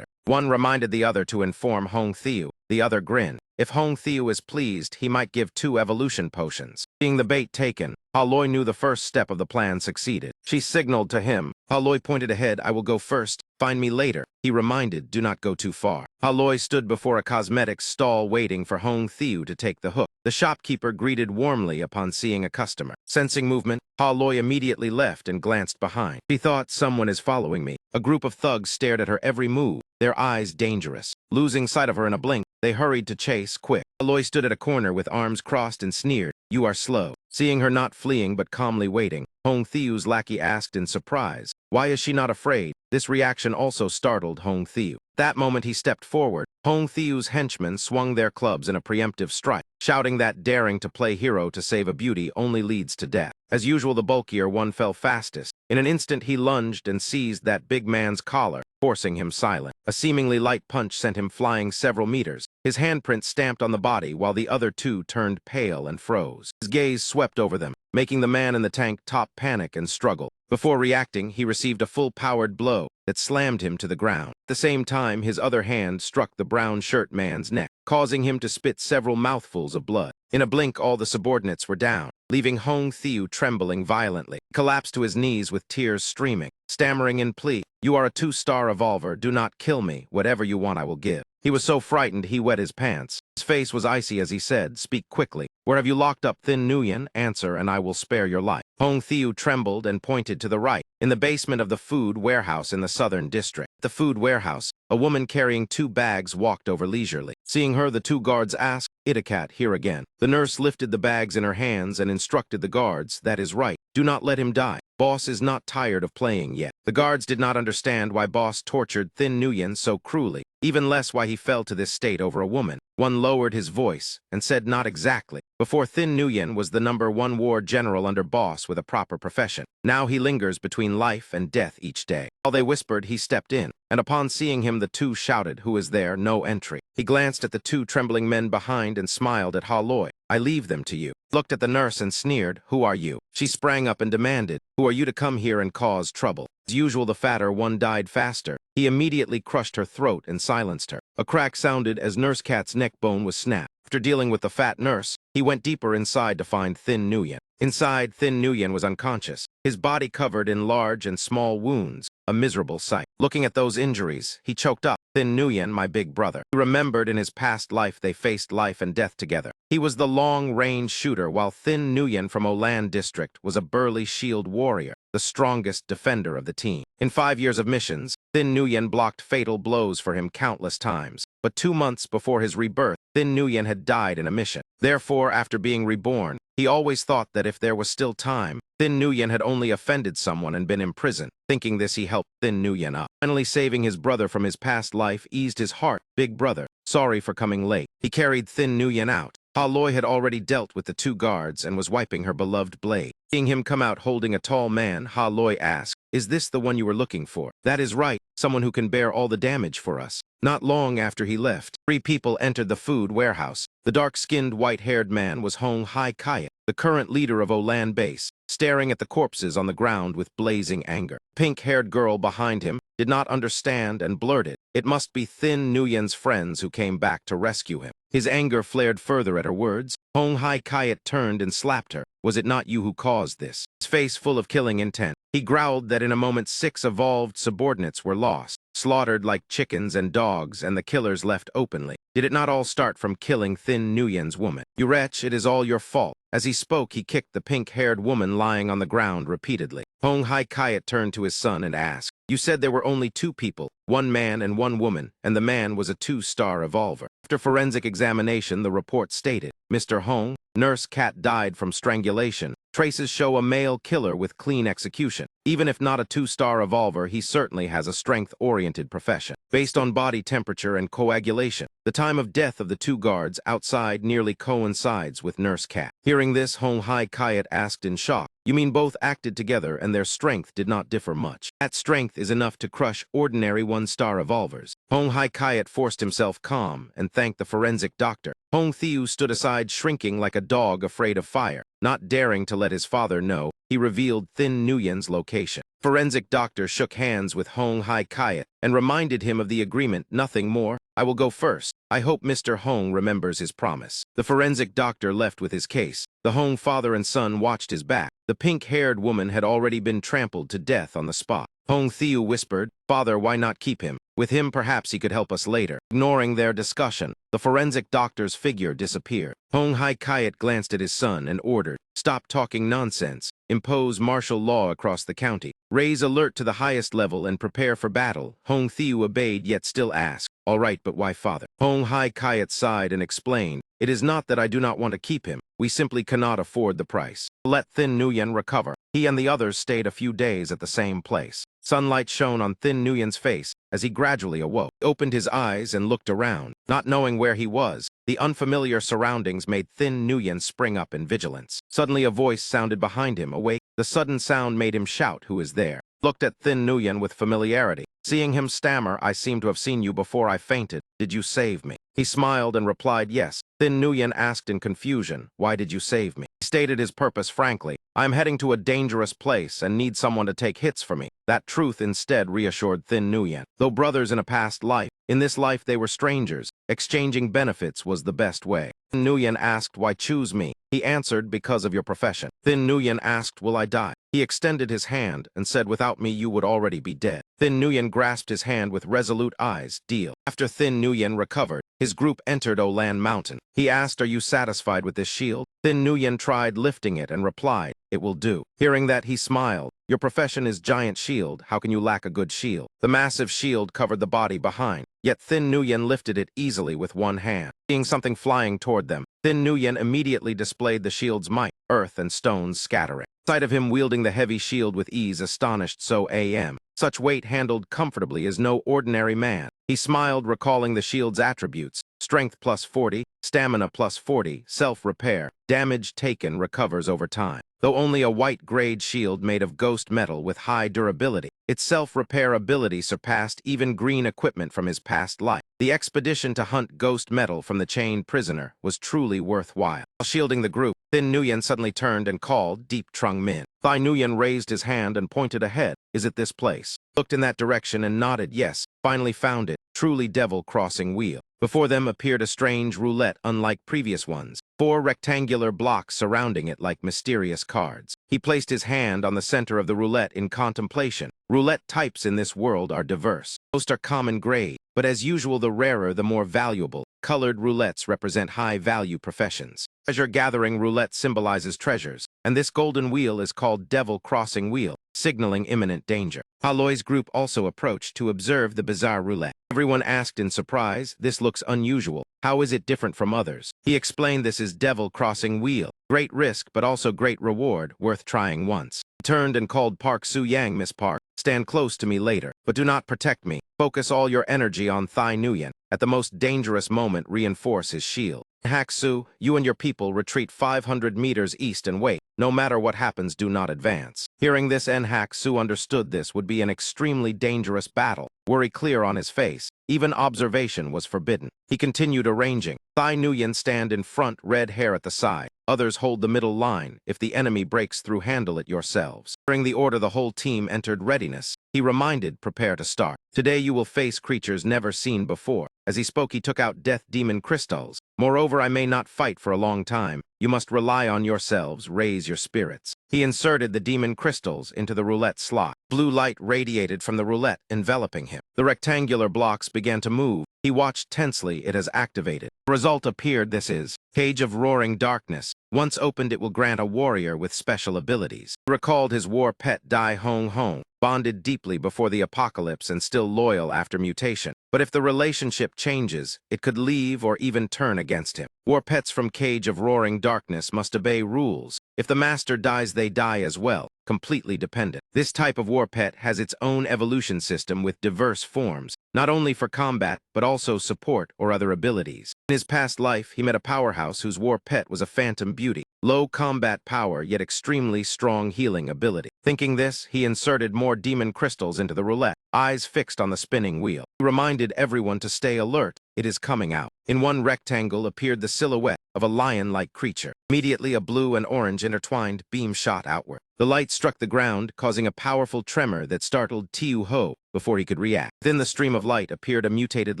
One reminded the other to inform Hong Thieu. The other grinned. If Hong Thieu is pleased, he might give 2 evolution potions. Seeing the bait taken, Aloy knew the first step of the plan succeeded. She signaled to him. Aloy pointed ahead. I will go first. Find me later. He reminded, do not go too far. Aloy stood before a cosmetics stall waiting for Hong Thieu to take the hook. The shopkeeper greeted warmly upon seeing a customer. Sensing movement, Aloy immediately left and glanced behind. She thought, someone is following me. A group of thugs stared at her every move, their eyes dangerous. Losing sight of her in a blink, they hurried to chase quick. Aloy stood at a corner with arms crossed and sneered. You are slow. Seeing her not fleeing but calmly waiting, Hong Thieu's lackey asked in surprise, why is she not afraid? This reaction also startled Hong Thieu. That moment he stepped forward. Hong Thieu's henchmen swung their clubs in a preemptive strike, shouting that daring to play hero to save a beauty only leads to death. As usual, the bulkier one fell fastest. In an instant, he lunged and seized that big man's collar, forcing him silent. A seemingly light punch sent him flying several meters. His handprint stamped on the body while the other two turned pale and froze. His gaze swept over them, making the man in the tank top panic and struggle. Before reacting, he received a full-powered blow that slammed him to the ground. At the same time, his other hand struck the brown shirt man's neck, causing him to spit several mouthfuls of blood. In a blink, all the subordinates were down, leaving Hong Thieu trembling violently. He collapsed to his knees with tears streaming, stammering in plea, "You are a 2-star revolver. Do not kill me. Whatever you want I will give." He was so frightened he wet his pants. His face was icy as he said, "Speak quickly. Where have you locked up Thin Nguyen? Answer, and I will spare your life." Hong Thieu trembled and pointed to the right, in the basement of the food warehouse in the southern district. The food warehouse, a woman carrying 2 bags walked over leisurely. Seeing her, the 2 guards asked, "Anicat, here again." The nurse lifted the bags in her hands and instructed the guards, "That is right. Do not let him die. Boss is not tired of playing yet." The guards did not understand why Boss tortured Thin Nguyen so cruelly, even less why he fell to this state over a woman. One lowered his voice and said, "Not exactly." Before Thin Nguyen was the #1 war general under Boss with a proper profession. Now he lingers between life and death each day. While they whispered, he stepped in, and upon seeing him the 2 shouted, "Who is there? No entry." He glanced at the 2 trembling men behind and smiled at Ha Loi. "I leave them to you." Looked at the nurse and sneered, "Who are you?" She sprang up and demanded, "Who are you to come here and cause trouble?" As usual, the fatter one died faster. He immediately crushed her throat and silenced her. A crack sounded as Nurse Cat's neck bone was snapped. After dealing with the fat nurse, he went deeper inside to find Thin Nguyen. Inside, Thin Nguyen was unconscious, his body covered in large and small wounds, a miserable sight. Looking at those injuries, he choked up. Thin Nguyen, my big brother. He remembered in his past life they faced life and death together. He was the long-range shooter, while Thin Nguyen from Olan District was a burly shield warrior, the strongest defender of the team. In 5 years of missions, Thin Nguyen blocked fatal blows for him countless times. But 2 months before his rebirth, Thin Nguyen had died in a mission. Therefore, after being reborn, he always thought that if there was still time, Thin Nguyen had only offended someone and been imprisoned. Thinking this, he helped Thin Nguyen up. Finally, saving his brother from his past life eased his heart. "Big brother, sorry for coming late." He carried Thin Nguyen out. Ha Loi had already dealt with the 2 guards and was wiping her beloved blade. Seeing him come out holding a tall man, Ha Loi asked, "Is this the one you were looking for?" "That is right, someone who can bear all the damage for us." Not long after he left, 3 people entered the food warehouse. The dark-skinned, white-haired man was Hong Hai-Kayat, the current leader of Olan Base, staring at the corpses on the ground with blazing anger. Pink-haired girl behind him did not understand and blurted, "It must be Thin Nguyen's friends who came back to rescue him." His anger flared further at her words. Hong Hai-Kayat turned and slapped her. "Was it not you who caused this?" His face full of killing intent. He growled that in a moment 6 evolved subordinates were lost, slaughtered like chickens and dogs, and the killers left openly. Did it not all start from killing Thin Nguyen's woman? "You wretch, it is all your fault." As he spoke, he kicked the pink-haired woman lying on the ground repeatedly. Hong Hai-Kayat turned to his son and asked, "You said there were only 2 people, 1 man and 1 woman, and the man was a 2-star revolver." After forensic examination, the report stated, "Mr. Hong, Nurse Cat died from strangulation. Traces show a male killer with clean execution. Even if not a 2-star revolver, he certainly has a strength-oriented profession. Based on body temperature and coagulation, the time of death of the 2 guards outside nearly coincides with Nurse Cat." Hearing this, Hong Hai-Kayat asked in shock, "You mean both acted together and their strength did not differ much? That strength is enough to crush ordinary 1-star revolvers." Hong Hai-Kayat forced himself calm and thanked the forensic doctor. Hong Thieu stood aside, shrinking like a dog afraid of fire. Not daring to let his father know, he revealed Thin Nguyen's location. Forensic doctor shook hands with Hong Hai-Kayat and reminded him of the agreement, "Nothing more. I will go first. I hope Mr. Hong remembers his promise." The forensic doctor left with his case. The Hong father and son watched his back. The pink-haired woman had already been trampled to death on the spot. Hong Thieu whispered, "Father, why not keep him? With him, perhaps he could help us later." Ignoring their discussion, the forensic doctor's figure disappeared. Hong Hai-Kayat glanced at his son and ordered, "Stop talking nonsense. Impose martial law across the county. Raise alert to the highest level and prepare for battle." Hong Thieu obeyed, yet still asked, "All right, but why father?" Hong Hai-Kayat sighed and explained, "It is not that I do not want to keep him. We simply cannot afford the price. Let Thin Nguyen recover." He and the others stayed a few days at the same place. Sunlight shone on Thin Nguyen's face as he gradually awoke. He opened his eyes and looked around. Not knowing where he was, the unfamiliar surroundings made Thin Nguyen spring up in vigilance. Suddenly a voice sounded behind him. "Awake." The sudden sound made him shout, "Who is there?" Looked at Thin Nguyen with familiarity. Seeing him stammer, "I seem to have seen you before I fainted. Did you save me?" He smiled and replied, "Yes." Thin Nguyen asked in confusion, "Why did you save me?" He stated his purpose frankly, "I am heading to a dangerous place and need someone to take hits for me." That truth instead reassured Thin Nguyen. Though brothers in a past life, in this life they were strangers. Exchanging benefits was the best way. Thin Nguyen asked, "Why choose me?" He answered, "Because of your profession." Thin Nguyen asked, "Will I die?" He extended his hand and said, "Without me you would already be dead." Thin Nguyen grasped his hand with resolute eyes. Deal. After Thin Nguyen recovered, his group entered Olan Mountain. He asked, "Are you satisfied with this shield?" Thin Nguyen tried lifting it and replied, "It will do." Hearing that, he smiled. "Your profession is giant shield. How can you lack a good shield?" The massive shield covered the body behind, yet Thin Nguyen lifted it easily with one hand. Seeing something flying toward them, Thin Nguyen immediately displayed the shield's might, earth and stones scattering. Sight of him wielding the heavy shield with ease astonished So Am. Such weight handled comfortably is no ordinary man. He smiled, recalling the shield's attributes: strength plus 40, stamina plus 40, self-repair, damage taken recovers over time. Though only a white-grade shield made of ghost metal with high durability, its self-repair ability surpassed even green equipment from his past life. The expedition to hunt ghost metal from the chained prisoner was truly worthwhile. While shielding the group, Thin Nguyen suddenly turned and called, "Deep Trung Min." Thai Nguyen raised his hand and pointed ahead. "Is it this place?" Looked in that direction and nodded yes. Finally found it. Truly devil-crossing wheel. Before them appeared a strange roulette unlike previous ones. 4 rectangular blocks surrounding it like mysterious cards. He placed his hand on the center of the roulette in contemplation. Roulette types in this world are diverse. Most are common grade, but as usual the rarer the more valuable. Colored roulettes represent high-value professions. Treasure-gathering roulette symbolizes treasures, and this golden wheel is called Devil Crossing Wheel, signaling imminent danger. Aloy's group also approached to observe the bizarre roulette. Everyone asked in surprise, "This looks unusual. How is it different from others?" He explained, "This is Devil Crossing Wheel. Great risk, but also great reward, worth trying once." He turned and called Park Su-yang, "Miss Park, stand close to me later, but do not protect me. Focus all your energy on Thai Nguyen. At the most dangerous moment, reinforce his shield. Hak-Su, you and your people retreat 500 meters east and wait. No matter what happens, do not advance." Hearing this, Hak-Su understood this would be an extremely dangerous battle. Worry clear on his face. Even observation was forbidden. He continued arranging. Thai Nguyen stand in front, red hair at the side. Others hold the middle line. If the enemy breaks through, handle it yourselves. During the order, the whole team entered readiness. He reminded, "Prepare to start. Today you will face creatures never seen before." As he spoke, he took out death demon crystals. "Moreover, I may not fight for a long time. You must rely on yourselves, raise your spirits." He inserted the demon crystals into the roulette slot. Blue light radiated from the roulette, enveloping him. The rectangular blocks began to move. He watched tensely. It has activated. The result appeared. This is Cage of Roaring Darkness. Once opened, it will grant a warrior with special abilities. He recalled his war pet Dai Hong Hong, bonded deeply before the apocalypse and still loyal after mutation. But if the relationship changes, it could leave or even turn against him. War pets from Cage of Roaring Darkness must obey rules. If the master dies, they die as well, completely dependent. This type of war pet has its own evolution system with diverse forms, not only for combat, but also support or other abilities. In his past life, he met a powerhouse whose war pet was a phantom beauty. Low combat power, yet extremely strong healing ability. Thinking this, he inserted more demon crystals into the roulette, eyes fixed on the spinning wheel. He reminded everyone to stay alert. It is coming out. In one rectangle appeared the silhouette of a lion-like creature. Immediately, a blue and orange intertwined beam shot outward. The light struck the ground, causing a powerful tremor that startled Tiu Ho before he could react. Within the stream of light appeared a mutated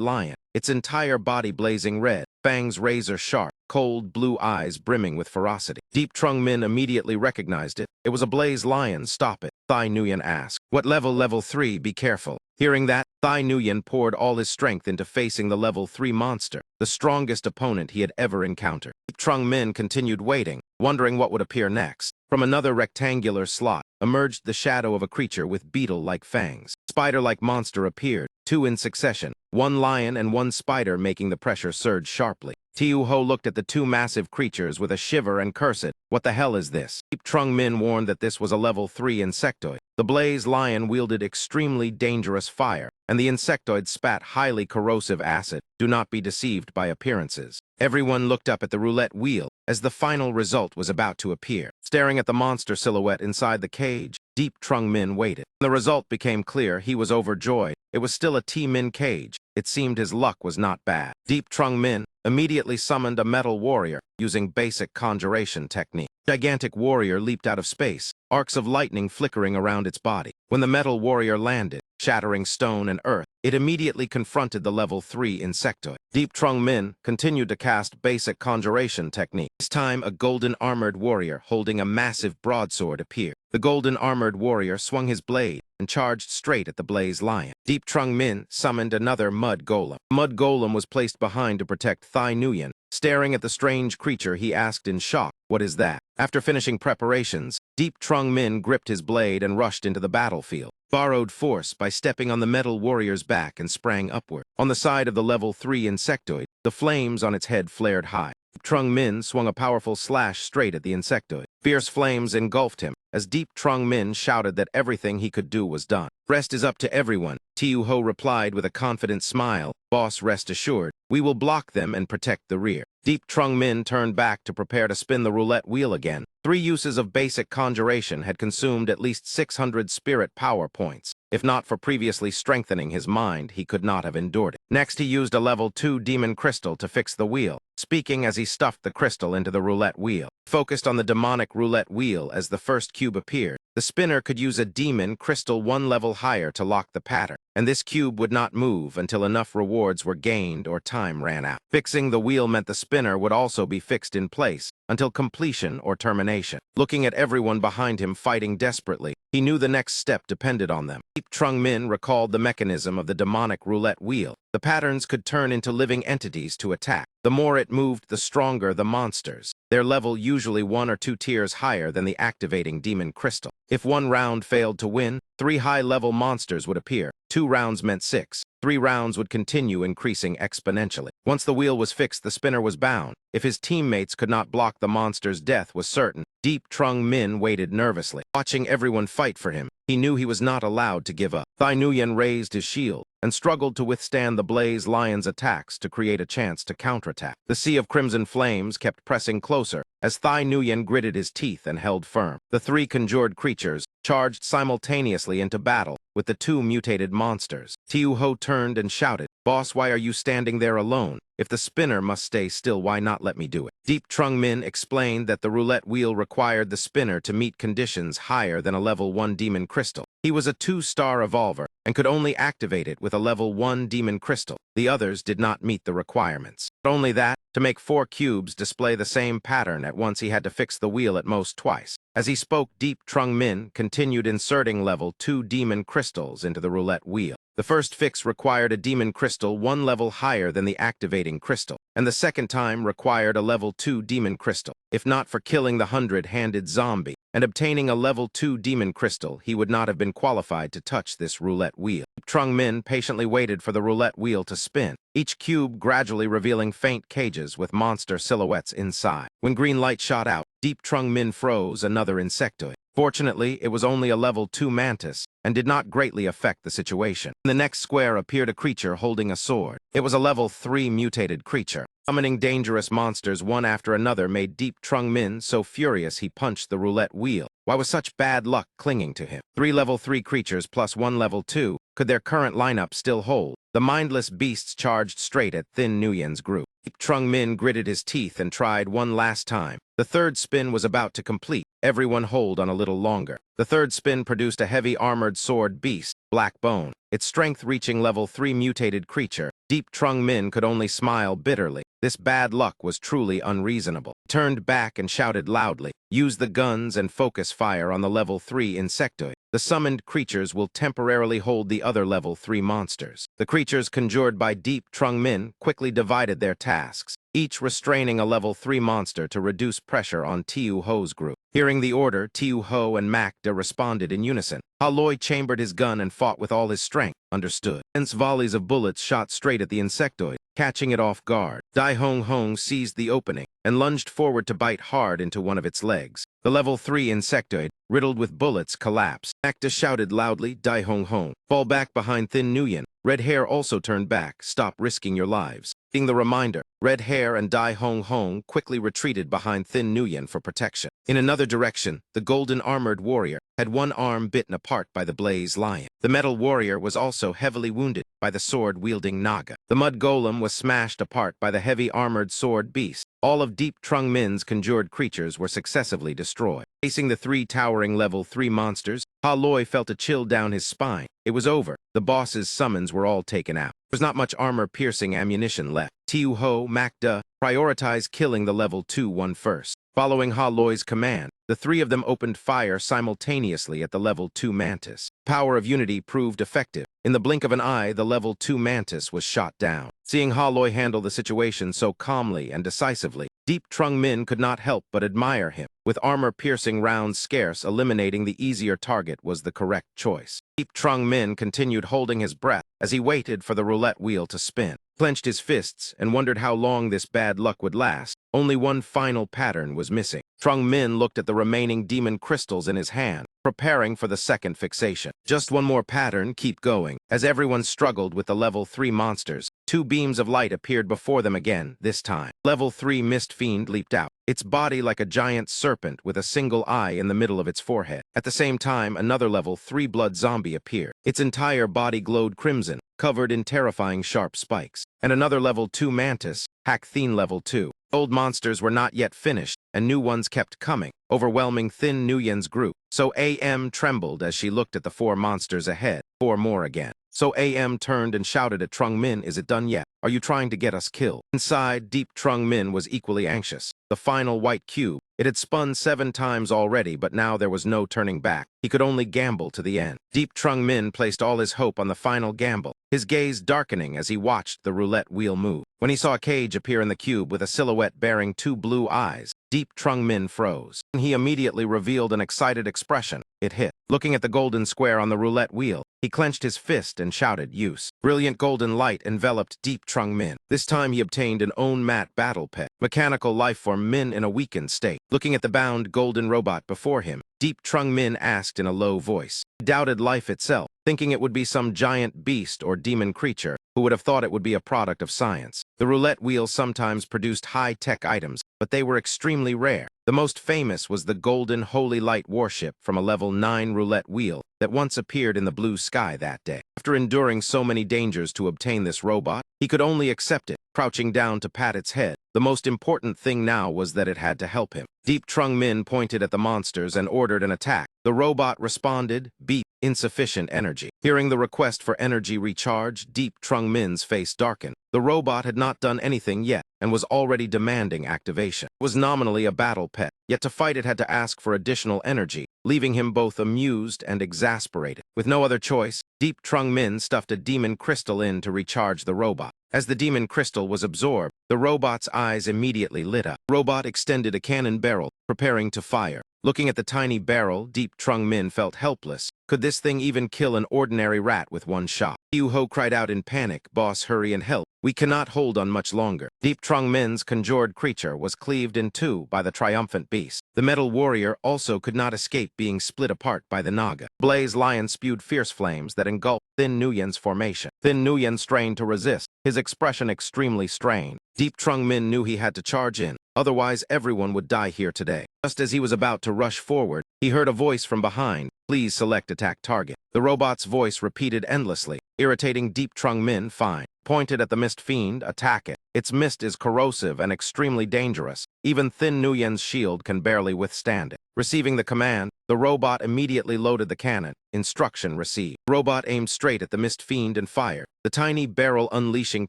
lion, its entire body blazing red, fangs razor-sharp, cold blue eyes brimming with ferocity. Deep Trung Min immediately recognized it. It was a blaze lion. "Stop it," Thai Nguyen asked. "What level?" "Level 3, be careful." Hearing that, Thai Nguyen poured all his strength into facing the level 3 monster, the strongest opponent he had ever encountered. Deep Trung Min continued waiting, wondering what would appear next. From another rectangular slot emerged the shadow of a creature with beetle-like fangs. Spider-like monster appeared, 2 in succession, 1 lion and 1 spider, making the pressure surge sharply. Tiu Ho looked at the 2 massive creatures with a shiver and cursed. "What the hell is this?" Deep Trung Min warned that this was a level 3 insectoid. The blaze lion wielded extremely dangerous fire, and the insectoid spat highly corrosive acid. Do not be deceived by appearances. Everyone looked up at the roulette wheel as the final result was about to appear. Staring at the monster silhouette inside the cage, Deep Trung Min waited. When the result became clear, he was overjoyed. It was still a T-Min cage. It seemed his luck was not bad. Deep Trung Min immediately summoned a metal warrior using basic conjuration technique. Gigantic warrior leaped out of space, arcs of lightning flickering around its body. When the metal warrior landed, shattering stone and earth, it immediately confronted the level 3 insectoid. Deep Trung Min continued to cast basic conjuration technique. This time, a golden armored warrior holding a massive broadsword appeared. The golden armored warrior swung his blade and charged straight at the blaze lion. Deep Trung Min summoned another mud golem. The mud golem was placed behind to protect Thai Nguyen. Staring at the strange creature, he asked in shock, "What is that?" After finishing preparations, Deep Trung Min gripped his blade and rushed into the battlefield. Borrowed force by stepping on the metal warrior's back and sprang upward. On the side of the level 3 insectoid, the flames on its head flared high. Trung Min swung a powerful slash straight at the insectoid. Fierce flames engulfed him as Deep Trung Min shouted that everything he could do was done. "Rest is up to everyone," Tiu Ho replied with a confident smile. "Boss, rest assured, we will block them and protect the rear." Deep Trung Min turned back to prepare to spin the roulette wheel again. 3 uses of basic conjuration had consumed at least 600 spirit power points. If not for previously strengthening his mind, he could not have endured it. Next, he used a level 2 demon crystal to fix the wheel, speaking as he stuffed the crystal into the roulette wheel. Focused on the demonic roulette wheel as the first cube appeared, the spinner could use a demon crystal 1 level higher to lock the pattern, and this cube would not move until enough rewards were gained or time ran out. Fixing the wheel meant the spinner would also be fixed in place until completion or termination. Looking at everyone behind him fighting desperately, he knew the next step depended on them. Deep Trung Min recalled the mechanism of the demonic roulette wheel. The patterns could turn into living entities to attack. The more it moved, the stronger the monsters. Their level usually 1 or 2 tiers higher than the activating demon crystal. If 1 round failed to win, 3 high-level monsters would appear. 2 rounds meant 6. 3 rounds would continue increasing exponentially. Once the wheel was fixed, the spinner was bound. If his teammates could not block the monster's death was certain. Deep Trung Min waited nervously, watching everyone fight for him. He knew he was not allowed to give up. Thai Nguyen raised his shield and struggled to withstand the blaze lion's attacks to create a chance to counterattack. The sea of crimson flames kept pressing closer as Thai Nguyen gritted his teeth and held firm. The 3 conjured creatures charged simultaneously into battle with the 2 mutated monsters. Tiu Ho turned and shouted, "Boss, why are you standing there alone? If the spinner must stay still, why not let me do it?" Deep Trung Min explained that the roulette wheel required the spinner to meet conditions higher than a level 1 demon crystal. He was a 2-star evolver and could only activate it with a level 1 demon crystal. The others did not meet the requirements. Not only that, to make 4 cubes display the same pattern at once, he had to fix the wheel at most twice. As he spoke, Deep Trung Min continued inserting level 2 demon crystals into the roulette wheel. The first fix required a demon crystal 1 level higher than the activating crystal, and the second time required a level 2 demon crystal. If not for killing the 100-handed zombie and obtaining a level 2 demon crystal, he would not have been qualified to touch this roulette wheel. Trung Min patiently waited for the roulette wheel to spin, each cube gradually revealing faint cages with monster silhouettes inside. When green light shot out, Deep Trung Min froze another insectoid. Fortunately, it was only a level 2 mantis and did not greatly affect the situation. In the next square appeared a creature holding a sword. It was a level 3 mutated creature. Summoning dangerous monsters one after another made Deep Trung Min so furious he punched the roulette wheel. Why was such bad luck clinging to him? 3 level 3 creatures plus 1 level 2. Could their current lineup still hold? The mindless beasts charged straight at Thin Nguyen's group. Deep Trung Min gritted his teeth and tried one last time. The third spin was about to complete. Everyone hold on a little longer. The third spin produced a heavy armored sword beast, Black Bone. Its strength reaching level 3 mutated creature. Deep Trung Min could only smile bitterly. This bad luck was truly unreasonable. He turned back and shouted loudly, "Use the guns and focus fire on the level 3 insectoid. The summoned creatures will temporarily hold the other level 3 monsters." The creatures conjured by Deep Trung Min quickly divided their tasks, each restraining a level 3 monster to reduce pressure on Tiu Ho's group. Hearing the order, Tiu Ho and Macda responded in unison. Haloi chambered his gun and fought with all his strength. Understood. Dense volleys of bullets shot straight at the insectoid, catching it off guard. Dai Hong Hong seized the opening and lunged forward to bite hard into one of its legs. The level 3 insectoid, riddled with bullets, collapsed. Macda shouted loudly, "Dai Hong Hong, fall back behind Thin Nguyen." Red Hair also turned back. "Stop risking your lives." Seeing the reminder, Red Hair and Dai Hong Hong quickly retreated behind Thin Nguyen for protection. In another direction, the golden armored warrior had one arm bitten apart by the blaze lion. The metal warrior was also heavily wounded by the sword-wielding Naga. The mud golem was smashed apart by the heavy armored sword beast. All of Deep Trung Min's conjured creatures were successively destroyed. Facing the three towering level 3 monsters, Ha Loi felt a chill down his spine. It was over. The boss's summons were all taken out. There was not much armor-piercing ammunition left. Tiu Ho, Macda, prioritized killing the level 2 one first. Following Ha Loi's command, the three of them opened fire simultaneously at the level 2 mantis. Power of unity proved effective. In the blink of an eye, the level 2 mantis was shot down. Seeing Ha Loi handle the situation so calmly and decisively, Deep Trung Min could not help but admire him. With armor-piercing rounds scarce, eliminating the easier target was the correct choice. Deep Trung Min continued holding his breath as he waited for the roulette wheel to spin. Clenched his fists and wondered how long this bad luck would last. Only one final pattern was missing. Trung Min looked at the remaining demon crystals in his hand, preparing for the second fixation. Just one more pattern, keep going. As everyone struggled with the level 3 monsters, two beams of light appeared before them again, this time. Level 3 Mist Fiend leaped out, its body like a giant serpent with a single eye in the middle of its forehead. At the same time, another level 3 blood zombie appeared. Its entire body glowed crimson, covered in terrifying sharp spikes. And another level 2 mantis, Hakthin level 2. Old monsters were not yet finished, and new ones kept coming, overwhelming Thin Nguyen's group. So AM trembled as she looked at the 4 monsters ahead. 4 more again. So AM turned and shouted at Trung Min, "Is it done yet? Are you trying to get us killed?" Inside, Deep Trung Min was equally anxious. The final white cube. It had spun 7 times already, but now there was no turning back. He could only gamble to the end. Deep Trung Min placed all his hope on the final gamble, his gaze darkening as he watched the roulette wheel move. When he saw a cage appear in the cube with a silhouette bearing 2 blue eyes, Deep Trung Min froze. He immediately revealed an excited expression. It hit. Looking at the golden square on the roulette wheel, he clenched his fist and shouted, "Use." Brilliant golden light enveloped Deep Trung Min. This time he obtained an own mat battle pet, mechanical lifeform Min in a weakened state. Looking at the bound golden robot before him, Deep Trung Min asked in a low voice. He doubted life itself, thinking it would be some giant beast or demon creature, who would have thought it would be a product of science. The roulette wheel sometimes produced high-tech items, but they were extremely rare. The most famous was the golden Holy Light warship from a level 9 roulette wheel that once appeared in the blue sky that day. After enduring so many dangers to obtain this robot, he could only accept it, crouching down to pat its head. The most important thing now was that it had to help him. Deep Trung Min pointed at the monsters and ordered an attack. The robot responded, beep, insufficient energy. Hearing the request for energy recharge, Deep Trung Min's face darkened. The robot had not done anything yet and was already demanding activation. It was nominally a battle pet, yet to fight it had to ask for additional energy, leaving him both amused and exasperated. With no other choice, Deep Trung Min stuffed a demon crystal in to recharge the robot. As the demon crystal was absorbed, the robot's eyes immediately lit up. The robot extended a cannon barrel, preparing to fire. Looking at the tiny barrel, Deep Trung Min felt helpless. Could this thing even kill an ordinary rat with one shot? Yu Ho cried out in panic, "Boss, hurry and help. We cannot hold on much longer." Deep Trung Min's conjured creature was cleaved in 2 by the triumphant beast. The metal warrior also could not escape being split apart by the Naga. Blaze Lion spewed fierce flames that engulfed Thin Nguyen's formation. Thin Nguyen strained to resist, his expression extremely strained. Deep Trung Min knew he had to charge in, otherwise everyone would die here today. Just as he was about to rush forward, he heard a voice from behind, "Please select attack target." The robot's voice repeated endlessly, irritating Deep Trung Min. Fine. Pointed at the Mist Fiend, "Attack it. Its mist is corrosive and extremely dangerous. Even Thin Nguyen's shield can barely withstand it." Receiving the command, the robot immediately loaded the cannon. Instruction received. Robot aimed straight at the Mist Fiend and fired, the tiny barrel unleashing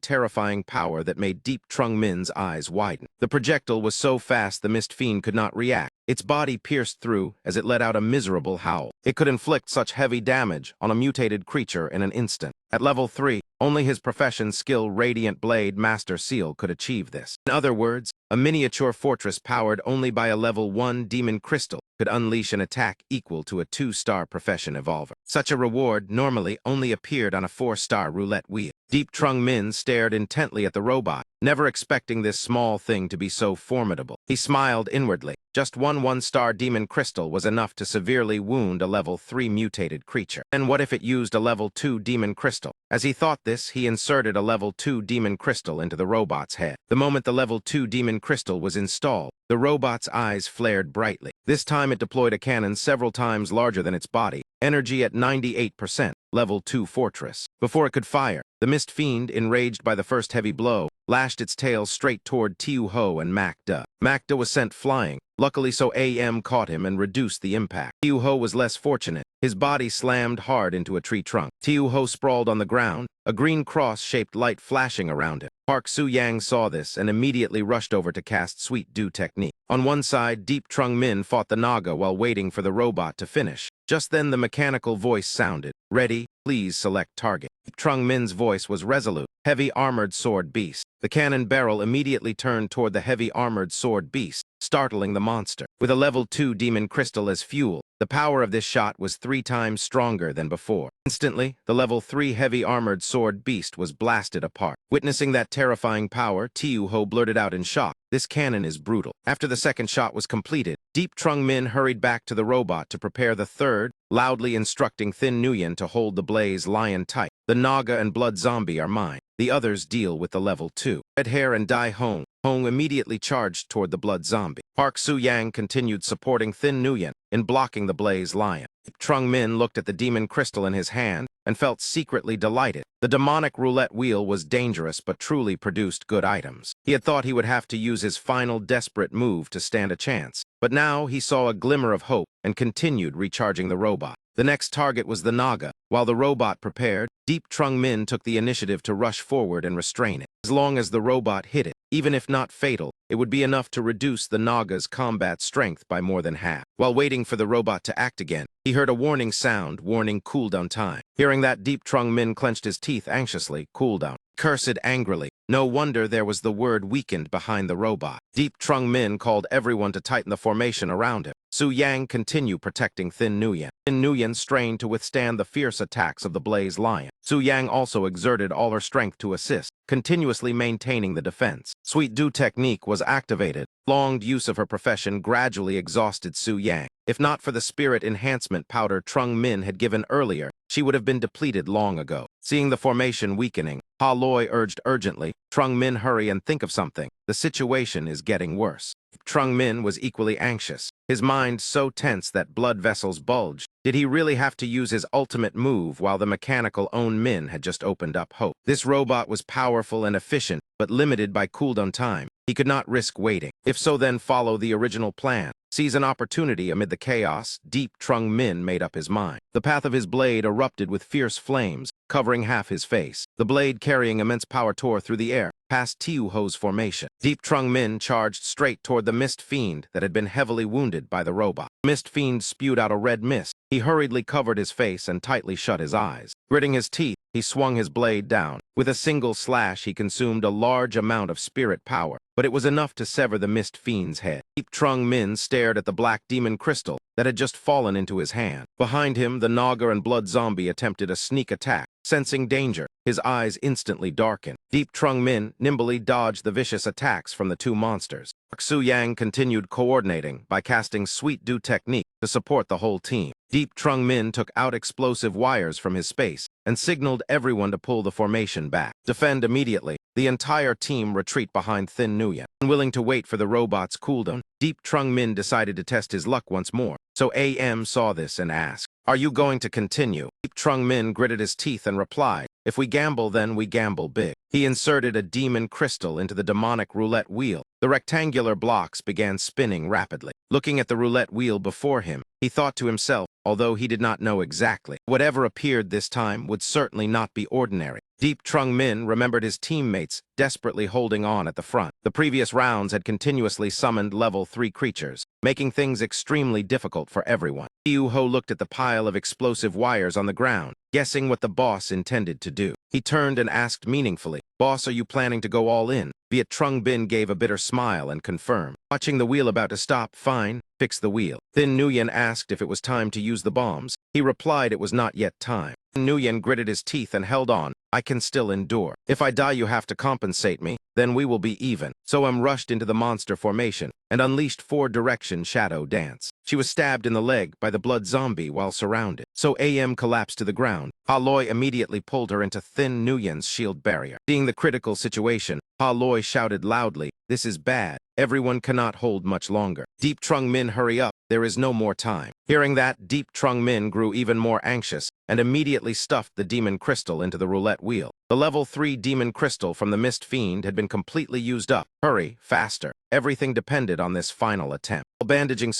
terrifying power that made Deep Trung Min's eyes widen. The projectile was so fast the Mist Fiend could not react. Its body pierced through as it let out a miserable howl. It could inflict such heavy damage on a mutated creature in an instant. At level 3, only his profession's skill Radiant Blade Master Seal could achieve this. In other words, a miniature fortress powered only by a level 1 demon crystal could unleash an attack equal to a 2-star profession evolver. Such a reward normally only appeared on a 4-star roulette wheel. Deep Trung Min stared intently at the robot, never expecting this small thing to be so formidable. He smiled inwardly. Just one one-star demon crystal was enough to severely wound a level 3 mutated creature. And what if it used a level 2 demon crystal? As he thought this, he inserted a level 2 demon crystal into the robot's head. The moment the level 2 demon crystal was installed, the robot's eyes flared brightly. This time it deployed a cannon several times larger than its body, energy at 98%, level 2 fortress. Before it could fire, the Mist Fiend, enraged by the first heavy blow, lashed its tail straight toward Tiu Ho and Macda. Macda was sent flying. Luckily so AM caught him and reduced the impact. Tiu Ho was less fortunate. His body slammed hard into a tree trunk. Tiu Ho sprawled on the ground, a green cross-shaped light flashing around him. Park Su-yang saw this and immediately rushed over to cast Sweet Dew Technique. On one side, Deep Trung Min fought the Naga while waiting for the robot to finish. Just then the mechanical voice sounded. Ready, please select target. Deep Trung Min's voice was resolute. Heavy armored sword beast. The cannon barrel immediately turned toward the heavy armored sword beast, startling the monster. With a level 2 demon crystal as fuel, the power of this shot was 3 times stronger than before. Instantly, the level 3 heavy armored sword beast was blasted apart. Witnessing that terrifying power, Tiu Ho blurted out in shock, "This cannon is brutal." After the second shot was completed, Deep Trung Min hurried back to the robot to prepare the third, loudly instructing Thin Nguyen to hold the blaze lion tight. The Naga and Blood Zombie are mine. The others deal with the level 2. Red Hair and Dai Hong immediately charged toward the Blood Zombie. Park Su-yang continued supporting Thin Nguyen in blocking the blaze lion. Trung Min looked at the demon crystal in his hand and felt secretly delighted. The demonic roulette wheel was dangerous but truly produced good items. He had thought he would have to use his final desperate move to stand a chance, but now he saw a glimmer of hope and continued recharging the robot. The next target was the Naga. While the robot prepared, Deep Trung Min took the initiative to rush forward and restrain it. As long as the robot hit it, even if not fatal, it would be enough to reduce the Naga's combat strength by more than half. While waiting for the robot to act again, he heard a warning sound warning cooldown time. Hearing that, Deep Trung Min clenched his teeth anxiously. Cooldown. Cursed angrily. No wonder there was the word weakened behind the robot. Deep Trung Min called everyone to tighten the formation around him. Su-yang continued protecting Thin Nguyen. Thin Nguyen strained to withstand the fierce attacks of the Blaze Lion. Su-yang also exerted all her strength to assist, continuously maintaining the defense. Sweet Dew Technique was activated. Prolonged use of her profession gradually exhausted Su-yang. If not for the spirit enhancement powder Trung Min had given earlier, she would have been depleted long ago. Seeing the formation weakening, Ha Loi urged urgently, "Trung Min, hurry and think of something. The situation is getting worse." Trung Min was equally anxious, his mind so tense that blood vessels bulged. Did he really have to use his ultimate move while the mechanical own Min had just opened up hope? This robot was powerful and efficient, but limited by cooldown time. He could not risk waiting. If so, then follow the original plan. Seize an opportunity amid the chaos, Deep Trung Min made up his mind. The path of his blade erupted with fierce flames, covering half his face. The blade carrying immense power tore through the air, past Tiu Ho's formation. Deep Trung Min charged straight toward the Mist Fiend that had been heavily wounded by the robot. Mist Fiend spewed out a red mist. He hurriedly covered his face and tightly shut his eyes. Gritting his teeth, he swung his blade down. With a single slash, he consumed a large amount of spirit power, but it was enough to sever the Mist Fiend's head. Deep Trung Min stared at the black demon crystal that had just fallen into his hand. Behind him, the Naga and Blood Zombie attempted a sneak attack. Sensing danger, his eyes instantly darkened. Deep Trung Min nimbly dodged the vicious attacks from the two monsters. Park Su-yang continued coordinating by casting Sweet Dew Technique to support the whole team. Deep Trung Min took out explosive wires from his space and signaled everyone to pull the formation back. Defend immediately. The entire team retreat behind Thin Nguyen. Unwilling to wait for the robot's cooldown, Deep Trung Min decided to test his luck once more. So AM saw this and asked, "Are you going to continue?" Deep Trung Min gritted his teeth and replied, "If we gamble, then we gamble big." He inserted a demon crystal into the demonic roulette wheel. The rectangular blocks began spinning rapidly. Looking at the roulette wheel before him, he thought to himself, although he did not know exactly, whatever appeared this time would certainly not be ordinary. Deep Trung Min remembered his teammates desperately holding on at the front. The previous rounds had continuously summoned level 3 creatures, making things extremely difficult for everyone. Tiu Ho looked at the pile of explosive wires on the ground, guessing what the boss intended to do. He turned and asked meaningfully, "Boss, are you planning to go all in?" Viet Trung Bin gave a bitter smile and confirmed. Watching the wheel about to stop, "Fine, fix the wheel. Thin Nguyen asked if it was time to use the bombs. He replied it was not yet time. Nguyen gritted his teeth and held on. I can still endure. If I die, you have to compensate me. Then we will be even. So rushed into the monster formation and unleashed 4-direction shadow dance. She was stabbed in the leg by the blood zombie while surrounded. So collapsed to the ground. Loy immediately pulled her into Thin Nguyen's shield barrier. Seeing the critical situation, Loy shouted loudly, "This is bad. Everyone cannot hold much longer. Deep Trung Min, hurry up. There is no more time." Hearing that, Deep Trung Min grew even more anxious and immediately stuffed the demon crystal into the roulette wheel. The level 3 demon crystal from the Mist Fiend had been completely used up. Hurry, faster. Everything depended on this final attempt. While bandaging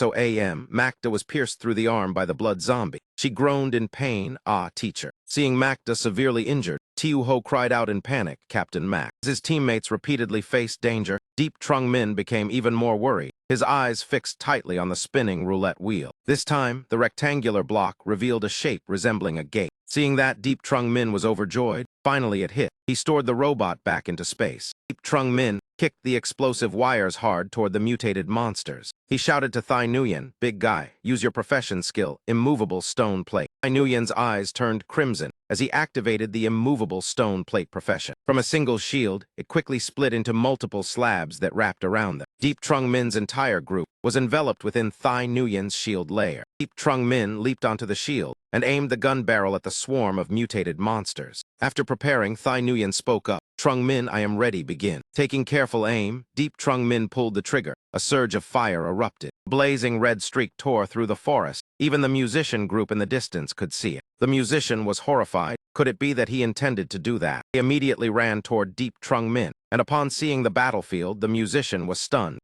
Macda was pierced through the arm by the blood zombie. She groaned in pain. Teacher. Seeing Macda severely injured, Ho cried out in panic, Captain Mac. As his teammates repeatedly faced danger, Deep Trung Min became even more worried, his eyes fixed tightly on the spinning roulette wheel. This time, the rectangular block revealed a shape resembling a gate. Seeing that, Deep Trung Min was overjoyed. Finally it hit. He stored the robot back into space. Deep Trung Min kicked the explosive wires hard toward the mutated monsters. He shouted to Thai Nguyen, "Big guy, use your profession skill, immovable stone plate." Thai Nguyen's eyes turned crimson as he activated the immovable stone plate profession. From a single shield, it quickly split into multiple slabs that wrapped around them. Deep Trung Min's entire group was enveloped within Thai Nguyen's shield layer. Deep Trung Min leaped onto the shield and aimed the gun barrel at the swarm of mutated monsters. After preparing, Thai Nguyen spoke up. "Trung Min, I am ready, begin." Taking careful aim, Deep Trung Min pulled the trigger. A surge of fire erupted. A blazing red streak tore through the forest. Even the musician group in the distance could see it. The musician was horrified. Could it be that he intended to do that? He immediately ran toward Deep Trung Min, and upon seeing the battlefield, the musician was stunned.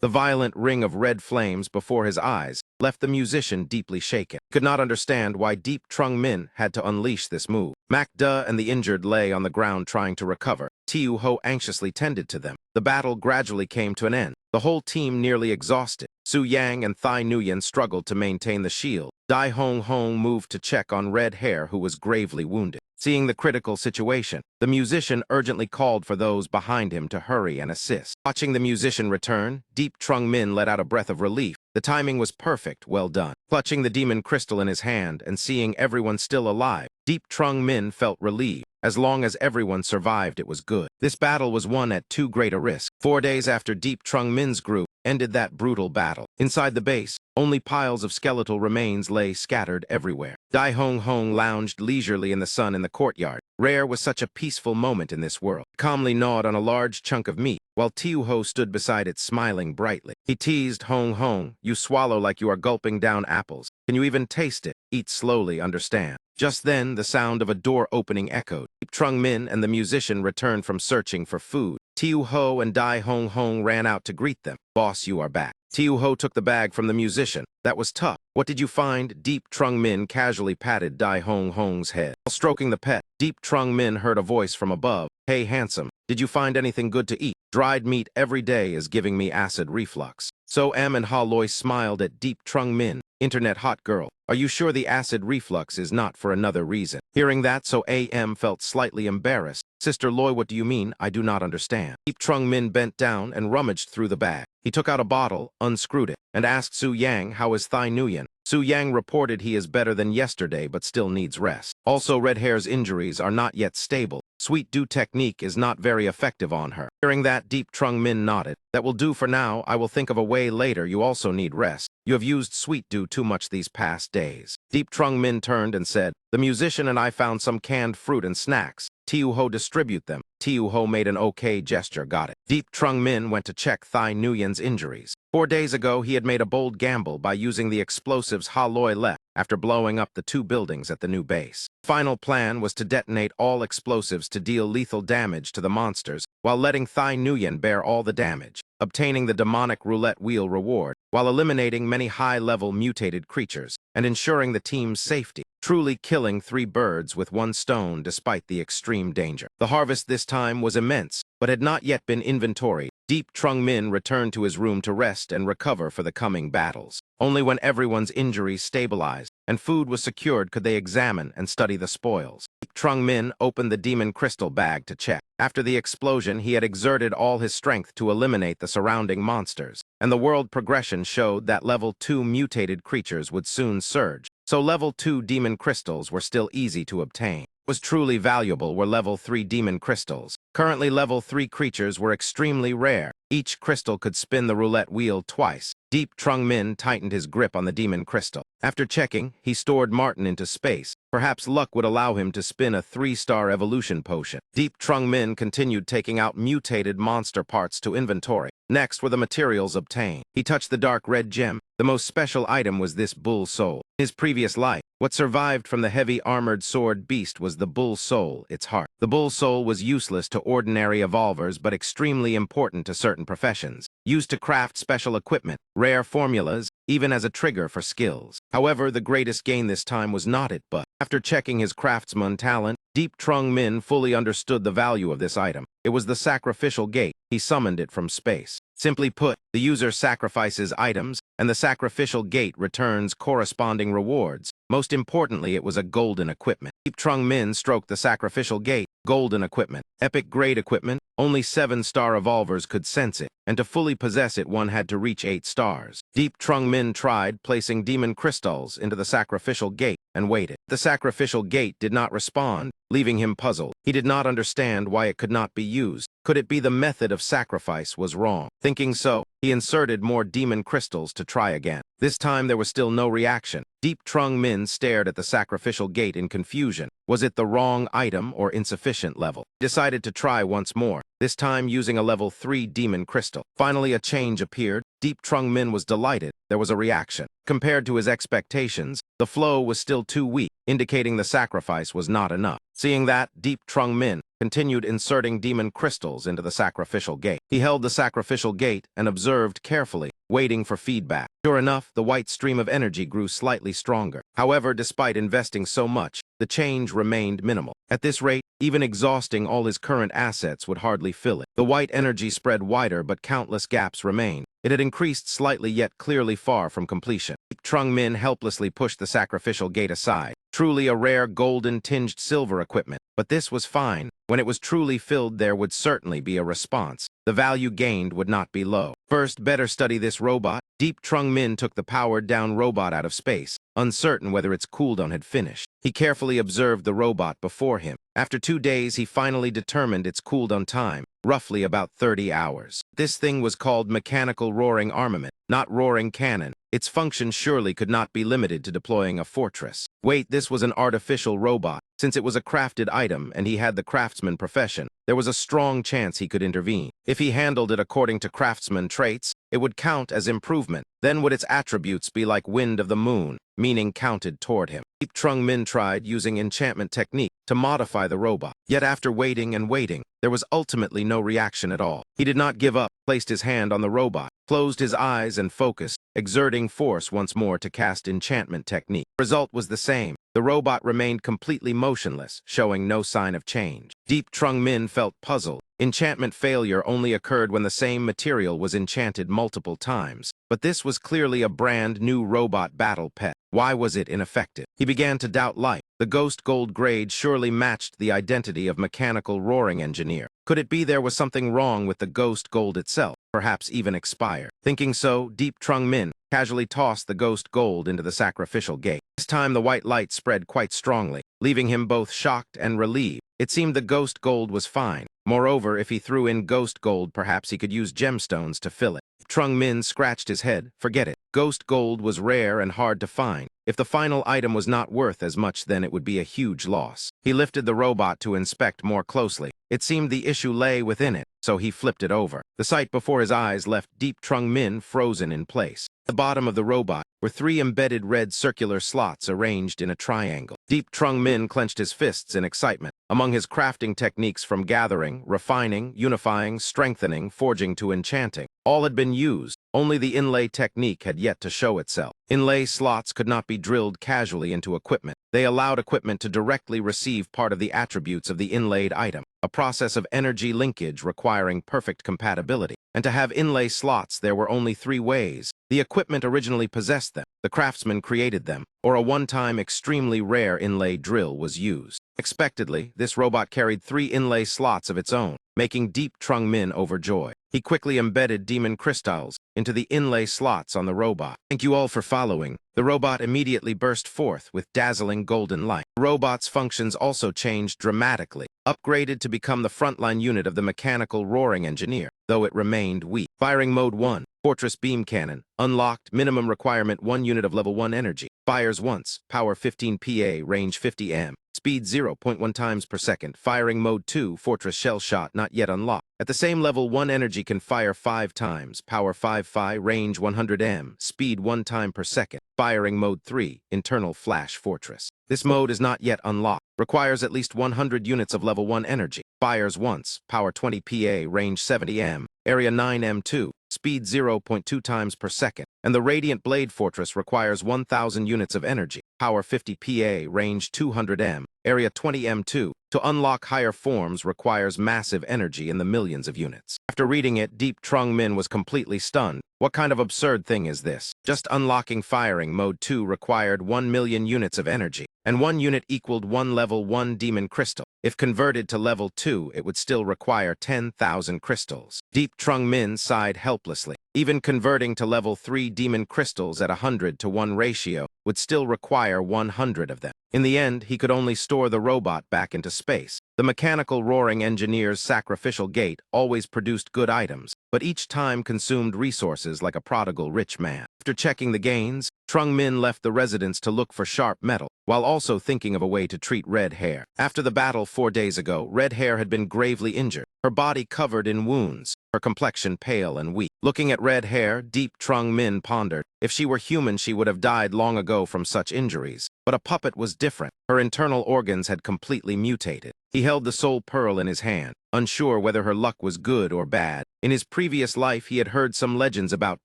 The violent ring of red flames before his eyes left the musician deeply shaken. He could not understand why Deep Trung Min had to unleash this move. Macda and the injured lay on the ground trying to recover. Ho anxiously tended to them. The battle gradually came to an end, the whole team nearly exhausted. Su Yang and Thai Nguyen struggled to maintain the shield. Dai Hong Hong moved to check on Red Hair, who was gravely wounded. Seeing the critical situation, the musician urgently called for those behind him to hurry and assist. Watching the musician return, Deep Trung Min let out a breath of relief. The timing was perfect, well done. Clutching the demon crystal in his hand and seeing everyone still alive, Deep Trung Min felt relieved. As long as everyone survived, it was good. This battle was won at too great a risk. 4 days after Deep Trung Min's group ended that brutal battle. Inside the base, only piles of skeletal remains lay scattered everywhere. Dai Hong Hong lounged leisurely in the sun in the courtyard. Rare was such a peaceful moment in this world. Calmly gnawed on a large chunk of meat, while Ho stood beside it smiling brightly. He teased Hong Hong, "You swallow like you are gulping down apples. Can you even taste it? Eat slowly, understand." Just then, the sound of a door opening echoed. Deep Trung Min and the musician returned from searching for food. Ho and Dai Hong Hong ran out to greet them. "Boss, you are back." Ho took the bag from the musician. "That was tough. What did you find?" Deep Trung Min casually patted Dai Hong Hong's head. While stroking the pet, Deep Trung Min heard a voice from above. "Hey, handsome, did you find anything good to eat? Dried meat every day is giving me acid reflux." So and Loy smiled at Deep Trung Min. "Internet hot girl, are you sure the acid reflux is not for another reason?" Hearing that, felt slightly embarrassed. "Sister Loy, what do you mean? I do not understand." Deep Trung Min bent down and rummaged through the bag. He took out a bottle, unscrewed it, and asked Su Yang, "How is Thai Nguyen?" Su Yang reported he is better than yesterday but still needs rest. Also, Red Hair's injuries are not yet stable. Sweet Dew technique is not very effective on her. Hearing that, Deep Trung Min nodded. "That will do for now. I will think of a way later. You also need rest. You have used Sweet Dew too much these past days." Deep Trung Min turned and said, "The musician and I found some canned fruit and snacks. Ho distribute them." Ho made an okay gesture, got it. Deep Trung Min went to check Thai Nguyen's injuries. 4 days ago, he had made a bold gamble by using the explosives Loy left after blowing up the 2 buildings at the new base. Final plan was to detonate all explosives to deal lethal damage to the monsters while letting Thai Nguyen bear all the damage, obtaining the demonic roulette wheel reward while eliminating many high-level mutated creatures and ensuring the team's safety, truly killing 3 birds with 1 stone despite the extreme danger. The harvest this time was immense, but had not yet been inventoried. Deep Trung Min returned to his room to rest and recover for the coming battles. Only when everyone's injuries stabilized and food was secured could they examine and study the spoils. Deep Trung Min opened the demon crystal bag to check. After the explosion, he had exerted all his strength to eliminate the surrounding monsters, and the world progression showed that level 2 mutated creatures would soon surge, so level 2 demon crystals were still easy to obtain. What was truly valuable were level 3 demon crystals. Currently, level 3 creatures were extremely rare. Each crystal could spin the roulette wheel twice. Deep Trung Min tightened his grip on the demon crystal. After checking, he stored Martin into space. Perhaps luck would allow him to spin a 3-star evolution potion. Deep Trung Min continued taking out mutated monster parts to inventory. Next were the materials obtained. He touched the dark red gem. The most special item was this bull soul. His previous life, what survived from the heavy armored sword beast was the bull soul, its heart. The bull soul was useless to ordinary evolvers but extremely important to certain professions. Used to craft special equipment, rare formulas, even as a trigger for skills. However, the greatest gain this time was not it, but after checking his craftsman talent, Deep Trung Min fully understood the value of this item. It was the sacrificial gate. He summoned it from space. Simply put, the user sacrifices items, and the sacrificial gate returns corresponding rewards. Most importantly, it was a golden equipment. Deep Trung Min stroked the sacrificial gate. Golden equipment. Epic grade equipment. Only 7-star evolvers could sense it, and to fully possess it one had to reach 8 stars. Deep Trung Min tried placing demon crystals into the sacrificial gate and waited. The sacrificial gate did not respond, leaving him puzzled. He did not understand why it could not be used. Could it be the method of sacrifice was wrong? Thinking so, he inserted more demon crystals to try again. This time there was still no reaction. Deep Trung Min stared at the sacrificial gate in confusion. Was it the wrong item or insufficient level? He decided to try once more, this time using a level 3 demon crystal. Finally, a change appeared. Deep Trung Min was delighted. There was a reaction. Compared to his expectations, the flow was still too weak, indicating the sacrifice was not enough. Seeing that, Deep Trung Min continued inserting demon crystals into the sacrificial gate. He held the sacrificial gate and observed carefully, waiting for feedback. Sure enough, the white stream of energy grew slightly stronger. However, despite investing so much, the change remained minimal. At this rate, even exhausting all his current assets would hardly fill it. The white energy spread wider, but countless gaps remained. It had increased slightly yet clearly far from completion. Deep Trung Min helplessly pushed the sacrificial gate aside. Truly a rare golden-tinged silver equipment, but this was fine. When it was truly filled, there would certainly be a response. The value gained would not be low. First, better study this robot. Deep Trung Min took the powered-down robot out of space, uncertain whether its cooldown had finished. He carefully observed the robot before him. After 2 days, he finally determined its cooldown time, roughly about 30 hours. This thing was called mechanical roaring armament, not roaring cannon. Its function surely could not be limited to deploying a fortress. Wait, this was an artificial robot. Since it was a crafted item and he had the craftsman profession, there was a strong chance he could intervene. If he handled it according to craftsman traits, it would count as improvement. Then would its attributes be like wind of the moon, meaning counted toward him. Deep Trung Min tried using enchantment technique to modify the robot. Yet after waiting and waiting, there was ultimately no reaction at all. He did not give up, placed his hand on the robot, closed his eyes and focused, exerting force once more to cast enchantment technique. The result was the same. The robot remained completely motionless, showing no sign of change. Deep Trung Min felt puzzled. Enchantment failure only occurred when the same material was enchanted multiple times. But this was clearly a brand new robot battle pet. Why was it ineffective? He began to doubt life. The ghost gold grade surely matched the identity of mechanical roaring engineer. Could it be there was something wrong with the ghost gold itself, perhaps even expired? Thinking so, Deep Trung Min casually tossed the ghost gold into the sacrificial gate. This time the white light spread quite strongly, leaving him both shocked and relieved. It seemed the ghost gold was fine. Moreover, if he threw in ghost gold, perhaps he could use gemstones to fill it. Trung Min scratched his head. Forget it. Ghost gold was rare and hard to find. If the final item was not worth as much, then it would be a huge loss. He lifted the robot to inspect more closely. It seemed the issue lay within it, so he flipped it over. The sight before his eyes left Deep Trung Min frozen in place. At the bottom of the robot were 3 embedded red circular slots arranged in a triangle. Deep Trung Min clenched his fists in excitement. Among his crafting techniques from gathering, refining, unifying, strengthening, forging to enchanting, All had been used, only the inlay technique had yet to show itself. Inlay slots could not be drilled casually into equipment. They allowed equipment to directly receive part of the attributes of the inlaid item, a process of energy linkage requiring perfect compatibility. And to have inlay slots, there were only 3 ways. The equipment originally possessed them, the craftsman created them, or a one-time extremely rare inlay drill was used. Expectedly, this robot carried 3 inlay slots of its own, making Deep Trung Min overjoyed. He quickly embedded demon crystals into the inlay slots on the robot. Thank you all for following. The robot immediately burst forth with dazzling golden light. The robot's functions also changed dramatically, upgraded to become the frontline unit of the mechanical roaring engineer, though it remained weak. Firing Mode 1, Fortress Beam Cannon, unlocked, minimum requirement 1 unit of level 1 energy. Fires once, power 15 PA, range 50 m. Speed 0.1 times per second. Firing Mode 2, Fortress Shell Shot, not yet unlocked. At the same level, 1 energy can fire 5 times. Power 5 Phi, range 100 m. Speed 1 time per second. Firing Mode 3, Internal Flash Fortress. This mode is not yet unlocked. Requires at least 100 units of level 1 energy. Fires once. Power 20 PA, range 70 m. Area 9 m2. Speed 0.2 times per second. And the Radiant Blade Fortress requires 1,000 units of energy. Power 50 PA, range 200 m. Area 20 m2. To unlock higher forms requires massive energy in the millions of units. After reading it, Deep Trung Min was completely stunned. What kind of absurd thing is this? Just unlocking Firing Mode 2 required 1 million units of energy, and 1 unit equaled 1 level 1 demon crystal. If converted to level 2, it would still require 10,000 crystals. Deep Trung Min sighed helplessly. Even converting to level 3 demon crystals at 100-to-1 ratio would still require 100 of them. In the end, he could only store the robot back into space. The mechanical roaring engineer's sacrificial gate always produced good items, but each time consumed resources like a prodigal rich man. After checking the gains, Trung Min left the residence to look for sharp metal, while also thinking of a way to treat Red Hair. After the battle 4 days ago, Red Hair had been gravely injured, her body covered in wounds, her complexion pale and weak. Looking at Red Hair, Deep Trung Min pondered. If she were human, she would have died long ago from such injuries. But a puppet was different. Her internal organs had completely mutated. He held the soul pearl in his hand, unsure whether her luck was good or bad. In his previous life, he had heard some legends about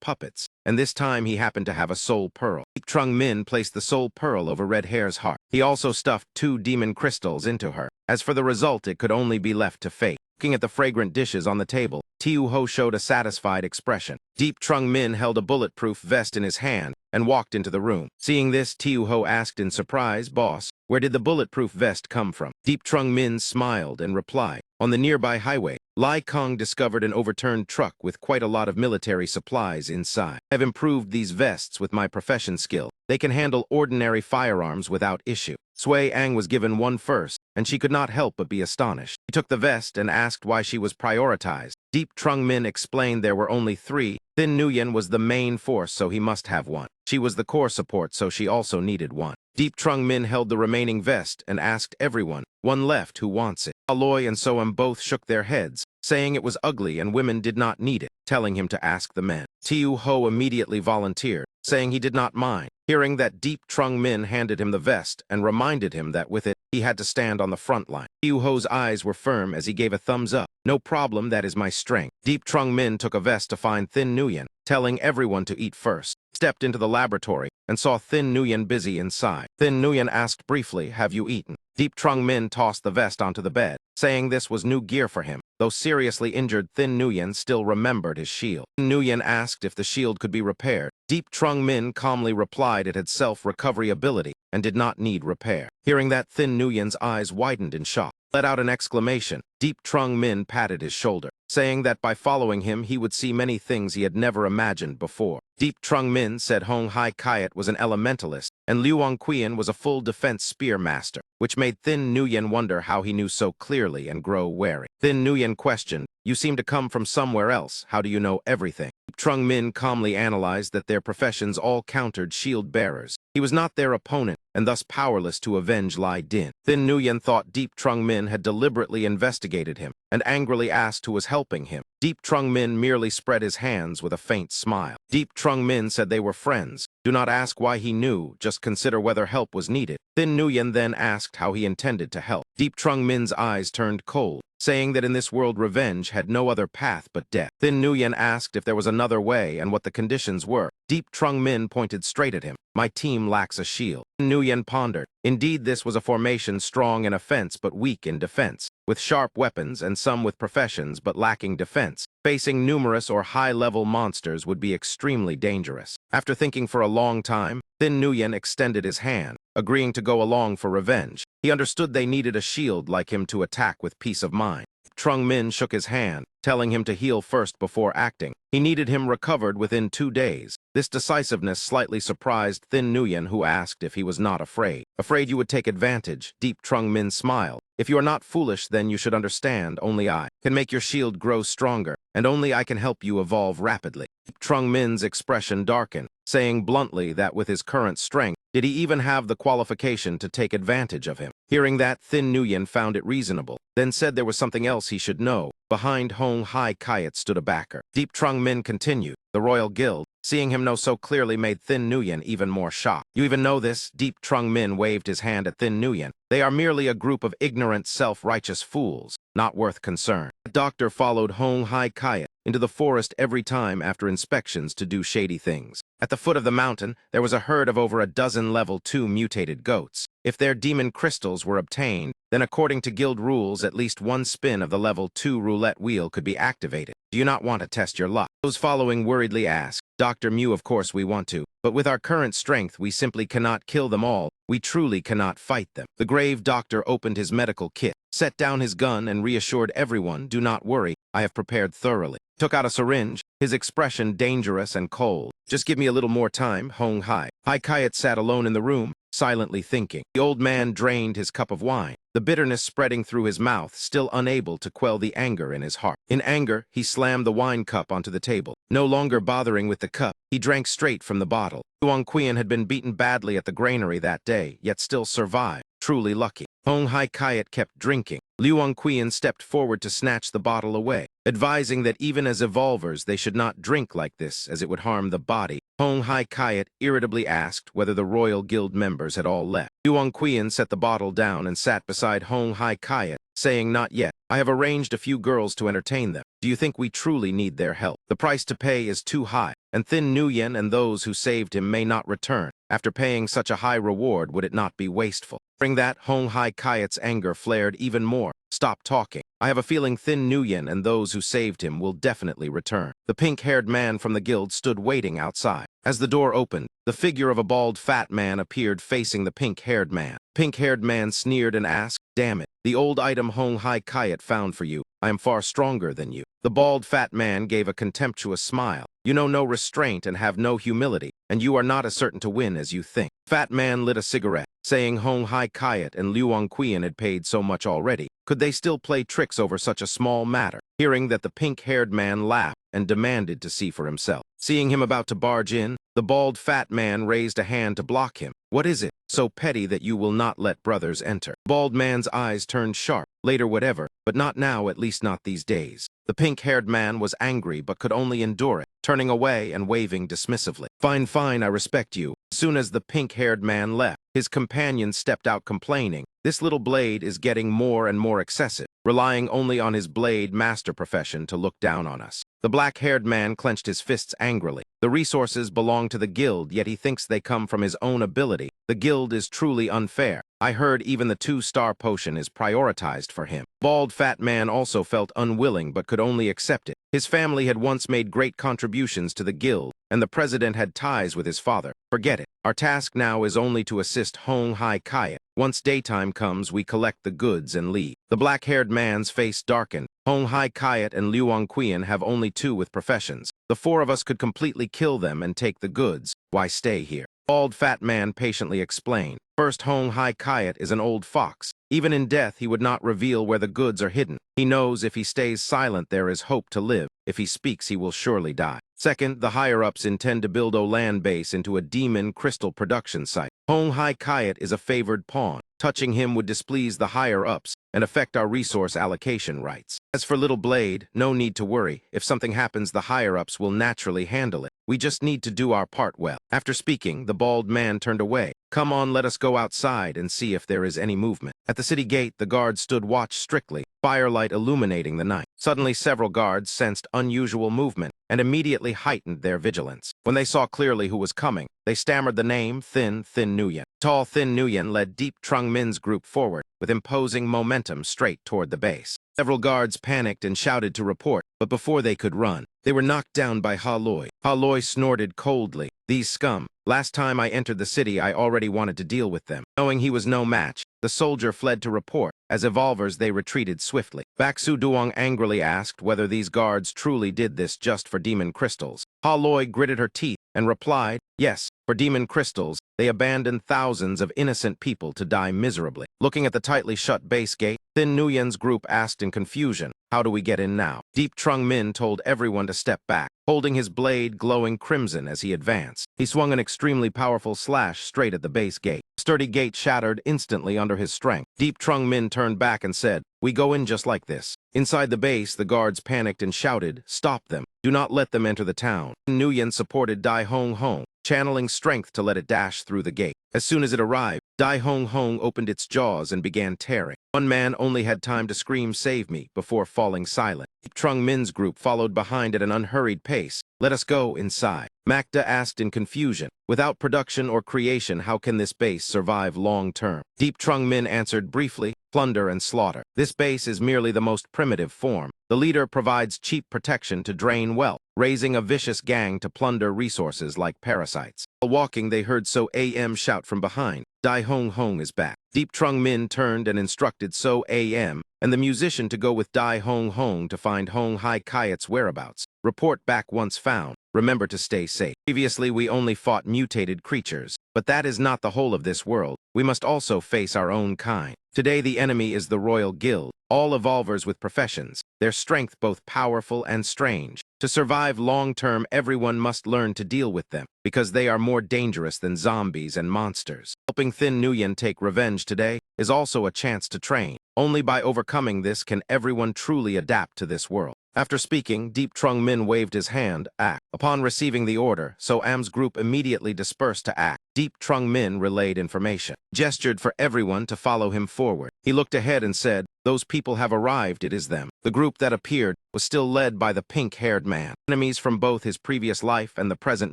puppets, and this time he happened to have a soul pearl. Deep Trung Min placed the soul pearl over Red Hair's heart. He also stuffed 2 demon crystals into her. As for the result, it could only be left to fate. Looking at the fragrant dishes on the table, Tiu Ho showed a satisfied expression. Deep Trung Min held a bulletproof vest in his hand and walked into the room. Seeing this, Tiu Ho asked in surprise, "Boss, where did the bulletproof vest come from?" Deep Trung Min smiled and replied, "On the nearby highway, Lai Kong discovered an overturned truck with quite a lot of military supplies inside. I've improved these vests with my profession skill. They can handle ordinary firearms without issue." Sui Ang was given one first, and she could not help but be astonished. She took the vest and asked why she was prioritized. Deep Trung Min explained there were only 3. Thin Nguyen was the main force, so he must have one. She was the core support, so she also needed one. Deep Trung Min held the remaining vest and asked everyone, "One left, who wants it?" Aloy and Soam both shook their heads, saying it was ugly and women did not need it, telling him to ask the men. Tiu Ho immediately volunteered, saying he did not mind. Hearing that, Deep Trung Min handed him the vest and reminded him that with it, he had to stand on the front line. Tiu Ho's eyes were firm as he gave a thumbs up. "No problem, that is my strength." Deep Trung Min took a vest to find Thin Nguyen, telling everyone to eat first. Stepped into the laboratory and saw Thin Nguyen busy inside. Thin Nguyen asked briefly, "Have you eaten?" Deep Trung Min tossed the vest onto the bed, saying this was new gear for him. Though seriously injured, Thin Nguyen still remembered his shield. Thin Nguyen asked if the shield could be repaired. Deep Trung Min calmly replied it had self-recovery ability and did not need repair. Hearing that, Thin Nguyen's eyes widened in shock. Let out an exclamation. Deep Trung Min patted his shoulder, saying that by following him he would see many things he had never imagined before. Deep Trung Min said Hong Hai Kiat was an elementalist, and Luong Qian was a full defense spear master, which made Thin Nguyen wonder how he knew so clearly and grow wary. Thin Nguyen questioned, "You seem to come from somewhere else. How do you know everything?" Deep Trung Min calmly analyzed that their professions all countered shield bearers. He was not their opponent, and thus powerless to avenge Lai Din. Thin Nguyen thought Deep Trung Min had deliberately investigated him, and angrily asked who was helping him. Deep Trung Min merely spread his hands with a faint smile. Deep Trung Min said they were friends. Do not ask why he knew, just consider whether help was needed. Thin Nguyen then asked how he intended to help. Deep Trung Min's eyes turned cold, saying that in this world revenge had no other path but death. Thin Nguyen asked if there was another way and what the conditions were. Deep Trung Min pointed straight at him. My team lacks a shield. Thin Nguyen pondered. Indeed, this was a formation strong in offense but weak in defense, with sharp weapons and some with professions but lacking defense. Facing numerous or high-level monsters would be extremely dangerous. After thinking for a long time, Thin Nguyen extended his hand, agreeing to go along for revenge. He understood they needed a shield like him to attack with peace of mind. Trung Min shook his hand, telling him to heal first before acting. He needed him recovered within 2 days. This decisiveness slightly surprised Thin Nguyen, who asked if he was not afraid. Afraid you would take advantage, Deep Trung Min smiled. If you are not foolish, then you should understand only I can make your shield grow stronger, and only I can help you evolve rapidly. Trung Min's expression darkened, saying bluntly that with his current strength, did he even have the qualification to take advantage of him? Hearing that, Thin Nguyen found it reasonable, then said there was something else he should know. Behind Hong Hai Kayat stood a backer. Deep Trung Min continued. The Royal Guild, seeing him know so clearly, made Thin Nguyen even more shocked. You even know this? Deep Trung Min waved his hand at Thin Nguyen. They are merely a group of ignorant, self-righteous fools, not worth concern. The doctor followed Hong Hai Kayat into the forest every time after inspections to do shady things. At the foot of the mountain, there was a herd of over a dozen level 2 mutated goats. If their demon crystals were obtained, then according to guild rules, at least one spin of the level 2 roulette wheel could be activated. Do you not want to test your luck? Those following worriedly asked. Dr. Mew, of course we want to, but with our current strength we simply cannot kill them all. We truly cannot fight them. The grave doctor opened his medical kit, set down his gun, and reassured everyone, do not worry, I have prepared thoroughly. Took out a syringe, his expression dangerous and cold. Just give me a little more time, Hong Hai. Hai Kayat sat alone in the room, silently thinking. The old man drained his cup of wine, the bitterness spreading through his mouth, still unable to quell the anger in his heart. In anger, he slammed the wine cup onto the table. No longer bothering with the cup, he drank straight from the bottle. Luong Qian had been beaten badly at the granary that day, yet still survived. Truly lucky. Hong Hai Kayat kept drinking. Luong Qian stepped forward to snatch the bottle away, advising that even as evolvers they should not drink like this as it would harm the body. Hong Hai Kayat irritably asked whether the Royal Guild members had all left. Luong Qian set the bottle down and sat beside Hong Hai Kayat, saying, not yet. I have arranged a few girls to entertain them. Do you think we truly need their help? The price to pay is too high, and Thin Nguyen and those who saved him may not return. After paying such a high reward, would it not be wasteful? During that, Hong Hai Kayat's anger flared even more. Stop talking. I have a feeling Thin Nguyen and those who saved him will definitely return. The pink-haired man from the guild stood waiting outside. As the door opened, the figure of a bald fat man appeared facing the pink-haired man. Pink-haired man sneered and asked, damn it, the old item Hong Hai Kayat found for you. I am far stronger than you. The bald fat man gave a contemptuous smile. You know no restraint and have no humility, and you are not as certain to win as you think. Fat man lit a cigarette, saying Hong Hai Kayat and Luong Qian had paid so much already. Could they still play tricks over such a small matter? Hearing that, the pink-haired man laughed and demanded to see for himself. Seeing him about to barge in, the bald fat man raised a hand to block him. What is it? So petty that you will not let brothers enter. Bald man's eyes turned sharp. Later whatever, but not now, at least not these days. The pink-haired man was angry but could only endure it, turning away and waving dismissively. Fine, fine, I respect you. As soon as the pink-haired man left, his companion stepped out complaining, this little blade is getting more and more excessive, relying only on his blade master profession to look down on us. The black-haired man clenched his fists angrily. The resources belong to the guild, yet he thinks they come from his own ability. The guild is truly unfair. I heard even the 2-star potion is prioritized for him. Bald fat man also felt unwilling but could only accept it. His family had once made great contributions to the guild, and the president had ties with his father. Forget it. Our task now is only to assist Hong Hai Kayat. Once daytime comes, we collect the goods and leave. The black-haired man's face darkened. Hong Hai Kayat and Luong Qian have only 2 with professions. The 4 of us could completely kill them and take the goods. Why stay here? Bald fat man patiently explained. First, Hong Hai Kayat is an old fox. Even in death, he would not reveal where the goods are hidden. He knows if he stays silent, there is hope to live. If he speaks, he will surely die. Second, the higher-ups intend to build a land base into a demon crystal production site. Hong Hai Kayat is a favored pawn. Touching him would displease the higher-ups and affect our resource allocation rights. As for Little Blade, no need to worry. If something happens, the higher-ups will naturally handle it. We just need to do our part well. After speaking, the bald man turned away. Come on, let us go outside and see if there is any movement. At the city gate, the guards stood watch strictly, firelight illuminating the night. Suddenly, several guards sensed unusual movement and immediately heightened their vigilance. When they saw clearly who was coming, they stammered the name Thin Nguyen. Tall Thin Nguyen led Deep Trung Min's group forward, with imposing momentum straight toward the base. Several guards panicked and shouted to report, but before they could run, they were knocked down by Ha Loi. Ha Loi snorted coldly. These scum. Last time I entered the city, I already wanted to deal with them. Knowing he was no match, the soldier fled to report. As evolvers, they retreated swiftly. Bak Su Duong angrily asked whether these guards truly did this just for demon crystals. Ha Loi gritted her teeth and replied, yes, for demon crystals, they abandoned thousands of innocent people to die miserably. Looking at the tightly shut base gate, Thin Nguyen's group asked in confusion, how do we get in now? Deep Trung Min told everyone to step back, holding his blade glowing crimson as he advanced. He swung an extremely powerful slash straight at the base gate. The sturdy gate shattered instantly under his strength. Deep Trung Min turned back and said, we go in just like this. Inside the base, the guards panicked and shouted, stop them. Do not let them enter the town. Nguyen supported Dai Hong Hong, channeling strength to let it dash through the gate. As soon as it arrived, Dai Hong Hong opened its jaws and began tearing. One man only had time to scream, save me, before falling silent. Trung Min's group followed behind at an unhurried pace. Let us go inside. Makda asked in confusion, without production or creation, how can this base survive long-term? Deep Trung Min answered briefly, plunder and slaughter. This base is merely the most primitive form. The leader provides cheap protection to drain wealth, raising a vicious gang to plunder resources like parasites. While walking, they heard So AM shout from behind, Dai Hong Hong is back. Deep Trung Min turned and instructed So AM and the musician to go with Dai Hong Hong to find Hong Hai Kayat's whereabouts. Report back once found. Remember to stay safe. Previously, we only fought mutated creatures, but that is not the whole of this world. We must also face our own kind. Today, the enemy is the Royal Guild, all evolvers with professions, their strength both powerful and strange. To survive long-term, everyone must learn to deal with them, because they are more dangerous than zombies and monsters. Helping Thin Nguyen take revenge today is also a chance to train. Only by overcoming this can everyone truly adapt to this world. After speaking, Deep Trung Min waved his hand, act. Upon receiving the order, So Am's group immediately dispersed to act. Deep Trung Min relayed information, gestured for everyone to follow him forward. He looked ahead and said, those people have arrived, it is them. The group that appeared was still led by the pink-haired man. Enemies from both his previous life and the present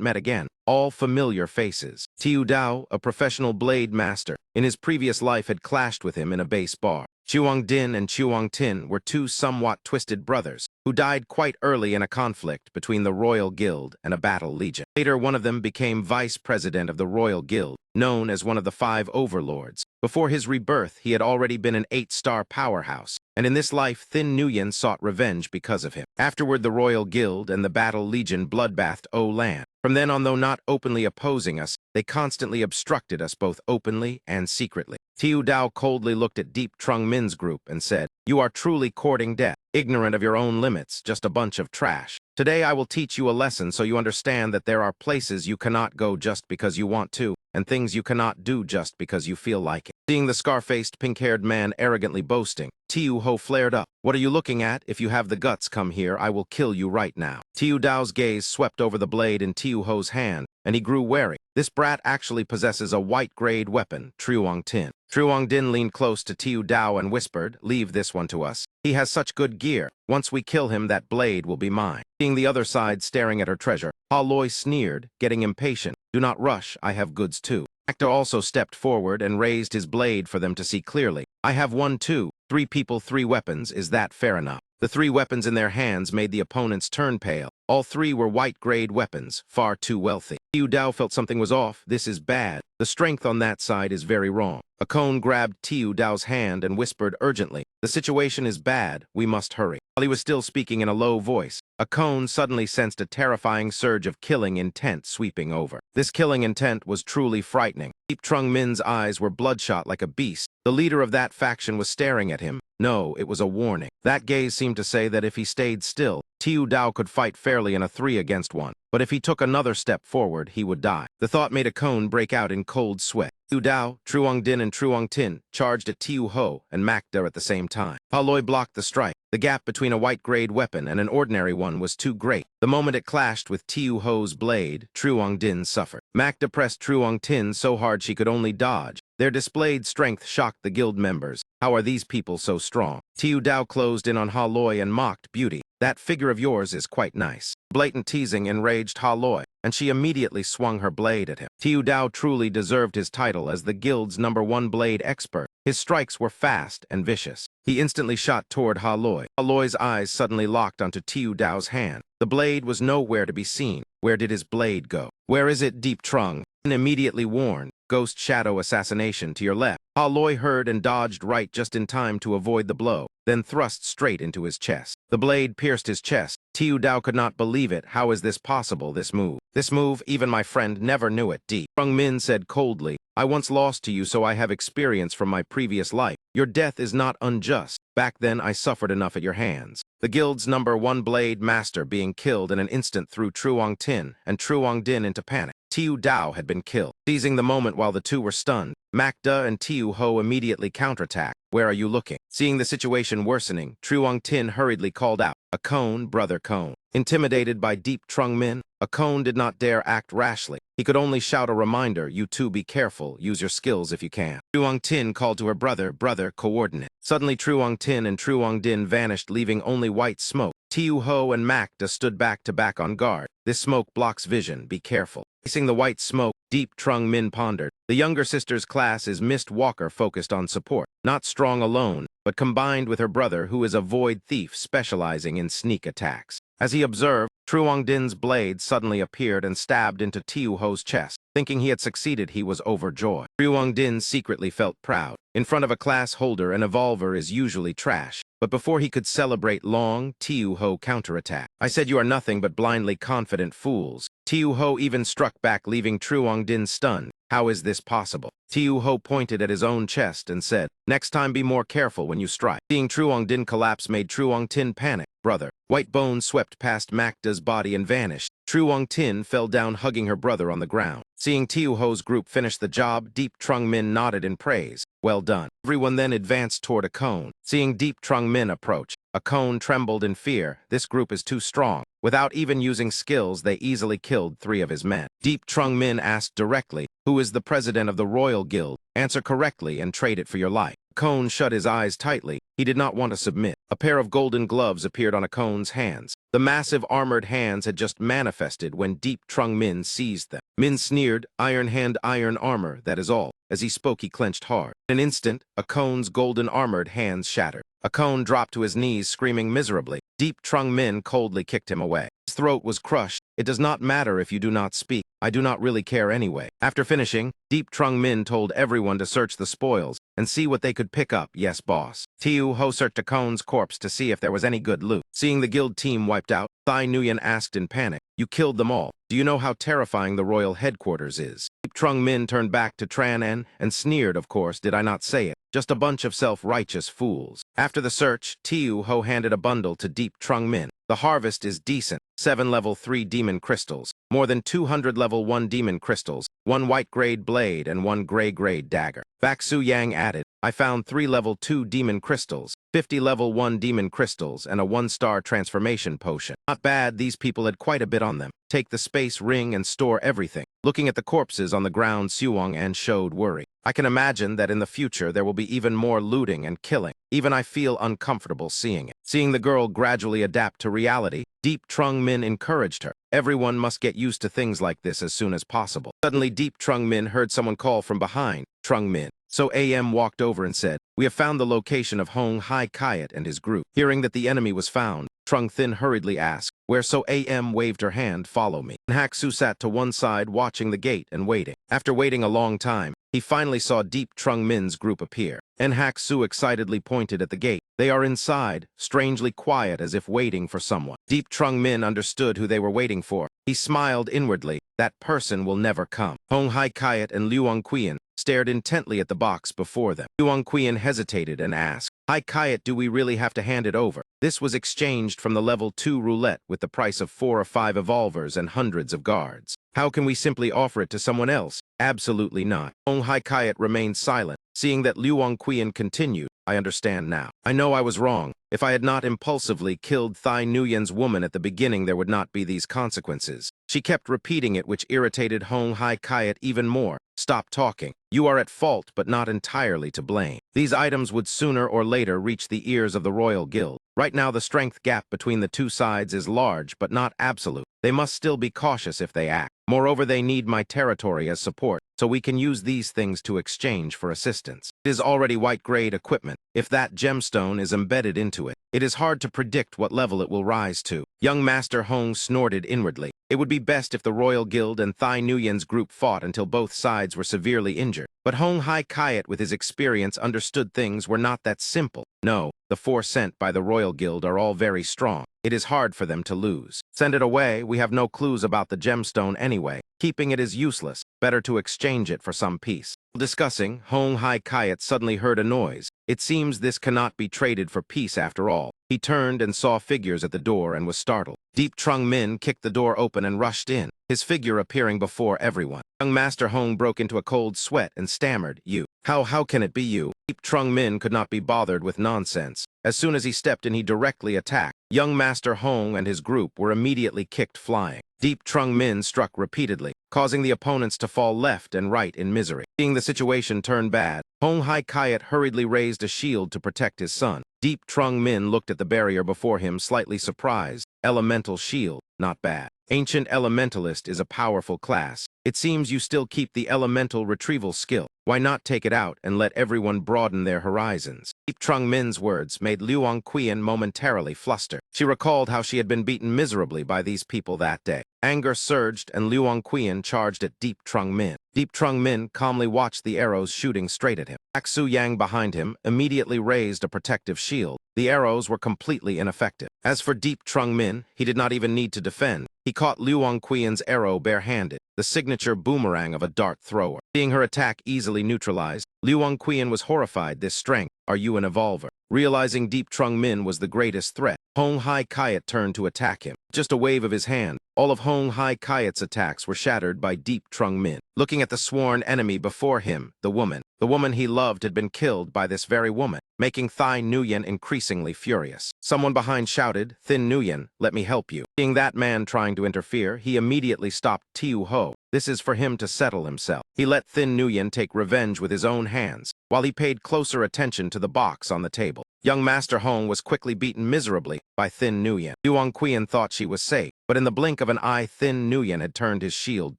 met again, all familiar faces. Tiu Dao, a professional blade master, in his previous life had clashed with him in a base bar. Chuang Din and Chuang Tin were two somewhat twisted brothers who died quite early in a conflict between the Royal Guild and a battle legion. Later, one of them became vice president of the Royal Guild, known as one of the 5 overlords. Before his rebirth, he had already been an 8-star powerhouse, and in this life, Thin Nguyen sought revenge because of him. Afterward, the Royal Guild and the Battle Legion bloodbathed O Land. From then on, though not openly opposing us, they constantly obstructed us both openly and secretly. Tiu Dao coldly looked at Deep Trung Min's group and said, you are truly courting death, ignorant of your own limits, just a bunch of trash. Today I will teach you a lesson so you understand that there are places you cannot go just because you want to, and things you cannot do just because you feel like it. Seeing the scar-faced, pink-haired man arrogantly boasting, Tiu Ho flared up. What are you looking at? If you have the guts, come here. I will kill you right now. Tiu Dao's gaze swept over the blade in Tiu Ho's hand, and he grew wary. This brat actually possesses a white-grade weapon, Truong Tin. Truong Din leaned close to Tiu Dao and whispered, leave this one to us. He has such good gear. Once we kill him, that blade will be mine. Seeing the other side staring at her treasure, Ha Loi sneered, getting impatient. Do not rush, I have goods too. Actor also stepped forward and raised his blade for them to see clearly. I have one too. 3 people, 3 weapons. Is that fair enough? The 3 weapons in their hands made the opponents turn pale. All 3 were white-grade weapons, far too wealthy. Tiu Dao felt something was off. This is bad. The strength on that side is very wrong. Akon grabbed Tiu Dao's hand and whispered urgently, the situation is bad. We must hurry. While he was still speaking in a low voice, Akon suddenly sensed a terrifying surge of killing intent sweeping over. This killing intent was truly frightening. Deep Trung Min's eyes were bloodshot like a beast. The leader of that faction was staring at him. No, it was a warning. That gaze seemed to say that if he stayed still, Tiu Dao could fight fairly in a 3-against-1, but if he took another step forward, he would die. The thought made a cone break out in cold sweat. Tiu Dao, Truong Din and Truong Tin charged at Tiu Ho and Macda at the same time. Ha Loi blocked the strike. The gap between a white-grade weapon and an ordinary one was too great. The moment it clashed with Tiu Ho's blade, Truong Din suffered. Macda pressed Truong Tin so hard she could only dodge. Their displayed strength shocked the guild members. How are these people so strong? Tiu Dao closed in on Ha Loi and mocked, "Beauty, that figure of yours is quite nice." Blatant teasing enraged Ha Loi, and she immediately swung her blade at him. Tiu Dao truly deserved his title as the guild's #1 blade expert. His strikes were fast and vicious. He instantly shot toward Ha Loi. Ha Loi's eyes suddenly locked onto Tiu Dao's hand. The blade was nowhere to be seen. Where did his blade go? "Where is it, Deep Trung?" Immediately warned. "Ghost shadow assassination to your left." Ha Loi heard and dodged right just in time to avoid the blow, then thrust straight into his chest. The blade pierced his chest. Tiu Dao could not believe it. How is this possible, this move? This move, even my friend never knew it. Deep Trung Min said coldly, "I once lost to you, so I have experience from my previous life. Your death is not unjust. Back then, I suffered enough at your hands." The guild's #1 blade master being killed in an instant threw Truong Tin and Truong Din into panic. Tiu Dao had been killed. Seizing the moment while the two were stunned, Macda and Tiu Ho immediately counterattacked. "Where are you looking?" Seeing the situation worsening, Truong Tin hurriedly called out, "A cone, brother cone." Intimidated by Deep Trung Min, a cone did not dare act rashly. He could only shout a reminder, "You two be careful, use your skills if you can." Truong Tin called to her brother, coordinate. Suddenly Truong Tin and Truong Din vanished, leaving only white smoke. Tiu Ho and Macda stood back to back on guard. "This smoke blocks vision, be careful." Facing the white smoke, Deep Trung Min pondered. The younger sister's class is Mist Walker, focused on support. Not strong alone, but combined with her brother, who is a void thief specializing in sneak attacks. As he observed, Truong Din's blade suddenly appeared and stabbed into Tiu Ho's chest. Thinking he had succeeded, he was overjoyed. Truong Din secretly felt proud. In front of a class holder, an evolver is usually trash. But before he could celebrate long, Tiu Ho counterattacked. "I said you are nothing but blindly confident fools." Tiu Ho even struck back, leaving Truong Din stunned. "How is this possible?" Tiu Ho pointed at his own chest and said, "Next time be more careful when you strike." Seeing Truong Din collapse made Truong Tin panic. "Brother." White bones swept past Macda's body and vanished. Truong Tin fell down, hugging her brother on the ground. Seeing Tiu Ho's group finish the job, Deep Trung Min nodded in praise. "Well done." Everyone then advanced toward a cone. Seeing Deep Trung Min approach, a cone trembled in fear. This group is too strong. Without even using skills, they easily killed 3 of his men. Deep Trung Min asked directly, "Who is the president of the Royal Guild? Answer correctly and trade it for your life." Cone shut his eyes tightly. He did not want to submit. A pair of golden gloves appeared on a cone's hands. The massive armored hands had just manifested when Deep Trung Min seized them. Min sneered, "Iron hand, iron armor, that is all." As he spoke, he clenched hard. In an instant, a cone's golden armored hands shattered. A cone dropped to his knees, screaming miserably. Deep Trung Min coldly kicked him away. His throat was crushed. "It does not matter if you do not speak. I do not really care anyway." After finishing, Deep Trung Min told everyone to search the spoils and see what they could pick up. "Yes, boss." Tiu Ho searched a cone's corpse to see if there was any good loot. Seeing the guild team wiped out, Thai Nguyen asked in panic, "You killed them all. Do you know how terrifying the royal headquarters is?" Deep Trung Min turned back to Tran En and sneered, "Of course, did I not say it? Just a bunch of self-righteous fools." After the search, Tiu Ho handed a bundle to Deep Trung Min. "The harvest is decent. 7 level 3 demon crystals, more than 200 level 1 demon crystals, 1 white grade blade, and 1 gray grade dagger." Bak Su Yang added, "I found 3 level 2 demon crystals, 50 level 1 demon crystals, and a 1-star transformation potion." Not bad, these people had quite a bit on them. Take the space ring and store everything. Looking at the corpses on the ground, Suong An showed worry. "I can imagine that in the future there will be even more looting and killing. Even I feel uncomfortable seeing it." Seeing the girl gradually adapt to reality, Deep Trung Min encouraged her. "Everyone must get used to things like this as soon as possible." Suddenly, Deep Trung Min heard someone call from behind. Trung Min. So AM walked over and said, "We have found the location of Hong Hai Kayat and his group." Hearing that the enemy was found, Trung Thin hurriedly asked, "Where?" So AM waved her hand, "Follow me." Hak Su sat to one side watching the gate and waiting. After waiting a long time, he finally saw Deep Trung Min's group appear. Hak Su excitedly pointed at the gate. They are inside, strangely quiet as if waiting for someone. Deep Trung Min understood who they were waiting for. He smiled inwardly. That person will never come. Hong Hai Kayat and Luong Qian stared intently at the box before them. Luong Qian hesitated and asked, Hi Kayet, do we really have to hand it over? This was exchanged from the level 2 roulette with the price of 4 or 5 evolvers and hundreds of guards. How can we simply offer it to someone else? Absolutely not. Hi Kayet remained silent. Seeing that Luong Qian continued, I understand now. I know I was wrong. If I had not impulsively killed Thai Nguyen's woman at the beginning, there would not be these consequences. She kept repeating it, which irritated Hong Hai Kayet even more. Stop talking. You are at fault, but not entirely to blame. These items would sooner or later reach the ears of the Royal Guild. Right now, the strength gap between the two sides is large, but not absolute. They must still be cautious if they act. Moreover, they need my territory as support, so we can use these things to exchange for assistance. It is already white-grade equipment. If that gemstone is embedded into it, it is hard to predict what level it will rise to. Young Master Hong snorted inwardly. It would be best if the Royal Guild and Thai Nguyen's group fought until both sides were severely injured. But Hong Hai Kayet, with his experience, understood things were not that simple. No, the 4 sent by the Royal Guild are all very strong. It is hard for them to lose. Send it away. We have no clues about the gemstone anyway. Keeping it is useless. Better to exchange it for some peace. Discussing, Hong Hai Kayet suddenly heard a noise. It seems this cannot be traded for peace after all. He turned and saw figures at the door and was startled. Deep Trung Min kicked the door open and rushed in, his figure appearing before everyone. Young Master Hong broke into a cold sweat and stammered, "You. How can it be you?" Deep Trung Min could not be bothered with nonsense. As soon as he stepped in, he directly attacked. Young Master Hong and his group were immediately kicked flying. Deep Trung Min struck repeatedly, causing the opponents to fall left and right in misery. Seeing the situation turn bad, Hong Hai Kayet hurriedly raised a shield to protect his son. Deep Trung Min looked at the barrier before him, slightly surprised. Elemental shield, not bad. Ancient Elementalist is a powerful class. It seems you still keep the elemental retrieval skill. Why not take it out and let everyone broaden their horizons? Deep Trung Min's words made Luong Qian momentarily fluster. She recalled how she had been beaten miserably by these people that day. Anger surged and Luong Qian charged at Deep Trung Min. Deep Trung Min calmly watched the arrows shooting straight at him. Xu Yang behind him immediately raised a protective shield. The arrows were completely ineffective. As for Deep Trung Min, he did not even need to defend. He caught Luong Qian's arrow barehanded, the signature boomerang of a dart thrower. Seeing her attack easily neutralized, Luong Qian was horrified. This strength, are you an evolver? Realizing Deep Trung Min was the greatest threat, Hong Hai Kayet turned to attack him. Just a wave of his hand, all of Hong Hai Kayet's attacks were shattered by Deep Trung Min. Looking at the sworn enemy before him, the woman he loved had been killed by this very woman, making Thai Nguyen increasingly furious. Someone behind shouted, "Thin Nguyen, let me help you." Seeing that man trying to interfere, he immediately stopped Tiu Ho. This is for him to settle himself. He let Thin Nguyen take revenge with his own hands, while he paid closer attention to the box on the table. Young Master Hong was quickly beaten miserably by Thin Nguyen. Luong Qian thought she was safe, but in the blink of an eye, Thin Nguyen had turned his shield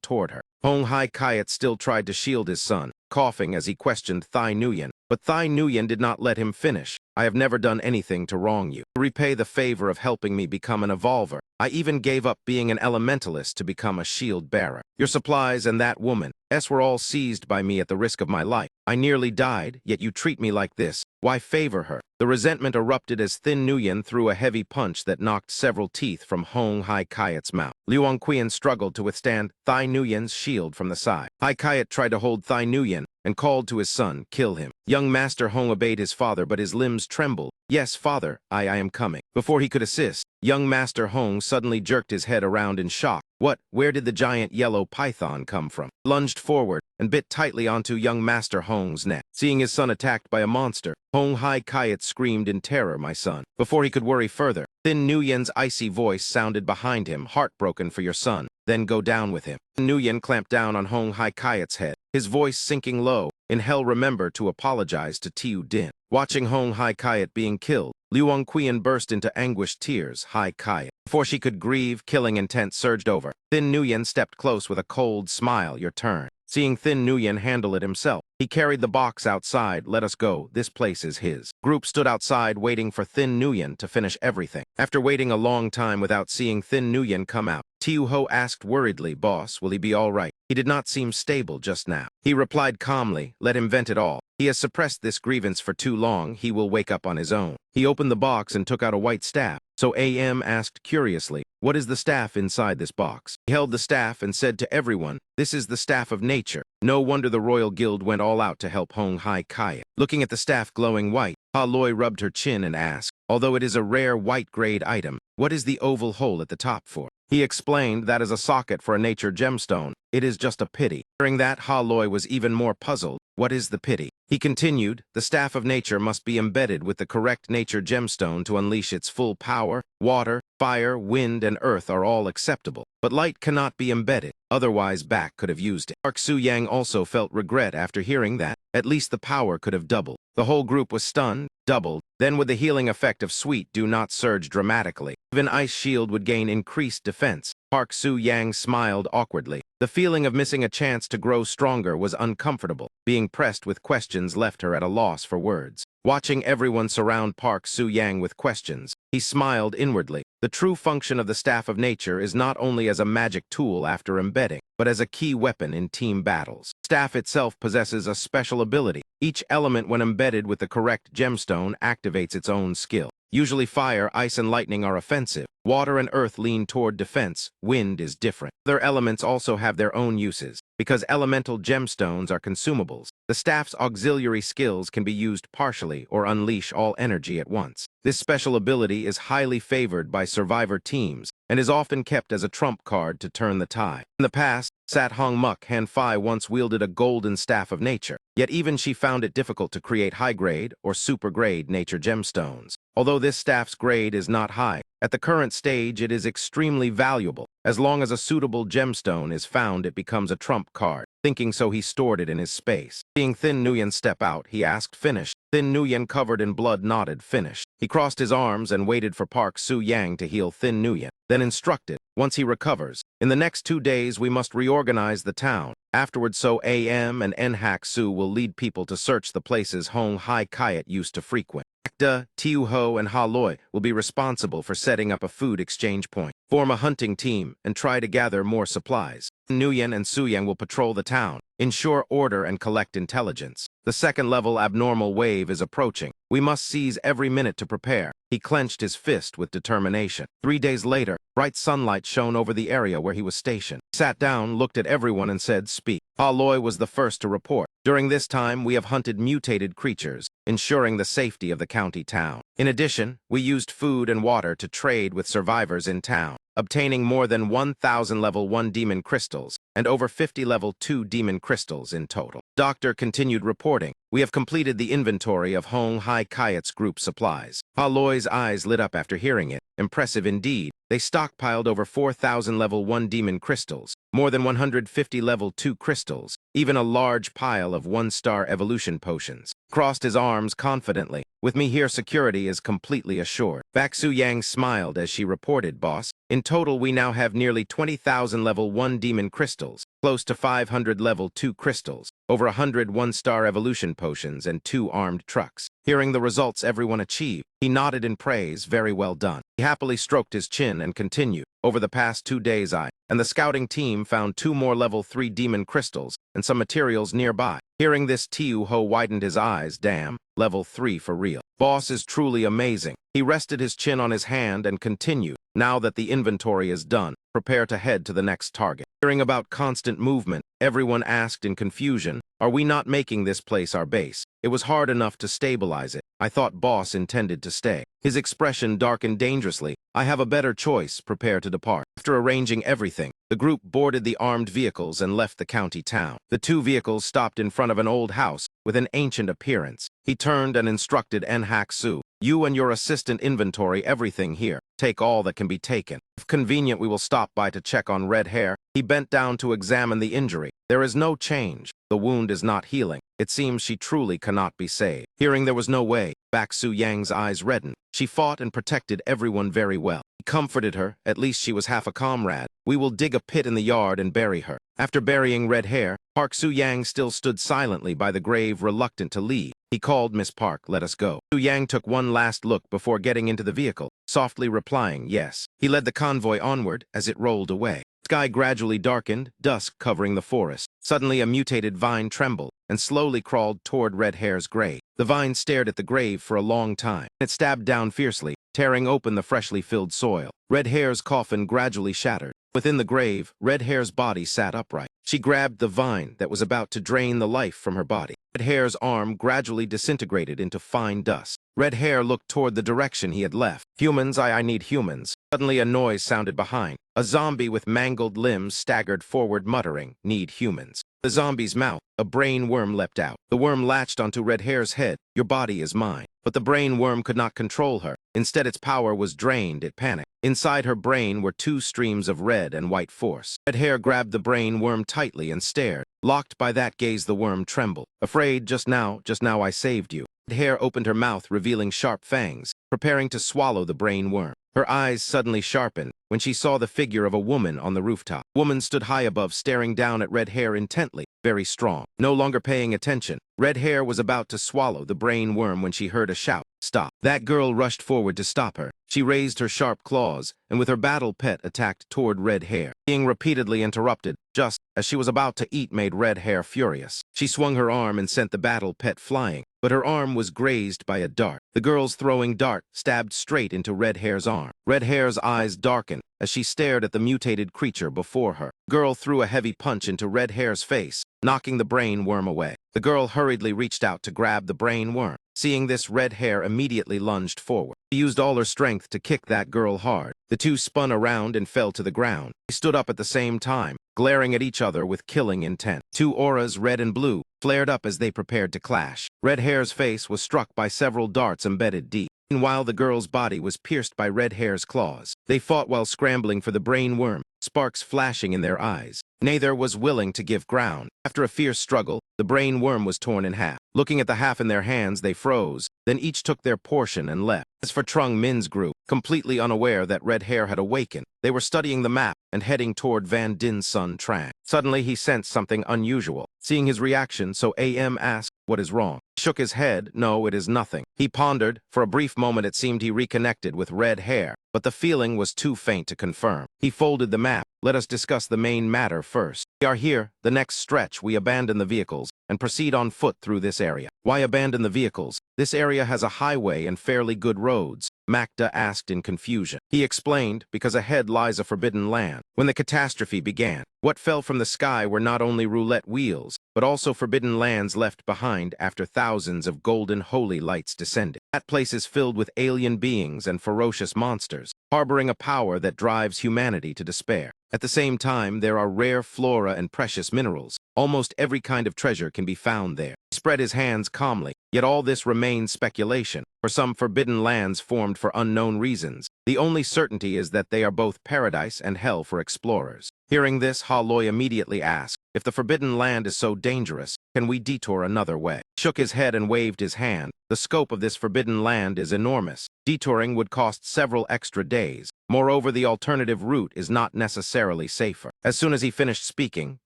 toward her. Hong Hai Kayet still tried to shield his son, coughing as he questioned Thai Nguyen. But Thai Nguyen did not let him finish. "I have never done anything to wrong you. To repay the favor of helping me become an evolver, I even gave up being an elementalist to become a shield bearer. Your supplies and that woman were all seized by me at the risk of my life. I nearly died, yet you treat me like this. Why favor her?" The resentment erupted as Thin Nguyen threw a heavy punch that knocked several teeth from Hong Hai Kayet's mouth. Luong Qian struggled to withstand Thai Nguyen's shield from the side. Hai Kayet tried to hold Thai Nguyen and called to his son, "Kill him." Young Master Hong obeyed his father, but his limbs trembled. "Yes, father, I am coming." Before he could assist, young Master Hong suddenly jerked his head around in shock. What? Where did the giant yellow python come from? Lunged forward and bit tightly onto young Master Hong's neck. Seeing his son attacked by a monster, Hong Hai Kayet screamed in terror, "My son." Before he could worry further, Thin Nguyen's icy voice sounded behind him, "Heartbroken for your son, then go down with him." Nguyen clamped down on Hong Hai Kayet's head, his voice sinking low. "In hell, remember to apologize to Tiu Din." Watching Hong Hai Kayet being killed, Luong Qian burst into anguished tears. Hai Kayet. Before she could grieve, killing intent surged over. Thin Nguyen stepped close with a cold smile. "Your turn." Seeing Thin Nguyen handle it himself, he carried the box outside. "Let us go. This place is his." Group stood outside waiting for Thin Nguyen to finish everything. After waiting a long time without seeing Thin Nguyen come out, Tiu Ho asked worriedly, "Boss, will he be all right?" He did not seem stable just now. He replied calmly, "Let him vent it all. He has suppressed this grievance for too long. He will wake up on his own." He opened the box and took out a white staff. So AM asked curiously, "What is the staff inside this box?" He held the staff and said to everyone, "This is the staff of nature." No wonder the Royal Guild went all out to help Hong Hai Kayet. Looking at the staff glowing white, Ha Loi rubbed her chin and asked, although it is a rare white-grade item, what is the oval hole at the top for? He explained that is a socket for a nature gemstone. It is just a pity. Hearing that, Ha Loi was even more puzzled. What is the pity? He continued, the staff of nature must be embedded with the correct nature gemstone to unleash its full power. Water, fire, wind, and earth are all acceptable, but light cannot be embedded, otherwise Bak could have used it. Park Soo-yang also felt regret after hearing that. At least the power could have doubled. The whole group was stunned, doubled, then with the healing effect of sweet do not surge dramatically. Even Ice Shield would gain increased defense. Park Soo-yang smiled awkwardly. The feeling of missing a chance to grow stronger was uncomfortable. Being pressed with questions left her at a loss for words. Watching everyone surround Park Soo-yang with questions, he smiled inwardly. The true function of the Staff of Nature is not only as a magic tool after embedding, but as a key weapon in team battles. Staff itself possesses a special ability. Each element, when embedded with the correct gemstone, activates its own skill. Usually fire, ice, and lightning are offensive. Water and earth lean toward defense. Wind is different. Other elements also have their own uses. Because elemental gemstones are consumables, the staff's auxiliary skills can be used partially or unleash all energy at once. This special ability is highly favored by survivor teams and is often kept as a trump card to turn the tide. In the past, Sat Hong Muk Han Fai once wielded a golden staff of nature, yet even she found it difficult to create high-grade or super-grade nature gemstones. Although this staff's grade is not high, at the current stage it is extremely valuable. As long as a suitable gemstone is found, it becomes a trump card. Thinking so, he stored it in his space. Seeing Thin Nguyen step out, he asked, "Finished?" Thin Nguyen, covered in blood, nodded, "Finished." He crossed his arms and waited for Park Soo-yang to heal Thin Nguyen, then instructed, "Once he recovers, in the next 2 days we must reorganize the town. Afterwards, So AM and Nhak Su will lead people to search the places Hong Hai Kayat used to frequent. Akda, Tiu Ho, and Ha Loi will be responsible for setting up a food exchange point. Form a hunting team and try to gather more supplies. Nguyen and Suyang will patrol the town, ensure order, and collect intelligence. The second-level abnormal wave is approaching. We must seize every minute to prepare." He clenched his fist with determination. 3 days later, bright sunlight shone over the area where he was stationed. He sat down, looked at everyone, and said, "Speak." Ha Loi was the first to report. "During this time, we have hunted mutated creatures, ensuring the safety of the county town. In addition, we used food and water to trade with survivors in town, obtaining more than 1,000 level 1 demon crystals and over 50 level 2 demon crystals in total." Doctor continued reporting, "We have completed the inventory of Hong Hai Kayat's group supplies." Ha Loi's eyes lit up after hearing it. Impressive indeed. They stockpiled over 4,000 level 1 demon crystals, more than 150 level 2 crystals, even a large pile of 1-star evolution potions. Crossed his arms confidently. "With me here, security is completely assured." Bak Soo-yang smiled as she reported, "Boss, in total we now have nearly 20,000 level 1 demon crystals, close to 500 level 2 crystals, over 100 1-star evolution potions, and 2 armed trucks." Hearing the results everyone achieved, he nodded in praise. "Very well done." He happily stroked his chin and continued, "Over the past 2 days I and the scouting team found 2 more level 3 demon crystals and some materials nearby." Hearing this, Tiu Ho widened his eyes. "Damn, level 3 for real. Boss is truly amazing." He rested his chin on his hand and continued, "Now that the inventory is done, prepare to head to the next target." Hearing about constant movement, everyone asked in confusion, "Are we not making this place our base? It was hard enough to stabilize it. I thought boss intended to stay." His expression darkened dangerously. "I have a better choice. Prepare to depart." After arranging everything, the group boarded the armed vehicles and left the county town. The 2 vehicles stopped in front of an old house with an ancient appearance. He turned and instructed Nhak Su, "You and your assistant inventory everything here. Take all that can be taken. If convenient, we will stop by to check on Red Hair." He bent down to examine the injury. There is no change. The wound is not healing. It seems she truly cannot be saved. Hearing there was no way, Bak Soo-yang's eyes reddened. She fought and protected everyone very well. He comforted her. At least she was half a comrade. "We will dig a pit in the yard and bury her." After burying Red Hair, Park Soo-yang still stood silently by the grave, reluctant to leave. He called, "Miss Park, let us go." Soo-yang took one last look before getting into the vehicle, softly replying, "Yes." He led the convoy onward as it rolled away. Sky gradually darkened, dusk covering the forest. Suddenly a mutated vine trembled and slowly crawled toward Red Hair's grave. The vine stared at the grave for a long time. It stabbed down fiercely, tearing open the freshly filled soil. Red Hair's coffin gradually shattered. Within the grave, Red Hair's body sat upright. She grabbed the vine that was about to drain the life from her body. Red Hair's arm gradually disintegrated into fine dust. Red Hair looked toward the direction he had left. Humans, I need humans. Suddenly a noise sounded behind. A zombie with mangled limbs staggered forward muttering, need humans. The zombie's mouth, a brain worm leapt out. The worm latched onto Red Hair's head. Your body is mine. But the brain worm could not control her. Instead, its power was drained. It panicked. Inside her brain were two streams of red and white force. Red Hair grabbed the brain worm tightly and stared. Locked by that gaze, the worm trembled. Afraid, just now I saved you. Red Hair opened her mouth, revealing sharp fangs, preparing to swallow the brain worm. Her eyes suddenly sharpened when she saw the figure of a woman on the rooftop. The woman stood high above, staring down at Red Hair intently, very strong. No longer paying attention, Red Hair was about to swallow the brain worm when she heard a shout. Stop. That girl rushed forward to stop her. She raised her sharp claws, and with her battle pet attacked toward Red Hair. Being repeatedly interrupted, just as she was about to eat, made Red Hair furious. She swung her arm and sent the battle pet flying, but her arm was grazed by a dart. The girl's throwing dart stabbed straight into Red Hair's arm. Red Hair's eyes darkened as she stared at the mutated creature before her. The girl threw a heavy punch into Red Hair's face, knocking the brain worm away. The girl hurriedly reached out to grab the brain worm. Seeing this, Red Hair immediately lunged forward. She used all her strength to kick that girl hard. The two spun around and fell to the ground. They stood up at the same time, glaring at each other with killing intent. Two auras, red and blue, flared up as they prepared to clash. Red Hair's face was struck by several darts embedded deep. Meanwhile, the girl's body was pierced by Red Hair's claws. They fought while scrambling for the brain worm, sparks flashing in their eyes. Neither was willing to give ground. After a fierce struggle, the brain worm was torn in half. Looking at the half in their hands, they froze. Then each took their portion and left. As for Trung Min's group, completely unaware that Red Hair had awakened, they were studying the map and heading toward Van Din's son Trang. Suddenly, he sensed something unusual. Seeing his reaction, so AM asked, "What is wrong?" He shook his head. "No, it is nothing." He pondered. For a brief moment, it seemed he reconnected with Red Hair, but the feeling was too faint to confirm. He folded the map. "Let us discuss the main matter first. We are here. The next stretch, we abandon the vehicles and proceed on foot through this area." "Why abandon the vehicles? This area has a highway and fairly good roads," Makda asked in confusion. He explained, "Because ahead lies a forbidden land." When the catastrophe began, what fell from the sky were not only roulette wheels, but also forbidden lands left behind after thousands of golden holy lights descended. That place is filled with alien beings and ferocious monsters, harboring a power that drives humanity to despair. At the same time, there are rare flora and precious minerals. Almost every kind of treasure can be found there. He spread his hands calmly, yet all this remains speculation, for some forbidden lands formed for unknown reasons. The only certainty is that they are both paradise and hell for explorers. Hearing this, Ha Loi immediately asked, "If the forbidden land is so dangerous, can we detour another way?" He shook his head and waved his hand. "The scope of this forbidden land is enormous. Detouring would cost several extra days. Moreover, the alternative route is not necessarily safer." As soon as he finished speaking,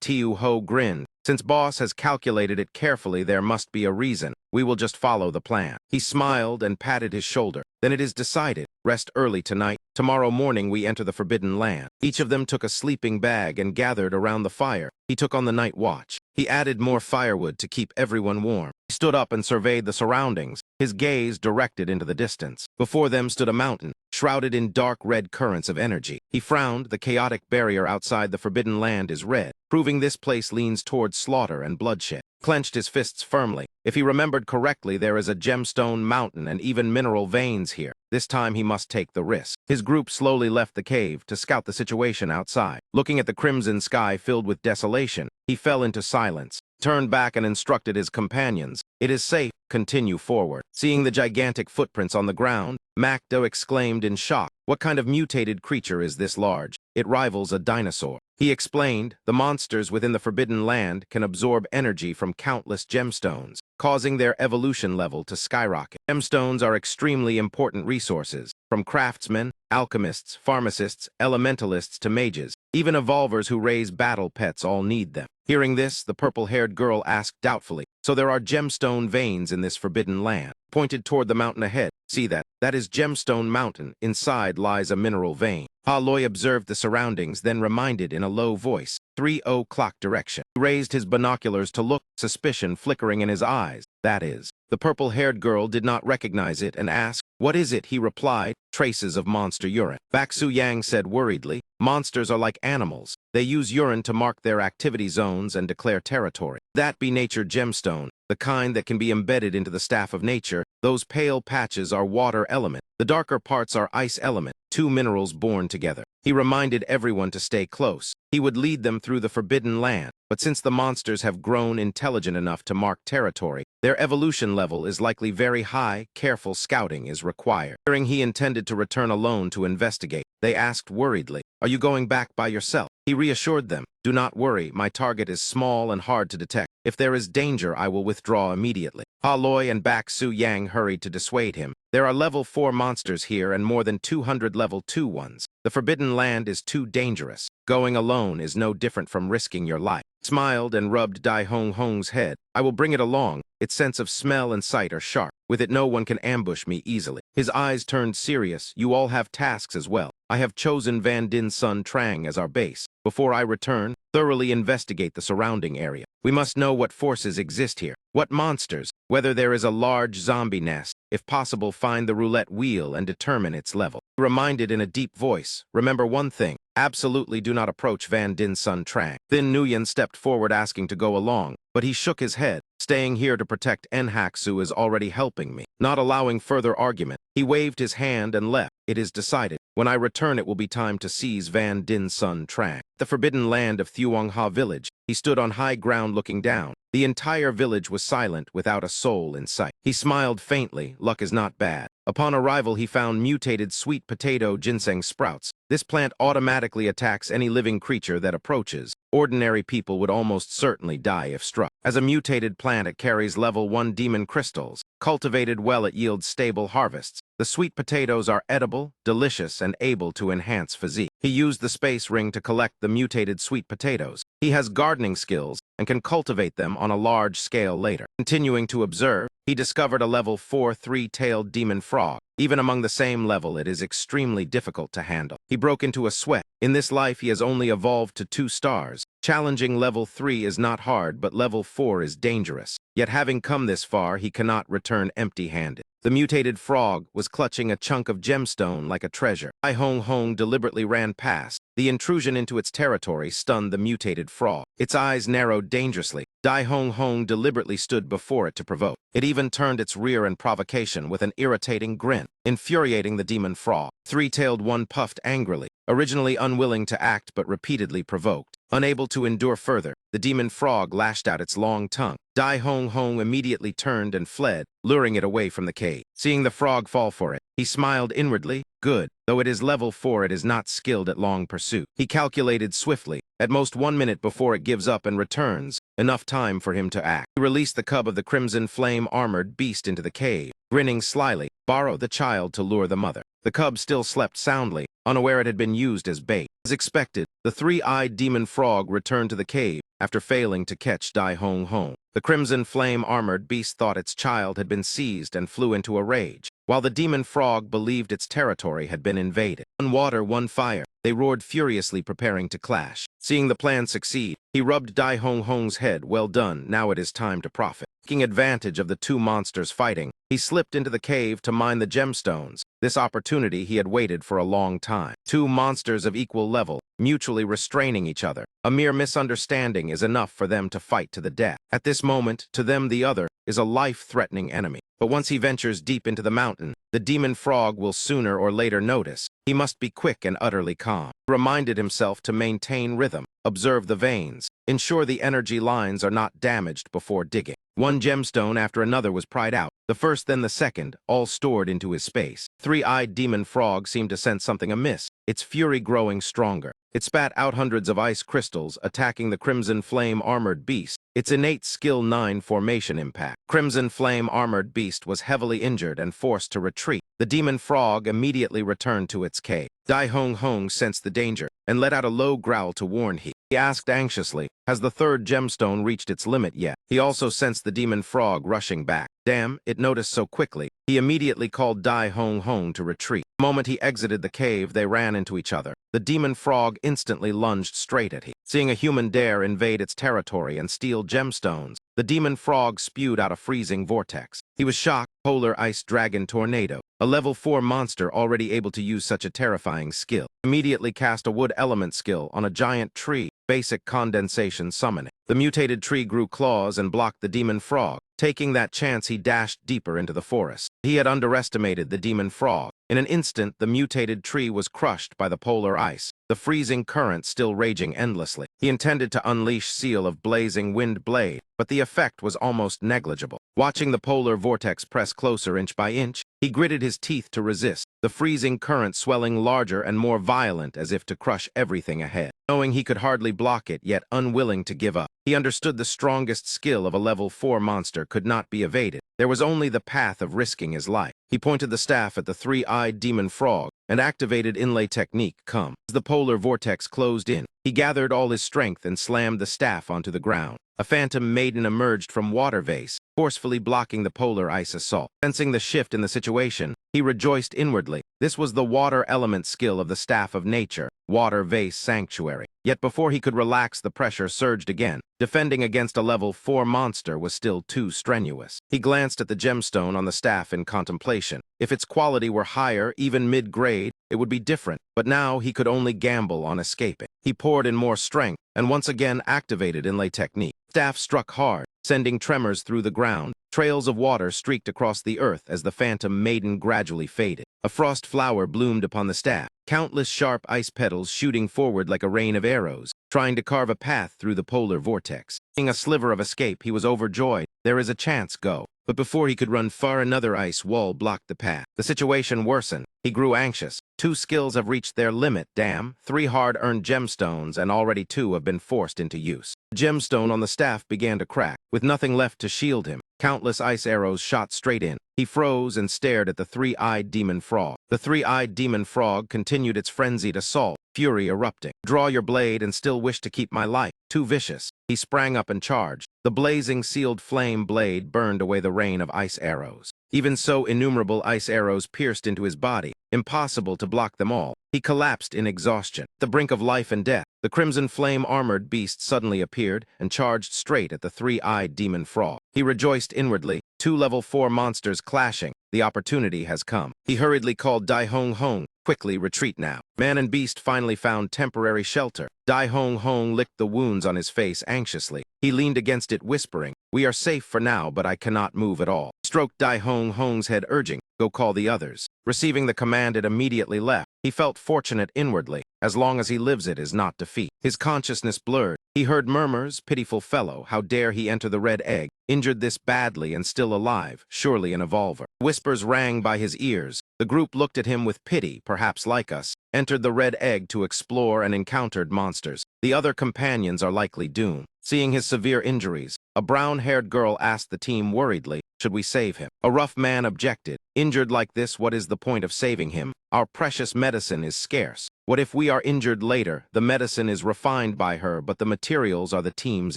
Tiu Ho grinned. "Since boss has calculated it carefully, there must be a reason. We will just follow the plan." He smiled and patted his shoulder. "Then it is decided. Rest early tonight. Tomorrow morning we enter the forbidden land." Each of them took a sleeping bag and gathered around the fire. He took on the night watch. He added more firewood to keep everyone warm. He stood up and surveyed the surroundings, his gaze directed into the distance. Before them stood a mountain, shrouded in dark red currents of energy. He frowned. The chaotic barrier outside the forbidden land is red, proving this place leans towards slaughter and bloodshed. Clenched his fists firmly. If he remembered correctly, there is a gemstone mountain and even mineral veins here. This time he must take the risk. His group slowly left the cave to scout the situation outside. Looking at the crimson sky filled with desolation, he fell into silence, turned back and instructed his companions, "It is safe. Continue forward." Seeing the gigantic footprints on the ground, Makdo exclaimed in shock, "What kind of mutated creature is this large? It rivals a dinosaur." He explained, "The monsters within the forbidden land can absorb energy from countless gemstones, causing their evolution level to skyrocket. Gemstones are extremely important resources, from craftsmen, alchemists, pharmacists, elementalists to mages. Even evolvers who raise battle pets all need them." Hearing this, the purple-haired girl asked doubtfully, "So there are gemstone veins in this forbidden land?" Pointed toward the mountain ahead. "See that? That is Gemstone Mountain. Inside lies a mineral vein." Ha Loi observed the surroundings, then reminded in a low voice, 3 o'clock direction. He raised his binoculars to look, suspicion flickering in his eyes. "That is." The purple-haired girl did not recognize it and asked, "What is it?" He replied, "Traces of monster urine." Baksu Yang said worriedly, "Monsters are like animals. They use urine to mark their activity zones and declare territory. That be nature gemstone. the kind that can be embedded into the staff of nature. Those pale patches are water element. The darker parts are ice element, two minerals born together. He reminded everyone to stay close. He would lead them through the forbidden land. But since the monsters have grown intelligent enough to mark territory, their evolution level is likely very high. Careful scouting is required. Hearing he intended to return alone to investigate, they asked worriedly, "Are you going back by yourself?" He reassured them, "Do not worry, my target is small and hard to detect. If there is danger, I will withdraw immediately." Ha Loi and Bak Su Yang hurried to dissuade him. "There are level 4 monsters here and more than 200 level 2 ones. The forbidden land is too dangerous. Going alone is no different from risking your life." Smiled and rubbed Dai Hong Hong's head. "I will bring it along. Its sense of smell and sight are sharp. With it no one can ambush me easily." His eyes turned serious. "You all have tasks as well. I have chosen Van Din Sun Trang as our base. Before I return, thoroughly investigate the surrounding area. We must know what forces exist here, what monsters, whether there is a large zombie nest. If possible, find the roulette wheel and determine its level." He reminded in a deep voice, "Remember one thing, absolutely do not approach Van Din Sun Trang." Then Nguyen stepped forward asking to go along, but he shook his head. "Staying here to protect Enhaxu is already helping me." Not allowing further argument, he waved his hand and left. "It is decided. When I return, it will be time to seize Van Din Sun Trang." The forbidden land of Thuongha village, he stood on high ground looking down. The entire village was silent, without a soul in sight. He smiled faintly. Luck is not bad. Upon arrival, he found mutated sweet potato ginseng sprouts. This plant automatically attacks any living creature that approaches. Ordinary people would almost certainly die if struck. As a mutated plant, it carries level 1 demon crystals. Cultivated well, it yields stable harvests. The sweet potatoes are edible, delicious, and able to enhance physique. He used the space ring to collect the mutated sweet potatoes. He has gardening skills and can cultivate them on a large scale later. Continuing to observe, he discovered a level 4 three-tailed demon frog. Even among the same level, it is extremely difficult to handle. He broke into a sweat. In this life, he has only evolved to 2 stars. Challenging level 3 is not hard, but level 4 is dangerous. Yet having come this far, he cannot return empty-handed. The mutated frog was clutching a chunk of gemstone like a treasure. Dai Hong Hong deliberately ran past. The intrusion into its territory stunned the mutated frog. Its eyes narrowed dangerously. Dai Hong Hong deliberately stood before it to provoke. It even turned its rear in provocation with an irritating grin, infuriating the demon frog. Three-tailed one puffed angrily, originally unwilling to act but repeatedly provoked. Unable to endure further, the demon frog lashed out its long tongue. Dai Hong Hong immediately turned and fled, luring it away from the cave. Seeing the frog fall for it, he smiled inwardly. Good. Though it is level 4, it is not skilled at long pursuit. He calculated swiftly, at most 1 minute before it gives up and returns, enough time for him to act. He released the cub of the crimson flame armored beast into the cave, grinning slyly, borrowed the child to lure the mother. The cub still slept soundly, unaware it had been used as bait. As expected, the three-eyed demon frog returned to the cave after failing to catch Dai Hong Hong. The crimson flame-armored beast thought its child had been seized and flew into a rage, while the demon frog believed its territory had been invaded. One water, one fire. They roared furiously, preparing to clash. Seeing the plan succeed, he rubbed Dai Hong Hong's head. "Well done, now it is time to profit." Taking advantage of the 2 monsters fighting, he slipped into the cave to mine the gemstones. This opportunity he had waited for a long time. 2 monsters of equal level, mutually restraining each other. A mere misunderstanding is enough for them to fight to the death. At this moment, to them the other is a life-threatening enemy. But once he ventures deep into the mountain, the demon frog will sooner or later notice. He must be quick and utterly calm. He reminded himself to maintain rhythm, observe the veins, ensure the energy lines are not damaged before digging. One gemstone after another was pried out, the first then the second, all stored into his space. Three-eyed demon frog seemed to sense something amiss, its fury growing stronger. It spat out hundreds of ice crystals, attacking the crimson flame-armored beast. Its innate skill 9 formation impact. Crimson flame-armored beast was heavily injured and forced to retreat. The demon frog immediately returned to its cave. Dai Hong Hong sensed the danger and let out a low growl to warn he. He asked anxiously, "Has the 3rd gemstone reached its limit yet?" He also sensed the demon frog rushing back. Damn, it noticed so quickly. He immediately called Dai Hong Hong to retreat. The moment he exited the cave, they ran into each other. The demon frog instantly lunged straight at him. Seeing a human dare invade its territory and steal gemstones, the demon frog spewed out a freezing vortex. He was shocked. Polar Ice Dragon Tornado, a level 4 monster already able to use such a terrifying skill, immediately cast a wood element skill on a giant tree. basic condensation summoning. The mutated tree grew claws and blocked the demon frog. Taking that chance, he dashed deeper into the forest. He had underestimated the demon frog. In an instant, the mutated tree was crushed by the polar ice, the freezing current still raging endlessly. He intended to unleash Seal of Blazing Wind Blade, but the effect was almost negligible. Watching the polar vortex press closer inch by inch, he gritted his teeth to resist, the freezing current swelling larger and more violent as if to crush everything ahead. Knowing he could hardly block it, yet unwilling to give up, he understood the strongest skill of a level 4 monster could not be evaded. There was only the path of risking his life. He pointed the staff at the three-eyed demon frog and activated inlay technique come. As the polar vortex closed in, he gathered all his strength and slammed the staff onto the ground. A phantom maiden emerged from water vase, forcefully blocking the polar ice assault. Sensing the shift in the situation, he rejoiced inwardly. This was the water element skill of the Staff of Nature, Water Vase Sanctuary. Yet before he could relax, the pressure surged again. Defending against a level 4 monster was still too strenuous. He glanced at the gemstone on the staff in contemplation. If its quality were higher, even mid-grade, it would be different. But now he could only gamble on escaping. He poured in more strength and once again activated inlay technique. Staff struck hard, sending tremors through the ground. Trails of water streaked across the earth as the phantom maiden gradually faded. A frost flower bloomed upon the staff, countless sharp ice petals shooting forward like a rain of arrows, trying to carve a path through the polar vortex. Seeing a sliver of escape, he was overjoyed. There is a chance, go. But before he could run far, another ice wall blocked the path. The situation worsened. He grew anxious. 2 skills have reached their limit, damn. 3 hard-earned gemstones, and already 2 have been forced into use. The gemstone on the staff began to crack, with nothing left to shield him. Countless ice arrows shot straight in. He froze and stared at the three-eyed demon frog. The three-eyed demon frog continued its frenzied assault, fury erupting. Draw your blade and still wish to keep my life. Too vicious. He sprang up and charged. The blazing sealed flame blade burned away the rain of ice arrows. Even so, innumerable ice arrows pierced into his body. Impossible to block them all. He collapsed in exhaustion. At the brink of life and death, the crimson flame-armored beast suddenly appeared and charged straight at the three-eyed demon frog. He rejoiced inwardly. 2 level 4 monsters clashing. The opportunity has come. He hurriedly called Dai Hong Hong. Quickly, retreat now. Man and beast finally found temporary shelter. Dai Hong Hong licked the wounds on his face anxiously. He leaned against it, whispering, "We are safe for now, but I cannot move at all." Stroked Dai Hong Hong's head, urging, "Go call the others." Receiving the command, it immediately left. He felt fortunate inwardly. As long as he lives, it is not defeat. His consciousness blurred. He heard murmurs, "Pitiful fellow, how dare he enter the red egg? Injured this badly and still alive, surely an evolver." Whispers rang by his ears. The group looked at him with pity, perhaps like us. Entered the red egg to explore and encountered monsters. The other companions are likely doomed. Seeing his severe injuries, a brown-haired girl asked the team worriedly, "Should we save him?" A rough man objected, "Injured like this, what is the point of saving him? Our precious medicine is scarce. What if we are injured later? The medicine is refined by her, but the materials are the team's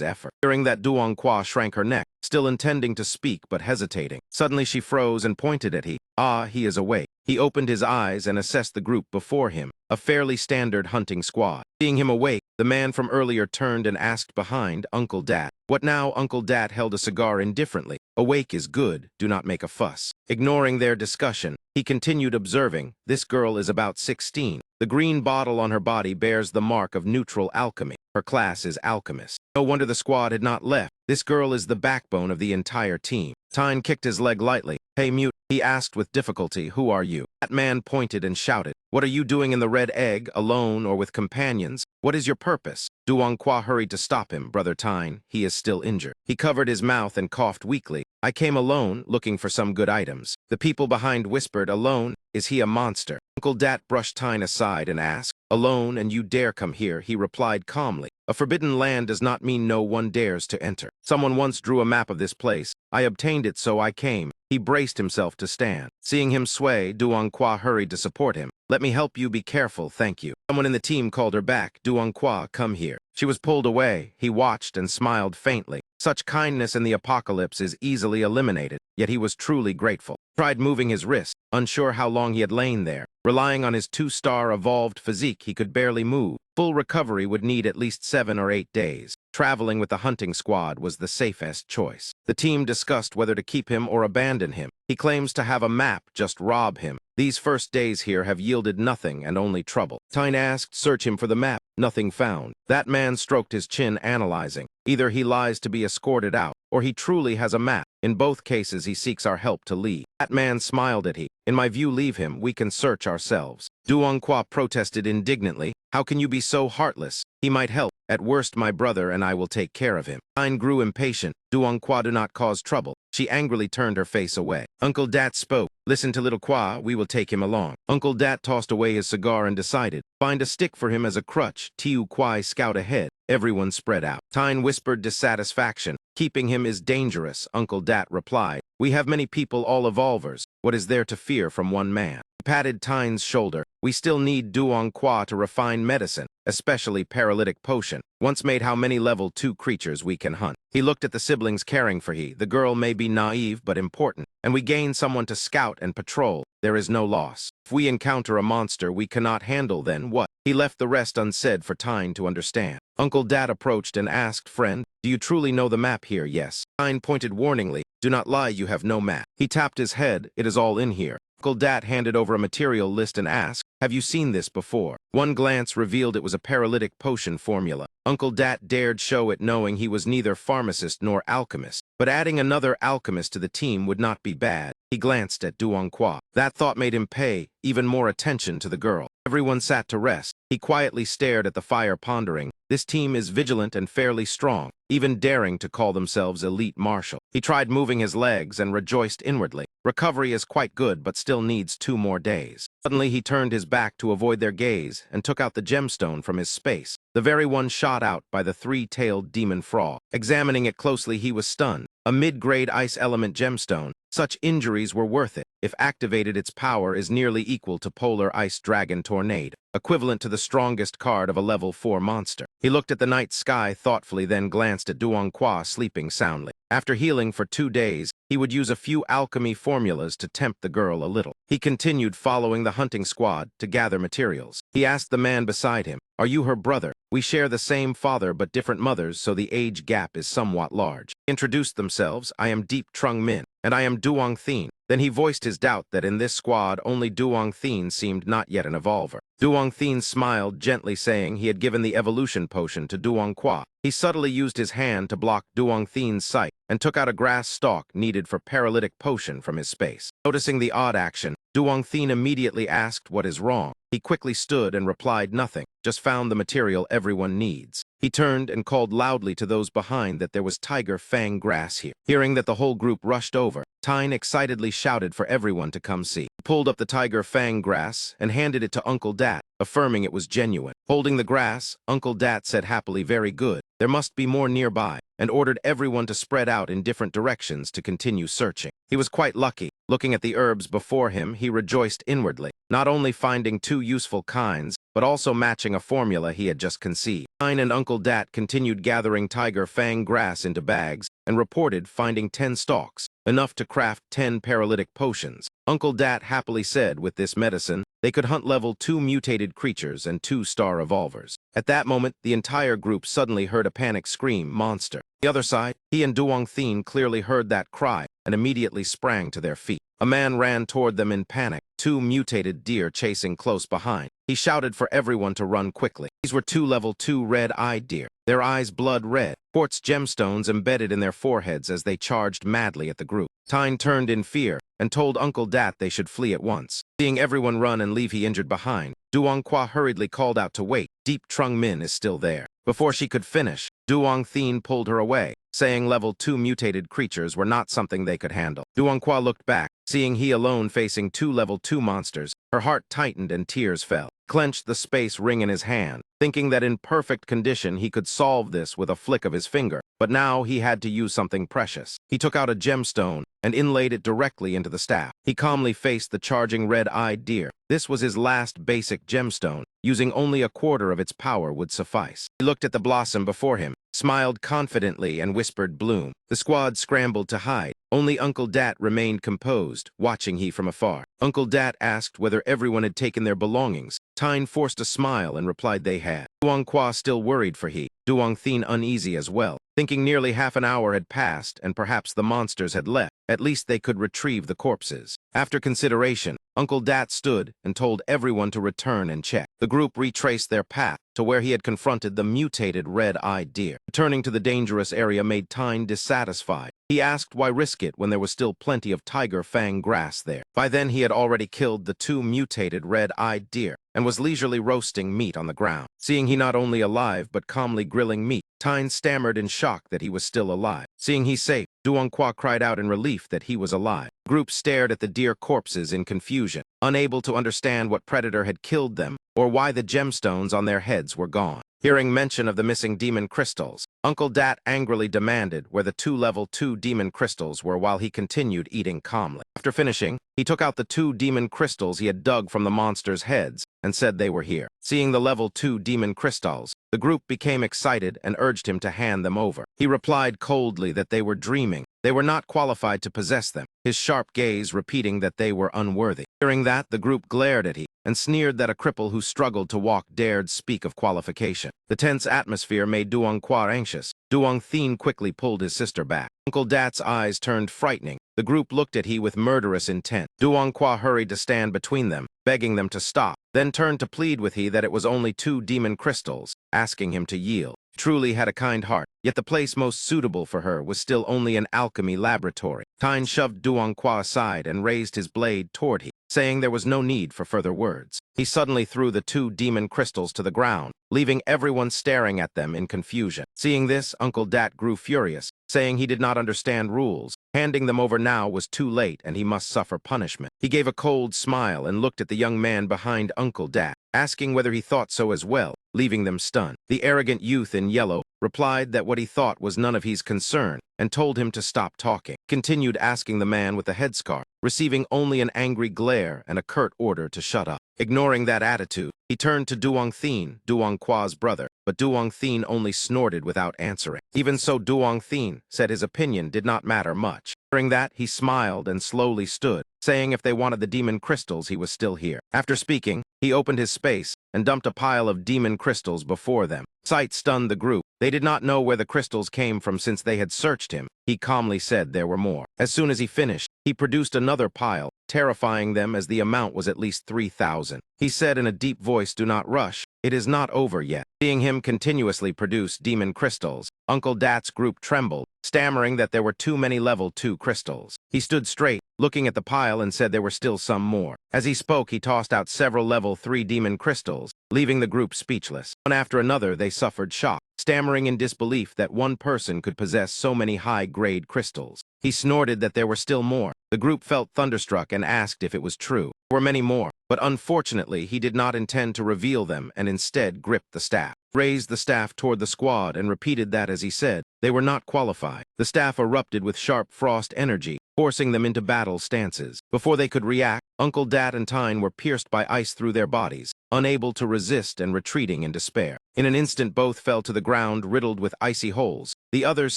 effort." Hearing that, Duanqua shrank her neck, still intending to speak but hesitating. Suddenly she froze and pointed at he. Ah, he is awake. He opened his eyes and assessed the group before him, a fairly standard hunting squad. Seeing him awake, the man from earlier turned and asked behind, "Uncle Dat." What now? Uncle Dat held a cigar indifferently. "Awake is good, do not make a fuss." Ignoring their discussion, he continued observing, "This girl is about 16. The green bottle on her body bears the mark of neutral alchemy. Her class is alchemist. No wonder the squad had not left. This girl is the backbone of the entire team." Tyne kicked his leg lightly. "Hey, mute," he asked with difficulty, "who are you?" That man pointed and shouted, "What are you doing in the red egg, alone or with companions? What is your purpose?" Duanqua hurried to stop him. "Brother Tyne, he is still injured." He covered his mouth and coughed weakly. "I came alone, looking for some good items." The people behind whispered, "Alone? Is he a monster?" Uncle Dat brushed Tyne aside and asked, "Alone, and you dare come here?" He replied calmly, "A forbidden land does not mean no one dares to enter. Someone once drew a map of this place. I obtained it, so I came." He braced himself to stand. Seeing him sway, Duanqua hurried to support him. "Let me help you, be careful, thank you." Someone in the team called her back. "Duanqua, come here." She was pulled away. He watched and smiled faintly. Such kindness in the apocalypse is easily eliminated, yet he was truly grateful. Tried moving his wrist, unsure how long he had lain there. Relying on his 2-star evolved physique, he could barely move. Full recovery would need at least 7 or 8 days. Traveling with the hunting squad was the safest choice. The team discussed whether to keep him or abandon him. He claims to have a map, just rob him. These first days here have yielded nothing and only trouble. Tyne asked, search him for the map. Nothing found. That man stroked his chin, analyzing. Either he lies to be escorted out, or he truly has a map. In both cases, he seeks our help to leave. That man smiled at he. In my view, leave him. We can search ourselves. Duongqua protested indignantly. How can you be so heartless? He might help. At worst, my brother and I will take care of him. Tyne grew impatient. Duongqua, do not cause trouble. She angrily turned her face away. Uncle Dat spoke. Listen to little Qua, we will take him along. Uncle Dat tossed away his cigar and decided. Find a stick for him as a crutch. Tiu Kwai scout ahead. Everyone spread out. Tyne whispered dissatisfaction. Keeping him is dangerous, Uncle Dat replied. We have many people, all evolvers. What is there to fear from one man? He patted Tyne's shoulder. We still need Duongqua to refine medicine, especially paralytic potion. Once made, how many level 2 creatures we can hunt. He looked at the siblings caring for he. The girl may be naive but important, and we gain someone to scout and patrol. There is no loss. If we encounter a monster we cannot handle, then what? He left the rest unsaid for Tyne to understand. Uncle Dat approached and asked, friend, do you truly know the map here? Yes. Tyne pointed warningly. Do not lie, you have no map. He tapped his head. It is all in here. Uncle Dat handed over a material list and asked, have you seen this before? One glance revealed it was a paralytic potion formula. Uncle Dat dared show it, knowing he was neither pharmacist nor alchemist. But adding another alchemist to the team would not be bad. He glanced at Duongqua. That thought made him pay even more attention to the girl. Everyone sat to rest. He quietly stared at the fire, pondering. This team is vigilant and fairly strong, even daring to call themselves elite martial. He tried moving his legs and rejoiced inwardly. Recovery is quite good, but still needs 2 more days. Suddenly he turned his back to avoid their gaze and took out the gemstone from his space, the very one shot out by the 3-tailed demon frog. Examining it closely, he was stunned. A mid-grade ice element gemstone. Such injuries were worth it. If activated, its power is nearly equal to Polar Ice Dragon Tornado, equivalent to the strongest card of a level 4 monster. He looked at the night sky thoughtfully, then glanced at Duongqua sleeping soundly. After healing for 2 days, he would use a few alchemy formulas to tempt the girl a little. He continued following the hunting squad to gather materials. He asked the man beside him, are you her brother? We share the same father but different mothers, so the age gap is somewhat large. They introduced themselves. I am Deep Trung Min, and I am Duong Thien. Then he voiced his doubt that in this squad only Duong Thien seemed not yet an evolver. Duong Thien smiled gently, saying he had given the evolution potion to Duongqua. He subtly used his hand to block Duong Thien's sight and took out a grass stalk needed for paralytic potion from his space. Noticing the odd action, Duong Thien immediately asked what is wrong. He quickly stood and replied nothing, just found the material everyone needs. He turned and called loudly to those behind that there was tiger fang grass here. Hearing that, the whole group rushed over. Tyne excitedly shouted for everyone to come see. He pulled up the tiger fang grass and handed it to Uncle Dat, affirming it was genuine. Holding the grass, Uncle Dat said happily, very good. There must be more nearby, and ordered everyone to spread out in different directions to continue searching. He was quite lucky. Looking at the herbs before him, he rejoiced inwardly, not only finding 2 useful kinds, but also matching a formula he had just conceived. Tyne and Uncle Dat continued gathering tiger fang grass into bags and reported finding 10 stalks, enough to craft 10 paralytic potions. Uncle Dat happily said with this medicine, they could hunt level 2 mutated creatures and 2-star evolvers. At that moment, the entire group suddenly heard a panic scream, monster. On the other side, he and Duong Thien clearly heard that cry and immediately sprang to their feet. A man ran toward them in panic, 2 mutated deer chasing close behind. He shouted for everyone to run quickly. These were 2 level 2 red-eyed deer, their eyes blood red, quartz gemstones embedded in their foreheads as they charged madly at the group. Tyne turned in fear and told Uncle Dat they should flee at once. Seeing everyone run and leave he injured behind, Duongqua hurriedly called out to wait. Deep Trung Min is still there. Before she could finish, Duong Thien pulled her away, saying level 2 mutated creatures were not something they could handle. Duongqua looked back, seeing he alone facing 2 level 2 monsters. Her heart tightened and tears fell. Clenched the space ring in his hand, thinking that in perfect condition he could solve this with a flick of his finger. but now he had to use something precious. He took out a gemstone and inlaid it directly into the staff. He calmly faced the charging red-eyed deer. This was his last basic gemstone. Using only a quarter of its power would suffice. He looked at the blossom before him, smiled confidently, and whispered bloom. The squad scrambled to hide. Only Uncle Dat remained composed, watching he from afar. Uncle Dat asked whether everyone had taken their belongings. Tyne forced a smile and replied they had. Duong Qua still worried for he. Duong Thien uneasy as well, thinking nearly half an hour had passed and perhaps the monsters had left. At least they could retrieve the corpses. After consideration, Uncle Dat stood and told everyone to return and check. The group retraced their path to where he had confronted the mutated red-eyed deer. Returning to the dangerous area made Tyne dissatisfied. He asked why risk it when there was still plenty of tiger fang grass there. By then he had already killed the 2 mutated red-eyed deer and was leisurely roasting meat on the ground. Seeing he not only alive but calmly grilling meat, Tyne stammered in shock that he was still alive. Seeing he safe, Duong Qua cried out in relief that he was alive. The group stared at the deer corpses in confusion, unable to understand what predator had killed them or why the gemstones on their heads were gone. Hearing mention of the missing demon crystals, Uncle Dat angrily demanded where the 2 level 2 demon crystals were while he continued eating calmly. After finishing, he took out the 2 demon crystals he had dug from the monsters' heads and said they were here. Seeing the level 2 demon crystals, the group became excited and urged him to hand them over. He replied coldly that they were dreaming. They were not qualified to possess them, his sharp gaze repeating that they were unworthy. Hearing that, the group glared at him and sneered that a cripple who struggled to walk dared speak of qualification. The tense atmosphere made Duong Qua anxious. Duong Thien quickly pulled his sister back. Uncle Dat's eyes turned frightening. The group looked at he with murderous intent. Duong Qua hurried to stand between them, begging them to stop, then turned to plead with he that it was only 2 demon crystals, asking him to yield. He truly had a kind heart, yet the place most suitable for her was still only an alchemy laboratory. Tyne shoved Duong Qua aside and raised his blade toward him, saying there was no need for further words. He suddenly threw the 2 demon crystals to the ground, leaving everyone staring at them in confusion. Seeing this, Uncle Dat grew furious, saying he did not understand rules. Handing them over now was too late and he must suffer punishment. He gave a cold smile and looked at the young man behind Uncle Dat, asking whether he thought so as well, leaving them stunned. The arrogant youth in yellow replied that what he thought was none of his concern and told him to stop talking. Continued asking the man with the headscarf, receiving only an angry glare and a curt order to shut up. Ignoring that attitude, he turned to Duong Thien, Duong Qua's brother, but Duong Thien only snorted without answering. Even so, Duong Thien said his opinion did not matter much. Hearing that, he smiled and slowly stood, saying if they wanted the demon crystals, he was still here. After speaking, he opened his space and dumped a pile of demon crystals before them. Sight stunned the group. They did not know where the crystals came from since they had searched him. He calmly said there were more. As soon as he finished, he produced another pile, terrifying them as the amount was at least 3,000. He said in a deep voice, "Do not rush. It is not over yet." Seeing him continuously produce demon crystals, Uncle Dat's group trembled, stammering that there were too many level 2 crystals. He stood straight, looking at the pile and said there were still some more. As he spoke, he tossed out several level 3 demon crystals, leaving the group speechless. One after another, they suffered shock, stammering in disbelief that one person could possess so many high-grade crystals. He snorted that there were still more. The group felt thunderstruck and asked if it was true. There were many more, but unfortunately he did not intend to reveal them and instead gripped the staff. Raised the staff toward the squad and repeated that as he said, they were not qualified. The staff erupted with sharp frost energy, forcing them into battle stances. Before they could react, Uncle Dat and Tyne were pierced by ice through their bodies, unable to resist and retreating in despair. In an instant both fell to the ground riddled with icy holes. The others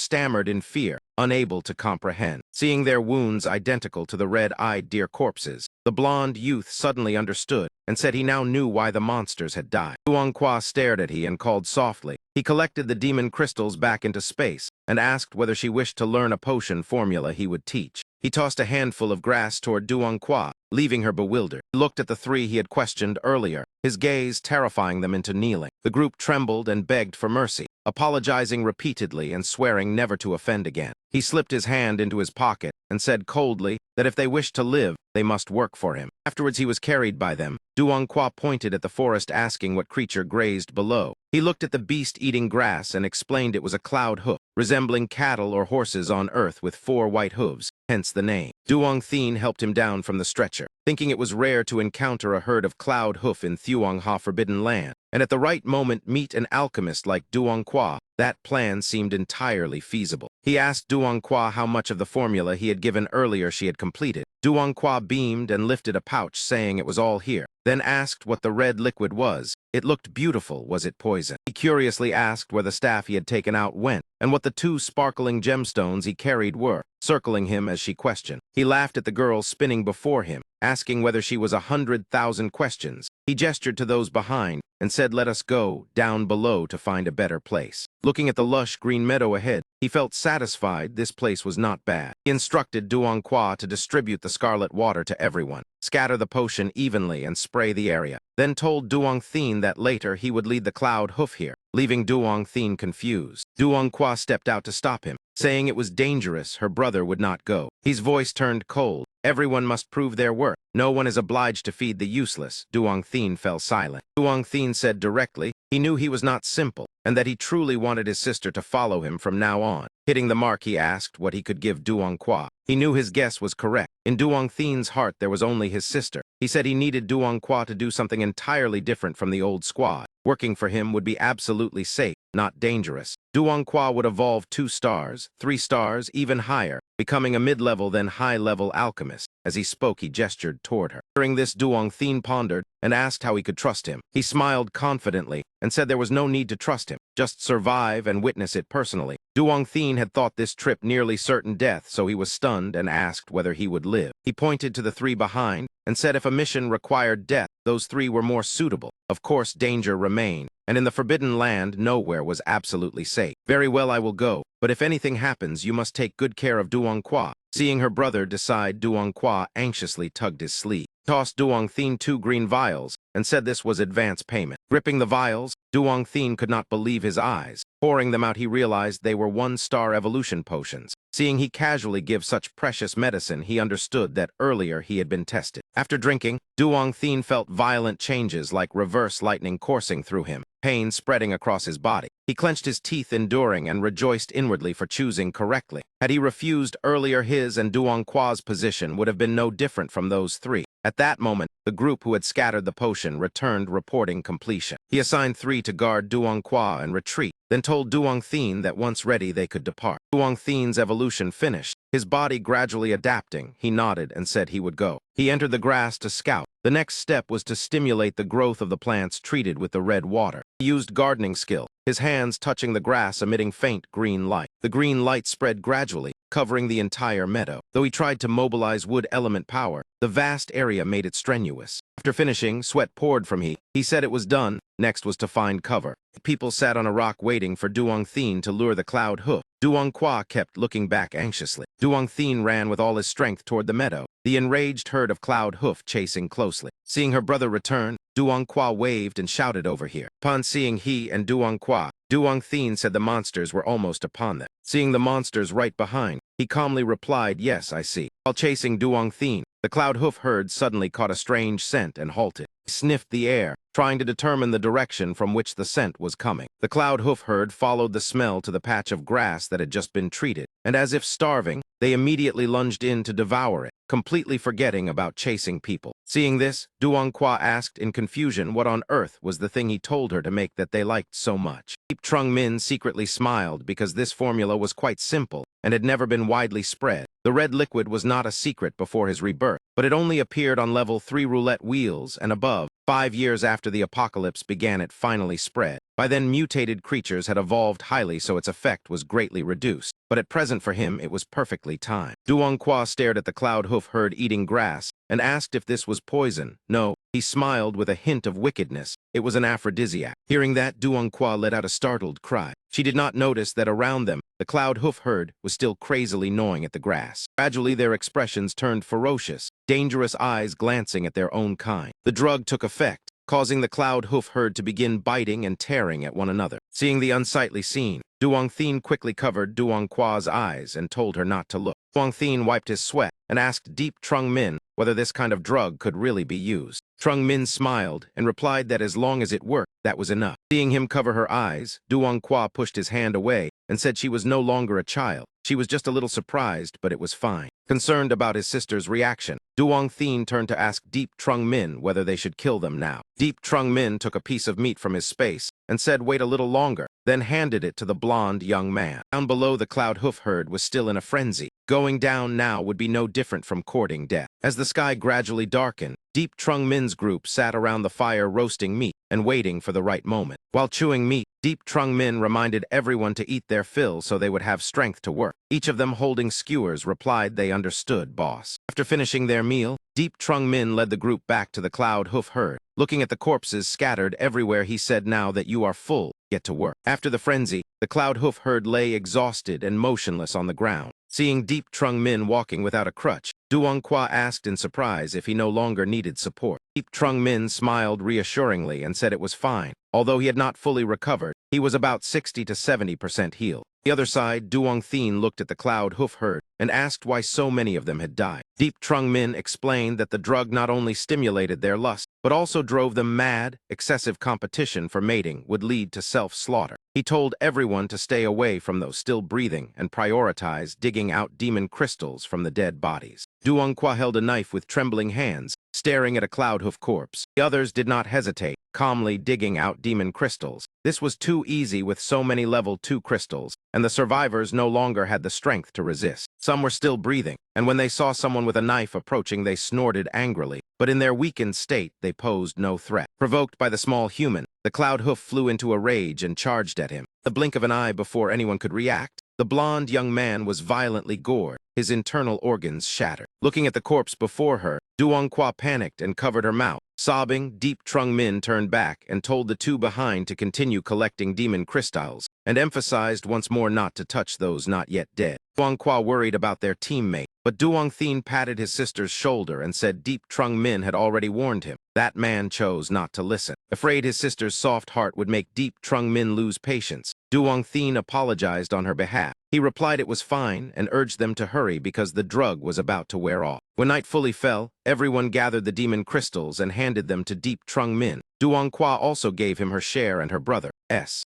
stammered in fear, unable to comprehend. Seeing their wounds identical to the red-eyed deer corpses, the blond youth suddenly understood and said he now knew why the monsters had died. Duong Qua stared at he and called softly. He collected the demon crystals back into space and asked whether she wished to learn a potion formula he would teach. He tossed a handful of grass toward Duong Qua, leaving her bewildered. He looked at the 3 he had questioned earlier, his gaze terrifying them into kneeling. The group trembled and begged for mercy, apologizing repeatedly and swearing never to offend again. He slipped his hand into his pocket and said coldly that if they wished to live, they must work for him. Afterwards he was carried by them. Duong Qua pointed at the forest asking what creature grazed below. He looked at the beast eating grass and explained it was a cloud hoof, resembling cattle or horses on earth with 4 white hooves, hence the name. Duong Thien helped him down from the stretcher. Thinking it was rare to encounter a herd of cloud hoof in Thuong Ha Forbidden Land, and at the right moment meet an alchemist like Duongqua. That plan seemed entirely feasible. He asked Duongqua how much of the formula he had given earlier she had completed. Duongqua beamed and lifted a pouch, saying it was all here, then asked what the red liquid was. It looked beautiful. Was it poison? He curiously asked where the staff he had taken out went, and what the two sparkling gemstones he carried were, circling him as she questioned. He laughed at the girl spinning before him, asking whether she was 100,000 questions. He gestured to those behind and said, "Let us go down below to find a better place." Looking at the lush green meadow ahead, he felt satisfied this place was not bad. He instructed Duongqua to distribute the scarlet water to everyone, scatter the potion evenly and spray the area, then told Duong Thien that later he would lead the cloud hoof here, leaving Duong Thien confused. Duongqua stepped out to stop him, saying it was dangerous, her brother would not go. His voice turned cold. Everyone must prove their worth. No one is obliged to feed the useless. Duong Thien fell silent. Duong Thien said directly he knew he was not simple, and that he truly wanted his sister to follow him from now on. Hitting the mark, he asked what he could give Duongqua. He knew his guess was correct. In Duong Thien's heart there was only his sister. He said he needed Duongqua to do something entirely different from the old squad. Working for him would be absolutely safe, not dangerous. Duongqua would evolve 2 stars, 3 stars, even higher, becoming a mid-level then high-level alchemist. As he spoke, he gestured toward her. During this, Duong Thien pondered and asked how he could trust him. He smiled confidently and said there was no need to trust him, just survive and witness it personally. Duong Thien had thought this trip nearly certain death, so he was stunned and asked whether he would live. He pointed to the 3 behind and said if a mission required death, those 3 were more suitable. Of course, danger remained, and in the Forbidden Land, nowhere was absolutely safe. "Very well, I will go, but if anything happens, you must take good care of Duongqua." Seeing her brother decide, Duongqua anxiously tugged his sleeve, tossed Duong Thien 2 green vials, and said this was advance payment. Gripping the vials, Duong Thien could not believe his eyes. Pouring them out, he realized they were 1-star evolution potions. Seeing he casually give such precious medicine, he understood that earlier he had been tested. After drinking, Duong Thien felt violent changes like reverse lightning coursing through him, pain spreading across his body. He clenched his teeth, enduring, and rejoiced inwardly for choosing correctly. Had he refused earlier, his and Duongqua's position would have been no different from those 3. At that moment, the group who had scattered the potion returned reporting completion. He assigned 3 to guard Duongqua and retreat, then told Duong Thien that once ready they could depart. Duong Thien's evolution finished, his body gradually adapting. He nodded and said he would go. He entered the grass to scout. The next step was to stimulate the growth of the plants treated with the red water. He used gardening skill, his hands touching the grass emitting faint green light. The green light spread gradually, covering the entire meadow. Though he tried to mobilize wood element power, the vast area made it strenuous. After finishing, sweat poured from him. He said it was done. Next was to find cover. People sat on a rock waiting for Duong Thien to lure the cloud hoof. Duongqua kept looking back anxiously. Duong Thien ran with all his strength toward the meadow, the enraged herd of cloud hoof chasing closely. Seeing her brother return, Duongqua waved and shouted over here. Upon seeing he and Duongqua, Duong Thien said the monsters were almost upon them. Seeing the monsters right behind, he calmly replied, "Yes, I see." While chasing Duong Thien, the cloud hoof herd suddenly caught a strange scent and halted. He sniffed the air, trying to determine the direction from which the scent was coming. The cloud hoof herd followed the smell to the patch of grass that had just been treated, and as if starving, they immediately lunged in to devour it, completely forgetting about chasing people. Seeing this, Duongqua asked in confusion what on earth was the thing he told her to make that they liked so much. Deep Trung Min secretly smiled because this formula was quite simple and had never been widely spread. The red liquid was not a secret before his rebirth, but it only appeared on level 3 roulette wheels and above. 5 years after the apocalypse began, it finally spread. By then, mutated creatures had evolved highly, so its effect was greatly reduced. But at present for him, it was perfectly timed. Duongqua stared at the cloud hoof herd eating grass and asked if this was poison. No, he smiled with a hint of wickedness. It was an aphrodisiac. Hearing that, Duongqua let out a startled cry. She did not notice that around them, the cloud hoof herd was still crazily gnawing at the grass. Gradually, their expressions turned ferocious, dangerous eyes glancing at their own kind. The drug took effect, causing the cloud hoof herd to begin biting and tearing at one another. Seeing the unsightly scene, Duong Thien quickly covered Duongqua's eyes and told her not to look. Duong Thien wiped his sweat and asked Deep Trung Min whether this kind of drug could really be used. Trung Min smiled and replied that as long as it worked, that was enough. Seeing him cover her eyes, Duong Kwa pushed his hand away and said she was no longer a child. She was just a little surprised, but it was fine. Concerned about his sister's reaction, Duong Thien turned to ask Deep Trung Min whether they should kill them now. Deep Trung Min took a piece of meat from his space and said wait a little longer, then handed it to the blonde young man. Down below, the cloud hoof herd was still in a frenzy. Going down now would be no different from courting death. As the sky gradually darkened, Deep Trung Min's group sat around the fire roasting meat and waiting for the right moment. While chewing meat, Deep Trung Min reminded everyone to eat their fill so they would have strength to work. Each of them holding skewers replied they understood, boss. After finishing their meal, Deep Trung Min led the group back to the cloud hoof herd. Looking at the corpses scattered everywhere, he said, now that you are full, get to work. After the frenzy, the cloud hoof herd lay exhausted and motionless on the ground. Seeing Deep Trung Min walking without a crutch, Duong Kwa asked in surprise if he no longer needed support. Deep Trung Min smiled reassuringly and said it was fine. Although he had not fully recovered, he was about 60 to 70% healed. The other side, Duong Thien looked at the cloud hoof herd and asked why so many of them had died. Deep Trung Min explained that the drug not only stimulated their lust, but also drove them mad. Excessive competition for mating would lead to self-slaughter. He told everyone to stay away from those still breathing and prioritize digging out demon crystals from the dead bodies. Duong Kwa held a knife with trembling hands, staring at a cloud hoof corpse. The others did not hesitate, calmly digging out demon crystals. This was too easy with so many level 2 crystals, and the survivors no longer had the strength to resist. Some were still breathing, and when they saw someone with a knife approaching, they snorted angrily. But in their weakened state, they posed no threat. Provoked by the small human, the cloud hoof flew into a rage and charged at him. The blink of an eye before anyone could react, the blonde young man was violently gored, his internal organs shattered. Looking at the corpse before her, Duong Kwa panicked and covered her mouth. Sobbing, Deep Trung Min turned back and told the two behind to continue collecting demon crystals, and emphasized once more not to touch those not yet dead. Duong Kwa worried about their teammate, but Duong Thien patted his sister's shoulder and said Deep Trung Min had already warned him. That man chose not to listen. Afraid his sister's soft heart would make Deep Trung Min lose patience, Duong Thien apologized on her behalf. He replied it was fine and urged them to hurry because the drug was about to wear off. When night fully fell, everyone gathered the demon crystals and handed them to Deep Trung Min. Duong Kwa also gave him her share and her brother's.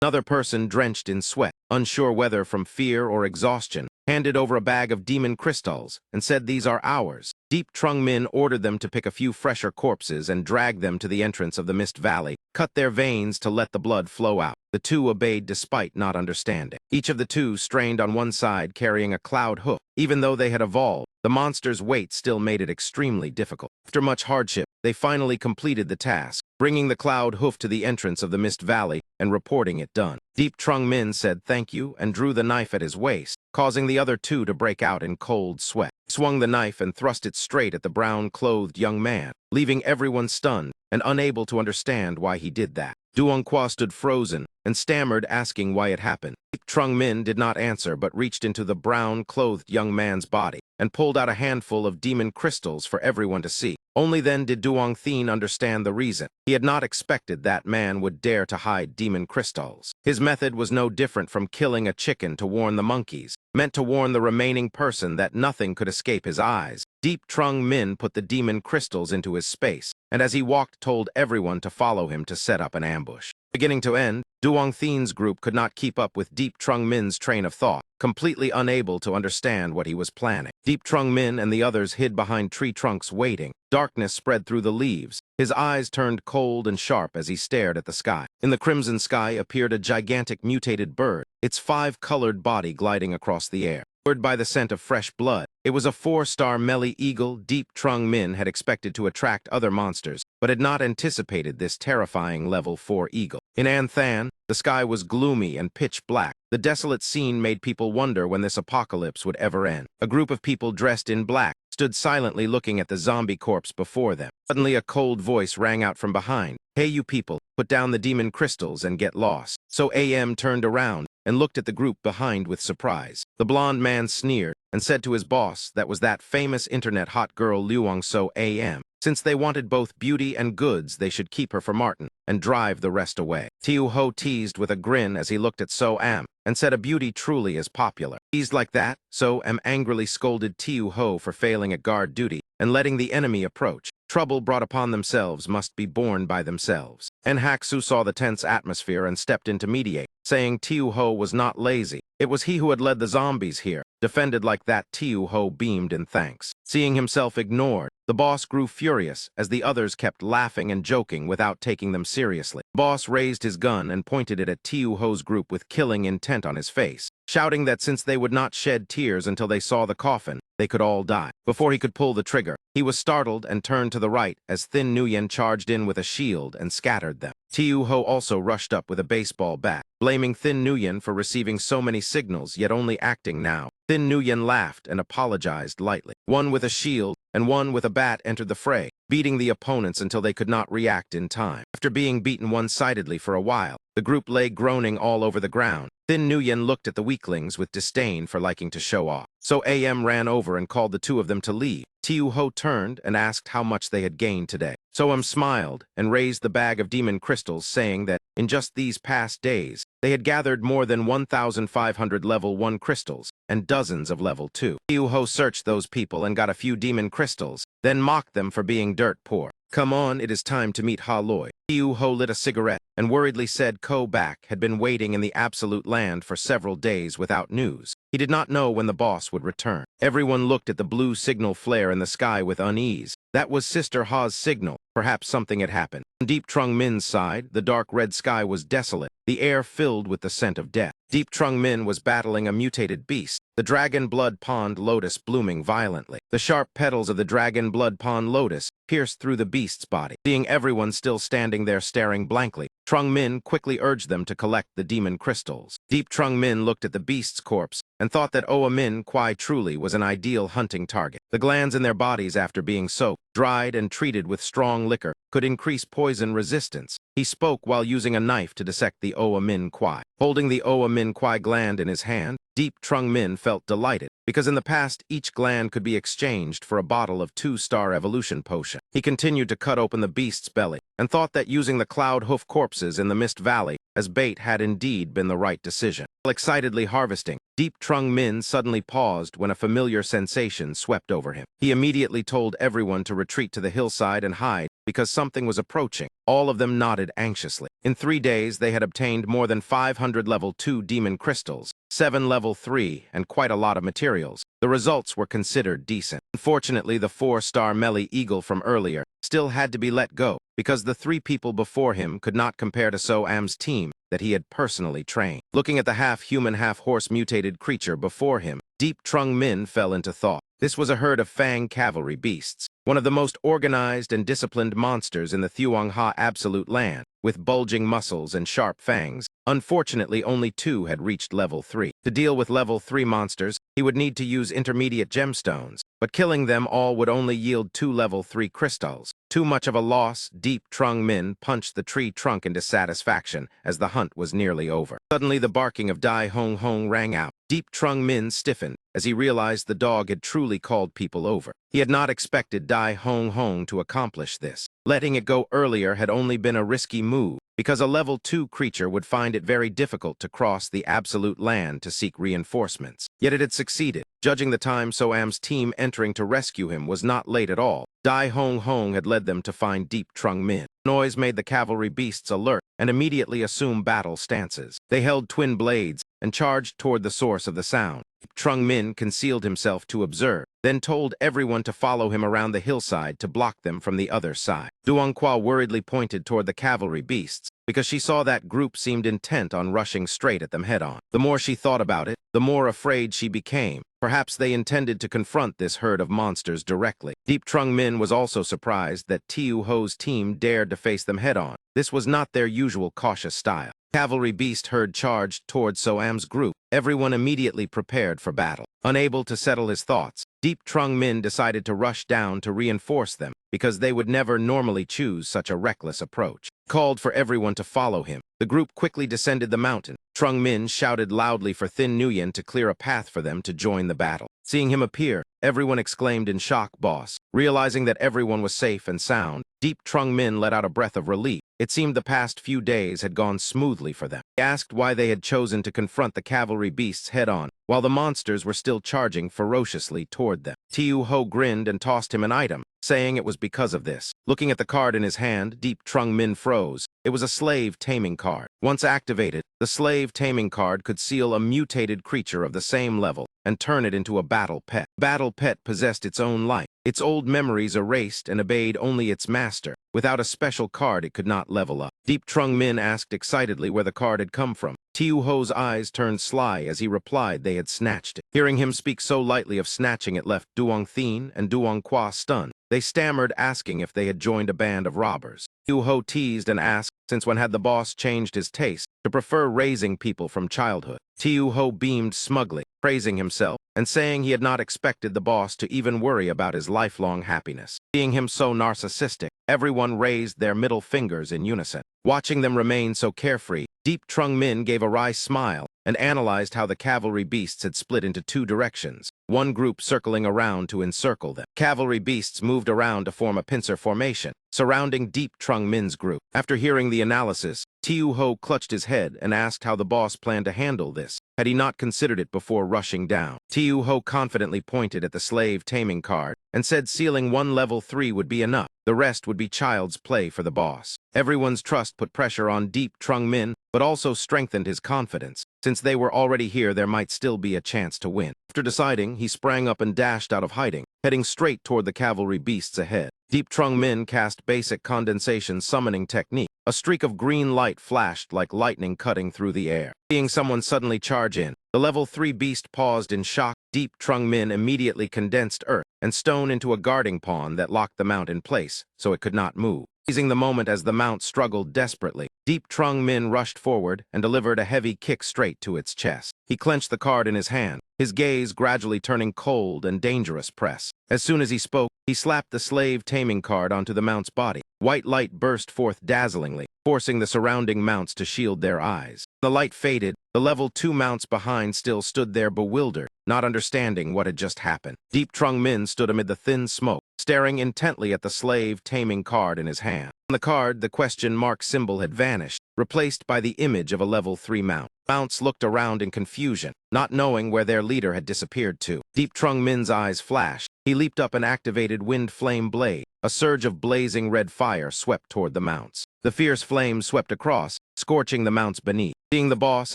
Another person drenched in sweat, unsure whether from fear or exhaustion, handed over a bag of demon crystals and said these are ours. Deep Trung Min ordered them to pick a few fresher corpses and drag them to the entrance of the Mist Valley, cut their veins to let the blood flow out. The two obeyed despite not understanding. Each of the two strained on one side carrying a cloud hoof. Even though they had evolved, the monster's weight still made it extremely difficult. After much hardship, they finally completed the task, bringing the cloud hoof to the entrance of the Mist Valley and reporting it done. Deep Trung Min said thank you and drew the knife at his waist, causing the other two to break out in cold sweat. He swung the knife and thrust it straight at the brown-clothed young man, leaving everyone stunned and unable to understand why he did that. Duong Kwa stood frozen and stammered, asking why it happened. Deep Trung Min did not answer but reached into the brown-clothed young man's body and pulled out a handful of demon crystals for everyone to see. Only then did Duong Thien understand the reason. He had not expected that man would dare to hide demon crystals. His method was no different from killing a chicken to warn the monkeys, meant to warn the remaining person that nothing could escape his eyes. Deep Trung Min put the demon crystals into his space, and as he walked told everyone to follow him to set up an ambush. Beginning to end, Duong Thien's group could not keep up with Deep Trung Min's train of thought, completely unable to understand what he was planning. Deep Trung Min and the others hid behind tree trunks waiting. Darkness spread through the leaves. His eyes turned cold and sharp as he stared at the sky. In the crimson sky appeared a gigantic mutated bird, its 5-colored body gliding across the air. Lured by the scent of fresh blood, it was a 4-star Melee Eagle. Deep Trung Min had expected to attract other monsters, but had not anticipated this terrifying level 4 eagle. In Anthan, the sky was gloomy and pitch black. The desolate scene made people wonder when this apocalypse would ever end. A group of people dressed in black stood silently looking at the zombie corpse before them. Suddenly a cold voice rang out from behind. Hey you people, put down the demon crystals and get lost. So AM turned around and looked at the group behind with surprise. The blonde man sneered and said to his boss that was that famous internet hot girl Luong So AM. Since they wanted both beauty and goods, they should keep her for Martin and drive the rest away. Tiu Ho teased with a grin as he looked at So Am and said a beauty truly is popular. Teased like that, So Am angrily scolded Tiu Ho for failing at guard duty and letting the enemy approach. Trouble brought upon themselves must be borne by themselves. Enhaxu saw the tense atmosphere and stepped in to mediate, saying Tiu Ho was not lazy. It was he who had led the zombies here. Defended like that, Tiu Ho beamed in thanks. Seeing himself ignored, the boss grew furious as the others kept laughing and joking without taking them seriously. The boss raised his gun and pointed it at Tiu Ho's group with killing intent on his face, shouting that since they would not shed tears until they saw the coffin, they could all die. Before he could pull the trigger, he was startled and turned to the right as Thin Nguyen charged in with a shield and scattered them. Tiu Ho also rushed up with a baseball bat, blaming Thin Nguyen for receiving so many signals yet only acting now. Thin Nguyen laughed and apologized lightly. One with a shield and one with a bat entered the fray, beating the opponents until they could not react in time. After being beaten one-sidedly for a while, the group lay groaning all over the ground. Thin Nguyen looked at the weaklings with disdain for liking to show off. So AM ran over and called the two of them to leave. Tiu Ho turned and asked how much they had gained today. Soam smiled and raised the bag of demon crystals, saying that in just these past days, they had gathered more than 1,500 level 1 crystals and dozens of level 2. Tiu Ho searched those people and got a few demon crystals, then mocked them for being dirt poor. Come on, it is time to meet Ha Loi. Tiu Ho lit a cigarette and worriedly said Ko Bak had been waiting in the absolute land for several days without news. He did not know when the boss would return. Everyone looked at the blue signal flare in the sky with unease. That was Sister Ha's signal. Perhaps something had happened. On Deep Trung Min's side, the dark red sky was desolate, the air filled with the scent of death. Deep Trung Min was battling a mutated beast, the dragon blood pond lotus blooming violently. The sharp petals of the dragon blood pond lotus pierced through the beast's body. Seeing everyone still standing there staring blankly, Trung Min quickly urged them to collect the demon crystals. Deep Trung Min looked at the beast's corpse and thought that Oa Min Kwai truly was an ideal hunting target. The glands in their bodies, after being soaked, dried, and treated with strong liquor, could increase poison resistance. He spoke while using a knife to dissect the Oa Min Kwai. Holding the Oa Min Kwai gland in his hand, Deep Trung Min felt delighted, because in the past each gland could be exchanged for a bottle of 2-star evolution potion. He continued to cut open the beast's belly, and thought that using the cloud hoof corpses in the Mist Valley as bait had indeed been the right decision. While excitedly harvesting, Deep Trung Min suddenly paused when a familiar sensation swept over him. He immediately told everyone to retreat to the hillside and hide, because something was approaching. All of them nodded anxiously. In 3 days, they had obtained more than 500 level 2 demon crystals, 7 level 3, and quite a lot of materials. The results were considered decent. Unfortunately, the 4-star Melly Eagle from earlier still had to be let go, because the 3 people before him could not compare to So-Am's team that he had personally trained. Looking at the half-human, half-horse mutated creature before him, Deep Trung Min fell into thought. This was a herd of Fang cavalry beasts, one of the most organized and disciplined monsters in the Thuong Ha Absolute Land, with bulging muscles and sharp fangs. Unfortunately, only 2 had reached level 3. To deal with level 3 monsters, he would need to use intermediate gemstones, but killing them all would only yield 2 level 3 crystals. Too much of a loss, Deep Trung Min punched the tree trunk into satisfaction as the hunt was nearly over. Suddenly, the barking of Dai Hong Hong rang out. Deep Trung Min stiffened as he realized the dog had truly called people over. He had not expected Dai Hong Hong to accomplish this. Letting it go earlier had only been a risky move, because a level 2 creature would find it very difficult to cross the absolute land to seek reinforcements. Yet it had succeeded. Judging the time So-Am's team entering to rescue him was not late at all, Dai Hong Hong had led them to find Deep Trung Min. Noise made the cavalry beasts alert and immediately assume battle stances. They held twin blades and charged toward the source of the sound. Trung Min concealed himself to observe, then told everyone to follow him around the hillside to block them from the other side. Duong Qua worriedly pointed toward the cavalry beasts, because she saw that group seemed intent on rushing straight at them head-on. The more she thought about it, the more afraid she became. Perhaps they intended to confront this herd of monsters directly. Deep Trung Min was also surprised that Tiu Ho's team dared to face them head-on. This was not their usual cautious style. Cavalry beast herd charged towards So-Am's group. Everyone immediately prepared for battle. Unable to settle his thoughts, Deep Trung Min decided to rush down to reinforce them, because they would never normally choose such a reckless approach. He called for everyone to follow him. The group quickly descended the mountain. Trung Min shouted loudly for Thin Nguyen to clear a path for them to join the battle. Seeing him appear, everyone exclaimed in shock, "Boss." Realizing that everyone was safe and sound, Deep Trung Min let out a breath of relief. It seemed the past few days had gone smoothly for them. He asked why they had chosen to confront the cavalry beasts head-on, while the monsters were still charging ferociously toward them. Tiu Ho grinned and tossed him an item, saying it was because of this. Looking at the card in his hand, Deep Trung Min froze. It was a slave taming card. Once activated, the slave taming card could seal a mutated creature of the same level and turn it into a battle pet. Battle pet possessed its own life. Its old memories erased and obeyed only its master. Without a special card, it could not level up. Deep Trung Min asked excitedly where the card had come from. Tiu Ho's eyes turned sly as he replied they had snatched it. Hearing him speak so lightly of snatching it left Duong Thin and Duong Qua stunned. They stammered, asking if they had joined a band of robbers. Tiu Ho teased and asked, since when had the boss changed his taste to prefer raising people from childhood. Tiu Ho beamed smugly, praising himself and saying he had not expected the boss to even worry about his lifelong happiness. Seeing him so narcissistic, everyone raised their middle fingers in unison. Watching them remain so carefree, Deep Trung Min gave a wry smile and analyzed how the cavalry beasts had split into two directions, one group circling around to encircle them. Cavalry beasts moved around to form a pincer formation, surrounding Deep Trung Min's group. After hearing the analysis, Tiu Ho clutched his head and asked how the boss planned to handle this. Had he not considered it before rushing down? Tiu Ho confidently pointed at the slave taming card and said sealing one level 3 would be enough. The rest would be child's play for the boss. Everyone's trust put pressure on Deep Trung Min, but also strengthened his confidence. Since they were already here, there might still be a chance to win. After deciding, he sprang up and dashed out of hiding, heading straight toward the cavalry beasts ahead. Deep Trung Min cast basic condensation summoning technique. A streak of green light flashed like lightning cutting through the air. Seeing someone suddenly charge in, the level 3 beast paused in shock. Deep Trung Min immediately condensed earth and stone into a guarding pawn that locked the mount in place, so it could not move. Seizing the moment as the mount struggled desperately, Deep Trung Min rushed forward and delivered a heavy kick straight to its chest. He clenched the card in his hand, his gaze gradually turning cold and dangerous press. As soon as he spoke, he slapped the slave taming card onto the mount's body. White light burst forth dazzlingly, forcing the surrounding mounts to shield their eyes. The light faded. The level 2 mounts behind still stood there bewildered, not understanding what had just happened. Deep Trung Min stood amid the thin smoke, staring intently at the slave taming card in his hand. On the card, the question mark symbol had vanished, replaced by the image of a level 3 mount. Mounts looked around in confusion, not knowing where their leader had disappeared to. Deep Trung Min's eyes flashed. He leaped up and activated Wind Flame Blade. A surge of blazing red fire swept toward the mounts. The fierce flames swept across, scorching the mounts beneath. Seeing the boss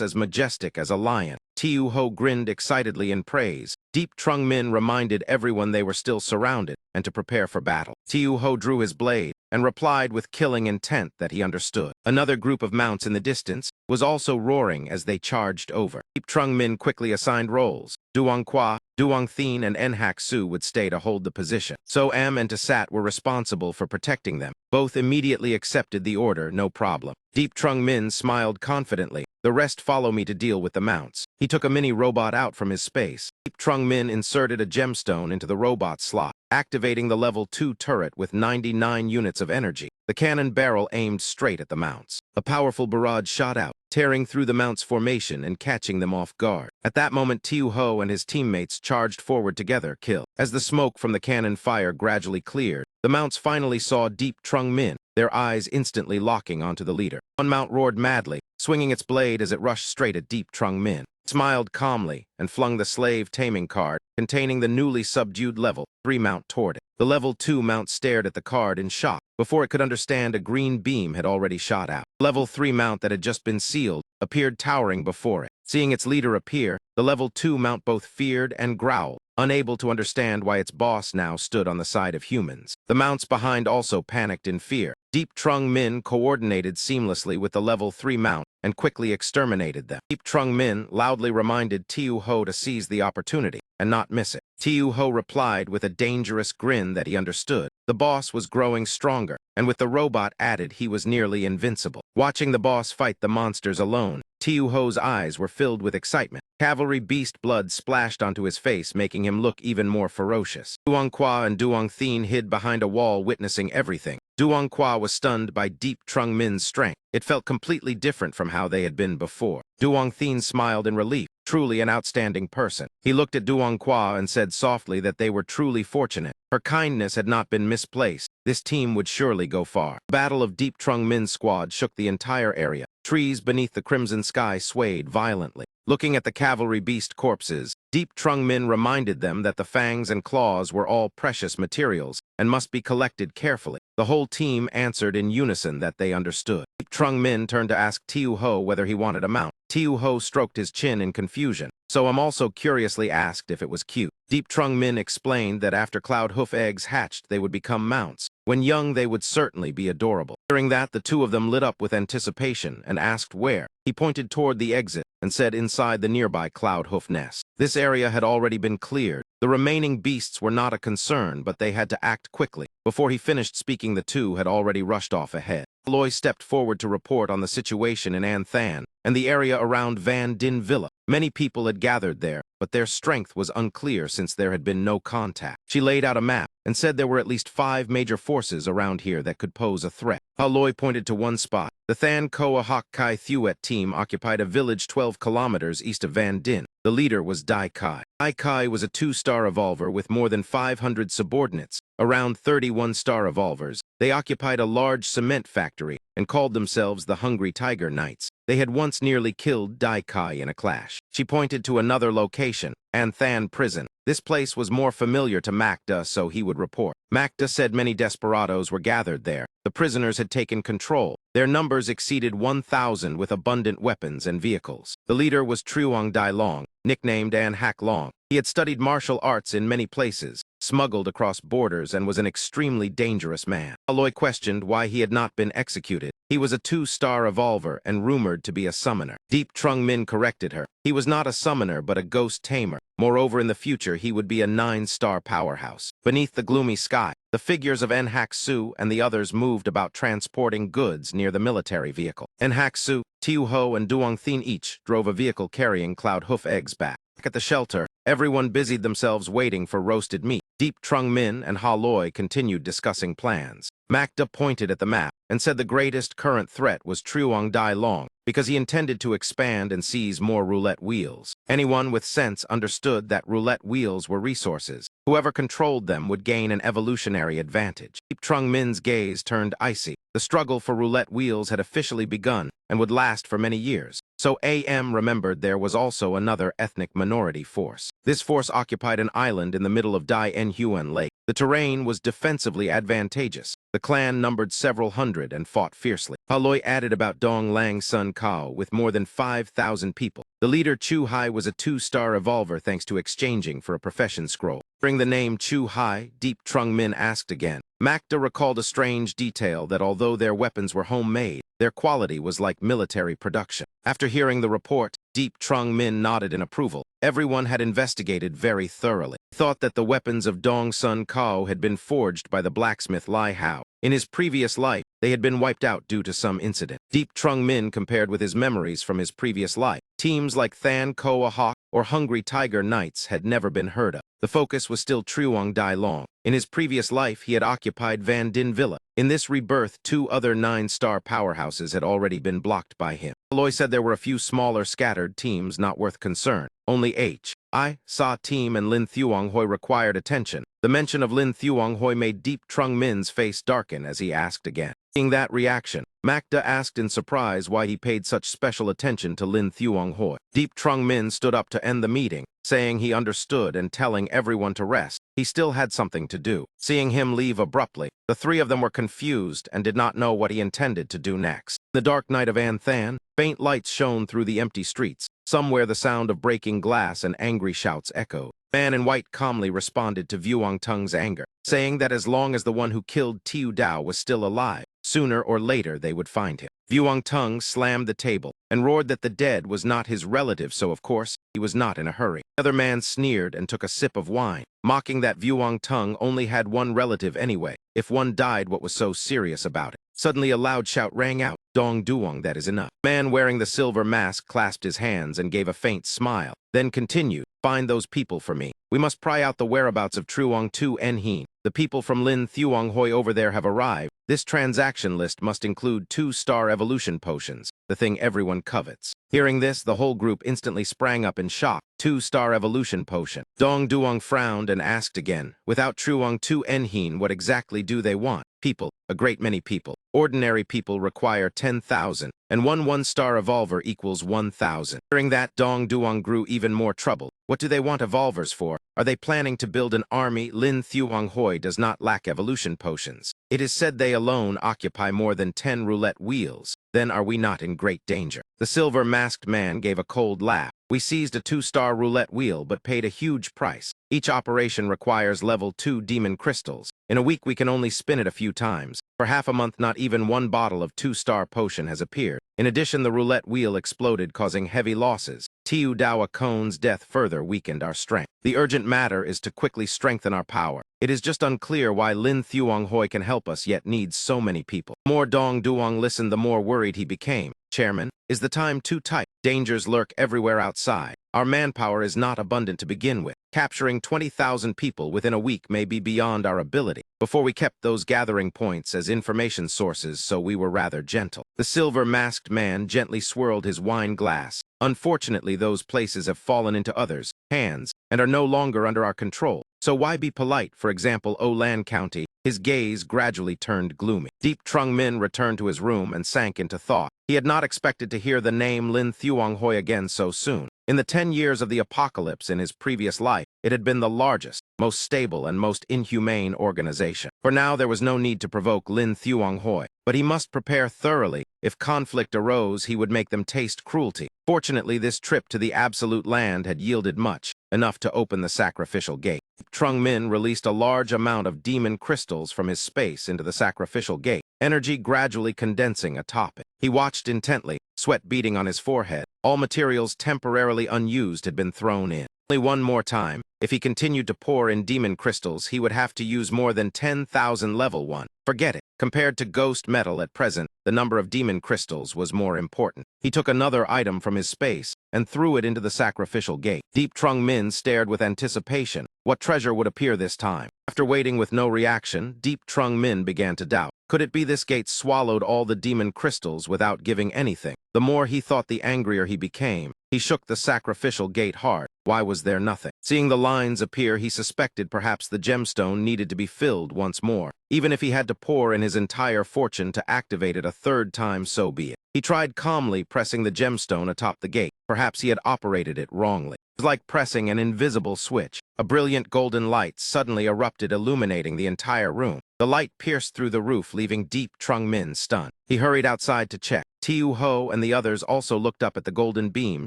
as majestic as a lion, Tiu Ho grinned excitedly in praise. Deep Trung Min reminded everyone they were still surrounded and to prepare for battle. Tiu Ho drew his blade and replied with killing intent that he understood. Another group of mounts in the distance was also roaring as they charged over. Deep Trung Min quickly assigned roles. Duong Qua, Duong Thin, and Nhak Su would stay to hold the position. So M and Tasat were responsible for protecting them. Both immediately accepted the order, no problem. Deep Trung Min smiled confidently. The rest follow me to deal with the mounts. He took a mini robot out from his space. Deep Trung Min inserted a gemstone into the robot slot, activating the level 2 turret with 99 units of energy. The cannon barrel aimed straight at the mounts. A powerful barrage shot out, tearing through the mounts' formation and catching them off guard. At that moment, Tiu Ho and his teammates charged forward together, kill. As the smoke from the cannon fire gradually cleared, the mounts finally saw Deep Trung Min, their eyes instantly locking onto the leader. One mount roared madly, swinging its blade as it rushed straight at Deep Trung Min. It smiled calmly and flung the slave taming card containing the newly subdued level 3 mount toward it. The level 2 mount stared at the card in shock. Before it could understand, a green beam had already shot out. Level 3 mount that had just been sealed appeared towering before it. Seeing its leader appear, the level 2 mount both feared and growled, unable to understand why its boss now stood on the side of humans. The mounts behind also panicked in fear. Deep Trung Min coordinated seamlessly with the level 3 mount and quickly exterminated them. Deep Trung Min loudly reminded Tiu Ho to seize the opportunity and not miss it. Tiu Ho replied with a dangerous grin that he understood. The boss was growing stronger, and with the robot added, he was nearly invincible. Watching the boss fight the monsters alone, Tiu Ho's eyes were filled with excitement. Cavalry beast blood splashed onto his face, making him look even more ferocious. Duong Qua and Duong Thin hid behind a wall, witnessing everything. Duong Qua was stunned by Deep Trung Min's strength. It felt completely different from how they had been before. Duong Thin smiled in relief. Truly an outstanding person. He looked at Duong Qua and said softly that they were truly fortunate. Her kindness had not been misplaced. This team would surely go far. The battle of Deep Trung Min's squad shook the entire area. Trees beneath the crimson sky swayed violently. Looking at the cavalry beast corpses, Deep Trung Min reminded them that the fangs and claws were all precious materials and must be collected carefully. The whole team answered in unison that they understood. Deep Trung Min turned to ask Tiu Ho whether he wanted a mount. Tiu Ho stroked his chin in confusion, so also curiously asked if it was cute. Deep Trung Min explained that after Cloud Hoof eggs hatched, they would become mounts. When young, they would certainly be adorable. Hearing that, the two of them lit up with anticipation and asked where. He pointed toward the exit and said inside the nearby Cloud Hoof nest. This area had already been cleared. The remaining beasts were not a concern, but they had to act quickly. Before he finished speaking, the two had already rushed off ahead. Loy stepped forward to report on the situation in An Than and the area around Van Din Villa. Many people had gathered there, but their strength was unclear since there had been no contact. She laid out a map and said there were at least 5 major forces around here that could pose a threat. Loy pointed to one spot. The Than Koa Hok Kai Thuet team occupied a village 12 kilometers east of Van Din. The leader was Dai Kai. Dai Kai was a 2-star evolver with more than 500 subordinates, around 31-star evolvers. They occupied a large cement factory and called themselves the Hungry Tiger Knights. They had once nearly killed Dai Kai in a clash. She pointed to another location, An Than Prison. This place was more familiar to Makda, so he would report. Makda said many desperados were gathered there. The prisoners had taken control. Their numbers exceeded 1,000 with abundant weapons and vehicles. The leader was Truong Dai Long, nicknamed An Hak Long. He had studied martial arts in many places, smuggled across borders, and was an extremely dangerous man. Aloy questioned why he had not been executed. He was a 2-star evolver and rumored to be a summoner. Deep Trung Min corrected her. He was not a summoner, but a ghost tamer. Moreover, in the future, he would be a 9-star powerhouse. Beneath the gloomy sky, the figures of En Hak Su and the others moved about transporting goods near the military vehicle. En Hak Su, Tiu Ho, and Duong Thin each drove a vehicle carrying Cloud Hoof eggs back. At the shelter, everyone busied themselves waiting for roasted meat. Deep Trung Min and Ha Loi continued discussing plans. Makda pointed at the map and said the greatest current threat was Truong Dai Long, because he intended to expand and seize more roulette wheels. Anyone with sense understood that roulette wheels were resources. Whoever controlled them would gain an evolutionary advantage. Deep Trung Min's gaze turned icy. The struggle for roulette wheels had officially begun and would last for many years. So AM remembered there was also another ethnic minority force. This force occupied an island in the middle of Dai En Huan Lake. The terrain was defensively advantageous. The clan numbered several hundred and fought fiercely. Aloy added about Dong Lang Sun Kao with more than 5,000 people. The leader Chu Hai was a 2-star evolver thanks to exchanging for a profession scroll. Hearing the name Chu Hai, Deep Trung Min asked again. Makda recalled a strange detail that although their weapons were homemade, their quality was like military production. After hearing the report, Deep Trung Min nodded in approval. Everyone had investigated very thoroughly. He thought that the weapons of Dong Sun Kao had been forged by the blacksmith Lai Hao. In his previous life, they had been wiped out due to some incident. Deep Trung Min compared with his memories from his previous life. Teams like Than Koa Hawk or Hungry Tiger Knights had never been heard of. The focus was still Truong Dai Long. In his previous life, he had occupied Van Din Villa. In this rebirth, 2 other 9-star powerhouses had already been blocked by him. Aloy said there were a few smaller scattered teams not worth concern. Only I Sa Team and Lin Thuong Hoi required attention. The mention of Lin Thuong Hoi made Deep Trung Min's face darken as he asked again. Seeing that reaction, Makda asked in surprise why he paid such special attention to Lin Thuong Hoi. Deep Trung Min stood up to end the meeting, saying he understood and telling everyone to rest. He still had something to do. Seeing him leave abruptly, the 3 of them were confused and did not know what he intended to do next. In the dark night of An Than, faint lights shone through the empty streets. Somewhere the sound of breaking glass and angry shouts echoed. Man in white calmly responded to Vuong Tung's anger, saying that as long as the one who killed Tiu Dao was still alive, sooner or later they would find him. Vuong Tung slammed the table and roared that the dead was not his relative, so of course he was not in a hurry. The other man sneered and took a sip of wine, mocking that Vuong Tung only had one relative anyway. If one died, what was so serious about it? Suddenly a loud shout rang out. Dong Duong, that is enough. The man wearing the silver mask clasped his hands and gave a faint smile, then continued, find those people for me. We must pry out the whereabouts of Truong Tu En Heen. The people from Lin Thuong Hoi over there have arrived. This transaction list must include 2-star evolution potions, the thing everyone covets. Hearing this, the whole group instantly sprang up in shock. 2-star evolution potion. Dong Duong frowned and asked again, without Truong Tu En Heen, what exactly do they want? People, a great many people. Ordinary people require 10,000, and one-star evolver equals 1,000. Hearing that, Dong Duong grew even more troubled. What do they want evolvers for? Are they planning to build an army? Lin Thuong Hoi does not lack evolution potions. It is said they alone occupy more than 10 roulette wheels. Then are we not in great danger? The silver-masked man gave a cold laugh. We seized a 2-star roulette wheel but paid a huge price. Each operation requires level 2 demon crystals. In a week we can only spin it a few times. For half a month not even one bottle of 2-star potion has appeared. In addition, the roulette wheel exploded, causing heavy losses. Tiu Dawa Kone's death further weakened our strength. The urgent matter is to quickly strengthen our power. It is just unclear why Lin Thuong Hoi can help us yet needs so many people. The more Dong Duong listened, the more worried he became. Chairman, is the time too tight? Dangers lurk everywhere outside. Our manpower is not abundant to begin with. Capturing 20,000 people within a week may be beyond our ability. Before we kept those gathering points as information sources, so we were rather gentle. The silver-masked man gently swirled his wine glass. Unfortunately, those places have fallen into others' hands and are no longer under our control. So why be polite? For example, Olan County. His gaze gradually turned gloomy. Deep Trung Min returned to his room and sank into thought. He had not expected to hear the name Lin Thuong Hoi again so soon. In the 10 years of the apocalypse in his previous life, it had been the largest, most stable, and most inhumane organization. For now, there was no need to provoke Lin Thuong Hoi, but he must prepare thoroughly. If conflict arose, he would make them taste cruelty. Fortunately, this trip to the Absolute Land had yielded much, enough to open the sacrificial gate. Trung Min released a large amount of demon crystals from his space into the sacrificial gate, energy gradually condensing atop it. He watched intently, sweat beading on his forehead. All materials temporarily unused had been thrown in. Only one more time. If he continued to pour in demon crystals, he would have to use more than 10,000 level 1. Forget it. Compared to ghost metal at present, the number of demon crystals was more important. He took another item from his space and threw it into the sacrificial gate. Deep Trung Min stared with anticipation. What treasure would appear this time? After waiting with no reaction, Deep Trung Min began to doubt. Could it be this gate swallowed all the demon crystals without giving anything? The more he thought, the angrier he became. He shook the sacrificial gate hard. Why was there nothing? Seeing the lines appear, he suspected perhaps the gemstone needed to be filled once more. Even if he had to pour in his entire fortune to activate it a third time, so be it. He tried calmly pressing the gemstone atop the gate. Perhaps he had operated it wrongly. It was like pressing an invisible switch. A brilliant golden light suddenly erupted, illuminating the entire room. The light pierced through the roof, leaving Deep Trung Min stunned. He hurried outside to check. Tiu Ho and the others also looked up at the golden beam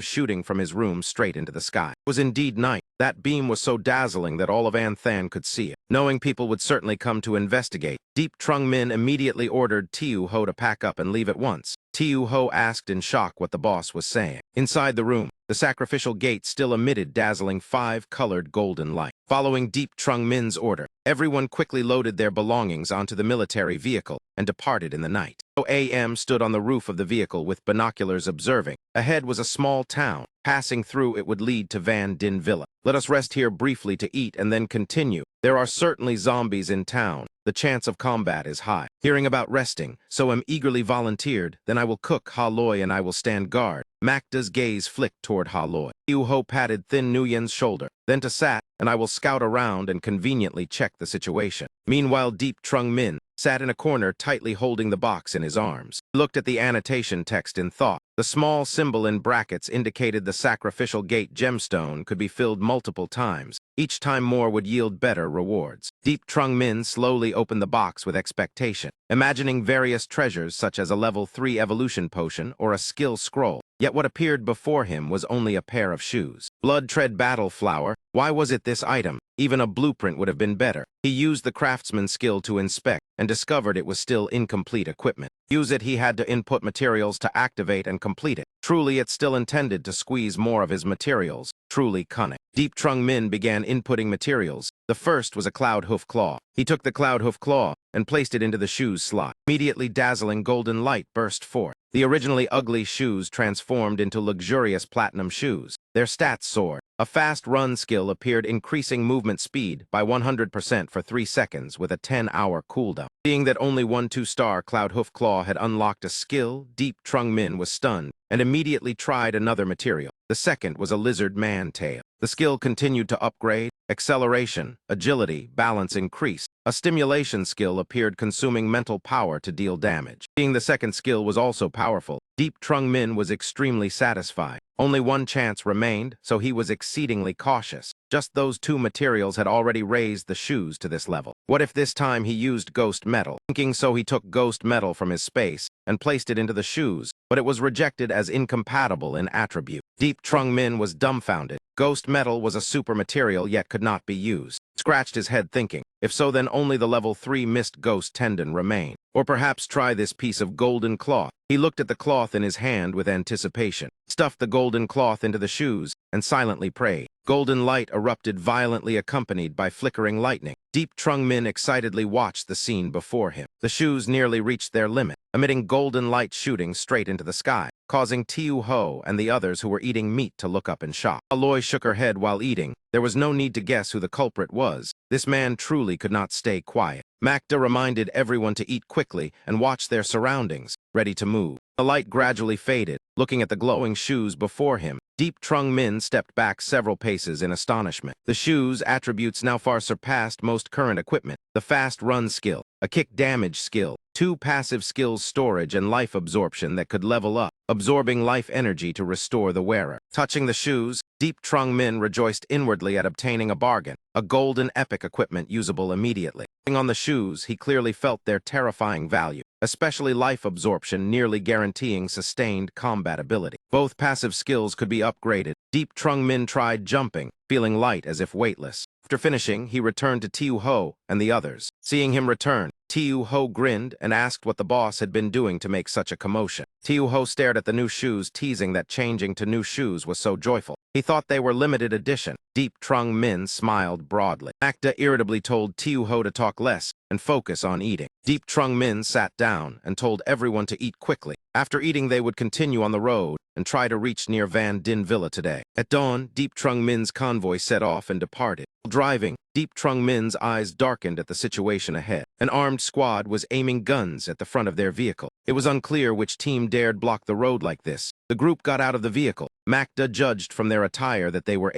shooting from his room straight into the sky. It was indeed night. That beam was so dazzling that all of Anthan could see it. Knowing people would certainly come to investigate, Deep Trung Min immediately ordered Tiu Ho to pack up and leave at once. Tiu Ho asked in shock what the boss was saying. Inside the room, the sacrificial gate still emitted dazzling 5-colored golden light. Following Deep Trung Min's order, everyone quickly loaded their belongings onto the military vehicle and departed in the night. AM stood on the roof of the vehicle with binoculars observing. Ahead was a small town. Passing through it would lead to Van Din Villa. Let us rest here briefly to eat and then continue. There are certainly zombies in town. The chance of combat is high. Hearing about resting, so am eagerly volunteered. Then I will cook Ha Loi and I will stand guard. Macda's gaze flicked toward Ha Loi. Yu Ho patted Thin Nguyen's shoulder. Then to Sat, and I will scout around and conveniently check the situation. Meanwhile, Deep Trung Min sat in a corner, tightly holding the box in his arms. He looked at the annotation text in thought. The small symbol in brackets indicated the sacrificial gate gemstone could be filled multiple times. Each time more would yield better rewards. Deep Trung Min slowly opened the box with expectation, imagining various treasures such as a level 3 evolution potion or a skill scroll. Yet what appeared before him was only a pair of shoes. Blood Tread Battle Flower. Why was it this item? Even a blueprint would have been better. He used the craftsman's skill to inspect and discovered it was still incomplete equipment. Use it, he had to input materials to activate and complete it. Truly, it still intended to squeeze more of his materials. Truly cunning. Deep Trung Min began inputting materials. The first was a cloud hoof claw. He took the cloud hoof claw and placed it into the shoe's slot. Immediately, dazzling golden light burst forth. The originally ugly shoes transformed into luxurious platinum shoes. Their stats soared. A fast run skill appeared, increasing movement speed by 100% for 3 seconds with a 10-hour cooldown. Seeing that only one 2-star Cloud Hoof Claw had unlocked a skill, Deep Trung Min was stunned and immediately tried another material. The second was a lizard man tail. The skill continued to upgrade. Acceleration, agility, balance increased. A stimulation skill appeared, consuming mental power to deal damage. Seeing the second skill was also powerful, Deep Trung Min was extremely satisfied. Only one chance remained, so he was exceedingly cautious. Just those two materials had already raised the shoes to this level. What if this time he used ghost metal? Thinking so, he took ghost metal from his space and placed it into the shoes, but it was rejected as incompatible in attribute. Deep Trung Min was dumbfounded. Ghost metal was a super material yet could not be used. Scratched his head thinking, if so, then only the level 3 mist ghost tendon remained. Or perhaps try this piece of golden cloth. He looked at the cloth in his hand with anticipation, stuffed the golden cloth into the shoes, and silently prayed. Golden light erupted violently, accompanied by flickering lightning. Deep Trung Min excitedly watched the scene before him. The shoes nearly reached their limit, emitting golden light shooting straight into the sky, causing Tiu Ho and the others who were eating meat to look up in shock. Aloy shook her head while eating. There was no need to guess who the culprit was. This man truly could not stay quiet. Magda reminded everyone to eat quickly and watch their surroundings, ready to move. The light gradually faded. Looking at the glowing shoes before him, Deep Trung Min stepped back several paces in astonishment. The shoes' attributes now far surpassed most current equipment. The fast run skill, a kick damage skill, 2 passive skills, storage and life absorption that could level up, absorbing life energy to restore the wearer. Touching the shoes, Deep Trung Min rejoiced inwardly at obtaining a bargain, a golden epic equipment usable immediately. On the shoes, he clearly felt their terrifying value, especially life absorption, nearly guaranteeing sustained combat ability. Both passive skills could be upgraded. Deep Trung Min tried jumping, feeling light as if weightless. After finishing, he returned to Tiu Ho and the others. Seeing him return, Tiu Ho grinned and asked what the boss had been doing to make such a commotion. Tiu Ho stared at the new shoes, teasing that changing to new shoes was so joyful. He thought they were limited edition. Deep Trung Min smiled broadly. Magda irritably told Tiu Ho to talk less and focus on eating. Deep Trung Min sat down and told everyone to eat quickly. After eating, they would continue on the road and try to reach near Van Din Villa today. At dawn, Deep Trung Min's convoy set off and departed. While driving, Deep Trung Min's eyes darkened at the situation ahead. An armed squad was aiming guns at the front of their vehicle. It was unclear which team dared block the road like this. The group got out of the vehicle. Magda judged from their attire that they were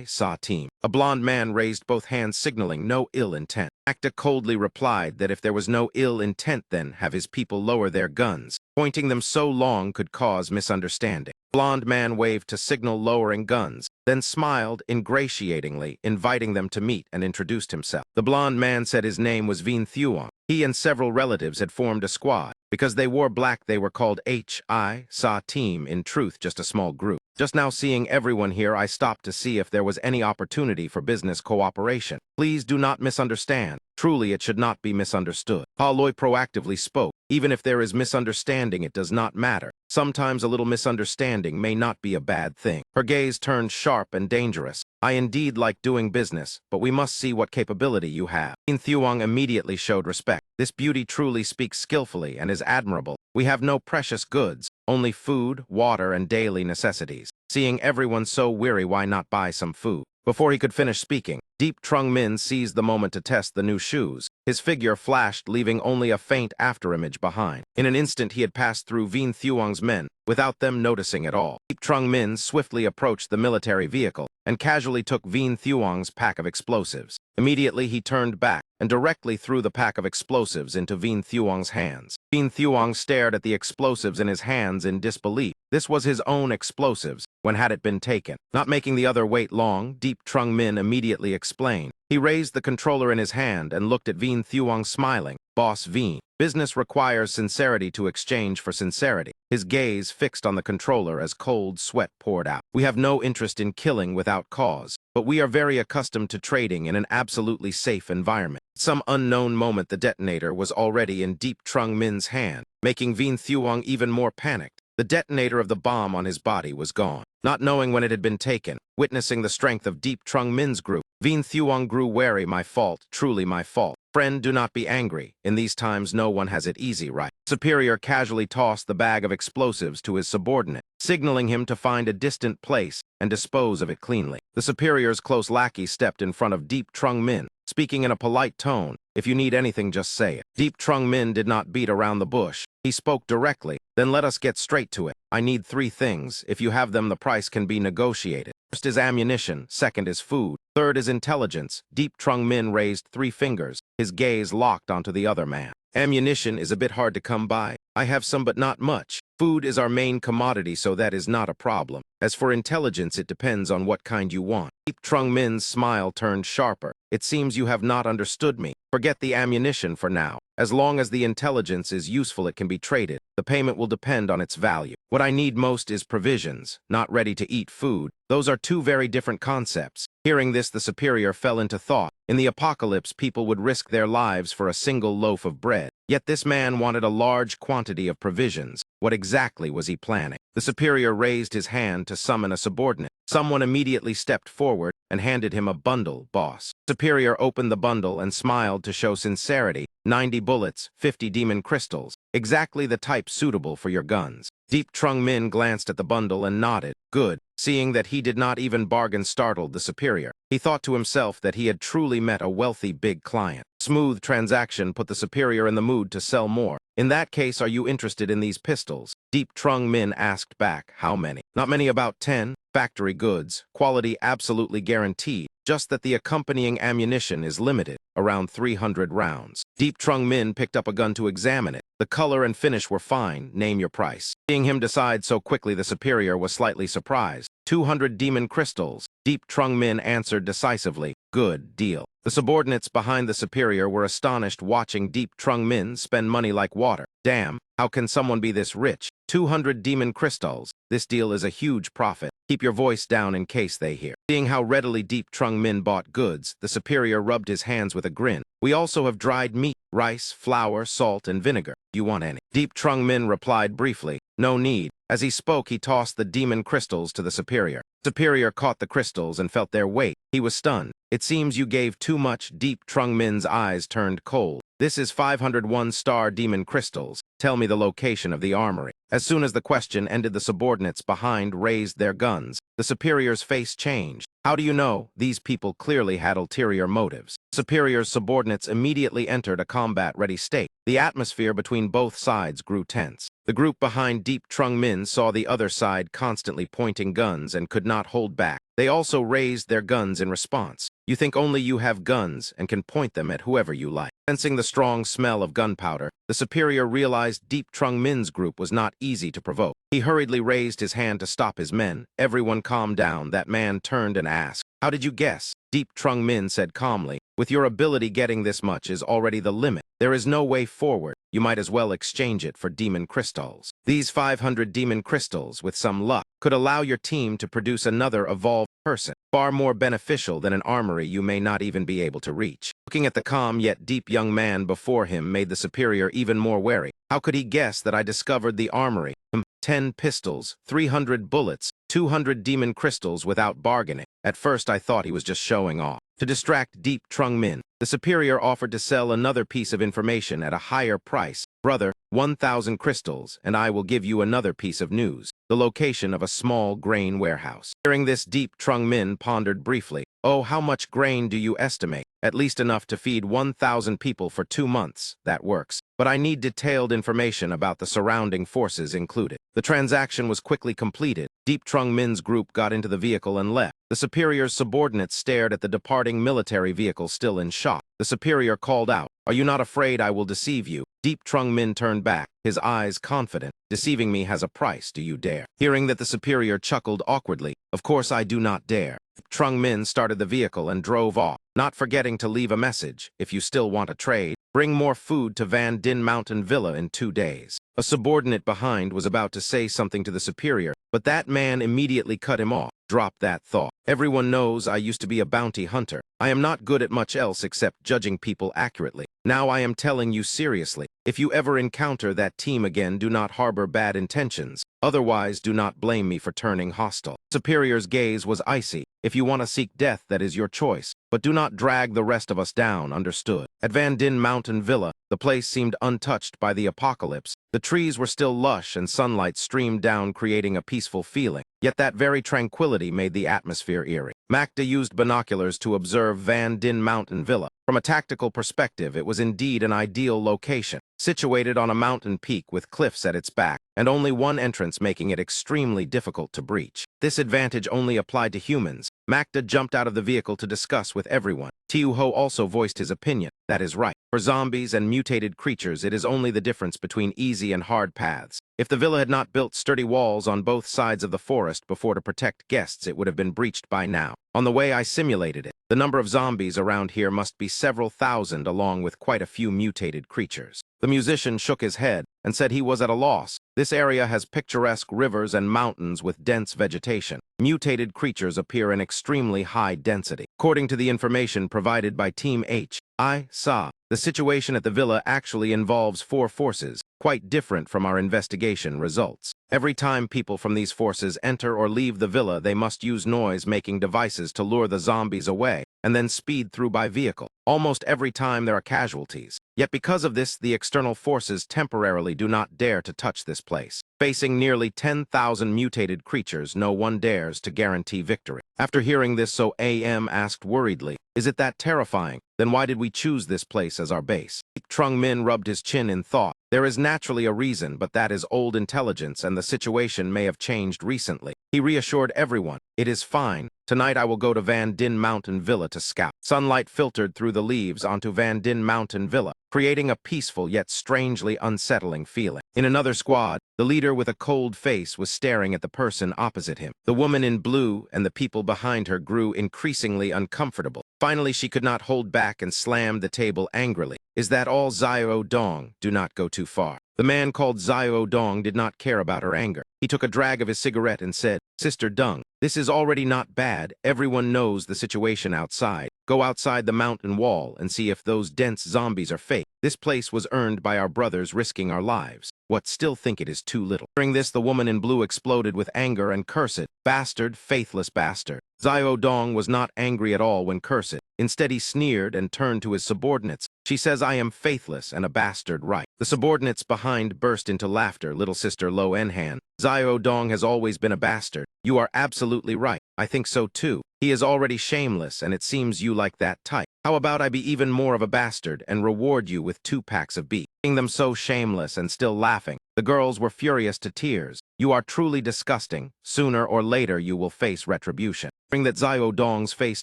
Sa team. A blond man raised both hands, signaling no ill intent. Magda coldly replied that if there was no ill intent, then have his people lower their guns. Pointing them so long could cause misunderstanding. Blond man waved to signal lowering guns, then smiled ingratiatingly, inviting them to meet, and introduced himself. The blond man said his name was Vien Thuong. He and several relatives had formed a squad. Because they wore black, they were called Sa team, in truth just a small group. Just now seeing everyone here, I stopped to see if there was any opportunity for business cooperation. Please do not misunderstand. Truly, it should not be misunderstood. Aloy proactively spoke. Even if there is misunderstanding, it does not matter. Sometimes a little misunderstanding may not be a bad thing. Her gaze turned sharp and dangerous. I indeed like doing business, but we must see what capability you have. Vien Thuong immediately showed respect. This beauty truly speaks skillfully and is admirable. We have no precious goods, only food, water, and daily necessities. Seeing everyone so weary, why not buy some food? Before he could finish speaking, Deep Trung Min seized the moment to test the new shoes. His figure flashed, leaving only a faint afterimage behind. In an instant, he had passed through Vien Thuong's men, without them noticing at all. Deep Trung Min swiftly approached the military vehicle and casually took Vien Thuong's pack of explosives. Immediately, he turned back and directly threw the pack of explosives into Vien Thuong's hands. Vien Thuong stared at the explosives in his hands in disbelief. This was his own explosives, when had it been taken. Not making the other wait long, Deep Trung Min immediately explained. He raised the controller in his hand and looked at Vien Thuong, smiling. Boss Vien, business requires sincerity to exchange for sincerity. His gaze fixed on the controller as cold sweat poured out. We have no interest in killing without cause, but we are very accustomed to trading in an absolutely safe environment. At some unknown moment, the detonator was already in Deep Trung Min's hand, making Vien Thuong even more panicked. The detonator of the bomb on his body was gone. Not knowing when it had been taken, witnessing the strength of Deep Trung Min's group, Vien Thuong grew wary. My fault, truly my fault. Friend, do not be angry. In these times, no one has it easy, right? Superior casually tossed the bag of explosives to his subordinate, signaling him to find a distant place and dispose of it cleanly. The superior's close lackey stepped in front of Deep Trung Min, speaking in a polite tone. If you need anything, just say it. Deep Trung Min did not beat around the bush. He spoke directly. Then let us get straight to it. I need 3 things. If you have them, the price can be negotiated. First is ammunition, second is food, third is intelligence. Deep Trung Min raised 3 fingers, his gaze locked onto the other man. Ammunition is a bit hard to come by. I have some but not much. Food is our main commodity, so that is not a problem. As for intelligence, it depends on what kind you want. Deep Trung Min's smile turned sharper. It seems you have not understood me. Forget the ammunition for now. As long as the intelligence is useful, it can be traded. The payment will depend on its value. What I need most is provisions, not ready-to-eat food. Those are 2 very different concepts. Hearing this, the superior fell into thought. In the apocalypse, people would risk their lives for a single loaf of bread. Yet this man wanted a large quantity of provisions. What exactly was he planning? The superior raised his hand to summon a subordinate. Someone immediately stepped forward and handed him a bundle, boss. Superior opened the bundle and smiled to show sincerity. 90 bullets, 50 demon crystals. Exactly the type suitable for your guns. Deep Trung Min glanced at the bundle and nodded. Good. Seeing that he did not even bargain startled the superior. He thought to himself that he had truly met a wealthy big client. Smooth transaction put the superior in the mood to sell more. In that case, are you interested in these pistols? Deep Trung Min asked back. How many? Not many, about 10. Factory goods. Quality absolutely guaranteed. Just that the accompanying ammunition is limited, around 300 rounds. Deep Trung Min picked up a gun to examine it. The color and finish were fine. Name your price. Seeing him decide so quickly, the superior was slightly surprised. 200 demon crystals. Deep Trung Min answered decisively. Good deal. The subordinates behind the superior were astonished watching Deep Trung Min spend money like water. Damn, how can someone be this rich? 200 demon crystals. This deal is a huge profit. Keep your voice down in case they hear. Seeing how readily Deep Trung Min bought goods, the superior rubbed his hands with a grin. We also have dried meat, rice, flour, salt, and vinegar. Do you want any? Deep Trung Min replied briefly. No need. As he spoke, he tossed the demon crystals to the superior. Superior caught the crystals and felt their weight. He was stunned. It seems you gave too much. Deep Trung Min's eyes turned cold. This is 501-star demon crystals. Tell me the location of the armory. As soon as the question ended, the subordinates behind raised their guns. The superior's face changed. How do you know? These people clearly had ulterior motives. Superior's subordinates immediately entered a combat-ready state. The atmosphere between both sides grew tense. The group behind Deep Trung Min saw the other side constantly pointing guns and could not hold back. They also raised their guns in response. You think only you have guns and can point them at whoever you like. Sensing the strong smell of gunpowder, the superior realized Deep Trung Min's group was not easy to provoke. He hurriedly raised his hand to stop his men. Everyone calmed down. That man turned and asked, "How did you guess?" Deep Trung Min said calmly, "With your ability, getting this much is already the limit. There is no way forward. You might as well exchange it for demon crystals. These 500 demon crystals, with some luck, could allow your team to produce another evolved person, far more beneficial than an armory you may not even be able to reach." Looking at the calm yet deep young man before him made the superior even more wary. How could he guess that I discovered the armory? 10 pistols, 300 bullets, 200 demon crystals without bargaining. At first I thought he was just showing off. To distract Deep Trung Min, the superior offered to sell another piece of information at a higher price. Brother, 1,000 crystals, and I will give you another piece of news. The location of a small grain warehouse. Hearing this, Deep Trung Min pondered briefly. Oh, how much grain do you estimate? At least enough to feed 1,000 people for 2 months. That works. But I need detailed information about the surrounding forces included. The transaction was quickly completed. Deep Trung Min's group got into the vehicle and left. The superior's subordinates stared at the departing military vehicle, still in shock. The superior called out, "Are you not afraid I will deceive you?" Deep Trung Min turned back, his eyes confident. "Deceiving me has a price. Do you dare?" Hearing that, the superior chuckled awkwardly. "Of course I do not dare." Trung Min started the vehicle and drove off, not forgetting to leave a message. If you still want a trade, bring more food to Van Din Mountain Villa in 2 days. A subordinate behind was about to say something to the superior, but that man immediately cut him off. Drop that thought. Everyone knows I used to be a bounty hunter. I am not good at much else except judging people accurately. Now I am telling you seriously. If you ever encounter that team again, do not harbor bad intentions. Otherwise, do not blame me for turning hostile. Superior's gaze was icy. If you want to seek death, that is your choice. But do not drag the rest of us down, understood? At Van Din Mountain Villa, the place seemed untouched by the apocalypse. The trees were still lush and sunlight streamed down, creating a peaceful feeling. Yet that very tranquility made the atmosphere eerie. Macda used binoculars to observe Van Din Mountain Villa. From a tactical perspective, it was indeed an ideal location. Situated on a mountain peak with cliffs at its back, and only one entrance making it extremely difficult to breach. This advantage only applied to humans. Makta jumped out of the vehicle to discuss with everyone. Tiuho also voiced his opinion. That is right. For zombies and mutated creatures, it is only the difference between easy and hard paths. If the villa had not built sturdy walls on both sides of the forest before to protect guests, it would have been breached by now. On the way, I simulated it. The number of zombies around here must be several thousand, along with quite a few mutated creatures. The musician shook his head and said he was at a loss. This area has picturesque rivers and mountains with dense vegetation. Mutated creatures appear in extremely high density. According to the information provided by Team H, I saw the situation at the villa actually involves 4 forces, quite different from our investigation results. Every time people from these forces enter or leave the villa, they must use noise-making devices to lure the zombies away, and then speed through by vehicle. Almost every time there are casualties. Yet because of this, the external forces temporarily do not dare to touch this place. Facing nearly 10,000 mutated creatures, no one dares to guarantee victory. After hearing this, So AM asked worriedly, "Is it that terrifying? Then why did we choose this place as our base?" Trung Min rubbed his chin in thought. There is naturally a reason, but that is old intelligence, and the situation may have changed recently. He reassured everyone, "It is fine. Tonight I will go to Van Din Mountain Villa to scout." Sunlight filtered through the leaves onto Van Din Mountain Villa, creating a peaceful yet strangely unsettling feeling. In another squad, the leader with a cold face was staring at the person opposite him. The woman in blue and the people behind her grew increasingly uncomfortable. Finally, she could not hold back and slammed the table angrily. "Is that all, Xiao Dong? Do not go too far." The man called Xiao Dong did not care about her anger. He took a drag of his cigarette and said, "Sister Dung, this is already not bad. Everyone knows the situation outside. Go outside the mountain wall and see if those dense zombies are fake. This place was earned by our brothers risking our lives. What, still think it is too little?" Hearing this, the woman in blue exploded with anger and cursed, "Bastard, faithless bastard." Xiao Dong was not angry at all when cursed. Instead, he sneered and turned to his subordinates. "She says I am faithless and a bastard, right?" The subordinates behind burst into laughter. "Little sister Lo Enhan, Xiao Dong has always been a bastard. You are absolutely right. I think so too. He is already shameless, and it seems you like that type. How about I be even more of a bastard and reward you with 2 packs of beef?" Seeing them so shameless and still laughing, the girls were furious to tears. "You are truly disgusting. Sooner or later you will face retribution." Hearing that, Xiao Dong's face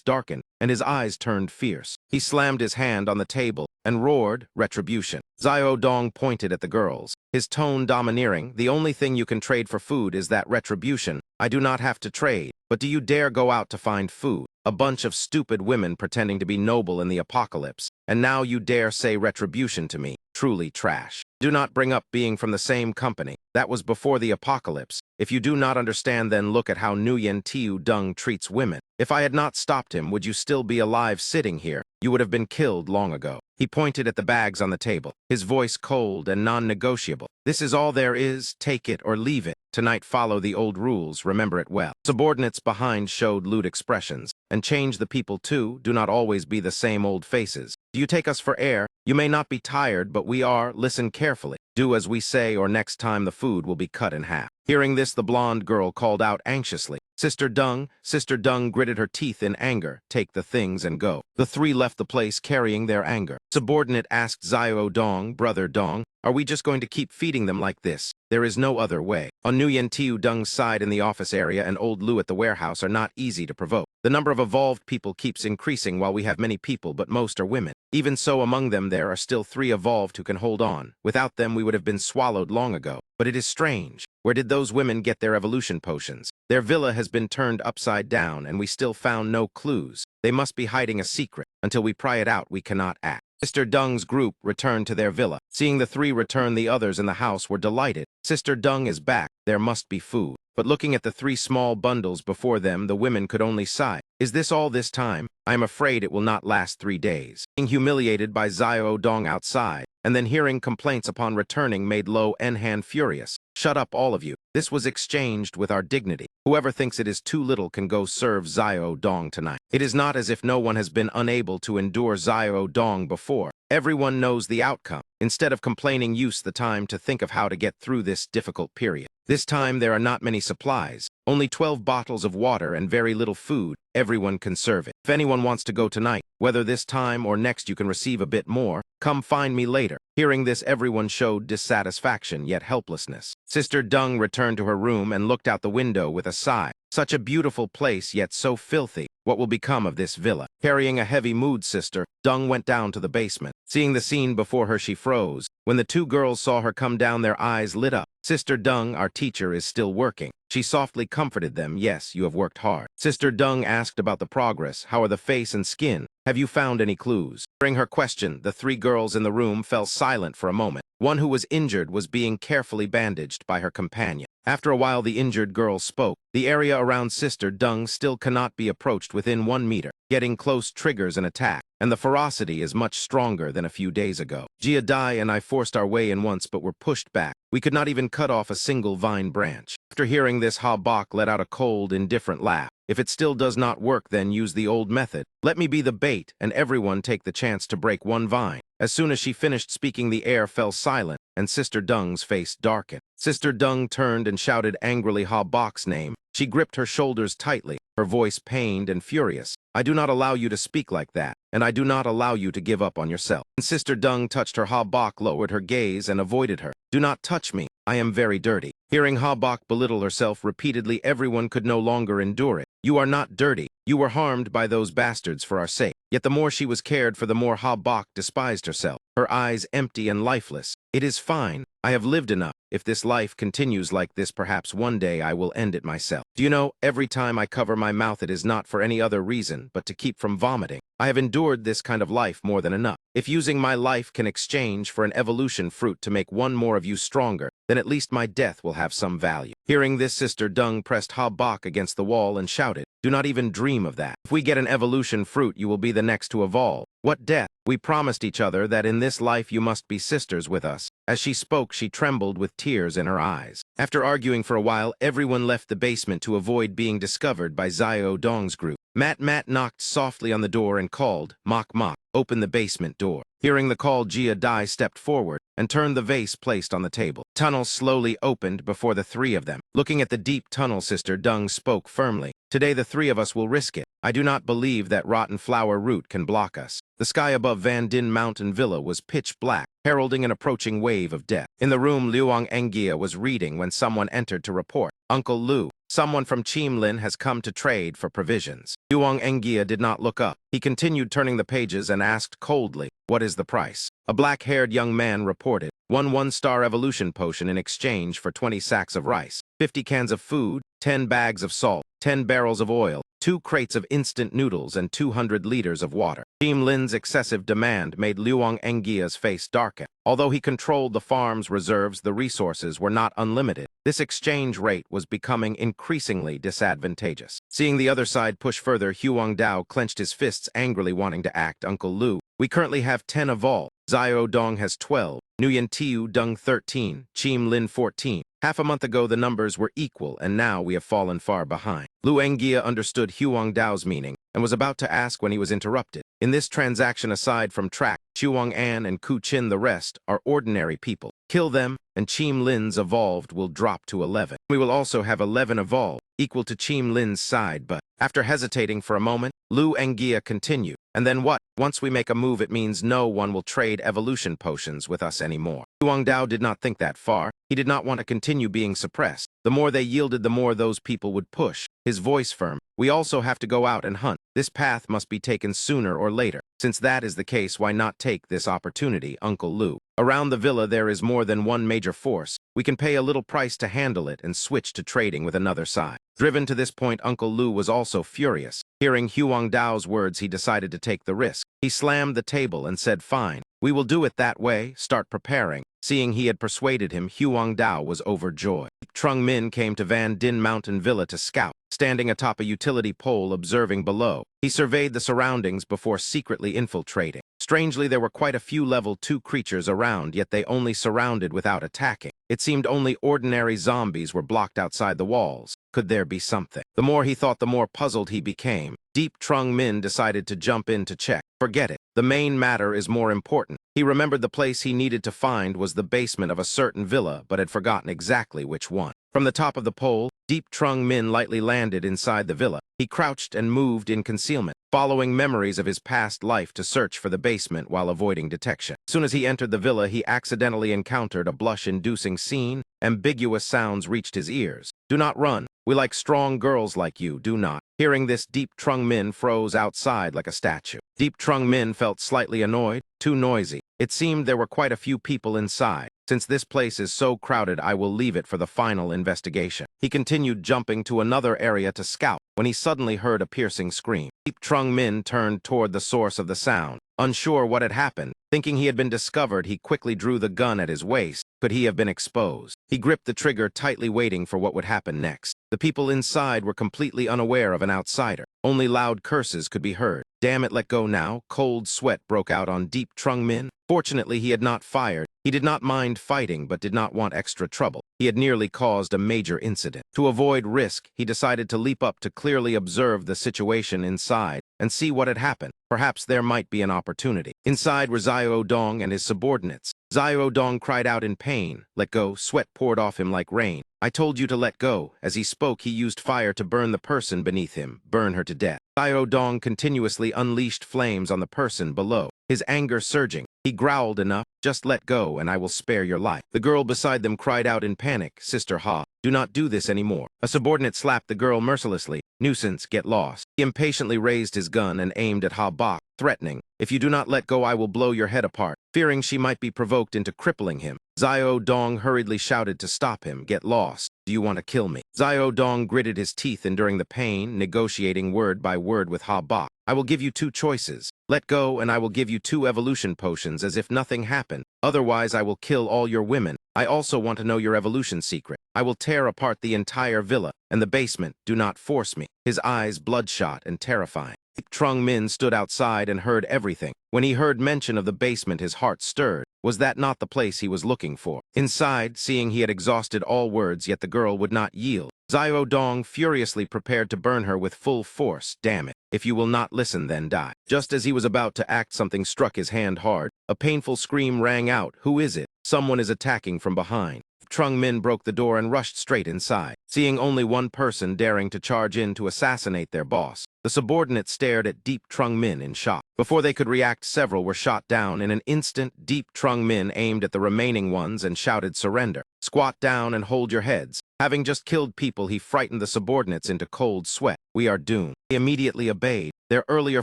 darkened and his eyes turned fierce. He slammed his hand on the table and roared, "Retribution." Xiao Dong pointed at the girls, his tone domineering. "The only thing you can trade for food is that retribution. I do not have to trade, but do you dare go out to find food? A bunch of stupid women pretending to be noble in the apocalypse, and now you dare say retribution to me. Truly trash. Do not bring up being from the same company. That was before the apocalypse. If you do not understand, then look at how Nguyen Tiu Dung treats women. If I had not stopped him, would you still be alive sitting here? You would have been killed long ago." He pointed at the bags on the table, his voice cold and non-negotiable. "This is all there is. Take it or leave it. Tonight follow the old rules. Remember it well." Subordinates behind showed lewd expressions. "And change the people too. Do not always be the same old faces. Do you take us for air? You may not be tired, but we are. Listen carefully. Do as we say, or next time the food will be cut in half." Hearing this, the blonde girl called out anxiously, Sister Dung." Sister Dung gritted her teeth in anger. "Take the things and go." The 3 left the place carrying their anger. Subordinate asked Xiao Dong, "Brother Dong, are we just going to keep feeding them like this? There is no other way." On Nguyen Tiu Dung's side in the office area and Old Lu at the warehouse are not easy to provoke. The number of evolved people keeps increasing while we have many people, but most are women. Even so, among them there are still 3 evolved who can hold on. Without them we would have been swallowed long ago. But it is strange. Where did those women get their evolution potions? Their villa has been turned upside down, and we still found no clues. They must be hiding a secret. Until we pry it out, we cannot act. Sister Dung's group returned to their villa. Seeing the 3 return, the others in the house were delighted. Sister Dung is back. There must be food. But looking at the 3 small bundles before them, the women could only sigh. "Is this all this time? I am afraid it will not last 3 days." Being humiliated by Xiao Dong outside, and then hearing complaints upon returning made Lo Enhan furious. "Shut up, all of you. This was exchanged with our dignity. Whoever thinks it is too little can go serve Xiao Dong tonight." It is not as if no one has been unable to endure Xiao Dong before. Everyone knows the outcome. Instead of complaining, use the time to think of how to get through this difficult period. This time there are not many supplies. Only 12 bottles of water and very little food. Everyone can serve it. If anyone wants to go tonight, whether this time or next you can receive a bit more, come find me later. Hearing this, everyone showed dissatisfaction yet helplessness. Sister Dung returned to her room and looked out the window with a sigh. Such a beautiful place, yet so filthy. What will become of this villa? Carrying a heavy mood, Sister Dung went down to the basement. Seeing the scene before her, she froze. When the two girls saw her come down, their eyes lit up. Sister Dung, our teacher, is still working. She softly comforted them. Yes, you have worked hard. Sister Dung asked about the progress. How are the face and skin? Have you found any clues? During her question, the three girls in the room fell silent for a moment. One who was injured was being carefully bandaged by her companion. After a while, the injured girl spoke. The area around Sister Dung still cannot be approached within 1 meter. Getting close triggers an attack, and the ferocity is much stronger than a few days ago. Jia Dai and I forced our way in once but were pushed back. We could not even cut off a single vine branch. After hearing this, Ha Bok let out a cold, indifferent laugh. If it still does not work, then use the old method. Let me be the bait, and everyone take the chance to break one vine. As soon as she finished speaking, the air fell silent, and Sister Dung's face darkened. Sister Dung turned and shouted angrily Ha Bok's name. She gripped her shoulders tightly, her voice pained and furious. I do not allow you to speak like that, and I do not allow you to give up on yourself. And Sister Dung touched her. Ha Bok lowered her gaze and avoided her. Do not touch me. I am very dirty. Hearing Ha Bok belittle herself repeatedly, everyone could no longer endure it. You are not dirty. You were harmed by those bastards for our sake. Yet the more she was cared for, the more Ha Bok despised herself, her eyes empty and lifeless. It is fine. I have lived enough. If this life continues like this, perhaps one day I will end it myself. Do you know, every time I cover my mouth, it is not for any other reason but to keep from vomiting. I have endured this kind of life more than enough. If using my life can exchange for an evolution fruit to make one more of you stronger, then at least my death will have some value. Hearing this, Sister Dung pressed Ha Bok against the wall and shouted, do not even dream of that. If we get an evolution fruit, you will be the next to evolve. What death? We promised each other that in this life you must be sisters with us. As she spoke, she trembled with tears in her eyes. After arguing for a while, everyone left the basement to avoid being discovered by Xiao Dong's group. Mat knocked softly on the door and called, Mok Mok, open the basement door. Hearing the call, Jia Dai stepped forward and turned the vase placed on the table. Tunnel slowly opened before the three of them. Looking at the deep tunnel, Sister Dung spoke firmly. Today the three of us will risk it. I do not believe that rotten flower root can block us. The sky above Van Din Mountain Villa was pitch black, heralding an approaching wave of death. In the room, Luang Engia was reading when someone entered to report. Uncle Lu, someone from Chimlin has come to trade for provisions. Luang Engia did not look up. He continued turning the pages and asked coldly, what is the price? A black-haired young man reported, 1-star evolution potion in exchange for 20 sacks of rice, 50 cans of food, 10 bags of salt, 10 barrels of oil, 2 crates of instant noodles, and 200 liters of water. Team Lin's excessive demand made Luang Engia's face darken. Although he controlled the farm's reserves, the resources were not unlimited. This exchange rate was becoming increasingly disadvantageous. Seeing the other side push further, Huang Dao clenched his fists angrily, wanting to act. Uncle Lu, we currently have 10 of all. Xiao Dong has 12. Nguyen Tiu Dung 13. Chim Lin 14. Half a month ago, the numbers were equal, and now we have fallen far behind. Lu Engia understood Huang Dao's meaning and was about to ask when he was interrupted. In this transaction, aside from Track, Chuang An and Ku Chin, the rest are ordinary people. Kill them, and Chim Lin's evolved will drop to 11. We will also have 11 evolved, equal to Chim Lin's side, but after hesitating for a moment, Lu Engia continued. And then what? Once we make a move, it means no one will trade evolution potions with us anymore. Huang Dao did not think that far. He did not want to continue being suppressed. The more they yielded, the more those people would push. His voice firm. We also have to go out and hunt. This path must be taken sooner or later. Since that is the case, why not take this opportunity, Uncle Lu? Around the villa there is more than one major force. We can pay a little price to handle it and switch to trading with another side. Driven to this point, Uncle Lu was also furious. Hearing Huang Dao's words, he decided to take the risk. He slammed the table and said, fine, we will do it that way. Start preparing. Seeing he had persuaded him, Huang Dao was overjoyed. Trung Min came to Van Din Mountain Villa to scout. Standing atop a utility pole observing below, he surveyed the surroundings before secretly infiltrating. Strangely, there were quite a few level 2 creatures around, yet they only surrounded without attacking. It seemed only ordinary zombies were blocked outside the walls. Could there be something? The more he thought, the more puzzled he became. Deep Trung Min decided to jump in to check. Forget it. The main matter is more important. He remembered the place he needed to find was the basement of a certain villa, but had forgotten exactly which one. From the top of the pole, Deep Trung Min lightly landed inside the villa. He crouched and moved in concealment, following memories of his past life to search for the basement while avoiding detection. As soon as he entered the villa, he accidentally encountered a blush-inducing scene. Ambiguous sounds reached his ears. "Do not run. We like strong girls like you, do not." Hearing this, Deep Trung Min froze outside like a statue. Deep Trung Min felt slightly annoyed, too noisy. It seemed there were quite a few people inside. "Since this place is so crowded, I will leave it for the final investigation." He continued jumping to another area to scout when he suddenly heard a piercing scream. Deep Trung Min turned toward the source of the sound. Unsure what had happened, thinking he had been discovered, he quickly drew the gun at his waist. Could he have been exposed? He gripped the trigger tightly, waiting for what would happen next. The people inside were completely unaware of an outsider. Only loud curses could be heard. "Damn it, let go now." Cold sweat broke out on Deep Trung Min. Fortunately, he had not fired. He did not mind fighting, but did not want extra trouble. He had nearly caused a major incident. To avoid risk, he decided to leap up to clearly observe the situation inside and see what had happened. Perhaps there might be an opportunity. Inside were Xiao Dong and his subordinates. Xiao Dong cried out in pain. "Let go." Sweat poured off him like rain. "I told you to let go." As he spoke, he used fire to burn the person beneath him, burn her to death. Xiao Dong continuously unleashed flames on the person below, his anger surging. He growled, "Enough, just let go and I will spare your life." The girl beside them cried out in panic, "Sister Ha, do not do this anymore." A subordinate slapped the girl mercilessly. "Nuisance, get lost." He impatiently raised his gun and aimed at Ha Bok, threatening, "If you do not let go, I will blow your head apart." Fearing she might be provoked into crippling him, Xiao Dong hurriedly shouted to stop him. "Get lost. Do you want to kill me?" Xiao Dong gritted his teeth, enduring the pain, negotiating word by word with Ha Bok. "I will give you two choices. Let go and I will give you 2 evolution potions as if nothing happened. Otherwise, I will kill all your women. I also want to know your evolution secret. I will tear apart the entire villa and the basement. Do not force me." His eyes bloodshot and terrifying. Trung Min stood outside and heard everything. When he heard mention of the basement, his heart stirred. Was that not the place he was looking for? Inside, seeing he had exhausted all words, yet the girl would not yield, Xiao Dong furiously prepared to burn her with full force. "Damn it. If you will not listen, then die." Just as he was about to act, something struck his hand hard. A painful scream rang out. "Who is it?" "Someone is attacking from behind." Trung Min broke the door and rushed straight inside, seeing only one person daring to charge in to assassinate their boss. The subordinates stared at Deep Trung Min in shock. Before they could react, several were shot down. In an instant, Deep Trung Min aimed at the remaining ones and shouted, "Surrender. Squat down and hold your heads." Having just killed people, he frightened the subordinates into cold sweat. "We are doomed." They immediately obeyed. Their earlier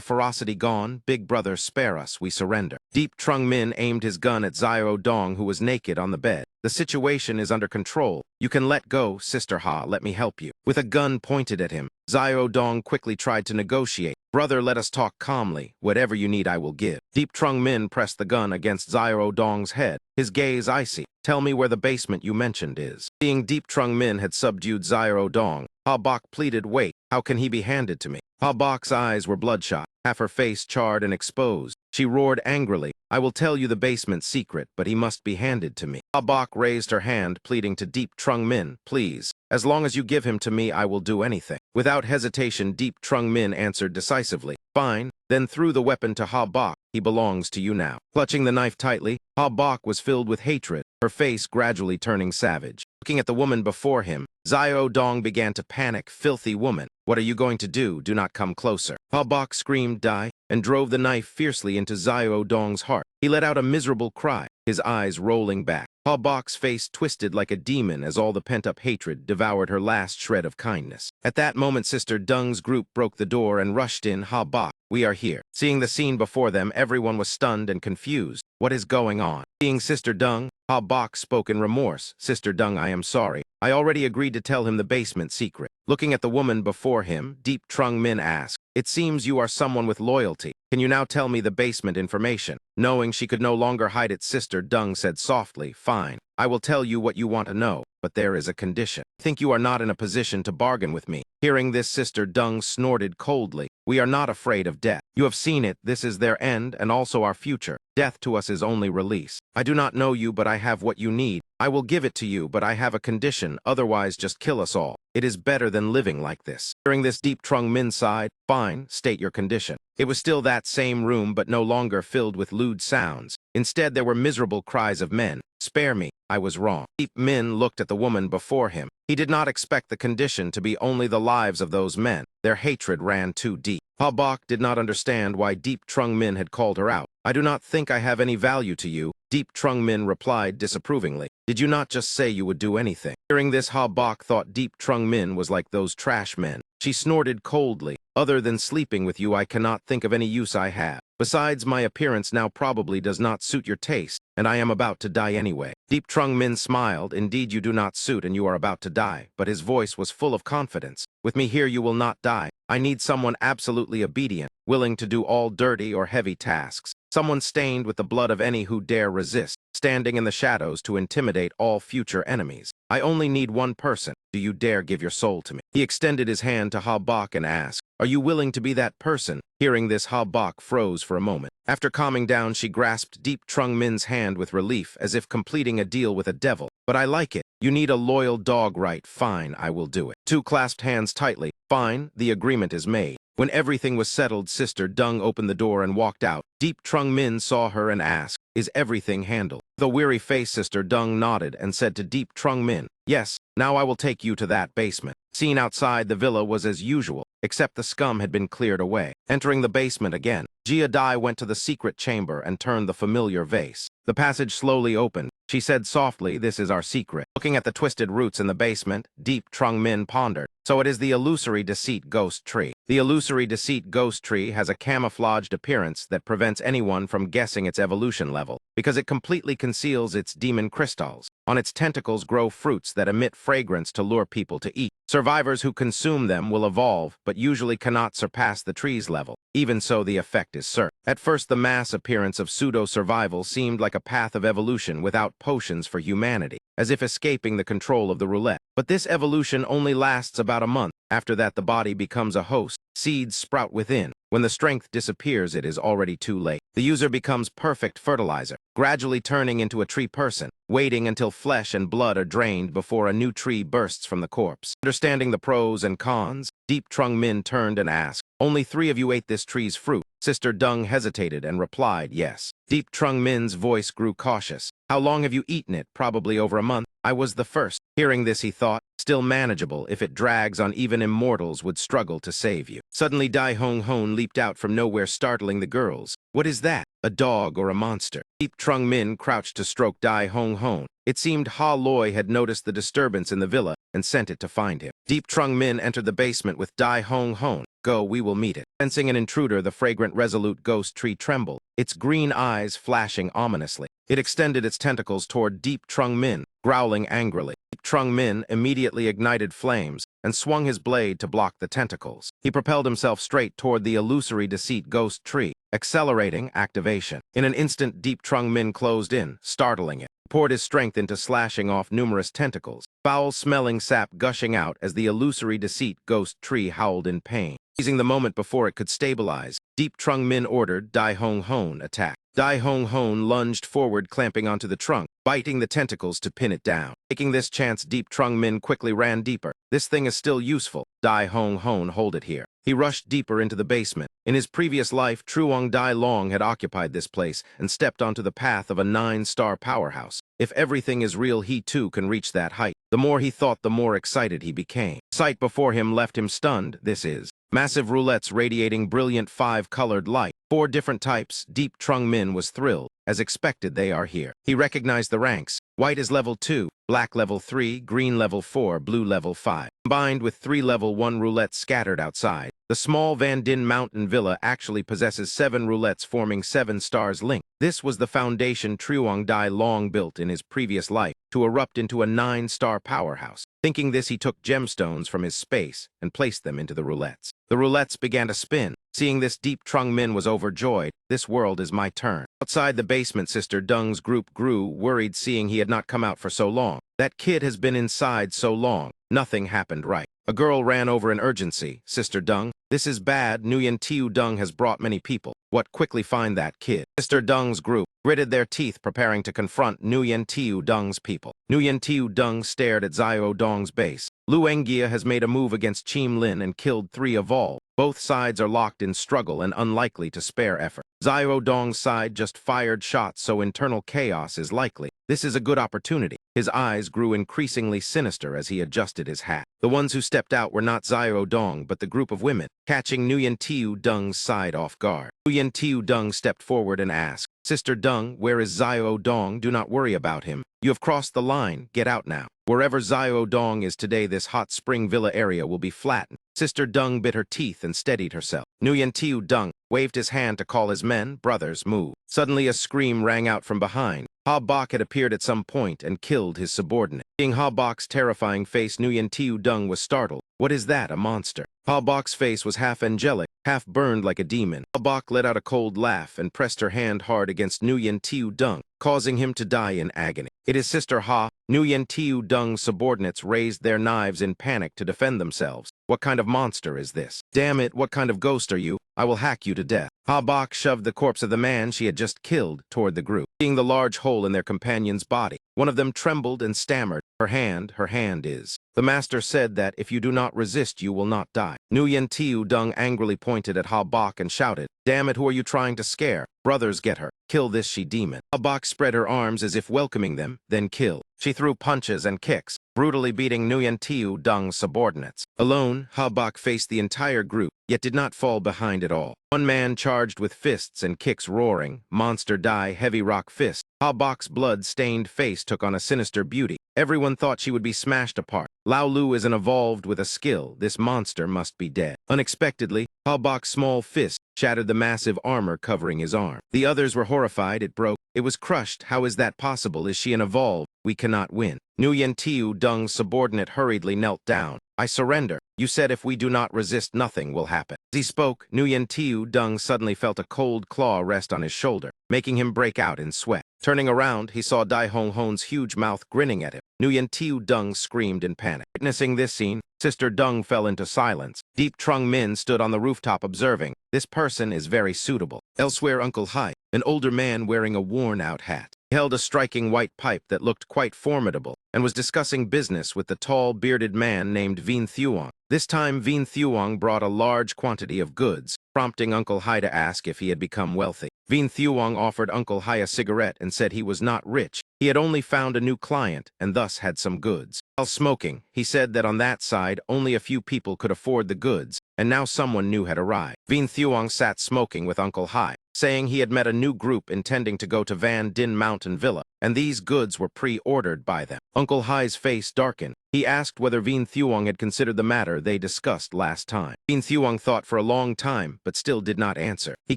ferocity gone. "Big brother, spare us. We surrender." Deep Trung Min aimed his gun at Xiao Dong, who was naked on the bed. "The situation is under control. You can let go, Sister Ha. Let me help you." With a gun pointed at him, Xiao Dong quickly tried to negotiate. "Brother, let us talk calmly. Whatever you need, I will give." Deep Trung Min pressed the gun against Xiao Dong's head, his gaze icy. "Tell me where the basement you mentioned is." Seeing Deep Trung Min had subdued Xiao Dong, Ha Bok pleaded, "Wait, how can he be handed to me?" Ha Bok's eyes were bloodshot, half her face charred and exposed. She roared angrily, "I will tell you the basement secret, but he must be handed to me." Ha Bok raised her hand, pleading to Deep Trung Min, "Please, as long as you give him to me, I will do anything." Without hesitation, Deep Trung Min answered decisively, "Fine," then threw the weapon to Ha Bok. "He belongs to you now." Clutching the knife tightly, Ha Bok was filled with hatred, her face gradually turning savage. Looking at the woman before him, Xiao Dong began to panic. "Filthy woman, what are you going to do? Do not come closer." Ha Bok screamed, "Die," and drove the knife fiercely into Xiao Dong's heart. He let out a miserable cry, his eyes rolling back. Ha Bok's face twisted like a demon as all the pent-up hatred devoured her last shred of kindness. At that moment, Sister Dung's group broke the door and rushed in. "Ha Bok, we are here." Seeing the scene before them, everyone was stunned and confused. What is going on? Seeing Sister Dung, Ha Bok spoke in remorse. "Sister Dung, I am sorry. I already agreed to tell him the basement secret." Looking at the woman before him, Deep Trung Min asked, "It seems you are someone with loyalty. Can you now tell me the basement information?" Knowing she could no longer hide it, Sister Dung said softly, "Fine. I will tell you what you want to know, but there is a condition. I think you are not in a position to bargain with me." Hearing this, Sister Dung snorted coldly. "We are not afraid of death. You have seen it. This is their end and also our future. Death to us is only release. I do not know you, but I have what you need. I will give it to you, but I have a condition. Otherwise, just kill us all. It is better than living like this." During this, Deep Trung Min sighed. "Fine, state your condition." It was still that same room, but no longer filled with lewd sounds. Instead, there were miserable cries of men, Spare me, I was wrong. Deep Min looked at the woman before him. He did not expect the condition to be only the lives of those men. Their hatred ran too deep. Ha Bok did not understand why Deep Trung Min had called her out. I do not think I have any value to you, Deep Trung Min replied disapprovingly. Did you not just say you would do anything? Hearing this, Ha Bok thought Deep Trung Min was like those trash men. She snorted coldly. Other than sleeping with you, I cannot think of any use I have. Besides, my appearance now probably does not suit your taste, and I am about to die anyway. Deep Trung Min smiled. Indeed, you do not suit and you are about to die, but his voice was full of confidence. With me here, you will not die. I need someone absolutely obedient, willing to do all dirty or heavy tasks. Someone stained with the blood of any who dare resist, standing in the shadows to intimidate all future enemies. I only need one person. Do you dare give your soul to me? He extended his hand to Ha Bok and asked, are you willing to be that person? Hearing this, Ha Bok froze for a moment. After calming down, she grasped Deep Trung Min's hand with relief, as if completing a deal with a devil. But I like it. You need a loyal dog, right? Fine, I will do it. Two clasped hands tightly. Fine, the agreement is made. When everything was settled, Sister Dung opened the door and walked out. Deep Trung Min saw her and asked, is everything handled? With a weary face, Sister Dung nodded and said to Deep Trung Min, yes, now I will take you to that basement. Scene outside the villa was as usual, except the scum had been cleared away. Entering the basement again, Jia Dai went to the secret chamber and turned the familiar vase. The passage slowly opened. She said softly, this is our secret. Looking at the twisted roots in the basement, Deep Trung Min pondered. So it is the illusory deceit ghost tree. The illusory deceit ghost tree has a camouflaged appearance that prevents anyone from guessing its evolution level, because it completely conceals its demon crystals. On its tentacles grow fruits that emit fragrance to lure people to eat. Survivors who consume them will evolve, but usually cannot surpass the tree's level. Even so, the effect is certain. At first, the mass appearance of pseudo-survival seemed like a path of evolution without potions for humanity, as if escaping the control of the roulette. But this evolution only lasts about a month. After that, the body becomes a host. Seeds sprout within. When the strength disappears, it is already too late. The user becomes perfect fertilizer, gradually turning into a tree person, waiting until flesh and blood are drained before a new tree bursts from the corpse. Understanding the pros and cons, Deep Trung Min turned and asked, only 3 of you ate this tree's fruit? Sister Dung hesitated and replied, yes. Deep Trung Min's voice grew cautious. How long have you eaten it? Probably over a month. I was the first. Hearing this, he thought, still manageable. If it drags on, even immortals would struggle to save you. Suddenly, Dai Hong Hon leaped out from nowhere, startling the girls. What is that? A dog or a monster? Deep Trung Min crouched to stroke Dai Hong Hon. It seemed Ha Loi had noticed the disturbance in the villa and sent it to find him. Deep Trung Min entered the basement with Dai Hong Hon. Go, we will meet it. Sensing an intruder, the fragrant, resolute ghost tree trembled, its green eyes flashing ominously. It extended its tentacles toward Deep Trung Min, growling angrily. Deep Trung Min immediately ignited flames and swung his blade to block the tentacles. He propelled himself straight toward the illusory deceit ghost tree, accelerating activation. In an instant, Deep Trung Min closed in, startling it. Poured his strength into slashing off numerous tentacles, foul-smelling sap gushing out as the illusory deceit ghost tree howled in pain. Seizing the moment before it could stabilize, Deep Trung Min ordered Dai Hong Hon attack. Dai Hong Hon lunged forward, clamping onto the trunk, biting the tentacles to pin it down. Taking this chance, Deep Trung Min quickly ran deeper. This thing is still useful. Dai Hong Hon, hold it here. He rushed deeper into the basement. In his previous life, Truong Dai Long had occupied this place and stepped onto the path of a 9-star powerhouse. If everything is real, he too can reach that height. The more he thought, the more excited he became. Sight before him left him stunned. This is massive roulettes radiating brilliant 5-colored light. 4 different types. Deep Trung Min was thrilled. As expected, they are here. He recognized the ranks. White is level 2, black level 3, green level 4, blue level 5. Combined with 3 level 1 roulettes scattered outside. The small Van Din Mountain Villa actually possesses 7 roulettes forming 7 stars linked. This was the foundation Truong Dai Long built in his previous life to erupt into a 9-star powerhouse. Thinking this, he took gemstones from his space and placed them into the roulettes. The roulettes began to spin. Seeing this, Deep Trung Min was overjoyed. This world is my turn. Outside the basement, Sister Dung's group grew, worried seeing he had not come out for so long. That kid has been inside so long. Nothing happened right. A girl ran over in urgency. Sister Dung, this is bad. Nguyen Tiu Dung has brought many people. What? Quickly find that kid. Sister Dung's group gritted their teeth, preparing to confront Nguyen Tiu Dung's people. Nguyen Tiu Dung stared at Xiao Dong's base. Lu Engia has made a move against Chim Lin and killed 3 of all. Both sides are locked in struggle and unlikely to spare effort. Xiao Dong's side just fired shots, so internal chaos is likely. This is a good opportunity. His eyes grew increasingly sinister as he adjusted his hat. The ones who stepped out were not Xiao Dong, but the group of women, catching Nguyen Tiu Dung's side off guard. Nguyen Tiu Dung stepped forward and asked, "Sister Dung, where is Xiao Dong? Do not worry about him. You have crossed the line. Get out now. Wherever Xiao Dong is today, this hot spring villa area will be flattened." Sister Dung bit her teeth and steadied herself. Nguyen Tiu Dung waved his hand to call his men. "Brothers, move." Suddenly a scream rang out from behind. Ha Bok had appeared at some point and killed his subordinate. Seeing Ha Bok's terrifying face, Nguyen Tiu Dung was startled. "What is that, a monster?" Ha Bok's face was half angelic, half burned like a demon. Ha Bok let out a cold laugh and pressed her hand hard against Nguyen Tiu Dung, causing him to die in agony. "It is Sister Ha." Nguyen Tiu Dung's subordinates raised their knives in panic to defend themselves. "What kind of monster is this? Damn it, what kind of ghost are you? I will hack you to death." Ha Bok shoved the corpse of the man she had just killed toward the group. Seeing the large hole in their companion's body, one of them trembled and stammered, her hand is. "The master said that if you do not resist, you will not die." Nguyen Tiu Dung angrily pointed at Ha Bok and shouted, "Damn it, who are you trying to scare? Brothers, get her. Kill this she-demon." Ha Bok spread her arms as if welcoming them, then kill. She threw punches and kicks, brutally beating Nguyen Tiu Dung's subordinates. Alone, Ha Bok faced the entire group, yet did not fall behind at all. One man charged with fists and kicks roaring, "Monster die, heavy rock fist." Ha Bok's blood-stained face took on a sinister beauty. Everyone thought she would be smashed apart. Lao Lu isn't evolved with a skill. This monster must be dead. Unexpectedly, Ha Bok's small fist shattered the massive armor covering his arm. The others were horrified. It broke. It was crushed. How is that possible? Is she an evolved? We cannot win. Nguyen Tiu Dung's subordinate hurriedly knelt down. "I surrender. You said if we do not resist, nothing will happen." As he spoke, Nguyen Tiu Dung suddenly felt a cold claw rest on his shoulder, making him break out in sweat. Turning around, he saw Dai Hong Hon's huge mouth grinning at him. Nguyen Tiu Dung screamed in panic. Witnessing this scene, Sister Dung fell into silence. Deep Trung Min stood on the rooftop observing. This person is very suitable. Elsewhere, Uncle Hai, an older man wearing a worn-out hat, held a striking white pipe that looked quite formidable and was discussing business with the tall, bearded man named Vien Thuong. This time, Vien Thuong brought a large quantity of goods, prompting Uncle Hai to ask if he had become wealthy. Vien Thuong offered Uncle Hai a cigarette and said he was not rich. He had only found a new client and thus had some goods. While smoking, he said that on that side, only a few people could afford the goods, and now someone new had arrived. Vien Thuong sat smoking with Uncle Hai, saying he had met a new group intending to go to Van Din Mountain Villa, and these goods were pre-ordered by them. Uncle Hai's face darkened. He asked whether Vien Thuong had considered the matter they discussed last time. Vien Thuong thought for a long time, but still did not answer. He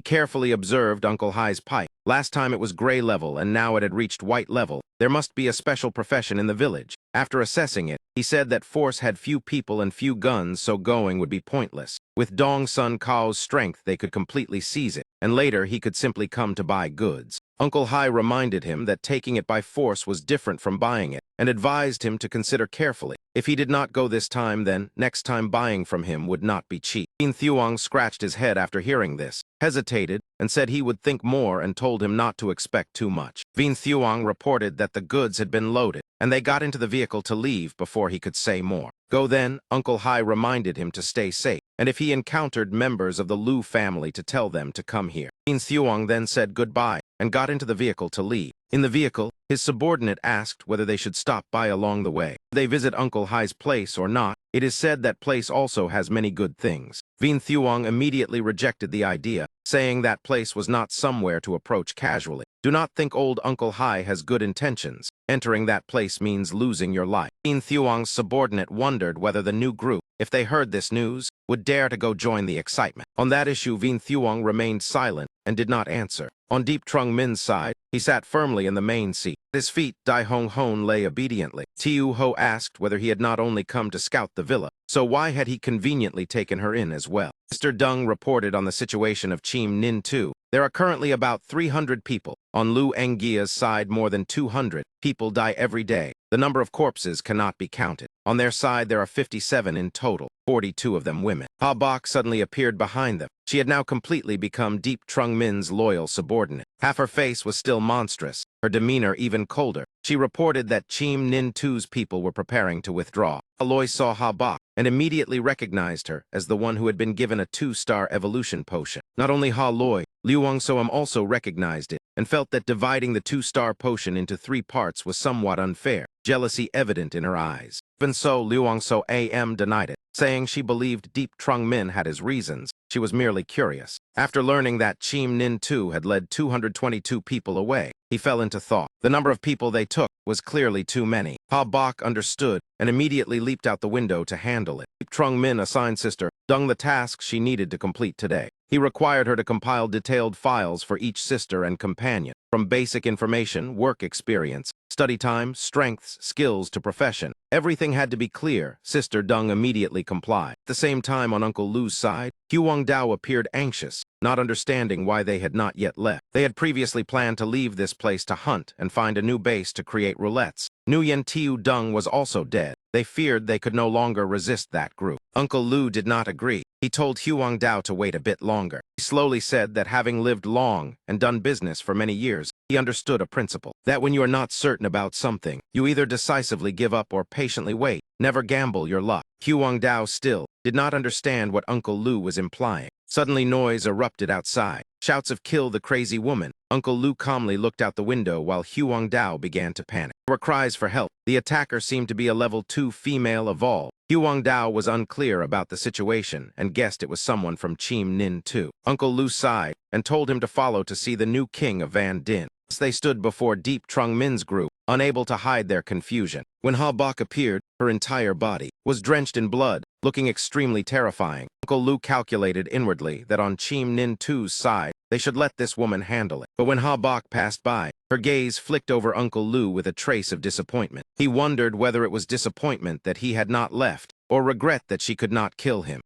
carefully observed Uncle Hai's pipe. Last time it was gray level, and now it had reached white level. There must be a special profession in the village. After assessing it, he said that force had few people and few guns, so going would be pointless. With Dong Sun Kao's strength, they could completely seize it, and later he could simply come to buy goods. Uncle Hai reminded him that taking it by force was different from buying it, and advised him to consider carefully. If he did not go this time, then next time buying from him would not be cheap. Vien Thuong scratched his head after hearing this, hesitated, and said he would think more and told him not to expect too much. Vien Thuong reported that the goods had been loaded, and they got into the vehicle to leave before he could say more. Go then, Uncle Hai reminded him to stay safe, and if he encountered members of the Lu family to tell them to come here. Vien Thuong then said goodbye and got into the vehicle to leave. In the vehicle, his subordinate asked whether they should stop by along the way. Did they visit Uncle Hai's place or not? It is said that place also has many good things. Vien Thuong immediately rejected the idea, saying that place was not somewhere to approach casually. Do not think old Uncle Hai has good intentions. Entering that place means losing your life. Vien Thuong's subordinate wondered whether the new group, if they heard this news, would dare to go join the excitement. On that issue, Vien Thuong remained silent and did not answer. On Deep Trung Min's side, he sat firmly in the main seat. At his feet, Dai Hong Hon lay obediently. Tiu Ho asked whether he had not only come to scout the villa, so why had he conveniently taken her in as well? Mr. Dung reported on the situation of Chim Nin Tu. There are currently about 300 people. On Lu Engia's side, more than 200 people die every day. The number of corpses cannot be counted. On their side, there are 57 in total, 42 of them women. Ha Bok suddenly appeared behind them. She had now completely become Deep Trung Min's loyal subordinate. Half her face was still monstrous, her demeanor even colder. She reported that Chim Nin Tu's people were preparing to withdraw. Aloy saw Ha Bok, and immediately recognized her as the one who had been given a 2-star evolution potion. Not only Ha Loi, Liu Wangsoam also recognized it and felt that dividing the 2-star potion into 3 parts was somewhat unfair, jealousy evident in her eyes. Even so, Liu Wangso AM denied it, saying she believed Deep Trung Min had his reasons. She was merely curious. After learning that Chim Nin Tu had led 222 people away, he fell into thought. The number of people they took was clearly too many. Ha Bok understood and immediately leaped out the window to handle it. Deep Trung Min assigned Sister Dung the task she needed to complete today. He required her to compile detailed files for each sister and companion, from basic information, work experience, study time, strengths, skills to profession. Everything had to be clear. Sister Dung immediately complied. At the same time, on Uncle Lu's side, Huang Dao appeared anxious, not understanding why they had not yet left. They had previously planned to leave this place to hunt and find a new base to create roulettes. Nguyen Tiu Dung was also dead. They feared they could no longer resist that group. Uncle Lu did not agree. He told Huang Dao to wait a bit longer. He slowly said that having lived long and done business for many years, he understood a principle, that when you are not certain about something, you either decisively give up or patiently wait. Never gamble your luck. Huang Dao still did not understand what Uncle Lu was implying. Suddenly noise erupted outside. Shouts of "Kill the crazy woman." Uncle Lu calmly looked out the window while Huang Dao began to panic. There were cries for help. The attacker seemed to be a level 2 female evolved. Huang Dao was unclear about the situation and guessed it was someone from Chim Nin Tu. Uncle Lu sighed and told him to follow to see the new king of Van Din. They stood before Deep Trung Min's group, unable to hide their confusion. When Ha Bok appeared, her entire body was drenched in blood, looking extremely terrifying. Uncle Lu calculated inwardly that on Chim Nin Tu's side, they should let this woman handle it. But when Ha Bok passed by, her gaze flicked over Uncle Lu with a trace of disappointment. He wondered whether it was disappointment that he had not left, or regret that she could not kill him.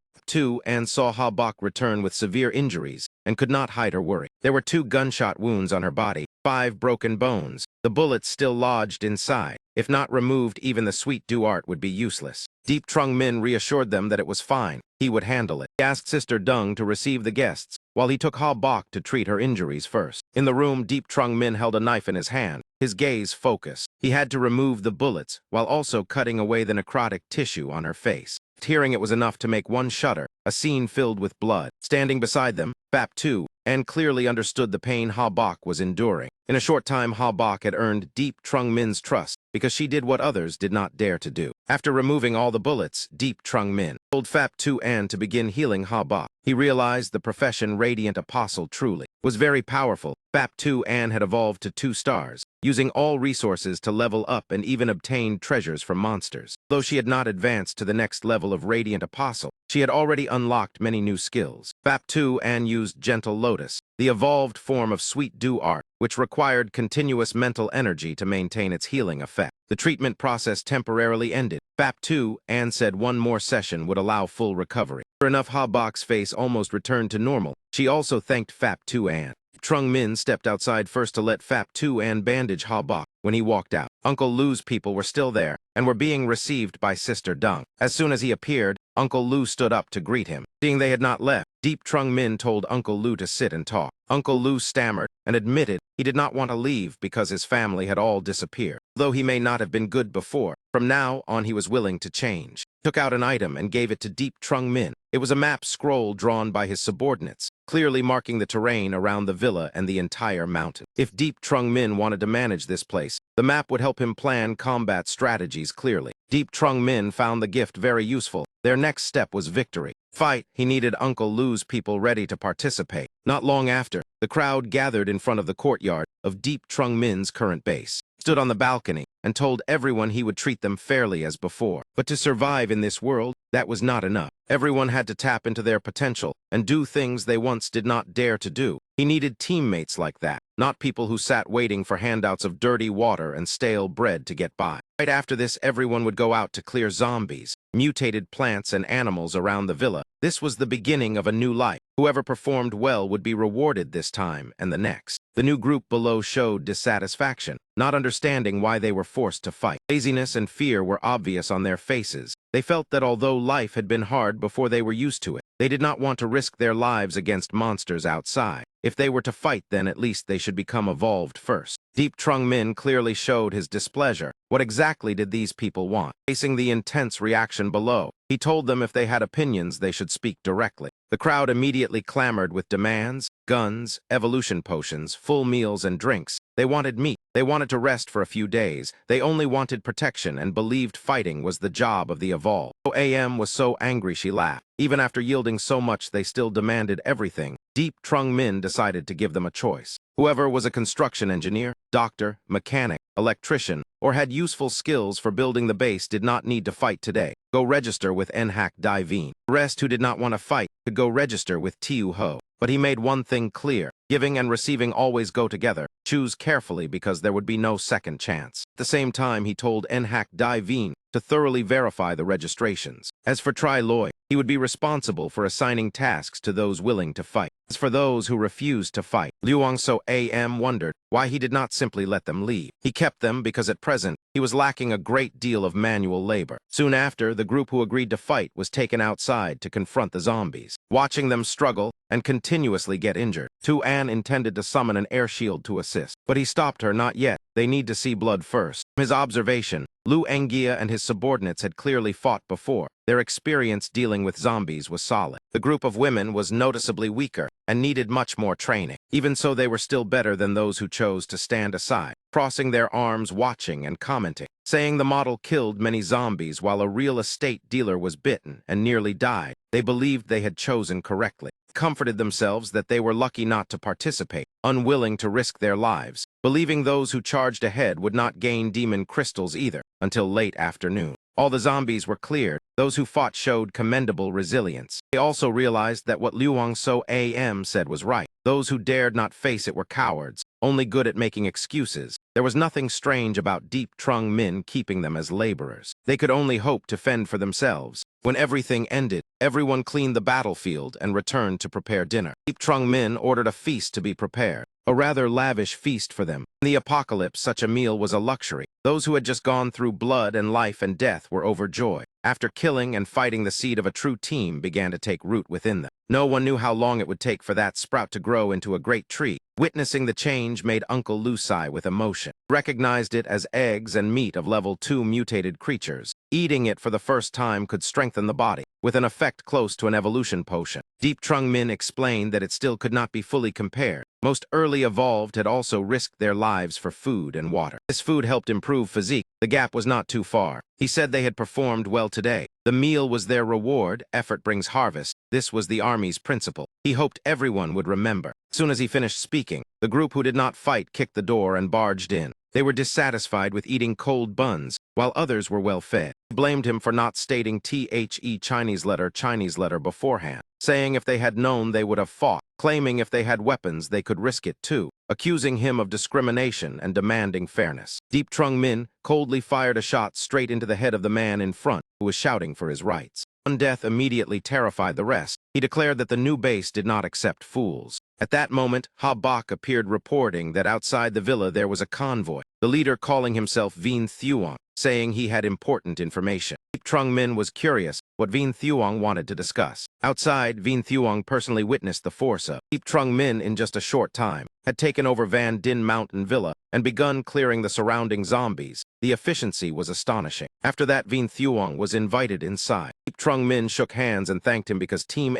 And saw Ha Bok return with severe injuries and could not hide her worry. There were 2 gunshot wounds on her body, 5 broken bones, the bullets still lodged inside. If not removed, even the sweet Duart would be useless. Deep Trung Min reassured them that it was fine. He would handle it. He asked Sister Dung to receive the guests, while he took Ha Bok to treat her injuries first. In the room, Deep Trung Min held a knife in his hand, his gaze focused. He had to remove the bullets, while also cutting away the necrotic tissue on her face. Hearing it was enough to make one shudder, a scene filled with blood. Standing beside them, Fap Tu, and clearly understood the pain Ha Bok was enduring. In a short time, Ha Bok had earned Deep Trung Min's trust because she did what others did not dare to do. After removing all the bullets, Deep Trung Min told Fap Tu An to begin healing Ha Bok. He realized the profession Radiant Apostle truly was very powerful. Fap Tu An had evolved to 2 stars, using all resources to level up and even obtain treasures from monsters. Though she had not advanced to the next level of Radiant Apostle, she had already unlocked many new skills. Fap Tu An used Gentle Lotus, the evolved form of Sweet Dew Art, which required continuous mental energy to maintain its healing effect. The treatment process temporarily ended. Fap Tu An said one more session would allow full recovery. Sure enough, Ha Bok's face almost returned to normal. She also thanked Fap Tu An. Trung Min stepped outside first to let Fap Tu An bandage Ha Bok. When he walked out, Uncle Lu's people were still there and were being received by Sister Dung. As soon as he appeared, Uncle Lu stood up to greet him. Seeing they had not left, Deep Trung Min told Uncle Lu to sit and talk. Uncle Lu stammered and admitted he did not want to leave because his family had all disappeared. Though he may not have been good before, from now on he was willing to change. He took out an item and gave it to Deep Trung Min. It was a map scroll drawn by his subordinates, clearly marking the terrain around the villa and the entire mountain. If Deep Trung Min wanted to manage this place, the map would help him plan combat strategies clearly. Deep Trung Min found the gift very useful. Their next step was victory. Fight, he needed Uncle Lu's people ready to participate. Not long after, the crowd gathered in front of the courtyard of Deep Trung Min's current base, stood on the balcony, and told everyone he would treat them fairly as before. But to survive in this world, that was not enough. Everyone had to tap into their potential and do things they once did not dare to do. He needed teammates like that, not people who sat waiting for handouts of dirty water and stale bread to get by. Right after this, everyone would go out to clear zombies, mutated plants and animals around the villa. This was the beginning of a new life. Whoever performed well would be rewarded this time and the next. The new group below showed dissatisfaction, not understanding why they were forced to fight. Laziness and fear were obvious on their faces. They felt that although life had been hard before they were used to it, they did not want to risk their lives against monsters outside. If they were to fight, then at least they should become evolved first. Deep Trung Min clearly showed his displeasure. What exactly did these people want? Facing the intense reaction below, He told them if they had opinions, they should speak directly. The crowd immediately clamored with demands, guns, evolution potions, full meals and drinks. They wanted meat. They wanted to rest for a few days. They only wanted protection and believed fighting was the job of the evolved. AM was so angry she laughed. Even after yielding so much, they still demanded everything. Deep Trung Min decided to give them a choice. Whoever was a construction engineer, doctor, mechanic, electrician, or had useful skills for building the base did not need to fight today. Go register with Nhak Dai Vien. The rest who did not want to fight could go register with Tiu Ho. But he made one thing clear. Giving and receiving always go together. Choose carefully because there would be no second chance. At the same time, he told Nhak Dai Vien to thoroughly verify the registrations. As for Tri Loy, he would be responsible for assigning tasks to those willing to fight. As for those who refused to fight, Luang So AM wondered why he did not simply let them leave. He kept them because at present, he was lacking a great deal of manual labor. Soon after, the group who agreed to fight was taken outside to confront the zombies. Watching them struggle and continuously get injured, Tu An intended to summon an air shield to assist. But he stopped her. Not yet. They need to see blood first. From his observation, Lu Engia and his subordinates had clearly fought before. Their experience dealing with zombies was solid. The group of women was noticeably weaker and needed much more training. Even so, they were still better than those who chose to stand aside, crossing their arms, watching and commenting, saying the model killed many zombies while a real estate dealer was bitten and nearly died. They believed they had chosen correctly, comforted themselves that they were lucky not to participate, unwilling to risk their lives, believing those who charged ahead would not gain demon crystals either until late afternoon. All the zombies were cleared. Those who fought showed commendable resilience. They also realized that what Luang So AM said was right. Those who dared not face it were cowards, only good at making excuses. There was nothing strange about Deep Trung Min keeping them as laborers. They could only hope to fend for themselves. When everything ended, everyone cleaned the battlefield and returned to prepare dinner. Deep Trung Min ordered a feast to be prepared. A rather lavish feast for them. In the apocalypse, such a meal was a luxury. Those who had just gone through blood and life and death were overjoyed. After killing and fighting, the seed of a true team began to take root within them. No one knew how long it would take for that sprout to grow into a great tree. Witnessing the change made Uncle Lu sigh with emotion. Recognized it as eggs and meat of level 2 mutated creatures. Eating it for the first time could strengthen the body, with an effect close to an evolution potion. Deep Trung Min explained that it still could not be fully compared. Most early evolved had also risked their lives for food and water. This food helped improve physique. The gap was not too far. He said they had performed well today. The meal was their reward. Effort brings harvest. This was the army's principle. He hoped everyone would remember. As soon as he finished speaking, the group who did not fight kicked the door and barged in. They were dissatisfied with eating cold buns, while others were well fed. He blamed him for not stating THE Chinese letter beforehand, saying if they had known they would have fought, claiming if they had weapons they could risk it too, accusing him of discrimination and demanding fairness. Deep Trung Min coldly fired a shot straight into the head of the man in front, who was shouting for his rights. One death immediately terrified the rest. He declared that the new base did not accept fools. At that moment, Ha Bak appeared reporting that outside the villa there was a convoy, the leader calling himself Vien Thuong, saying he had important information. Deep Trung Min was curious what Vien Thuong wanted to discuss. Outside, Vien Thuong personally witnessed the force of Deep Trung Min in just a short time, had taken over Van Din Mountain Villa and begun clearing the surrounding zombies. The efficiency was astonishing. After that, Vien Thuong was invited inside. Deep Trung Min shook hands and thanked him because Team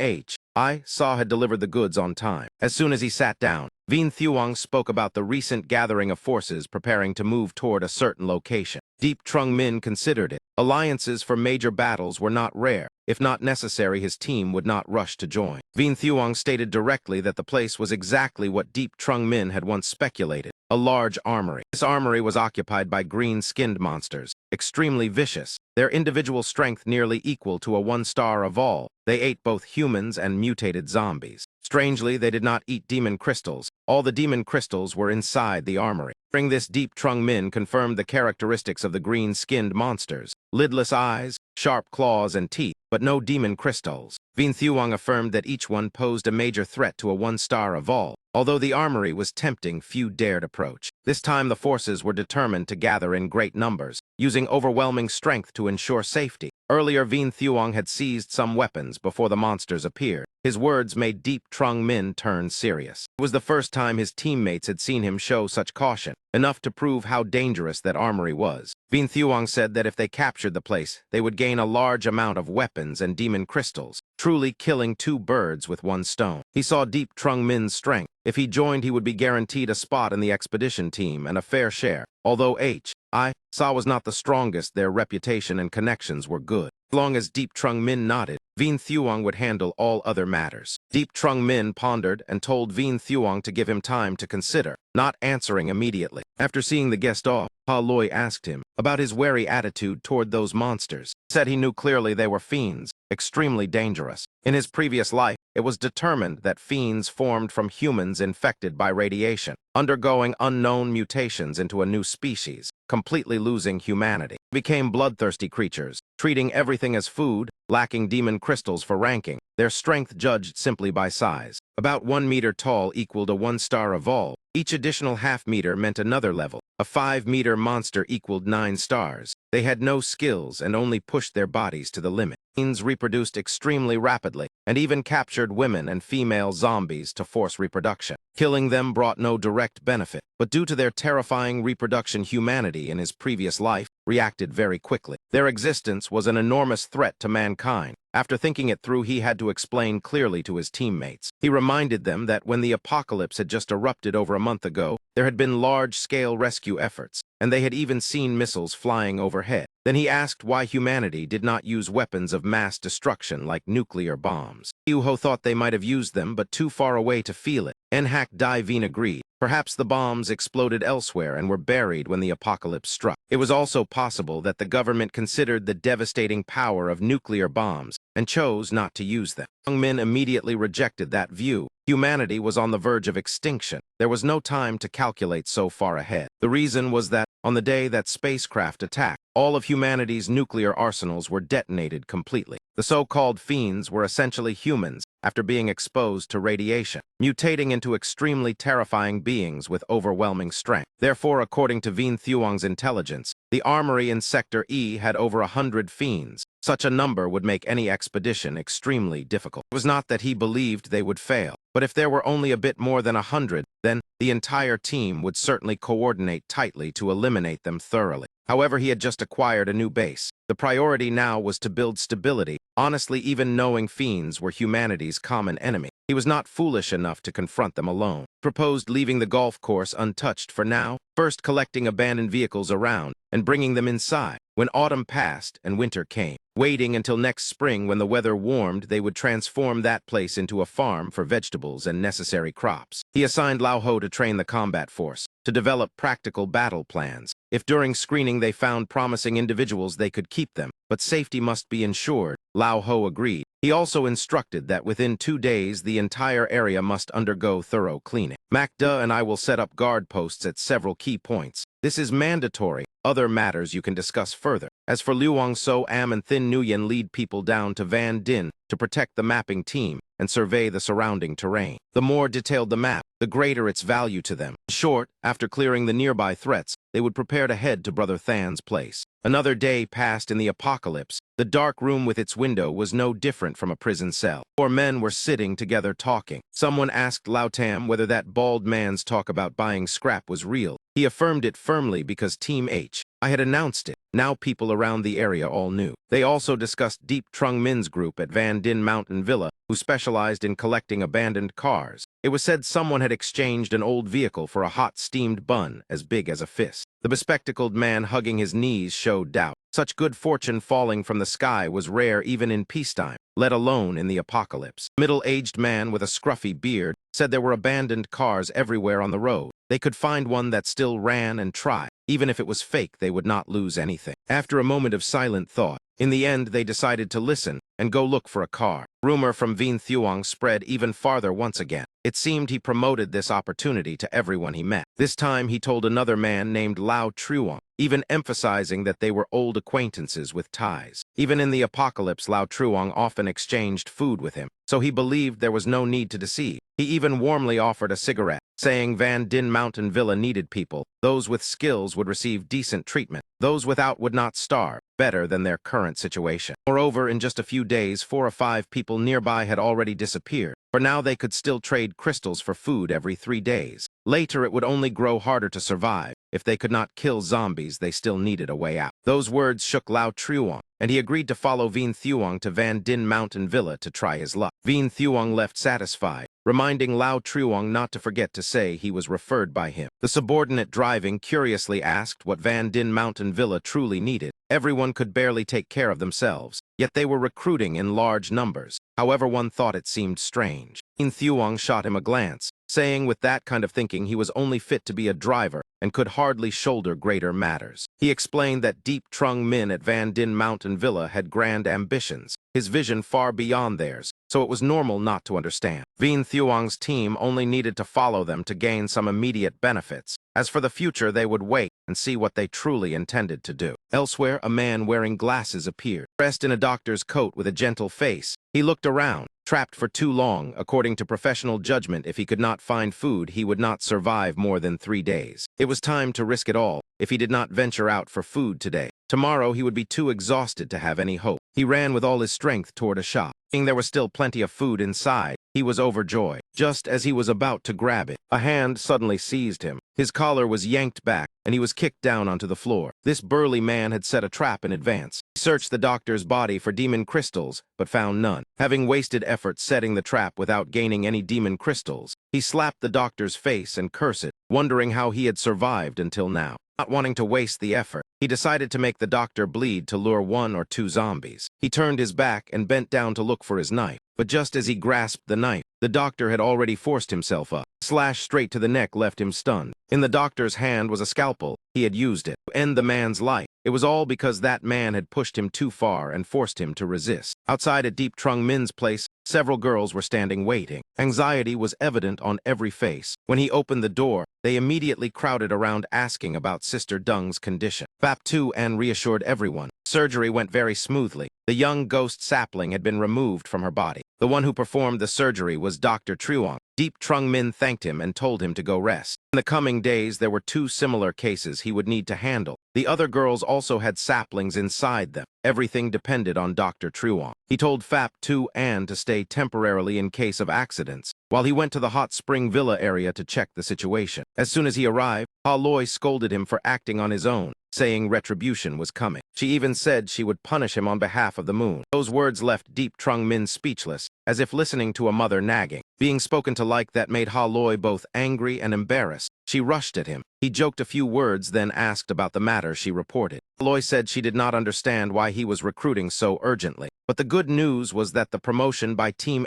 I saw had delivered the goods on time. As soon as he sat down, Vien Thuong spoke about the recent gathering of forces preparing to move toward a certain location. Deep Trung Min considered it. Alliances for major battles were not rare. If not necessary, his team would not rush to join. Vien Thuong stated directly that the place was exactly what Deep Trung Min had once speculated, a large armory. This armory was occupied by green-skinned monsters, extremely vicious, their individual strength nearly equal to a 1-star of all. They ate both humans and mutated zombies. Strangely, they did not eat demon crystals. All the demon crystals were inside the armory. During this, Deep Trung Min confirmed the characteristics of the green-skinned monsters: lidless eyes, sharp claws and teeth, but no demon crystals. Vien Thuong affirmed that each one posed a major threat to a 1-star of all. Although the armory was tempting, few dared approach. This time the forces were determined to gather in great numbers, using overwhelming strength to ensure safety. Earlier, Vien Thuong had seized some weapons before the monsters appeared. His words made Deep Trung Min turn serious. It was the first time his teammates had seen him show such caution. enough to prove how dangerous that armory was. Vien Thuong said that if they captured the place, they would gain a large amount of weapons and demon crystals, truly killing two birds with one stone. He saw Deep Trung Min's strength. If he joined, he would be guaranteed a spot in the expedition team and a fair share. Although H.I. Sa was not the strongest, their reputation and connections were good. As long as Deep Trung Min nodded, Vien Thuong would handle all other matters. Deep Trung Min pondered and told Vien Thuong to give him time to consider, not answering immediately. After seeing the guest off, Ha Loi asked him about his wary attitude toward those monsters. He said he knew clearly they were fiends, extremely dangerous. In his previous life, it was determined that fiends formed from humans infected by radiation, undergoing unknown mutations into a new species, completely losing humanity. They became bloodthirsty creatures, treating everything as food, lacking demon crystals for ranking, their strength judged simply by size. About 1 meter tall equaled a 1-star evolve. Each additional half-meter meant another level. A 5-meter monster equaled 9 stars. They had no skills and only pushed their bodies to the limit. Fiends reproduced extremely rapidly and even captured women and female zombies to force reproduction. Killing them brought no direct benefit, but due to their terrifying reproduction, humanity in his previous life reacted very quickly. Their existence was an enormous threat to mankind. After thinking it through, he had to explain clearly to his teammates. He reminded them that when the apocalypse had just erupted over a month ago, there had been large-scale rescue efforts, and they had even seen missiles flying overhead. Then he asked why humanity did not use weapons of mass destruction like nuclear bombs. Yuho thought they might have used them, but too far away to feel it. Enhak Dai Veen agreed. Perhaps the bombs exploded elsewhere and were buried when the apocalypse struck. It was also possible that the government considered the devastating power of nuclear bombs and chose not to use them. Young Min immediately rejected that view. Humanity was on the verge of extinction. There was no time to calculate so far ahead. The reason was that, on the day that spacecraft attacked, all of humanity's nuclear arsenals were detonated completely. The so-called fiends were essentially humans after being exposed to radiation, mutating into extremely terrifying beings with overwhelming strength. Therefore, according to Vien Thuong's intelligence, the armory in Sector E had over 100 fiends. Such a number would make any expedition extremely difficult. It was not that he believed they would fail, but if there were only a bit more than 100, then the entire team would certainly coordinate tightly to eliminate them thoroughly. However, he had just acquired a new base. The priority now was to build stability. Honestly, even knowing fiends were humanity's common enemy, he was not foolish enough to confront them alone. He proposed leaving the golf course untouched for now, first collecting abandoned vehicles around and bringing them inside. When autumn passed and winter came, waiting until next spring when the weather warmed, they would transform that place into a farm for vegetables and necessary crops. He assigned Lao Ho to train the combat force, to develop practical battle plans. If during screening they found promising individuals, they could keep them, but safety must be ensured. Lao Ho agreed. He also instructed that within 2 days the entire area must undergo thorough cleaning. Macda and I will set up guard posts at several key points. This is mandatory. Other matters you can discuss further. As for Luong So Am and Thin Nguyen, lead people down to Van Din to protect the mapping team and survey the surrounding terrain. The more detailed the map, the greater its value to them. In short, after clearing the nearby threats, they would prepare to head to Brother Than's place. Another day passed in the apocalypse. The dark room with its window was no different from a prison cell. 4 men were sitting together talking. Someone asked Lao Tam whether that bald man's talk about buying scrap was real. He affirmed it firmly because Team H.I. had announced it. Now people around the area all knew. They also discussed Deep Trung Min's group at Van Din Mountain Villa, who specialized in collecting abandoned cars. It was said someone had exchanged an old vehicle for a hot steamed bun as big as a fist. The bespectacled man hugging his knees showed doubt. Such good fortune falling from the sky was rare even in peacetime, let alone in the apocalypse. A middle-aged man with a scruffy beard said there were abandoned cars everywhere on the road. They could find one that still ran and try. Even if it was fake, they would not lose anything. After a moment of silent thought, in the end they decided to listen and go look for a car. Rumor from Vien Thuong spread even farther once again. It seemed he promoted this opportunity to everyone he met. This time he told another man named Lao Truong, even emphasizing that they were old acquaintances with ties. Even in the apocalypse, Lao Truong often exchanged food with him, so he believed there was no need to deceive. He even warmly offered a cigarette, saying Van Din Mountain Villa needed people. Those with skills would receive decent treatment. Those without would not starve, better than their current situation. Moreover, in just a few days, 4 or 5 people nearby had already disappeared. For now, they could still trade crystals for food every 3 days. Later, it would only grow harder to survive. If they could not kill zombies, they still needed a way out. Those words shook Lao Truong, and he agreed to follow Vien Thuong to Van Din Mountain Villa to try his luck. Vien Thuong left satisfied, reminding Lao Truong not to forget to say he was referred by him. The subordinate driving curiously asked what Van Din Mountain Villa truly needed. Everyone could barely take care of themselves, yet they were recruiting in large numbers. However, one thought it seemed strange. Vien Thuong shot him a glance, saying with that kind of thinking he was only fit to be a driver and could hardly shoulder greater matters. He explained that Deep Trung Min at Van Din Mountain Villa had grand ambitions, his vision far beyond theirs, so it was normal not to understand. Vien Thuong's team only needed to follow them to gain some immediate benefits. As for the future, they would wait and see what they truly intended to do. Elsewhere, a man wearing glasses appeared, dressed in a doctor's coat with a gentle face. He looked around. Trapped for too long, according to professional judgment, if he could not find food, he would not survive more than 3 days. It was time to risk it all if he did not venture out for food today. Tomorrow he would be too exhausted to have any hope. He ran with all his strength toward a shop. Seeing there was still plenty of food inside, he was overjoyed. Just as he was about to grab it, a hand suddenly seized him. His collar was yanked back, and he was kicked down onto the floor. This burly man had set a trap in advance. He searched the doctor's body for demon crystals, but found none. Having wasted effort setting the trap without gaining any demon crystals, he slapped the doctor's face and cursed, wondering how he had survived until now. Not wanting to waste the effort, he decided to make the doctor bleed to lure 1 or 2 zombies. He turned his back and bent down to look for his knife, but just as he grasped the knife, the doctor had already forced himself up. A slash straight to the neck left him stunned. In the doctor's hand was a scalpel. He had used it to end the man's life. It was all because that man had pushed him too far and forced him to resist. Outside at Deep Trung Min's place, several girls were standing waiting. Anxiety was evident on every face. When he opened the door, they immediately crowded around asking about Sister Dung's condition. Bap Tu An reassured everyone. Surgery went very smoothly. The young ghost sapling had been removed from her body. The one who performed the surgery was Dr. Truong. Deep Trung Min thanked him and told him to go rest. In the coming days, there were 2 similar cases he would need to handle. The other girls also had saplings inside them. Everything depended on Dr. Truong. He told Phap Tu An to stay temporarily in case of accidents, while he went to the hot spring villa area to check the situation. As soon as he arrived, Ha Loi scolded him for acting on his own, saying retribution was coming. She even said she would punish him on behalf of the moon. Those words left Deep Trung Min speechless, as if listening to a mother nagging. Being spoken to like that made Ha Loi both angry and embarrassed. She rushed at him. He joked a few words, then asked about the matter she reported. Ha Loi said she did not understand why he was recruiting so urgently. But the good news was that the promotion by Team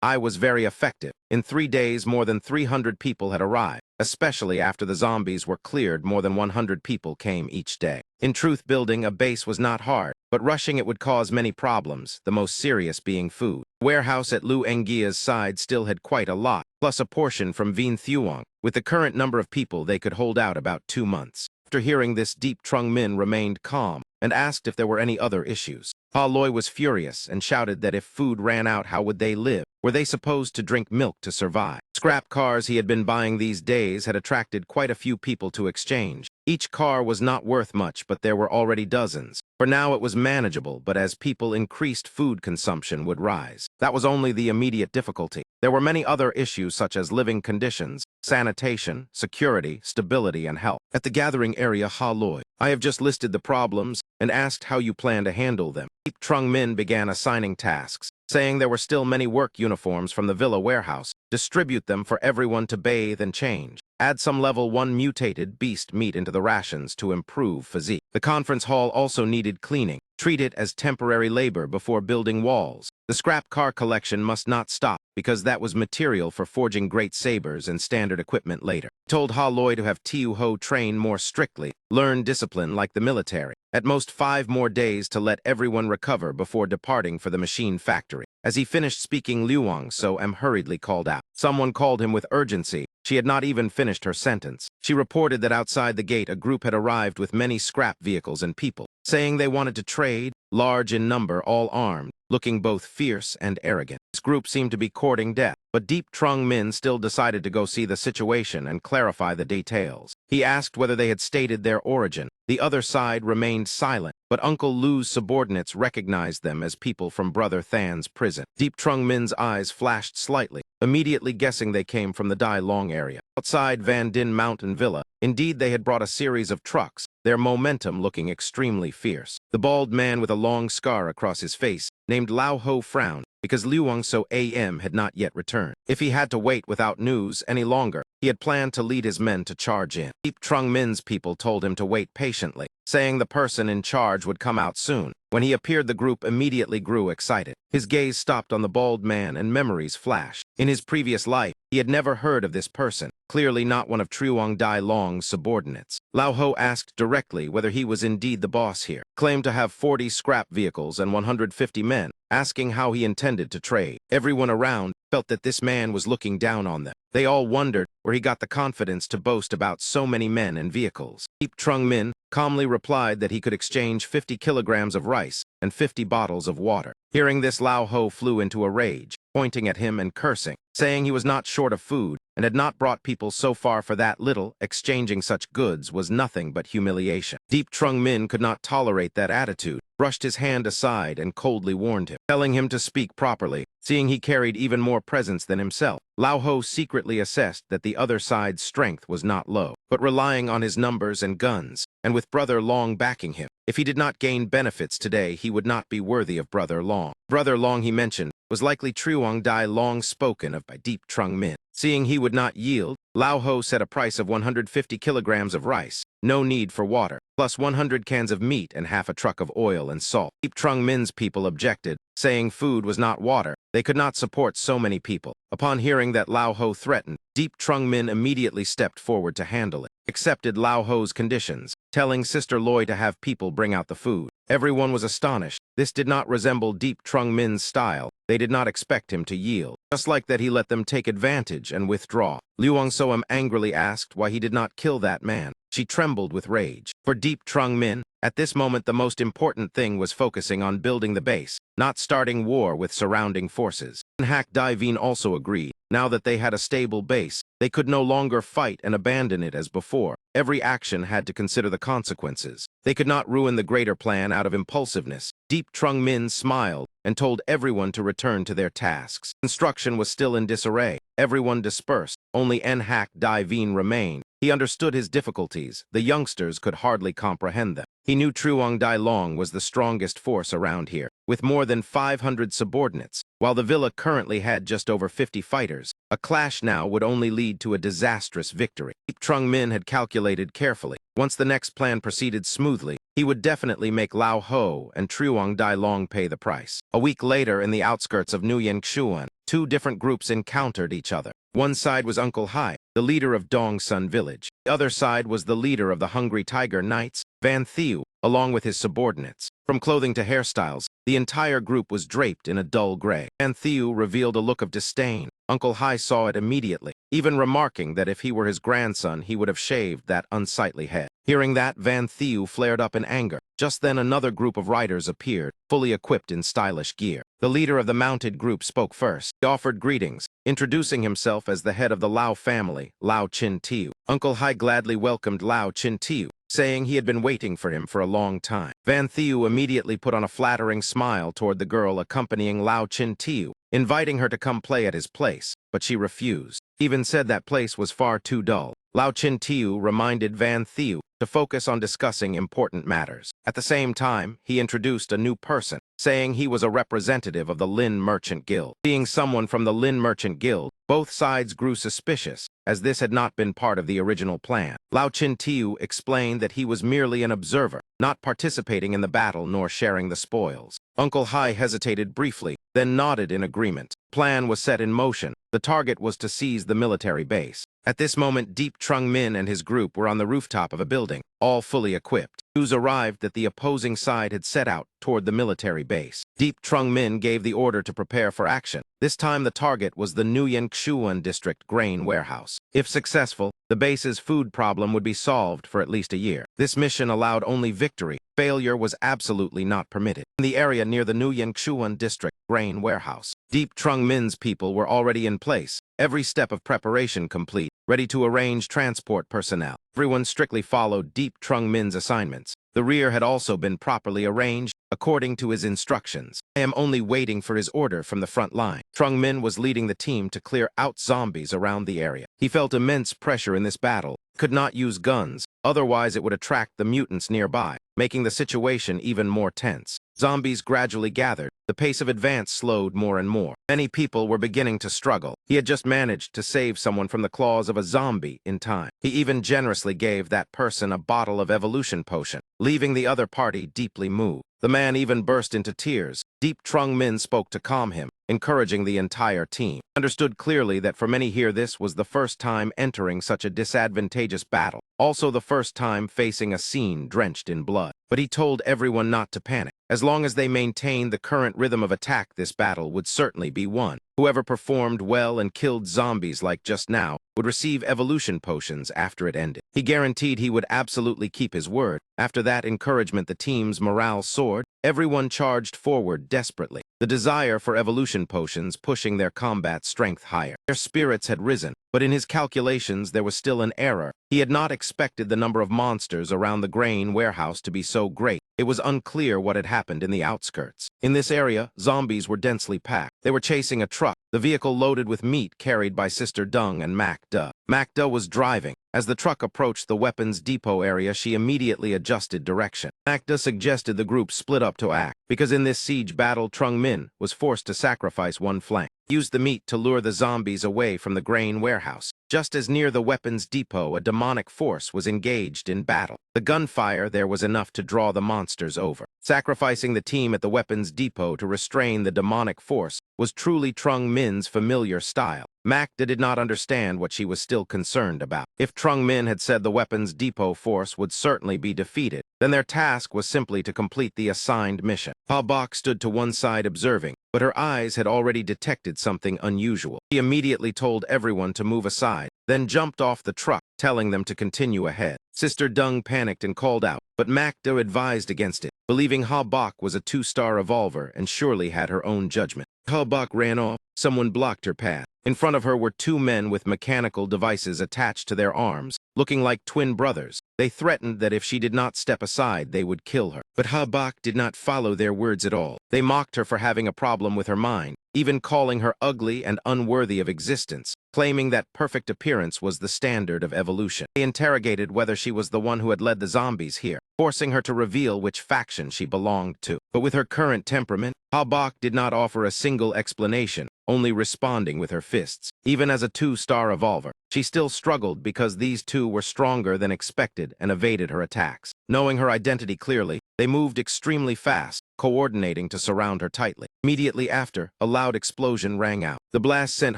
I was very effective. In 3 days, more than 300 people had arrived. Especially after the zombies were cleared, more than 100 people came each day. In truth, building a base was not hard, but rushing it would cause many problems, the most serious being food. The warehouse at Lu Engia's side still had quite a lot, plus a portion from Vien Thuong. With the current number of people, they could hold out about 2 months. After hearing this, Deep Trung Min remained calm and asked if there were any other issues. Ha Loi was furious and shouted that if food ran out, how would they live? Were they supposed to drink milk to survive? Scrap cars he had been buying these days had attracted quite a few people to exchange. Each car was not worth much, but there were already dozens. For now it was manageable, but as people increased, food consumption would rise. That was only the immediate difficulty. There were many other issues such as living conditions, sanitation, security, stability, and health. At the gathering area, Ha Loi, I have just listed the problems and asked how you plan to handle them. Deep Trung Min began assigning tasks, saying there were still many work uniforms from the villa warehouse. Distribute them for everyone to bathe and change. Add some level 1 mutated beast meat into the rations to improve physique. The conference hall also needed cleaning. Treat it as temporary labor before building walls. The scrap car collection must not stop, because that was material for forging great sabers and standard equipment later. He told Ha Loi to have Tiu Ho train more strictly, learn discipline like the military. At most 5 more days to let everyone recover before departing for the machine factory. As he finished speaking, Luong So Am hurriedly called out. Someone called him with urgency. She had not even finished her sentence. She reported that outside the gate a group had arrived with many scrap vehicles and people, saying they wanted to trade, large in number, all armed. looking both fierce and arrogant. This group seemed to be courting death, but Deep Trung Min still decided to go see the situation and clarify the details. He asked whether they had stated their origin. The other side remained silent, but Uncle Lu's subordinates recognized them as people from Brother Than's prison. Deep Trung Min's eyes flashed slightly, immediately guessing they came from the Dai Long area. Outside Van Din Mountain Villa, indeed they had brought a series of trucks, their momentum looking extremely fierce. The bald man with a long scar across his face, named Lao Ho, frowned because Liu Wangso AM had not yet returned. If he had to wait without news any longer, he had planned to lead his men to charge in. Deep Trung Min's people told him to wait patiently, saying the person in charge would come out soon. When he appeared, the group immediately grew excited. His gaze stopped on the bald man and memories flashed. In his previous life, he had never heard of this person, clearly not one of Truong Dai Long's subordinates. Lao Ho asked directly whether he was indeed the boss here, claimed to have 40 scrap vehicles and 150 men, asking how he intended to trade. Everyone around felt that this man was looking down on them. They all wondered where he got the confidence to boast about so many men and vehicles. Deep Trung Min calmly replied that he could exchange 50 kilograms of rice and 50 bottles of water. Hearing this, Lao Ho flew into a rage, pointing at him and cursing, saying he was not short of food and had not brought people so far for that little. Exchanging such goods was nothing but humiliation. Deep Trung Min could not tolerate that attitude, brushed his hand aside and coldly warned him, telling him to speak properly. Seeing he carried even more presence than himself, Lao Ho secretly assessed that the other side's strength was not low, but relying on his numbers and guns, and with Brother Long backing him. If he did not gain benefits today, he would not be worthy of Brother Long. Brother Long, he mentioned, was likely Truong Dai Long, spoken of by Deep Trung Min. Seeing he would not yield, Lao Ho set a price of 150 kilograms of rice, no need for water, plus 100 cans of meat and half a truck of oil and salt. Deep Trung Min's people objected, saying food was not water. They could not support so many people. Upon hearing that Lao Ho threatened, Deep Trung Min immediately stepped forward to handle it, accepted Lao Ho's conditions, telling Sister Loi to have people bring out the food. Everyone was astonished. This did not resemble Deep Trung Min's style. They did not expect him to yield. Just like that, he let them take advantage and withdraw. Liu Wangsoam angrily asked why he did not kill that man. She trembled with rage. For Deep Trung Min, at this moment the most important thing was focusing on building the base, not starting war with surrounding forces. Hak Divine also agreed. Now that they had a stable base, they could no longer fight and abandon it as before. Every action had to consider the consequences. They could not ruin the greater plan out of impulsiveness. Deep Trung Min smiled and told everyone to return to their tasks. Construction was still in disarray. Everyone dispersed. Only Hak Divine remained. He understood his difficulties. The youngsters could hardly comprehend them. He knew Truong Dai Long was the strongest force around here, with more than 500 subordinates, while the villa currently had just over 50 fighters. A clash now would only lead to a disastrous victory. Deep Trung Min had calculated carefully. Once the next plan proceeded smoothly, he would definitely make Lao Ho and Truong Dai Long pay the price. A week later, in the outskirts of Nguyen Xuan, two different groups encountered each other. One side was Uncle Hai, the leader of Dong Sun Village. The other side was the leader of the Hungry Tiger Knights, Van Thieu, along with his subordinates. From clothing to hairstyles, the entire group was draped in a dull gray. Van Thieu revealed a look of disdain. Uncle Hai saw it immediately, even remarking that if he were his grandson, he would have shaved that unsightly head. Hearing that, Van Thieu flared up in anger. Just then, another group of riders appeared, fully equipped in stylish gear. The leader of the mounted group spoke first. He offered greetings, introducing himself as the head of the Lao family, Lao Chin Tiu. Uncle Hai gladly welcomed Lao Chin Tiu, saying he had been waiting for him for a long time. Van Thieu immediately put on a flattering smile toward the girl accompanying Lao Chin Tiu, inviting her to come play at his place, but she refused. Even said that place was far too dull. Lao Chin Tiu reminded Van Thieu to focus on discussing important matters. At the same time, he introduced a new person, saying he was a representative of the Lin Merchant Guild. Being someone from the Lin Merchant Guild, both sides grew suspicious, as this had not been part of the original plan. Lao Chin Tiu explained that he was merely an observer, not participating in the battle nor sharing the spoils. Uncle Hai hesitated briefly, then nodded in agreement. Plan was set in motion. The target was to seize the military base. At this moment, Deep Trung Min and his group were on the rooftop of a building, all fully equipped. News arrived that the opposing side had set out toward the military base. Deep Trung Min gave the order to prepare for action. This time the target was the Nguyen Xuan District grain warehouse. If successful, the base's food problem would be solved for at least a year. This mission allowed only victory. Failure was absolutely not permitted. In the area near the Nguyen Xuan District grain warehouse, Deep Trung Min's people were already in place, every step of preparation complete, ready to arrange transport personnel. Everyone strictly followed Deep Trung Min's assignments. The rear had also been properly arranged according to his instructions. I am only waiting for his order from the front line. Trung Min was leading the team to clear out zombies around the area. He felt immense pressure in this battle. Could not use guns, otherwise it would attract the mutants nearby, making the situation even more tense. Zombies gradually gathered. The pace of advance slowed more and more. Many people were beginning to struggle. He had just managed to save someone from the claws of a zombie in time. He even generously gave that person a bottle of evolution potion, leaving the other party deeply moved. The man even burst into tears. Deep Trung Min spoke to calm him, encouraging the entire team. Understood clearly that for many here this was the first time entering such a disadvantageous battle, also the first time facing a scene drenched in blood. But he told everyone not to panic. As long as they maintained the current rhythm of attack, this battle would certainly be won. Whoever performed well and killed zombies like just now would receive evolution potions after it ended. He guaranteed he would absolutely keep his word. After that encouragement, the team's morale soared. Everyone charged forward desperately, the desire for evolution potions pushing their combat strength higher. Their spirits had risen, but in his calculations there was still an error. He had not expected the number of monsters around the grain warehouse to be so great. It was unclear what had happened in the outskirts. In this area, zombies were densely packed. They were chasing a truck, the vehicle loaded with meat carried by Sister Dung and Mac Da. Mac Da was driving. As the truck approached the weapons depot area, she immediately adjusted direction. Mac Da suggested the group split up to act, because in this siege battle, Trung Min was forced to sacrifice one flank. He used the meat to lure the zombies away from the grain warehouse. Just as near the weapons depot, a demonic force was engaged in battle. The gunfire there was enough to draw the monsters over. Sacrificing the team at the weapons depot to restrain the demonic force was truly Trung Min's familiar style. Mac Da did not understand what she was still concerned about. If Trung Min had said the weapons depot force would certainly be defeated, then their task was simply to complete the assigned mission. Ha Bok stood to one side observing, but her eyes had already detected something unusual. She immediately told everyone to move aside, then jumped off the truck, telling them to continue ahead. Sister Dung panicked and called out, but Mac Da advised against it, believing Ha Bok was a 2-star evolver and surely had her own judgment. Ha Bok ran off. Someone blocked her path. In front of her were 2 men with mechanical devices attached to their arms, looking like twin brothers. They threatened that if she did not step aside, they would kill her. But Ha Bok did not follow their words at all. They mocked her for having a problem with her mind, even calling her ugly and unworthy of existence, claiming that perfect appearance was the standard of evolution. They interrogated whether she was the one who had led the zombies here, forcing her to reveal which faction she belonged to. But with her current temperament, Ha Bok did not offer a single explanation, only responding with her fists. Even as a 2-star evolver, she still struggled because these 2 were stronger than expected and evaded her attacks. Knowing her identity clearly, they moved extremely fast, coordinating to surround her tightly. Immediately after, a loud explosion rang out. The blast sent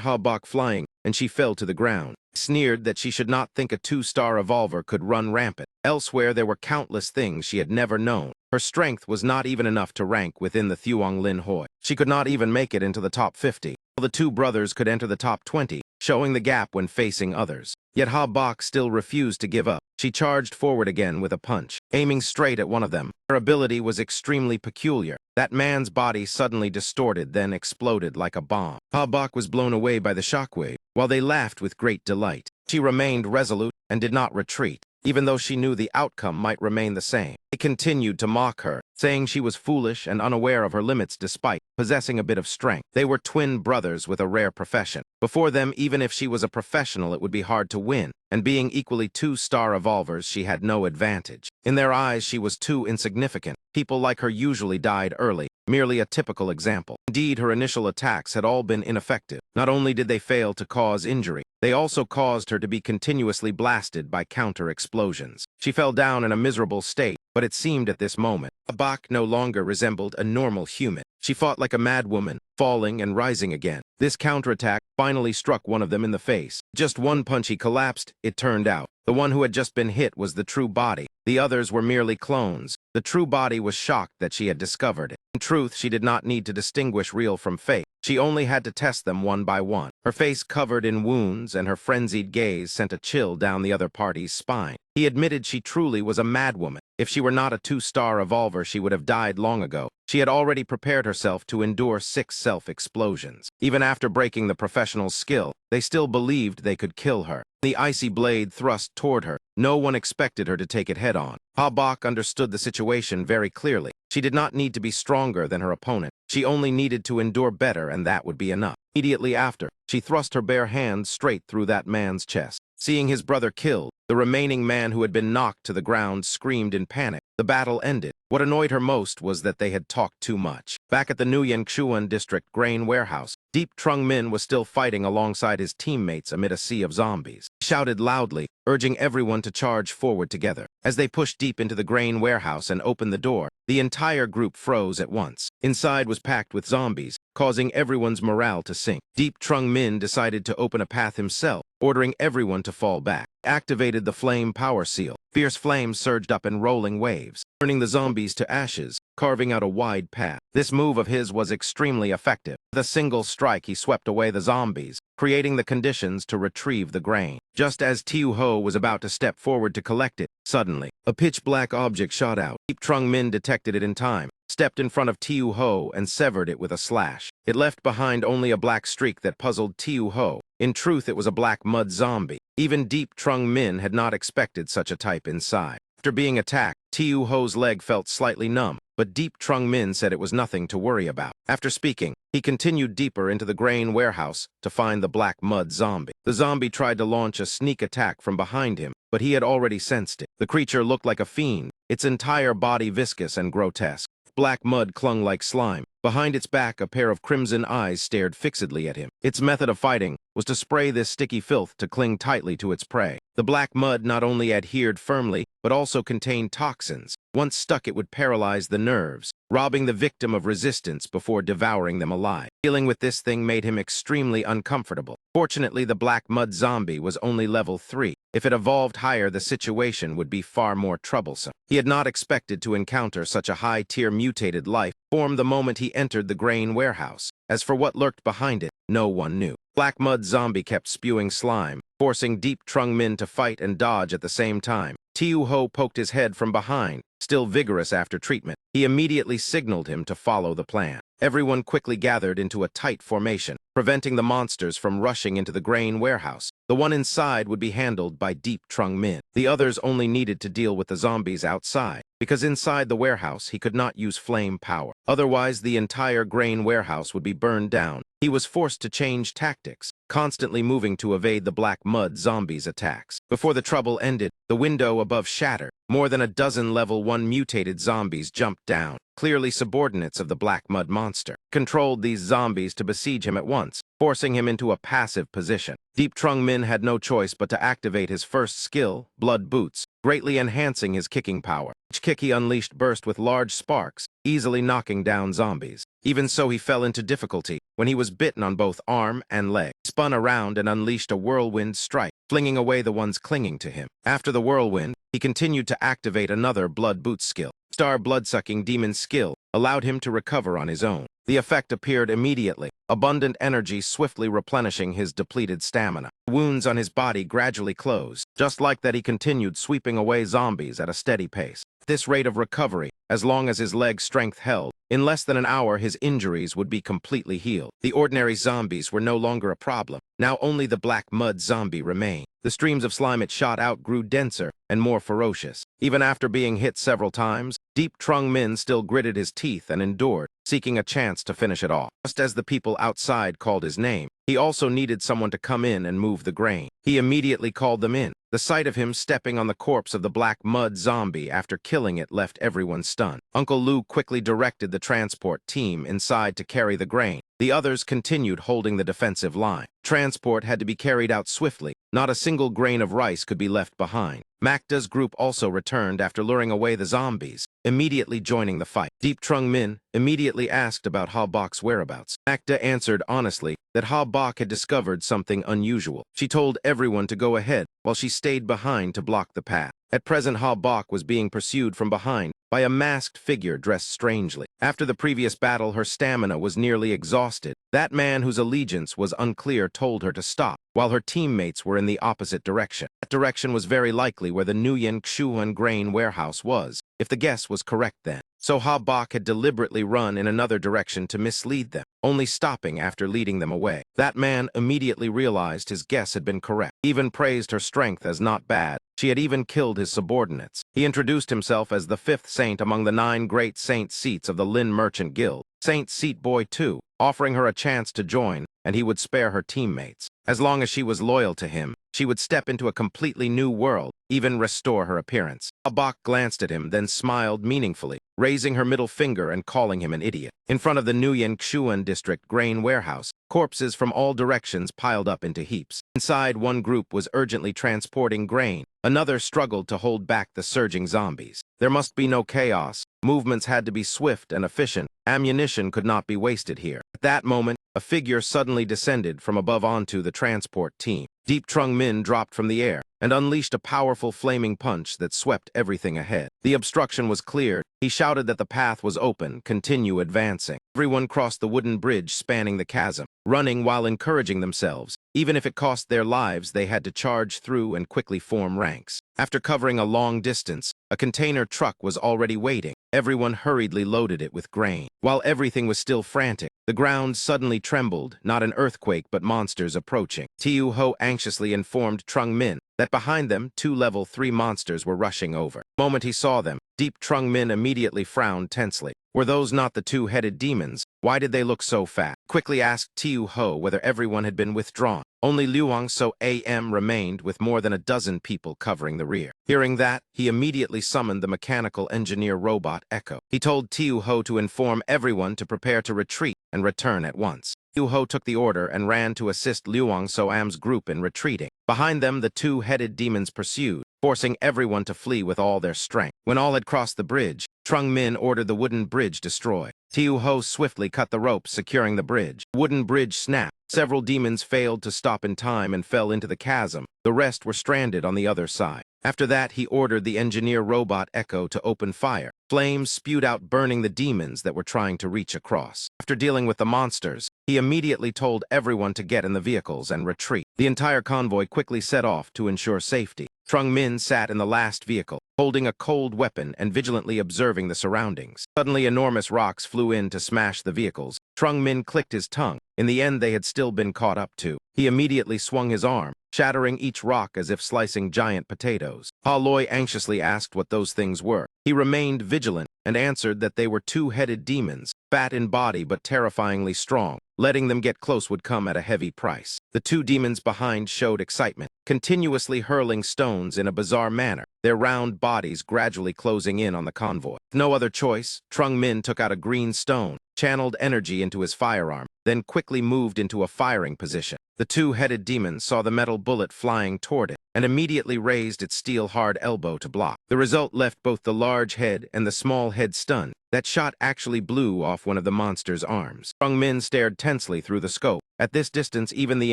Ha Bok flying, and she fell to the ground. Sneered that she should not think a 2-star evolver could run rampant. Elsewhere, there were countless things she had never known. Her strength was not even enough to rank within the Thuong Lin Hoi. She could not even make it into the top 50. The 2 brothers could enter the top 20, showing the gap when facing others. Yet Ha Bok still refused to give up. She charged forward again with a punch, aiming straight at one of them. Her ability was extremely peculiar. That man's body suddenly distorted, then exploded like a bomb. Ha Bok was blown away by the shockwave, while they laughed with great delight. She remained resolute and did not retreat, even though she knew the outcome might remain the same. They continued to mock her, saying she was foolish and unaware of her limits despite possessing a bit of strength. They were twin brothers with a rare profession. Before them, even if she was a professional, it would be hard to win, and being equally 2-star evolvers, she had no advantage. In their eyes, she was too insignificant. People like her usually died early, merely a typical example. Indeed, her initial attacks had all been ineffective. Not only did they fail to cause injury, they also caused her to be continuously blasted by counter-explosions. She fell down in a miserable state, but it seemed at this moment, Ha Bok no longer resembled a normal human. She fought like a madwoman, falling and rising again. This counterattack finally struck one of them in the face. Just one punch he collapsed, it turned out. The one who had just been hit was the true body. The others were merely clones. The true body was shocked that she had discovered it. In truth, she did not need to distinguish real from fake. She only had to test them one by one. Her face covered in wounds and her frenzied gaze sent a chill down the other party's spine. He admitted she truly was a madwoman. If she were not a 2-star revolver, she would have died long ago. She had already prepared herself to endure 6 self-explosions. Even after breaking the professional's skill, they still believed they could kill her. The icy blade thrust toward her. No one expected her to take it head-on. Ha-Bok understood the situation very clearly. She did not need to be stronger than her opponent. She only needed to endure better, and that would be enough. Immediately after, she thrust her bare hand straight through that man's chest. Seeing his brother killed, the remaining man who had been knocked to the ground screamed in panic. The battle ended. What annoyed her most was that they had talked too much. Back at the Nguyen District grain warehouse, Deep Trung Min was still fighting alongside his teammates amid a sea of zombies. He shouted loudly, urging everyone to charge forward together. As they pushed deep into the grain warehouse and opened the door, the entire group froze at once. Inside was packed with zombies, causing everyone's morale to sink. Deep Trung Min decided to open a path himself, ordering everyone to fall back. He activated the flame power seal. Fierce flames surged up in rolling waves, turning the zombies to ashes, carving out a wide path. This move of his was extremely effective. With a single strike, he swept away the zombies, creating the conditions to retrieve the grain. Just as Tiu Ho was about to step forward to collect it, suddenly, a pitch-black object shot out. Deep Trung Min detected it in time, stepped in front of Tiu Ho and severed it with a slash. It left behind only a black streak that puzzled Tiu Ho. In truth, it was a black mud zombie. Even Deep Trung Min had not expected such a type inside. After being attacked, Tiu Ho's leg felt slightly numb, but Deep Trung Min said it was nothing to worry about. After speaking, he continued deeper into the grain warehouse to find the black mud zombie. The zombie tried to launch a sneak attack from behind him, but he had already sensed it. The creature looked like a fiend, its entire body viscous and grotesque. Black mud clung like slime. Behind its back, a pair of crimson eyes stared fixedly at him. Its method of fighting was to spray this sticky filth to cling tightly to its prey. The black mud not only adhered firmly, but also contained toxins. Once stuck, it would paralyze the nerves, robbing the victim of resistance before devouring them alive. Dealing with this thing made him extremely uncomfortable. Fortunately, the black mud zombie was only level 3. If it evolved higher, the situation would be far more troublesome. He had not expected to encounter such a high-tier mutated life form the moment he entered the grain warehouse. As for what lurked behind it, no one knew. Black mud zombie kept spewing slime, forcing Deep Trung Min to fight and dodge at the same time. Tiu Ho poked his head from behind, still vigorous after treatment. He immediately signaled him to follow the plan. Everyone quickly gathered into a tight formation, preventing the monsters from rushing into the grain warehouse. The one inside would be handled by Deep Trung Min. The others only needed to deal with the zombies outside, because inside the warehouse he could not use flame power. Otherwise, the entire grain warehouse would be burned down. He was forced to change tactics, constantly moving to evade the black mud zombies' attacks. Before the trouble ended, the window above shattered. More than a dozen level 1 mutated zombies jumped down, clearly subordinates of the black mud monster. Controlled these zombies to besiege him at once, forcing him into a passive position. Deep Trung Min had no choice but to activate his first skill, Blood Boots, greatly enhancing his kicking power. Each kick he unleashed burst with large sparks, easily knocking down zombies. Even so, he fell into difficulty when he was bitten on both arm and leg. He spun around and unleashed a whirlwind strike, flinging away the ones clinging to him. After the whirlwind, he continued to activate another Blood Boots skill. Star blood-sucking demon skill allowed him to recover on his own. The effect appeared immediately, abundant energy swiftly replenishing his depleted stamina. Wounds on his body gradually closed. Just like that, he continued sweeping away zombies at a steady pace. At this rate of recovery, as long as his leg strength held, in less than an hour his injuries would be completely healed. The ordinary zombies were no longer a problem. Now only the black mud zombie remained. The streams of slime it shot out grew denser and more ferocious. Even after being hit several times, Deep Trung Min still gritted his teeth and endured, seeking a chance to finish it off. Just as the people outside called his name, he also needed someone to come in and move the grain. He immediately called them in. The sight of him stepping on the corpse of the black mud zombie after killing it left everyone stunned. Uncle Lu quickly directed the transport team inside to carry the grain. The others continued holding the defensive line. Transport had to be carried out swiftly. Not a single grain of rice could be left behind. Macda's group also returned after luring away the zombies, immediately joining the fight. Deep Trung Min immediately asked about Ha Bok's whereabouts. Macda answered honestly that Ha Bok had discovered something unusual. She told everyone to go ahead while she stayed behind to block the path. At present, Ha Bok was being pursued from behind by a masked figure dressed strangely. After the previous battle, her stamina was nearly exhausted. That man whose allegiance was unclear told her to stop, while her teammates were in the opposite direction. That direction was very likely where the Nguyen Xuan grain warehouse was, if the guess was correct then. So Ha Bok had deliberately run in another direction to mislead them, only stopping after leading them away. That man immediately realized his guess had been correct. He even praised her strength as not bad. She had even killed his subordinates. He introduced himself as the 5th saint among the 9 great saint seats of the Lin Merchant Guild, Saint Seat Boy 2, offering her a chance to join, and he would spare her teammates. As long as she was loyal to him, she would step into a completely new world, even restore her appearance. Ha Bok glanced at him, then smiled meaningfully, raising her middle finger and calling him an idiot. In front of the Nguyen Xuan district grain warehouse, corpses from all directions piled up into heaps. Inside, one group was urgently transporting grain. Another struggled to hold back the surging zombies. There must be no chaos. Movements had to be swift and efficient. Ammunition could not be wasted here. At that moment, a figure suddenly descended from above onto the transport team. Deep Trung Min dropped from the air and unleashed a powerful flaming punch that swept everything ahead. The obstruction was cleared. He shouted that the path was open, continue advancing. Everyone crossed the wooden bridge spanning the chasm, running while encouraging themselves. Even if it cost their lives, they had to charge through and quickly form ranks. After covering a long distance, a container truck was already waiting. Everyone hurriedly loaded it with grain. While everything was still frantic, the ground suddenly trembled, not an earthquake but monsters approaching. Tiu Ho anxiously informed Trung Min that behind them 2 level 3 monsters were rushing over. The moment he saw them, Deep Trung Min immediately frowned tensely. Were those not the 2-headed demons? Why did they look so fat? Quickly asked Tiu Ho whether everyone had been withdrawn. Only Luang So AM remained with more than a dozen people covering the rear. Hearing that, he immediately summoned the mechanical engineer robot Echo. He told Tiu Ho to inform everyone to prepare to retreat and return at once. Tiu Ho took the order and ran to assist Luang So Am's group in retreating. Behind them, the 2-headed demons pursued, forcing everyone to flee with all their strength. When all had crossed the bridge, Trung Min ordered the wooden bridge destroyed. Tiu Ho swiftly cut the ropes securing the bridge. The wooden bridge snapped. Several demons failed to stop in time and fell into the chasm. The rest were stranded on the other side. After that, he ordered the engineer robot Echo to open fire. Flames spewed out, burning the demons that were trying to reach across. After dealing with the monsters, he immediately told everyone to get in the vehicles and retreat. The entire convoy quickly set off to ensure safety. Trung Min sat in the last vehicle, holding a cold weapon and vigilantly observing the surroundings. Suddenly, enormous rocks flew in to smash the vehicles. Trung Min clicked his tongue. In the end, they had still been caught up to. He immediately swung his arm, shattering each rock as if slicing giant potatoes. Ha Loi anxiously asked what those things were. He remained vigilant and answered that they were 2-headed demons, fat in body but terrifyingly strong. Letting them get close would come at a heavy price. The 2 demons behind showed excitement, continuously hurling stones in a bizarre manner, their round bodies gradually closing in on the convoy. With no other choice, Trung Min took out a green stone, channeled energy into his firearm, then quickly moved into a firing position. The 2-headed demon saw the metal bullet flying toward it and immediately raised its steel-hard elbow to block. The result left both the large head and the small head stunned. That shot actually blew off one of the monster's arms. Trung Min stared tensely through the scope. At this distance, even the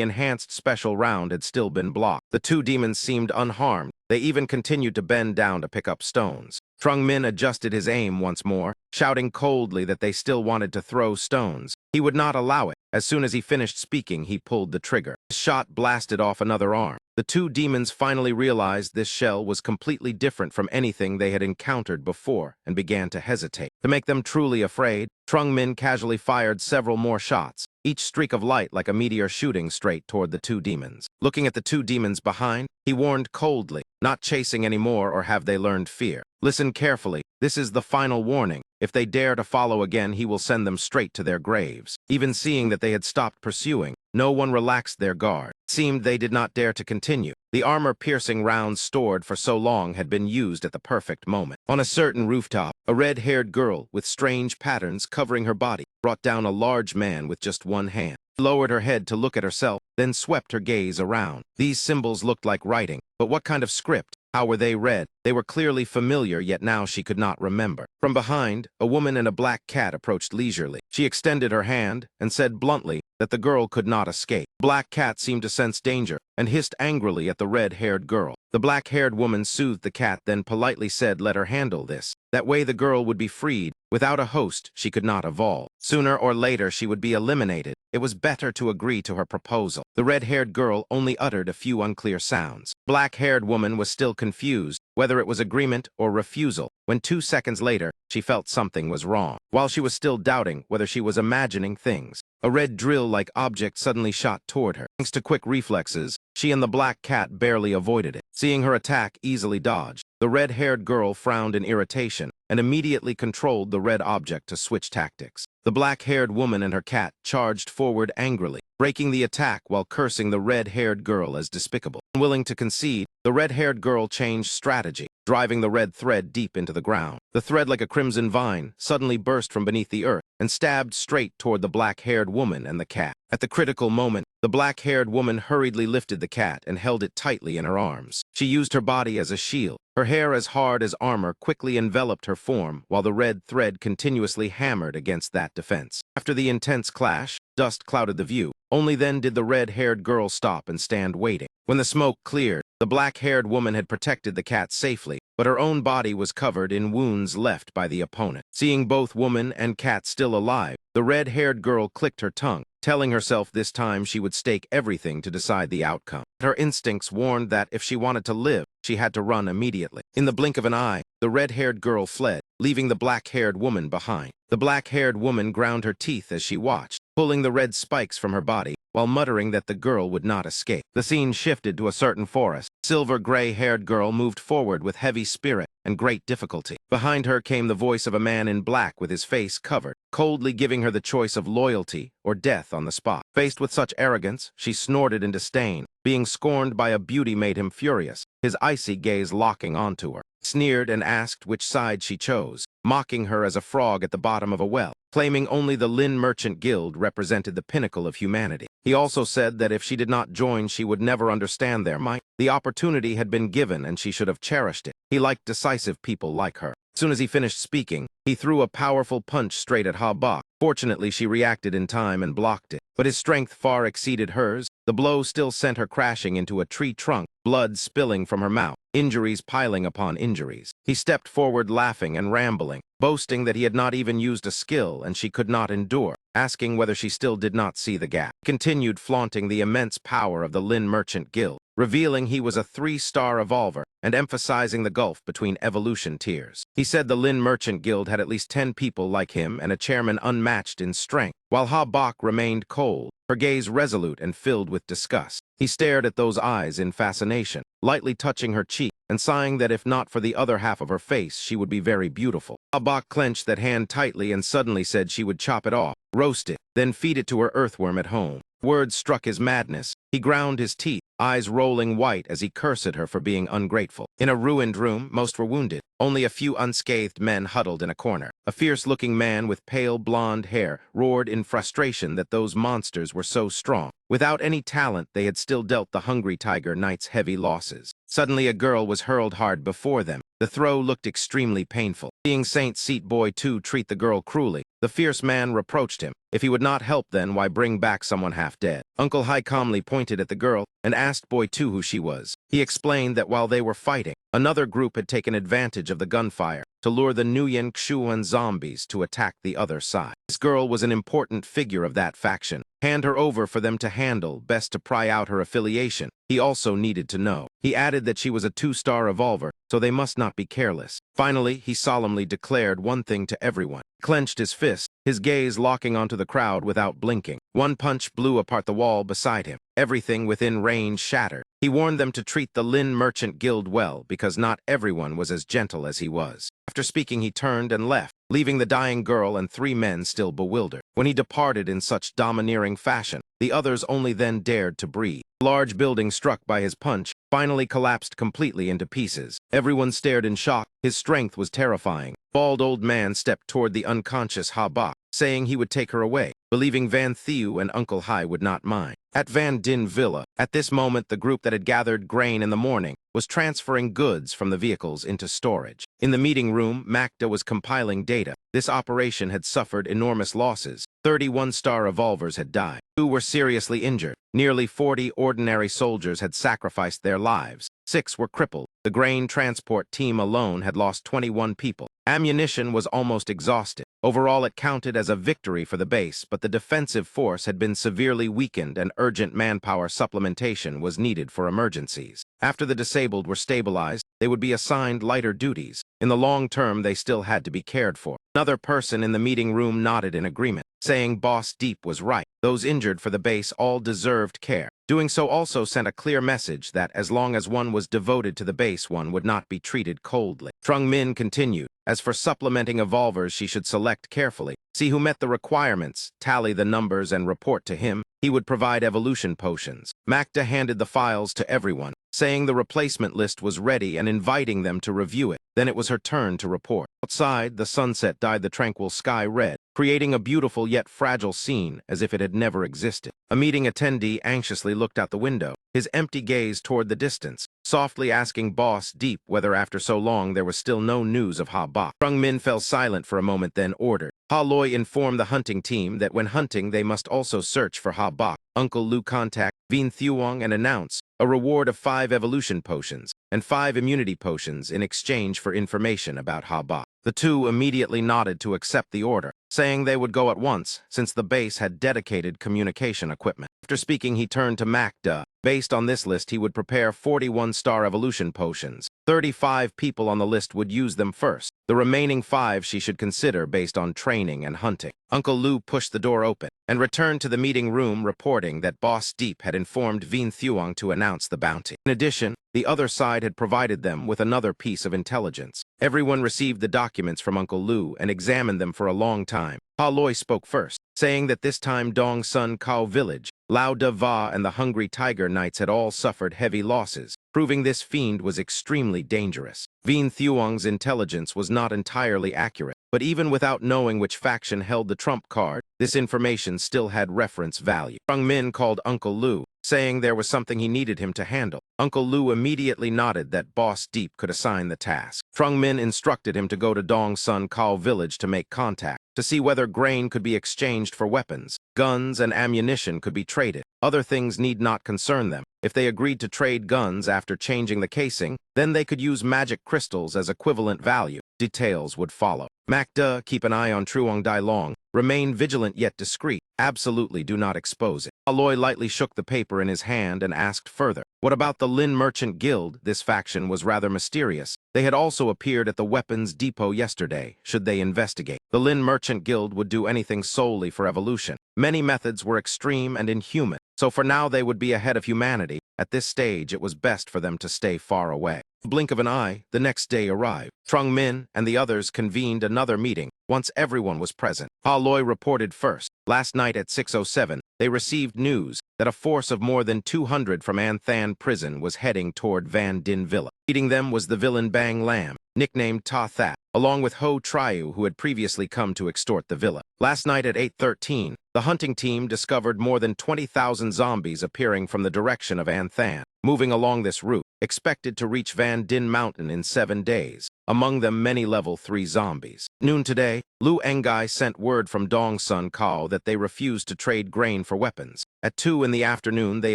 enhanced special round had still been blocked. The 2 demons seemed unharmed. They even continued to bend down to pick up stones. Trung Min adjusted his aim once more, shouting coldly that they still wanted to throw stones. He would not allow it. As soon as he finished speaking, he pulled the trigger. The shot blasted off another arm. The 2 demons finally realized this shell was completely different from anything they had encountered before and began to hesitate. To make them truly afraid, Trung Min casually fired several more shots, each streak of light like a meteor shooting straight toward the 2 demons. Looking at the 2 demons behind, he warned coldly, not chasing anymore or have they learned fear. Listen carefully. This is the final warning. If they dare to follow again, he will send them straight to their graves. Even seeing that they had stopped pursuing, no one relaxed their guard. It seemed they did not dare to continue. The armor-piercing rounds stored for so long had been used at the perfect moment. On a certain rooftop, a red-haired girl with strange patterns covering her body brought down a large man with just one hand. She lowered her head to look at herself, then swept her gaze around. These symbols looked like writing, but what kind of script? How were they red? They were clearly familiar, yet now she could not remember. From behind, a woman in a black cat approached leisurely. She extended her hand and said bluntly that the girl could not escape. Black cat seemed to sense danger and hissed angrily at the red-haired girl. The black-haired woman soothed the cat, then politely said let her handle this. That way the girl would be freed. Without a host, she could not evolve. Sooner or later, she would be eliminated. It was better to agree to her proposal. The red-haired girl only uttered a few unclear sounds. Black-haired woman was still confused, whether it was agreement or refusal, when 2 seconds later, she felt something was wrong. While she was still doubting whether she was imagining things, a red drill-like object suddenly shot toward her. Thanks to quick reflexes, she and the black cat barely avoided it. Seeing her attack easily dodged, the red-haired girl frowned in irritation and immediately controlled the red object to switch tactics. The black-haired woman and her cat charged forward angrily, breaking the attack while cursing the red-haired girl as despicable. Unwilling to concede, the red-haired girl changed strategy, driving the red thread deep into the ground. The thread, like a crimson vine, suddenly burst from beneath the earth and stabbed straight toward the black-haired woman and the cat. At the critical moment, the black-haired woman hurriedly lifted the cat and held it tightly in her arms. She used her body as a shield. Her hair, as hard as armor, quickly enveloped her form, while the red thread continuously hammered against that defense. After the intense clash, dust clouded the view. Only then did the red-haired girl stop and stand waiting. When the smoke cleared, the black-haired woman had protected the cat safely, but her own body was covered in wounds left by the opponent. Seeing both woman and cat still alive, the red-haired girl clicked her tongue, telling herself this time she would stake everything to decide the outcome. Her instincts warned that if she wanted to live, she had to run immediately. In the blink of an eye, the red-haired girl fled, leaving the black-haired woman behind. The black-haired woman ground her teeth as she watched, pulling the red spikes from her body, while muttering that the girl would not escape. The scene shifted to a certain forest. Silver-gray-haired girl moved forward with heavy spirit and great difficulty. Behind her came the voice of a man in black with his face covered, coldly giving her the choice of loyalty or death on the spot. Faced with such arrogance, she snorted in disdain. Being scorned by a beauty made him furious, his icy gaze locking onto her. Sneered and asked which side she chose, mocking her as a frog at the bottom of a well, claiming only the Lin Merchant Guild represented the pinnacle of humanity. He also said that if she did not join, she would never understand their might. The opportunity had been given and she should have cherished it. He liked decisive people like her. As soon as he finished speaking, he threw a powerful punch straight at Ha Bok. Fortunately, she reacted in time and blocked it, but his strength far exceeded hers. The blow still sent her crashing into a tree trunk, blood spilling from her mouth, injuries piling upon injuries. He stepped forward laughing and rambling, boasting that he had not even used a skill and she could not endure, asking whether she still did not see the gap. He continued flaunting the immense power of the Lin Merchant Guild, revealing he was a 3-star evolver and emphasizing the gulf between evolution tiers. He said the Lin Merchant Guild had at least 10 people like him and a chairman unmatched in strength. While Ha Bok remained cold, her gaze resolute and filled with disgust. He stared at those eyes in fascination, lightly touching her cheek and sighing that if not for the other half of her face, she would be very beautiful. Ha Bok clenched that hand tightly and suddenly said she would chop it off, roast it, then feed it to her earthworm at home. Words struck his madness. He ground his teeth, eyes rolling white as he cursed her for being ungrateful. In a ruined room, most were wounded. Only a few unscathed men huddled in a corner. A fierce-looking man with pale blonde hair roared in frustration that those monsters were so strong. Without any talent, they had still dealt the hungry tiger knights heavy losses. Suddenly, a girl was hurled hard before them. The throw looked extremely painful. Seeing Saint Seat Boy 2 treat the girl cruelly, the fierce man reproached him. If he would not help, then why bring back someone half dead? Uncle Hai calmly pointed at the girl and asked Boy 2 who she was. He explained that while they were fighting, another group had taken advantage of the gunfire to lure the Nguyen Xuan zombies to attack the other side. This girl was an important figure of that faction. Hand her over for them to handle, best to pry out her affiliation. He also needed to know. He added that she was a 2-star evolver, so they must not be careless. Finally, he solemnly declared one thing to everyone. He clenched his fist, his gaze locking onto the crowd without blinking. One punch blew apart the wall beside him. Everything within range shattered. He warned them to treat the Lin Merchant Guild well, because not everyone was as gentle as he was. After speaking, he turned and left, leaving the dying girl and 3 men still bewildered. When he departed in such domineering fashion, the others only then dared to breathe. The large building struck by his punch finally collapsed completely into pieces. Everyone stared in shock. His strength was terrifying. Bald old man stepped toward the unconscious Ha Bok, saying he would take her away, believing Van Thieu and Uncle Hai would not mind. At Van Din Villa, at this moment the group that had gathered grain in the morning was transferring goods from the vehicles into storage. In the meeting room, Magda was compiling data. This operation had suffered enormous losses. 31-star revolvers had died. 2 were seriously injured. Nearly 40 ordinary soldiers had sacrificed their lives. 6 were crippled. The grain transport team alone had lost 21 people. Ammunition was almost exhausted. Overall, it counted as a victory for the base, but the defensive force had been severely weakened and urgent manpower supplementation was needed for emergencies. After the disabled were stabilized, they would be assigned lighter duties. In the long term, they still had to be cared for. Another person in the meeting room nodded in agreement, saying Boss Deep was right. Those injured for the base all deserved care. Doing so also sent a clear message that as long as one was devoted to the base, one would not be treated coldly. Trung Min continued, as for supplementing evolvers, she should select carefully. See who met the requirements, tally the numbers, and report to him. He would provide evolution potions. Magda handed the files to everyone, saying the replacement list was ready and inviting them to review it. Then it was her turn to report. Outside, the sunset dyed the tranquil sky red, creating a beautiful yet fragile scene as if it had never existed. A meeting attendee anxiously looked out the window, his empty gaze toward the distance, softly asking Boss Deep whether after so long there was still no news of Ha Ba. Trung Min fell silent for a moment, then ordered. Ha Loi informed the hunting team that when hunting they must also search for Ha Ba. Uncle Lu contact Vien Thuong and announce a reward of 5 evolution potions and 5 immunity potions in exchange for information about Ha Ba. The 2 immediately nodded to accept the order, saying they would go at once since the base had dedicated communication equipment. After speaking, he turned to Magda. Based on this list, he would prepare 41-star evolution potions. 35 people on the list would use them first. The remaining 5 she should consider based on training and hunting. Uncle Lu pushed the door open and returned to the meeting room, reporting that Boss Deep had informed Vien Thuong to announce the bounty. In addition, the other side had provided them with another piece of intelligence. Everyone received the documents from Uncle Lu and examined them for a long time. Ha Loi spoke first, saying that this time Dong Sun Kao Village, Lao Da Va, and the Hungry Tiger Knights had all suffered heavy losses, proving this fiend was extremely dangerous. Vien Thuong's intelligence was not entirely accurate, but even without knowing which faction held the trump card, this information still had reference value. Trung Min called Uncle Lu, saying there was something he needed him to handle. Uncle Lu immediately nodded that Boss Deep could assign the task. Trung Min instructed him to go to Dong Sun Kao Village to make contact, to see whether grain could be exchanged for weapons, guns, and ammunition could be traded. Other things need not concern them. If they agreed to trade guns after changing the casing, then they could use magic crystals as equivalent value. Details would follow. Magda, keep an eye on Truong Dai Long. Remain vigilant yet discreet. Absolutely do not expose it. Ha Loi lightly shook the paper in his hand and asked further. What about the Lin Merchant Guild? This faction was rather mysterious. They had also appeared at the weapons depot yesterday. Should they investigate? The Lin Merchant Guild would do anything solely for evolution. Many methods were extreme and inhuman, so for now they would be ahead of humanity. At this stage, it was best for them to stay far away. A blink of an eye, the next day arrived. Trung Min and the others convened another meeting. Once everyone was present, Ha Loi reported first. Last night at 6:07, they received news that a force of more than 200 from An Than prison was heading toward Van Din Villa. Leading them was the villain Bang Lam, nicknamed Ta That, along with Ho Triu, who had previously come to extort the villa. Last night at 8:13, the hunting team discovered more than 20,000 zombies appearing from the direction of An Than, moving along this route, expected to reach Van Din Mountain in 7 days. Among them many level 3 zombies. Noon today, Lu Engai sent word from Dong Sun Kao that they refused to trade grain for weapons. At 2 in the afternoon, they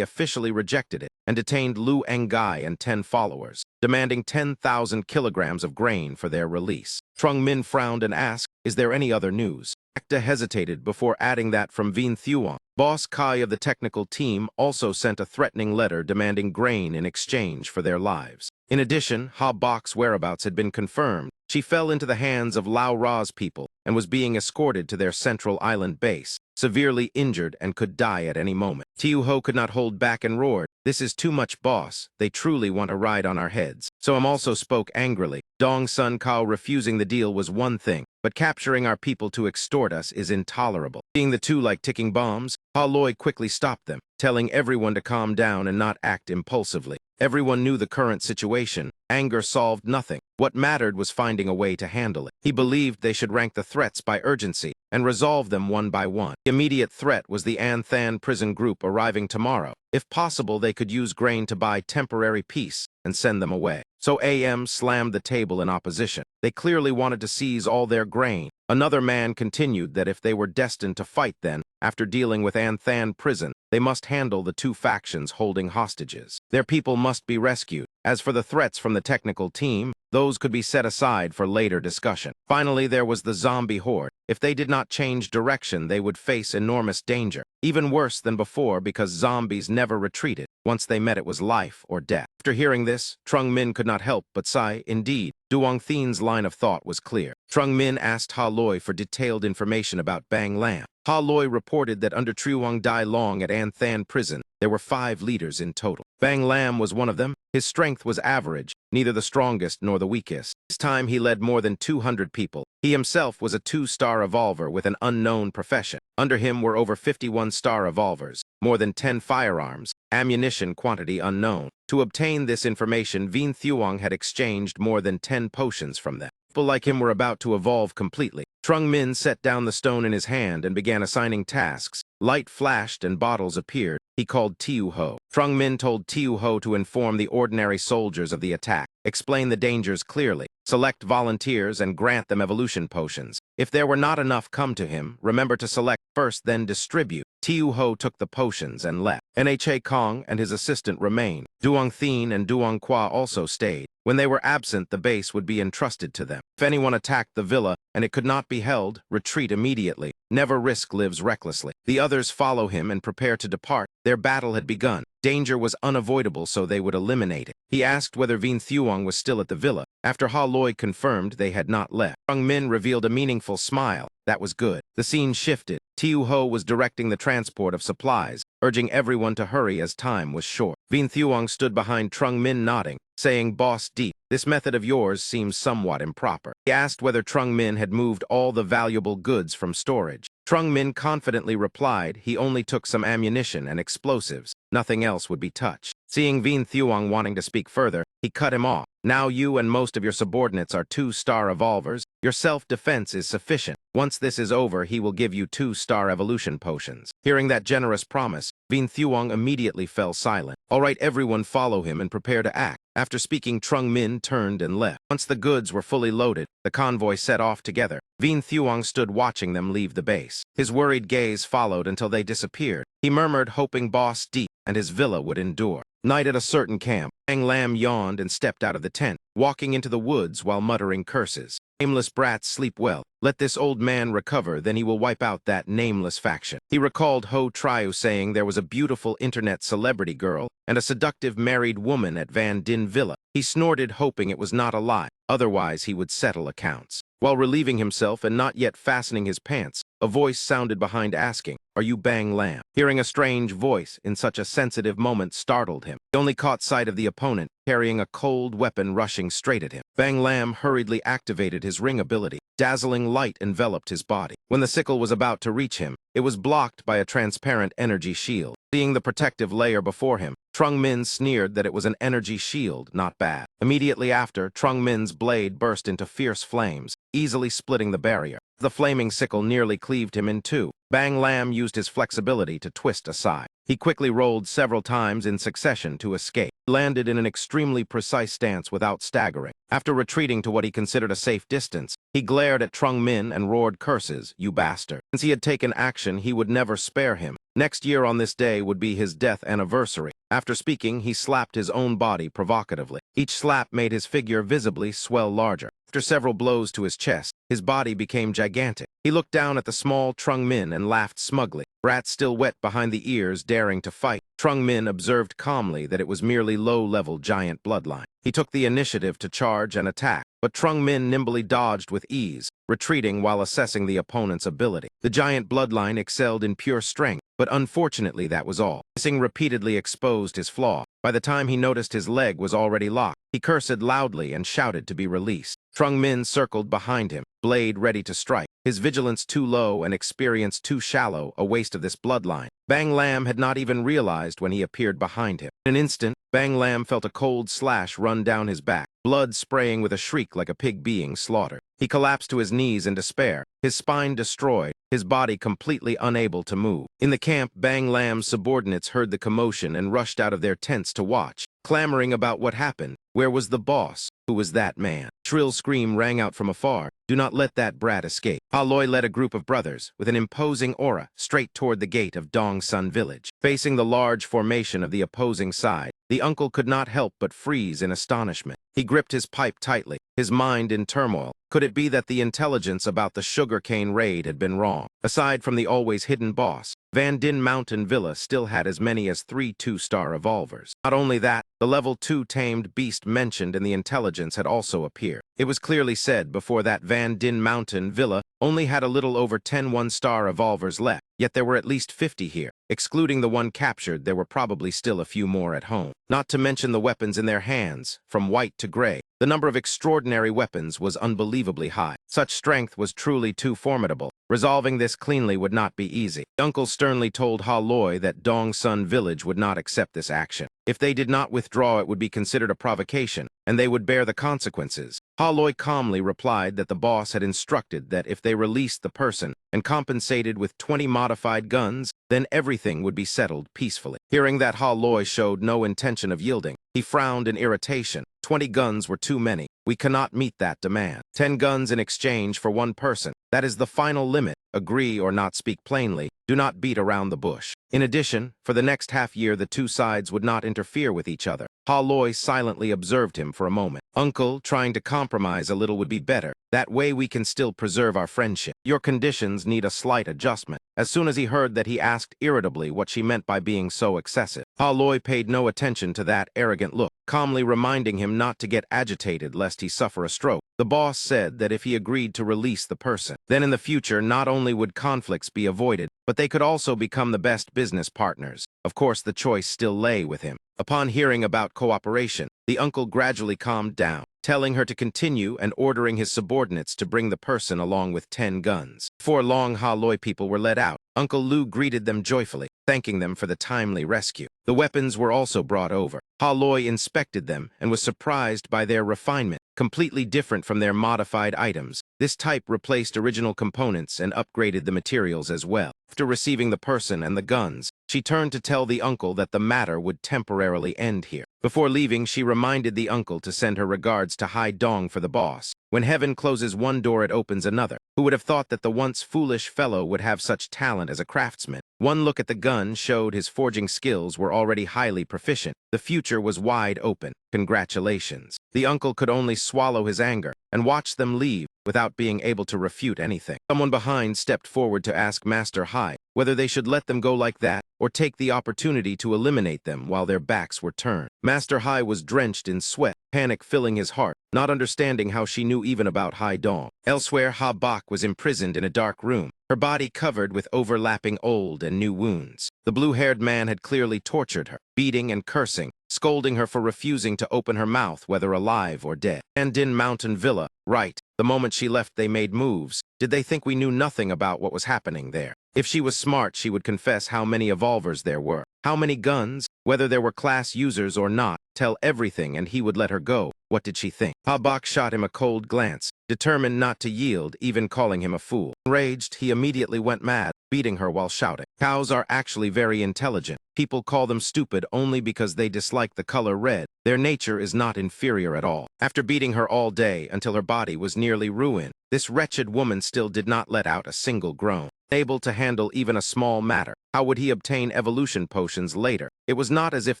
officially rejected it and detained Lu Engai and 10 followers, demanding 10,000 kilograms of grain for their release. Trung Min frowned and asked, "Is there any other news?" Magda hesitated before adding that from Vien Thuong. Boss Kai of the technical team also sent a threatening letter demanding grain in exchange for their lives. In addition, Ha Bak's whereabouts had been confirmed. She fell into the hands of Lao Ra's people and was being escorted to their central island base, severely injured and could die at any moment. Tiu Ho could not hold back and roared, "This is too much, boss. They truly want a ride on our heads." Soam also spoke angrily. Dong Sun Kao refusing the deal was one thing, but capturing our people to extort us is intolerable. Seeing the two like ticking bombs, Ha Loi quickly stopped them, telling everyone to calm down and not act impulsively. Everyone knew the current situation. Anger solved nothing. What mattered was finding a way to handle it. He believed they should rank the threats by urgency and resolve them one by one. The immediate threat was the Anthan prison group arriving tomorrow. If possible, they could use grain to buy temporary peace and send them away. So AM slammed the table in opposition. They clearly wanted to seize all their grain. Another man continued that if they were destined to fight then, after dealing with Anthan prison, they must handle the two factions holding hostages. Their people must be rescued. As for the threats from the technical team, those could be set aside for later discussion. Finally, there was the zombie horde. If they did not change direction, they would face enormous danger. Even worse than before because zombies never retreated. Once they met, it was life or death. After hearing this, Trung Min could not help but sigh. Indeed, Duong Thin's line of thought was clear. Trung Min asked Ha Loi for detailed information about Bang Lam. Ha Loi reported that under Truong Dai Long at Anthan prison, there were 5 leaders in total. Bang Lam was one of them. His strength was average, neither the strongest nor the weakest. This time he led more than 200 people. He himself was a 2-star evolver with an unknown profession. Under him were over 51-star evolvers, more than 10 firearms, ammunition quantity unknown. To obtain this information, Vien Thuong had exchanged more than 10 potions from them. People like him were about to evolve completely. Trung Min set down the stone in his hand and began assigning tasks. Light flashed and bottles appeared. He called Tiu Ho. Trung Min told Tiu Ho to inform the ordinary soldiers of the attack, explain the dangers clearly, select volunteers and grant them evolution potions. If there were not enough come to him, remember to select first, then distribute. Tiu Ho took the potions and left. Nha Kong and his assistant remained. Duong Thin and Duong Qua also stayed. When they were absent, the base would be entrusted to them. If anyone attacked the villa and it could not be held, retreat immediately. Never risk lives recklessly. The others follow him and prepare to depart. Their battle had begun. Danger was unavoidable, so they would eliminate it. He asked whether Vien Thuong was still at the villa. After Ha Loi confirmed they had not left, Trung Min revealed a meaningful smile. That was good. The scene shifted. Tiu Ho was directing the transport of supplies, urging everyone to hurry as time was short. Vien Thuong stood behind Trung Min nodding, saying, "Boss Deep, this method of yours seems somewhat improper." He asked whether Trung Min had moved all the valuable goods from storage. Trung Min confidently replied he only took some ammunition and explosives. Nothing else would be touched. Seeing Vien Thuong wanting to speak further, he cut him off. Now you and most of your subordinates are 2-star evolvers. Your self-defense is sufficient. Once this is over, he will give you 2-star evolution potions. Hearing that generous promise, Vien Thuong immediately fell silent. All right, everyone follow him and prepare to act. After speaking, Trung Min turned and left. Once the goods were fully loaded, the convoy set off together. Vien Thuong stood watching them leave the base. His worried gaze followed until they disappeared. He murmured, hoping Boss Deep and his villa would endure. Night at a certain camp. Bang Lam yawned and stepped out of the tent, walking into the woods while muttering curses. Nameless brats sleep well. Let this old man recover, then he will wipe out that nameless faction. He recalled Ho Triu saying there was a beautiful internet celebrity girl and a seductive married woman at Van Din Villa. He snorted, hoping it was not a lie. Otherwise, he would settle accounts. While relieving himself and not yet fastening his pants, a voice sounded behind asking, "Are you Bang Lam?" Hearing a strange voice in such a sensitive moment startled him. He only caught sight of the opponent, carrying a cold weapon rushing straight at him. Bang Lam hurriedly activated his ring ability. Dazzling light enveloped his body. When the sickle was about to reach him, it was blocked by a transparent energy shield. Seeing the protective layer before him, Trung Min sneered that it was an energy shield, not bad. Immediately after, Trung Min's blade burst into fierce flames, easily splitting the barrier. The flaming sickle nearly cleaved him in two. Bang Lam used his flexibility to twist aside. He quickly rolled several times in succession to escape. He landed in an extremely precise stance without staggering. After retreating to what he considered a safe distance, he glared at Trung Min and roared curses, "You bastard." Since he had taken action, he would never spare him. Next year on this day would be his death anniversary. After speaking, he slapped his own body provocatively. Each slap made his figure visibly swell larger. After several blows to his chest, his body became gigantic. He looked down at the small Trung Min and laughed smugly. Brats still wet behind the ears, daring to fight. Trung Min observed calmly that it was merely low-level giant bloodline. He took the initiative to charge and attack, but Trung Min nimbly dodged with ease, retreating while assessing the opponent's ability. The giant bloodline excelled in pure strength, but unfortunately that was all. Missing repeatedly exposed his flaw. By the time he noticed his leg was already locked, he cursed loudly and shouted to be released. Trung Min circled behind him, blade ready to strike. His vigilance too low and experience too shallow, a waste of this bloodline. Bang Lam had not even realized when he appeared behind him. In an instant, Bang Lam felt a cold slash run down his back, blood spraying with a shriek like a pig being slaughtered. He collapsed to his knees in despair, his spine destroyed, his body completely unable to move. In the camp, Bang Lam's subordinates heard the commotion and rushed out of their tents to watch, clamoring about what happened. Where was the boss? Who was that man? Shrill scream rang out from afar. Do not let that brat escape. Ha Loi led a group of brothers, with an imposing aura, straight toward the gate of Dong Sun village. Facing the large formation of the opposing side, the uncle could not help but freeze in astonishment. He gripped his pipe tightly, his mind in turmoil. Could it be that the intelligence about the sugarcane raid had been wrong? Aside from the always hidden boss, Van Din Mountain Villa still had as many as 3 two-star revolvers. Not only that, the level 2 tamed beast mentioned in the intelligence had also appeared. It was clearly said before that Van Din Mountain Villa only had a little over 10 one-star revolvers left, yet there were at least 50 here. Excluding the one captured, there were probably still a few more at home. Not to mention the weapons in their hands, from white to gray. The number of extraordinary weapons was unbelievably high. Such strength was truly too formidable. Resolving this cleanly would not be easy. Uncle sternly told Ha Loi that Dong Sun village would not accept this action. If they did not withdraw, it would be considered a provocation, and they would bear the consequences. Ha Loi calmly replied that the boss had instructed that if they released the person and compensated with 20 modified guns, then everything would be settled peacefully. Hearing that Ha Loi showed no intention of yielding, he frowned in irritation. 20 guns were too many. We cannot meet that demand. 10 guns in exchange for one person. That is the final limit. Agree or not speak plainly. Do not beat around the bush. In addition, for the next half year, the two sides would not interfere with each other. Ha Loi silently observed him for a moment. Uncle, trying to compromise a little would be better. That way we can still preserve our friendship. Your conditions need a slight adjustment. As soon as he heard that, he asked irritably what she meant by being so excessive. Ha Loi paid no attention to that arrogant look, calmly reminding him not to get agitated lest he suffer a stroke. The boss said that if he agreed to release the person, then in the future not only would conflicts be avoided, but they could also become the best business partners. Of course, the choice still lay with him. Upon hearing about cooperation, the uncle gradually calmed down, telling her to continue and ordering his subordinates to bring the person along with 10 guns. Before long, Ha Loi people were let out. Uncle Lu greeted them joyfully, thanking them for the timely rescue. The weapons were also brought over. Ha Loi inspected them and was surprised by their refinement, completely different from their modified items. This type replaced original components and upgraded the materials as well. After receiving the person and the guns, she turned to tell the uncle that the matter would temporarily end here. Before leaving, she reminded the uncle to send her regards to Hai Dong for the boss. When heaven closes one door, it opens another. Who would have thought that the once foolish fellow would have such talent as a craftsman? One look at the gun showed his forging skills were already highly proficient. The future was wide open. Congratulations. The uncle could only swallow his anger and watch them leave without being able to refute anything. Someone behind stepped forward to ask Master Hai whether they should let them go like that or take the opportunity to eliminate them while their backs were turned. Master Hai was drenched in sweat, panic filling his heart, not understanding how she knew even about Hai Dong. Elsewhere, Ha Bak was imprisoned in a dark room, her body covered with overlapping old and new wounds. The blue-haired man had clearly tortured her, beating and cursing, scolding her for refusing to open her mouth, whether alive or dead. Van Din Mountain Villa, right. The moment she left, they made moves. Did they think we knew nothing about what was happening there? If she was smart, she would confess how many evolvers there were, how many guns, whether there were class users or not, tell everything and he would let her go. What did she think? Ha Bak shot him a cold glance, determined not to yield, even calling him a fool. Enraged, he immediately went mad, beating her while shouting. Cows are actually very intelligent. People call them stupid only because they dislike the color red. Their nature is not inferior at all. After beating her all day until her body was nearly ruined, this wretched woman still did not let out a single groan. Able to handle even a small matter, how would he obtain evolution potions later? It was not as if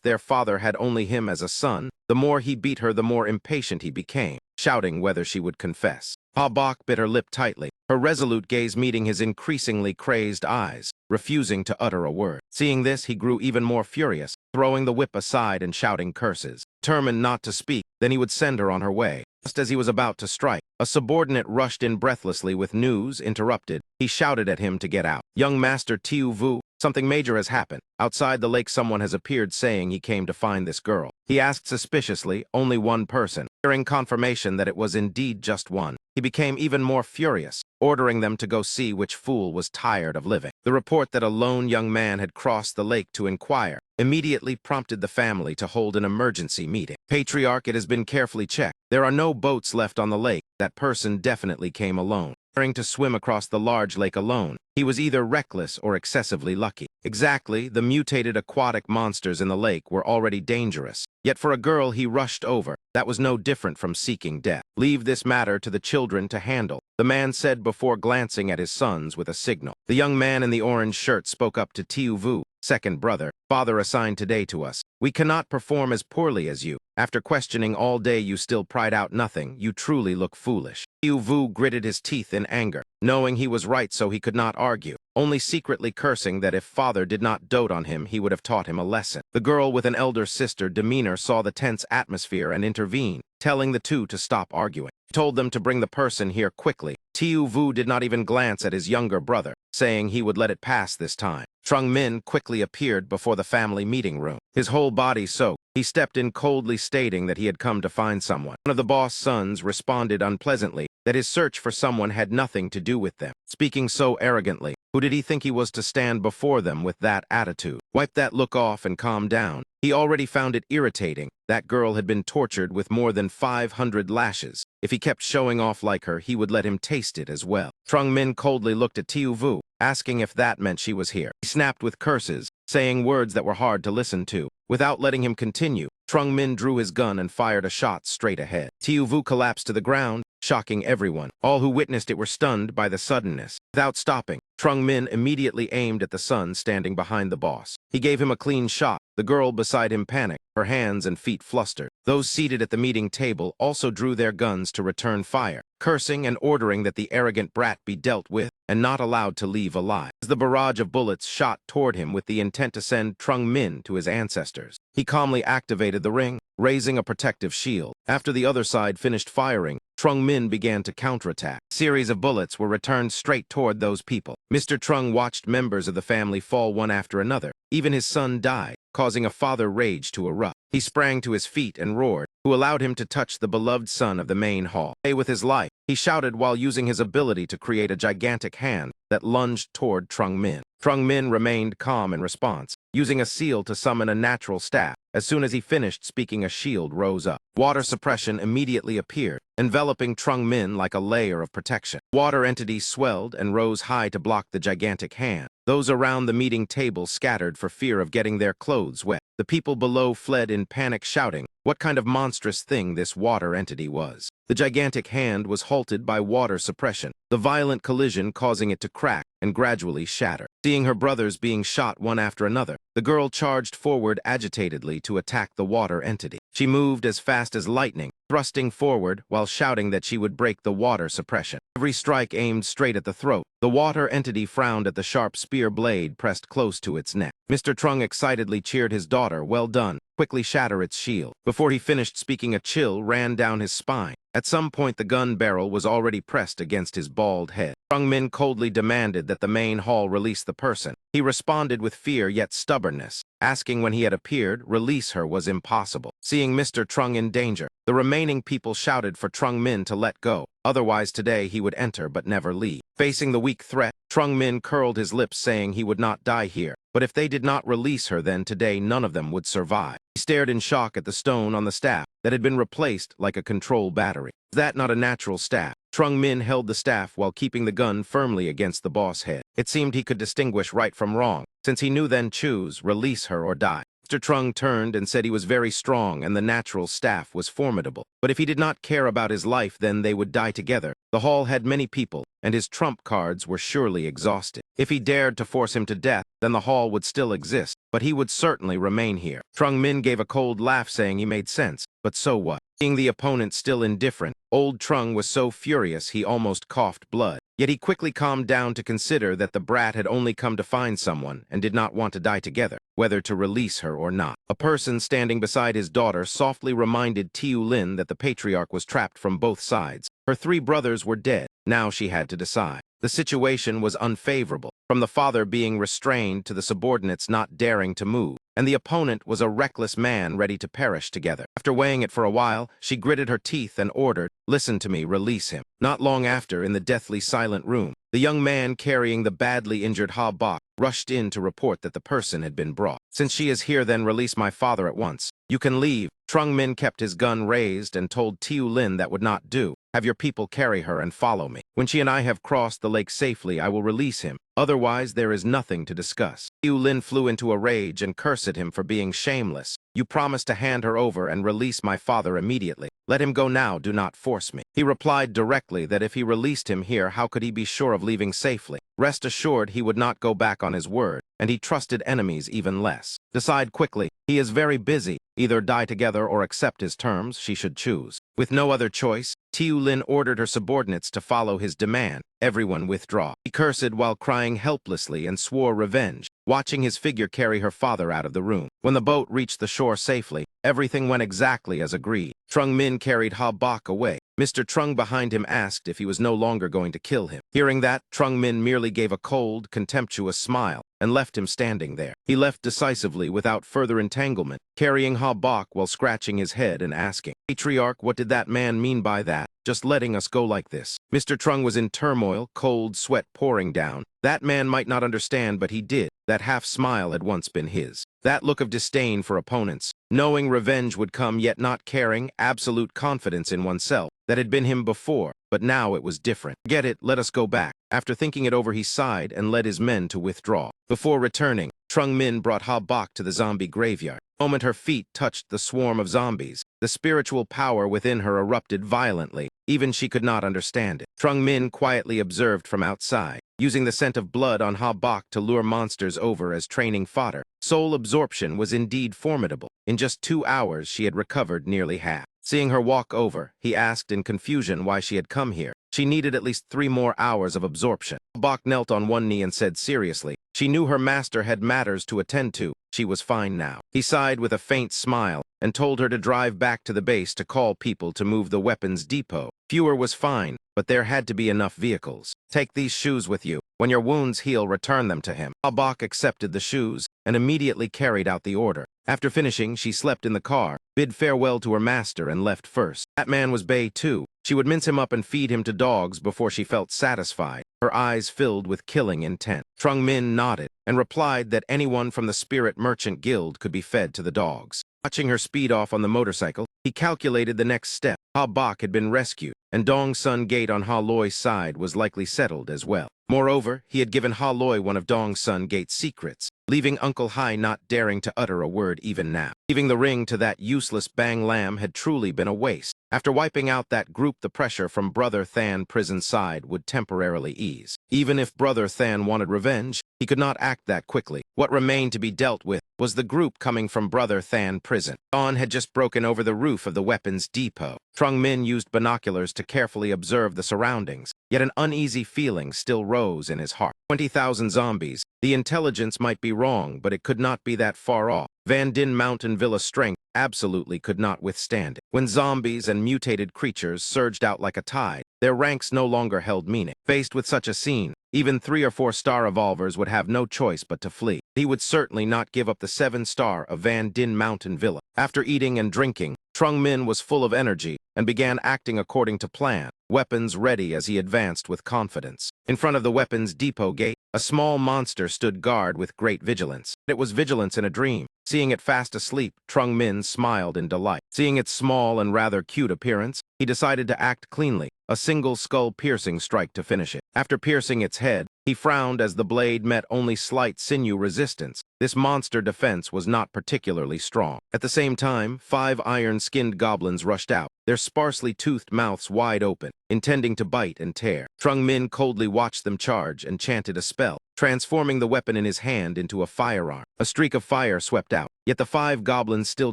their father had only him as a son. The more he beat her, the more impatient he became, shouting whether she would confess. Ha Bak bit her lip tightly, her resolute gaze meeting his increasingly crazed eyes, refusing to utter a word. Seeing this, he grew even more furious, throwing the whip aside and shouting curses. Determined not to speak, then he would send her on her way. Just as he was about to strike, a subordinate rushed in breathlessly with news. Interrupted, he shouted at him to get out. Young Master Tiu Vu, something major has happened. Outside the lake, someone has appeared saying he came to find this girl. He asked suspiciously, only one person. Hearing confirmation that it was indeed just one, he became even more furious, ordering them to go see which fool was tired of living. The report that a lone young man had crossed the lake to inquire immediately prompted the family to hold an emergency meeting. Patriarch, it has been carefully checked. There are no boats left on the lake. That person definitely came alone. Daring to swim across the large lake alone, he was either reckless or excessively lucky. Exactly, the mutated aquatic monsters in the lake were already dangerous. Yet for a girl he rushed over, that was no different from seeking death. Leave this matter to the children to handle, the man said before glancing at his sons with a signal. The young man in the orange shirt spoke up to Tiu Vu, second brother. Father assigned today to us. We cannot perform as poorly as you. After questioning all day you still pried out nothing. You truly look foolish. Tiu Vu gritted his teeth in anger, knowing he was right so he could not argue, only secretly cursing that if father did not dote on him he would have taught him a lesson. The girl with an elder sister demeanor saw the tense atmosphere and intervened, telling the two to stop arguing. Told them to bring the person here quickly. Tiu Vu did not even glance at his younger brother, saying he would let it pass this time. Trung Min quickly appeared before the family meeting room, his whole body soaked. He stepped in coldly stating that he had come to find someone. One of the boss' sons responded unpleasantly that his search for someone had nothing to do with them. Speaking so arrogantly, who did he think he was to stand before them with that attitude? Wipe that look off and calm down. He already found it irritating. That girl had been tortured with more than 500 lashes. If he kept showing off like her, he would let him taste it as well. Trung Min coldly looked at Tiu Vu, asking if that meant she was here. He snapped with curses, saying words that were hard to listen to. Without letting him continue, Trung Min drew his gun and fired a shot straight ahead. Tiu Vu collapsed to the ground, shocking everyone. All who witnessed it were stunned by the suddenness. Without stopping, Trung Min immediately aimed at the son standing behind the boss. He gave him a clean shot. The girl beside him panicked, her hands and feet flustered. Those seated at the meeting table also drew their guns to return fire, cursing and ordering that the arrogant brat be dealt with and not allowed to leave alive. As the barrage of bullets shot toward him with the intent to send Trung Min to his ancestors, he calmly activated the ring, raising a protective shield. After the other side finished firing, Trung Min began to counterattack. A series of bullets were returned straight toward those people. Mr. Trung watched members of the family fall one after another. Even his son died, causing a father rage to erupt. He sprang to his feet and roared, who allowed him to touch the beloved son of the main hall. With his life, he shouted while using his ability to create a gigantic hand that lunged toward Trung Min. Trung Min remained calm in response, using a seal to summon a natural staff. As soon as he finished speaking, a shield rose up. Water suppression immediately appeared, enveloping Trung Min like a layer of protection. Water entities swelled and rose high to block the gigantic hand. Those around the meeting table scattered for fear of getting their clothes wet. The people below fled in panic, shouting what kind of monstrous thing this water entity was. The gigantic hand was halted by water suppression, the violent collision causing it to crack and gradually shatter. Seeing her brothers being shot one after another, the girl charged forward agitatedly to attack the water entity. She moved as fast as lightning, thrusting forward while shouting that she would break the water suppression. Every strike aimed straight at the throat. The water entity frowned at the sharp spear blade pressed close to its neck. Mr. Trung excitedly cheered his daughter, "Well done. Quickly shatter its shield." Before he finished speaking, a chill ran down his spine. At some point, the gun barrel was already pressed against his bald head. Trung Min coldly demanded that the main hall release the person. He responded with fear yet stubbornness, asking when he had appeared, release her was impossible. Seeing Mr. Trung in danger, the remaining people shouted for Trung Min to let go. Otherwise today he would enter but never leave. Facing the weak threat, Trung Min curled his lips saying he would not die here. But if they did not release her, then today none of them would survive. He stared in shock at the stone on the staff that had been replaced like a control battery. Is that not a natural staff? Trung Min held the staff while keeping the gun firmly against the boss head. It seemed he could distinguish right from wrong, since he knew then choose, release her or die. Mr. Trung turned and said he was very strong and the natural staff was formidable. But if he did not care about his life, then they would die together. The hall had many people, and his trump cards were surely exhausted. If he dared to force him to death, then the hall would still exist, but he would certainly remain here. Trung Min gave a cold laugh saying he made sense, but so what? Seeing the opponent still indifferent, old Trung was so furious he almost coughed blood. Yet he quickly calmed down to consider that the brat had only come to find someone and did not want to die together, whether to release her or not. A person standing beside his daughter softly reminded Tiu Lin that the patriarch was trapped from both sides. Her 3 brothers were dead. Now she had to decide. The situation was unfavorable. from the father being restrained to the subordinates not daring to move, and the opponent was a reckless man ready to perish together. After weighing it for a while, she gritted her teeth and ordered, "Listen to me, release him." Not long after, in the deathly silent room, the young man carrying the badly injured Ha Bok rushed in to report that the person had been brought. "Since she is here, then release my father at once. You can leave." Trung Min kept his gun raised and told Tiu Lin that would not do. "Have your people carry her and follow me. When she and I have crossed the lake safely, I will release him. Otherwise, there is nothing to discuss." Tiu Lin flew into a rage and cursed at him for being shameless. "You promised to hand her over and release my father immediately. Let him go now, do not force me." He replied directly that if he released him here, how could he be sure of leaving safely? Rest assured he would not go back on his word, and he trusted enemies even less. Decide quickly. He is very busy. Either die together or accept his terms, she should choose. With no other choice, Tiu Lin ordered her subordinates to follow his demand. Everyone withdraw. He cursed while crying helplessly and swore revenge, watching his figure carry her father out of the room. When the boat reached the shore safely, everything went exactly as agreed. Trung Min carried Ha Bok away. Mr. Trung behind him asked if he was no longer going to kill him. Hearing that, Trung Min merely gave a cold, contemptuous smile and left him standing there. He left decisively without further entanglement, carrying Ha Bok while scratching his head and asking, "Patriarch, what did that man mean by that? Just letting us go like this?" Mr. Trung was in turmoil, cold sweat pouring down. That man might not understand, but he did. That half-smile had once been his. That look of disdain for opponents, knowing revenge would come yet not caring, absolute confidence in oneself. That had been him before, but now it was different. "Get it, let us go back." After thinking it over, he sighed and led his men to withdraw. Before returning, Trung Min brought Ha Bok to the zombie graveyard. The moment her feet touched the swarm of zombies, the spiritual power within her erupted violently. Even she could not understand it. Trung Min quietly observed from outside, using the scent of blood on Ha Bok to lure monsters over as training fodder. Soul absorption was indeed formidable. In just 2 hours, she had recovered nearly half. Seeing her walk over, he asked in confusion why she had come here. She needed at least 3 more hours of absorption. Bok knelt on one knee and said seriously, she knew her master had matters to attend to. She was fine now. He sighed with a faint smile and told her to drive back to the base to call people to move the weapons depot. Fewer was fine, but there had to be enough vehicles. "Take these shoes with you. When your wounds heal, return them to him." Bok accepted the shoes and immediately carried out the order. After finishing, she slept in the car, bid farewell to her master, and left first. That man was Bay too. She would mince him up and feed him to dogs before she felt satisfied, her eyes filled with killing intent. Trung Min nodded and replied that anyone from the Spirit Merchant Guild could be fed to the dogs. Watching her speed off on the motorcycle, he calculated the next step. Ha Bok had been rescued, and Dong Sun Gate on Ha Loi's side was likely settled as well. Moreover, he had given Ha Loi one of Dong Sun Gate's secrets, leaving Uncle Hai not daring to utter a word even now. Leaving the ring to that useless Bang Lam had truly been a waste. After wiping out that group, the pressure from Brother Than Prison's side would temporarily ease. Even if Brother Than wanted revenge, he could not act that quickly. What remained to be dealt with was the group coming from Brother Than Prison. Dawn had just broken over the roof of the weapons depot. Trung Min used binoculars to carefully observe the surroundings, yet an uneasy feeling still rose in his heart. 20,000 zombies. The intelligence might be wrong, but it could not be that far off. Van Din Mountain Villa strength absolutely could not withstand it. When zombies and mutated creatures surged out like a tide, their ranks no longer held meaning. Faced with such a scene, even 3 or 4 star revolvers would have no choice but to flee. He would certainly not give up the 7-star of Van Din Mountain Villa. After eating and drinking, Trung Min was full of energy and began acting according to plan, weapons ready as he advanced with confidence. In front of the weapons depot gate, a small monster stood guard with great vigilance. It was vigilance in a dream. Seeing it fast asleep, Trung Min smiled in delight. Seeing its small and rather cute appearance, he decided to act cleanly, a single skull-piercing strike to finish it. After piercing its head, he frowned as the blade met only slight sinew resistance. This monster defense was not particularly strong. At the same time, 5 iron-skinned goblins rushed out, their sparsely toothed mouths wide open, intending to bite and tear. Trung Min coldly watched them charge and chanted a spell, transforming the weapon in his hand into a firearm. A streak of fire swept out, yet the 5 goblins still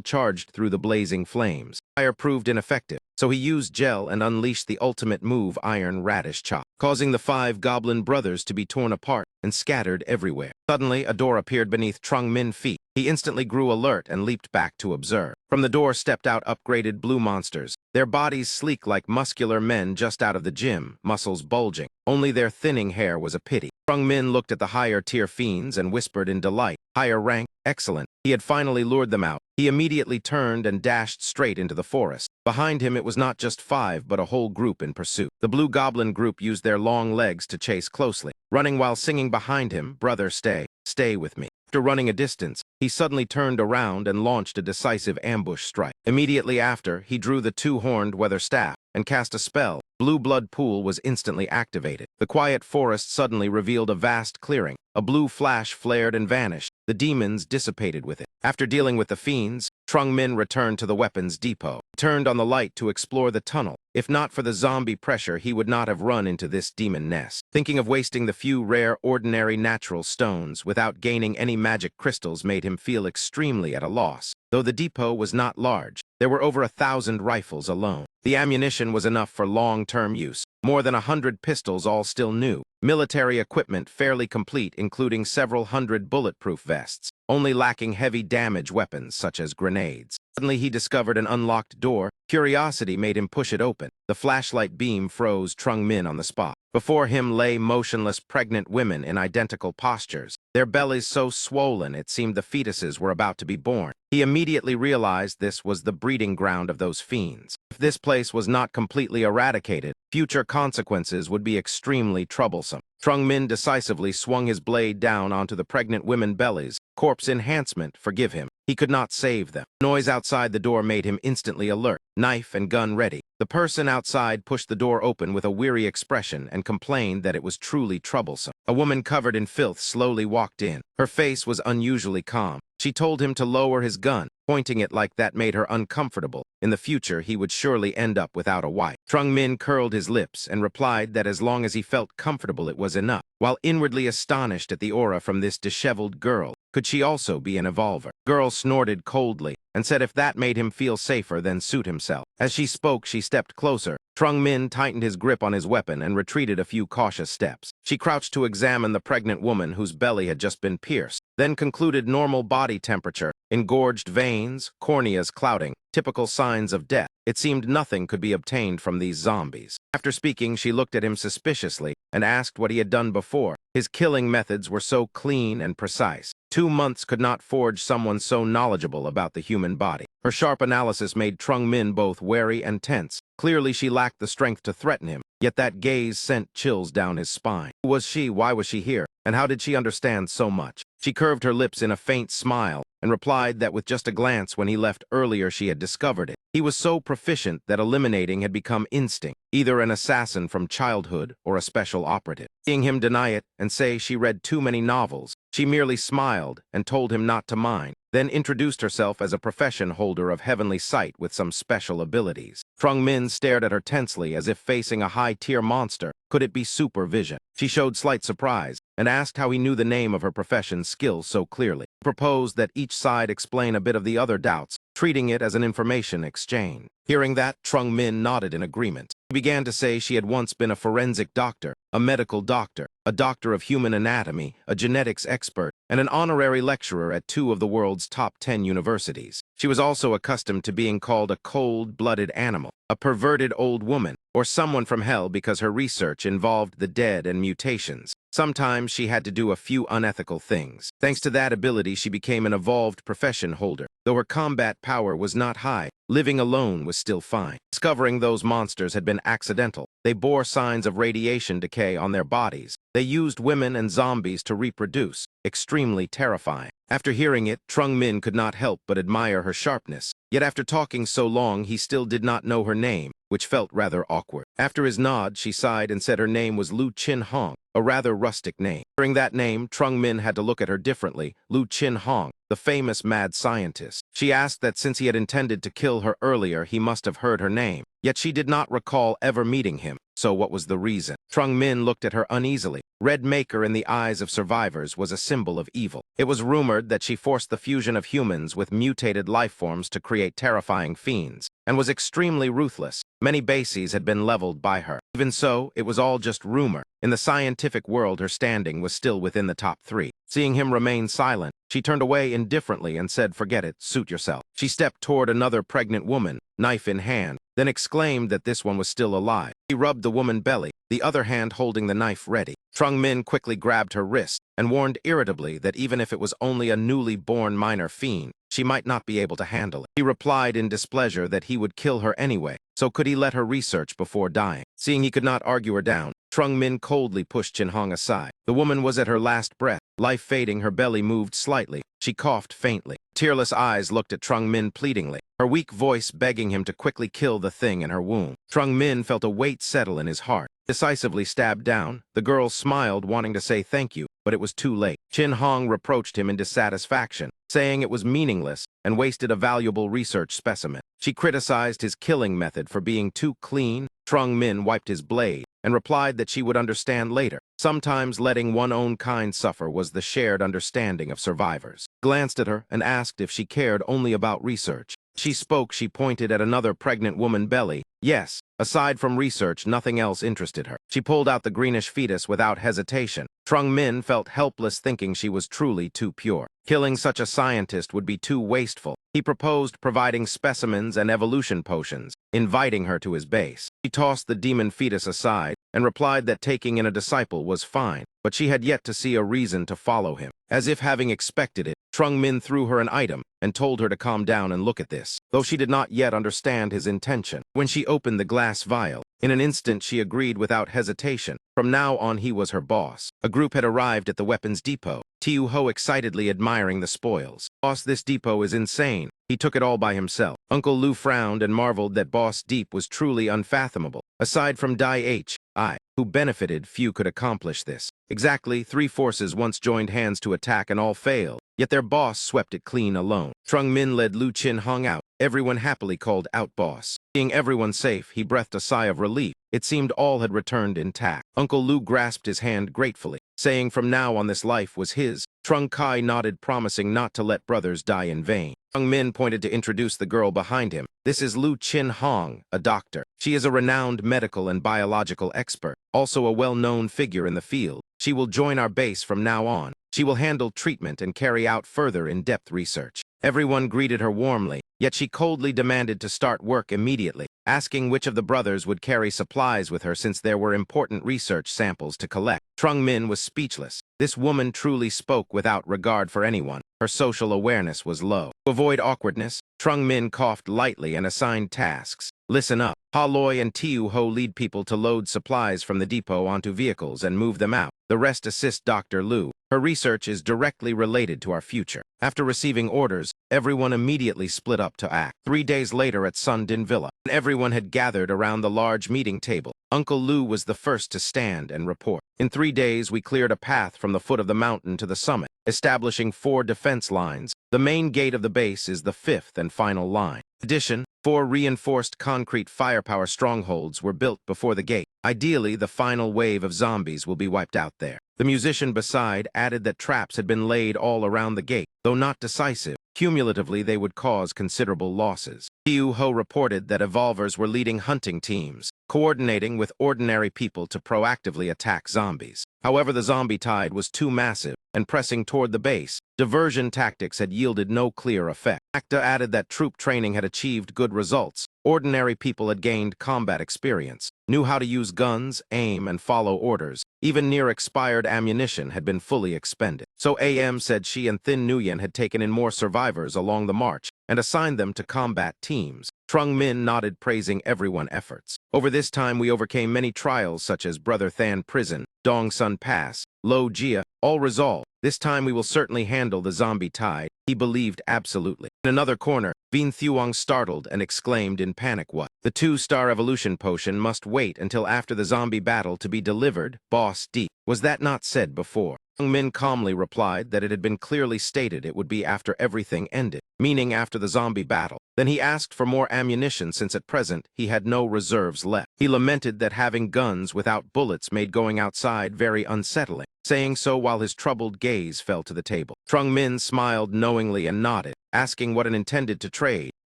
charged through the blazing flames. Fire proved ineffective, so he used gel and unleashed the ultimate move, Iron Radish Chop, causing the 5 goblin brothers to be torn apart and scattered everywhere. Suddenly, a door appeared beneath Trung Min's feet. He instantly grew alert and leaped back to observe. From the door stepped out upgraded blue monsters, their bodies sleek like muscular men just out of the gym, muscles bulging. Only their thinning hair was a pity. Trung Min looked at the higher-tier fiends and whispered in delight. Higher rank, excellent. He had finally lured them out. He immediately turned and dashed straight into the forest. Behind him it was not just 5, but a whole group in pursuit. The blue goblin group used their long legs to chase closely, running while singing behind him, "Brother, stay with me." After running a distance, he suddenly turned around and launched a decisive ambush strike. Immediately after, he drew the two-horned weather staff and cast a spell. Blue blood pool was instantly activated. The quiet forest suddenly revealed a vast clearing. A blue flash flared and vanished. The demons dissipated with it. After dealing with the fiends, Trung Min returned to the weapons depot. He turned on the light to explore the tunnel. If not for the zombie pressure, he would not have run into this demon nest. Thinking of wasting the few rare, ordinary natural stones without gaining any magic crystals made him feel extremely at a loss. Though the depot was not large, there were over 1,000 rifles alone. The ammunition was enough for long-term use. More than 100 pistols, all still new. Military equipment fairly complete, including several hundred bulletproof vests, only lacking heavy damage weapons such as grenades. Suddenly he discovered an unlocked door. Curiosity made him push it open. The flashlight beam froze Trung Min on the spot. Before him lay motionless pregnant women in identical postures, their bellies so swollen it seemed the fetuses were about to be born. He immediately realized this was the breeding ground of those fiends. If this place was not completely eradicated, future consequences would be extremely troublesome. Trung Min decisively swung his blade down onto the pregnant women bellies. Corpse enhancement, forgive him. He could not save them. Noise outside the door made him instantly alert, knife and gun ready. The person outside pushed the door open with a weary expression and complained that it was truly troublesome. A woman covered in filth slowly walked in. Her face was unusually calm. She told him to lower his gun. Pointing it like that made her uncomfortable. In the future, he would surely end up without a wife. Trung Min curled his lips and replied that as long as he felt comfortable it was enough. While inwardly astonished at the aura from this disheveled girl, could she also be an evolver? Girl snorted coldly and said if that made him feel safer, then suit himself. As she spoke, she stepped closer. Trung Min tightened his grip on his weapon and retreated a few cautious steps. She crouched to examine the pregnant woman whose belly had just been pierced, then concluded normal body temperature, engorged veins, corneas clouding, typical signs of death. It seemed nothing could be obtained from these zombies. After speaking, she looked at him suspiciously and asked what he had done before. His killing methods were so clean and precise. 2 months could not forge someone so knowledgeable about the human body. Her sharp analysis made Trung Min both wary and tense. Clearly she lacked the strength to threaten him, yet that gaze sent chills down his spine. Who was she? Why was she here? And how did she understand so much? She curved her lips in a faint smile and replied that with just a glance when he left earlier she had discovered it. He was so proficient that eliminating had become instinct, either an assassin from childhood or a special operative. Seeing him deny it and say she read too many novels, she merely smiled and told him not to mind, then introduced herself as a profession holder of heavenly sight with some special abilities. Trung Min stared at her tensely as if facing a high-tier monster. Could it be supervision? She showed slight surprise and asked how he knew the name of her profession's skill so clearly. He proposed that each side explain a bit of the other doubts, treating it as an information exchange. Hearing that, Trung Min nodded in agreement. He began to say she had once been a forensic doctor, a medical doctor, a doctor of human anatomy, a genetics expert, and an honorary lecturer at 2 of the world's top 10 universities. She was also accustomed to being called a cold-blooded animal, a perverted old woman, or someone from hell because her research involved the dead and mutations. Sometimes she had to do a few unethical things. Thanks to that ability, she became an evolved profession holder. Though her combat power was not high, living alone was still fine. Discovering those monsters had been accidental. They bore signs of radiation decay on their bodies. They used women and zombies to reproduce. Extremely terrifying. After hearing it, Trung Min could not help but admire her sharpness. Yet after talking so long, he still did not know her name, which felt rather awkward. After his nod, she sighed and said her name was Lu Chin Hong, a rather rustic name. Hearing that name, Trung Min had to look at her differently. Lu Chin Hong, the famous mad scientist. She asked that since he had intended to kill her earlier, he must have heard her name. Yet she did not recall ever meeting him. So what was the reason? Trung Min looked at her uneasily. Red Maker in the eyes of survivors was a symbol of evil. It was rumored that she forced the fusion of humans with mutated life forms to create terrifying fiends, and was extremely ruthless. Many bases had been leveled by her. Even so, it was all just rumor. In the scientific world, her standing was still within the top 3. Seeing him remain silent, she turned away indifferently and said, "Forget it, suit yourself." She stepped toward another pregnant woman, knife in hand, then exclaimed that this one was still alive. She rubbed the woman's belly, the other hand holding the knife ready. Trung Min quickly grabbed her wrist and warned irritably that even if it was only a newly born minor fiend, she might not be able to handle it. He replied in displeasure that he would kill her anyway, so could he let her research before dying? Seeing he could not argue her down, Trung Min coldly pushed Chin Hong aside. The woman was at her last breath. Life fading, her belly moved slightly. She coughed faintly. Tearless eyes looked at Trung Min pleadingly, her weak voice begging him to quickly kill the thing in her womb. Trung Min felt a weight settle in his heart. Decisively stabbed down, the girl smiled, wanting to say thank you, but it was too late. Chin Hong reproached him in dissatisfaction, saying it was meaningless and wasted a valuable research specimen. She criticized his killing method for being too clean. Trung Min wiped his blade and replied that she would understand later. Sometimes letting one's own kind suffer was the shared understanding of survivors. Glanced at her and asked if she cared only about research. She spoke, she pointed at another pregnant woman's belly. Yes, aside from research, nothing else interested her. She pulled out the greenish fetus without hesitation. Trung Min felt helpless, thinking she was truly too pure. Killing such a scientist would be too wasteful. He proposed providing specimens and evolution potions, inviting her to his base. She tossed the demon fetus aside and replied that taking in a disciple was fine, but she had yet to see a reason to follow him. As if having expected it, Trung Min threw her an item and told her to calm down and look at this, though she did not yet understand his intention. When she opened the glass vial, in an instant she agreed without hesitation. From now on he was her boss. A group had arrived at the weapons depot, Tiu Ho excitedly admiring the spoils. "Boss, this depot is insane. He took it all by himself." Uncle Lu frowned and marveled that Boss Deep was truly unfathomable. Aside from Dai Hi, who benefited, few could accomplish this. Exactly, 3 forces once joined hands to attack and all failed, yet their boss swept it clean alone. Trung Min led Lu Chin Hong out. Everyone happily called out boss. Seeing everyone safe, he breathed a sigh of relief. It seemed all had returned intact. Uncle Lu grasped his hand gratefully, saying from now on this life was his. Trung Kai nodded, promising not to let brothers die in vain. Trung Min pointed to introduce the girl behind him. "This is Lu Chin Hong, a doctor. She is a renowned medical and biological expert, also a well-known figure in the field. She will join our base from now on. She will handle treatment and carry out further in-depth research." Everyone greeted her warmly, yet she coldly demanded to start work immediately, asking which of the brothers would carry supplies with her since there were important research samples to collect. Trung Min was speechless. This woman truly spoke without regard for anyone. Her social awareness was low. To avoid awkwardness, Trung Min coughed lightly and assigned tasks. "Listen up. Ha Loi and Tiu Ho lead people to load supplies from the depot onto vehicles and move them out. The rest assist Dr. Lu. Her research is directly related to our future." After receiving orders, everyone immediately split up to act. 3 days later at Sun Din Villa, everyone had gathered around the large meeting table. Uncle Lu was the first to stand and report. "In 3 days, we cleared a path from the foot of the mountain to the summit, establishing 4 defense lines. The main gate of the base is the 5th and final line. In addition, 4 reinforced concrete firepower strongholds were built before the gate. Ideally, the final wave of zombies will be wiped out there." The musician beside added that traps had been laid all around the gate, though not decisive. Cumulatively, they would cause considerable losses. Tiu Ho reported that evolvers were leading hunting teams, coordinating with ordinary people to proactively attack zombies. However, the zombie tide was too massive, and pressing toward the base, diversion tactics had yielded no clear effect. Acta added that troop training had achieved good results. Ordinary people had gained combat experience, knew how to use guns, aim, and follow orders. Even near-expired ammunition had been fully expended. So AM said she and Thin Nguyen had taken in more survivors along the march and assigned them to combat teams. Trung Min nodded, praising everyone's efforts. "Over this time, we overcame many trials such as Brother Than Prison, Dong Sun Pass, Lo Jia, all resolved. This time we will certainly handle the zombie tide," he believed absolutely. In another corner, Vien Thuong startled and exclaimed in panic, "What? The 2-star evolution potion must wait until after the zombie battle to be delivered, Boss D. Was that not said before?" Trung Min calmly replied that it had been clearly stated it would be after everything ended, meaning after the zombie battle. Then he asked for more ammunition since at present he had no reserves left. He lamented that having guns without bullets made going outside very unsettling, saying so while his troubled gaze fell to the table. Trung Min smiled knowingly and nodded, asking what it intended to trade.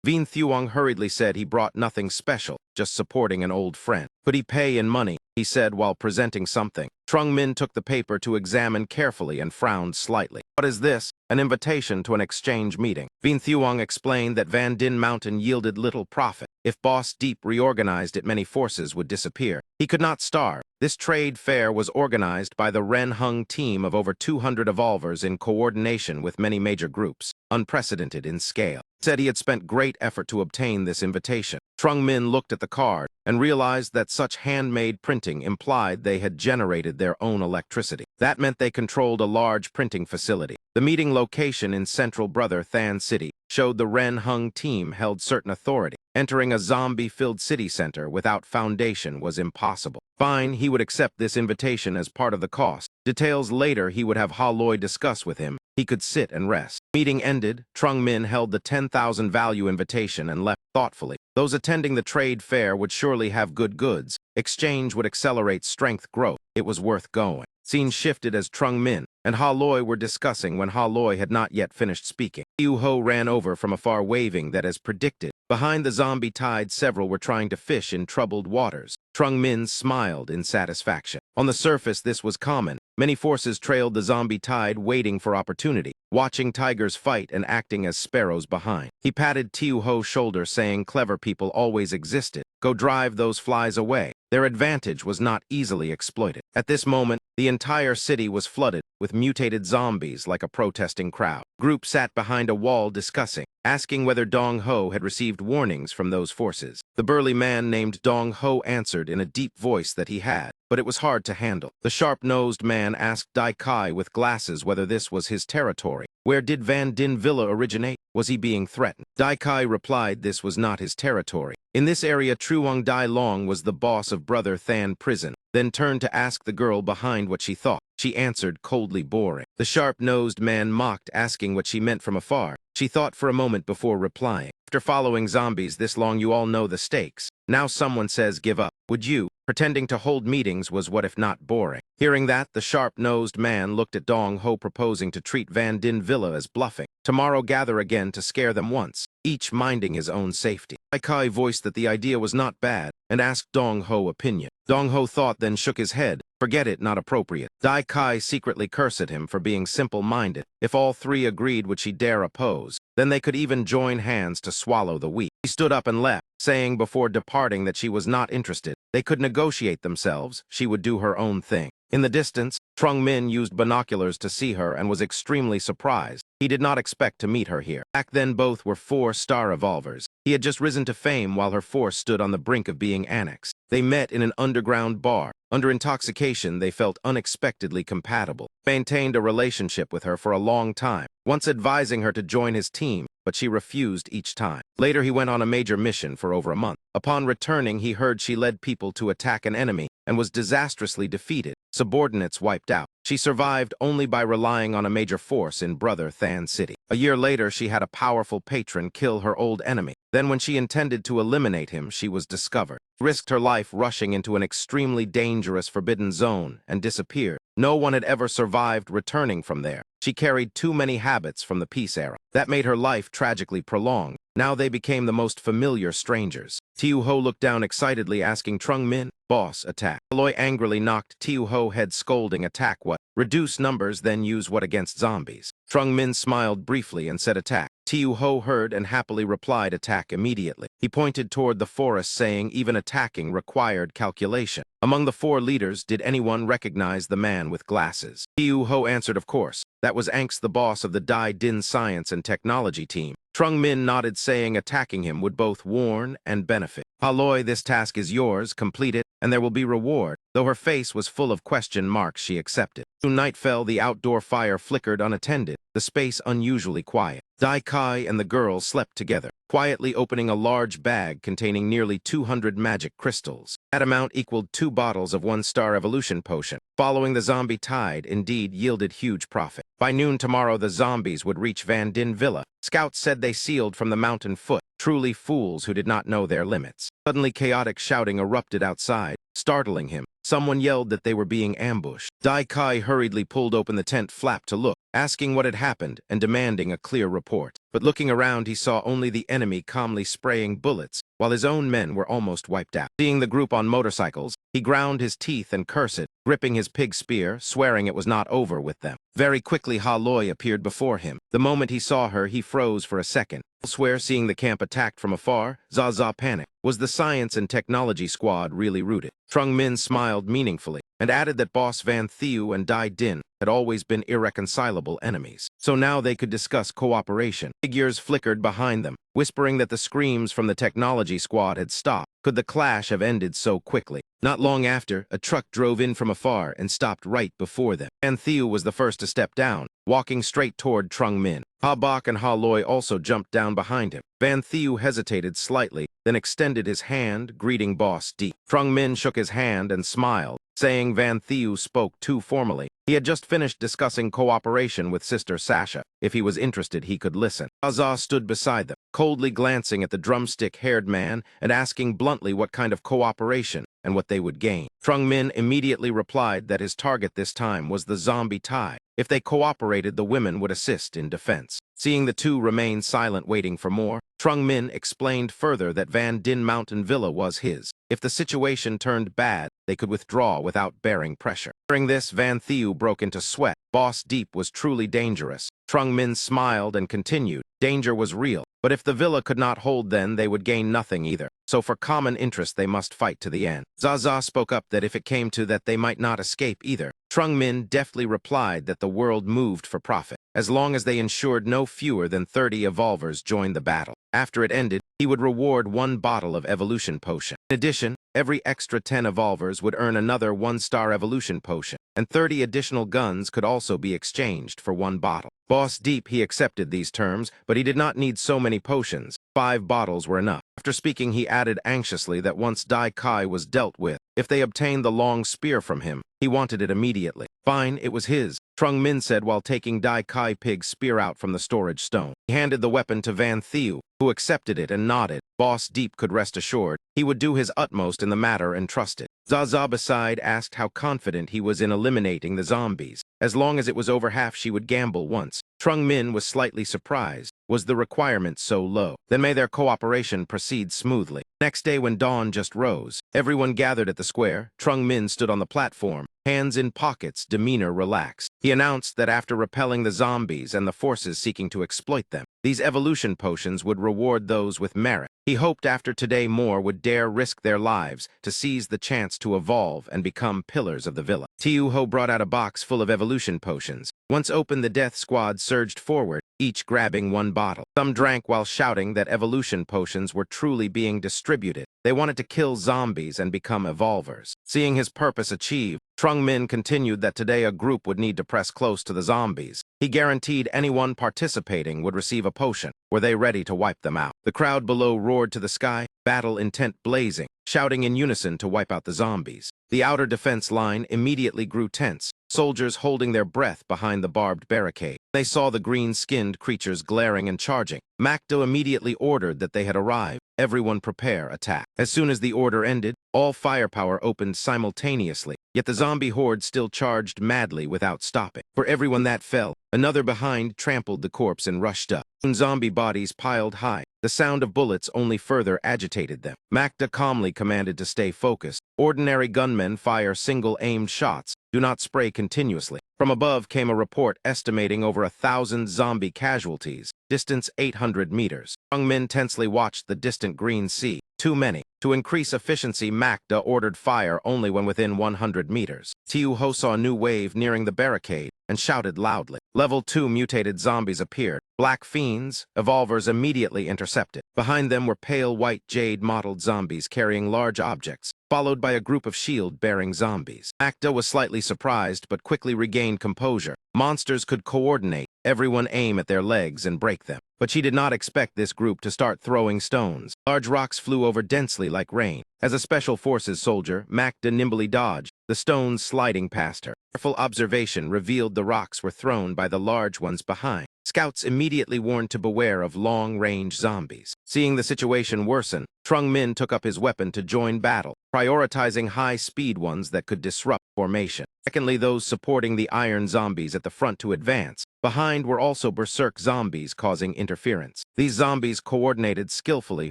Vien Thuong hurriedly said he brought nothing special, just supporting an old friend. Could he pay in money? He said while presenting something. Trung Min took the paper to examine carefully and frowned slightly. What is this? An invitation to an exchange meeting. Vien Thuong explained that Van Din Mountain yielded little profit. If Boss Deep reorganized it, many forces would disappear. He could not starve. This trade fair was organized by the Ren Hung team of over 200 evolvers in coordination with many major groups, unprecedented in scale. Said he had spent great effort to obtain this invitation. Trung Min looked at the card and realized that such handmade printing implied they had generated their own electricity. That meant they controlled a large printing facility. The meeting location in central Brother Than City showed the Ren Hung team held certain authority. Entering a zombie-filled city center without foundation was impossible. Fine, he would accept this invitation as part of the cost. Details later he would have Ha Loi discuss with him. He could sit and rest. Meeting ended, Trung Min held the 10,000 value invitation and left thoughtfully. Those attending the trade fair would surely have good goods. Exchange would accelerate strength growth. It was worth going. Scene shifted as Trung Min and Ha Loi were discussing when Ha Loi had not yet finished speaking. Yu Ho ran over from afar waving that as predicted. Behind the zombie tide, several were trying to fish in troubled waters. Trung Min smiled in satisfaction. On the surface, this was common. Many forces trailed the zombie tide, waiting for opportunity, watching tigers fight and acting as sparrows behind. He patted Tiu Ho's shoulder, saying clever people always existed. Go drive those flies away. Their advantage was not easily exploited. At this moment, the entire city was flooded with mutated zombies like a protesting crowd. Groups sat behind a wall discussing, asking whether Dong Ho had received warnings from those forces. The burly man named Dong Ho answered in a deep voice that he had, but it was hard to handle. The sharp-nosed man asked Dai Kai with glasses whether this was his territory. Where did Van Din Villa originate? Was he being threatened? Dai Kai replied this was not his territory. In this area, Truong Dai Long was the boss of Brother Than Prison, then turned to ask the girl behind what she thought. She answered coldly boring. The sharp-nosed man mocked, asking what she meant from afar. She thought for a moment before replying. After following zombies this long, you all know the stakes. Now someone says give up. Would you? Pretending to hold meetings was what if not boring. Hearing that, the sharp-nosed man looked at Dong Ho proposing to treat Van Din Villa as bluffing. Tomorrow gather again to scare them once, each minding his own safety. Dai Kai voiced that the idea was not bad and asked Dong Ho opinion. Dong Ho thought, then shook his head. Forget it, not appropriate. Dai Kai secretly cursed at him for being simple-minded. If all three agreed, would she dare oppose? Then they could even join hands to swallow the weak. He stood up and left, saying before departing that she was not interested. They could negotiate themselves. She would do her own thing. In the distance, Trung Min used binoculars to see her and was extremely surprised. He did not expect to meet her here. Back then, both were 4-star evolvers. He had just risen to fame while her force stood on the brink of being annexed. They met in an underground bar. Under intoxication, they felt unexpectedly compatible. Maintained a relationship with her for a long time, once advising her to join his team, but she refused each time. Later, he went on a major mission for over a month. Upon returning, he heard she led people to attack an enemy and was disastrously defeated. Subordinates wiped out. She survived only by relying on a major force in Brother Than City. A year later, she had a powerful patron kill her old enemy. Then when she intended to eliminate him, she was discovered. Risked her life rushing into an extremely dangerous forbidden zone and disappeared. No one had ever survived returning from there. She carried too many habits from the peace era. That made her life tragically prolonged. Now they became the most familiar strangers. Tiu Ho looked down excitedly, asking Trung Min, boss, attack. Aloy angrily knocked Tiu Ho head, scolding, attack what? Reduce numbers, then use what against zombies? Trung Min smiled briefly and said attack. Tiu Ho heard and happily replied attack immediately. He pointed toward the forest, saying even attacking required calculation. Among the 4 leaders, did anyone recognize the man with glasses? Tiu Ho answered, of course. That was Angst, the boss of the Dai Din Science and Technology team. Trung Min nodded, saying attacking him would both warn and benefit. Aloy, this task is yours, complete it, and there will be reward. Though her face was full of question marks, she accepted. Soon night fell, the outdoor fire flickered unattended, the space unusually quiet. Dai Kai and the girl slept together, quietly opening a large bag containing nearly 200 magic crystals. That amount equaled 2 bottles of 1-star evolution potion. Following the zombie tide indeed yielded huge profit. By noon tomorrow, the zombies would reach Van Din Villa. Scouts said they sealed from the mountain foot. Truly fools who did not know their limits. Suddenly, chaotic shouting erupted outside, startling him. Someone yelled that they were being ambushed. Dai Kai hurriedly pulled open the tent flap to look. asking what had happened and demanding a clear report. But looking around, he saw only the enemy calmly spraying bullets, while his own men were almost wiped out. Seeing the group on motorcycles, he ground his teeth and cursed, gripping his pig spear, swearing it was not over with them. Very quickly, Ha Loi appeared before him. The moment he saw her, he froze for a second. Elsewhere, seeing the camp attacked from afar, Zaza panicked. Was the science and technology squad really rooted? Trung Min smiled meaningfully and added that Boss Van Thieu and Dai Din had always been irreconcilable enemies. So now they could discuss cooperation. Figures flickered behind them, whispering that the screams from the technology squad had stopped. Could the clash have ended so quickly? Not long after, a truck drove in from afar and stopped right before them. Van Thieu was the first to step down, walking straight toward Trung Min. Ha Bok and Ha Loi also jumped down behind him. Van Thieu hesitated slightly, then extended his hand, greeting Boss D. Trung Min shook his hand and smiled, saying Van Thieu spoke too formally. He had just finished discussing cooperation with Sister Sasha. If he was interested, he could listen. Zaza stood beside them, coldly glancing at the drumstick-haired man and asking bluntly what kind of cooperation and what they would gain. Trung Min immediately replied that his target this time was the zombie Thai. If they cooperated, the women would assist in defense. Seeing the two remain silent waiting for more, Trung Min explained further that Van Din Mountain Villa was his. If the situation turned bad, they could withdraw without bearing pressure. During this, Van Thieu broke into sweat. Boss Deep was truly dangerous. Trung Min smiled and continued. Danger was real, but if the villa could not hold, then they would gain nothing either. So for common interest, they must fight to the end. Zaza spoke up that if it came to that, they might not escape either. Trung Min deftly replied that the world moved for profit, as long as they ensured no fewer than 30 evolvers joined the battle. After it ended, he would reward 1 bottle of evolution potion. In addition, every extra 10 evolvers would earn another 1-star evolution potion, and 30 additional guns could also be exchanged for 1 bottle. Boss Deep, he accepted these terms, but he did not need so many potions. 5 bottles were enough. After speaking, he added anxiously that once Dai Kai was dealt with, if they obtained the long spear from him, he wanted it immediately. Fine, it was his, Trung Min said while taking Dai Kai Pig's spear out from the storage stone. He handed the weapon to Van Thieu, who accepted it and nodded. Boss Deep could rest assured he would do his utmost in the matter and trusted. Zaza beside asked how confident he was in eliminating the zombies. As long as it was over half, she would gamble once. Trung Min was slightly surprised. Was the requirement so low? Then may their cooperation proceed smoothly. Next day, when dawn just rose, everyone gathered at the square. Trung Min stood on the platform, hands in pockets, demeanor relaxed. He announced that after repelling the zombies and the forces seeking to exploit them, these evolution potions would reward those with merit. He hoped after today more would dare risk their lives to seize the chance to evolve and become pillars of the villa. Tiu Ho brought out a box full of evolution potions. Once opened, the death squad surged forward, each grabbing 1 bottle. Some drank while shouting that evolution potions were truly being distributed. They wanted to kill zombies and become evolvers. Seeing his purpose achieved, Trung Min continued that today a group would need to press close to the zombies. He guaranteed anyone participating would receive a potion. Were they ready to wipe them out? The crowd below roared to the sky, battle intent blazing, shouting in unison to wipe out the zombies. The outer defense line immediately grew tense, soldiers holding their breath behind the barbed barricade. They saw the green-skinned creatures glaring and charging. Macdo immediately ordered that they had arrived. Everyone prepare attack. As soon as the order ended, all firepower opened simultaneously, yet the zombie horde still charged madly without stopping. For everyone that fell, another behind trampled the corpse and rushed up. Zombie bodies piled high. The sound of bullets only further agitated them. Macda calmly commanded to stay focused. Ordinary gunmen fire single-aimed shots. Do not spray continuously. From above came a report estimating over 1,000 zombie casualties. Distance 800 meters. Trung Min tensely watched the distant green sea. Too many. To increase efficiency, Macda ordered fire only when within 100 meters. Tiu Ho saw a new wave nearing the barricade and shouted loudly. Level 2 mutated zombies appeared. Black fiends, evolvers immediately intercepted. Behind them were pale white jade-mottled zombies carrying large objects, followed by a group of shield-bearing zombies. Macda was slightly surprised but quickly regained composure. Monsters could coordinate, everyone aim at their legs and break them. But she did not expect this group to start throwing stones. Large rocks flew over densely like rain. As a special forces soldier, Macda nimbly dodged, the stones sliding past her. Careful observation revealed the rocks were thrown by the large ones behind. Scouts immediately warned to beware of long-range zombies. Seeing the situation worsen, Trung Min took up his weapon to join battle, prioritizing high-speed ones that could disrupt formation. Secondly, those supporting the iron zombies at the front to advance. Behind were also berserk zombies causing interference. These zombies coordinated skillfully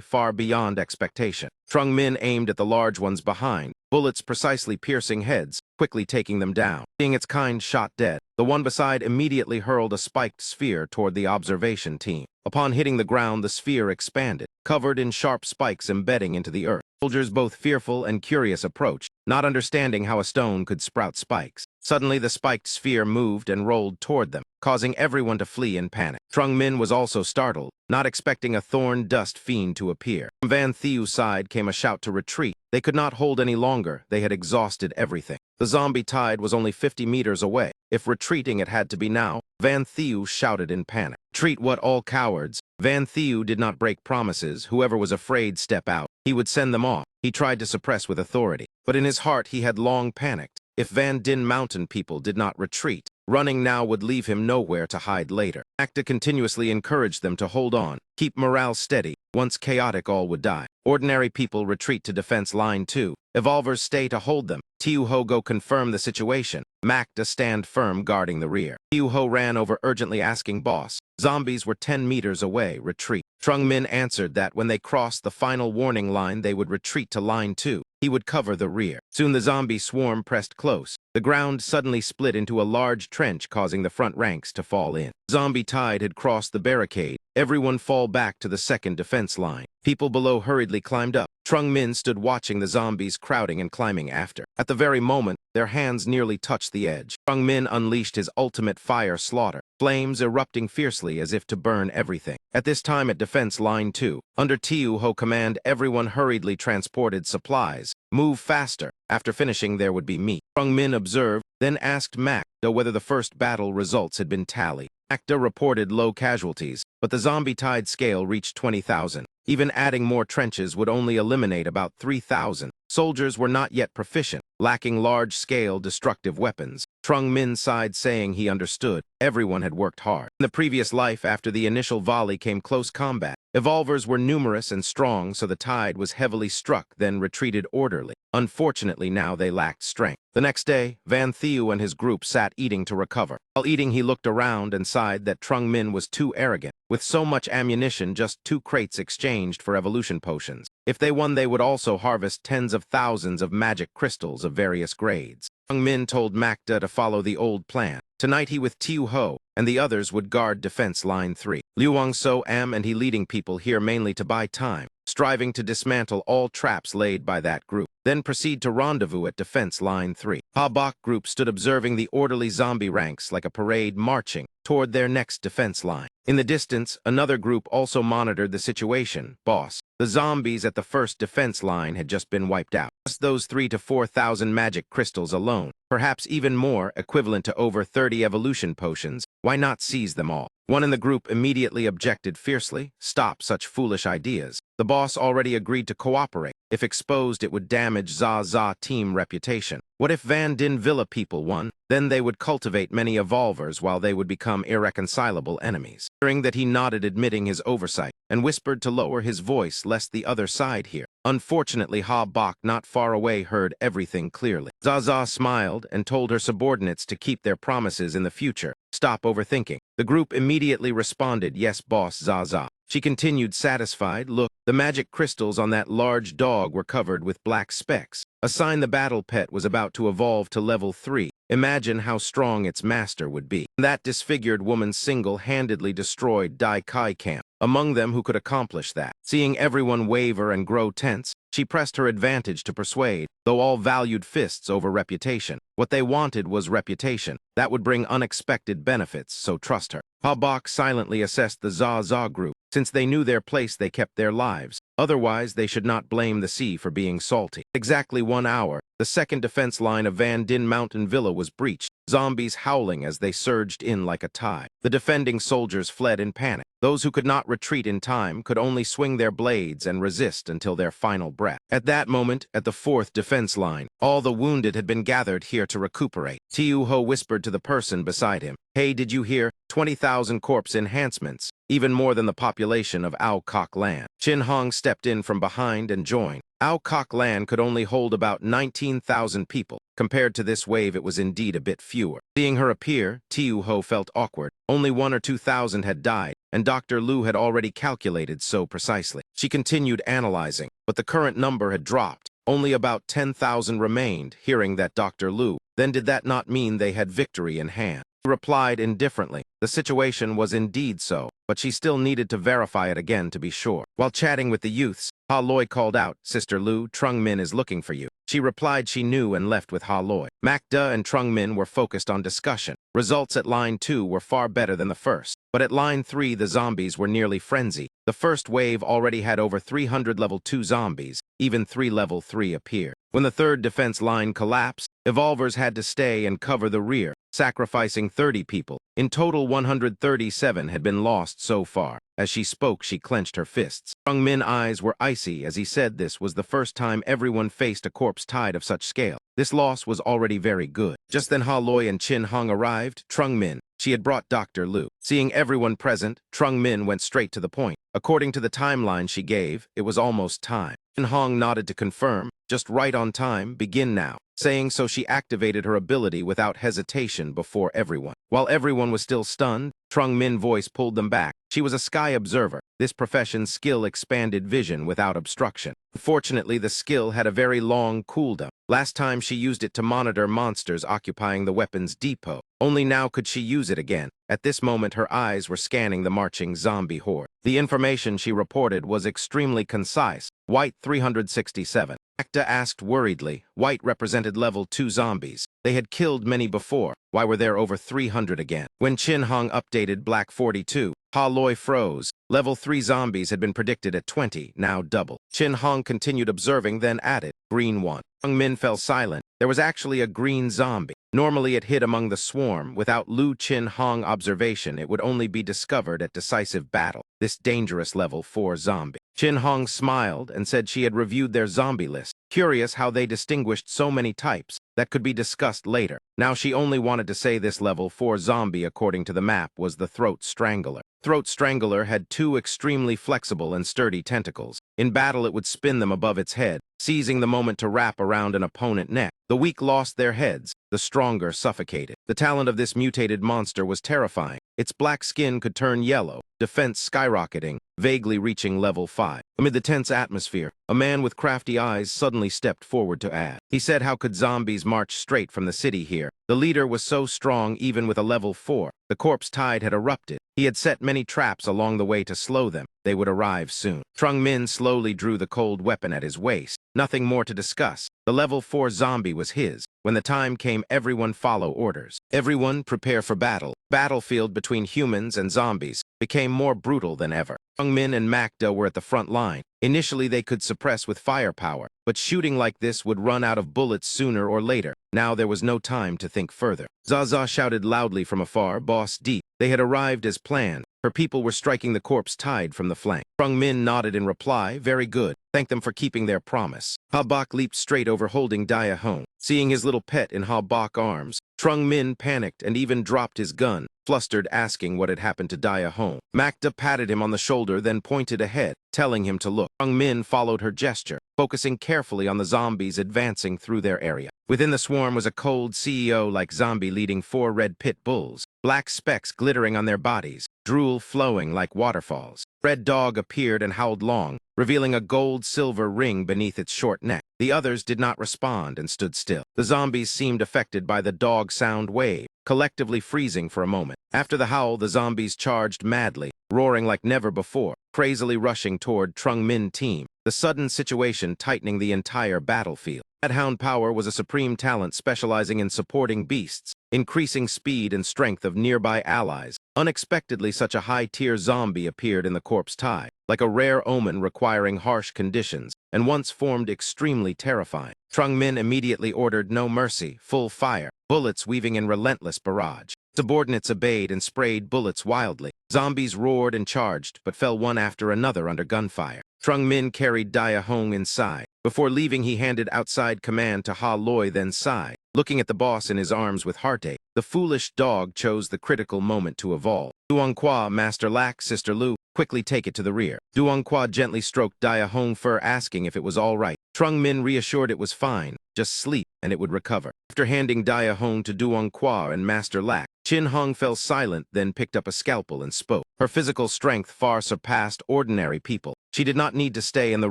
far beyond expectation. Trung Min aimed at the large ones behind, bullets precisely piercing heads, quickly taking them down. Seeing its kind shot dead, the one beside immediately hurled a spiked sphere toward the observation team. Upon hitting the ground, the sphere expanded, covered in sharp spikes embedding into the earth. Soldiers, both fearful and curious, approached, not understanding how a stone could sprout spikes. Suddenly, the spiked sphere moved and rolled toward them, causing everyone to flee in panic. Trung Min was also startled, not expecting a thorn dust fiend to appear. From Van Thieu's side came a shout to retreat. They could not hold any longer. They had exhausted everything. The zombie tide was only 50 meters away. If retreating, it had to be now. Van Thieu shouted in panic. Treat what, all cowards? Van Thieu did not break promises. Whoever was afraid step out. He would send them off. He tried to suppress with authority. But in his heart he had long panicked. If Van Din Mountain people did not retreat, running now would leave him nowhere to hide later. Acta continuously encouraged them to hold on, keep morale steady. Once chaotic, all would die. Ordinary people retreat to defense line 2. Evolvers stay to hold them. Tiu Ho go confirm the situation. Macta stand firm guarding the rear. Tiu Ho ran over urgently asking boss. Zombies were 10 meters away, retreat. Trung Min answered that when they crossed the final warning line they would retreat to line 2. He would cover the rear. Soon the zombie swarm pressed close. The ground suddenly split into a large trench, causing the front ranks to fall in. Zombie tide had crossed the barricade. Everyone fall back to the second defense line. People below hurriedly climbed up. Trung Min stood watching the zombies crowding and climbing after. At the very moment, their hands nearly touched the edge. Trung Min unleashed his ultimate fire slaughter, flames erupting fiercely as if to burn everything. At this time at defense line 2, under Tiu Ho command, everyone hurriedly transported supplies. Move faster. After finishing, there would be meat. Trung Min observed, then asked Macta whether the first battle results had been tallied. Macta reported low casualties, but the zombie tide scale reached 20,000. Even adding more trenches would only eliminate about 3,000. Soldiers were not yet proficient, lacking large-scale destructive weapons. Trung Min sighed, saying he understood. Everyone had worked hard. In the previous life, after the initial volley came close combat. Evolvers were numerous and strong, so the tide was heavily struck, then retreated orderly. Unfortunately, now they lacked strength. The next day, Van Thieu and his group sat eating to recover. While eating, he looked around and sighed that Trung Min was too arrogant. With so much ammunition, just 2 crates exchanged for evolution potions. If they won, they would also harvest tens of thousands of magic crystals of various grades. Trung Min told Macta to follow the old plan. Tonight he with Tiu Ho and the others would guard defense line 3. Liuang So Am and he leading people here mainly to buy time, striving to dismantle all traps laid by that group. Then proceed to rendezvous at defense line 3. Ha Bok group stood observing the orderly zombie ranks like a parade marching toward their next defense line. In the distance, another group also monitored the situation. Boss, the zombies at the first defense line had just been wiped out. Just those 3,000 to 4,000 magic crystals alone, perhaps even more, equivalent to over 30 evolution potions. Why not seize them all? One in the group immediately objected fiercely. Stop such foolish ideas. The boss already agreed to cooperate. If exposed, it would damage Za team reputation. What if Van Din Villa people won? Then they would cultivate many evolvers while they would become irreconcilable enemies. Hearing that, he nodded, admitting his oversight, and whispered to lower his voice lest the other side hear. Unfortunately, Ha Bok, not far away, heard everything clearly. Zaza smiled and told her subordinates to keep their promises in the future. Stop overthinking. The group immediately responded, yes, boss Zaza. She continued, satisfied. Look, the magic crystals on that large dog were covered with black specks. A sign the battle pet was about to evolve to level 3. Imagine how strong its master would be. That disfigured woman single-handedly destroyed Dai Kai camp. Among them who could accomplish that. Seeing everyone waver and grow tense, she pressed her advantage to persuade, though all valued fists over reputation. What they wanted was reputation. That would bring unexpected benefits, so trust her. Ha Bok silently assessed the Za group. Since they knew their place, they kept their lives. Otherwise, they should not blame the sea for being salty. Exactly 1 hour, the second defense line of Van Din Mountain Villa was breached, zombies howling as they surged in like a tide. The defending soldiers fled in panic. Those who could not retreat in time could only swing their blades and resist until their final breath. At that moment, at the 4th defense line, all the wounded had been gathered here to recuperate. Tiu Ho whispered to the person beside him, "Hey, did you hear? 20,000 corpse enhancements, even more than the population of Ao Kok land." Chin Hong stepped in from behind and joined. Ao Kok Land could only hold about 19,000 people. Compared to this wave, it was indeed a bit fewer. Seeing her appear, Tiu Ho felt awkward. Only 1 or 2,000 had died, and Dr. Lu had already calculated so precisely. She continued analyzing, but the current number had dropped. Only about 10,000 remained, hearing that Dr. Lu. Then did that not mean they had victory in hand? She replied indifferently. The situation was indeed so, but she still needed to verify it again to be sure. While chatting with the youths, Ha Loi called out, "Sister Lu, Trung Min is looking for you." She replied she knew and left with Ha Loi. Makda and Trung Min were focused on discussion. Results at line 2 were far better than the first, but at line 3 the zombies were nearly frenzied. The first wave already had over 300 level 2 zombies, even 3 level 3 appeared. When the third defense line collapsed, evolvers had to stay and cover the rear, sacrificing 30 people. In total, 137 had been lost so far. As she spoke, she clenched her fists. Trung Min's eyes were icy as he said this was the first time everyone faced a corpse tide of such scale. This loss was already very good. Just then Ha Loi and Chin Hong arrived. Trung Min. She had brought Dr. Lu. Seeing everyone present, Trung Min went straight to the point. According to the timeline she gave, it was almost time. Chin Hong nodded to confirm. Just right on time, begin now. Saying so, she activated her ability without hesitation before everyone. While everyone was still stunned, Trung Min's voice pulled them back. She was a sky observer. This profession's skill expanded vision without obstruction. Unfortunately, the skill had a very long cooldown. Last time she used it to monitor monsters occupying the weapons depot. Only now could she use it again. At this moment, her eyes were scanning the marching zombie horde. The information she reported was extremely concise. White 367. Akta asked worriedly. White represented level 2 zombies. They had killed many before. Why were there over 300 again? When Chin Hong updated Black 42, Ha Loi froze. Level 3 zombies had been predicted at 20, now double. Chin Hong continued observing, then added, Green 1. Trung Min fell silent. There was actually a green zombie. Normally it hid among the swarm. Without Lu Chin Hong observation, it would only be discovered at decisive battle. This dangerous level 4 zombie. Chin Hong smiled and said she had reviewed their zombie list. Curious how they distinguished so many types. That could be discussed later. Now she only wanted to say this level 4 zombie, according to the map, was the Throat Strangler. Throat Strangler had 2 extremely flexible and sturdy tentacles. In battle, it would spin them above its head, seizing the moment to wrap around an opponent's neck. The weak lost their heads, the stronger suffocated. The talent of this mutated monster was terrifying. Its black skin could turn yellow, defense skyrocketing, vaguely reaching level 5. Amid the tense atmosphere, a man with crafty eyes suddenly stepped forward to add. He said, how could zombies march straight from the city here? The leader was so strong even with a level 4. The corpse tide had erupted. He had set many traps along the way to slow them. They would arrive soon. Trung Min slowly drew the cold weapon at his waist. Nothing more to discuss. The level 4 zombie was his. When the time came, everyone follow orders. Everyone prepare for battle. Battlefield between humans and zombies became more brutal than ever. Trung Min and Makda were at the front line. Initially, they could suppress with firepower, but shooting like this would run out of bullets sooner or later. Now there was no time to think further. Zaza shouted loudly from afar, Boss Deep. They had arrived as planned. Her people were striking the corpse tide from the flank. Trung Min nodded in reply, very good. Thank them for keeping their promise. Ha Bok leaped straight over holding Dia Hong. Seeing his little pet in Ha Bok's arms, Trung Min panicked and even dropped his gun, flustered, asking what had happened to Dia Hong. Makda patted him on the shoulder, then pointed ahead, telling him to look. Trung Min followed her gesture, focusing carefully on the zombies advancing through their area. Within the swarm was a cold CEO-like zombie leading 4 red pit bulls, black specks glittering on their bodies, drool flowing like waterfalls. Red Dog appeared and howled long, revealing a gold-silver ring beneath its short neck. The others did not respond and stood still. The zombies seemed affected by the dog sound wave, collectively freezing for a moment. After the howl, the zombies charged madly, roaring like never before, crazily rushing toward Trung Min's team, the sudden situation tightening the entire battlefield. Madhound Power was a supreme talent specializing in supporting beasts, increasing speed and strength of nearby allies. Unexpectedly, such a high-tier zombie appeared in the corpse tide, like a rare omen requiring harsh conditions, and once formed extremely terrifying. Trung Min immediately ordered no mercy, full fire, bullets weaving in relentless barrage. Subordinates obeyed and sprayed bullets wildly. Zombies roared and charged, but fell one after another under gunfire. Trung Min carried Dia Hong inside. Before leaving, he handed outside command to Ha Loi, then sighed. Looking at the boss in his arms with heartache, the foolish dog chose the critical moment to evolve. Luang Qua, Master Lack, Sister Lu, quickly take it to the rear. Duongqua gently stroked Dia Hong fur, asking if it was all right. Trung Min reassured it was fine, just sleep and it would recover. After handing Dia Hong to Duongqua and Master Lac, Chin Hong fell silent, then picked up a scalpel and spoke. Her physical strength far surpassed ordinary people. She did not need to stay in the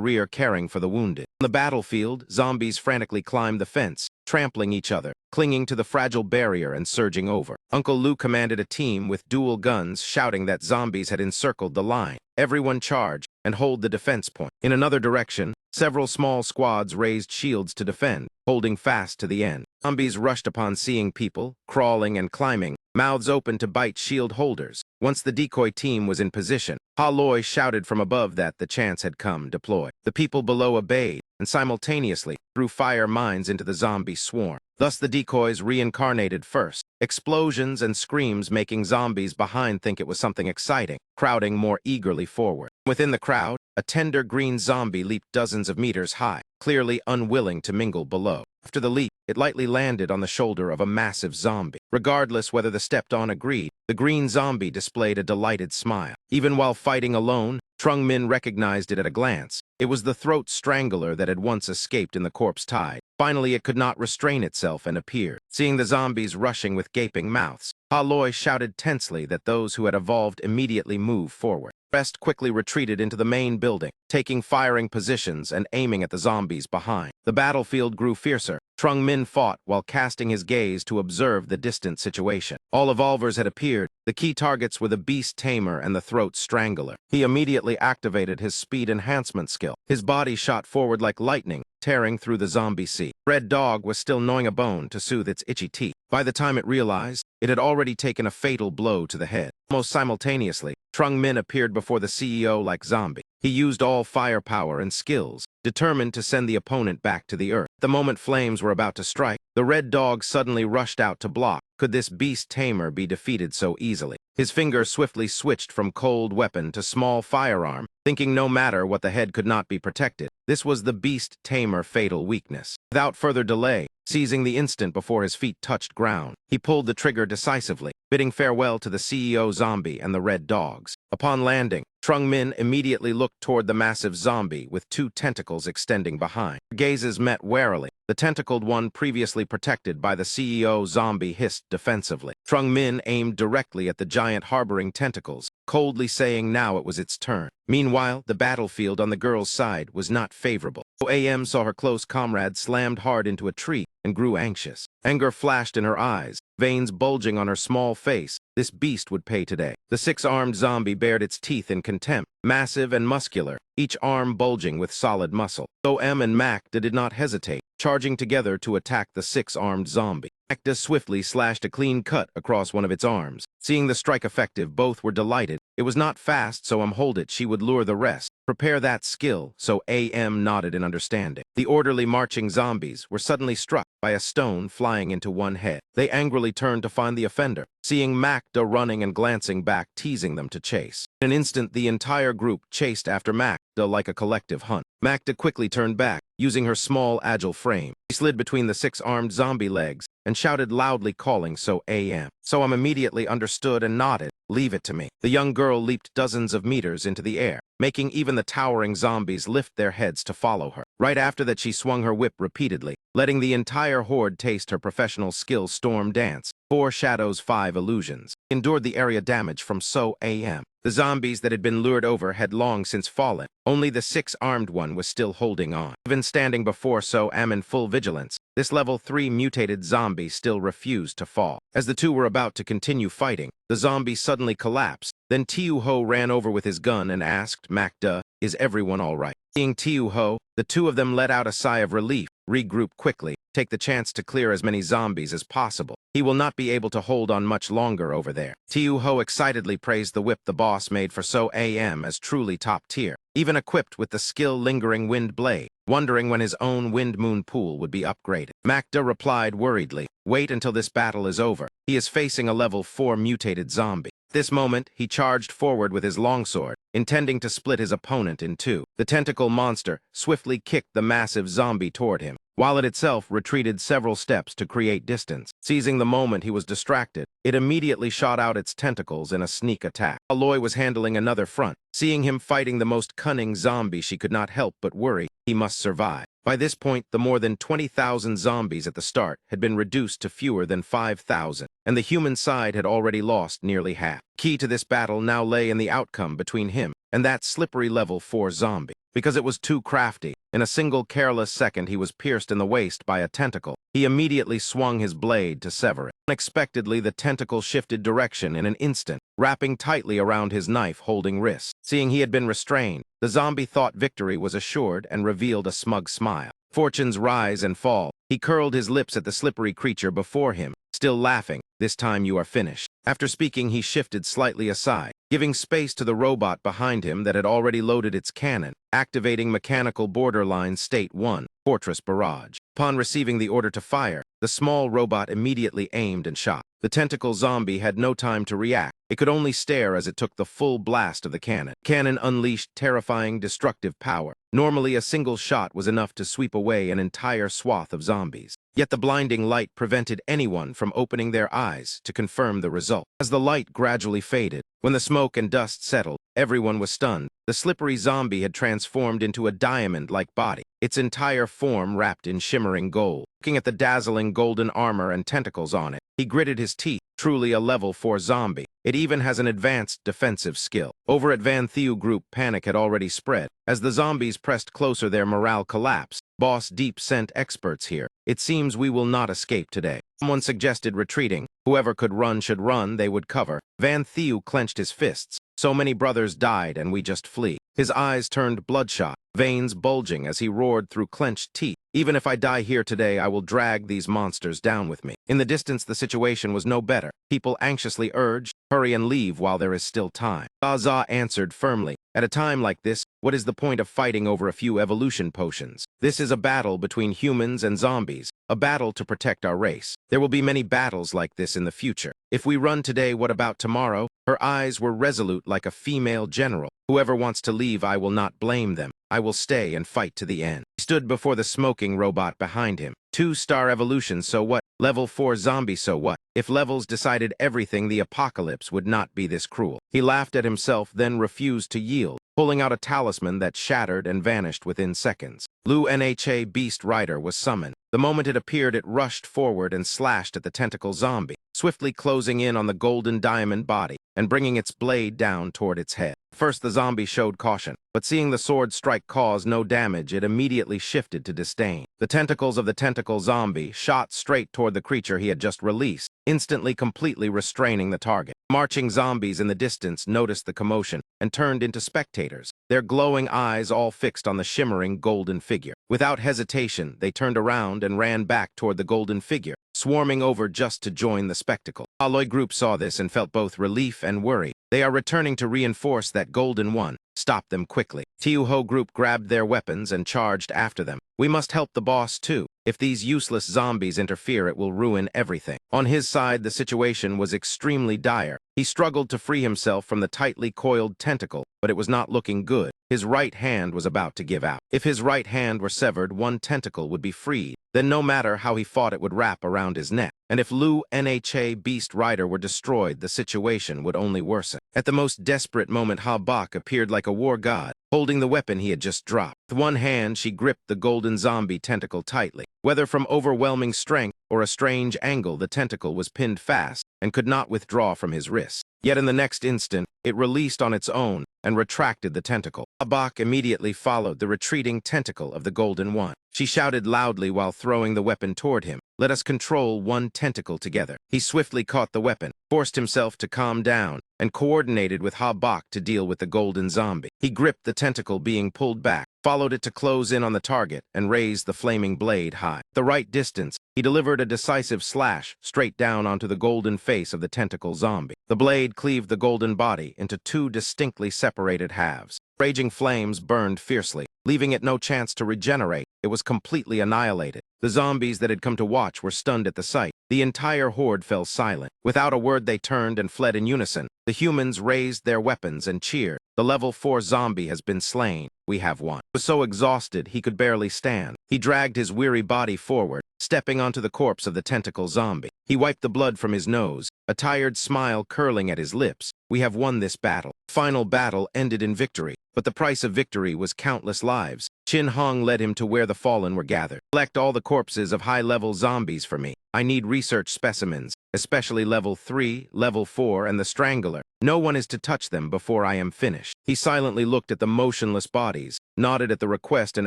rear caring for the wounded. On the battlefield, zombies frantically climbed the fence, trampling each other, clinging to the fragile barrier and surging over. Uncle Lu commanded a team with dual guns, shouting that zombies had encircled the line. Everyone charge and hold the defense point. In another direction, several small squads raised shields to defend, holding fast to the end. Zombies rushed upon seeing people, crawling and climbing, mouths open to bite shield holders. Once the decoy team was in position, Ha Loi shouted from above that the chance had come. Deploy. The people below obeyed, and simultaneously threw fire mines into the zombie swarm. Thus the decoys reincarnated first, explosions and screams making zombies behind think it was something exciting, crowding more eagerly forward. Within the crowd, a tender green zombie leaped dozens of meters high, clearly unwilling to mingle below. After the leap, it lightly landed on the shoulder of a massive zombie. Regardless whether the stepped-on agreed, the green zombie displayed a delighted smile. Even while fighting alone, Trung Min recognized it at a glance. It was the throat strangler that had once escaped in the corpse tide. Finally, it could not restrain itself and appeared. Seeing the zombies rushing with gaping mouths, Ha Loi shouted tensely that those who had evolved immediately move forward. The rest quickly retreated into the main building, taking firing positions and aiming at the zombies behind. The battlefield grew fiercer. Trung Min fought while casting his gaze to observe the distant situation. All evolvers had appeared. The key targets were the beast tamer and the throat strangler. He immediately activated his speed enhancement skill. His body shot forward like lightning, tearing through the zombie sea. Red Dog was still gnawing a bone to soothe its itchy teeth. By the time it realized, it had already taken a fatal blow to the head. Almost simultaneously, Trung Min appeared before the CEO like zombie. He used all firepower and skills, determined to send the opponent back to the earth. The moment flames were about to strike, the Red Dog suddenly rushed out to block. Could this beast tamer be defeated so easily? His finger swiftly switched from cold weapon to small firearm, thinking no matter what the head could not be protected. This was the beast tamer fatal weakness. Without further delay, seizing the instant before his feet touched ground, he pulled the trigger decisively, bidding farewell to the CEO zombie and the Red Dogs. Upon landing, Trung Min immediately looked toward the massive zombie with two tentacles extending behind. Their gazes met warily. The tentacled one previously protected by the CEO zombie hissed defensively. Trung Min aimed directly at the giant harboring tentacles, coldly saying now it was its turn. Meanwhile, the battlefield on the girl's side was not favorable. AM saw her close comrade slammed hard into a tree and grew anxious. Anger flashed in her eyes, veins bulging on her small face. This beast would pay today. The six-armed zombie bared its teeth in contempt, massive and muscular, each arm bulging with solid muscle. OM and Macda did not hesitate, charging together to attack the six-armed zombie. Macda swiftly slashed a clean cut across one of its arms. Seeing the strike effective, both were delighted. It was not fast, so hold it, she would lure the rest. Prepare that skill, so AM nodded in understanding. The orderly marching zombies were suddenly struck by a stone flying into one head. They angrily turned to find the offender, seeing Macda running and glancing back, teasing them to chase. In an instant, the entire group chased after Macda like a collective hunt. Macda quickly turned back, using her small, agile frame. She slid between the six-armed zombie legs and shouted loudly, calling So AM. So immediately understood and nodded. Leave it to me. The young girl leaped dozens of meters into the air, making even the towering zombies lift their heads to follow her. Right after that, she swung her whip repeatedly, letting the entire horde taste her professional skill storm dance. 4 shadows, 5 illusions. Endured the area damage from So AM. The zombies that had been lured over had long since fallen. Only the 6-armed one was still holding on. Even standing before So Am in full vigilance, this level 3 mutated zombie still refused to fall. As the two were about to continue fighting, the zombie suddenly collapsed. Then Tiu Ho ran over with his gun and asked Macda, "Is everyone all right?" Seeing Tiu Ho, the two of them let out a sigh of relief, regroup quickly, take the chance to clear as many zombies as possible. He will not be able to hold on much longer over there. Tiu Ho excitedly praised the whip the boss made for So AM as truly top tier, even equipped with the skill-lingering wind blade, wondering when his own wind moon pool would be upgraded. Macda replied worriedly, "Wait until this battle is over. He is facing a level 4 mutated zombie." At this moment, he charged forward with his longsword, intending to split his opponent in two. The tentacle monster swiftly kicked the massive zombie toward him, while it itself retreated several steps to create distance. Seizing the moment he was distracted, it immediately shot out its tentacles in a sneak attack. Aloy was handling another front. Seeing him fighting the most cunning zombie, she could not help but worry. He must survive. By this point, the more than 20,000 zombies at the start had been reduced to fewer than 5,000, and the human side had already lost nearly half. Key to this battle now lay in the outcome between him and that slippery level 4 zombie. Because it was too crafty, in a single careless second he was pierced in the waist by a tentacle. He immediately swung his blade to sever it. Unexpectedly, the tentacle shifted direction in an instant, wrapping tightly around his knife-holding wrist. Seeing he had been restrained, the zombie thought victory was assured and revealed a smug smile. Fortunes rise and fall. He curled his lips at the slippery creature before him, still laughing. This time you are finished. After speaking, he shifted slightly aside, giving space to the robot behind him that had already loaded its cannon, activating mechanical borderline state 1, Fortress Barrage. Upon receiving the order to fire, the small robot immediately aimed and shot. The tentacle zombie had no time to react. It could only stare as it took the full blast of the cannon. Cannon unleashed terrifying, destructive power. Normally, a single shot was enough to sweep away an entire swath of zombies. Yet the blinding light prevented anyone from opening their eyes to confirm the result. As the light gradually faded, when the smoke and dust settled, everyone was stunned. The slippery zombie had transformed into a diamond-like body, its entire form wrapped in shimmering gold. Looking at the dazzling golden armor and tentacles on it, he gritted his teeth. Truly a level 4 zombie. It even has an advanced defensive skill. Over at Van Thieu Group, panic had already spread. As the zombies pressed closer, their morale collapsed. Boss Deep sent experts here. It seems we will not escape today. Someone suggested retreating. Whoever could run should run, they would cover. Van Thieu clenched his fists. So many brothers died and we just flee. His eyes turned bloodshot, veins bulging as he roared through clenched teeth. Even if I die here today, I will drag these monsters down with me. In the distance, the situation was no better. People anxiously urged, hurry and leave while there is still time. Zaza answered firmly, at a time like this, what is the point of fighting over a few evolution potions? This is a battle between humans and zombies, a battle to protect our race. There will be many battles like this in the future. If we run today, what about tomorrow? Her eyes were resolute like a female general. Whoever wants to leave, I will not blame them. I will stay and fight to the end. He stood before the smoking robot behind him. 2-star evolution, so what? Level 4 zombie, so what? If levels decided everything, the apocalypse would not be this cruel. He laughed at himself, then refused to yield, pulling out a talisman that shattered and vanished within seconds. Lu Nha Beast Rider was summoned. The moment it appeared, it rushed forward and slashed at the tentacle zombie, swiftly closing in on the golden diamond body and bringing its blade down toward its head. First, the zombie showed caution, but seeing the sword strike cause no damage, it immediately shifted to disdain. The tentacles of the tentacle zombie shot straight toward the creature he had just released, instantly completely restraining the target. Marching zombies in the distance noticed the commotion and turned into spectators, their glowing eyes all fixed on the shimmering golden figure. Without hesitation, they turned around and ran back toward the golden figure, swarming over just to join the spectacle. Aloy Group saw this and felt both relief and worry. They are returning to reinforce that golden one. Stop them quickly. Tiu Ho Group grabbed their weapons and charged after them. We must help the boss too. If these useless zombies interfere, it will ruin everything. On his side, the situation was extremely dire. He struggled to free himself from the tightly coiled tentacle, but it was not looking good. His right hand was about to give out. If his right hand were severed, one tentacle would be freed. Then no matter how he fought, it would wrap around his neck. And if Lu Nha Beast Rider were destroyed, the situation would only worsen. At the most desperate moment, Ha Bak appeared like a war god, holding the weapon he had just dropped. With one hand, she gripped the golden zombie tentacle tightly. Whether from overwhelming strength or a strange angle, the tentacle was pinned fast and could not withdraw from his wrist. Yet in the next instant, it released on its own and retracted the tentacle. Abak immediately followed the retreating tentacle of the Golden One. She shouted loudly while throwing the weapon toward him, "Let us control one tentacle together." He swiftly caught the weapon, forced himself to calm down, and coordinated with Ha-Bak to deal with the golden zombie. He gripped the tentacle being pulled back, followed it to close in on the target, and raised the flaming blade high. At the right distance, he delivered a decisive slash straight down onto the golden face of the tentacle zombie. The blade cleaved the golden body into two distinctly separated halves. Raging flames burned fiercely, leaving it no chance to regenerate. It was completely annihilated. The zombies that had come to watch were stunned at the sight. The entire horde fell silent. Without a word, they turned and fled in unison. The humans raised their weapons and cheered. "The level 4 zombie has been slain. We have won." He was so exhausted he could barely stand. He dragged his weary body forward, stepping onto the corpse of the tentacle zombie. He wiped the blood from his nose, a tired smile curling at his lips. We have won this battle. Final battle ended in victory, but the price of victory was countless lives. Chin Hong led him to where the fallen were gathered. Collect all the corpses of high-level zombies for me. I need research specimens, especially level 3, level 4, and the Strangler. No one is to touch them before I am finished. He silently looked at the motionless bodies, nodded at the request and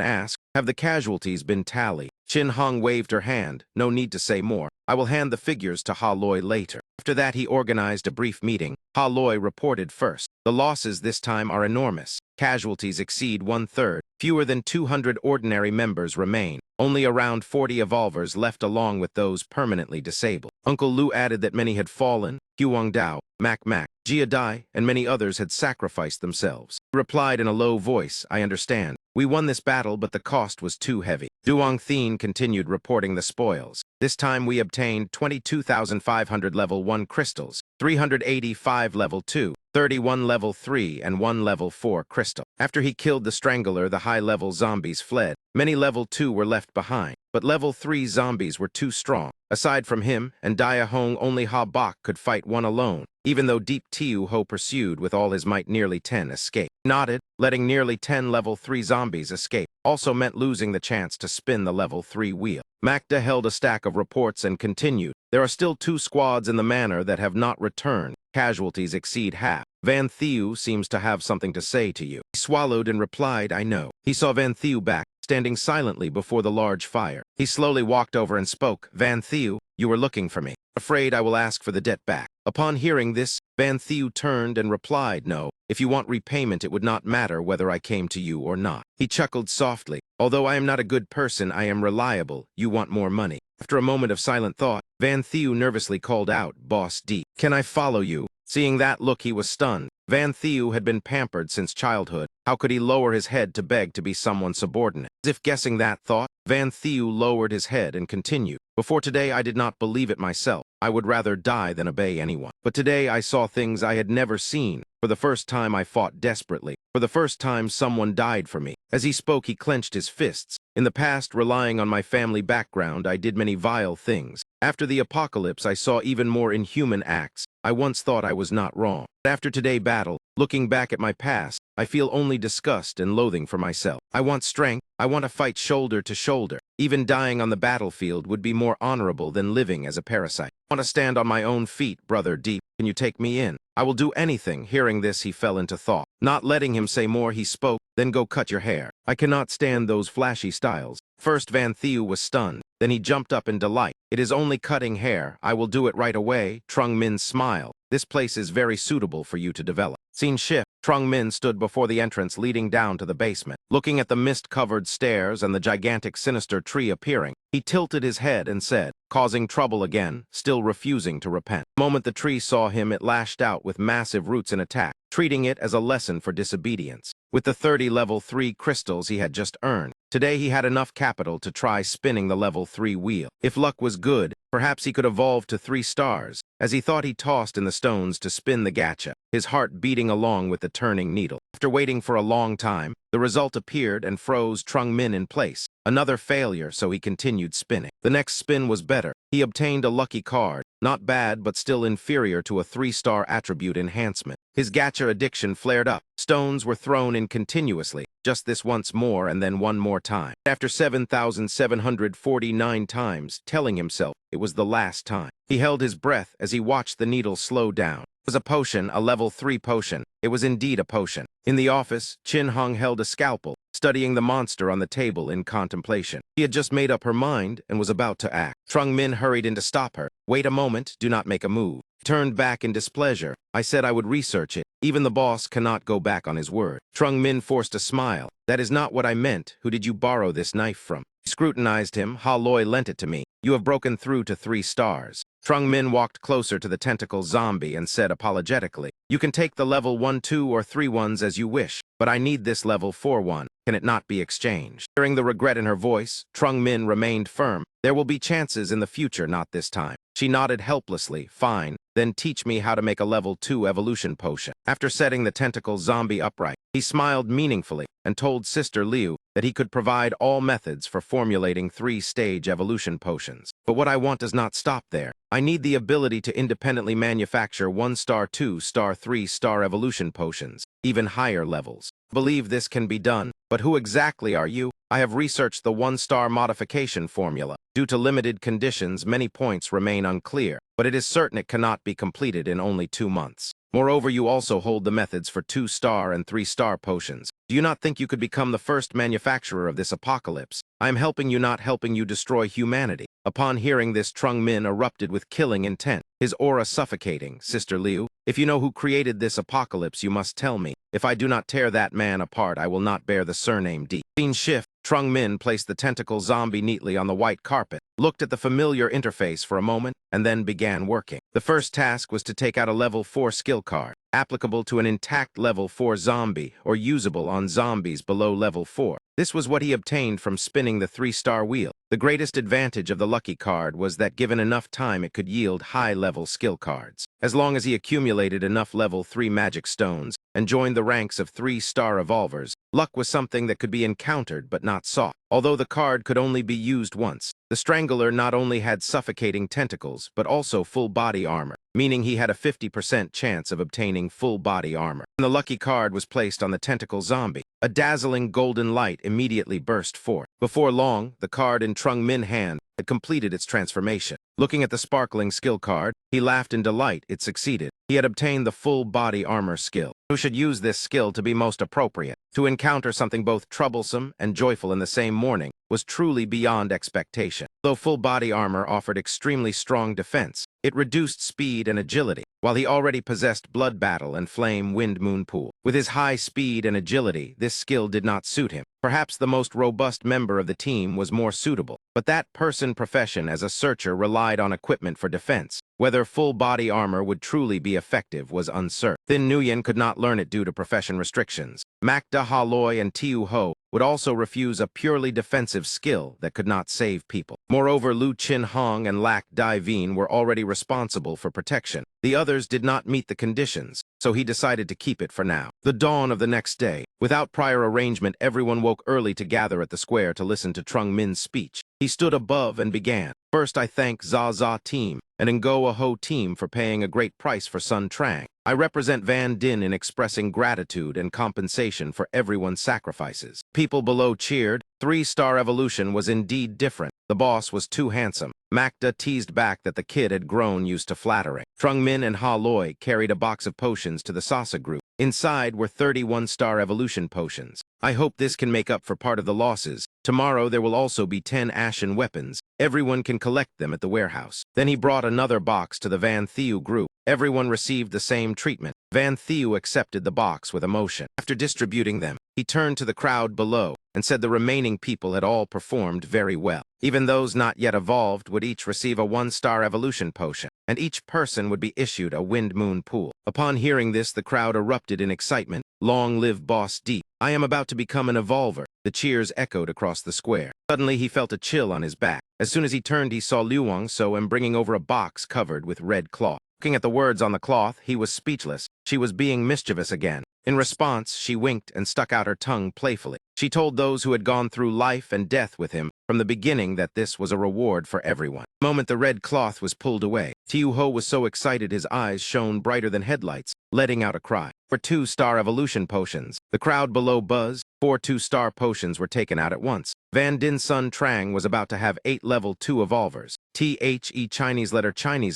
asked, have the casualties been tallied? Chin Hong waved her hand. No need to say more. I will hand the figures to Ha Loi later. After that, he organized a brief meeting. Ha Loi reported first. The losses this time are enormous. Casualties exceed 1/3. Fewer than 200 ordinary members remain. Only around 40 evolvers left along with those permanently disabled. Uncle Lu added that many had fallen. Huang Dao, Mac, Jia Dai, and many others had sacrificed themselves. He replied in a low voice, I understand. We won this battle, but the cost was too heavy. Duong Thien continued reporting the spoils. This time we obtained 22,500 level 1 crystals, 385 level 2, 31 level 3, and 1 level 4 crystal. After he killed the Strangler, the high-level zombies fled. Many level 2 were left behind, but level 3 zombies were too strong. Aside from him and Dia Hong, only Ha Bok could fight one alone. Even though Deep Tiu Ho pursued with all his might, nearly 10 escaped. Nodded, letting nearly 10 level 3 zombies escape also meant losing the chance to spin the level 3 wheel. Macda held a stack of reports and continued. There are still 2 squads in the manor that have not returned. Casualties exceed half. Van Thieu seems to have something to say to you. He swallowed and replied, I know. He saw Van Thieu back, standing silently before the large fire. He slowly walked over and spoke. Van Thieu, you were looking for me. Afraid I will ask for the debt back. Upon hearing this, Van Thieu turned and replied, no. If you want repayment, it would not matter whether I came to you or not. He chuckled softly. Although I am not a good person, I am reliable. You want more money. After a moment of silent thought, Van Thieu nervously called out, Boss D, can I follow you? Seeing that look, he was stunned. Van Thieu had been pampered since childhood. How could he lower his head to beg to be someone subordinate? As if guessing that thought, Van Thieu lowered his head and continued. Before today, I did not believe it myself. I would rather die than obey anyone. But today, I saw things I had never seen. For the first time, I fought desperately. For the first time, someone died for me. As he spoke, he clenched his fists. In the past, relying on my family background, I did many vile things. After the apocalypse, I saw even more inhuman acts. I once thought I was not wrong. But after today's battle, looking back at my past, I feel only disgust and loathing for myself. I want strength. I want to fight shoulder to shoulder. Even dying on the battlefield would be more honorable than living as a parasite. I want to stand on my own feet, Brother Deep. Can you take me in? I will do anything. Hearing this, he fell into thought. Not letting him say more, he spoke, then go cut your hair. I cannot stand those flashy styles. First, Van Thieu was stunned. Then he jumped up in delight. It is only cutting hair. I will do it right away. Trung Min smiled. This place is very suitable for you to develop. Scene shift. Trung Min stood before the entrance leading down to the basement. Looking at the mist-covered stairs and the gigantic sinister tree appearing, he tilted his head and said, causing trouble again, still refusing to repent. The moment the tree saw him, it lashed out with massive roots in attack, treating it as a lesson for disobedience. With the 30 level 3 crystals he had just earned, today he had enough capital to try spinning the level 3 wheel. If luck was good, perhaps he could evolve to 3 stars. As he thought, he tossed in the stones to spin the gacha, his heart beating along with the turning needle. After waiting for a long time, the result appeared and froze Trung Min in place. Another failure, so he continued spinning. The next spin was better. He obtained a lucky card. Not bad, but still inferior to a 3-star attribute enhancement. His gacha addiction flared up. Stones were thrown in continuously, just this once more and then one more time. After 7,749 times, telling himself it was the last time. He held his breath as he watched the needle slow down. It was a potion, a level 3 potion. It was indeed a potion. In the office, Chin Hong held a scalpel, studying the monster on the table in contemplation. She had just made up her mind and was about to act. Trung Min hurried in to stop her. Wait a moment, do not make a move. Turned back in displeasure. I said I would research it. Even the boss cannot go back on his word. Trung Min forced a smile. That is not what I meant. Who did you borrow this knife from? He scrutinized him. Ha Loi lent it to me. You have broken through to 3 stars. Trung Min walked closer to the tentacle zombie and said apologetically, you can take the level 1, 2, or 3 ones as you wish, but I need this level 4 one. Can it not be exchanged? Hearing the regret in her voice, Trung Min remained firm. There will be chances in the future, not this time. She nodded helplessly. Fine, then teach me how to make a level 2 evolution potion. After setting the tentacle zombie upright, he smiled meaningfully and told Sister Liu, that he could provide all methods for formulating 3-stage evolution potions. But what I want does not stop there. I need the ability to independently manufacture 1-star, 2-star, 3-star evolution potions, even higher levels. Believe this can be done, but who exactly are you? I have researched the 1-star modification formula. Due to limited conditions, many points remain unclear, but it is certain it cannot be completed in only 2 months. Moreover, you also hold the methods for 2-star and 3-star potions. Do you not think you could become the first manufacturer of this apocalypse? I am helping you, not helping you destroy humanity. Upon hearing this, Trung Min erupted with killing intent, his aura suffocating. Sister Liu, if you know who created this apocalypse, you must tell me. If I do not tear that man apart, I will not bear the surname D. Scene shift. Trung Min placed the tentacle zombie neatly on the white carpet, looked at the familiar interface for a moment, and then began working. The first task was to take out a level 4 skill card, applicable to an intact level 4 zombie or usable on zombies below level 4. This was what he obtained from spinning the 3-star wheel. The greatest advantage of the lucky card was that given enough time it could yield high-level skill cards. As long as he accumulated enough level 3 magic stones and joined the ranks of 3-star evolvers, luck was something that could be encountered but not sought. Although the card could only be used once, the Strangler not only had suffocating tentacles but also full body armor, meaning he had a 50% chance of obtaining full body armor. When the lucky card was placed on the tentacle zombie, a dazzling golden light immediately burst forth. Before long, the card in Trung Min's hand had completed its transformation. Looking at the sparkling skill card, he laughed in delight. It succeeded. He had obtained the full body armor skill. Who should use this skill to be most appropriate? To encounter something both troublesome and joyful in the same morning was truly beyond expectation. Though full body armor offered extremely strong defense, it reduced speed and agility, while he already possessed Blood Battle and Flame Wind Moon Pool. With his high speed and agility, this skill did not suit him. Perhaps the most robust member of the team was more suitable, but that person's profession as a searcher relied on equipment for defense. Whether full body armor would truly be effective was uncertain. Thin Nguyen could not learn it due to profession restrictions. Macda Ha Loi and Tiu Ho would also refuse a purely defensive skill that could not save people. Moreover, Lu Chin Hong and Lac Dai Vien were already responsible for protection. The others did not meet the conditions, so he decided to keep it for now. The dawn of the next day, without prior arrangement, everyone woke early to gather at the square to listen to Trung Min's speech. He stood above and began. First, I thank Zaza team and Ngoa Ho team for paying a great price for Sun Trang. I represent Van Din in expressing gratitude and compensation for everyone's sacrifices. People below cheered. 3-star evolution was indeed different. The boss was too handsome. Macda teased back that the kid had grown used to flattering. Trung Min and Ha Loi carried a box of potions to the Sasa group. Inside were 31-star evolution potions. I hope this can make up for part of the losses. Tomorrow there will also be 10 ashen weapons. Everyone can collect them at the warehouse. Then he brought another box to the Van Thieu group. Everyone received the same treatment. Van Thieu accepted the box with emotion. After distributing them, he turned to the crowd below and said the remaining people had all performed very well. Even those not yet evolved would each receive a 1-star evolution potion, and each person would be issued a Wind Moon Pool. Upon hearing this, the crowd erupted in excitement. Long live Boss Deep. I am about to become an evolver. The cheers echoed across the square. Suddenly, he felt a chill on his back. As soon as he turned, he saw Liu Wangso bringing over a box covered with red cloth. Looking at the words on the cloth, he was speechless. She was being mischievous again. In response, she winked and stuck out her tongue playfully. She told those who had gone through life and death with him from the beginning that this was a reward for everyone. The moment the red cloth was pulled away, Tiu Ho was so excited his eyes shone brighter than headlights, letting out a cry. For 2-star evolution potions, the crowd below buzzed. 4 2-star potions were taken out at once. Van Din Sun Trang was about to have 8 level 2 evolvers. The Chinese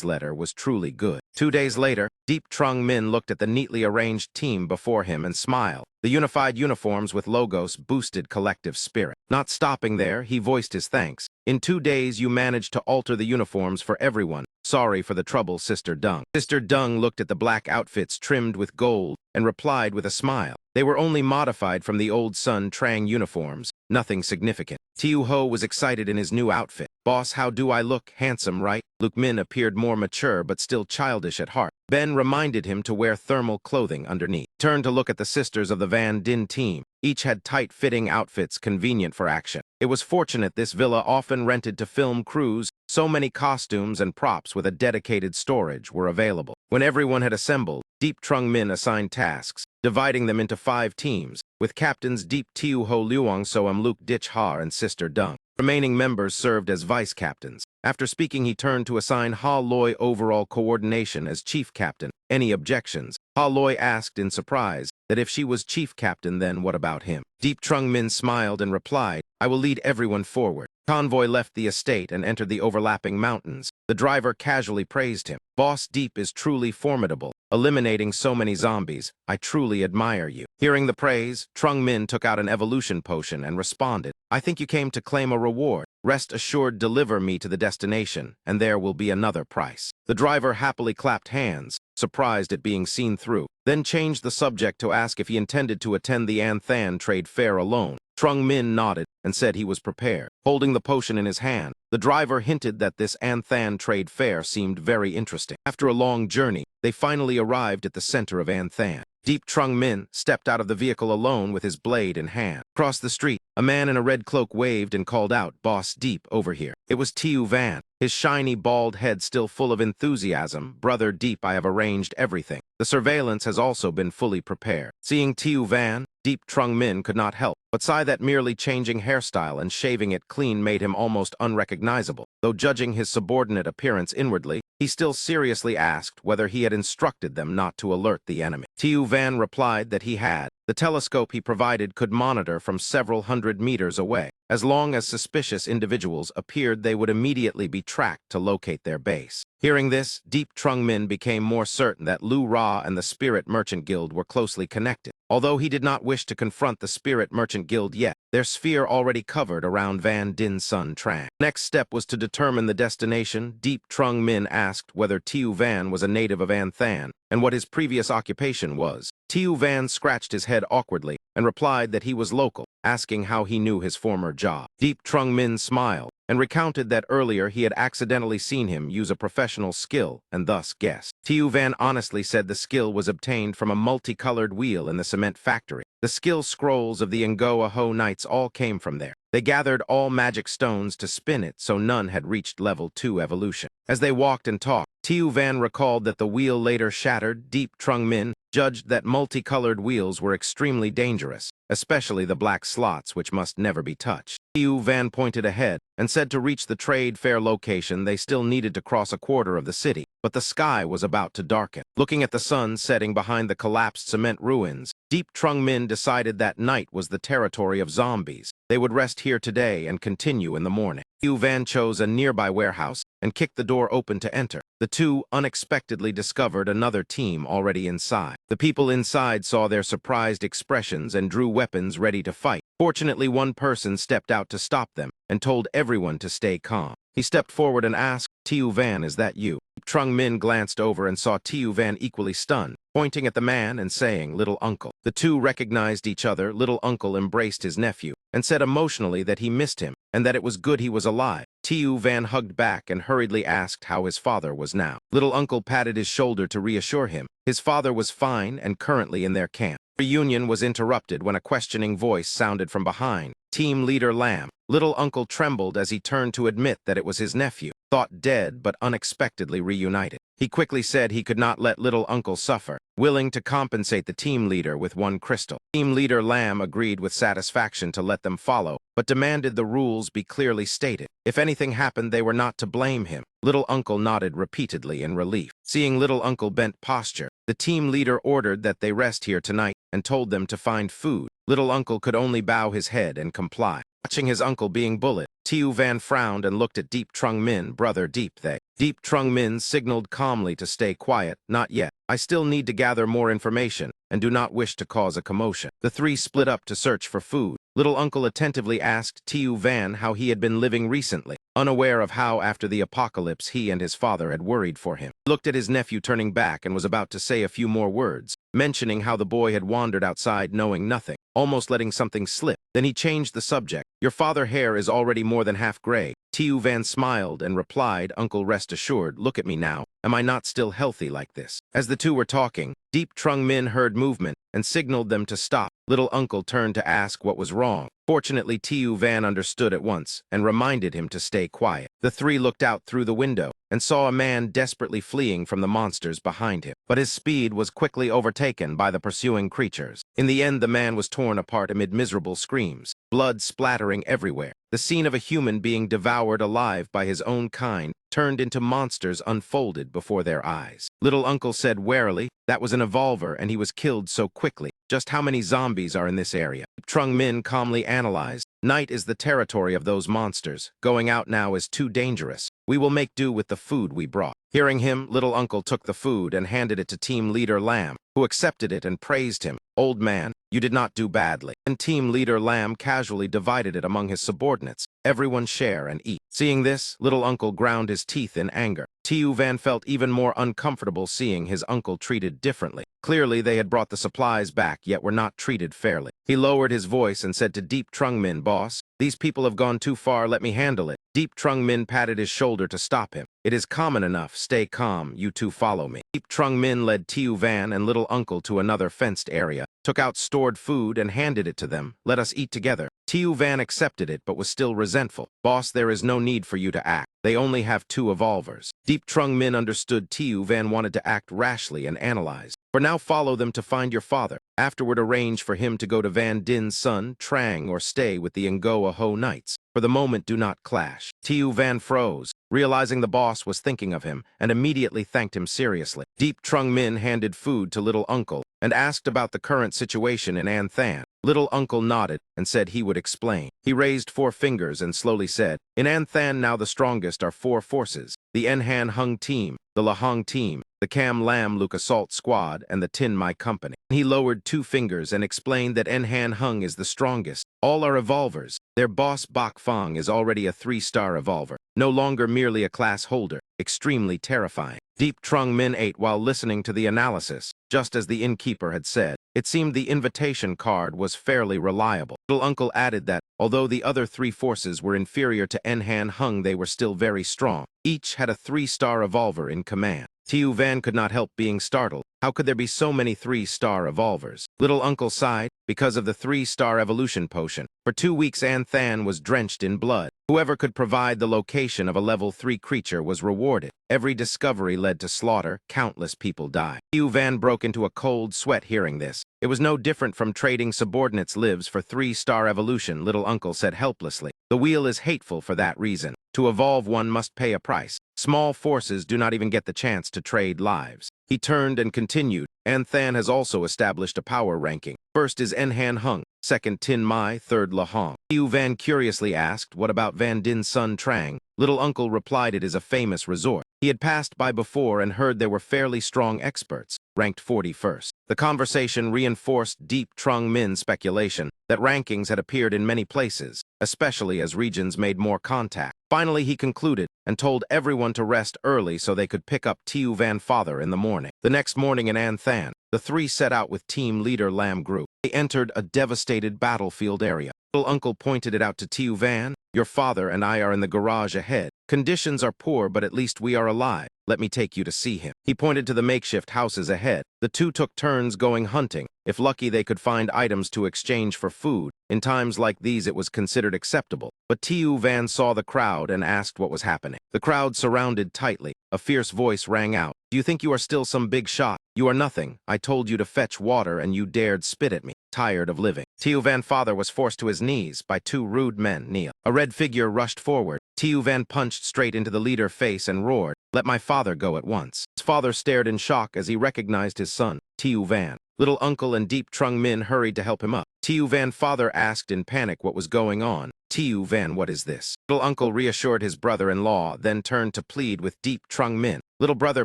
letter was truly good. 2 days later, Deep Trung Min looked at the neatly arranged team before him and smiled. The unified uniforms with logos boosted collective spirit. Not stopping there, he voiced his thanks. In 2 days, you managed to alter the uniforms for everyone. Sorry for the trouble, Sister Dung. Sister Dung looked at the black outfits trimmed with gold and replied with a smile. They were only modified from the old Sun Trang uniforms, nothing significant. Tiu Ho was excited in his new outfit. Boss, how do I look? Handsome, right? Luke Min appeared more mature but still childish at heart. Ben reminded him to wear thermal clothing underneath. Turned to look at the sisters of the Van Din team. Each had tight-fitting outfits convenient for action. It was fortunate this villa often rented to film crews. So many costumes and props with a dedicated storage were available. When everyone had assembled, Deep Trung Min assigned tasks. dividing them into 5 teams, with captains Deep Tiu Ho Luong Soam Luke Dich Ha and Sister Dung. Remaining members served as vice-captains. After speaking, he turned to assign Ha Loi overall coordination as chief captain. Any objections? Ha Loi asked in surprise that if she was chief captain, then what about him? Deep Trung Min smiled and replied, I will lead everyone forward. Convoy left the estate and entered the overlapping mountains. The driver casually praised him. Boss Deep is truly formidable, eliminating so many zombies. I truly admire you. Hearing the praise, Trung Min took out an evolution potion and responded, I think you came to claim a reward. Rest assured, deliver me to the destination, and there will be another price. The driver happily clapped hands, surprised at being seen through, then changed the subject to ask if he intended to attend the An Than trade fair alone. Trung Min nodded and said he was prepared. Holding the potion in his hand, the driver hinted that this An Than trade fair seemed very interesting. After a long journey, they finally arrived at the center of An Than. Deep Trung Min stepped out of the vehicle alone with his blade in hand. Across the street, a man in a red cloak waved and called out, Boss Deep, over here. It was Tiu Van, his shiny bald head still full of enthusiasm. Brother Deep, I have arranged everything. The surveillance has also been fully prepared. Seeing Tiu Van, Deep Trung Min could not help but sigh that merely changing hairstyle and shaving it clean made him almost unrecognizable. Though judging his subordinate appearance inwardly, he still seriously asked whether he had instructed them not to alert the enemy. Tiu Van replied that he had. The telescope he provided could monitor from several hundred meters away. As long as suspicious individuals appeared, they would immediately be tracked to locate their base. Hearing this, Deep Trung Min became more certain that Lu Ra and the Spirit Merchant Guild were closely connected. Although he did not wish to confront the Spirit Merchant Guild yet, their sphere already covered around Van Din Sun Trang. Next step was to determine the destination. Deep Trung Min asked whether Tiu Van was a native of An Than and what his previous occupation was. Tiu Van scratched his head awkwardly and replied that he was local, asking how he knew his former job. Deep Trung Min smiled and recounted that earlier he had accidentally seen him use a professional skill and thus guessed. Tiu Van honestly said the skill was obtained from a multicolored wheel in the cement factory. The skill scrolls of the Ngoa Ho Knights all came from there. They gathered all magic stones to spin it, so none had reached level 2 evolution. As they walked and talked, Tiu Van recalled that the wheel later shattered. Deep Trung Min judged that multicolored wheels were extremely dangerous, especially the black slots, which must never be touched. Tiu Van pointed ahead and said to reach the trade fair location they still needed to cross a quarter of the city, but the sky was about to darken. Looking at the sun setting behind the collapsed cement ruins, Deep Trung Min decided that night was the territory of zombies. They would rest here today and continue in the morning. Tiu Van chose a nearby warehouse and kicked the door open to enter. The two unexpectedly discovered another team already inside. The people inside saw their surprised expressions and drew weapons ready to fight. Fortunately, one person stepped out to stop them and told everyone to stay calm. He stepped forward and asked, Tiu Van, is that you? Trung Min glanced over and saw Tiu Van equally stunned, pointing at the man and saying, Little Uncle. The two recognized each other. Little Uncle embraced his nephew and said emotionally that he missed him and that it was good he was alive. Tiu Van hugged back and hurriedly asked how his father was now. Little Uncle patted his shoulder to reassure him. His father was fine and currently in their camp. Reunion was interrupted when a questioning voice sounded from behind. Team Leader Lam. Little Uncle trembled as he turned to admit that it was his nephew, thought dead but unexpectedly reunited. He quickly said he could not let Little Uncle suffer, willing to compensate the team leader with 1 crystal. Team Leader Lam agreed with satisfaction to let them follow, but demanded the rules be clearly stated. If anything happened, they were not to blame him. Little Uncle nodded repeatedly in relief. Seeing Little Uncle bent posture, the team leader ordered that they rest here tonight and told them to find food. Little Uncle could only bow his head and comply. Watching his uncle being bullied, Tiu Van frowned and looked at Deep Trung Min. Brother Deep, Deep Trung Min signaled calmly to stay quiet. Not yet. I still need to gather more information and do not wish to cause a commotion. The three split up to search for food. Little Uncle attentively asked Tiu Van how he had been living recently, unaware of how after the apocalypse he and his father had worried for him. He looked at his nephew turning back and was about to say a few more words, mentioning how the boy had wandered outside knowing nothing, almost letting something slip. Then he changed the subject. Your father's hair is already more than half gray. Tiu Van smiled and replied, Uncle, rest assured, look at me now. Am I not still healthy like this? As the two were talking, Deep Trung Min heard movement and signaled them to stop. Little Uncle turned to ask what was wrong. Fortunately, Tiu Van understood at once and reminded him to stay quiet. The three looked out through the window and saw a man desperately fleeing from the monsters behind him. But his speed was quickly overtaken by the pursuing creatures. In the end, the man was torn apart amid miserable screams, blood splattering everywhere. The scene of a human being devoured alive by his own kind turned into monsters unfolded before their eyes. Little Uncle said warily, "That was an evolver, and he was killed so quickly. Just how many zombies are in this area?" Trung Min calmly analyzed. "Night is the territory of those monsters. Going out now is too dangerous. We will make do with the food we brought." Hearing him, Little Uncle took the food and handed it to Team Leader Lamb, who accepted it and praised him. "Old man, you did not do badly." And Team Leader Lamb casually divided it among his subordinates. Everyone share and eat. Seeing this, Little Uncle ground his teeth in anger. Tiu Van felt even more uncomfortable seeing his uncle treated differently. Clearly, they had brought the supplies back, yet were not treated fairly. He lowered his voice and said to Deep Trung Min, "Boss, these people have gone too far, let me handle it." Deep Trung Min patted his shoulder to stop him. "It is common enough, stay calm, you two follow me." Deep Trung Min led Tiu Van and Little Uncle to another fenced area, took out stored food and handed it to them. "Let us eat together." Tiu Van accepted it but was still resentful. "Boss, there is no need for you to act. They only have 2 evolvers." Deep Trung Min understood Tiu Van wanted to act rashly and analyzed. "For now, follow them to find your father. Afterward, arrange for him to go to Van Din's son, Trang, or stay with the Ngoa Ho Knights. For the moment, do not clash." Tiu Van froze, realizing the boss was thinking of him, and immediately thanked him seriously. Deep Trung Min handed food to Little Uncle and asked about the current situation in An Than. Little Uncle nodded and said he would explain. He raised 4 fingers and slowly said, "In An Than now the strongest are 4 forces: the Enhan Hung team, the Lahong team, the Cam Lam Luke Assault Squad, and the Tin Mai Company." He lowered 2 fingers and explained that Enhan Hung is the strongest. All are evolvers. Their boss Bok Fong is already a 3-star evolver, no longer merely a class holder, extremely terrifying. Deep Trung Min ate while listening to the analysis. Just as the innkeeper had said, it seemed the invitation card was fairly reliable. Little Uncle added that, although the other 3 forces were inferior to Enhan Hung, they were still very strong. Each had a 3-star evolver in command. Tiu Van could not help being startled. How could there be so many 3-star evolvers? Little Uncle sighed, because of the 3-star evolution potion. For 2 weeks, An Than was drenched in blood. Whoever could provide the location of a level 3 creature was rewarded. Every discovery led to slaughter. Countless people died. Tiu Van broke into a cold sweat hearing this. It was no different from trading subordinates' lives for 3-star evolution, Little Uncle said helplessly. The wheel is hateful for that reason. To evolve, one must pay a price. Small forces do not even get the chance to trade lives. He turned and continued. An Than has also established a power ranking. First is Enhan Hung, second Tin Mai, third Lahong. Tiu Van curiously asked, "What about Van Din's son Trang?" Little Uncle replied, "It is a famous resort." He had passed by before and heard there were fairly strong experts, ranked 41st. The conversation reinforced Deep Trung Min's speculation that rankings had appeared in many places, especially as regions made more contact. Finally, he concluded and told everyone to rest early so they could pick up Tiu Van father in the morning. The next morning in An Than, the 3 set out with Team Leader Lam Group. They entered a devastated battlefield area. Little Uncle pointed it out to Tiu Van. "Your father and I are in the garage ahead. Conditions are poor, but at least we are alive. Let me take you to see him." He pointed to the makeshift houses ahead. The 2 took turns going hunting. If lucky, they could find items to exchange for food. In times like these, it was considered acceptable. But Tiu Van saw the crowd and asked what was happening. The crowd surrounded tightly. A fierce voice rang out. "Do you think you are still some big shot? You are nothing. I told you to fetch water and you dared spit at me. Tired of living." Tiu Van father was forced to his knees by 2 rude men, Neil. A red figure rushed forward. Tiu Van punched straight into the leader's face and roared, "Let my father go at once." His father stared in shock as he recognized his son, Tiu Van. Little Uncle and Deep Trung Min hurried to help him up. Tiu Van father asked in panic what was going on. "Tiu Van, what is this?" Little Uncle reassured his brother-in-law, then turned to plead with Deep Trung Min. "Little brother,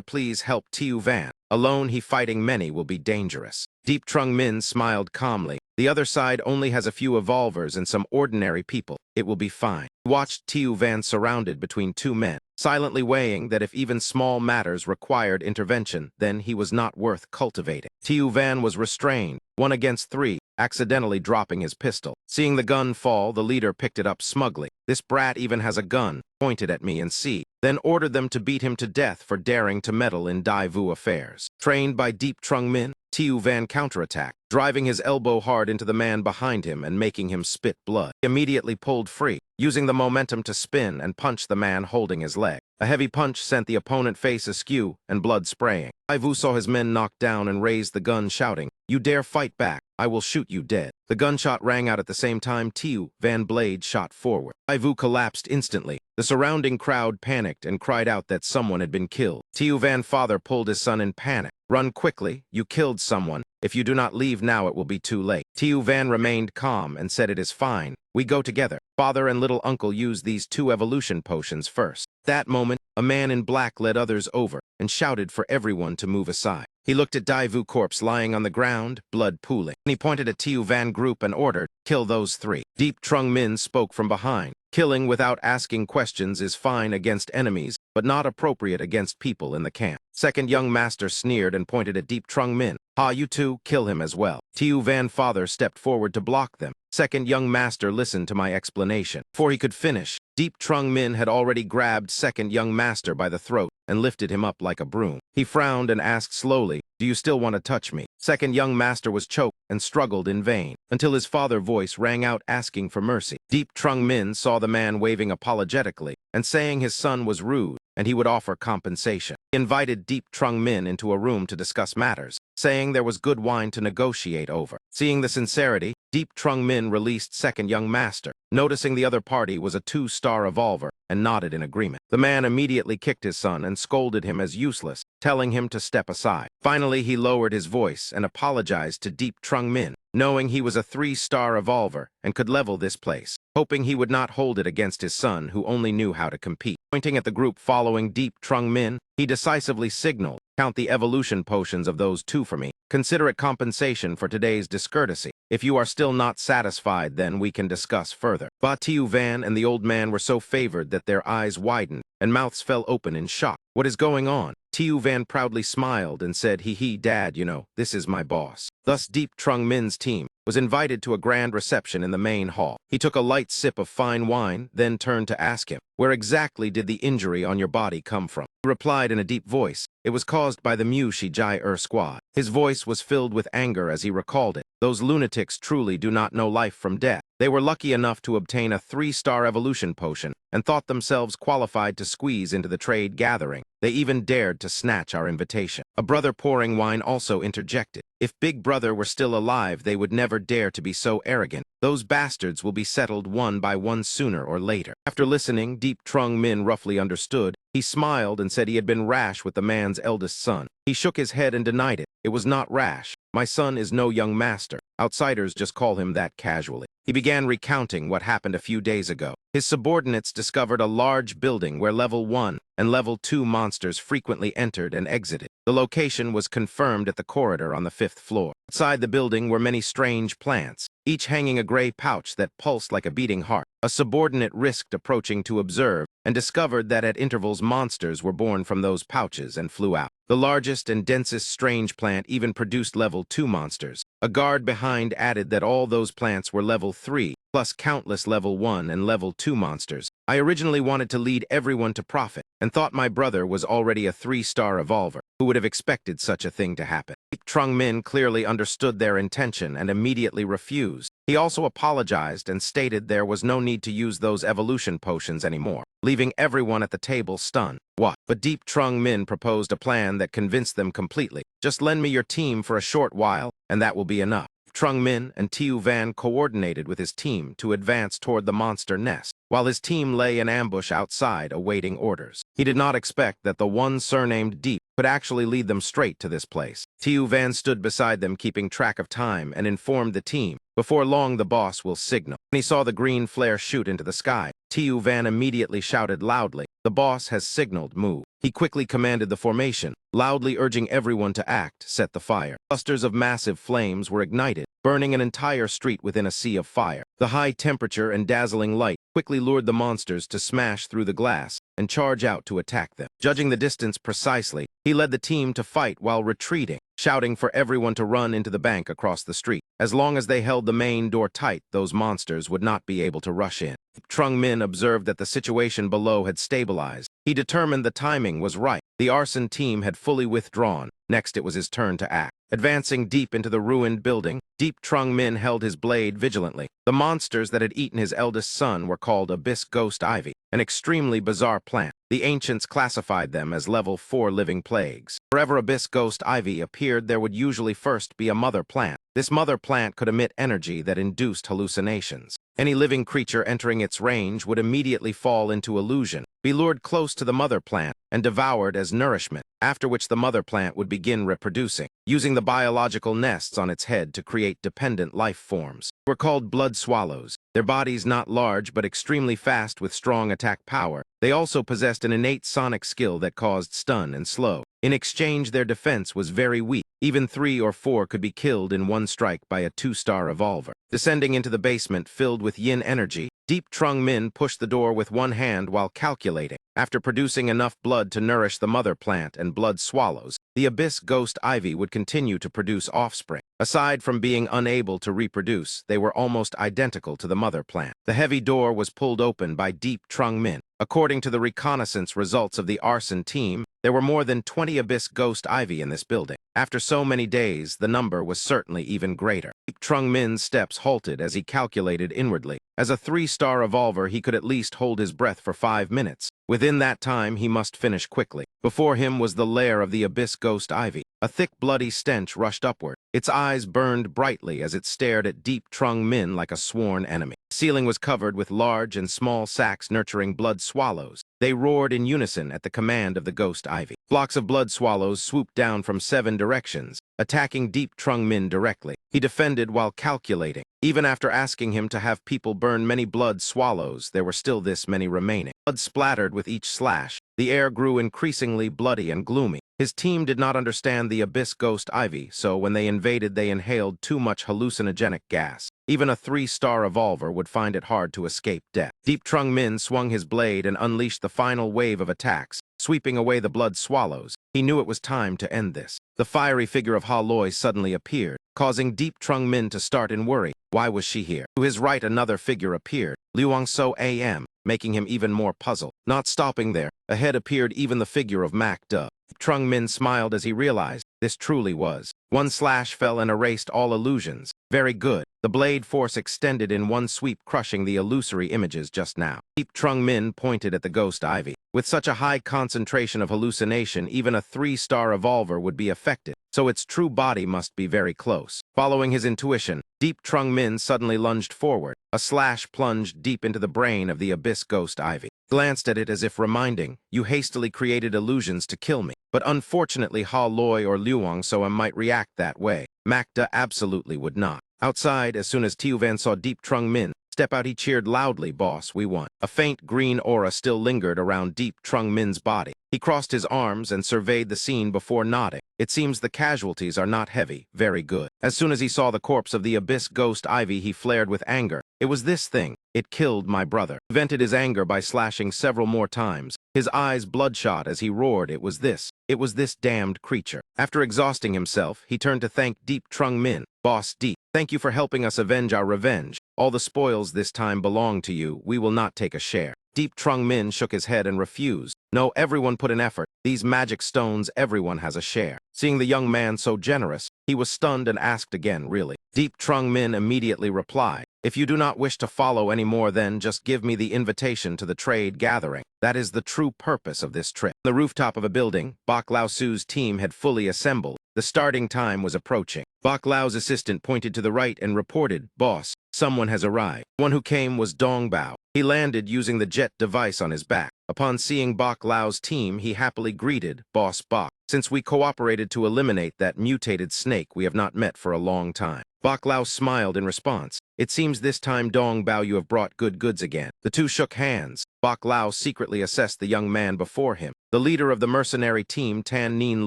please help Tiu Van. Alone he fighting many will be dangerous." Deep Trung Min smiled calmly. "The other side only has a few evolvers and some ordinary people. It will be fine." He watched Tiu Van surrounded between 2 men, silently weighing that if even small matters required intervention, then he was not worth cultivating. Tiu Van was restrained, 1 against 3, accidentally dropping his pistol. Seeing the gun fall, the leader picked it up smugly. "This brat even has a gun. Point it at me and see." then ordered them to beat him to death for daring to meddle in Dai Vu affairs. Trained by Deep Trung Min, Tiu Van counterattacked, driving his elbow hard into the man behind him and making him spit blood. He immediately pulled free, using the momentum to spin and punch the man holding his leg. A heavy punch sent the opponent face askew and blood spraying. Dai Vu saw his men knocked down and raised the gun, shouting, "You dare fight back, I will shoot you dead." The gunshot rang out at the same time Tiu Van blade shot forward. Dai Vu collapsed instantly. The surrounding crowd panicked and cried out that someone had been killed. Tiu Van father pulled his son in panic. "Run quickly, you killed someone. If you do not leave now, it will be too late." Tiu Van remained calm and said, "It is fine. We go together." Father and little uncle used these 2 evolution potions first. That moment, a man in black led others over and shouted for everyone to move aside. He looked at Dai Vu corpse lying on the ground, blood pooling. He pointed at Tiu Van group and ordered, "Kill those 3. Deep Trung Min spoke from behind. "Killing without asking questions is fine against enemies, but not appropriate against people in the camp." Second young master sneered and pointed at Deep Trung Min. "Ha, you two, kill him as well." Tiu Van father stepped forward to block them. Second young master listened to my explanation. Before he could finish, Deep Trung Min had already grabbed second young master by the throat and lifted him up like a broom. He frowned and asked slowly, "Do you still want to touch me?" Second young master was choked and struggled in vain, until his father's voice rang out asking for mercy. Deep Trung Min saw the man waving apologetically and saying his son was rude and he would offer compensation. He invited Deep Trung Min into a room to discuss matters, saying there was good wine to negotiate over. Seeing the sincerity, Deep Trung Min released second young master, noticing the other party was a 2-star revolver, and nodded in agreement. The man immediately kicked his son and scolded him as useless, telling him to step aside. Finally, he lowered his voice and apologized to Deep Trung Min, knowing he was a 3-star revolver and could level this place, hoping he would not hold it against his son who only knew how to compete. Pointing at the group following Deep Trung Min, he decisively signaled, "Count the evolution potions of those 2 for me. Consider it compensation for today's discourtesy. If you are still not satisfied, then we can discuss further." Ba Tiu Van and the old man were so favored that their eyes widened and mouths fell open in shock. "What is going on?" Tiu Van proudly smiled and said, "Hee, Dad, you know, this is my boss." Thus Deep Trung Min's team was invited to a grand reception in the main hall. He took a light sip of fine wine, then turned to ask him, "Where exactly did the injury on your body come from?" He replied in a deep voice, "It was caused by the Mu Shi Jai squad." His voice was filled with anger as he recalled it. Those lunatics truly do not know life from death. They were lucky enough to obtain a 3-star evolution potion and thought themselves qualified to squeeze into the trade gathering. They even dared to snatch our invitation. A brother pouring wine also interjected, "If Big Brother were still alive, they would never dare to be so arrogant. Those bastards will be settled one by one sooner or later." After listening, Deep Trung Min roughly understood. He smiled and said he had been rash with the man's eldest son. He shook his head and denied it. "It was not rash. My son is no young master. Outsiders just call him that casually." He began recounting what happened a few days ago. His subordinates discovered a large building where level 1 and level 2 monsters frequently entered and exited. The location was confirmed at the corridor on the 5th floor. Outside the building were many strange plants, each hanging a gray pouch that pulsed like a beating heart. A subordinate risked approaching to observe and discovered that at intervals monsters were born from those pouches and flew out. The largest and densest strange plant even produced level 2 monsters. A guard behind added that all those plants were level 3, plus countless level 1 and level 2 monsters. I originally wanted to lead everyone to profit, and thought my brother was already a 3-star revolver. Who would have expected such a thing to happen? Deep Trung Min clearly understood their intention and immediately refused. He also apologized and stated there was no need to use those evolution potions anymore, leaving everyone at the table stunned. What? But Deep Trung Min proposed a plan that convinced them completely. "Just lend me your team for a short while, and that will be enough." Trung Min and Tiu Van coordinated with his team to advance toward the monster nest, while his team lay in ambush outside awaiting orders. He did not expect that the one surnamed Deep could actually lead them straight to this place. Tiu Van stood beside them keeping track of time and informed the team, "Before long the boss will signal." When he saw the green flare shoot into the sky, Tiu Van immediately shouted loudly, "The boss has signaled, move." He quickly commanded the formation, loudly urging everyone to act, set the fire. Clusters of massive flames were ignited, burning an entire street within a sea of fire. The high temperature and dazzling light quickly lured the monsters to smash through the glass and charge out to attack them. Judging the distance precisely, he led the team to fight while retreating, shouting for everyone to run into the bank across the street. As long as they held the main door tight, those monsters would not be able to rush in. Trung Min observed that the situation below had stabilized. He determined the timing was right. The arson team had fully withdrawn. Next, it was his turn to act. Advancing deep into the ruined building, Deep Trung Min held his blade vigilantly. The monsters that had eaten his eldest son were called Abyss Ghost Ivy, an extremely bizarre plant. The ancients classified them as level 4 living plagues. Wherever Abyss Ghost Ivy appeared, there would usually first be a mother plant. This mother plant could emit energy that induced hallucinations. Any living creature entering its range would immediately fall into illusion, be lured close to the mother plant, and devoured as nourishment, after which the mother plant would begin reproducing, using the biological nests on its head to create dependent life forms. They were called blood swallows. Their bodies not large but extremely fast with strong attack power. They also possessed an innate sonic skill that caused stun and slow. In exchange, their defense was very weak. Even 3 or 4 could be killed in one strike by a 2-star revolver. Descending into the basement filled with yin energy, Deep Trung Min pushed the door with one hand while calculating. After producing enough blood to nourish the mother plant and blood swallows, the Abyss Ghost Ivy would continue to produce offspring. Aside from being unable to reproduce, they were almost identical to the mother plant. The heavy door was pulled open by Deep Trung Min. According to the reconnaissance results of the arson team, there were more than 20 Abyss Ghost Ivy in this building. After so many days, the number was certainly even greater. Deep Trung Min's steps halted as he calculated inwardly. As a 3-star revolver, he could at least hold his breath for 5 minutes. Within that time, he must finish quickly. Before him was the lair of the Abyss Ghost Ivy. A thick, bloody stench rushed upward. Its eyes burned brightly as it stared at Deep Trung Min like a sworn enemy. The ceiling was covered with large and small sacs nurturing blood swallows. They roared in unison at the command of the Ghost Ivy. Flocks of blood swallows swooped down from 7 directions, attacking Deep Trung Min directly. He defended while calculating. Even after asking him to have people burn many blood swallows, there were still this many remaining. Blood splattered with each slash. The air grew increasingly bloody and gloomy. His team did not understand the Abyss Ghost Ivy, so when they invaded, they inhaled too much hallucinogenic gas. Even a 3-star revolver would find it hard to escape death. Deep Trung Min swung his blade and unleashed the final wave of attacks, sweeping away the blood swallows. He knew it was time to end this. The fiery figure of Ha Loi suddenly appeared, causing Deep Trung Min to start in worry. Why was she here? To his right, another figure appeared, Luang So AM, making him even more puzzled. Not stopping there, ahead appeared even the figure of Mac Duh. Trung Min smiled as he realized this truly was. One slash fell and erased all illusions. Very good. The blade force extended in one sweep, crushing the illusory images just now. Deep Trung Min pointed at the Ghost Ivy. With such a high concentration of hallucination, even a 3-star revolver would be affected, so its true body must be very close. Following his intuition, Deep Trung Min suddenly lunged forward. A slash plunged deep into the brain of the Abyss Ghost Ivy. Glanced at it as if reminding, "You hastily created illusions to kill me." But unfortunately, Ha Loi or Luang So might react that way. Macda absolutely would not. Outside, as soon as Tiuvan saw Deep Trung Min step out, he cheered loudly, "Boss, we won." A faint green aura still lingered around Deep Trung Min's body. He crossed his arms and surveyed the scene before nodding. It seems the casualties are not heavy. Very good. As soon as he saw the corpse of the Abyss Ghost Ivy, he flared with anger. It was this thing. It killed my brother. He vented his anger by slashing several more times, his eyes bloodshot as he roared. It was this damned creature. After exhausting himself, he turned to thank Deep Trung Min. "Boss Deep, thank you for helping us avenge our revenge. All the spoils this time belong to you. We will not take a share." Deep Trung Min shook his head and refused. "No, everyone put in effort. These magic stones, everyone has a share." Seeing the young man so generous, he was stunned and asked again, "Really?" Deep Trung Min immediately replied, "If you do not wish to follow any more, then just give me the invitation to the trade gathering. That is the true purpose of this trip." On the rooftop of a building, Bak Lao Su's team had fully assembled. The starting time was approaching. Bak Lao's assistant pointed to the right and reported, "Boss, someone has arrived." One who came was Dong Bao. He landed using the jet device on his back. Upon seeing Bak Lao's team, he happily greeted, "Boss Bak. Since we cooperated to eliminate that mutated snake, we have not met for a long time." Bak Lao smiled in response. "It seems this time, Dong Bao, you have brought good goods again." The two shook hands. Bak Lao secretly assessed the young man before him, the leader of the mercenary team, Tan Nin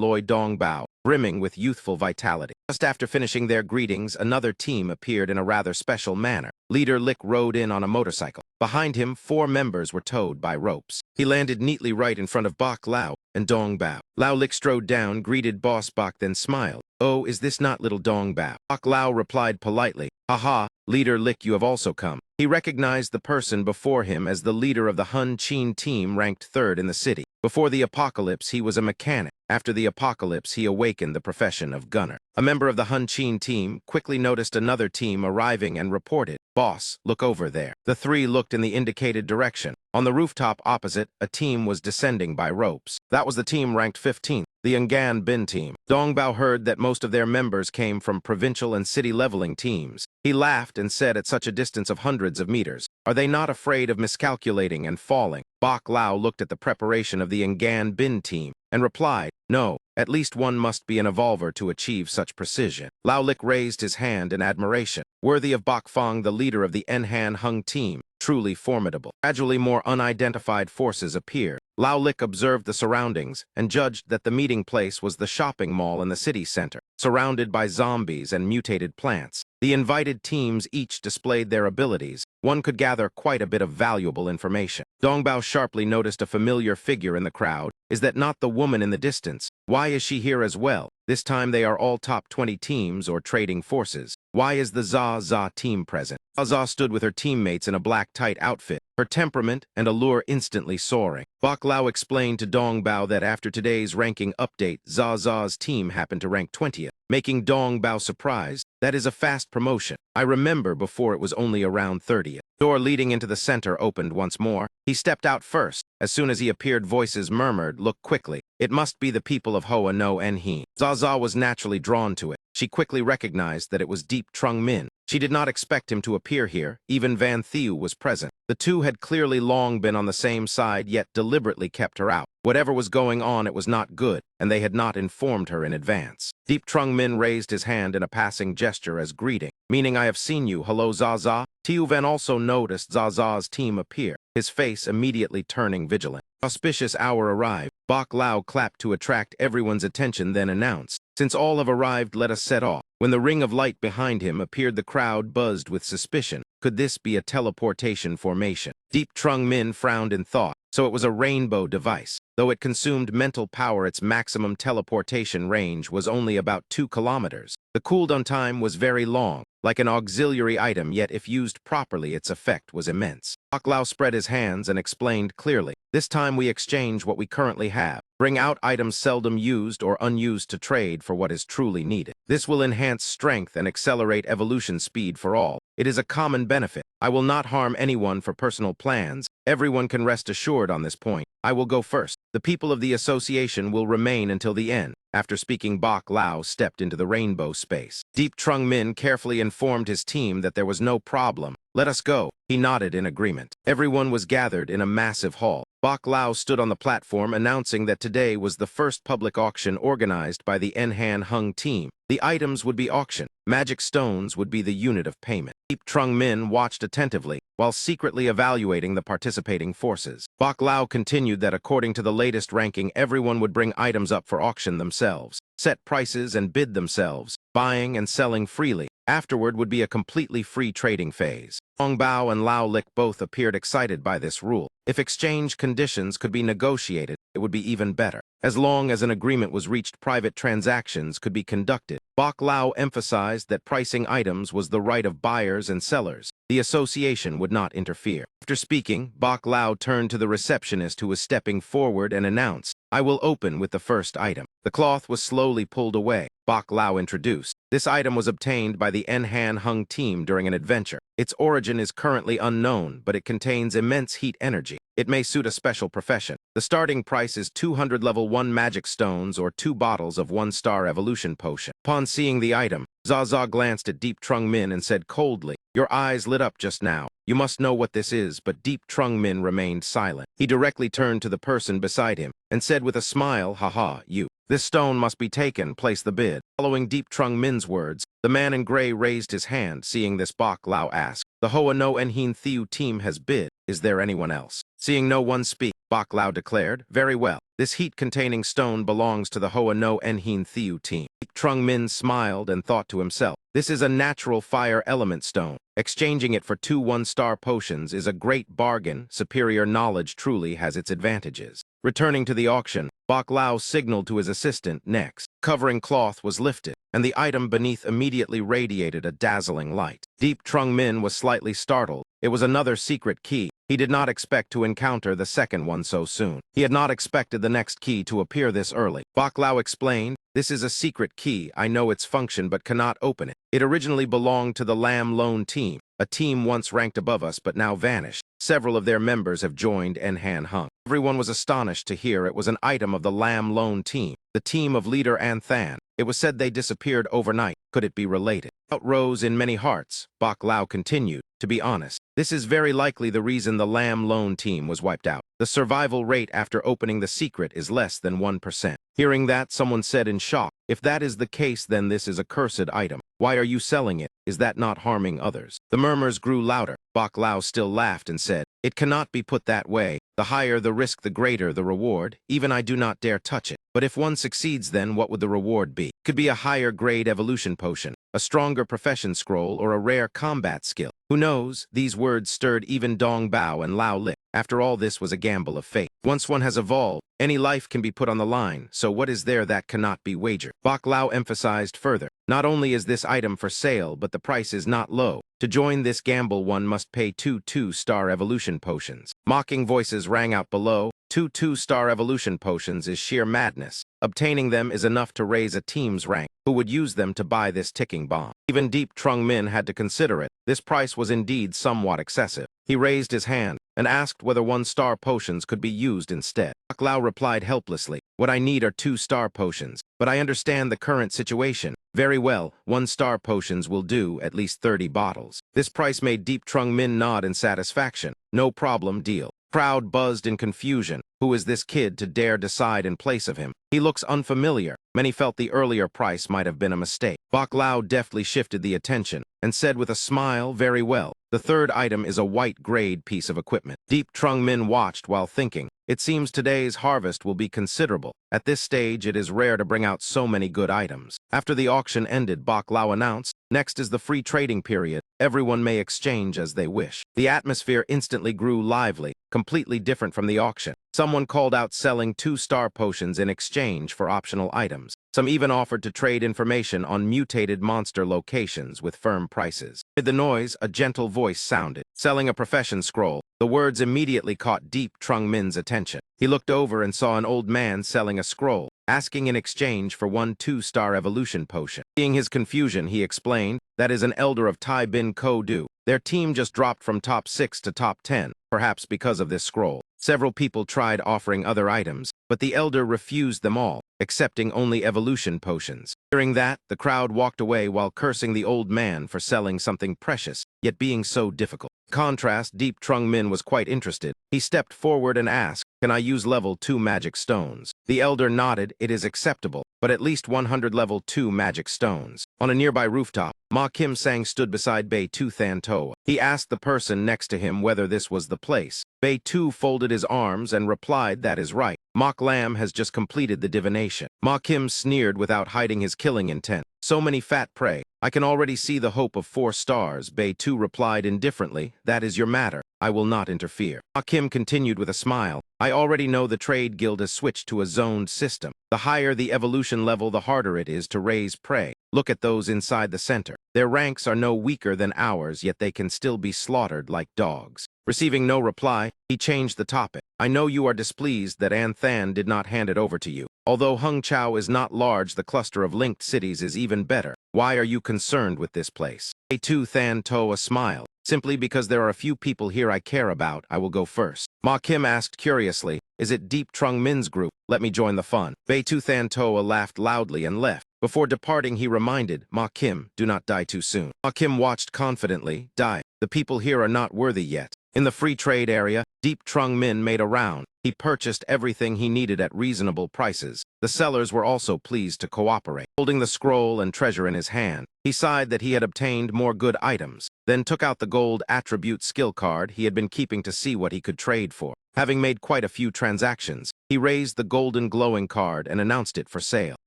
Loi Dong Bao, brimming with youthful vitality. Just after finishing their greetings, another team appeared in a rather special manner. Leader Lick rode in on a motorcycle. Behind him, 4 members were towed by ropes. He landed neatly right in front of Bak Lao and Dong Bao. Lao Lick strode down, greeted Boss Bak, then smiled. "Oh, is this not little Dong Bao?" Bak Lao replied politely, "Haha, Leader Lick, you have also come." He recognized the person before him as the leader of the Hun Chin team, ranked 3rd in the city. Before the apocalypse, he was a mechanic. After the apocalypse, he awakened the profession of gunner. A member of the Hunchin team quickly noticed another team arriving and reported, "Boss, look over there." The three looked in the indicated direction. On the rooftop opposite, a team was descending by ropes. That was the team ranked 15th, the Ngan Bin team. Dongbao heard that most of their members came from provincial and city leveling teams. He laughed and said at such a distance of hundreds of meters, "Are they not afraid of miscalculating and falling?" Bok Lao looked at the preparation of the Ngan Bin team and replied, "No, at least one must be an evolver to achieve such precision." Lao Lik raised his hand in admiration. Worthy of Bok Fong, the leader of the Enhan Hung team, truly formidable. Gradually more unidentified forces appeared. Lao Lik observed the surroundings and judged that the meeting place was the shopping mall in the city center, surrounded by zombies and mutated plants. The invited teams each displayed their abilities. One could gather quite a bit of valuable information. Dongbao sharply noticed a familiar figure in the crowd. Is that not the woman in the distance? Why is she here as well? This time they are all top 20 teams or trading forces. Why is the Za team present? Za stood with her teammates in a black tight outfit, her temperament and allure instantly soaring. Bok Lao explained to Dongbao that after today's ranking update, Za's team happened to rank 20th, making Dongbao surprised. That is a fast promotion. I remember before it was only around 30th. Door leading into the center opened once more. He stepped out first. As soon as he appeared, voices murmured, "Look quickly. It must be the people of Hoa no Enhin." Za was naturally drawn to it. She quickly recognized that it was Deep Trung Min. She did not expect him to appear here. Even Van Thieu was present. The two had clearly long been on the same side, yet deliberately kept her out. Whatever was going on, it was not good, and they had not informed her in advance. Deep Trung Min raised his hand in a passing gesture as greeting, meaning "I have seen you. Hello, Za." Thieu Van also noticed Za's team appear, his face immediately turning vigilant. Auspicious hour arrived. Bok Lao clapped to attract everyone's attention, then announced, "Since all have arrived, let us set off." When the ring of light behind him appeared, the crowd buzzed with suspicion. Could this be a teleportation formation? Deep Trung Min frowned in thought. So it was a rainbow device. Though it consumed mental power, its maximum teleportation range was only about 2 kilometers. The cooldown time was very long, like an auxiliary item, yet if used properly, its effect was immense. Bok Lao spread his hands and explained clearly, "This time we exchange what we currently have. Bring out items seldom used or unused to trade for what is truly needed. This will enhance strength and accelerate evolution speed for all. It is a common benefit. I will not harm anyone for personal plans. Everyone can rest assured on this point. I will go first. The people of the association will remain until the end." After speaking, Bok Lao stepped into the rainbow space. Deep Trung Min carefully informed his team that there was no problem. "Let us go." He nodded in agreement. Everyone was gathered in a massive hall. Bok Lao stood on the platform announcing that today was the first public auction organized by the Enhan Hung team. The items would be auctioned. Magic stones would be the unit of payment. Deep Trung Min watched attentively while secretly evaluating the participating forces. Bok Lao continued that according to the latest ranking, everyone would bring items up for auction themselves, set prices and bid themselves, buying and selling freely. Afterward would be a completely free trading phase. Dongbao and Lao Lik both appeared excited by this rule. If exchange conditions could be negotiated, it would be even better. As long as an agreement was reached, private transactions could be conducted. Bok Lao emphasized that pricing items was the right of buyers and sellers. The association would not interfere. After speaking, Bok Lao turned to the receptionist who was stepping forward and announced, "I will open with the first item." The cloth was slowly pulled away. Bok Lao introduced. This item was obtained by the Enhan Hung team during an adventure. Its origin is currently unknown, but it contains immense heat energy. It may suit a special profession. The starting price is 200 level 1 magic stones or 2 bottles of 1-star evolution potion. Upon seeing the item, Za glanced at Deep Trung Min and said coldly, "Your eyes lit up just now. You must know what this is," but Deep Trung Min remained silent. He directly turned to the person beside him and said with a smile, "Haha, you. This stone must be taken. Place the bid." Following Deep Trung Min's words, the man in gray raised his hand. Seeing this, Bok Lao asked, "The Hoa no Enhin Thieu team has bid. Is there anyone else?" Seeing no one speak, Bok Lao declared, "Very well. This heat-containing stone belongs to the Hoa no Enhin Thieu team." Deep Trung Min smiled and thought to himself, "This is a natural fire element stone. Exchanging it for 2 1-star potions is a great bargain. Superior knowledge truly has its advantages." Returning to the auction, Bok Lao signaled to his assistant next. Covering cloth was lifted. and the item beneath immediately radiated a dazzling light. Deep Trung Min was slightly startled. It was another secret key. He did not expect to encounter the second one so soon. He had not expected the next key to appear this early. Bok Lao explained, "This is a secret key. I know its function but cannot open it. It originally belonged to the Lam Lone team, a team once ranked above us but now vanished. Several of their members have joined En Han Hung." Everyone was astonished to hear it was an item of the Lam Lone team, the team of leader An Than. It was said they disappeared overnight. Could it be related? Doubt rose in many hearts. Bok Lao continued, "To be honest, this is very likely the reason the Lam Lone team was wiped out. The survival rate after opening the secret is less than 1%. Hearing that, someone said in shock, "If that is the case, then this is a cursed item. Why are you selling it? Is that not harming others?" The murmurs grew louder. Bok Lao still laughed and said, "It cannot be put that way. The higher the risk, the greater the reward. Even I do not dare touch it. But if one succeeds, then what would the reward be? Could be a higher grade evolution potion, a stronger profession scroll, or a rare combat skill. Who knows?" These words stirred even Dong Bao and Lao Lik. After all, this was a gamble of fate. Once one has evolved, any life can be put on the line, so what is there that cannot be wagered? Bok Lao emphasized further, "Not only is this item for sale, but the price is not low. To join this gamble, one must pay 2 2-star evolution potions." Mocking voices rang out below. 2 2-star evolution potions is sheer madness. Obtaining them is enough to raise a team's rank. Who would use them to buy this ticking bomb? Even Deep Trung Min had to consider it. This price was indeed somewhat excessive. He raised his hand and asked whether 1-star potions could be used instead. Bok Lao replied helplessly, "What I need are 2-star potions, but I understand the current situation." "Very well, 1-star potions will do, at least 30 bottles." This price made Deep Trung Min nod in satisfaction. "No problem, deal." Crowd buzzed in confusion. Who is this kid to dare decide in place of him? He looks unfamiliar. Many felt the earlier price might have been a mistake. Bok Lao deftly shifted the attention and said with a smile, "Very well. The third item is a white-grade piece of equipment." Deep Trung Min watched while thinking. It seems today's harvest will be considerable. At this stage, it is rare to bring out so many good items. After the auction ended, Bok Lao announced, "Next is the free trading period. Everyone may exchange as they wish." The atmosphere instantly grew lively, completely different from the auction. Someone called out selling 2-star potions in exchange for optional items. Some even offered to trade information on mutated monster locations with firm prices. Amid the noise, a gentle voice sounded, "Selling a profession scroll." The words immediately caught Deep Trung Min's attention. He looked over and saw an old man selling a scroll, asking in exchange for 1 2-star evolution potion. Seeing his confusion, he explained, "That is an elder of Tai Bin Ko Du. Their team just dropped from top 6 to top 10, perhaps because of this scroll. Several people tried offering other items, but the elder refused them all, accepting only evolution potions." Hearing that, the crowd walked away while cursing the old man for selling something precious, yet being so difficult. In contrast, Deep Trung Min was quite interested. He stepped forward and asked, "Can I use level 2 magic stones?" The elder nodded. "It is acceptable, but at least 100 level 2 magic stones." On a nearby rooftop, Ma Kim Sang stood beside Bei Tu Than Toa. He asked the person next to him whether this was the place. Bei Tu folded his arms and replied, "That is right. Mok Lam has just completed the divination." Ma Kim sneered without hiding his killing intent. "So many fat prey. I can already see the hope of 4 stars. Bei Tu replied indifferently, "That is your matter. I will not interfere." Ma Kim continued with a smile, "I already know the trade guild has switched to a zoned system. The higher the evolution level, the harder it is to raise prey. Look at those inside the center. Their ranks are no weaker than ours, yet they can still be slaughtered like dogs." Receiving no reply, he changed the topic. "I know you are displeased that An Than did not hand it over to you. Although Hung Chau is not large, the cluster of linked cities is even better. Why are you concerned with this place?" Bei Tu Than Toa smiled. "Simply because there are a few people here I care about, I will go first." Ma Kim asked curiously, "Is it Deep Trung Min's group? Let me join the fun." Bei Tu Than Toa laughed loudly and left. Before departing, he reminded, "Ma Kim, do not die too soon." Ma Kim watched confidently. "Die. The people here are not worthy yet." In the free trade area, Deep Trung Min made a round. He purchased everything he needed at reasonable prices. The sellers were also pleased to cooperate. Holding the scroll and treasure in his hand, he sighed that he had obtained more good items, then took out the gold attribute skill card he had been keeping to see what he could trade for. Having made quite a few transactions, he raised the golden glowing card and announced it for sale.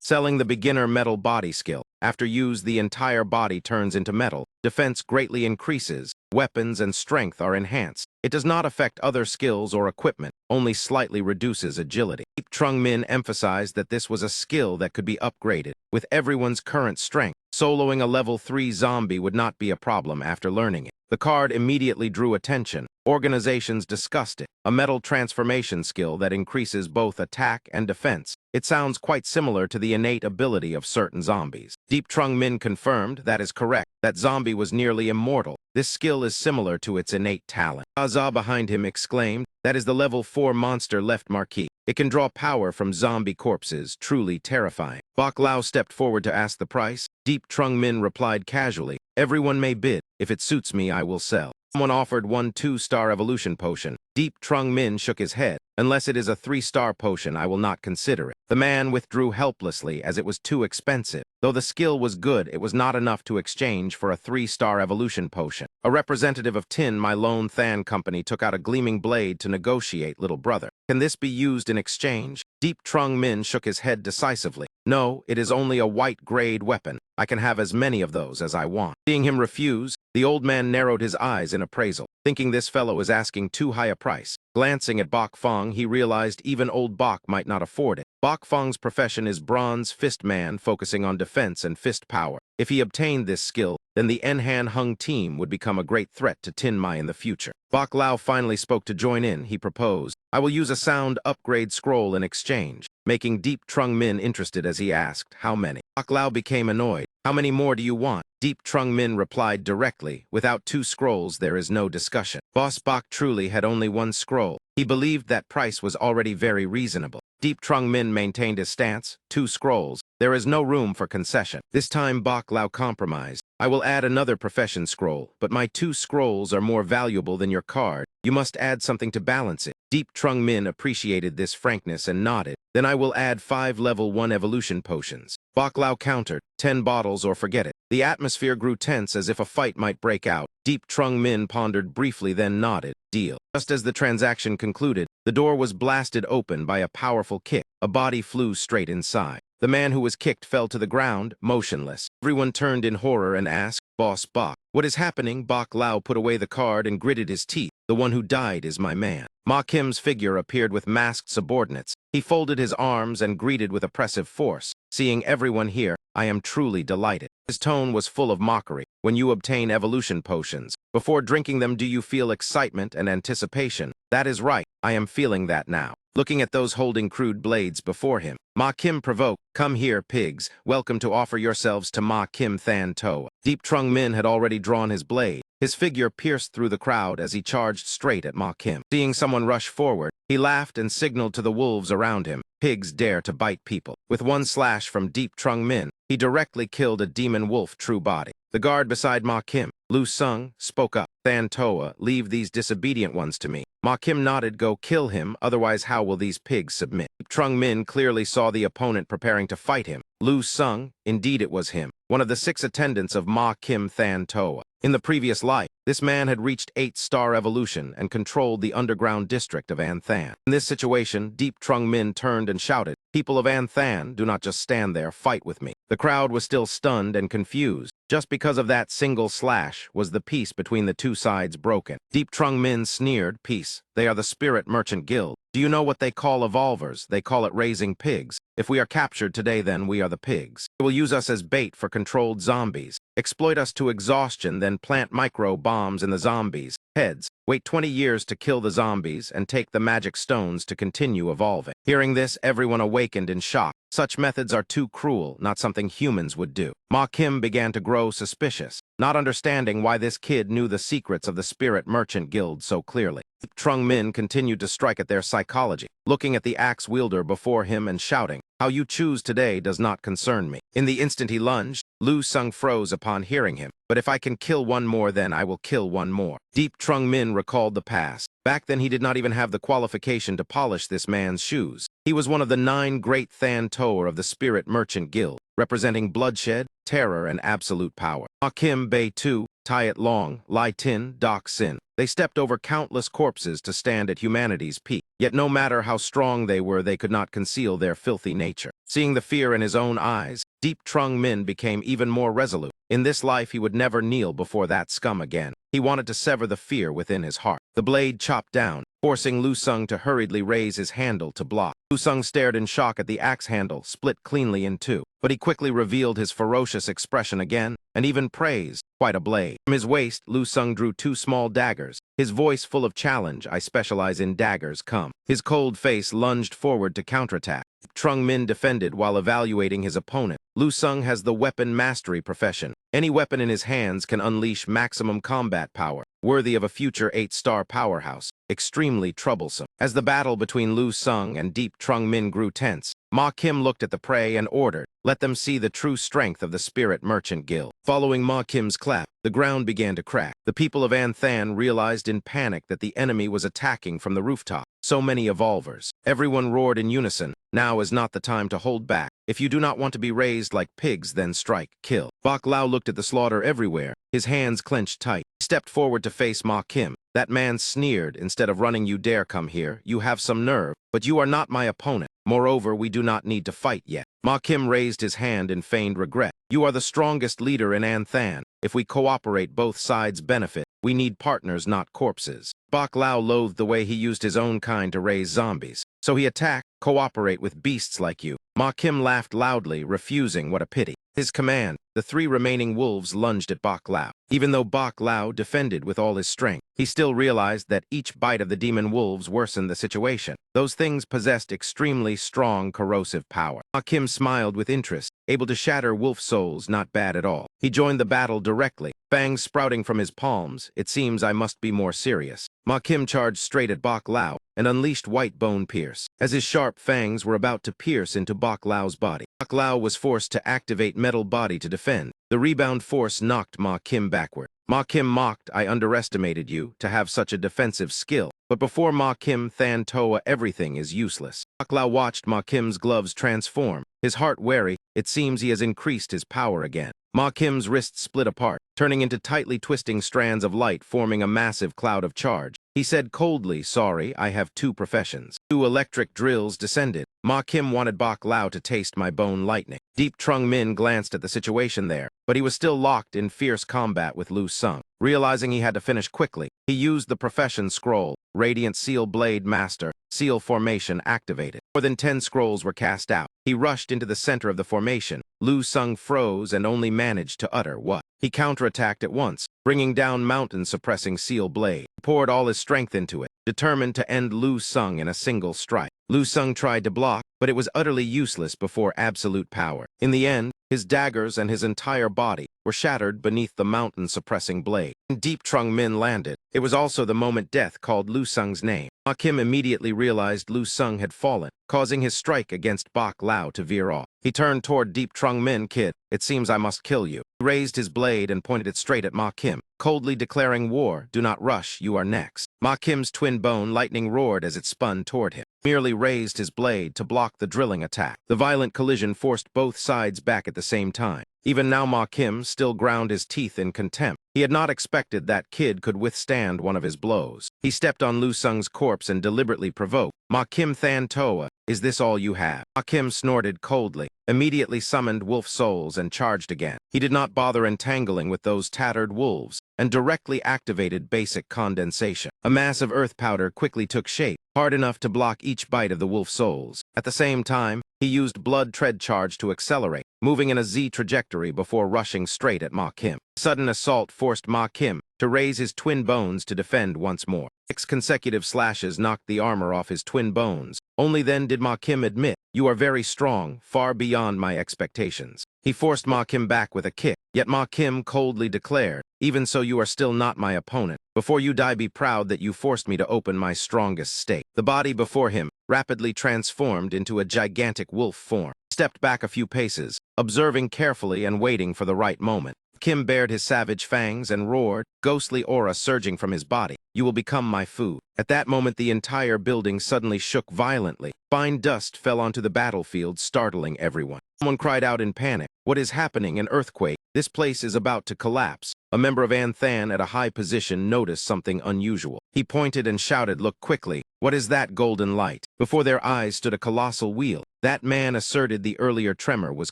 Selling the beginner metal body skill. After use, the entire body turns into metal. Defense greatly increases. Weapons and strength are enhanced. It does not affect other skills or equipment. only slightly reduces agility. Deep Trung Min emphasized that this was a skill that could be upgraded. With everyone's current strength, soloing a level 3 zombie would not be a problem after learning it. The card immediately drew attention. Organizations discussed it, a metal transformation skill that increases both attack and defense. It sounds quite similar to the innate ability of certain zombies. Deep Trung Min confirmed that is correct. That zombie was nearly immortal. This skill is similar to its innate talent. Zaza behind him exclaimed, "That is the level 4 monster left marquee. It can draw power from zombie corpses, truly terrifying." Bok Lao stepped forward to ask the price. Deep Trung Min replied casually, "Everyone may bid. If it suits me, I will sell." Someone offered 1 2-star evolution potion. Deep Trung Min shook his head. "Unless it is a 3-star potion, I will not consider it." The man withdrew helplessly as it was too expensive. Though the skill was good, it was not enough to exchange for a 3-star evolution potion. A representative of Tin, my lone Than company, took out a gleaming blade to negotiate, little brother. "Can this be used in exchange?" Deep Trung Min shook his head decisively. "No, it is only a white-grade weapon. I can have as many of those as I want." Seeing him refuse, the old man narrowed his eyes in appraisal, thinking this fellow is asking too high a price. Glancing at Bok Fong, he realized even old Bok might not afford it. Bok Fong's profession is bronze fist man, focusing on defense and fist power. If he obtained this skill, then the Enhan Hung team would become a great threat to Tin Mai in the future. Bok Lao finally spoke to join in. He proposed, "I will use a sound upgrade scroll in exchange," making Deep Trung Min interested as he asked, "How many?" Bok Lao became annoyed. "How many more do you want?" Deep Trung Min replied directly, "Without 2 scrolls, there is no discussion." Boss Bok truly had only 1 scroll. He believed that price was already very reasonable. Deep Trung Min maintained his stance, 2 scrolls. There is no room for concession. This time Bok Lao compromised. "I will add another profession scroll, but my 2 scrolls are more valuable than your card. You must add something to balance it." Deep Trung Min appreciated this frankness and nodded. "Then I will add 5 level 1 evolution potions." Bok Lao countered, 10 bottles or forget it." The atmosphere grew tense as if a fight might break out. Deep Trung Min pondered briefly, then nodded. "Deal." Just as the transaction concluded, the door was blasted open by a powerful kick. A body flew straight inside. The man who was kicked fell to the ground, motionless. Everyone turned in horror and asked, "Boss Bok, what is happening?" Bok Lao put away the card and gritted his teeth. "The one who died is my man." Ma Kim's figure appeared with masked subordinates. He folded his arms and greeted with oppressive force. "Seeing everyone here, I am truly delighted." His tone was full of mockery. "When you obtain evolution potions, before drinking them, do you feel excitement and anticipation?" "That is right. I am feeling that now." Looking at those holding crude blades before him, Ma Kim provoked, "Come here, pigs. Welcome to offer yourselves to Ma Kim Than Toa." Deep Trung Min had already drawn his blade. His figure pierced through the crowd as he charged straight at Ma Kim. Seeing someone rush forward, he laughed and signaled to the wolves around him. Pigs dare to bite people. With 1 slash from Deep Trung Min, he directly killed a demon wolf true body. The guard beside Ma Kim, Lu Sung, spoke up. "Than Toa, leave these disobedient ones to me." Ma Kim nodded. "Go kill him, otherwise how will these pigs submit?" Trung Min clearly saw the opponent preparing to fight him. Lu Sung, indeed it was him, one of the 6 attendants of Ma Kim Than Toa. In the previous life, this man had reached 8-star evolution and controlled the underground district of An Than. In this situation, Deep Trung Min turned and shouted, "People of An Than, do not just stand there, fight with me." The crowd was still stunned and confused. Just because of that single slash was the peace between the 2 sides broken. Deep Trung Min sneered, "Peace. They are the Spirit Merchant Guild. Do you know what they call evolvers? They call it raising pigs. If we are captured today, then we are the pigs. They will use us as bait for controlled zombies. Exploit us to exhaustion, then plant micro-bombs in the zombies' heads. Wait 20 years to kill the zombies and take the magic stones to continue evolving." Hearing this, everyone awakened in shock. Such methods are too cruel, not something humans would do. Ma Kim began to grow suspicious, not understanding why this kid knew the secrets of the Spirit Merchant Guild so clearly. Trung Min continued to strike at their psychology, looking at the axe wielder before him and shouting, "How you choose today does not concern me." In the instant he lunged, Lu Sung froze upon hearing him. "But if I can kill one more, then I will kill one more." Deep Trung Min recalled the past. Back then he did not even have the qualification to polish this man's shoes. He was one of the 9 great Than Toa of the Spirit Merchant Guild, representing bloodshed, terror, and absolute power. Ma Kim Bei Tu, Tiat Long, Lai Tin, Doc Sin. They stepped over countless corpses to stand at humanity's peak. Yet no matter how strong they were, they could not conceal their filthy nature. Seeing the fear in his own eyes, Deep Trung Min became even more resolute. In this life, he would never kneel before that scum again. He wanted to sever the fear within his heart. The blade chopped down. forcing Lu Sung to hurriedly raise his handle to block. Lu Sung stared in shock at the axe handle, split cleanly in two, but he quickly revealed his ferocious expression again, and even praised, quite a blade. From his waist, Lu Sung drew two small daggers, his voice full of challenge. "I specialize in daggers, come." His cold face lunged forward to counterattack. Trung Min defended while evaluating his opponent. Lu Sung has the weapon mastery profession. Any weapon in his hands can unleash maximum combat power, worthy of a future 8-star powerhouse. Extremely troublesome. As the battle between Lu Sung and Deep Trung Min grew tense, Ma Kim looked at the prey and ordered, "Let them see the true strength of the Spirit Merchant Guild." Following Ma Kim's clap, the ground began to crack. The people of An Than realized in panic that the enemy was attacking from the rooftop. So many evolvers. Everyone roared in unison, "Now is not the time to hold back. If you do not want to be raised like pigs, then strike, kill." Bok Lao looked at the slaughter everywhere, his hands clenched tight. He stepped forward to face Ma Kim. That man sneered, "Instead of running, you dare come here. You have some nerve, but you are not my opponent. Moreover, we do not need to fight yet." Ma Kim raised his hand in feigned regret. "You are the strongest leader in An Than. If we cooperate, both sides benefit. We need partners, not corpses." Bok Lao loathed the way he used his own kind to raise zombies. So he attacked, "Cooperate with beasts like you." Ma Kim laughed loudly, refusing. What a pity. His command, the 3 remaining wolves lunged at Bok Lao. Even though Bok Lao defended with all his strength, he still realized that each bite of the demon wolves worsened the situation. Those things possessed extremely strong corrosive power. Ma Kim smiled with interest, able to shatter wolf souls, not bad at all. He joined the battle directly, fangs sprouting from his palms. "It seems I must be more serious." Ma Kim charged straight at Bok Lao and unleashed White Bone Pierce. As his sharp fangs were about to pierce into Bok Lao's body, Bok Lao was forced to activate Metal Body to defend. The rebound force knocked Ma Kim backward. Ma Kim mocked, "I underestimated you to have such a defensive skill." But before Ma Kim Than Toa, everything is useless. Bok Lao watched Ma Kim's gloves transform, his heart wary. It seems he has increased his power again. Ma Kim's wrists split apart, turning into tightly twisting strands of light, forming a massive cloud of charge. He said coldly, "Sorry, I have 2 professions." 2 electric drills descended. Ma Kim wanted Bok Lao to taste my bone lightning. Deep Trung Min glanced at the situation there, but he was still locked in fierce combat with Lu Sung. Realizing he had to finish quickly, he used the profession scroll, Radiant Seal Blade Master, seal formation activated. More than 10 scrolls were cast out. He rushed into the center of the formation. Lu Sung froze and only managed to utter, "What?" He counterattacked at once, bringing down mountain-suppressing seal blade. He poured all his strength into it, determined to end Lu Sung in a single strike. Lu Sung tried to block, but it was utterly useless before absolute power. In the end, his daggers and his entire body were shattered beneath the mountain-suppressing blade. Deep Trung Min landed. It was also the moment death called Lu Sung's name. Ma Kim immediately realized Lu Sung had fallen, causing his strike against Bok Lao to veer off. He turned toward Deep Trung Min. "Kid, it seems I must kill you." He raised his blade and pointed it straight at Ma Kim, coldly declaring war. "Do not rush, you are next." Ma Kim's twin bone lightning roared as it spun toward him, merely raised his blade to block the drilling attack. The violent collision forced both sides back at the same time. Even now Ma Kim still ground his teeth in contempt. He had not expected that kid could withstand one of his blows. He stepped on Lu Sung's corpse and deliberately provoked, "Ma Kim Than Toa, is this all you have?" Ma Kim snorted coldly, immediately summoned wolf souls and charged again. He did not bother entangling with those tattered wolves, and directly activated basic condensation. A mass of earth powder quickly took shape, hard enough to block each bite of the wolf souls. At the same time, he used blood tread charge to accelerate, moving in a Z trajectory before rushing straight at Ma Kim. Sudden assault forced Ma Kim to raise his twin bones to defend once more. 6 consecutive slashes knocked the armor off his twin bones. Only then did Ma Kim admit, "You are very strong, far beyond my expectations." He forced Ma Kim back with a kick, yet Ma Kim coldly declared, "Even so, you are still not my opponent. Before you die, be proud that you forced me to open my strongest stake." The body before him rapidly transformed into a gigantic wolf form. He stepped back a few paces, observing carefully and waiting for the right moment. Kim bared his savage fangs and roared, ghostly aura surging from his body. "You will become my food." At that moment, the entire building suddenly shook violently. Fine dust fell onto the battlefield, startling everyone. Someone cried out in panic, "What is happening? An earthquake! This place is about to collapse." A member of An Than at a high position noticed something unusual. He pointed and shouted, "Look quickly. What is that golden light?" Before their eyes stood a colossal wheel. That man asserted the earlier tremor was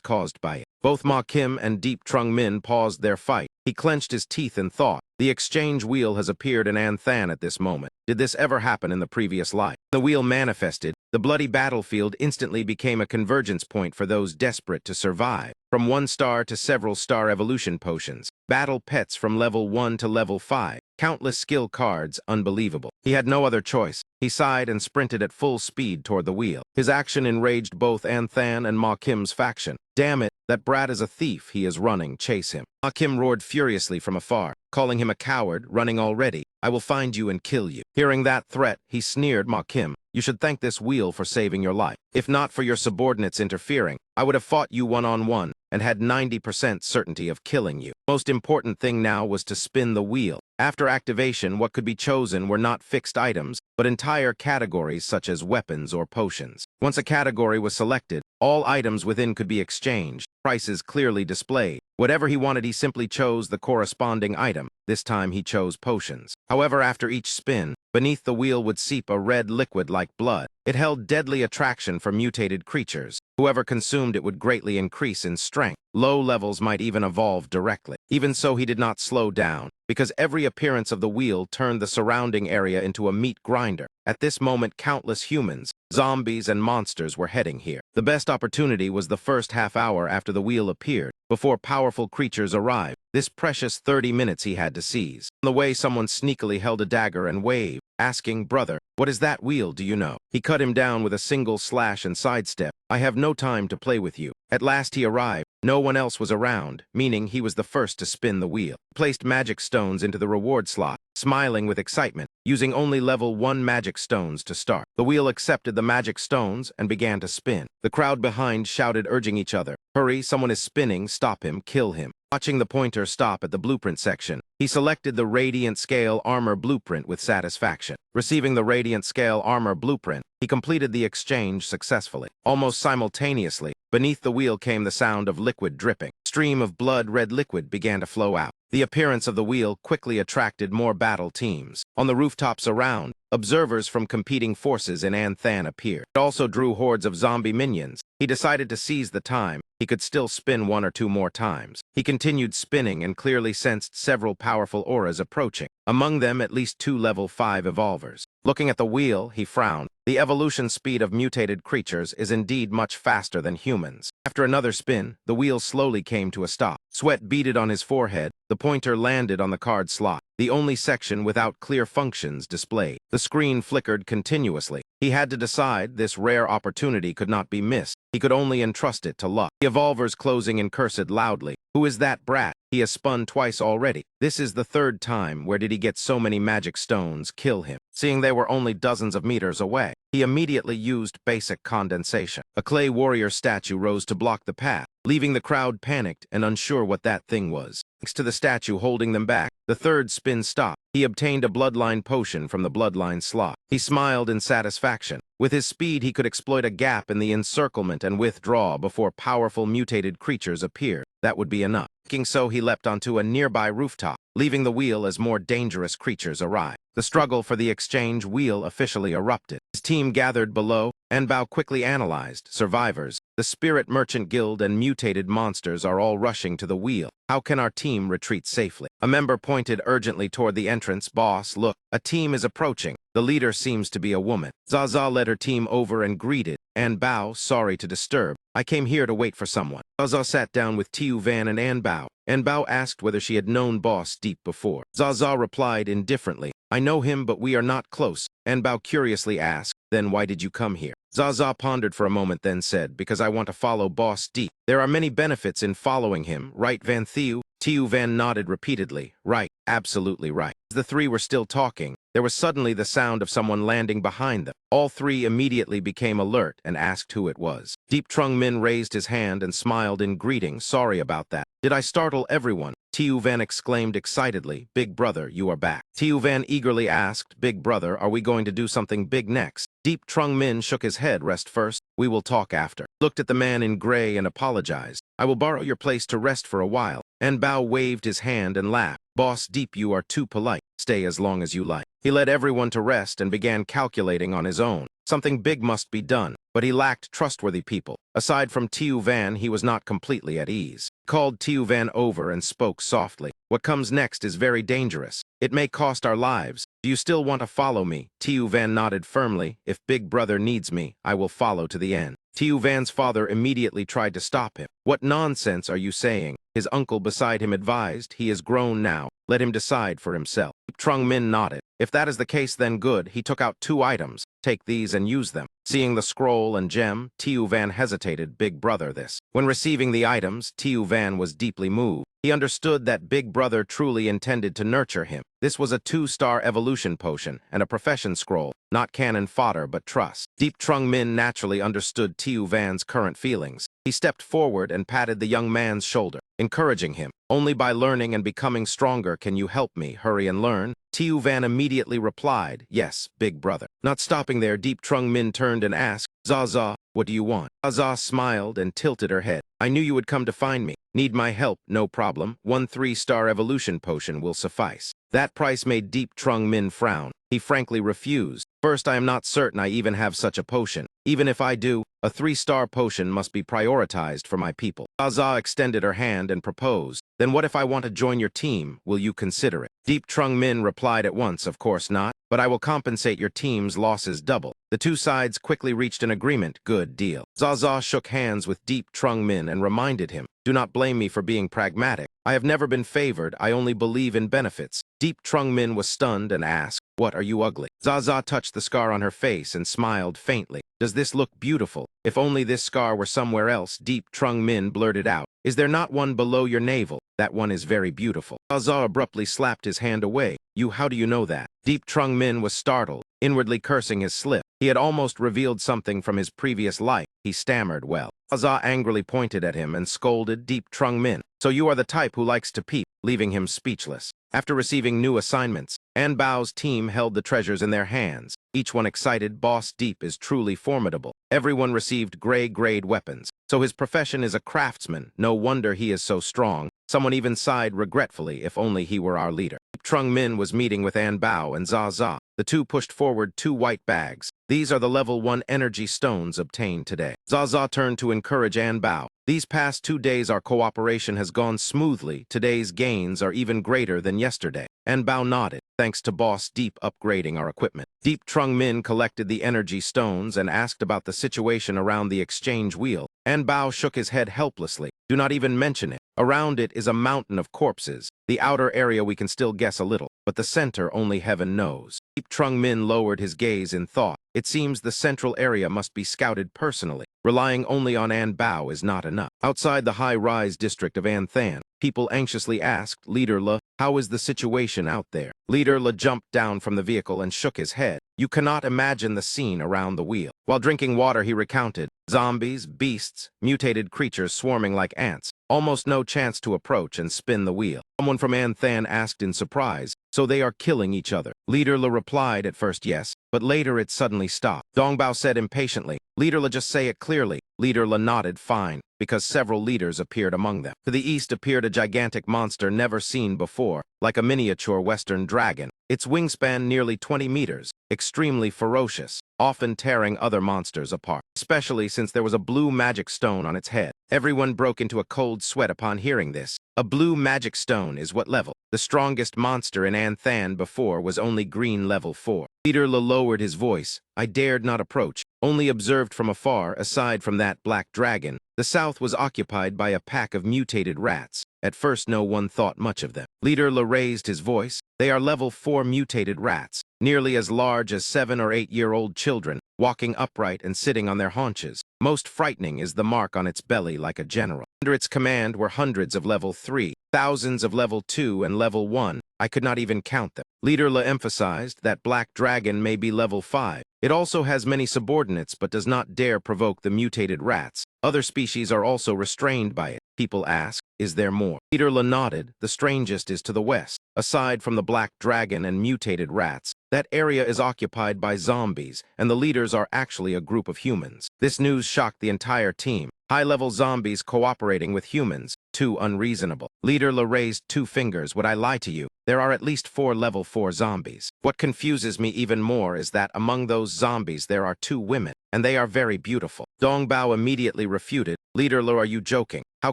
caused by it. Both Ma Kim and Deep Trung Min paused their fight. He clenched his teeth in thought. The exchange wheel has appeared in An Than at this moment. Did this ever happen in the previous life? The wheel manifested. The bloody battlefield instantly became a convergence point for those desperate to survive. From 1-star to several star evolution potions, battle pets from level 1 to level 5, countless skill cards, unbelievable. He had no other choice. He sighed and sprinted at full speed toward the wheel. His action enraged both An Than and Ma Kim's faction. "Damn it, that brat is a thief. He is running. Chase him." Ma Kim roared furiously from afar, calling him a coward, "Running already. I will find you and kill you." Hearing that threat, he sneered. "Ma Kim, you should thank this wheel for saving your life. If not for your subordinates interfering, I would have fought you one-on-one and had 90% certainty of killing you." Most important thing now was to spin the wheel. After activation, what could be chosen were not fixed items, but entire categories such as weapons or potions. Once a category was selected, all items within could be exchanged, prices clearly displayed. Whatever he wanted, he simply chose the corresponding item. This time he chose potions. However, after each spin, beneath the wheel would seep a red liquid like blood. It held deadly attraction for mutated creatures. Whoever consumed it would greatly increase in strength. Low levels might even evolve directly. Even so, he did not slow down, because every appearance of the wheel turned the surrounding area into a meat grinder. At this moment, countless humans, zombies, and monsters were heading here. The best opportunity was the first half hour after the wheel appeared, before powerful creatures arrived. This precious 30 minutes he had to seize. On the way, someone sneakily held a dagger and waved, asking, "Brother, what is that wheel, do you know?" He cut him down with a single slash and sidestep. "I have no time to play with you." At last he arrived. No one else was around, meaning he was the first to spin the wheel. He placed magic stones into the reward slot, smiling with excitement, using only level 1 magic stones to start. The wheel accepted the magic stones and began to spin. The crowd behind shouted, urging each other, "Hurry, someone is spinning, stop him, kill him." Watching the pointer stop at the blueprint section, he selected the Radiant Scale Armor blueprint with satisfaction. Receiving the Radiant Scale Armor blueprint, he completed the exchange successfully. Almost simultaneously, beneath the wheel came the sound of liquid dripping. A stream of blood-red liquid began to flow out. The appearance of the wheel quickly attracted more battle teams. On the rooftops around, observers from competing forces in An Than appeared. It also drew hordes of zombie minions. He decided to seize the time. He could still spin 1 or 2 more times. He continued spinning and clearly sensed several powerful auras approaching. Among them, at least 2 level 5 evolvers. Looking at the wheel, he frowned. The evolution speed of mutated creatures is indeed much faster than humans. After another spin, the wheel slowly came to a stop. Sweat beaded on his forehead. The pointer landed on the card slot, the only section without clear functions displayed. The screen flickered continuously. He had to decide. This rare opportunity could not be missed. He could only entrust it to luck. The evolvers closing and cursed loudly. "Who is that brat? He has spun twice already. This is the 3rd time. Where did he get so many magic stones? Kill him." Seeing they were only dozens of meters away, he immediately used basic condensation. A clay warrior statue rose to block the path, leaving the crowd panicked and unsure what that thing was. Thanks to the statue holding them back, the 3rd spin stopped. He obtained a bloodline potion from the bloodline slot. He smiled in satisfaction. With his speed, he could exploit a gap in the encirclement and withdraw before powerful mutated creatures appeared. That would be enough. Thinking so, he leapt onto a nearby rooftop, leaving the wheel as more dangerous creatures arrived. The struggle for the exchange wheel officially erupted. His team gathered below, and Bao quickly analyzed. Survivors, the Spirit Merchant Guild, and mutated monsters are all rushing to the wheel. How can our team retreat safely? A member pointed urgently toward the entrance. "Boss, look, a team is approaching. The leader seems to be a woman." Zaza led her team over and greeted. "An Bao, sorry to disturb. I came here to wait for someone." Zaza sat down with Tiu Van and An Bao. An Bao asked whether she had known Boss Deep before. Zaza replied indifferently, "I know him, but we are not close." An Bao curiously asked, "Then why did you come here?" Zaza pondered for a moment, then said, "Because I want to follow Boss Deep. There are many benefits in following him, right, Van Thieu?" Tiu Van nodded repeatedly. "Right, absolutely right." As the 3 were still talking, there was suddenly the sound of someone landing behind them. All 3 immediately became alert and asked who it was. Deep Trung Min raised his hand and smiled in greeting. "Sorry about that. Did I startle everyone?" Tiu Van exclaimed excitedly, "Big brother, you are back." Tiu Van eagerly asked, "Big brother, are we going to do something big next?" Deep Trung Min shook his head. "Rest first. We will talk after." Looked at the man in gray and apologized. "I will borrow your place to rest for a while." And Bao waved his hand and laughed. Boss Deep, you are too polite. Stay as long as you like. He led everyone to rest and began calculating on his own. Something big must be done, but he lacked trustworthy people. Aside from Tiu Van, he was not completely at ease. He called Tiu Van over and spoke softly. What comes next is very dangerous. It may cost our lives. Do you still want to follow me? Tiu Van nodded firmly. If Big Brother needs me, I will follow to the end. Tiu Van's father immediately tried to stop him. What nonsense are you saying? His uncle beside him advised. He is grown now. Let him decide for himself. Trung Min nodded. If that is the case, then good. He took out 2 items. Take these and use them. Seeing the scroll and gem, Tiu Van hesitated. Big Brother this. When receiving the items, Tiu Van was deeply moved. He understood that Big Brother truly intended to nurture him. This was a 2-star evolution potion and a profession scroll, not cannon fodder but trust. Deep Trung Min naturally understood Tiu Van's current feelings. He stepped forward and patted the young man's shoulder, encouraging him. Only by learning and becoming stronger can you help me. Hurry and learn. Tiu Van immediately replied, yes, Big Brother. Not stopping there, Deep Trung Min turned and asked, Zaza, what do you want? Zaza smiled and tilted her head. I knew you would come to find me. Need my help? No problem. 1 3-star evolution potion will suffice. That price made Deep Trung Min frown. He frankly refused. First, I am not certain I even have such a potion. Even if I do, a 3-star potion must be prioritized for my people. Zaza extended her hand and proposed. Then what if I want to join your team? Will you consider it? Deep Trung Min replied at once, of course not, but I will compensate your team's losses double. The 2 sides quickly reached an agreement. Good deal. Zaza shook hands with Deep Trung Min and reminded him, do not blame me for being pragmatic. I have never been favored. I only believe in benefits. Deep Trung Min was stunned and asked, what, are you ugly? Zaza touched the scar on her face and smiled faintly. Does this look beautiful? If only this scar were somewhere else. Deep Trung Min blurted out. Is there not one below your navel? That one is very beautiful. Zaza abruptly slapped his hand away. How do you know that? Deep Trung Min was startled, inwardly cursing his slip. He had almost revealed something from his previous life. He stammered well. Zaza angrily pointed at him and scolded Deep Trung Min. So you are the type who likes to peep, leaving him speechless. After receiving new assignments, Anbao's team held the treasures in their hands. Each one excited. Boss Deep is truly formidable. Everyone received grade weapons. So his profession is a craftsman. No wonder he is so strong. Someone even sighed regretfully. If only he were our leader. Trung Min was meeting with Anbao and Zaza. The 2 pushed forward 2 white bags. These are the level 1 energy stones obtained today. Zaza turned to encourage Anbao. These past 2 days our cooperation has gone smoothly. Today's gains are even greater than yesterday. Anbao nodded. Thanks to Boss Deep upgrading our equipment. Deep Trung Min collected the energy stones and asked about the situation around the exchange wheel. Anbao shook his head helplessly. Do not even mention it. Around it is a mountain of corpses. The outer area we can still guess a little, but the center only heaven knows. Deep Trung Min lowered his gaze in thought. It seems the central area must be scouted personally. Relying only on Anbao is not enough. Outside the high-rise district of Anthan, people anxiously asked Leader Le, how is the situation out there? Leader Le jumped down from the vehicle and shook his head. You cannot imagine the scene around the wheel. While drinking water, he recounted, zombies, beasts, mutated creatures swarming like ants. Almost no chance to approach and spin the wheel. Someone from Anthan asked in surprise, so they are killing each other. Leader Le replied at first yes, but later it suddenly stopped. Dongbao said impatiently, Leader Le, just say it clearly. Leader Le nodded fine, because several leaders appeared among them. To the east appeared a gigantic monster never seen before, like a miniature western dragon. Its wingspan nearly 20 meters, extremely ferocious, often tearing other monsters apart, especially since there was a blue magic stone on its head. Everyone broke into a cold sweat upon hearing this. A blue magic stone is what level? The strongest monster in Anthan before was only green level 4. Leader Le lowered his voice. I dared not approach, only observed from afar. Aside from that black dragon, the south was occupied by a pack of mutated rats. At first no one thought much of them. Leader Le raised his voice. They are level 4 mutated rats, nearly as large as 7 or 8-year-old children, walking upright and sitting on their haunches. Most frightening is the mark on its belly like a general. Under its command were hundreds of level 3, thousands of level 2 and level 1. I could not even count them. Leader Le emphasized that black dragon may be level 5. It also has many subordinates but does not dare provoke the mutated rats. Other species are also restrained by it. People ask, is there more? Leader Le nodded. The strangest is to the west. Aside from the black dragon and mutated rats, that area is occupied by zombies, and the leaders are actually a group of humans. This news shocked the entire team. High-level zombies cooperating with humans. too unreasonable. Leader La raised 2 fingers. Would I lie to you? There are at least 4 level 4 zombies. What confuses me even more is that among those zombies there are 2 women, and they are very beautiful. Dongbao immediately refuted. Leader La, are you joking? How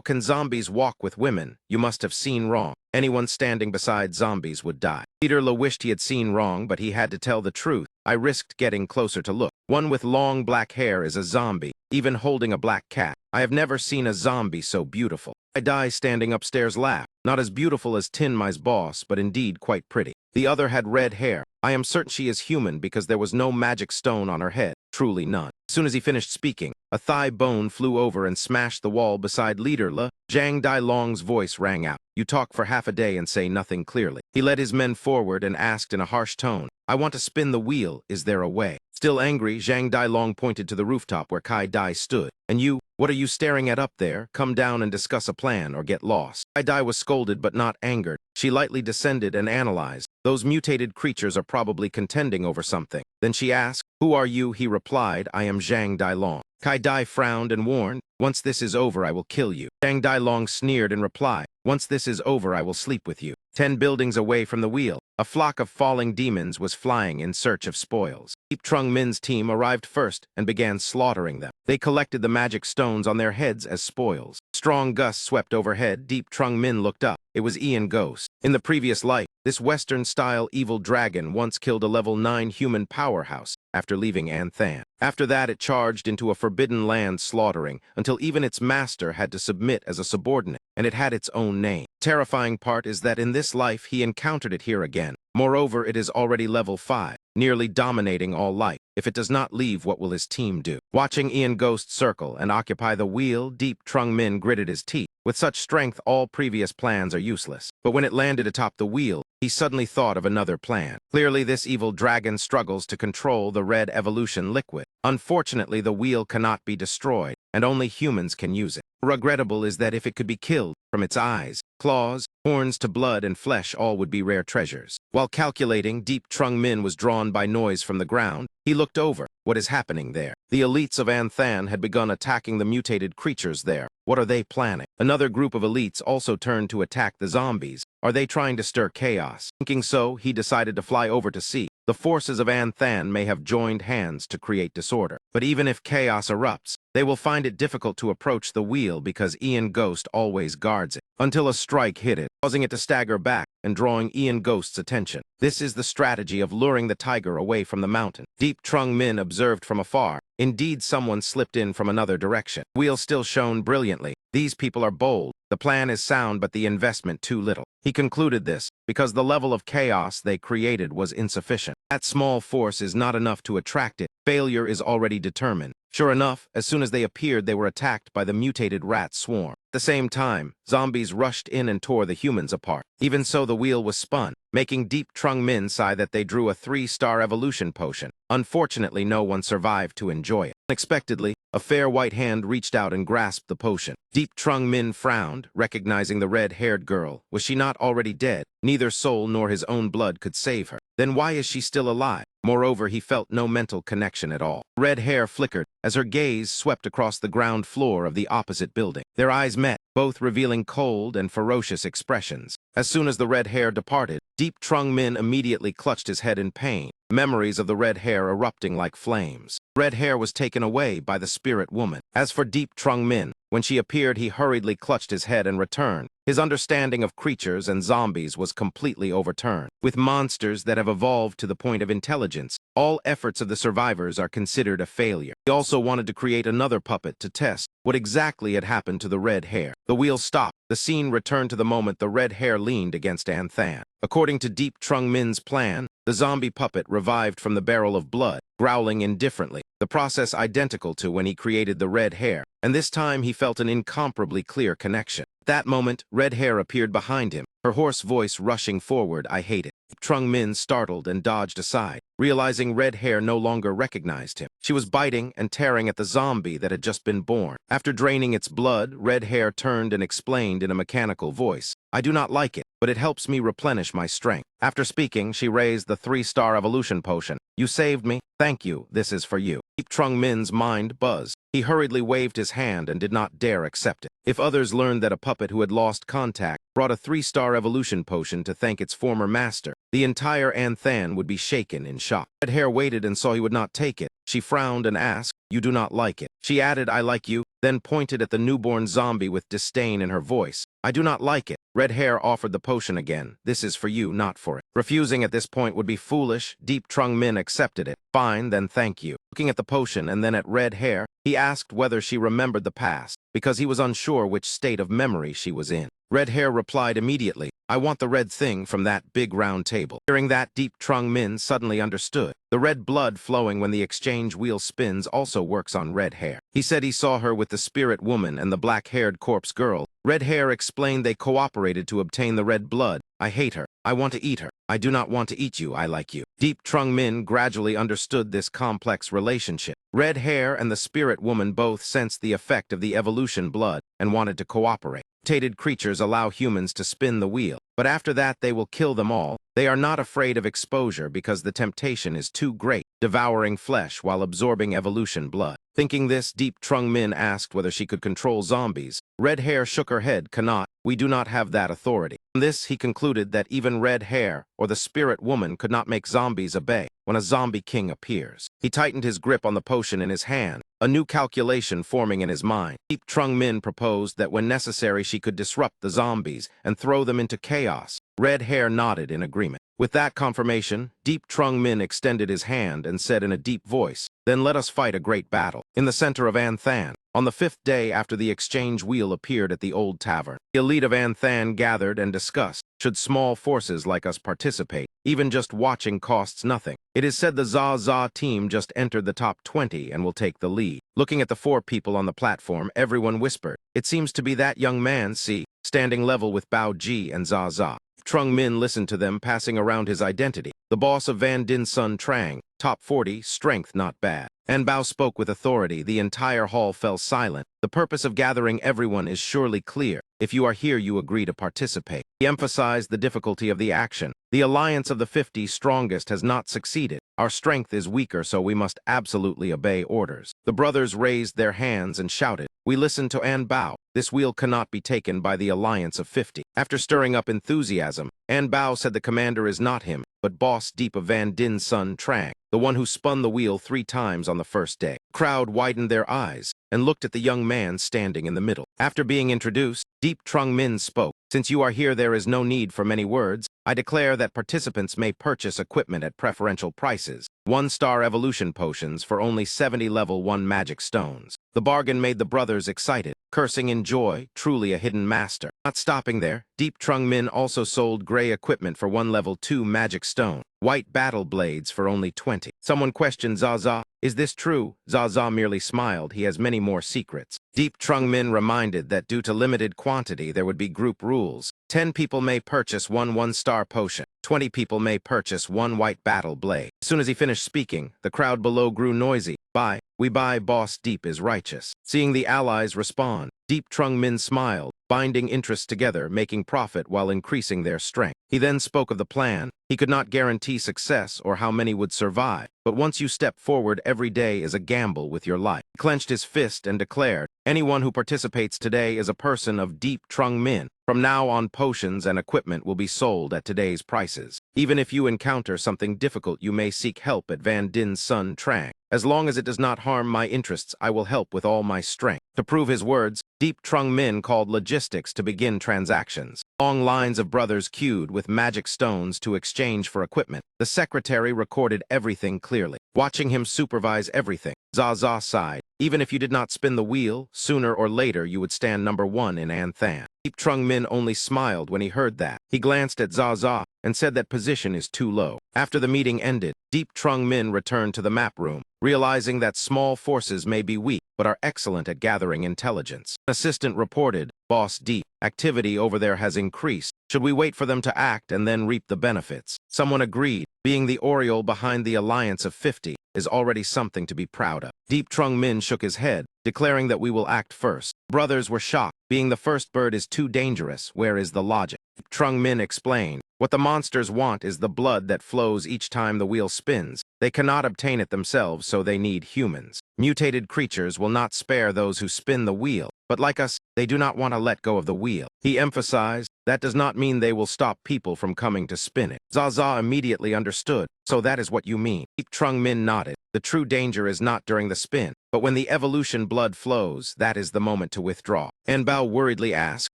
can zombies walk with women? You must have seen wrong. Anyone standing beside zombies would die. Leader La wished he had seen wrong, but he had to tell the truth. I risked getting closer to look. One with long black hair is a zombie, even holding a black cat. I have never seen a zombie so beautiful. I die standing upstairs laughed. Not as beautiful as Tin Mai's boss, but indeed quite pretty. The other had red hair. I am certain she is human because there was no magic stone on her head. Truly none. As soon as he finished speaking, a thigh bone flew over and smashed the wall beside Leader La. Zhang Dailong's voice rang out. You talk for half a day and say nothing clearly. He led his men forward and asked in a harsh tone, I want to spin the wheel. Is there a way? Still angry, Zhang Dailong pointed to the rooftop where Kai Dai stood. And you, what are you staring at up there? Come down and discuss a plan or get lost. Kai Dai was scolded but not angered. She lightly descended and analyzed. Those mutated creatures are probably contending over something. Then she asked, Who are you? He replied, I am Zhang Dailong. Kai Dai frowned and warned, Once this is over, I will kill you. Zhang Dailong sneered and replied, Once this is over, I will sleep with you. 10 buildings away from the wheel, a flock of falling demons was flying in search of spoils. Deep Trung Min's team arrived first and began slaughtering them. They collected the magic stones on their heads as spoils. Strong gusts swept overhead. Deep Trung Min looked up. It was Ian Ghost. In the previous life, this Western-style evil dragon once killed a level 9 human powerhouse after leaving Anthan. After that, it charged into a forbidden land slaughtering until even its master had to submit as a subordinate, and it had its own name. Terrifying part is that in this life, he encountered it here again. Moreover, it is already level 5, nearly dominating all life. If it does not leave, what will his team do? Watching Ian Ghost circle and occupy the wheel, Deep Trung Min gritted his teeth. With such strength, all previous plans are useless. But when it landed atop the wheel, he suddenly thought of another plan. Clearly, this evil dragon struggles to control the red evolution liquid. Unfortunately, the wheel cannot be destroyed, and only humans can use it. Regrettable is that if it could be killed, from its eyes, claws, horns to blood and flesh, all would be rare treasures. While calculating, Deep Trung Min was drawn by noise from the ground. He looked over. What is happening there? The elites of Anthan had begun attacking the mutated creatures there. What are they planning? Another group of elites also turned to attack the zombies. Are they trying to stir chaos? Thinking so, he decided to fly over to see. The forces of Anthan may have joined hands to create disorder. But even if chaos erupts, they will find it difficult to approach the wheel because Ian Ghost always guards it, until a strike hit it, causing it to stagger back and drawing Ian Ghost's attention. This is the strategy of luring the tiger away from the mountain. Deep Trung Min observed from afar. Indeed, someone slipped in from another direction. Wheel still shone brilliantly. These people are bold. The plan is sound, but the investment too little. He concluded this because the level of chaos they created was insufficient. That small force is not enough to attract it. Failure is already determined. Sure enough, as soon as they appeared, they were attacked by the mutated rat swarm. At the same time, zombies rushed in and tore the humans apart. Even so, the wheel was spun, making Deep Trung Min sigh that they drew a 3-star evolution potion. Unfortunately, no one survived to enjoy it. Unexpectedly, a fair white hand reached out and grasped the potion. Deep Trung Min frowned, recognizing the red-haired girl. Was she not already dead? Neither soul nor his own blood could save her. Then why is she still alive? Moreover, he felt no mental connection at all. Red hair flickered as her gaze swept across the ground floor of the opposite building. Their eyes met, both revealing cold and ferocious expressions. As soon as the red hair departed, Deep Trung Min immediately clutched his head in pain, memories of the red hair erupting like flames. Red hair was taken away by the spirit woman. As for Deep Trung Min, when she appeared, he hurriedly clutched his head and returned. His understanding of creatures and zombies was completely overturned. With monsters that have evolved to the point of intelligence, all efforts of the survivors are considered a failure. He also wanted to create another puppet to test what exactly had happened to the red hair. The wheel stopped. The scene returned to the moment the red hair leaned against Anthan. According to Deep Trung Min's plan, the zombie puppet revived from the barrel of blood, growling indifferently, the process identical to when he created the red hair, and this time he felt an incomparably clear connection. At that moment, red hair appeared behind him, her hoarse voice rushing forward. I hate it. Trung Min startled and dodged aside, realizing red hair no longer recognized him. She was biting and tearing at the zombie that had just been born. After draining its blood, red hair turned and explained in a mechanical voice, I do not like it, but it helps me replenish my strength. After speaking, she raised the 3-star evolution potion. You saved me. Thank you. This is for you. Deep Trung Min's mind buzzed. He hurriedly waved his hand and did not dare accept it. If others learned that a puppet who had lost contact brought a 3-star evolution potion to thank its former master, the entire Anthan would be shaken in shock. Red Hair waited and saw he would not take it. She frowned and asked, "You do not like it?" She added, "I like you," then pointed at the newborn zombie with disdain in her voice. "I do not like it." Red Hair offered the potion again. "This is for you, not for it." Refusing at this point would be foolish. Deep Trung Min accepted it. "Fine, then thank you." Looking at the potion and then at Red Hair, he asked whether she remembered the past, because he was unsure which state of memory she was in. Red Hair replied immediately, "I want the red thing from that big round table." Hearing that, Deep Trung Min suddenly understood. The red blood flowing when the exchange wheel spins also works on Red Hair. He said he saw her with the spirit woman and the black-haired corpse girl. Red Hair explained they cooperated to obtain the red blood. "I hate her. I want to eat her. I do not want to eat you. I like you." Deep Trung Min gradually understood this complex relationship. Red Hair and the spirit woman both sensed the effect of the evolution blood and wanted to cooperate. Mutated creatures allow humans to spin the wheel, but after that they will kill them all. They are not afraid of exposure because the temptation is too great, devouring flesh while absorbing evolution blood. Thinking this, Deep Trung Min asked whether she could control zombies. Red Hair shook her head. "Cannot. We do not have that authority." From this, he concluded that even Red Hair or the spirit woman could not make zombies obey. When a zombie king appears, he tightened his grip on the potion in his hand, a new calculation forming in his mind. Deep Trung Min proposed that when necessary she could disrupt the zombies and throw them into chaos. Red Hair nodded in agreement. With that confirmation, Deep Trung Min extended his hand and said in a deep voice, "Then let us fight a great battle." In the center of Anthan, on the 5th day after the exchange wheel appeared at the old tavern, the elite of Anthan gathered and discussed, should small forces like us participate? Even just watching costs nothing. It is said the Za team just entered the top 20 and will take the lead. Looking at the 4 people on the platform, everyone whispered, "It seems to be that young man, see, standing level with Bao Ji and Za." Trung Min listened to them, passing around his identity. The boss of Van Din Sun Trang, top 40, strength not bad. And Bao spoke with authority. The entire hall fell silent. The purpose of gathering everyone is surely clear. If you are here, you agree to participate. He emphasized the difficulty of the action. The alliance of the 50 strongest has not succeeded. Our strength is weaker, so we must absolutely obey orders. The brothers raised their hands and shouted, "We listen to An Bao. This wheel cannot be taken by the alliance of 50. After stirring up enthusiasm, An Bao said the commander is not him, but Boss Deep of Van Din Sun Trang, the one who spun the wheel 3 times on the first day. The crowd widened their eyes and looked at the young man standing in the middle. After being introduced, Deep Trung Min spoke. "Since you are here, there is no need for many words. I declare that participants may purchase equipment at preferential prices. 1-star evolution potions for only 70 level 1 magic stones." The bargain made the brothers excited, cursing in joy, truly a hidden master. Not stopping there, Deep Trung Min also sold gray equipment for 1 level 2 magic stone, white battle blades for only 20. Someone questioned Zaza, "Is this true?" Zaza merely smiled. He has many more secrets. Deep Trung Min reminded that due to limited quantity, there would be group rules. 10 people may purchase 1-1-star potion. 20 people may purchase 1 white battle blade. As soon as he finished speaking, the crowd below grew noisy. "Buy. We buy. Boss Deep is righteous." Seeing the allies respond, Deep Trung Min smiled, binding interests together, making profit while increasing their strength. He then spoke of the plan. He could not guarantee success or how many would survive, but once you step forward, every day is a gamble with your life. He clenched his fist and declared, "Anyone who participates today is a person of Deep Trung Min. From now on, potions and equipment will be sold at today's prices. Even if you encounter something difficult, you may seek help at Van Din Sun Trang. As long as it does not harm my interests, I will help with all my strength." To prove his words, Deep Trung Min called logistics to begin transactions. Long lines of brothers queued with magic stones to exchange for equipment. The secretary recorded everything clearly, watching him supervise everything. Zaza sighed. "Even if you did not spin the wheel, sooner or later you would stand number 1 in Anthan." Deep Trung Min only smiled when he heard that. He glanced at Zaza and said that position is too low. After the meeting ended, Deep Trung Min returned to the map room, realizing that small forces may be weak, but are excellent at gathering intelligence. An assistant reported, "Boss Deep, activity over there has increased. Should we wait for them to act and then reap the benefits?" Someone agreed. Being the Oriole behind the alliance of 50 is already something to be proud of. Deep Trung Min shook his head, declaring that we will act first. Brothers were shocked. Being the first bird is too dangerous. Where is the logic? Trung Min explained. What the monsters want is the blood that flows each time the wheel spins. They cannot obtain it themselves, so they need humans. Mutated creatures will not spare those who spin the wheel, but like us, they do not want to let go of the wheel. He emphasized, that does not mean they will stop people from coming to spin it. Zaza immediately understood. So that is what you mean. Trung Min nodded. The true danger is not during the spin, but when the evolution blood flows, that is the moment to withdraw. Bao worriedly asked,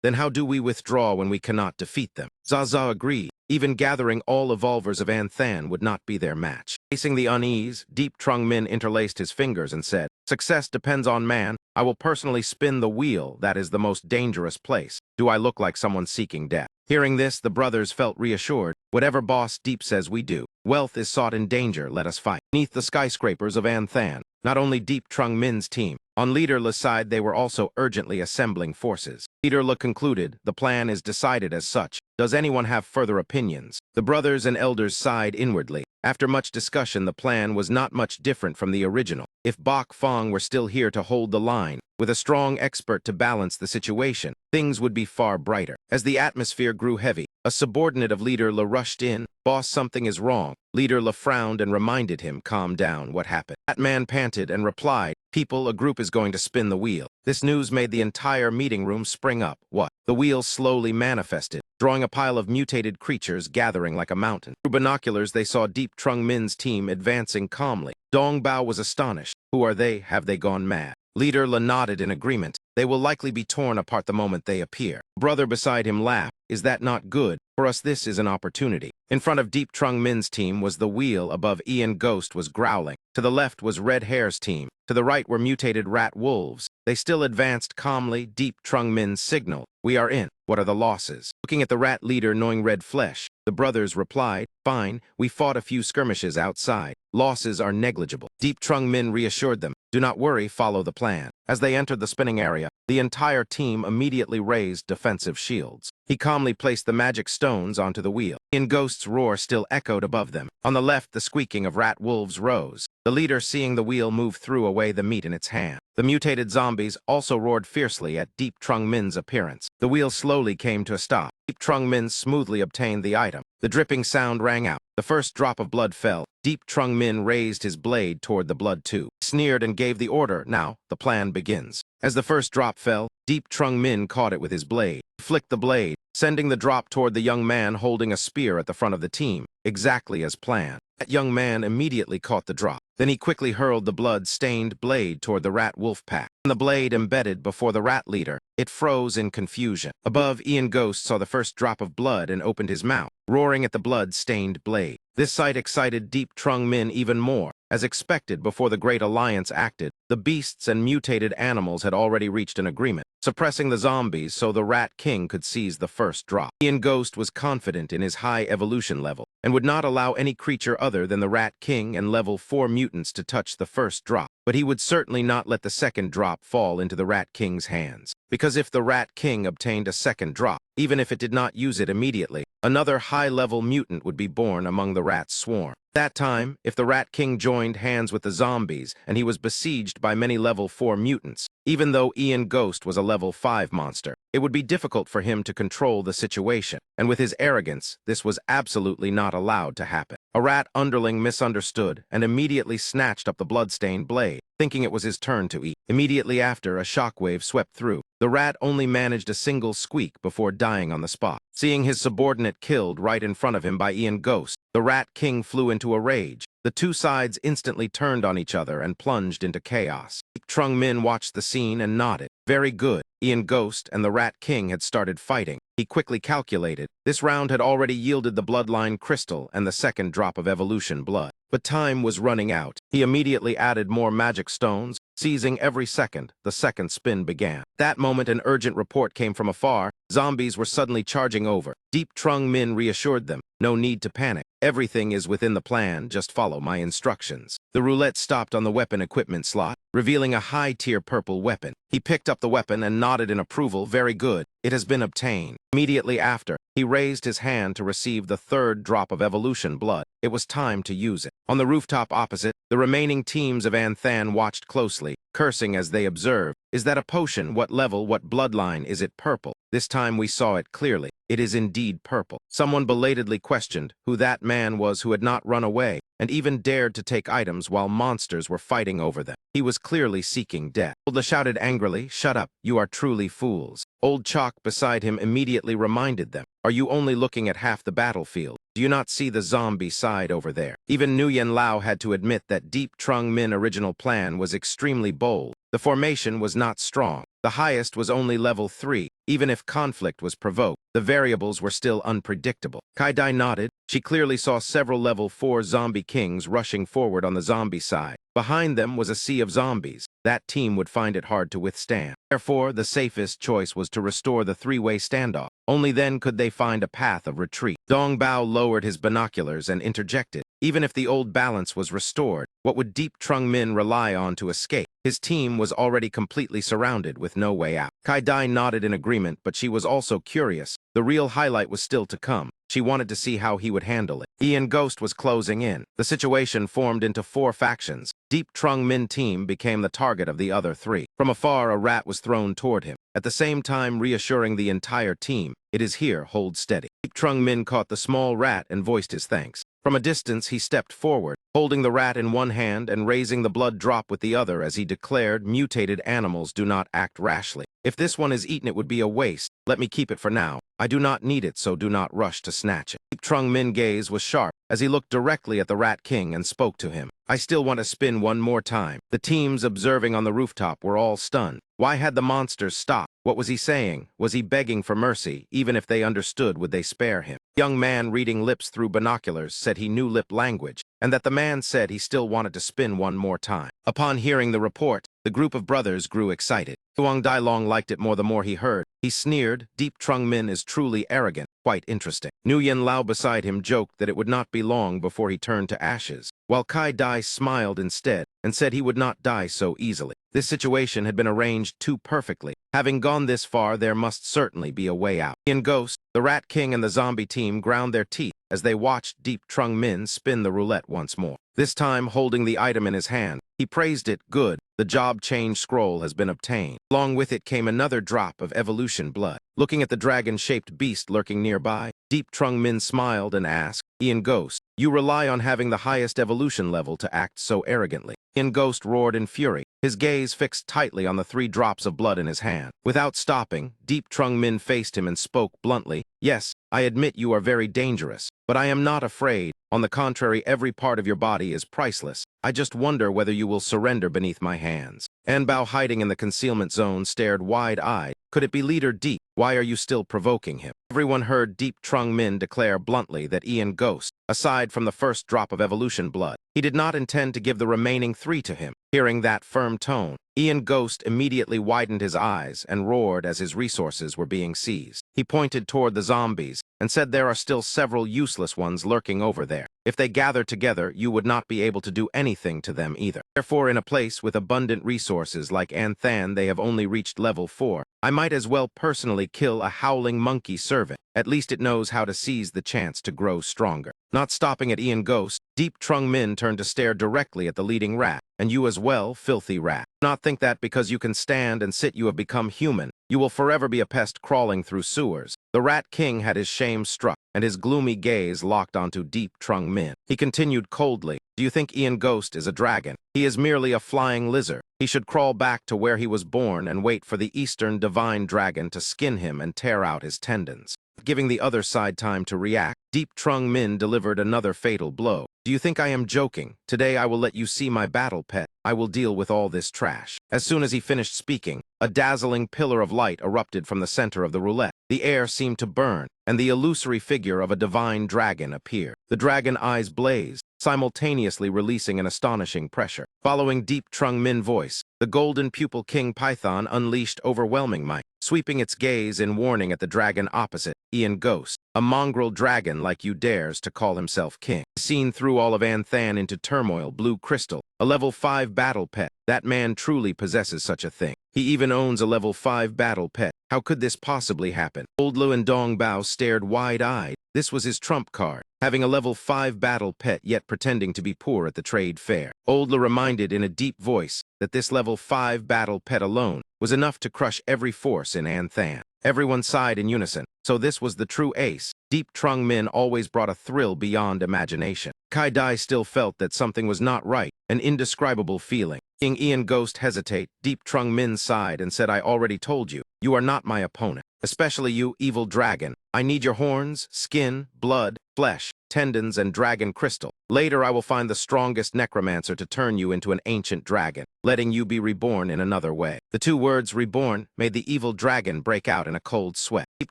then how do we withdraw when we cannot defeat them? Zaza agreed. Even gathering all evolvers of Anthan would not be their match. Facing the unease, Trung Min interlaced his fingers and said, success depends on man. I will personally spin the wheel. That is the most dangerous place. Do I look like someone seeking death? Hearing this, the brothers felt reassured. Whatever Boss Deep says we do. Wealth is sought in danger, let us fight. Beneath the skyscrapers of Anthan, not only Trung Min's team, on Leader Le's side they were also urgently assembling forces. Leader Le concluded, the plan is decided as such. Does anyone have further opinions? The brothers and elders sighed inwardly. After much discussion, the plan was not much different from the original. If Bok Fong were still here to hold the line, with a strong expert to balance the situation, things would be far brighter. As the atmosphere grew heavy, a subordinate of Leader Le rushed in. Boss, something is wrong. Leader Le frowned and reminded him, calm down, what happened? That man panted and replied, people, a group is going to spin the wheel. This news made the entire meeting room spring up. What? The wheel slowly manifested, drawing a pile of mutated creatures gathering like a mountain. Through binoculars, they saw Trung Min's team advancing calmly. Dong Bao was astonished. Who are they? Have they gone mad? Leader Le nodded in agreement. They will likely be torn apart the moment they appear. Brother beside him laughed. Is that not good? For us this is an opportunity. In front of Trung Min's team was the wheel. Above, Ian Ghost was growling. To the left was Red Hair's team. To the right were mutated rat wolves. They still advanced calmly. Trung Min's signal. We are in. What are the losses? Looking at the rat leader gnawing red flesh, the brothers replied, fine, we fought a few skirmishes outside. Losses are negligible. Trung Min reassured them. Do not worry, follow the plan. As they entered the spinning area, the entire team immediately raised defensive shields. He calmly placed the magic stones onto the wheel. Ian Ghost's roar still echoed above them. On the left, the squeaking of rat wolves rose. The leader, seeing the wheel move, threw away the meat in its hand. The mutated zombies also roared fiercely at Trung Min's appearance. The wheel slowly came to a stop. Trung Min smoothly obtained the item. The dripping sound rang out. The first drop of blood fell. Trung Min raised his blade toward the blood tube. He sneered and gave the order. Now, the plan begins. As the first drop fell, Trung Min caught it with his blade. He flicked the blade, sending the drop toward the young man holding a spear at the front of the team, exactly as planned. That young man immediately caught the drop. Then he quickly hurled the blood-stained blade toward the rat wolf pack. When the blade embedded before the rat leader, it froze in confusion. Above, Ian Ghost saw the first drop of blood and opened his mouth, roaring at the blood-stained blade. This sight excited Trung Min even more. As expected, before the Great Alliance acted, the beasts and mutated animals had already reached an agreement, suppressing the zombies so the Rat King could seize the first drop. Ian Ghost was confident in his high evolution level and would not allow any creature other than the Rat King and level 4 mutants to touch the first drop, but he would certainly not let the second drop fall into the Rat King's hands. Because if the Rat King obtained a second drop, even if it did not use it immediately, another high-level mutant would be born among the rat's swarm. That time, if the Rat King joined hands with the zombies and he was besieged by many level 4 mutants, even though Ian Ghost was a level 5 monster, it would be difficult for him to control the situation, and with his arrogance, this was absolutely not allowed to happen. A rat underling misunderstood and immediately snatched up the bloodstained blade, thinking it was his turn to eat. Immediately after, a shockwave swept through. The rat only managed a single squeak before dying on the spot. Seeing his subordinate killed right in front of him by Ian Ghost, the Rat King flew into a rage. The two sides instantly turned on each other and plunged into chaos. Trung Min watched the scene and nodded. Very good. Ian Ghost and the Rat King had started fighting. He quickly calculated. This round had already yielded the bloodline crystal and the second drop of evolution blood. But time was running out. He immediately added more magic stones. Seizing every second, the second spin began. That moment, an urgent report came from afar. Zombies were suddenly charging over. Trung Min reassured them. No need to panic. Everything is within the plan, just follow my instructions. The roulette stopped on the weapon equipment slot, revealing a high-tier purple weapon. He picked up the weapon and nodded in approval. Very good. It has been obtained. Immediately after, he raised his hand to receive the third drop of evolution blood. It was time to use it. On the rooftop opposite, the remaining teams of Anthan watched closely, cursing as they observed. Is that a potion? What level? What bloodline? Is it purple? This time we saw it clearly. It is indeed purple. Someone belatedly questioned who that man was who had not run away and even dared to take items while monsters were fighting over them. He was clearly seeking death. Oldla shouted angrily, "Shut up, you are truly fools." Old Chalk beside him immediately reminded them, "Are you only looking at half the battlefield? Do you not see the zombie side over there?" Even Nguyen Lao had to admit that Deep Trung Min original plan was extremely bold. The formation was not strong. The highest was only level 3. Even if conflict was provoked, the variables were still unpredictable. Kai Dai nodded. She clearly saw several level 4 zombie kings rushing forward on the zombie side. Behind them was a sea of zombies. That team would find it hard to withstand. Therefore, the safest choice was to restore the three-way standoff. Only then could they find a path of retreat. Dong Bao lowered his binoculars and interjected. Even if the old balance was restored, what would Deep Trung Min rely on to escape? His team was already completely surrounded with no way out. Kai Dai nodded in agreement, but she was also curious. The real highlight was still to come. She wanted to see how he would handle it. Ian Ghost was closing in. The situation formed into 4 factions. Deep Trung Min team became the target of the other 3. From afar, a rat was thrown toward him, at the same time reassuring the entire team, "It is here, hold steady." Deep Trung Min caught the small rat and voiced his thanks. From a distance, he stepped forward, holding the rat in one hand and raising the blood drop with the other as he declared, "Mutated animals do not act rashly. If this one is eaten, it would be a waste. Let me keep it for now. I do not need it, so do not rush to snatch it." Deep Trung Min's gaze was sharp as he looked directly at the Rat King and spoke to him. "I still want to spin one more time." The teams observing on the rooftop were all stunned. Why had the monsters stopped? What was he saying? Was he begging for mercy? Even if they understood, would they spare him? The young man reading lips through binoculars said he knew lip language, and that the man said he still wanted to spin one more time. Upon hearing the report, the group of brothers grew excited. Huang Dailong liked it more the more he heard. He sneered, "Deep Trung Min is truly arrogant. Quite interesting." Nguyen Lao beside him joked that it would not be long before he turned to ashes, while Kai Dai smiled instead and said he would not die so easily. This situation had been arranged too perfectly. Having gone this far, there must certainly be a way out. In Ghost, the Rat King and the zombie team ground their teeth as they watched Deep Trung Min spin the roulette once more. This time holding the item in his hand, he praised it. "Good, the job change scroll has been obtained." Along with it came another drop of evolution blood. Looking at the dragon-shaped beast lurking nearby, Deep Trung Min smiled and asked, "Ian Ghost, you rely on having the highest evolution level to act so arrogantly." Ian Ghost roared in fury, his gaze fixed tightly on the 3 drops of blood in his hand. Without stopping, Deep Trung Min faced him and spoke bluntly, "Yes, I admit you are very dangerous, but I am not afraid. On the contrary, every part of your body is priceless. I just wonder whether you will surrender beneath my hands." Anbao, hiding in the concealment zone, stared wide-eyed. Could it be Leader Deep? Why are you still provoking him? Everyone heard Deep Trung Min declare bluntly that Ian Ghost, aside from the first drop of evolution blood, he did not intend to give the remaining 3 to him. Hearing that firm tone, Ian Ghost immediately widened his eyes and roared as his resources were being seized. He pointed toward the zombies and said there are still several useless ones lurking over there. If they gather together, you would not be able to do anything to them either. Therefore, in a place with abundant resources like Anthan, they have only reached level 4. I might as well personally kill a howling monkey servant. At least it knows how to seize the chance to grow stronger. Not stopping at Ian Ghost, Deep Trung Min turned to stare directly at the leading rat. "And you as well, filthy rat. Not think that because you can stand and sit you have become human. You will forever be a pest crawling through sewers." The Rat King had his shame struck, and his gloomy gaze locked onto Deep Trung Min. He continued coldly, "Do you think Ian Ghost is a dragon? He is merely a flying lizard. He should crawl back to where he was born and wait for the Eastern Divine Dragon to skin him and tear out his tendons." Giving the other side time to react, Deep Trung Min delivered another fatal blow. "Do you think I am joking? Today I will let you see my battle pet. I will deal with all this trash." As soon as he finished speaking, a dazzling pillar of light erupted from the center of the roulette. The air seemed to burn, and the illusory figure of a divine dragon appeared. The dragon eyes blazed, simultaneously releasing an astonishing pressure. Following Deep Trung Min's voice, the golden pupil king python unleashed overwhelming might, sweeping its gaze in warning at the dragon opposite, Ian Ghost. A mongrel dragon like you dares to call himself king. Seen through all of Anthan into turmoil, blue crystal, a level 5 battle pet. That man truly possesses such a thing. He even owns a level 5 battle pet. How could this possibly happen? Old Lu and Dong Bao stared wide-eyed. This was his trump card, having a level 5 battle pet yet pretending to be poor at the trade fair. Old Lu reminded in a deep voice that this level 5 battle pet alone was enough to crush every force in Anthan. Everyone sighed in unison. So So this was the true ace. Deep Trung Min always brought a thrill beyond imagination. Kai Dai still felt that something was not right, an indescribable feeling. Seeing Ian Ghost hesitate, Deep Trung Min sighed and said, "I already told you, you are not my opponent. Especially you, evil dragon. I need your horns, skin, blood, flesh, tendons, and dragon crystal. Later I will find the strongest necromancer to turn you into an ancient dragon, letting you be reborn in another way." The two words reborn made the evil dragon break out in a cold sweat. Deep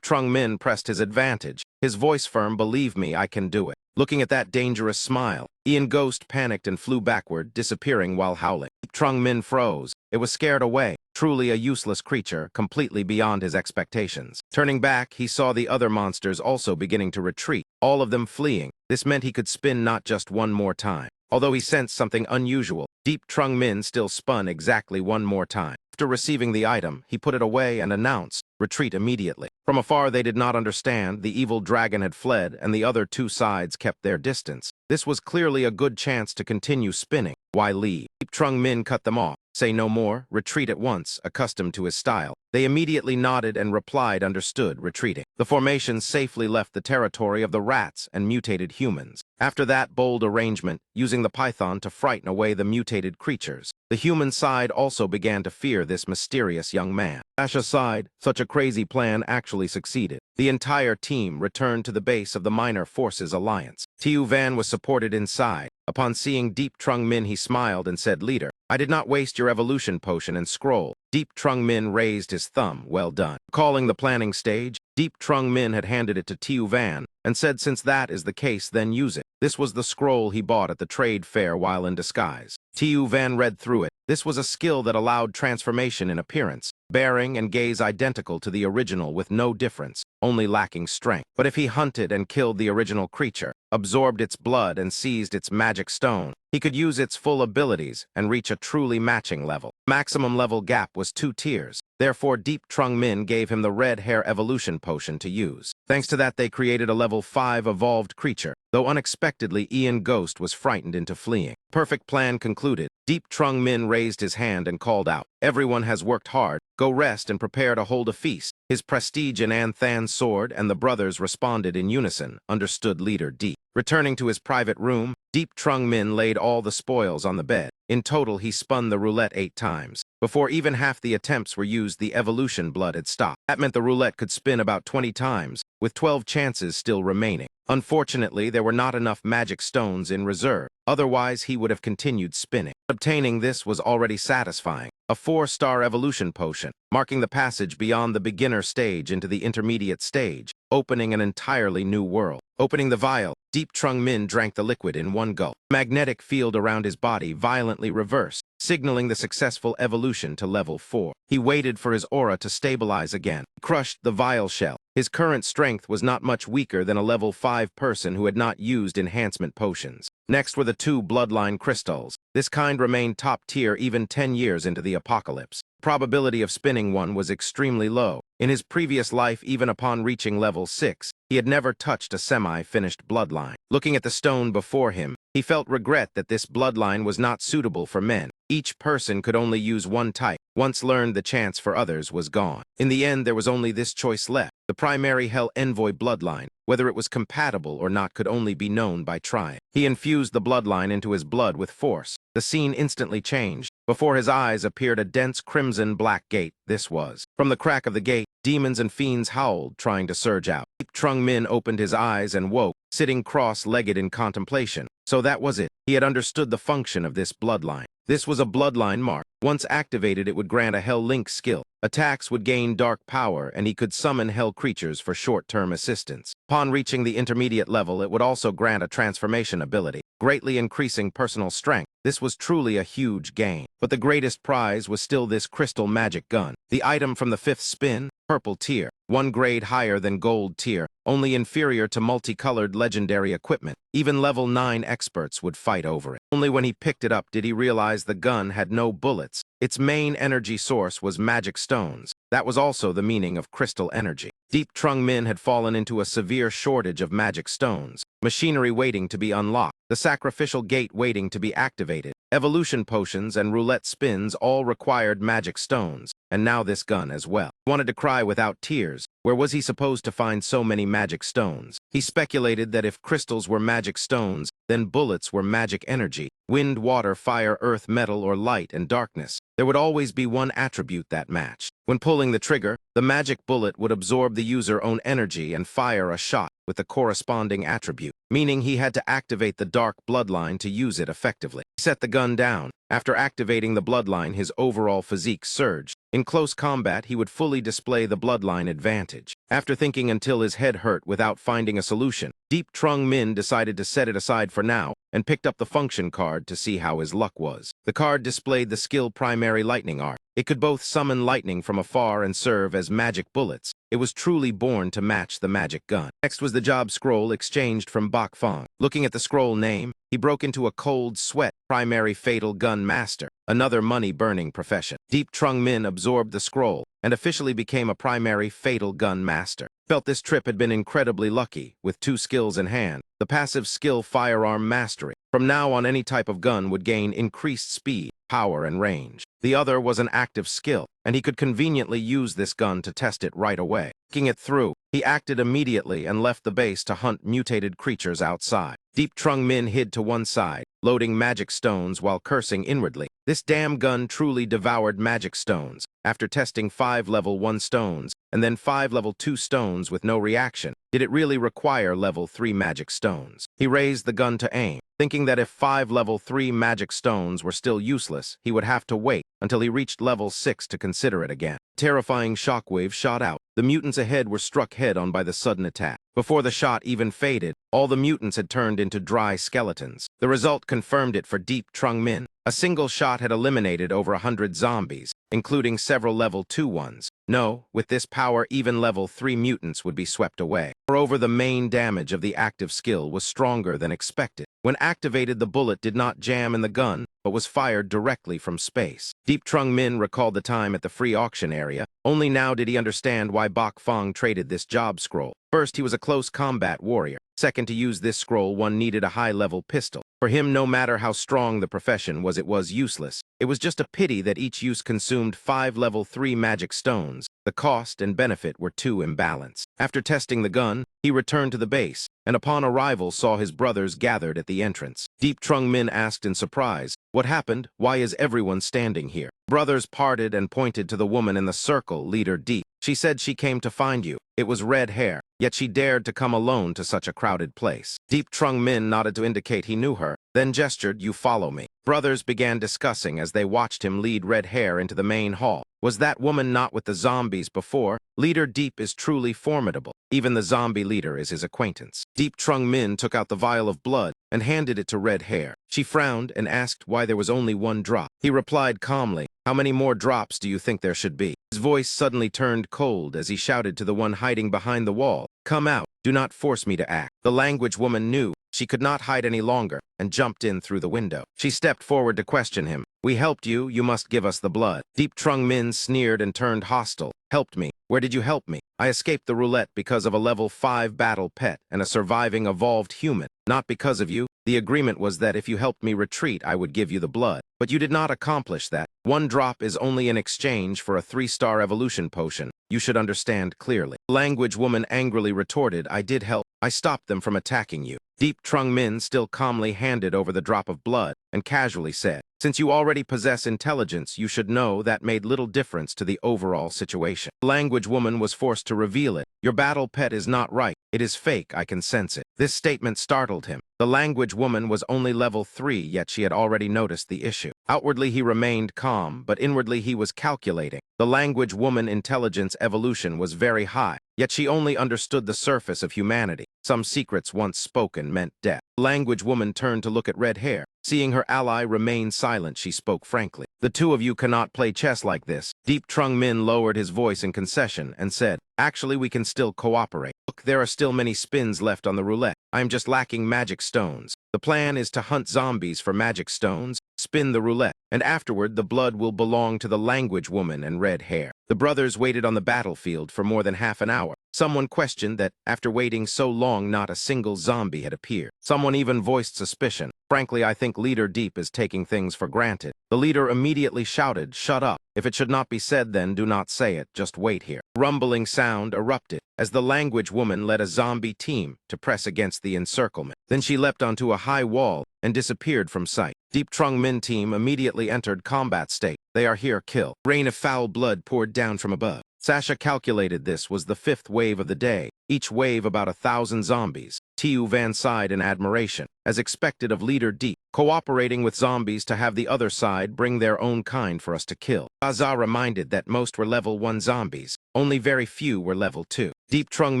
Trung Min pressed his advantage, his voice firm, "Believe me, I can do it." Looking at that dangerous smile, Ian Ghost panicked and flew backward, disappearing while howling. Deep Trung Min froze. It was scared away. Truly a useless creature, completely beyond his expectations. Turning back, he saw the other monsters also beginning to retreat, all of them fleeing. This meant he could spin not just one more time. Although he sensed something unusual, Deep Trung Min still spun exactly one more time. After receiving the item, he put it away and announced, "Retreat immediately." From afar they did not understand, the evil dragon had fled and the other two sides kept their distance. This was clearly a good chance to continue spinning. Why leave? Deep Trung Min cut them off. "Say no more, retreat at once," accustomed to his style. They immediately nodded and replied, "Understood," retreating. The formation safely left the territory of the rats and mutated humans. After that bold arrangement, using the python to frighten away the mutated creatures, the human side also began to fear this mysterious young man. Dash aside, such a crazy plan actually succeeded. The entire team returned to the base of the Minor Forces Alliance. Tiu Van was supported inside. Upon seeing Deep Trung Min, he smiled and said, "Leader, I did not waste your evolution potion and scroll." Deep Trung Min raised his thumb. "Well done." Calling the planning stage, Deep Trung Min had handed it to Tiu Van and said, "Since that is the case, then use it." This was the scroll he bought at the trade fair while in disguise. Tiu Van read through it. This was a skill that allowed transformation in appearance, bearing and gaze identical to the original with no difference, only lacking strength. But if he hunted and killed the original creature, absorbed its blood and seized its magic stone, he could use its full abilities and reach a truly matching level. Maximum level gap was 2 tiers. Therefore, Deep Trung Min gave him the red hair evolution potion to use. Thanks to that, they created a level 5 evolved creature. Though unexpectedly, Ian Ghost was frightened into fleeing. Perfect plan concluded. Deep Trung Min raised his hand and called out, "Everyone has worked hard. Go rest and prepare to hold a feast." His prestige in Anthan's sword and the brothers responded in unison, "Understood, Leader D." Returning to his private room, Deep Trung Min laid all the spoils on the bed. In total, he spun the roulette 8 times. Before even half the attempts were used, the evolution blood had stopped. That meant the roulette could spin about 20 times, with 12 chances still remaining. Unfortunately, there were not enough magic stones in reserve. Otherwise, he would have continued spinning. Obtaining this was already satisfying. A 4-star evolution potion, marking the passage beyond the beginner stage into the intermediate stage, opening an entirely new world. Opening the vial, Deep Trung Min drank the liquid in one gulp. The magnetic field around his body violently reversed, signaling the successful evolution to level 4. He waited for his aura to stabilize again. He crushed the vial shell. His current strength was not much weaker than a level 5 person who had not used enhancement potions. Next were the 2 bloodline crystals. This kind remained top tier even 10 years into the apocalypse. Probability of spinning one was extremely low. In his previous life, even upon reaching level 6, he had never touched a semi-finished bloodline. Looking at the stone before him, he felt regret that this bloodline was not suitable for men. Each person could only use one type. Once learned, the chance for others was gone. In the end, there was only this choice left. The primary Hell Envoy bloodline. Whether it was compatible or not could only be known by trying. He infused the bloodline into his blood with force. The scene instantly changed. Before his eyes appeared a dense crimson-black gate. This was. From the crack of the gate, demons and fiends howled, trying to surge out. Deep Trung Min opened his eyes and woke, sitting cross-legged in contemplation. So that was it. He had understood the function of this bloodline. This was a bloodline mark. Once activated, it would grant a Hell Link skill. Attacks would gain dark power, and he could summon Hell creatures for short-term assistance. Upon reaching the intermediate level, it would also grant a transformation ability, greatly increasing personal strength. This was truly a huge gain. But the greatest prize was still this crystal magic gun. The item from the 5th spin, purple tier, 1 grade higher than gold tier, only inferior to multicolored legendary equipment. Even level 9 experts would fight over it. Only when he picked it up did he realize the gun had no bullets. Its main energy source was magic stones. That was also the meaning of crystal energy. Deep Trung Min had fallen into a severe shortage of magic stones, machinery waiting to be unlocked, the sacrificial gate waiting to be activated. Evolution potions and roulette spins all required magic stones, and now this gun as well. He wanted to cry without tears. Where was he supposed to find so many magic stones? He speculated that if crystals were magic stones, then bullets were magic energy. Wind, water, fire, earth, metal, or light and darkness. There would always be one attribute that matched. When pulling the trigger, the magic bullet would absorb the user's own energy and fire a shot with the corresponding attribute, meaning he had to activate the dark bloodline to use it effectively. He set the gun down. After activating the bloodline, his overall physique surged. In close combat, he would fully display the bloodline advantage. After thinking until his head hurt without finding a solution, Deep Trung Min decided to set it aside for now and picked up the function card to see how his luck was. The card displayed the skill Primary Lightning Art. It could both summon lightning from afar and serve as magic bullets. It was truly born to match the magic gun. Next was the job scroll exchanged from Bok Fong. Looking at the scroll name, he broke into a cold sweat. Primary Fatal Gun Master, another money-burning profession. Deep Trung Min absorbed the scroll and officially became a Primary Fatal Gun Master. Felt this trip had been incredibly lucky, with 2 skills in hand. The passive skill Firearm Mastery. From now on, any type of gun would gain increased speed, power, and range. The other was an active skill, and he could conveniently use this gun to test it right away. Thinking it through, he acted immediately and left the base to hunt mutated creatures outside. Deep Trung Min hid to one side, loading magic stones while cursing inwardly. This damn gun truly devoured magic stones. After testing 5 level 1 stones, and then 5 level 2 stones with no reaction, did it really require level 3 magic stones? He raised the gun to aim, thinking that if 5 level 3 magic stones were still useless, he would have to wait until he reached level 6 to consider it again. Terrifying shockwave shot out. The mutants ahead were struck head-on by the sudden attack. Before the shot even faded, all the mutants had turned into dry skeletons. The result confirmed it for Deep Trung Min. A single shot had eliminated over 100 zombies, including several level 2 ones. No, with this power, even level 3 mutants would be swept away. Moreover, the main damage of the active skill was stronger than expected. When activated, the bullet did not jam in the gun, but was fired directly from space. Deep Trung Min recalled the time at the free auction area. Only now did he understand why Bok Fong traded this job scroll. First, he was a close combat warrior. Second, to use this scroll, one needed a high-level pistol. For him, no matter how strong the profession was, it was useless. It was just a pity that each use consumed 5 level 3 magic stones. The cost and benefit were too imbalanced. After testing the gun, he returned to the base, and upon arrival saw his brothers gathered at the entrance. Deep Trung Min asked in surprise, "What happened? Why is everyone standing here?" Brothers parted and pointed to the woman in the circle, Leader Deep. She said she came to find you. It was red hair, yet she dared to come alone to such a crowded place. Deep Trung Min nodded to indicate he knew her, then gestured, "You follow me." Brothers began discussing as they watched him lead red hair into the main hall. Was that woman not with the zombies before? Leader Deep is truly formidable. Even the zombie leader is his acquaintance. Deep Trung Min took out the vial of blood and handed it to red hair. She frowned and asked why there was only 1 drop. He replied calmly, "How many more drops do you think there should be?" His voice suddenly turned cold as he shouted to the one hiding behind the wall, "Come out. Do not force me to act." The language woman knew she could not hide any longer and jumped in through the window. She stepped forward to question him. "We helped you. You must give us the blood." Deep Trung Min sneered and turned hostile. "Helped me? Where did you help me? I escaped the roulette because of a level 5 battle pet and a surviving evolved human. Not because of you. The agreement was that if you helped me retreat, I would give you the blood. But you did not accomplish that. 1 drop is only in exchange for a 3-star evolution potion. You should understand clearly." The language woman angrily retorted, "I did help. I stopped them from attacking you." Deep Trung Min still calmly handed over the drop of blood and casually said, "Since you already possess intelligence, you should know that made little difference to the overall situation." The language woman was forced to reveal it. "Your battle pet is not right. It is fake. I can sense it." This statement startled him. The language woman was only level 3, yet she had already noticed the issue. Outwardly, he remained calm, but inwardly he was calculating. The language woman intelligence evolution was very high, yet she only understood the surface of humanity. Some secrets once spoken meant death. The language woman turned to look at red hair. Seeing her ally remain silent, she spoke frankly. "The 2 of you cannot play chess like this." Deep Trung Min lowered his voice in concession and said, "Actually, we can still cooperate. Look, there are still many spins left on the roulette. I am just lacking magic stones. The plan is to hunt zombies for magic stones, spin the roulette, and afterward the blood will belong to the language woman and red hair." The brothers waited on the battlefield for more than half an hour. Someone questioned that, after waiting so long, not a single zombie had appeared. Someone even voiced suspicion. Frankly, I think Leader Deep is taking things for granted. The leader immediately shouted, "Shut up. If it should not be said, then do not say it. Just wait here." Rumbling sound erupted as the language woman led a zombie team to press against the encirclement. Then she leapt onto a high wall and disappeared from sight. Deep Trung Min team immediately entered combat state. "They are here, kill." Rain of foul blood poured down from above. Sasha calculated this was the 5th wave of the day, each wave about 1,000 zombies. Tiu Van sighed in admiration, as expected of Leader Deep, cooperating with zombies to have the other side bring their own kind for us to kill. Azar reminded that most were level 1 zombies, only very few were level 2. Deep Trung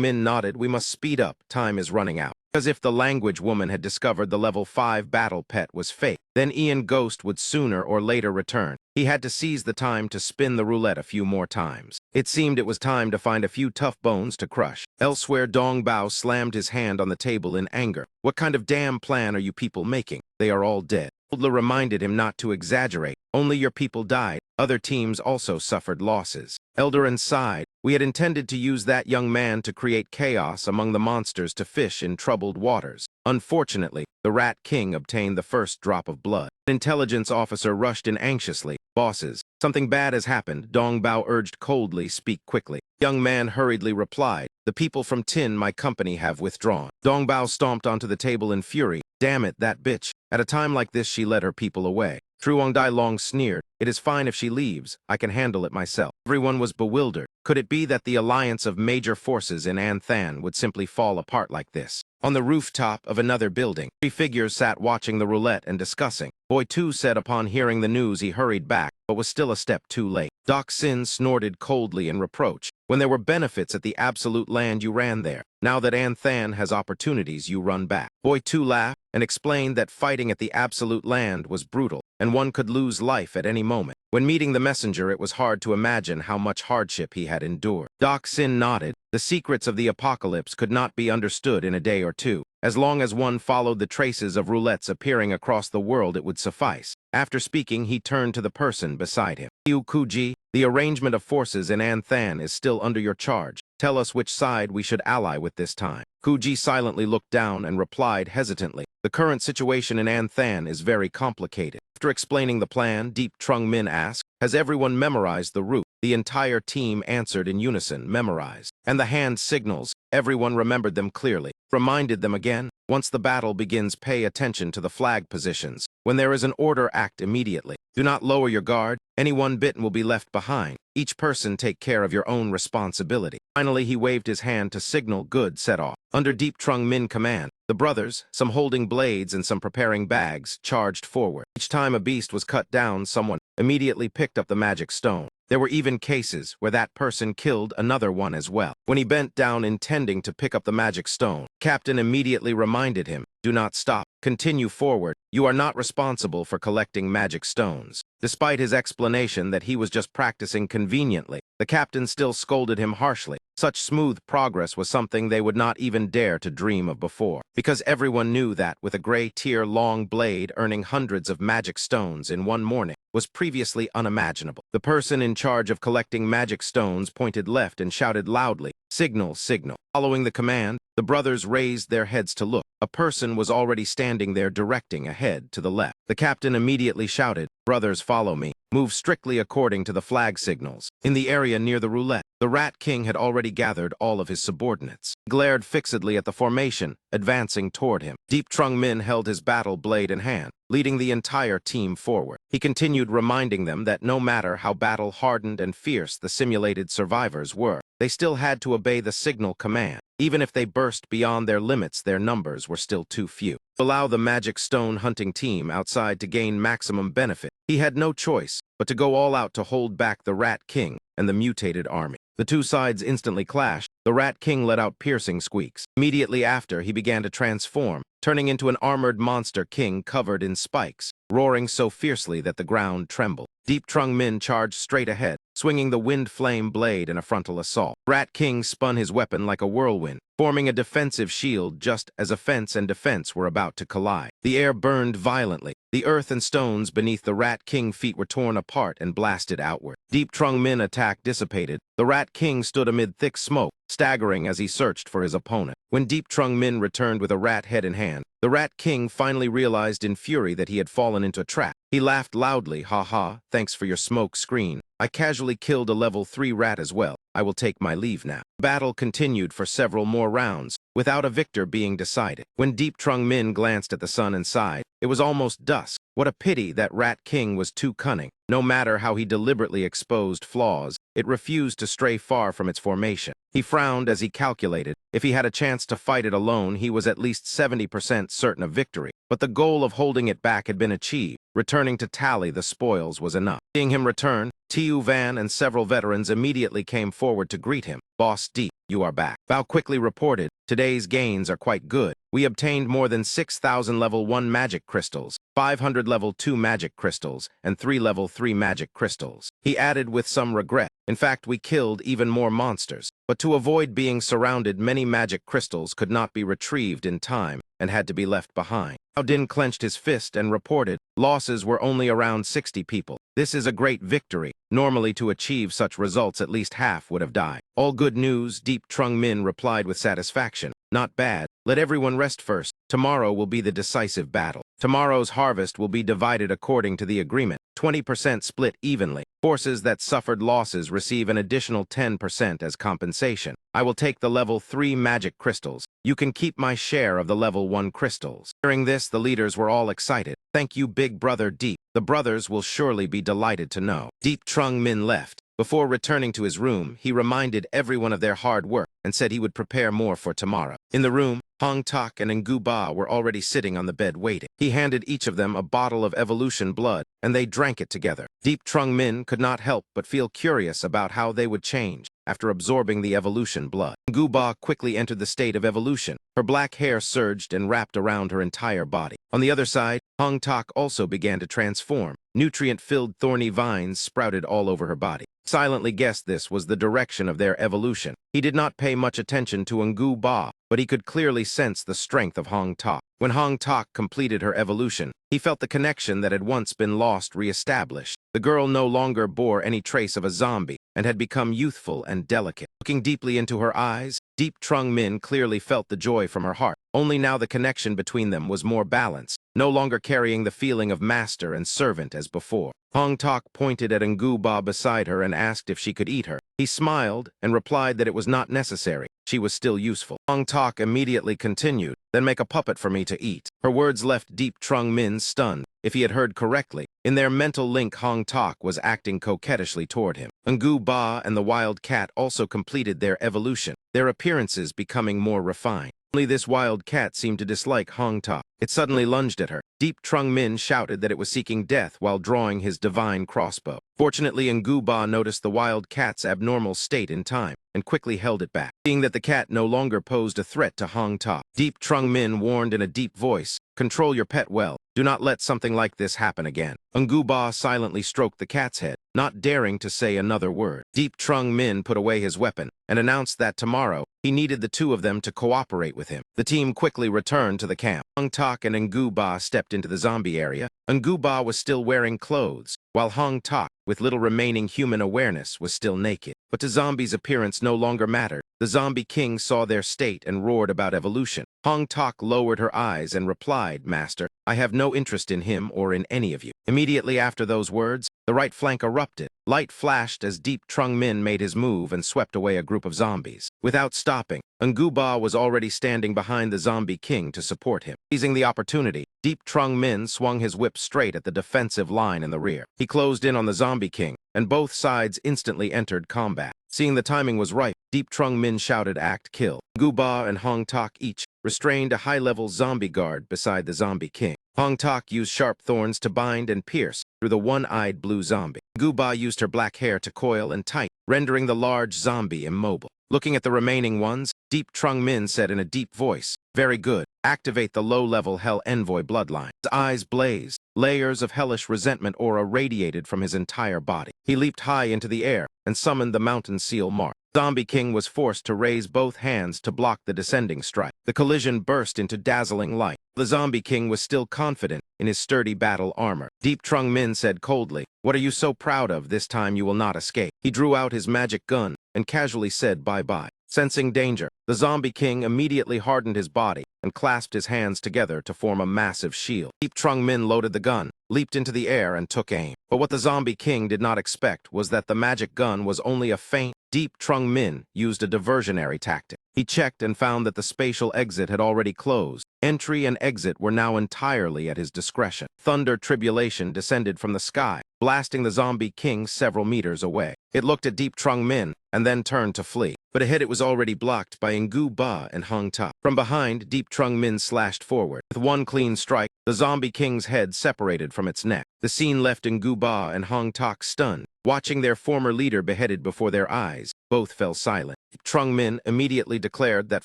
Min nodded, "We must speed up, time is running out." As if the language woman had discovered the level 5 battle pet was fake, then Ian Ghost would sooner or later return. He had to seize the time to spin the roulette a few more times. It seemed it was time to find a few tough bones to crush. Elsewhere, Dong Bao slammed his hand on the table in anger. "What kind of damn plan are you people making? They are all dead." Oldla reminded him not to exaggerate. "Only your people died. Other teams also suffered losses." Eldarin sighed. "We had intended to use that young man to create chaos among the monsters to fish in troubled waters. Unfortunately, the Rat King obtained the first drop of blood." An intelligence officer rushed in anxiously. "Bosses, something bad has happened," Dong Bao urged coldly. "Speak quickly." The young man hurriedly replied, "The people from Tin, my company, have withdrawn." Dong Bao stomped onto the table in fury. "Damn it, that bitch. At a time like this, she led her people away." Truong Dai Long sneered, "It is fine if she leaves. I can handle it myself." Everyone was bewildered. Could it be that the alliance of major forces in Anthan would simply fall apart like this? On the rooftop of another building, 3 figures sat watching the roulette and discussing. Boy 2 said upon hearing the news he hurried back, but was still a step too late. Doc Sin snorted coldly in reproach. "When there were benefits at the absolute land, you ran there. Now that Anthan has opportunities, you run back." Boy 2 laughed and explained that fighting at the absolute land was brutal, and one could lose life at any moment. When meeting the messenger, it was hard to imagine how much hardship he had endured. Doc Sin nodded. The secrets of the apocalypse could not be understood in a day or two. As long as one followed the traces of roulettes appearing across the world, it would suffice. After speaking, he turned to the person beside him. "Yu Kuji, the arrangement of forces in Anthan is still under your charge. Tell us which side we should ally with this time." Kuji silently looked down and replied hesitantly, "The current situation in Anthan is very complicated." After explaining the plan, Deep Trung Min asked, "Has everyone memorized the route?" The entire team answered in unison, "Memorized." And the hand signals, everyone remembered them clearly. Reminded them again, "Once the battle begins, pay attention to the flag positions. When there is an order, act immediately. Do not lower your guard. Anyone bitten will be left behind. Each person take care of your own responsibility." Finally, he waved his hand to signal good set off. Under Deep Trung Min command, the brothers, some holding blades and some preparing bags, charged forward. Each time a beast was cut down, someone immediately picked up the magic stone. There were even cases where that person killed another one as well. When he bent down intending to pick up the magic stone, Captain immediately reminded him, "Do not stop. Continue forward. You are not responsible for collecting magic stones." Despite his explanation that he was just practicing conveniently, the captain still scolded him harshly. Such smooth progress was something they would not even dare to dream of before, because everyone knew that with a gray tier-long blade earning hundreds of magic stones in one morning was previously unimaginable. The person in charge of collecting magic stones pointed left and shouted loudly, "Signal, signal." Following the command, the brothers raised their heads to look. A person was already standing there directing ahead to the left. The captain immediately shouted, "Brothers, follow me. Move strictly according to the flag signals." In the area near the roulette, the Rat King had already gathered all of his subordinates. He glared fixedly at the formation, advancing toward him. Deep Trung Min held his battle blade in hand, leading the entire team forward. He continued reminding them that no matter how battle-hardened and fierce the simulated survivors were, they still had to obey the signal command. Even if they burst beyond their limits, their numbers were still too few. To allow the magic stone hunting team outside to gain maximum benefit, he had no choice but to go all out to hold back the Rat King and the mutated army. The two sides instantly clashed. The Rat King let out piercing squeaks. Immediately after, he began to transform, turning into an armored monster king covered in spikes, roaring so fiercely that the ground trembled. Deep Trung Min charged straight ahead, swinging the wind flame blade in a frontal assault. Rat King spun his weapon like a whirlwind, forming a defensive shield just as offense and defense were about to collide. The air burned violently. The earth and stones beneath the Rat King feet were torn apart and blasted outward. Deep Trung Min attack dissipated. The Rat King stood amid thick smoke, staggering as he searched for his opponent. When Deep Trung Min returned with a rat head in hand, the Rat King finally realized in fury that he had fallen into a trap. He laughed loudly, "Ha ha, thanks for your smoke screen. I casually killed a level 3 rat as well. I will take my leave now." Battle continued for several more rounds, without a victor being decided. When Deep Trung Min glanced at the sun and sighed, it was almost dusk. What a pity that Rat King was too cunning. No matter how he deliberately exposed flaws, it refused to stray far from its formation. He frowned as he calculated. If he had a chance to fight it alone, he was at least 70% certain of victory. But the goal of holding it back had been achieved. Returning to tally the spoils was enough. Seeing him return, Tiu Van and several veterans immediately came forward to greet him. "Boss Deep, you are back." Bao quickly reported, "Today's gains are quite good. We obtained more than 6,000 level 1 magic crystals, 500 level 2 magic crystals, and 3 level 3 magic crystals." He added with some regret, "In fact, we killed even more monsters. But to avoid being surrounded, many magic crystals could not be retrieved in time and had to be left behind." Bao Din clenched his fist and reported, "Losses were only around 60 people. This is a great victory. Normally, to achieve such results, at least half would have died." "All good news," Deep Trung Min replied with satisfaction. "Not bad. Let everyone rest first. Tomorrow will be the decisive battle. Tomorrow's harvest will be divided according to the agreement, 20% split evenly. Forces that suffered losses receive an additional 10% as compensation. I will take the level 3 magic crystals. You can keep my share of the level 1 crystals." Hearing this, the leaders were all excited. "Thank you, big brother Deep. The brothers will surely be delighted to know." Deep Trung Min left. Before returning to his room, he reminded everyone of their hard work and said he would prepare more for tomorrow. In the room, Hong Tak and Ngu Ba were already sitting on the bed waiting. He handed each of them a bottle of evolution blood, and they drank it together. Deep Trung Min could not help but feel curious about how they would change after absorbing the evolution blood. Ngu Ba quickly entered the state of evolution. Her black hair surged and wrapped around her entire body. On the other side, Hong Tak also began to transform. Nutrient-filled thorny vines sprouted all over her body. Silently guessed this was the direction of their evolution. He did not pay much attention to Ngu Ba, but he could clearly sense the strength of Hong Tak. When Hong Tak completed her evolution, he felt the connection that had once been lost re-established. The girl no longer bore any trace of a zombie and had become youthful and delicate. Looking deeply into her eyes, Deep Trung Min clearly felt the joy from her heart. Only now the connection between them was more balanced, no longer carrying the feeling of master and servant as before. Hong Tak pointed at Ngu Ba beside her and asked if she could eat her. He smiled and replied that it was not necessary. She was still useful. Hong Tak immediately continued, "Then make a puppet for me to eat." Her words left Deep Trung Min stunned. If he had heard correctly, in their mental link, Hong Tak was acting coquettishly toward him. Ngu Ba and the wild cat also completed their evolution, their appearances becoming more refined. Only this wild cat seemed to dislike Hong Tak. It suddenly lunged at her. Deep Trung Min shouted that it was seeking death while drawing his divine crossbow. Fortunately, Ngu Ba noticed the wild cat's abnormal state in time and quickly held it back. Seeing that the cat no longer posed a threat to Hong Tak, Deep Trung Min warned in a deep voice, "Control your pet well. Do not let something like this happen again." Ngu Ba silently stroked the cat's head, not daring to say another word. Deep Trung Min put away his weapon and announced that tomorrow he needed the two of them to cooperate with him. The team quickly returned to the camp. Hong Tak and Ngu Ba stepped into the zombie area. Ngu Ba was still wearing clothes, while Hong Tak, with little remaining human awareness, was still naked. But to zombies' appearance no longer mattered. The zombie king saw their state and roared about evolution. Hong Tak lowered her eyes and replied, "Master, I have no interest in him or in any of you." Immediately after those words, the right flank erupted. Light flashed as Deep Trung Min made his move and swept away a group of zombies. Without stopping, Ngu Ba was already standing behind the zombie king to support him. Seizing the opportunity, Deep Trung Min swung his whip straight at the defensive line in the rear. He closed in on the zombie king, and both sides instantly entered combat. Seeing the timing was right, Deep Trung Min shouted, "Act kill." Ngu Ba and Hong Tak each restrained a high-level zombie guard beside the zombie king. Hong Tak used sharp thorns to bind and pierce through the one-eyed blue zombie. Ngu Ba used her black hair to coil and tighten, rendering the large zombie immobile. Looking at the remaining ones, Deep Trung Min said in a deep voice. Very good. Activate the low-level Hell Envoy bloodline. His eyes blazed. Layers of hellish resentment aura radiated from his entire body. He leaped high into the air and summoned the Mountain Seal Mark. Zombie King was forced to raise both hands to block the descending strike. The collision burst into dazzling light. The Zombie King was still confident in his sturdy battle armor. Deep Trung Min said coldly, "What are you so proud of? This time you will not escape." He drew out his magic gun and casually said bye-bye. Sensing danger, the Zombie King immediately hardened his body and clasped his hands together to form a massive shield. Deep Trung Min loaded the gun, leaped into the air, and took aim. But what the Zombie King did not expect was that the magic gun was only a feint. Deep Trung Min used a diversionary tactic. He checked and found that the spatial exit had already closed. Entry and exit were now entirely at his discretion. Thunder tribulation descended from the sky, blasting the Zombie King several meters away. It looked at Deep Trung Min and then turned to flee. But ahead it was already blocked by Ngu Ba and Hong Ta. From behind, Deep Trung Min slashed forward. With one clean strike, the Zombie King's head separated from its neck. The scene left Ngu Ba and Hong Ta stunned. Watching their former leader beheaded before their eyes, both fell silent. Trung Min immediately declared that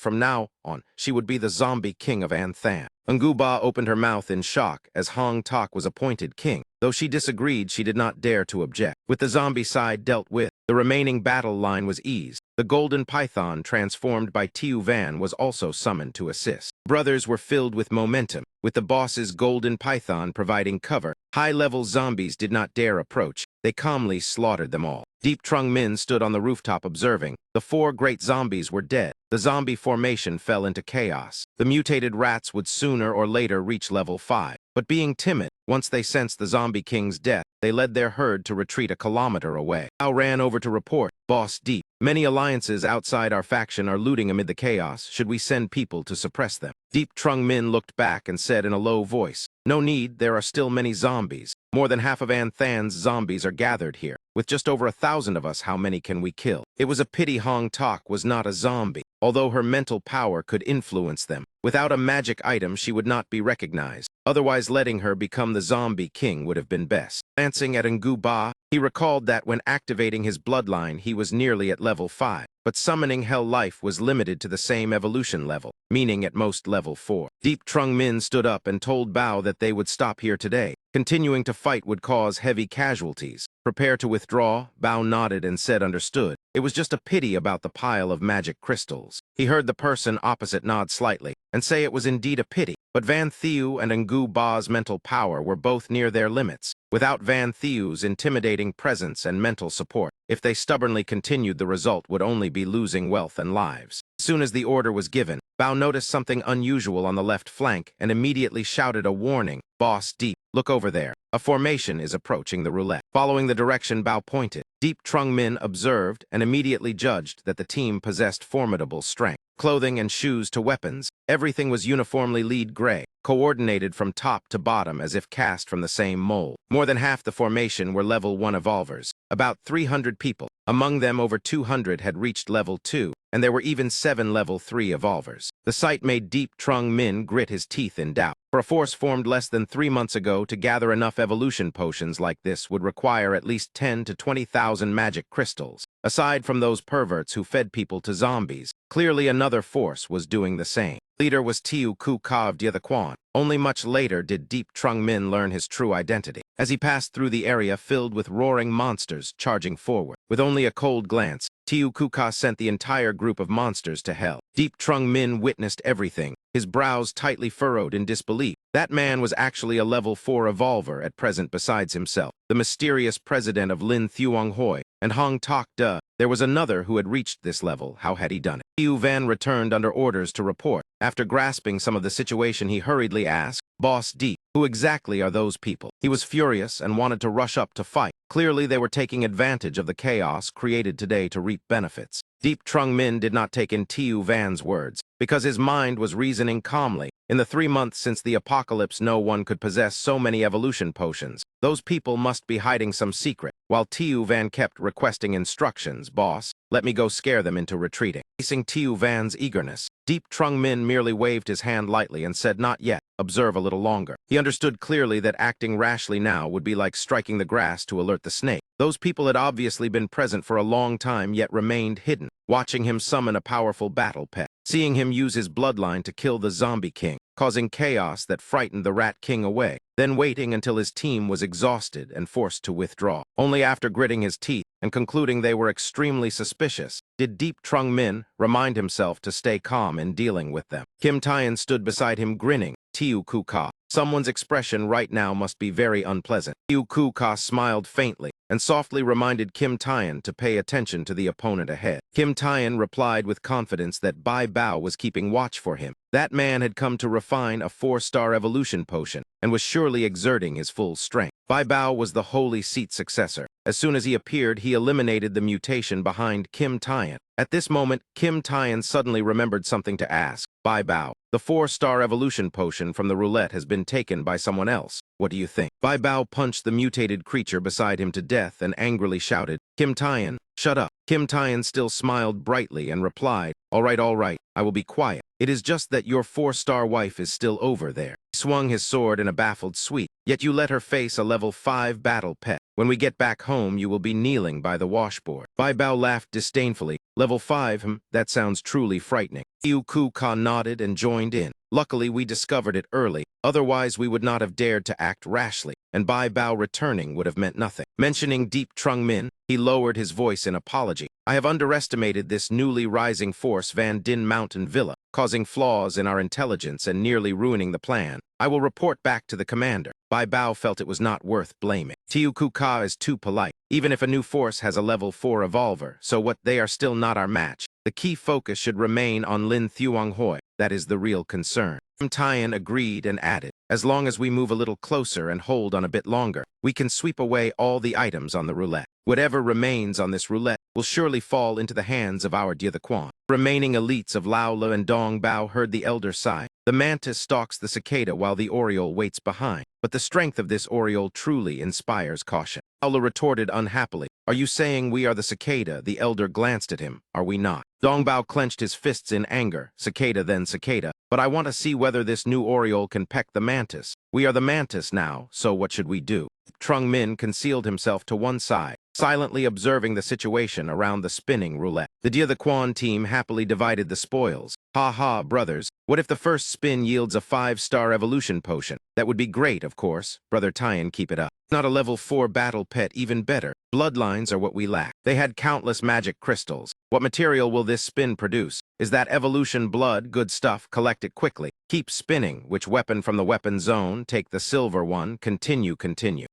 from now on, she would be the Zombie King of Anthan. Ngu Ba opened her mouth in shock as Hong Tak was appointed king. Though she disagreed, she did not dare to object. With the zombie side dealt with, the remaining battle line was eased. The Golden Python, transformed by Tiu Van, was also summoned to assist. Brothers were filled with momentum, with the boss's Golden Python providing cover. High-level zombies did not dare approach. They calmly slaughtered them all. Deep Trung Min stood on the rooftop observing. The 4 great zombies were dead. The zombie formation fell into chaos. The mutated rats would sooner or later reach level 5. But being timid, once they sensed the Zombie King's death, they led their herd to retreat a kilometer away. Bao ran over to report, "Boss Deep, many alliances outside our faction are looting amid the chaos. Should we send people to suppress them?" Deep Trung Min looked back and said in a low voice, "No need, there are still many zombies. More than half of Anthan's zombies are gathered here. With just over 1,000 of us, how many can we kill?" It was a pity Hong Tak was not a zombie, although her mental power could influence them. Without a magic item, she would not be recognized. Otherwise, letting her become the Zombie King would have been best. Glancing at Ngu Ba, he recalled that when activating his bloodline, he was nearly at level 5. But summoning Hell Life was limited to the same evolution level, meaning at most level 4. Deep Trung Min stood up and told Bao that they would stop here today. Continuing to fight would cause heavy casualties. Prepare to withdraw, Bao nodded and said understood. It was just a pity about the pile of magic crystals. He heard the person opposite nod slightly and say it was indeed a pity. But Van Thieu and Ngu Ba's mental power were both near their limits. Without Van Thieu's intimidating presence and mental support, if they stubbornly continued, the result would only be losing wealth and lives. As soon as the order was given, Bao noticed something unusual on the left flank and immediately shouted a warning. "Boss Deep, look over there. A formation is approaching the roulette." Following the direction Bao pointed, Deep Trung Min observed and immediately judged that the team possessed formidable strength. Clothing and shoes to weapons, everything was uniformly lead gray, coordinated from top to bottom as if cast from the same mold. More than half the formation were level 1 evolvers, about 300 people. Among them, over 200 had reached level 2, and there were even 7 level 3 evolvers. The sight made Deep Trung Min grit his teeth in doubt. For a force formed less than 3 months ago to gather enough evolution potions like this would require at least 10 to 20,000 magic crystals. Aside from those perverts who fed people to zombies, clearly another force was doing the same. Leader was Tiu Ku Ka of Diethaquan. Only much later did Deep Trung Min learn his true identity, as he passed through the area filled with roaring monsters charging forward. With only a cold glance, Tiu Ku Ka sent the entire group of monsters to hell. Deep Trung Min witnessed everything, his brows tightly furrowed in disbelief. That man was actually a level 4 evolver at present besides himself, the mysterious president of Lin Thuong Hoi, and Hong Tak Da. There was another who had reached this level. How had he done it? Tiu Van returned under orders to report. After grasping some of the situation, he hurriedly asked, "Boss Deep, who exactly are those people?" He was furious and wanted to rush up to fight. Clearly, they were taking advantage of the chaos created today to reap benefits. Deep Trung Min did not take in Tiu Van's words, because his mind was reasoning calmly. In the 3 months since the apocalypse, no one could possess so many evolution potions. Those people must be hiding some secret. While Tiu Van kept requesting instructions, "Boss, let me go scare them into retreating." Facing Tiu Van's eagerness, Deep Trung Min merely waved his hand lightly and said, "Not yet. Observe a little longer." He understood clearly that acting rashly now would be like striking the grass to alert the snake. Those people had obviously been present for a long time yet remained hidden, watching him summon a powerful battle pet, seeing him use his bloodline to kill the zombie king, causing chaos that frightened the rat king away, then waiting until his team was exhausted and forced to withdraw. Only after gritting his teeth and concluding they were extremely suspicious, did Deep Trung Min remind himself to stay calm in dealing with them. Kim Taeyan stood beside him grinning. Tiu Ku Ka. Someone's expression right now must be very unpleasant. Tiu Ku Ka smiled faintly and softly reminded Kim Taeyan to pay attention to the opponent ahead. Kim Taeyan replied with confidence that Bai Bao was keeping watch for him. That man had come to refine a 4-star evolution potion and was surely exerting his full strength. Bai Bao was the Holy Seat successor. As soon as he appeared, he eliminated the mutation behind Kim Taeyan. At this moment, Kim Taeyan suddenly remembered something to ask. Bai Bao, the 4-star evolution potion from the roulette has been taken by someone else. What do you think? Bai Bao punched the mutated creature beside him to death and angrily shouted, Kim Taeyan, shut up. Kim Taeyan still smiled brightly and replied, all right, I will be quiet. It is just that your 4-star wife is still over there. He swung his sword in a baffled sweep, yet you let her face a level 5 battle pet. When we get back home, you will be kneeling by the washboard. Bai Bao laughed disdainfully. Level 5, that sounds truly frightening. Tiu Ku Ka nodded and joined in. Luckily, we discovered it early. Otherwise, we would not have dared to act rashly, and Bai Bao returning would have meant nothing. Mentioning Deep Trung Min, he lowered his voice in apology. I have underestimated this newly rising force Van Din Mountain Villa, causing flaws in our intelligence and nearly ruining the plan. I will report back to the commander. Bai Bao felt it was not worth blaming. Tiu Ku Ka is too polite, even if a new force has a level 4 evolver, so what they are still not our match. The key focus should remain on Lin Thuong Hoi. That is the real concern. Kim Taeyan agreed and added, as long as we move a little closer and hold on a bit longer, we can sweep away all the items on the roulette. Whatever remains on this roulette will surely fall into the hands of our Dia the Quan. Remaining elites of Laola and Dong Bao heard the elder sigh. The mantis stalks the cicada while the oriole waits behind, but the strength of this oriole truly inspires caution. Laola retorted unhappily, are you saying we are the cicada? The elder glanced at him. Are we not? Dong Bao clenched his fists in anger. Cicada then cicada, but I want to see whether this new oriole can peck the mantis. We are the mantis now, so what should we do? Trung Min concealed himself to one side, silently observing the situation around the spinning roulette. The Dia the Quan team happily divided the spoils. Ha ha, brothers, what if the first spin yields a 5-star evolution potion? That would be great, of course. Brother Taeyan, keep it up. Not a level 4 battle pet, even better. Bloodlines are what we lack. They had countless magic crystals. What material will this spin produce? Is that evolution blood? Good stuff. Collect it quickly. Keep spinning. Which weapon from the weapon zone? Take the silver one. Continue.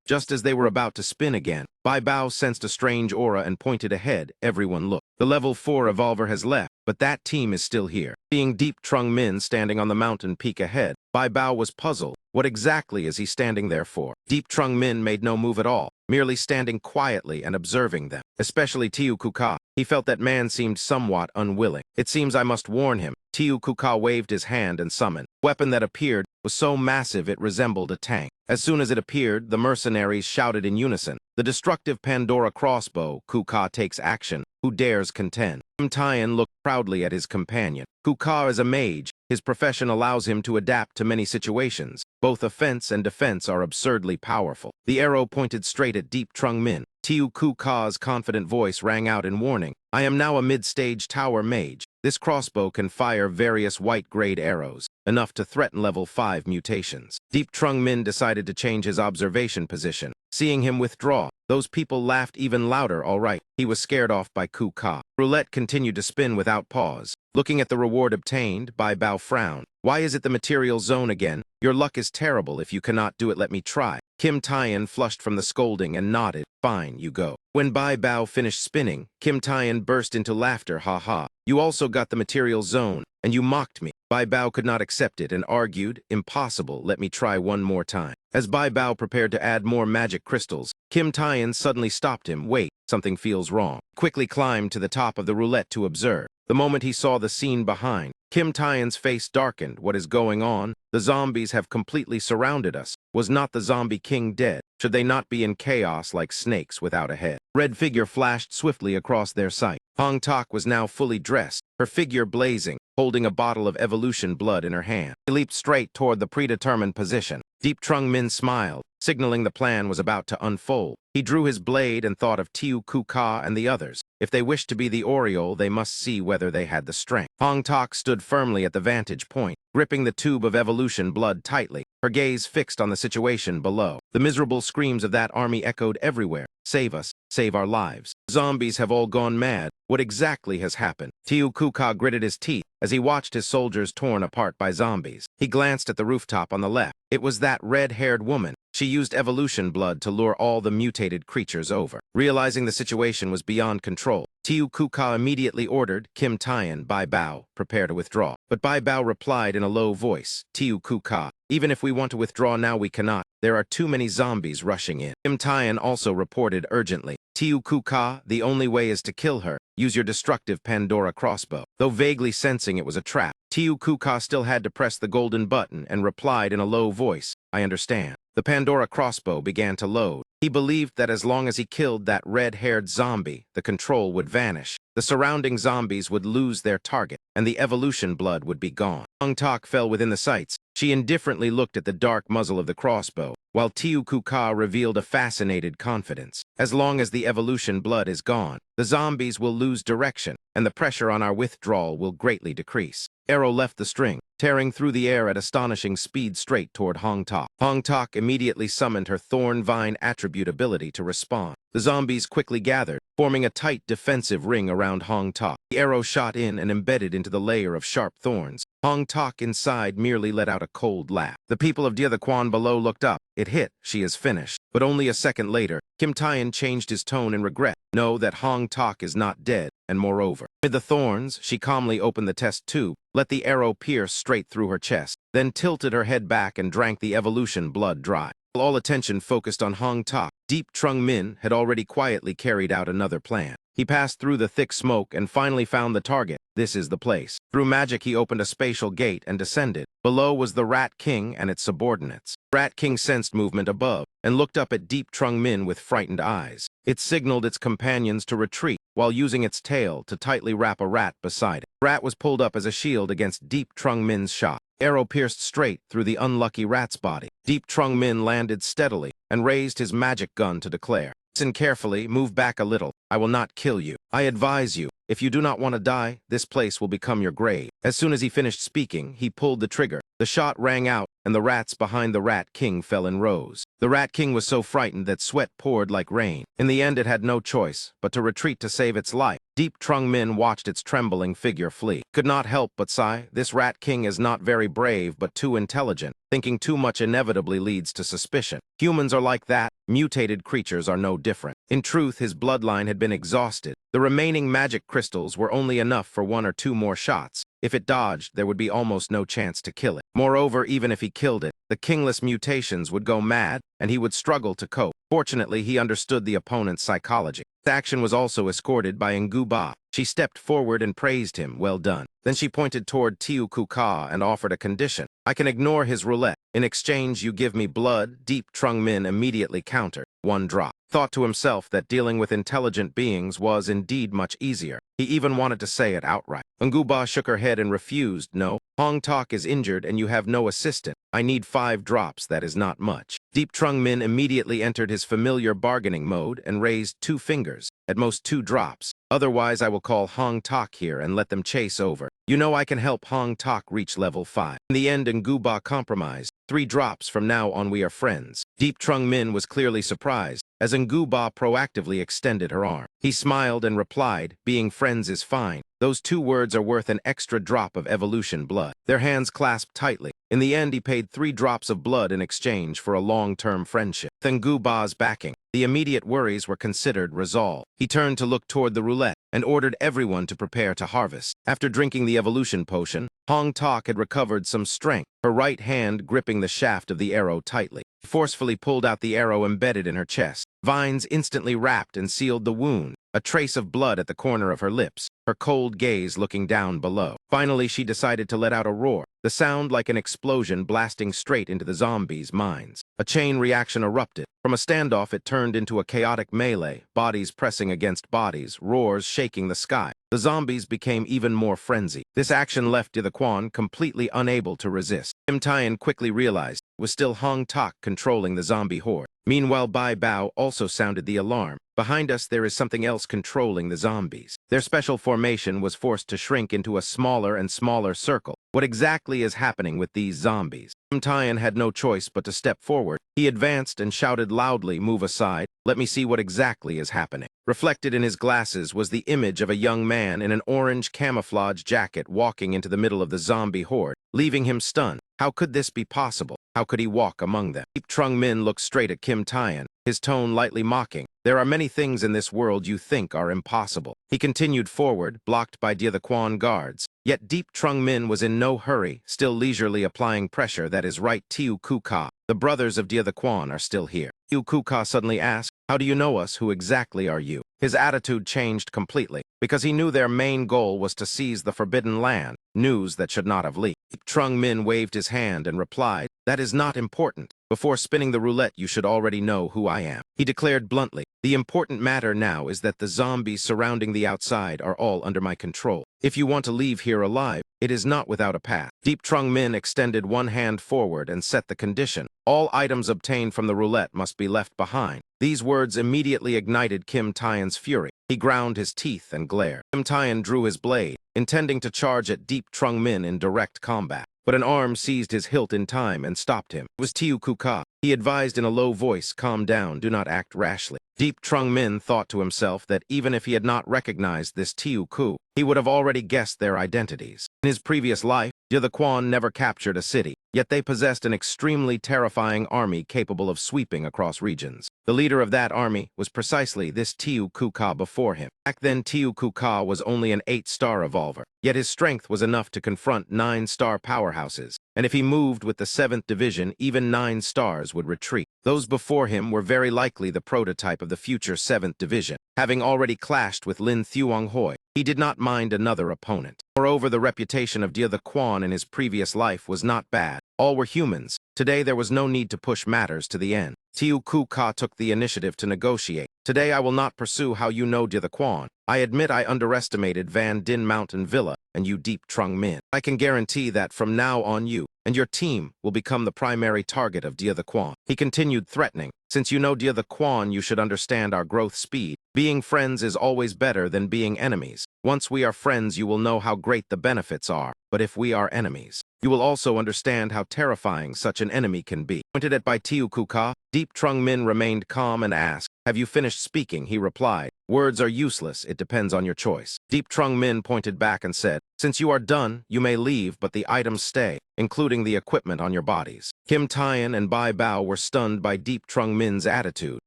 Just as they were about to spin again, Bai Bao sensed a strange aura and pointed ahead. Everyone looked. The level 4 evolver has left, but that team is still here. Seeing Deep Trung Min standing on the mountain peak ahead, Bai Bao was puzzled. What exactly is he standing there for? Deep Trung Min made no move at all, merely standing quietly and observing them, especially Tiu Ku Ka. He felt that man seemed somewhat unwilling. It seems I must warn him. Tiu Ku Ka waved his hand and summoned. The weapon that appeared was so massive it resembled a tank. As soon as it appeared, the mercenaries shouted in unison. The destructive Pandora crossbow. Ku Ka takes action. Who dares contend? Kim Taeyan looked proudly at his companion. Ku Ka is a mage. His profession allows him to adapt to many situations. Both offense and defense are absurdly powerful. The arrow pointed straight at Deep Trung Min. Tiu Ku Ka's confident voice rang out in warning. I am now a mid-stage tower mage. This crossbow can fire various white-grade arrows, enough to threaten level 5 mutations. Deep Trung Min decided to change his observation position. Seeing him withdraw, those people laughed even louder. All right, he was scared off by Ku Ka. Roulette continued to spin without pause. Looking at the reward obtained, Bai Bao frowned. Why is it the material zone again? Your luck is terrible. If you cannot do it, let me try. Kim Taeyan flushed from the scolding and nodded. Fine, you go. When Bai Bao finished spinning, Kim Taeyan burst into laughter. Ha ha. You also got the material zone, and you mocked me. Bai Bao could not accept it and argued, impossible, let me try one more time. As Bai Bao prepared to add more magic crystals, Kim Taeyan suddenly stopped him. Wait, something feels wrong. Quickly climbed to the top of the roulette to observe. The moment he saw the scene behind, Kim Taeyan's face darkened. What is going on? The zombies have completely surrounded us. Was not the zombie king dead? Should they not be in chaos like snakes without a head? Red figure flashed swiftly across their sight. Hong Tak was now fully dressed, her figure blazing, holding a bottle of evolution blood in her hand. He leaped straight toward the predetermined position. Deep Trung Min smiled, signaling the plan was about to unfold. He drew his blade and thought of Tiu Kuka and the others. If they wished to be the Oriole, they must see whether they had the strength. Hong Tak stood firmly at the vantage point, gripping the tube of evolution blood tightly, her gaze fixed on the situation below. The miserable screams of that army echoed everywhere. Save us, save our lives. Zombies have all gone mad. What exactly has happened? Tiu Kuka gritted his teeth as he watched his soldiers torn apart by zombies. He glanced at the rooftop on the left. It was that red-haired woman. She used evolution blood to lure all the mutated creatures over. Realizing the situation was beyond control, Tiu Kuka immediately ordered Kim Taeyan, Bai Bao, prepare to withdraw. But Bai Bao replied in a low voice, Tiu Kuka, even if we want to withdraw now, we cannot. There are too many zombies rushing in. Kim Taeyan also reported urgently, Tiu Kuka, the only way is to kill her. Use your destructive Pandora crossbow. Though vaguely sensing it was a trap, Tiu Kuka still had to press the golden button and replied in a low voice, I understand. The Pandora crossbow began to load. He believed that as long as he killed that red-haired zombie, the control would vanish. The surrounding zombies would lose their target, and the evolution blood would be gone. Hong Tak fell within the sights. She indifferently looked at the dark muzzle of the crossbow, while Tiu Kuka revealed a fascinated confidence. As long as the evolution blood is gone, the zombies will lose direction, and the pressure on our withdrawal will greatly decrease. Arrow left the string, tearing through the air at astonishing speed straight toward Hong Tak. Hong Tak immediately summoned her Thorn Vine attribute ability to respond. The zombies quickly gathered, forming a tight defensive ring around Hong Tak. The arrow shot in and embedded into the layer of sharp thorns. Hong Tak inside merely let out a cold laugh. The people of Diathaquan below looked up. It hit, she is finished. But only a second later, Kim Taeyan changed his tone in regret. Know that Hong Tak is not dead, and moreover, amid the thorns, she calmly opened the test tube, let the arrow pierce straight through her chest, then tilted her head back and drank the evolution blood dry. All attention focused on Hong Tak. Deep Trung Min had already quietly carried out another plan. He passed through the thick smoke and finally found the target. This is the place. Through magic, he opened a spatial gate and descended. Below was the Rat King and its subordinates. Rat King sensed movement above and looked up at Deep Trung Min with frightened eyes. It signaled its companions to retreat while using its tail to tightly wrap a rat beside it. Rat was pulled up as a shield against Deep Trung Min's shot. Arrow pierced straight through the unlucky rat's body. Deep Trung Min landed steadily and raised his magic gun to declare, listen carefully, move back a little. I will not kill you. I advise you, if you do not want to die, this place will become your grave. As soon as he finished speaking, he pulled the trigger. The shot rang out, and the rats behind the Rat King fell in rows. The Rat King was so frightened that sweat poured like rain. In the end, it had no choice but to retreat to save its life. Deep Trung Min watched its trembling figure flee. Could not help but sigh, this Rat King is not very brave but too intelligent. Thinking too much inevitably leads to suspicion. Humans are like that. Mutated creatures are no different. In truth, his bloodline had been exhausted. The remaining magic crystals were only enough for 1 or 2 more shots. If it dodged, there would be almost no chance to kill it. Moreover, even if he killed it, the kingless mutations would go mad, and he would struggle to cope. Fortunately, he understood the opponent's psychology. His action was also escorted by Nguba. She stepped forward and praised him, well done. Then she pointed toward Tiu Kuka and offered a condition. I can ignore his roulette. In exchange, you give me blood. Deep Trung Min immediately countered. 1 drop. Thought to himself that dealing with intelligent beings was indeed much easier. He even wanted to say it outright. Nguba shook her head and refused. No, Hong Tak is injured and you have no assistant. I need 5 drops, that is not much. Deep Trung Min immediately entered his familiar bargaining mode and raised 2 fingers, at most 2 drops. Otherwise, I will call Hong Tak here and let them chase over. You know I can help Hong Tak reach level 5. In the end, Nguba compromised. 3 drops from now on we are friends. Deep Trung Min was clearly surprised, as Nguba proactively extended her arm. He smiled and replied, being friends is fine. Those 2 words are worth an extra drop of evolution blood. Their hands clasped tightly. In the end, he paid 3 drops of blood in exchange for a long-term friendship. With Nguba's backing, the immediate worries were considered resolved. He turned to look toward the roulette and ordered everyone to prepare to harvest. After drinking the evolution potion, Hong Tak had recovered some strength, her right hand gripping the shaft of the arrow tightly. He forcefully pulled out the arrow embedded in her chest. Vines instantly wrapped and sealed the wound, a trace of blood at the corner of her lips, her cold gaze looking down below. Finally, she decided to let out a roar, the sound like an explosion blasting straight into the zombies' minds. A chain reaction erupted. From a standoff, it turned into a chaotic melee, bodies pressing against bodies, roars shaking the sky. The zombies became even more frenzied. This action left Diathaquan completely unable to resist. Kim Taeyan quickly realized it was still Hong Tak controlling the zombie horde. Meanwhile, Bai Bao also sounded the alarm. Behind us, there is something else controlling the zombies. Their special formation was forced to shrink into a smaller and smaller circle. What exactly is happening with these zombies? Kim Tae-in had no choice but to step forward. He advanced and shouted loudly, "Move aside. Let me see what exactly is happening." Reflected in his glasses was the image of a young man in an orange camouflage jacket walking into the middle of the zombie horde, leaving him stunned. How could this be possible? How could he walk among them? Deep Trung Min looked straight at Kim Tae-in, his tone lightly mocking. "There are many things in this world you think are impossible." He continued forward, blocked by Dia the Quan guards. Yet Deep Trung Min was in no hurry, still leisurely applying pressure. "That is right, Tiu Kuka. The brothers of Dia the Quan are still here." Tiu Kuka suddenly asked, "How do you know us? Who exactly are you?" His attitude changed completely, because he knew their main goal was to seize the Forbidden Land, news that should not have leaked. Deep Trung Min waved his hand and replied, "That is not important. Before spinning the roulette, you should already know who I am." He declared bluntly, "The important matter now is that the zombies surrounding the outside are all under my control. If you want to leave here alive, it is not without a path." Deep Trung Min extended one hand forward and set the condition. "All items obtained from the roulette must be left behind." These words immediately ignited Kim Tae-in's fury. He ground his teeth and glared. Kim Tae-in drew his blade, intending to charge at Deep Trung Min in direct combat. But an arm seized his hilt in time and stopped him. It was Tiu Kuka. He advised in a low voice, "Calm down, do not act rashly." Deep Trung Min thought to himself that even if he had not recognized this Tiu Ku, he would have already guessed their identities. In his previous life, Dia the Quan never captured a city, yet they possessed an extremely terrifying army capable of sweeping across regions. The leader of that army was precisely this Tiu Kuka before him. Back then, Tiu Kuka was only an 8-star revolver, yet his strength was enough to confront 9-star powerhouses, and if he moved with the 7th Division, even 9 stars would retreat. Those before him were very likely the prototype of the future 7th Division. Having already clashed with Lin Thuong Hoi, he did not mind another opponent. Moreover, the reputation of Dia the Quan in his previous life was not bad. All were humans. Today there was no need to push matters to the end. Tiu Kuka took the initiative to negotiate. "Today I will not pursue how you know Dia the Quan. I admit I underestimated Van Din Mountain Villa and you Deep Trung Min. I can guarantee that from now on you and your team will become the primary target of Dia the Quan." He continued threatening, "Since you know Dia the Quan, you should understand our growth speed. Being friends is always better than being enemies. Once we are friends, you will know how great the benefits are. But if we are enemies, you will also understand how terrifying such an enemy can be." Pointed at by Tiu Kuka, Deep Trung Min remained calm and asked, "Have you finished speaking?" He replied, "Words are useless. It depends on your choice." Deep Trung Min pointed back and said, "Since you are done, you may leave, but the items stay, including the equipment on your bodies." Kim Tae-in and Bai Bao were stunned by Deep Trung Min's attitude.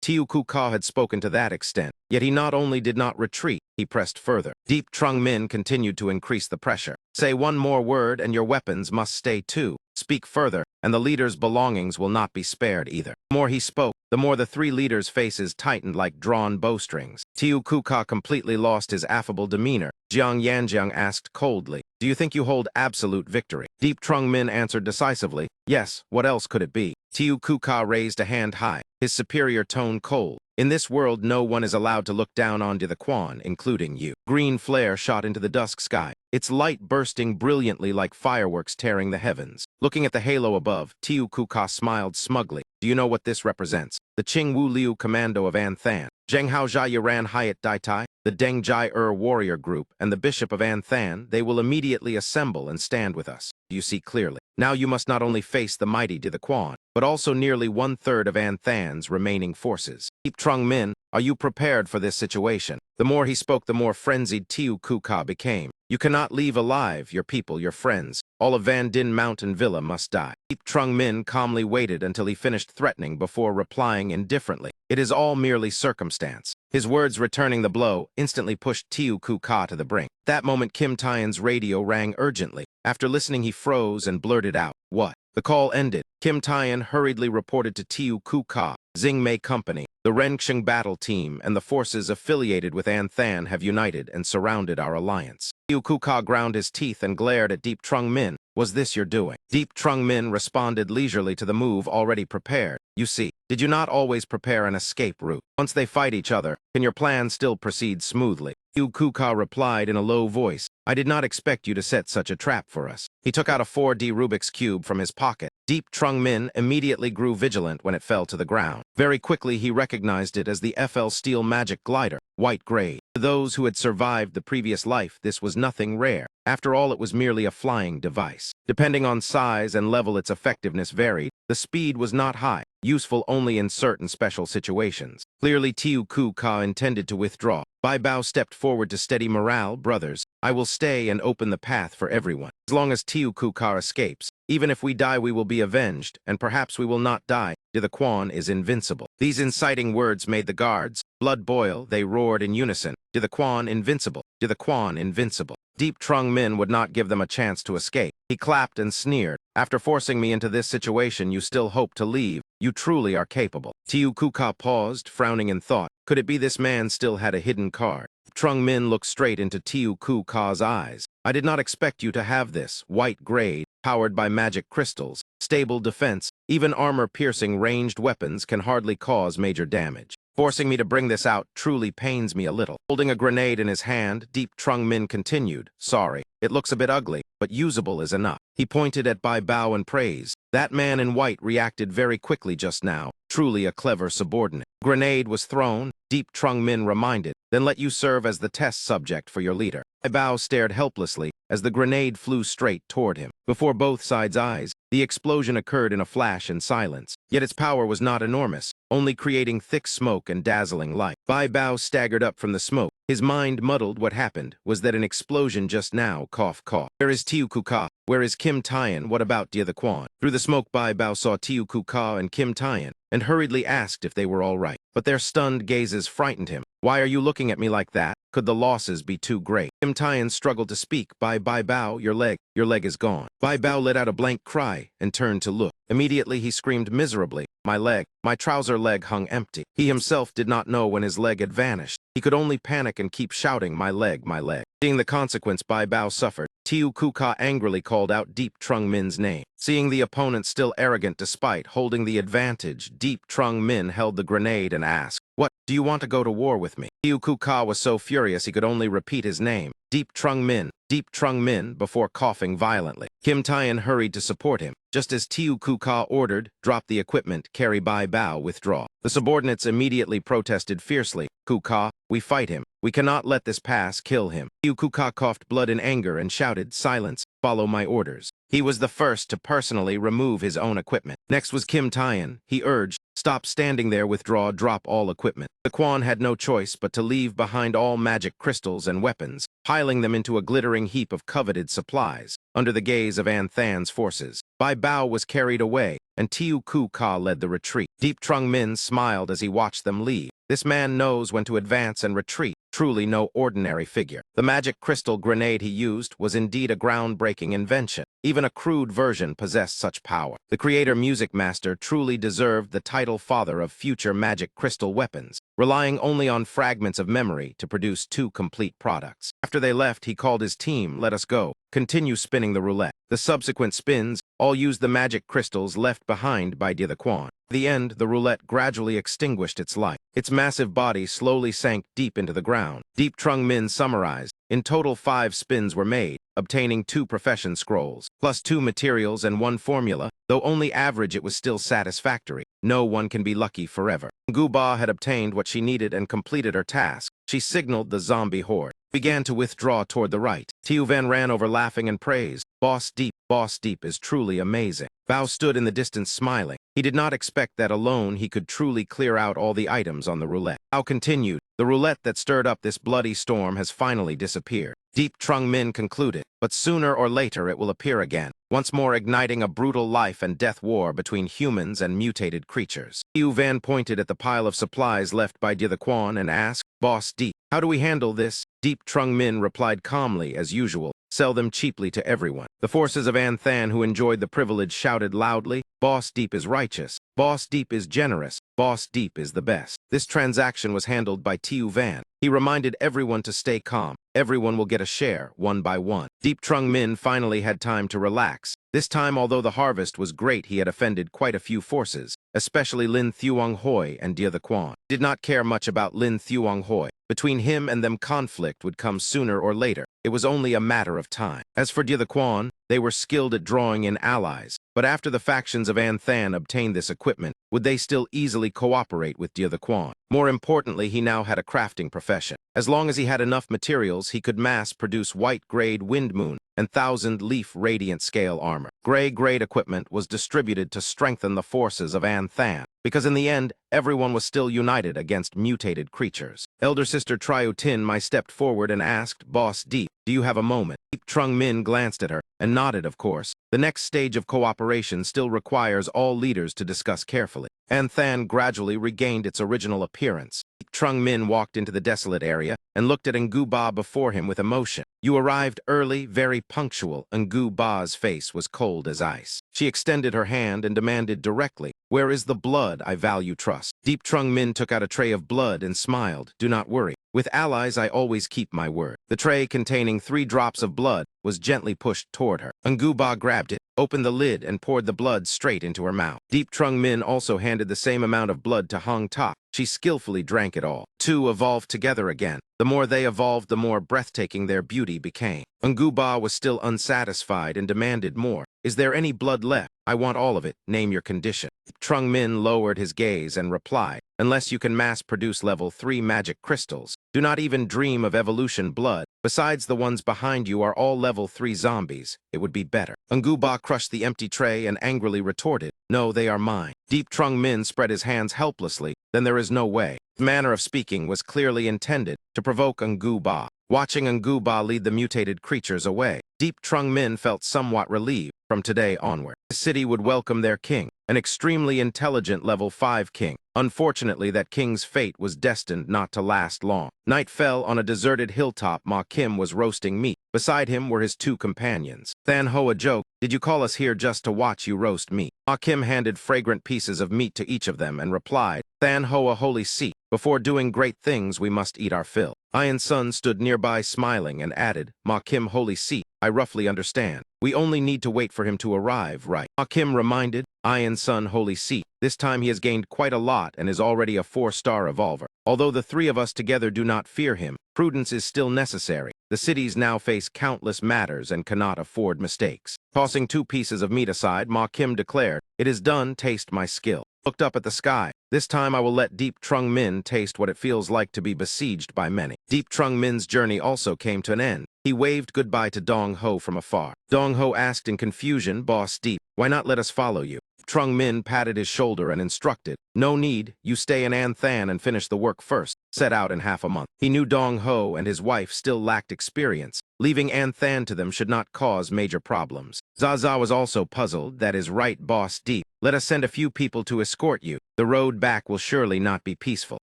Tiu Kuka had spoken to that extent, yet he not only did not retreat, he pressed further. Deep Trung Min continued to increase the pressure. "Say one more word and your weapons must stay too. Speak further, and the leader's belongings will not be spared either." The more he spoke, the more the 3 leaders' faces tightened like drawn bowstrings. Tiu Kuka completely lost his affable demeanor. Jiang Yanjiang asked coldly, "Do you think you hold absolute victory?" Deep Trung Min answered decisively, "Yes, what else could it be?" Tiu Kuka raised a hand high, his superior tone cold. "In this world, no one is allowed to look down on Dia the Quan, including you." Green flare shot into the dusk sky, its light bursting brilliantly like fireworks tearing the heavens. Looking at the halo above, Tiu Kuka smiled smugly. "Do you know what this represents? The Qing Wu Liu commando of Anthan, Zheng Hao Jia Yaran Hayat Dai Tai, the Deng Jai warrior group, and the Bishop of Anthan. They will immediately assemble and stand with us. You see clearly. Now you must not only face the mighty Dia the Quan, but also nearly 1/3 of Anthan's remaining forces. Deep Trung Min, are you prepared for this situation?" The more he spoke, the more frenzied Tiu Kuka became. "You cannot leave alive your people, your friends. All of Van Din Mountain Villa must die." Deep Trung Min calmly waited until he finished threatening before replying indifferently, "It is all merely circumstance." His words returning the blow instantly pushed Tiu Kuka to the brink. At that moment, Kim Tae-in's radio rang urgently. After listening, he froze and blurted out, "What?" The call ended. Kim Tae-in hurriedly reported to Tiu Kuka, Xingmei Company, the Renqing battle team, and the forces affiliated with Anthan have united and surrounded our alliance. Tiu Kuka ground his teeth and glared at Deep Trung Min. "Was this your doing?" Deep Trung Min responded leisurely to the move already prepared. "You see, did you not always prepare an escape route? Once they fight each other, can your plan still proceed smoothly?" Tiu Kuka replied in a low voice, I did not expect you to set such a trap for us. He took out a 4D Rubik's Cube from his pocket. Deep Trung Min immediately grew vigilant when it fell to the ground. Very quickly he recognized it as the FL Steel Magic Glider, white grade. To those who had survived the previous life, this was nothing rare. After all, it was merely a flying device. Depending on size and level, its effectiveness varied. The speed was not high, useful only in certain special situations. Clearly, Tiu Kuka intended to withdraw. Bai Bao stepped forward to steady morale. Brothers, I will stay and open the path for everyone. As long as Tiu Kuka escapes, even if we die, we will be avenged, and perhaps we will not die. The Quan is invincible. These inciting words made the guards blood boil. They roared in unison. The Quan invincible. The Quan invincible. Deep Trung Min would not give them a chance to escape. He clapped and sneered. After forcing me into this situation, you still hope to leave. You truly are capable. Tiu Kuka paused, frowning in thought. Could it be this man still had a hidden card? Trung Min looked straight into Tiu Kuka's eyes. I did not expect you to have this. White grade, powered by magic crystals, stable defense, even armor-piercing ranged weapons can hardly cause major damage. Forcing me to bring this out truly pains me a little. Holding a grenade in his hand, Deep Trung Min continued, Sorry, it looks a bit ugly, but usable is enough. He pointed at Bai Bao and praised. That man in white reacted very quickly just now, truly a clever subordinate. Grenade was thrown, Deep Trung Min reminded, then let you serve as the test subject for your leader. Bai Bao stared helplessly as the grenade flew straight toward him. Before both sides' eyes, the explosion occurred in a flash and silence, yet its power was not enormous, only creating thick smoke and dazzling light. Bai Bao staggered up from the smoke. His mind muddled. What happened was that an explosion just now, cough, cough. Where is Tiu Kuka? Where is Kim Taeyan? What about Dia the Quan? Through the smoke, Bai Bao saw Tiu Kuka and Kim Taeyan, and hurriedly asked if they were all right. But their stunned gazes frightened him. Why are you looking at me like that? Could the losses be too great? Kim Taeyan struggled to speak. Bai Bao, your leg is gone. Bai Bao let out a blank cry and turned to look. Immediately he screamed miserably, my trouser leg hung empty. He himself did not know when his leg had vanished. He could only panic and keep shouting, my leg, my leg. Seeing the consequence, Bai Bao suffered. Tiu Kuka angrily called out Deep Trung Min's name. Seeing the opponent still arrogant despite holding the advantage, Deep Trung Min held the grenade and asked, What, do you want to go to war with me? Tiu Kuka was so furious he could only repeat his name, Deep Trung Min, before coughing violently. Kim Taeyan hurried to support him. Just as Tiu Kuka ordered, drop the equipment, carry Bai Bao, withdraw. The subordinates immediately protested fiercely. Kuka, we fight him. We cannot let this pass, kill him. Tiu Kuka coughed blood in anger and shouted, Silence, follow my orders. He was the first to personally remove his own equipment. Next was Kim Taeyan. He urged, Stop standing there, withdraw, drop all equipment. The Quan had no choice but to leave behind all magic crystals and weapons, piling them into a glittering heap of coveted supplies, under the gaze of An Than's forces. Bai Bao was carried away, and Tiu Kuka led the retreat. Deep Trung Min smiled as he watched them leave. This man knows when to advance and retreat, truly no ordinary figure. The magic crystal grenade he used was indeed a groundbreaking invention. Even a crude version possessed such power. The creator Music Master truly deserved the title father of future magic crystal weapons, relying only on fragments of memory to produce two complete products. After they left, he called his team, Let us go. Continue spinning the roulette. The subsequent spins all used the magic crystals left behind by Dia the Quan. At the end, the roulette gradually extinguished its light. Its massive body slowly sank deep into the ground. Deep Trung Min summarized. In total, 5 spins were made, obtaining 2 profession scrolls, plus 2 materials and 1 formula. Though only average, it was still satisfactory. No one can be lucky forever. Guba had obtained what she needed and completed her task. She signaled the zombie horde. Began to withdraw toward the right. Tiu Van ran over laughing and praised. Boss Deep is truly amazing. Bao stood in the distance smiling. He did not expect that alone he could truly clear out all the items on the roulette. Bao continued. The roulette that stirred up this bloody storm has finally disappeared. Deep Trung Min concluded, but sooner or later it will appear again, once more igniting a brutal life and death war between humans and mutated creatures. Tiu Van pointed at the pile of supplies left by Dia the Quan and asked, Boss Deep, how do we handle this? Deep Trung Min replied calmly, as usual, sell them cheaply to everyone. The forces of An Than, who enjoyed the privilege, shouted loudly, Boss Deep is righteous, Boss Deep is generous, Boss Deep is the best. This transaction was handled by Tiu Van. He reminded everyone to stay calm. Everyone will get a share, one by one. Deep Trung Min finally had time to relax. This time, although the harvest was great, he had offended quite a few forces, especially Lin Thuong Hoi and Dia the Quan. Did not care much about Lin Thuong Hoi. Between him and them conflict would come sooner or later. It was only a matter of time. As for Dia the Quan, they were skilled at drawing in allies, but after the factions of An Than obtained this equipment, would they still easily cooperate with Dia the Quan? More importantly, he now had a crafting profession. As long as he had enough materials, he could mass-produce white-grade wind moon and 1,000-leaf radiant scale armor. Gray-grade equipment was distributed to strengthen the forces of An Than, because in the end, everyone was still united against mutated creatures. Elder Sister Triu Tin Mai stepped forward and asked, "Boss Deep, do you have a moment?" Deep Trung Min glanced at her and nodded, of course. The next stage of cooperation still requires all leaders to discuss carefully. An Than gradually regained its original appearance. Trung Min walked into the desolate area and looked at Ngu Ba before him with emotion. "You arrived early, very punctual." Ngu Ba's face was cold as ice. She extended her hand and demanded directly, "Where is the blood I value trust?" Deep Trung Min took out a tray of blood and smiled. "Do not worry. With allies, I always keep my word." The tray containing 3 drops of blood was gently pushed toward her. Ngu Ba grabbed it, opened the lid, and poured the blood straight into her mouth. Deep Trung Min also handed the same amount of blood to Hong Ta. She skillfully drank it all. 2 evolved together again. The more they evolved, the more breathtaking their beauty became. Ngu Ba was still unsatisfied and demanded more. "Is there any blood left? I want all of it. Name your condition." Trung Min lowered his gaze and replied, "Unless you can mass-produce level 3 magic crystals, do not even dream of evolution blood. Besides, the ones behind you are all level 3 zombies. It would be better." Ngu Ba crushed the empty tray and angrily retorted, "No, they are mine." Deep Trung Min spread his hands helplessly. "Then there is no way." The manner of speaking was clearly intended to provoke Ngu Ba. Watching Ngu Ba lead the mutated creatures away, Deep Trung Min felt somewhat relieved. From today onward, the city would welcome their king, an extremely intelligent level 5 king. Unfortunately, that king's fate was destined not to last long. Night fell on a deserted hilltop. Ma Kim was roasting meat. Beside him were his 2 companions. Than Hoa joked, "Did you call us here just to watch you roast meat?" Ma Kim handed fragrant pieces of meat to each of them and replied, "Than Hoa, holy seat. Before doing great things, we must eat our fill." Ian Sun stood nearby smiling and added, "Ma Kim, holy seat. I roughly understand. We only need to wait for him to arrive, right?" Ma Kim reminded, "Ian Sun, holy seat. This time he has gained quite a lot and is already a 4-star evolver. Although the 3 of us together do not fear him, prudence is still necessary. The cities now face countless matters and cannot afford mistakes." Tossing 2 pieces of meat aside, Ma Kim declared, "It is done. Taste my skill." Looked up at the sky. "This time I will let Deep Trung Min taste what it feels like to be besieged by many." Deep Trung Min's journey also came to an end. He waved goodbye to Dong Ho from afar. Dong Ho asked in confusion, "Boss Deep, why not let us follow you?" Trung Min patted his shoulder and instructed, "No need. You stay in An Than and finish the work first. Set out in half a month." He knew Dong Ho and his wife still lacked experience. Leaving An Than to them should not cause major problems. Zaza was also puzzled. "That is right, Boss Deep. Let us send a few people to escort you. The road back will surely not be peaceful."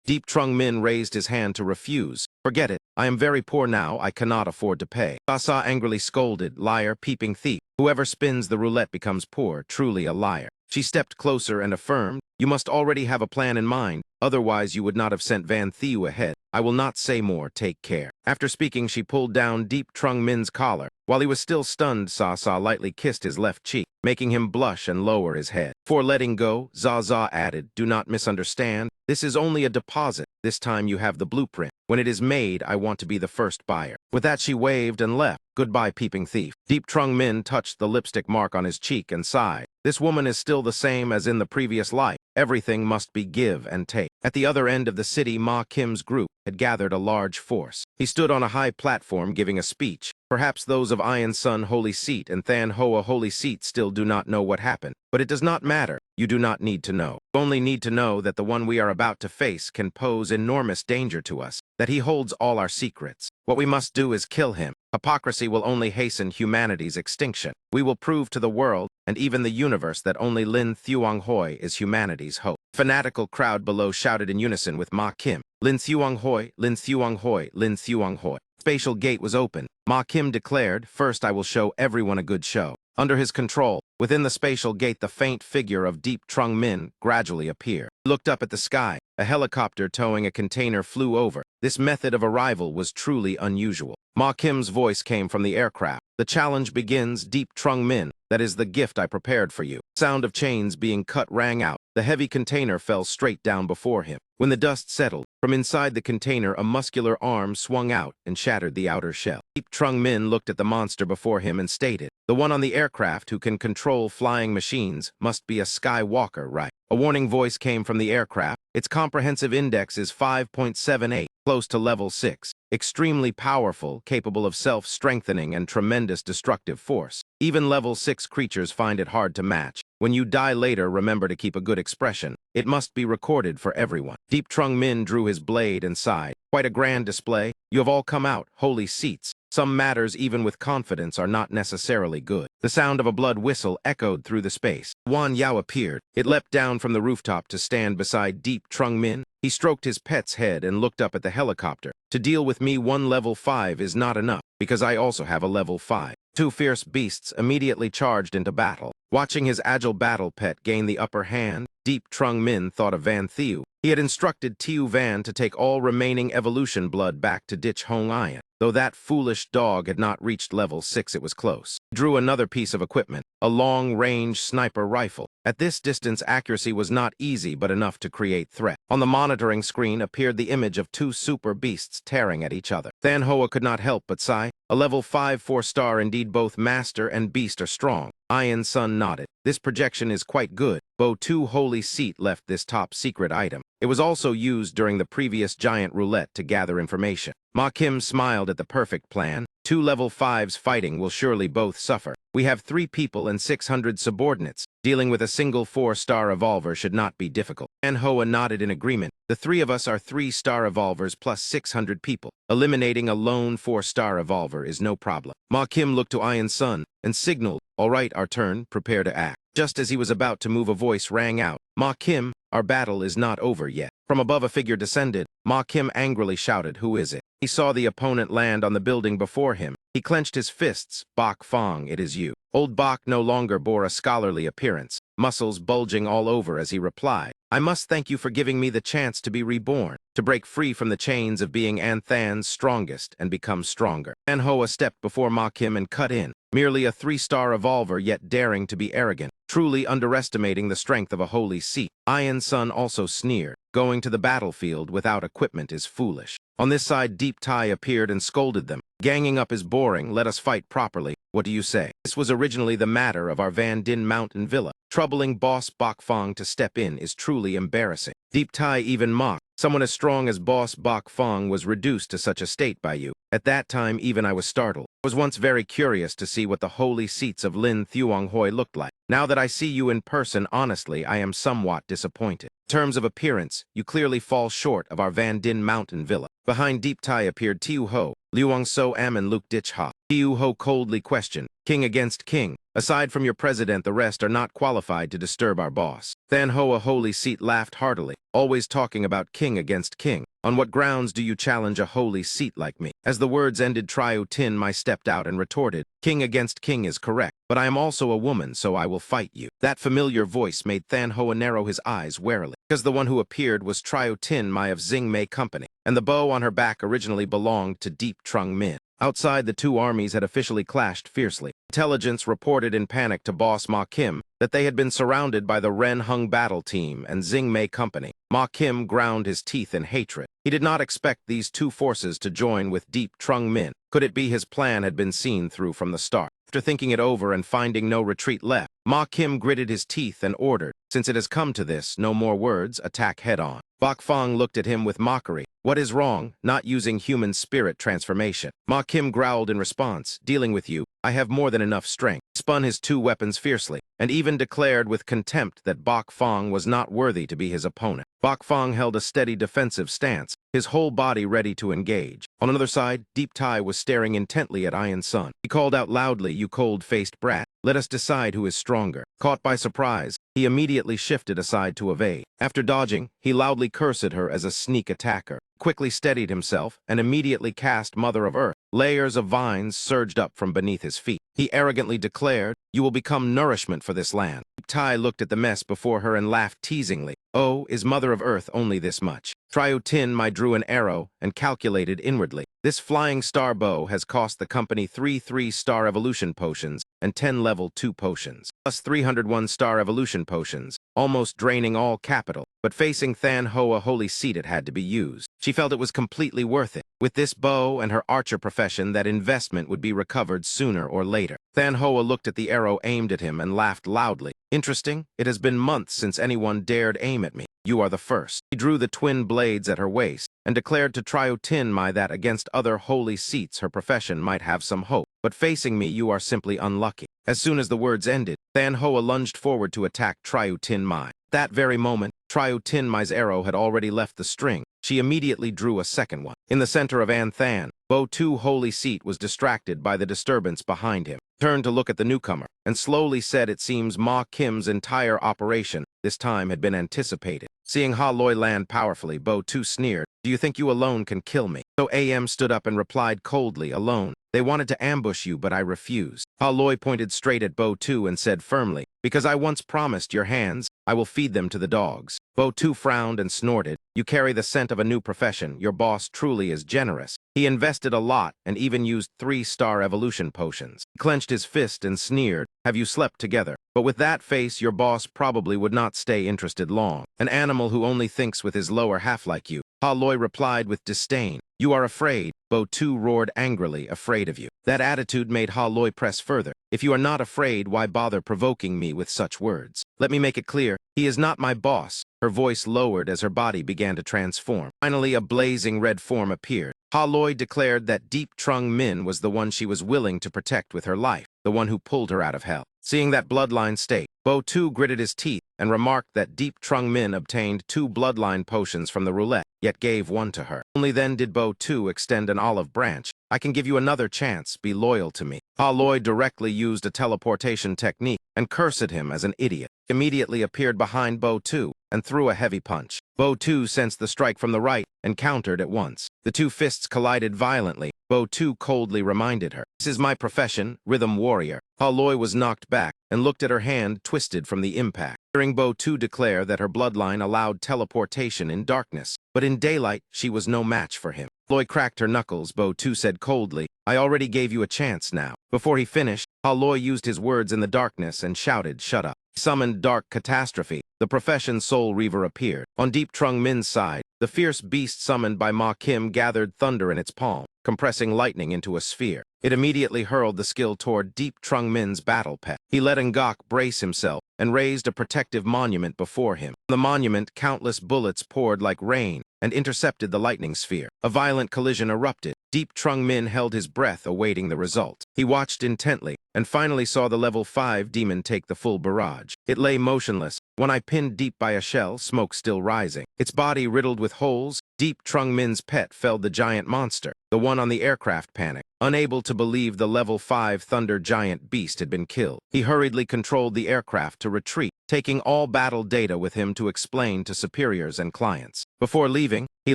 Deep Trung Min raised his hand to refuse. "Forget it. I am very poor now. I cannot afford to pay." Zaza angrily scolded, "Liar, peeping thief. Whoever spins the roulette becomes poor, truly a liar." She stepped closer and affirmed, "You must already have a plan in mind. Otherwise, you would not have sent Van Thieu ahead. I will not say more. Take care." After speaking, she pulled down Deep Trung Min's collar. While he was still stunned, Sa lightly kissed his left cheek, making him blush and lower his head. Before letting go, Zaza added, "Do not misunderstand. This is only a deposit. This time you have the blueprint. When it is made, I want to be the first buyer." With that, she waved and left. "Goodbye, peeping thief." Deep Trung Min touched the lipstick mark on his cheek and sighed. This woman is still the same as in the previous life. Everything must be give and take. At the other end of the city, Ma Kim's group had gathered a large force. He stood on a high platform giving a speech. Perhaps those of Ian Sun Holy Seat and Than Hoa Holy Seat still do not know what happened. But it does not matter. You do not need to know. You only need to know that the one we are about to face can pose enormous danger to us, that he holds all our secrets. What we must do is kill him. Hypocrisy will only hasten humanity's extinction. We will prove to the world and even the universe that only Lin Thuong Hoi is humanity's hope. Fanatical crowd below shouted in unison with Ma Kim, "Lin Thuong Hoi, Lin Thuong Hoi, Lin Thuong Hoi." Spatial gate was open. Ma Kim declared, "First I will show everyone a good show." Under his control, within the spatial gate, the faint figure of Deep Trung Min gradually appeared. He looked up at the sky. A helicopter towing a container flew over. This method of arrival was truly unusual. Ma Kim's voice came from the aircraft. "The challenge begins, Deep Trung Min. That is the gift I prepared for you." Sound of chains being cut rang out. The The heavy container fell straight down before him. When the dust settled, from inside the container a muscular arm swung out and shattered the outer shell. Deep Trung Min looked at the monster before him and stated, "The one on the aircraft who can control flying machines must be a Skywalker, right?" A warning voice came from the aircraft. Its comprehensive index is 5.78, close to level 6. Extremely powerful, capable of self-strengthening and tremendous destructive force. Even level 6 creatures find it hard to match. When you die later, remember to keep a good expression. It must be recorded for everyone. Deep Trung Min drew his blade and sighed. Quite a grand display. You have all come out, holy seats. Some matters, even with confidence, are not necessarily good. The sound of a blood whistle echoed through the space. Wan Yao appeared. It leapt down from the rooftop to stand beside Deep Trung Min. He stroked his pet's head and looked up at the helicopter. To deal with me, one level 5 is not enough, because I also have a level 5. Two fierce beasts immediately charged into battle. Watching his agile battle pet gain the upper hand, Deep Trung Min thought of Van Thieu. He had instructed Tiu Van to take all remaining evolution blood back to Dich Hong Ian. Though that foolish dog had not reached level 6, it was close. He drew another piece of equipment, a long-range sniper rifle. At this distance, accuracy was not easy, but enough to create threat. On the monitoring screen appeared the image of two super beasts tearing at each other. Than Hoa could not help but sigh. A level 5 4-star, indeed both master and beast are strong. Ian Sun nodded. This projection is quite good. Bo 2 Holy Seat left this top secret item. It was also used during the previous giant roulette to gather information. Ma Kim smiled at the perfect plan. Two level 5s fighting will surely both suffer. We have 3 people and 600 subordinates. Dealing with a single 4-star revolver should not be difficult. Than Hoa nodded in agreement. The 3 of us are 3-star revolvers plus 600 people. Eliminating a lone 4-star revolver is no problem. Ma Kim looked to Ian Sun and signaled, "All right, our turn, prepare to act." Just as he was about to move, a voice rang out, "Ma Kim, our battle is not over yet." From above, a figure descended. Ma Kim angrily shouted, "Who is it?" He saw the opponent land on the building before him. He clenched his fists. "Bok Fong, it is you." Old Bok no longer bore a scholarly appearance, muscles bulging all over as he replied, "I must thank you for giving me the chance to be reborn, to break free from the chains of being Anthan's strongest and become stronger." Than Hoa stepped before Ma Kim and cut in. Merely a 3-star revolver, yet daring to be arrogant, truly underestimating the strength of a holy seat. Ian Sun also sneered. Going to the battlefield without equipment is foolish. On this side, Deep Tai appeared and scolded them. "Ganging up is boring, let us fight properly. What do you say?" This was originally the matter of our Van Din Mountain Villa. Troubling Boss Bok Fong to step in is truly embarrassing. Deep Tai even mocked. Someone as strong as Boss Bok Fong was reduced to such a state by you. At that time, even I was startled. I was once very curious to see what the holy seats of Lin Thuong Hoi looked like. Now that I see you in person, honestly, I am somewhat disappointed. In terms of appearance, you clearly fall short of our Van Din Mountain Villa. Behind Deep Tai appeared Tiu Ho, Luong So Am and Luke Dich Ha. Tiu Ho coldly questioned, "King against king. Aside from your president, the rest are not qualified to disturb our boss." Than Hoa Holy Seat laughed heartily, "Always talking about king against king. On what grounds do you challenge a holy seat like me?" As the words ended, Trio Tin Mai stepped out and retorted, "King against king is correct, but I am also a woman, so I will fight you." That familiar voice made Than Hoa narrow his eyes warily, because the one who appeared was Trio Tin Mai of Xing Mei Company, and the bow on her back originally belonged to Deep Trung Min. Outside, the two armies had officially clashed fiercely. Intelligence reported in panic to Boss Ma Kim that they had been surrounded by the Ren Hung battle team and Xing Mei Company. Ma Kim ground his teeth in hatred. He did not expect these two forces to join with Deep Trung Min. Could it be his plan had been seen through from the start? After thinking it over and finding no retreat left, Ma Kim gritted his teeth and ordered, "Since it has come to this, no more words, attack head-on." Bok Fong looked at him with mockery. "What is wrong? Not using human spirit transformation." Ma Kim growled in response, "Dealing with you, I have more than enough strength." He spun his two weapons fiercely, and even declared with contempt that Bok Fong was not worthy to be his opponent. Bok Fong held a steady defensive stance, his whole body ready to engage. On another side, Deep Tai was staring intently at Ian Sun. He called out loudly, "You cold-faced brat, let us decide who is stronger." Caught by surprise, he immediately shifted aside to evade. After dodging, he loudly cursed at her as a sneak attacker, quickly steadied himself, and immediately cast Mother of Earth. Layers of vines surged up from beneath his feet. He arrogantly declared, "You will become nourishment for this land." Tai looked at the mess before her and laughed teasingly. "Oh, is Mother of Earth only this much?" Trio Tin Mai drew an arrow and calculated inwardly. This flying star bow has cost the company 3 3-star evolution potions and 10 level 2 potions, plus 301-star evolution potions, almost draining all capital. But facing Than Hoa Holy Seat, it had to be used. She felt it was completely worth it. With this bow and her archer profession, that investment would be recovered sooner or later. Than Hoa looked at the arrow aimed at him and laughed loudly. Interesting, it has been months since anyone dared aim at me. You are the first. He drew the twin blades at her waist and declared to Triotinmai that against other holy seats her profession might have some hope. But facing me, you are simply unlucky. As soon as the words ended, Than Hoa lunged forward to attack Triotinmai. That very moment, Triotinmai's arrow had already left the string. She immediately drew a second one. In the center of An Than, Bo Tu Holy Seat was distracted by the disturbance behind him. Turned to look at the newcomer, and slowly said it seems Ma Kim's entire operation this time had been anticipated. Seeing Ha Loi land powerfully, Bo Tu sneered, "Do you think you alone can kill me?" So AM stood up and replied coldly, "Alone. They wanted to ambush you, but I refused." Ha Loi pointed straight at Bo Tu and said firmly, "Because I once promised your hands, I will feed them to the dogs." Bo Tu frowned and snorted, "You carry the scent of a new profession. Your boss truly is generous. He invested a lot and even used 3-star evolution potions." He clenched his fist and sneered, "Have you slept together? But with that face, your boss probably would not stay interested long. An animal who only thinks with his lower half like you." Ha Loi replied with disdain, "You are afraid." Bo Tu roared angrily, "Afraid of you." That attitude made Ha Loi press further. "If you are not afraid, why bother provoking me with such words? Let me make it clear, he is not my boss." Her voice lowered as her body began to transform. Finally, a blazing red form appeared. Ha Loi declared that Deep Trung Min was the one she was willing to protect with her life, the one who pulled her out of hell. Seeing that bloodline state, Bo Tu gritted his teeth and remarked that Deep Trung Min obtained 2 bloodline potions from the roulette, yet gave one to her. Only then did Bo Tu extend an olive branch. "I can give you another chance. Be loyal to me." Ha Loi directly used a teleportation technique and cursed him as an idiot. Immediately appeared behind Bo Tu and threw a heavy punch. Bo Tu sensed the strike from the right and countered at once. The two fists collided violently. Bo Tu coldly reminded her, "This is my profession, rhythm warrior." Ha Loi was knocked back and looked at her hand twisted from the impact. Hearing Bo Tu declare that her bloodline allowed teleportation in darkness, but in daylight she was no match for him. Loi cracked her knuckles. Bo Tu said coldly, "I already gave you a chance now." Before he finished, Ha Loi used his words in the darkness and shouted, "Shut up." He summoned Dark Catastrophe. The profession's Soul Reaver appeared. On Deep Trung Min's side, the fierce beast summoned by Ma Kim gathered thunder in its palm, compressing lightning into a sphere. It immediately hurled the skill toward Deep Trung Min's battle pet. He let Ngok brace himself and raised a protective monument before him. From the monument, countless bullets poured like rain and intercepted the lightning sphere. A violent collision erupted. Deep Trung Min held his breath, awaiting the result. He watched intently and finally saw the level 5 demon take the full barrage. It lay motionless, one-eye pinned deep by a shell, smoke still rising. Its body riddled with holes. Deep Trung Min's pet felled the giant monster. The one on the aircraft panicked, unable to believe the level 5 thunder giant beast had been killed. He hurriedly controlled the aircraft to retreat, taking all battle data with him to explain to superiors and clients. Before leaving, he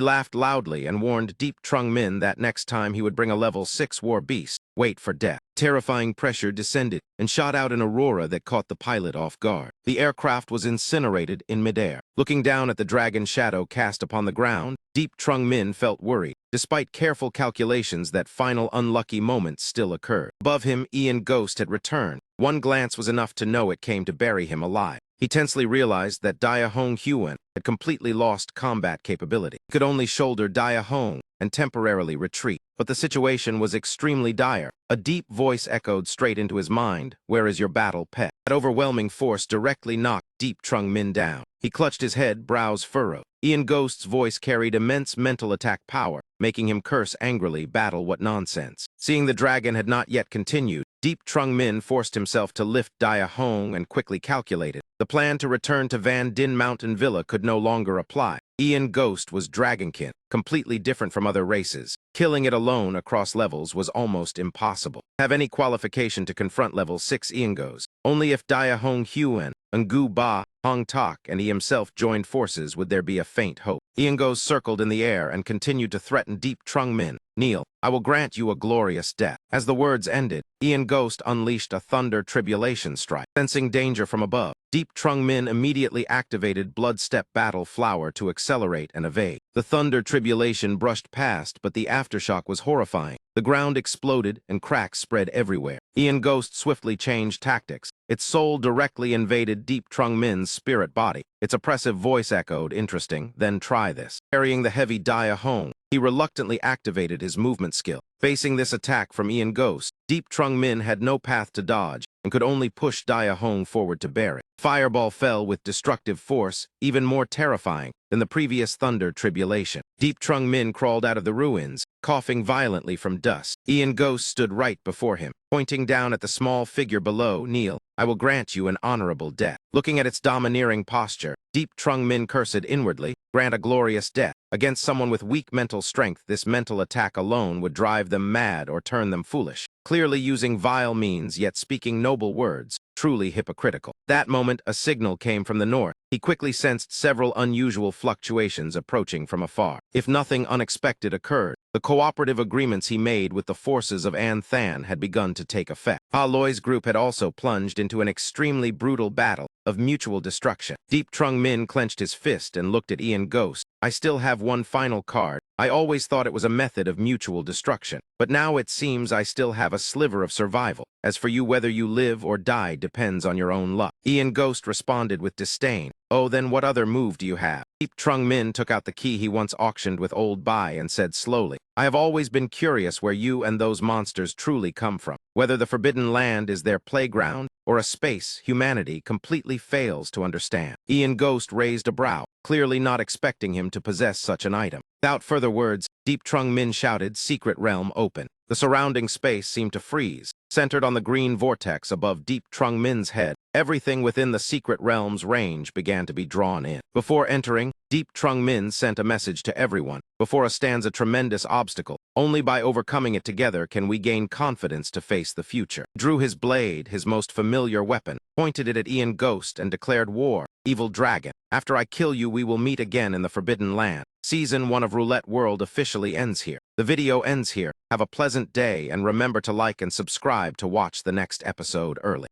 laughed loudly and warned Deep Trung Min that next time he would bring a level 6 war beast, wait for death. Terrifying pressure descended and shot out an aurora that caught the pilot off guard. The aircraft was incinerated in midair. Looking down at the dragon shadow cast upon the ground, Deep Trung Min felt worried. Despite careful calculations, that final unlucky moment still occurred. Above him, Ian Ghost had returned. One glance was enough to know it came to bury him alive. He tensely realized that Dia Hong Huan had completely lost combat capability. He could only shoulder Dia Hong and temporarily retreat. But the situation was extremely dire. A deep voice echoed straight into his mind, "Where is your battle pet?" That overwhelming force directly knocked Deep Trung Min down. He clutched his head, brows furrowed. Ian Ghost's voice carried immense mental attack power, making him curse angrily, "Battle, what nonsense." Seeing the dragon had not yet continued, Deep Trung Min forced himself to lift Dia Hong and quickly calculated. The plan to return to Van Din Mountain Villa could no longer apply. Ian Ghost was dragonkin, completely different from other races. Killing it alone across levels was almost impossible. Have any qualification to confront level 6 Ian Ghost. Only if Dia Hong Huan, Ngu Ba, Hong Tak, and he himself joined forces would there be a faint hope. Ian Ghost circled in the air and continued to threaten Deep Trung Min. Kneel, I will grant you a glorious death. As the words ended, Ian Ghost unleashed a thunder tribulation strike. Sensing danger from above, Deep Trung Min immediately activated Bloodstep Battle Flower to accelerate and evade. The thunder tribulation brushed past, but the aftershock was horrifying. The ground exploded and cracks spread everywhere. Ian Ghost swiftly changed tactics. Its soul directly invaded Deep Trung Min's spirit body. Its oppressive voice echoed, "Interesting, then try this." Carrying the heavy Dia home, he reluctantly activated his movement skill. Facing this attack from Ian Ghost, Deep Trung Min had no path to dodge and could only push Dia home forward to bear it. Fireball fell with destructive force, even more terrifying than the previous thunder tribulation. Deep Trung Min crawled out of the ruins, coughing violently from dust. Ian Ghost stood right before him, pointing down at the small figure below. "Kneel, I will grant you an honorable death." Looking at its domineering posture, Deep Trung Min cursed inwardly, "Grant a glorious death." Against someone with weak mental strength, this mental attack alone would drive them mad or turn them foolish. Clearly using vile means, yet speaking noble words. Truly hypocritical. That moment, a signal came from the north. He quickly sensed several unusual fluctuations approaching from afar. If nothing unexpected occurred, the cooperative agreements he made with the forces of An Than had begun to take effect. Ha Loi's group had also plunged into an extremely brutal battle of mutual destruction. Deep Trung Min clenched his fist and looked at Ian Ghost. "I still have one final card. I always thought it was a method of mutual destruction, but now it seems I still have a sliver of survival. As for you, whether you live or die depends on your own luck." Ian Ghost responded with disdain. "Oh, then what other move do you have?" Deep Trung Min took out the key he once auctioned with Old Bai and said slowly, "I have always been curious where you and those monsters truly come from. Whether the Forbidden Land is their playground or a space humanity completely fails to understand." Ian Ghost raised a brow, clearly not expecting him to possess such an item. Without further words, Deep Trung Min shouted, "Secret realm open." The surrounding space seemed to freeze. Centered on the green vortex above Deep Trung Min's head, everything within the secret realm's range began to be drawn in. Before entering, Deep Trung Min sent a message to everyone. "Before us stands a tremendous obstacle. Only by overcoming it together can we gain confidence to face the future." He drew his blade, his most familiar weapon, pointed it at Ian Ghost, and declared war. "Evil dragon, after I kill you, we will meet again in the Forbidden Land." Season 1 of Roulette World officially ends here. The video ends here. Have a pleasant day, and remember to like and subscribe to watch the next episode early.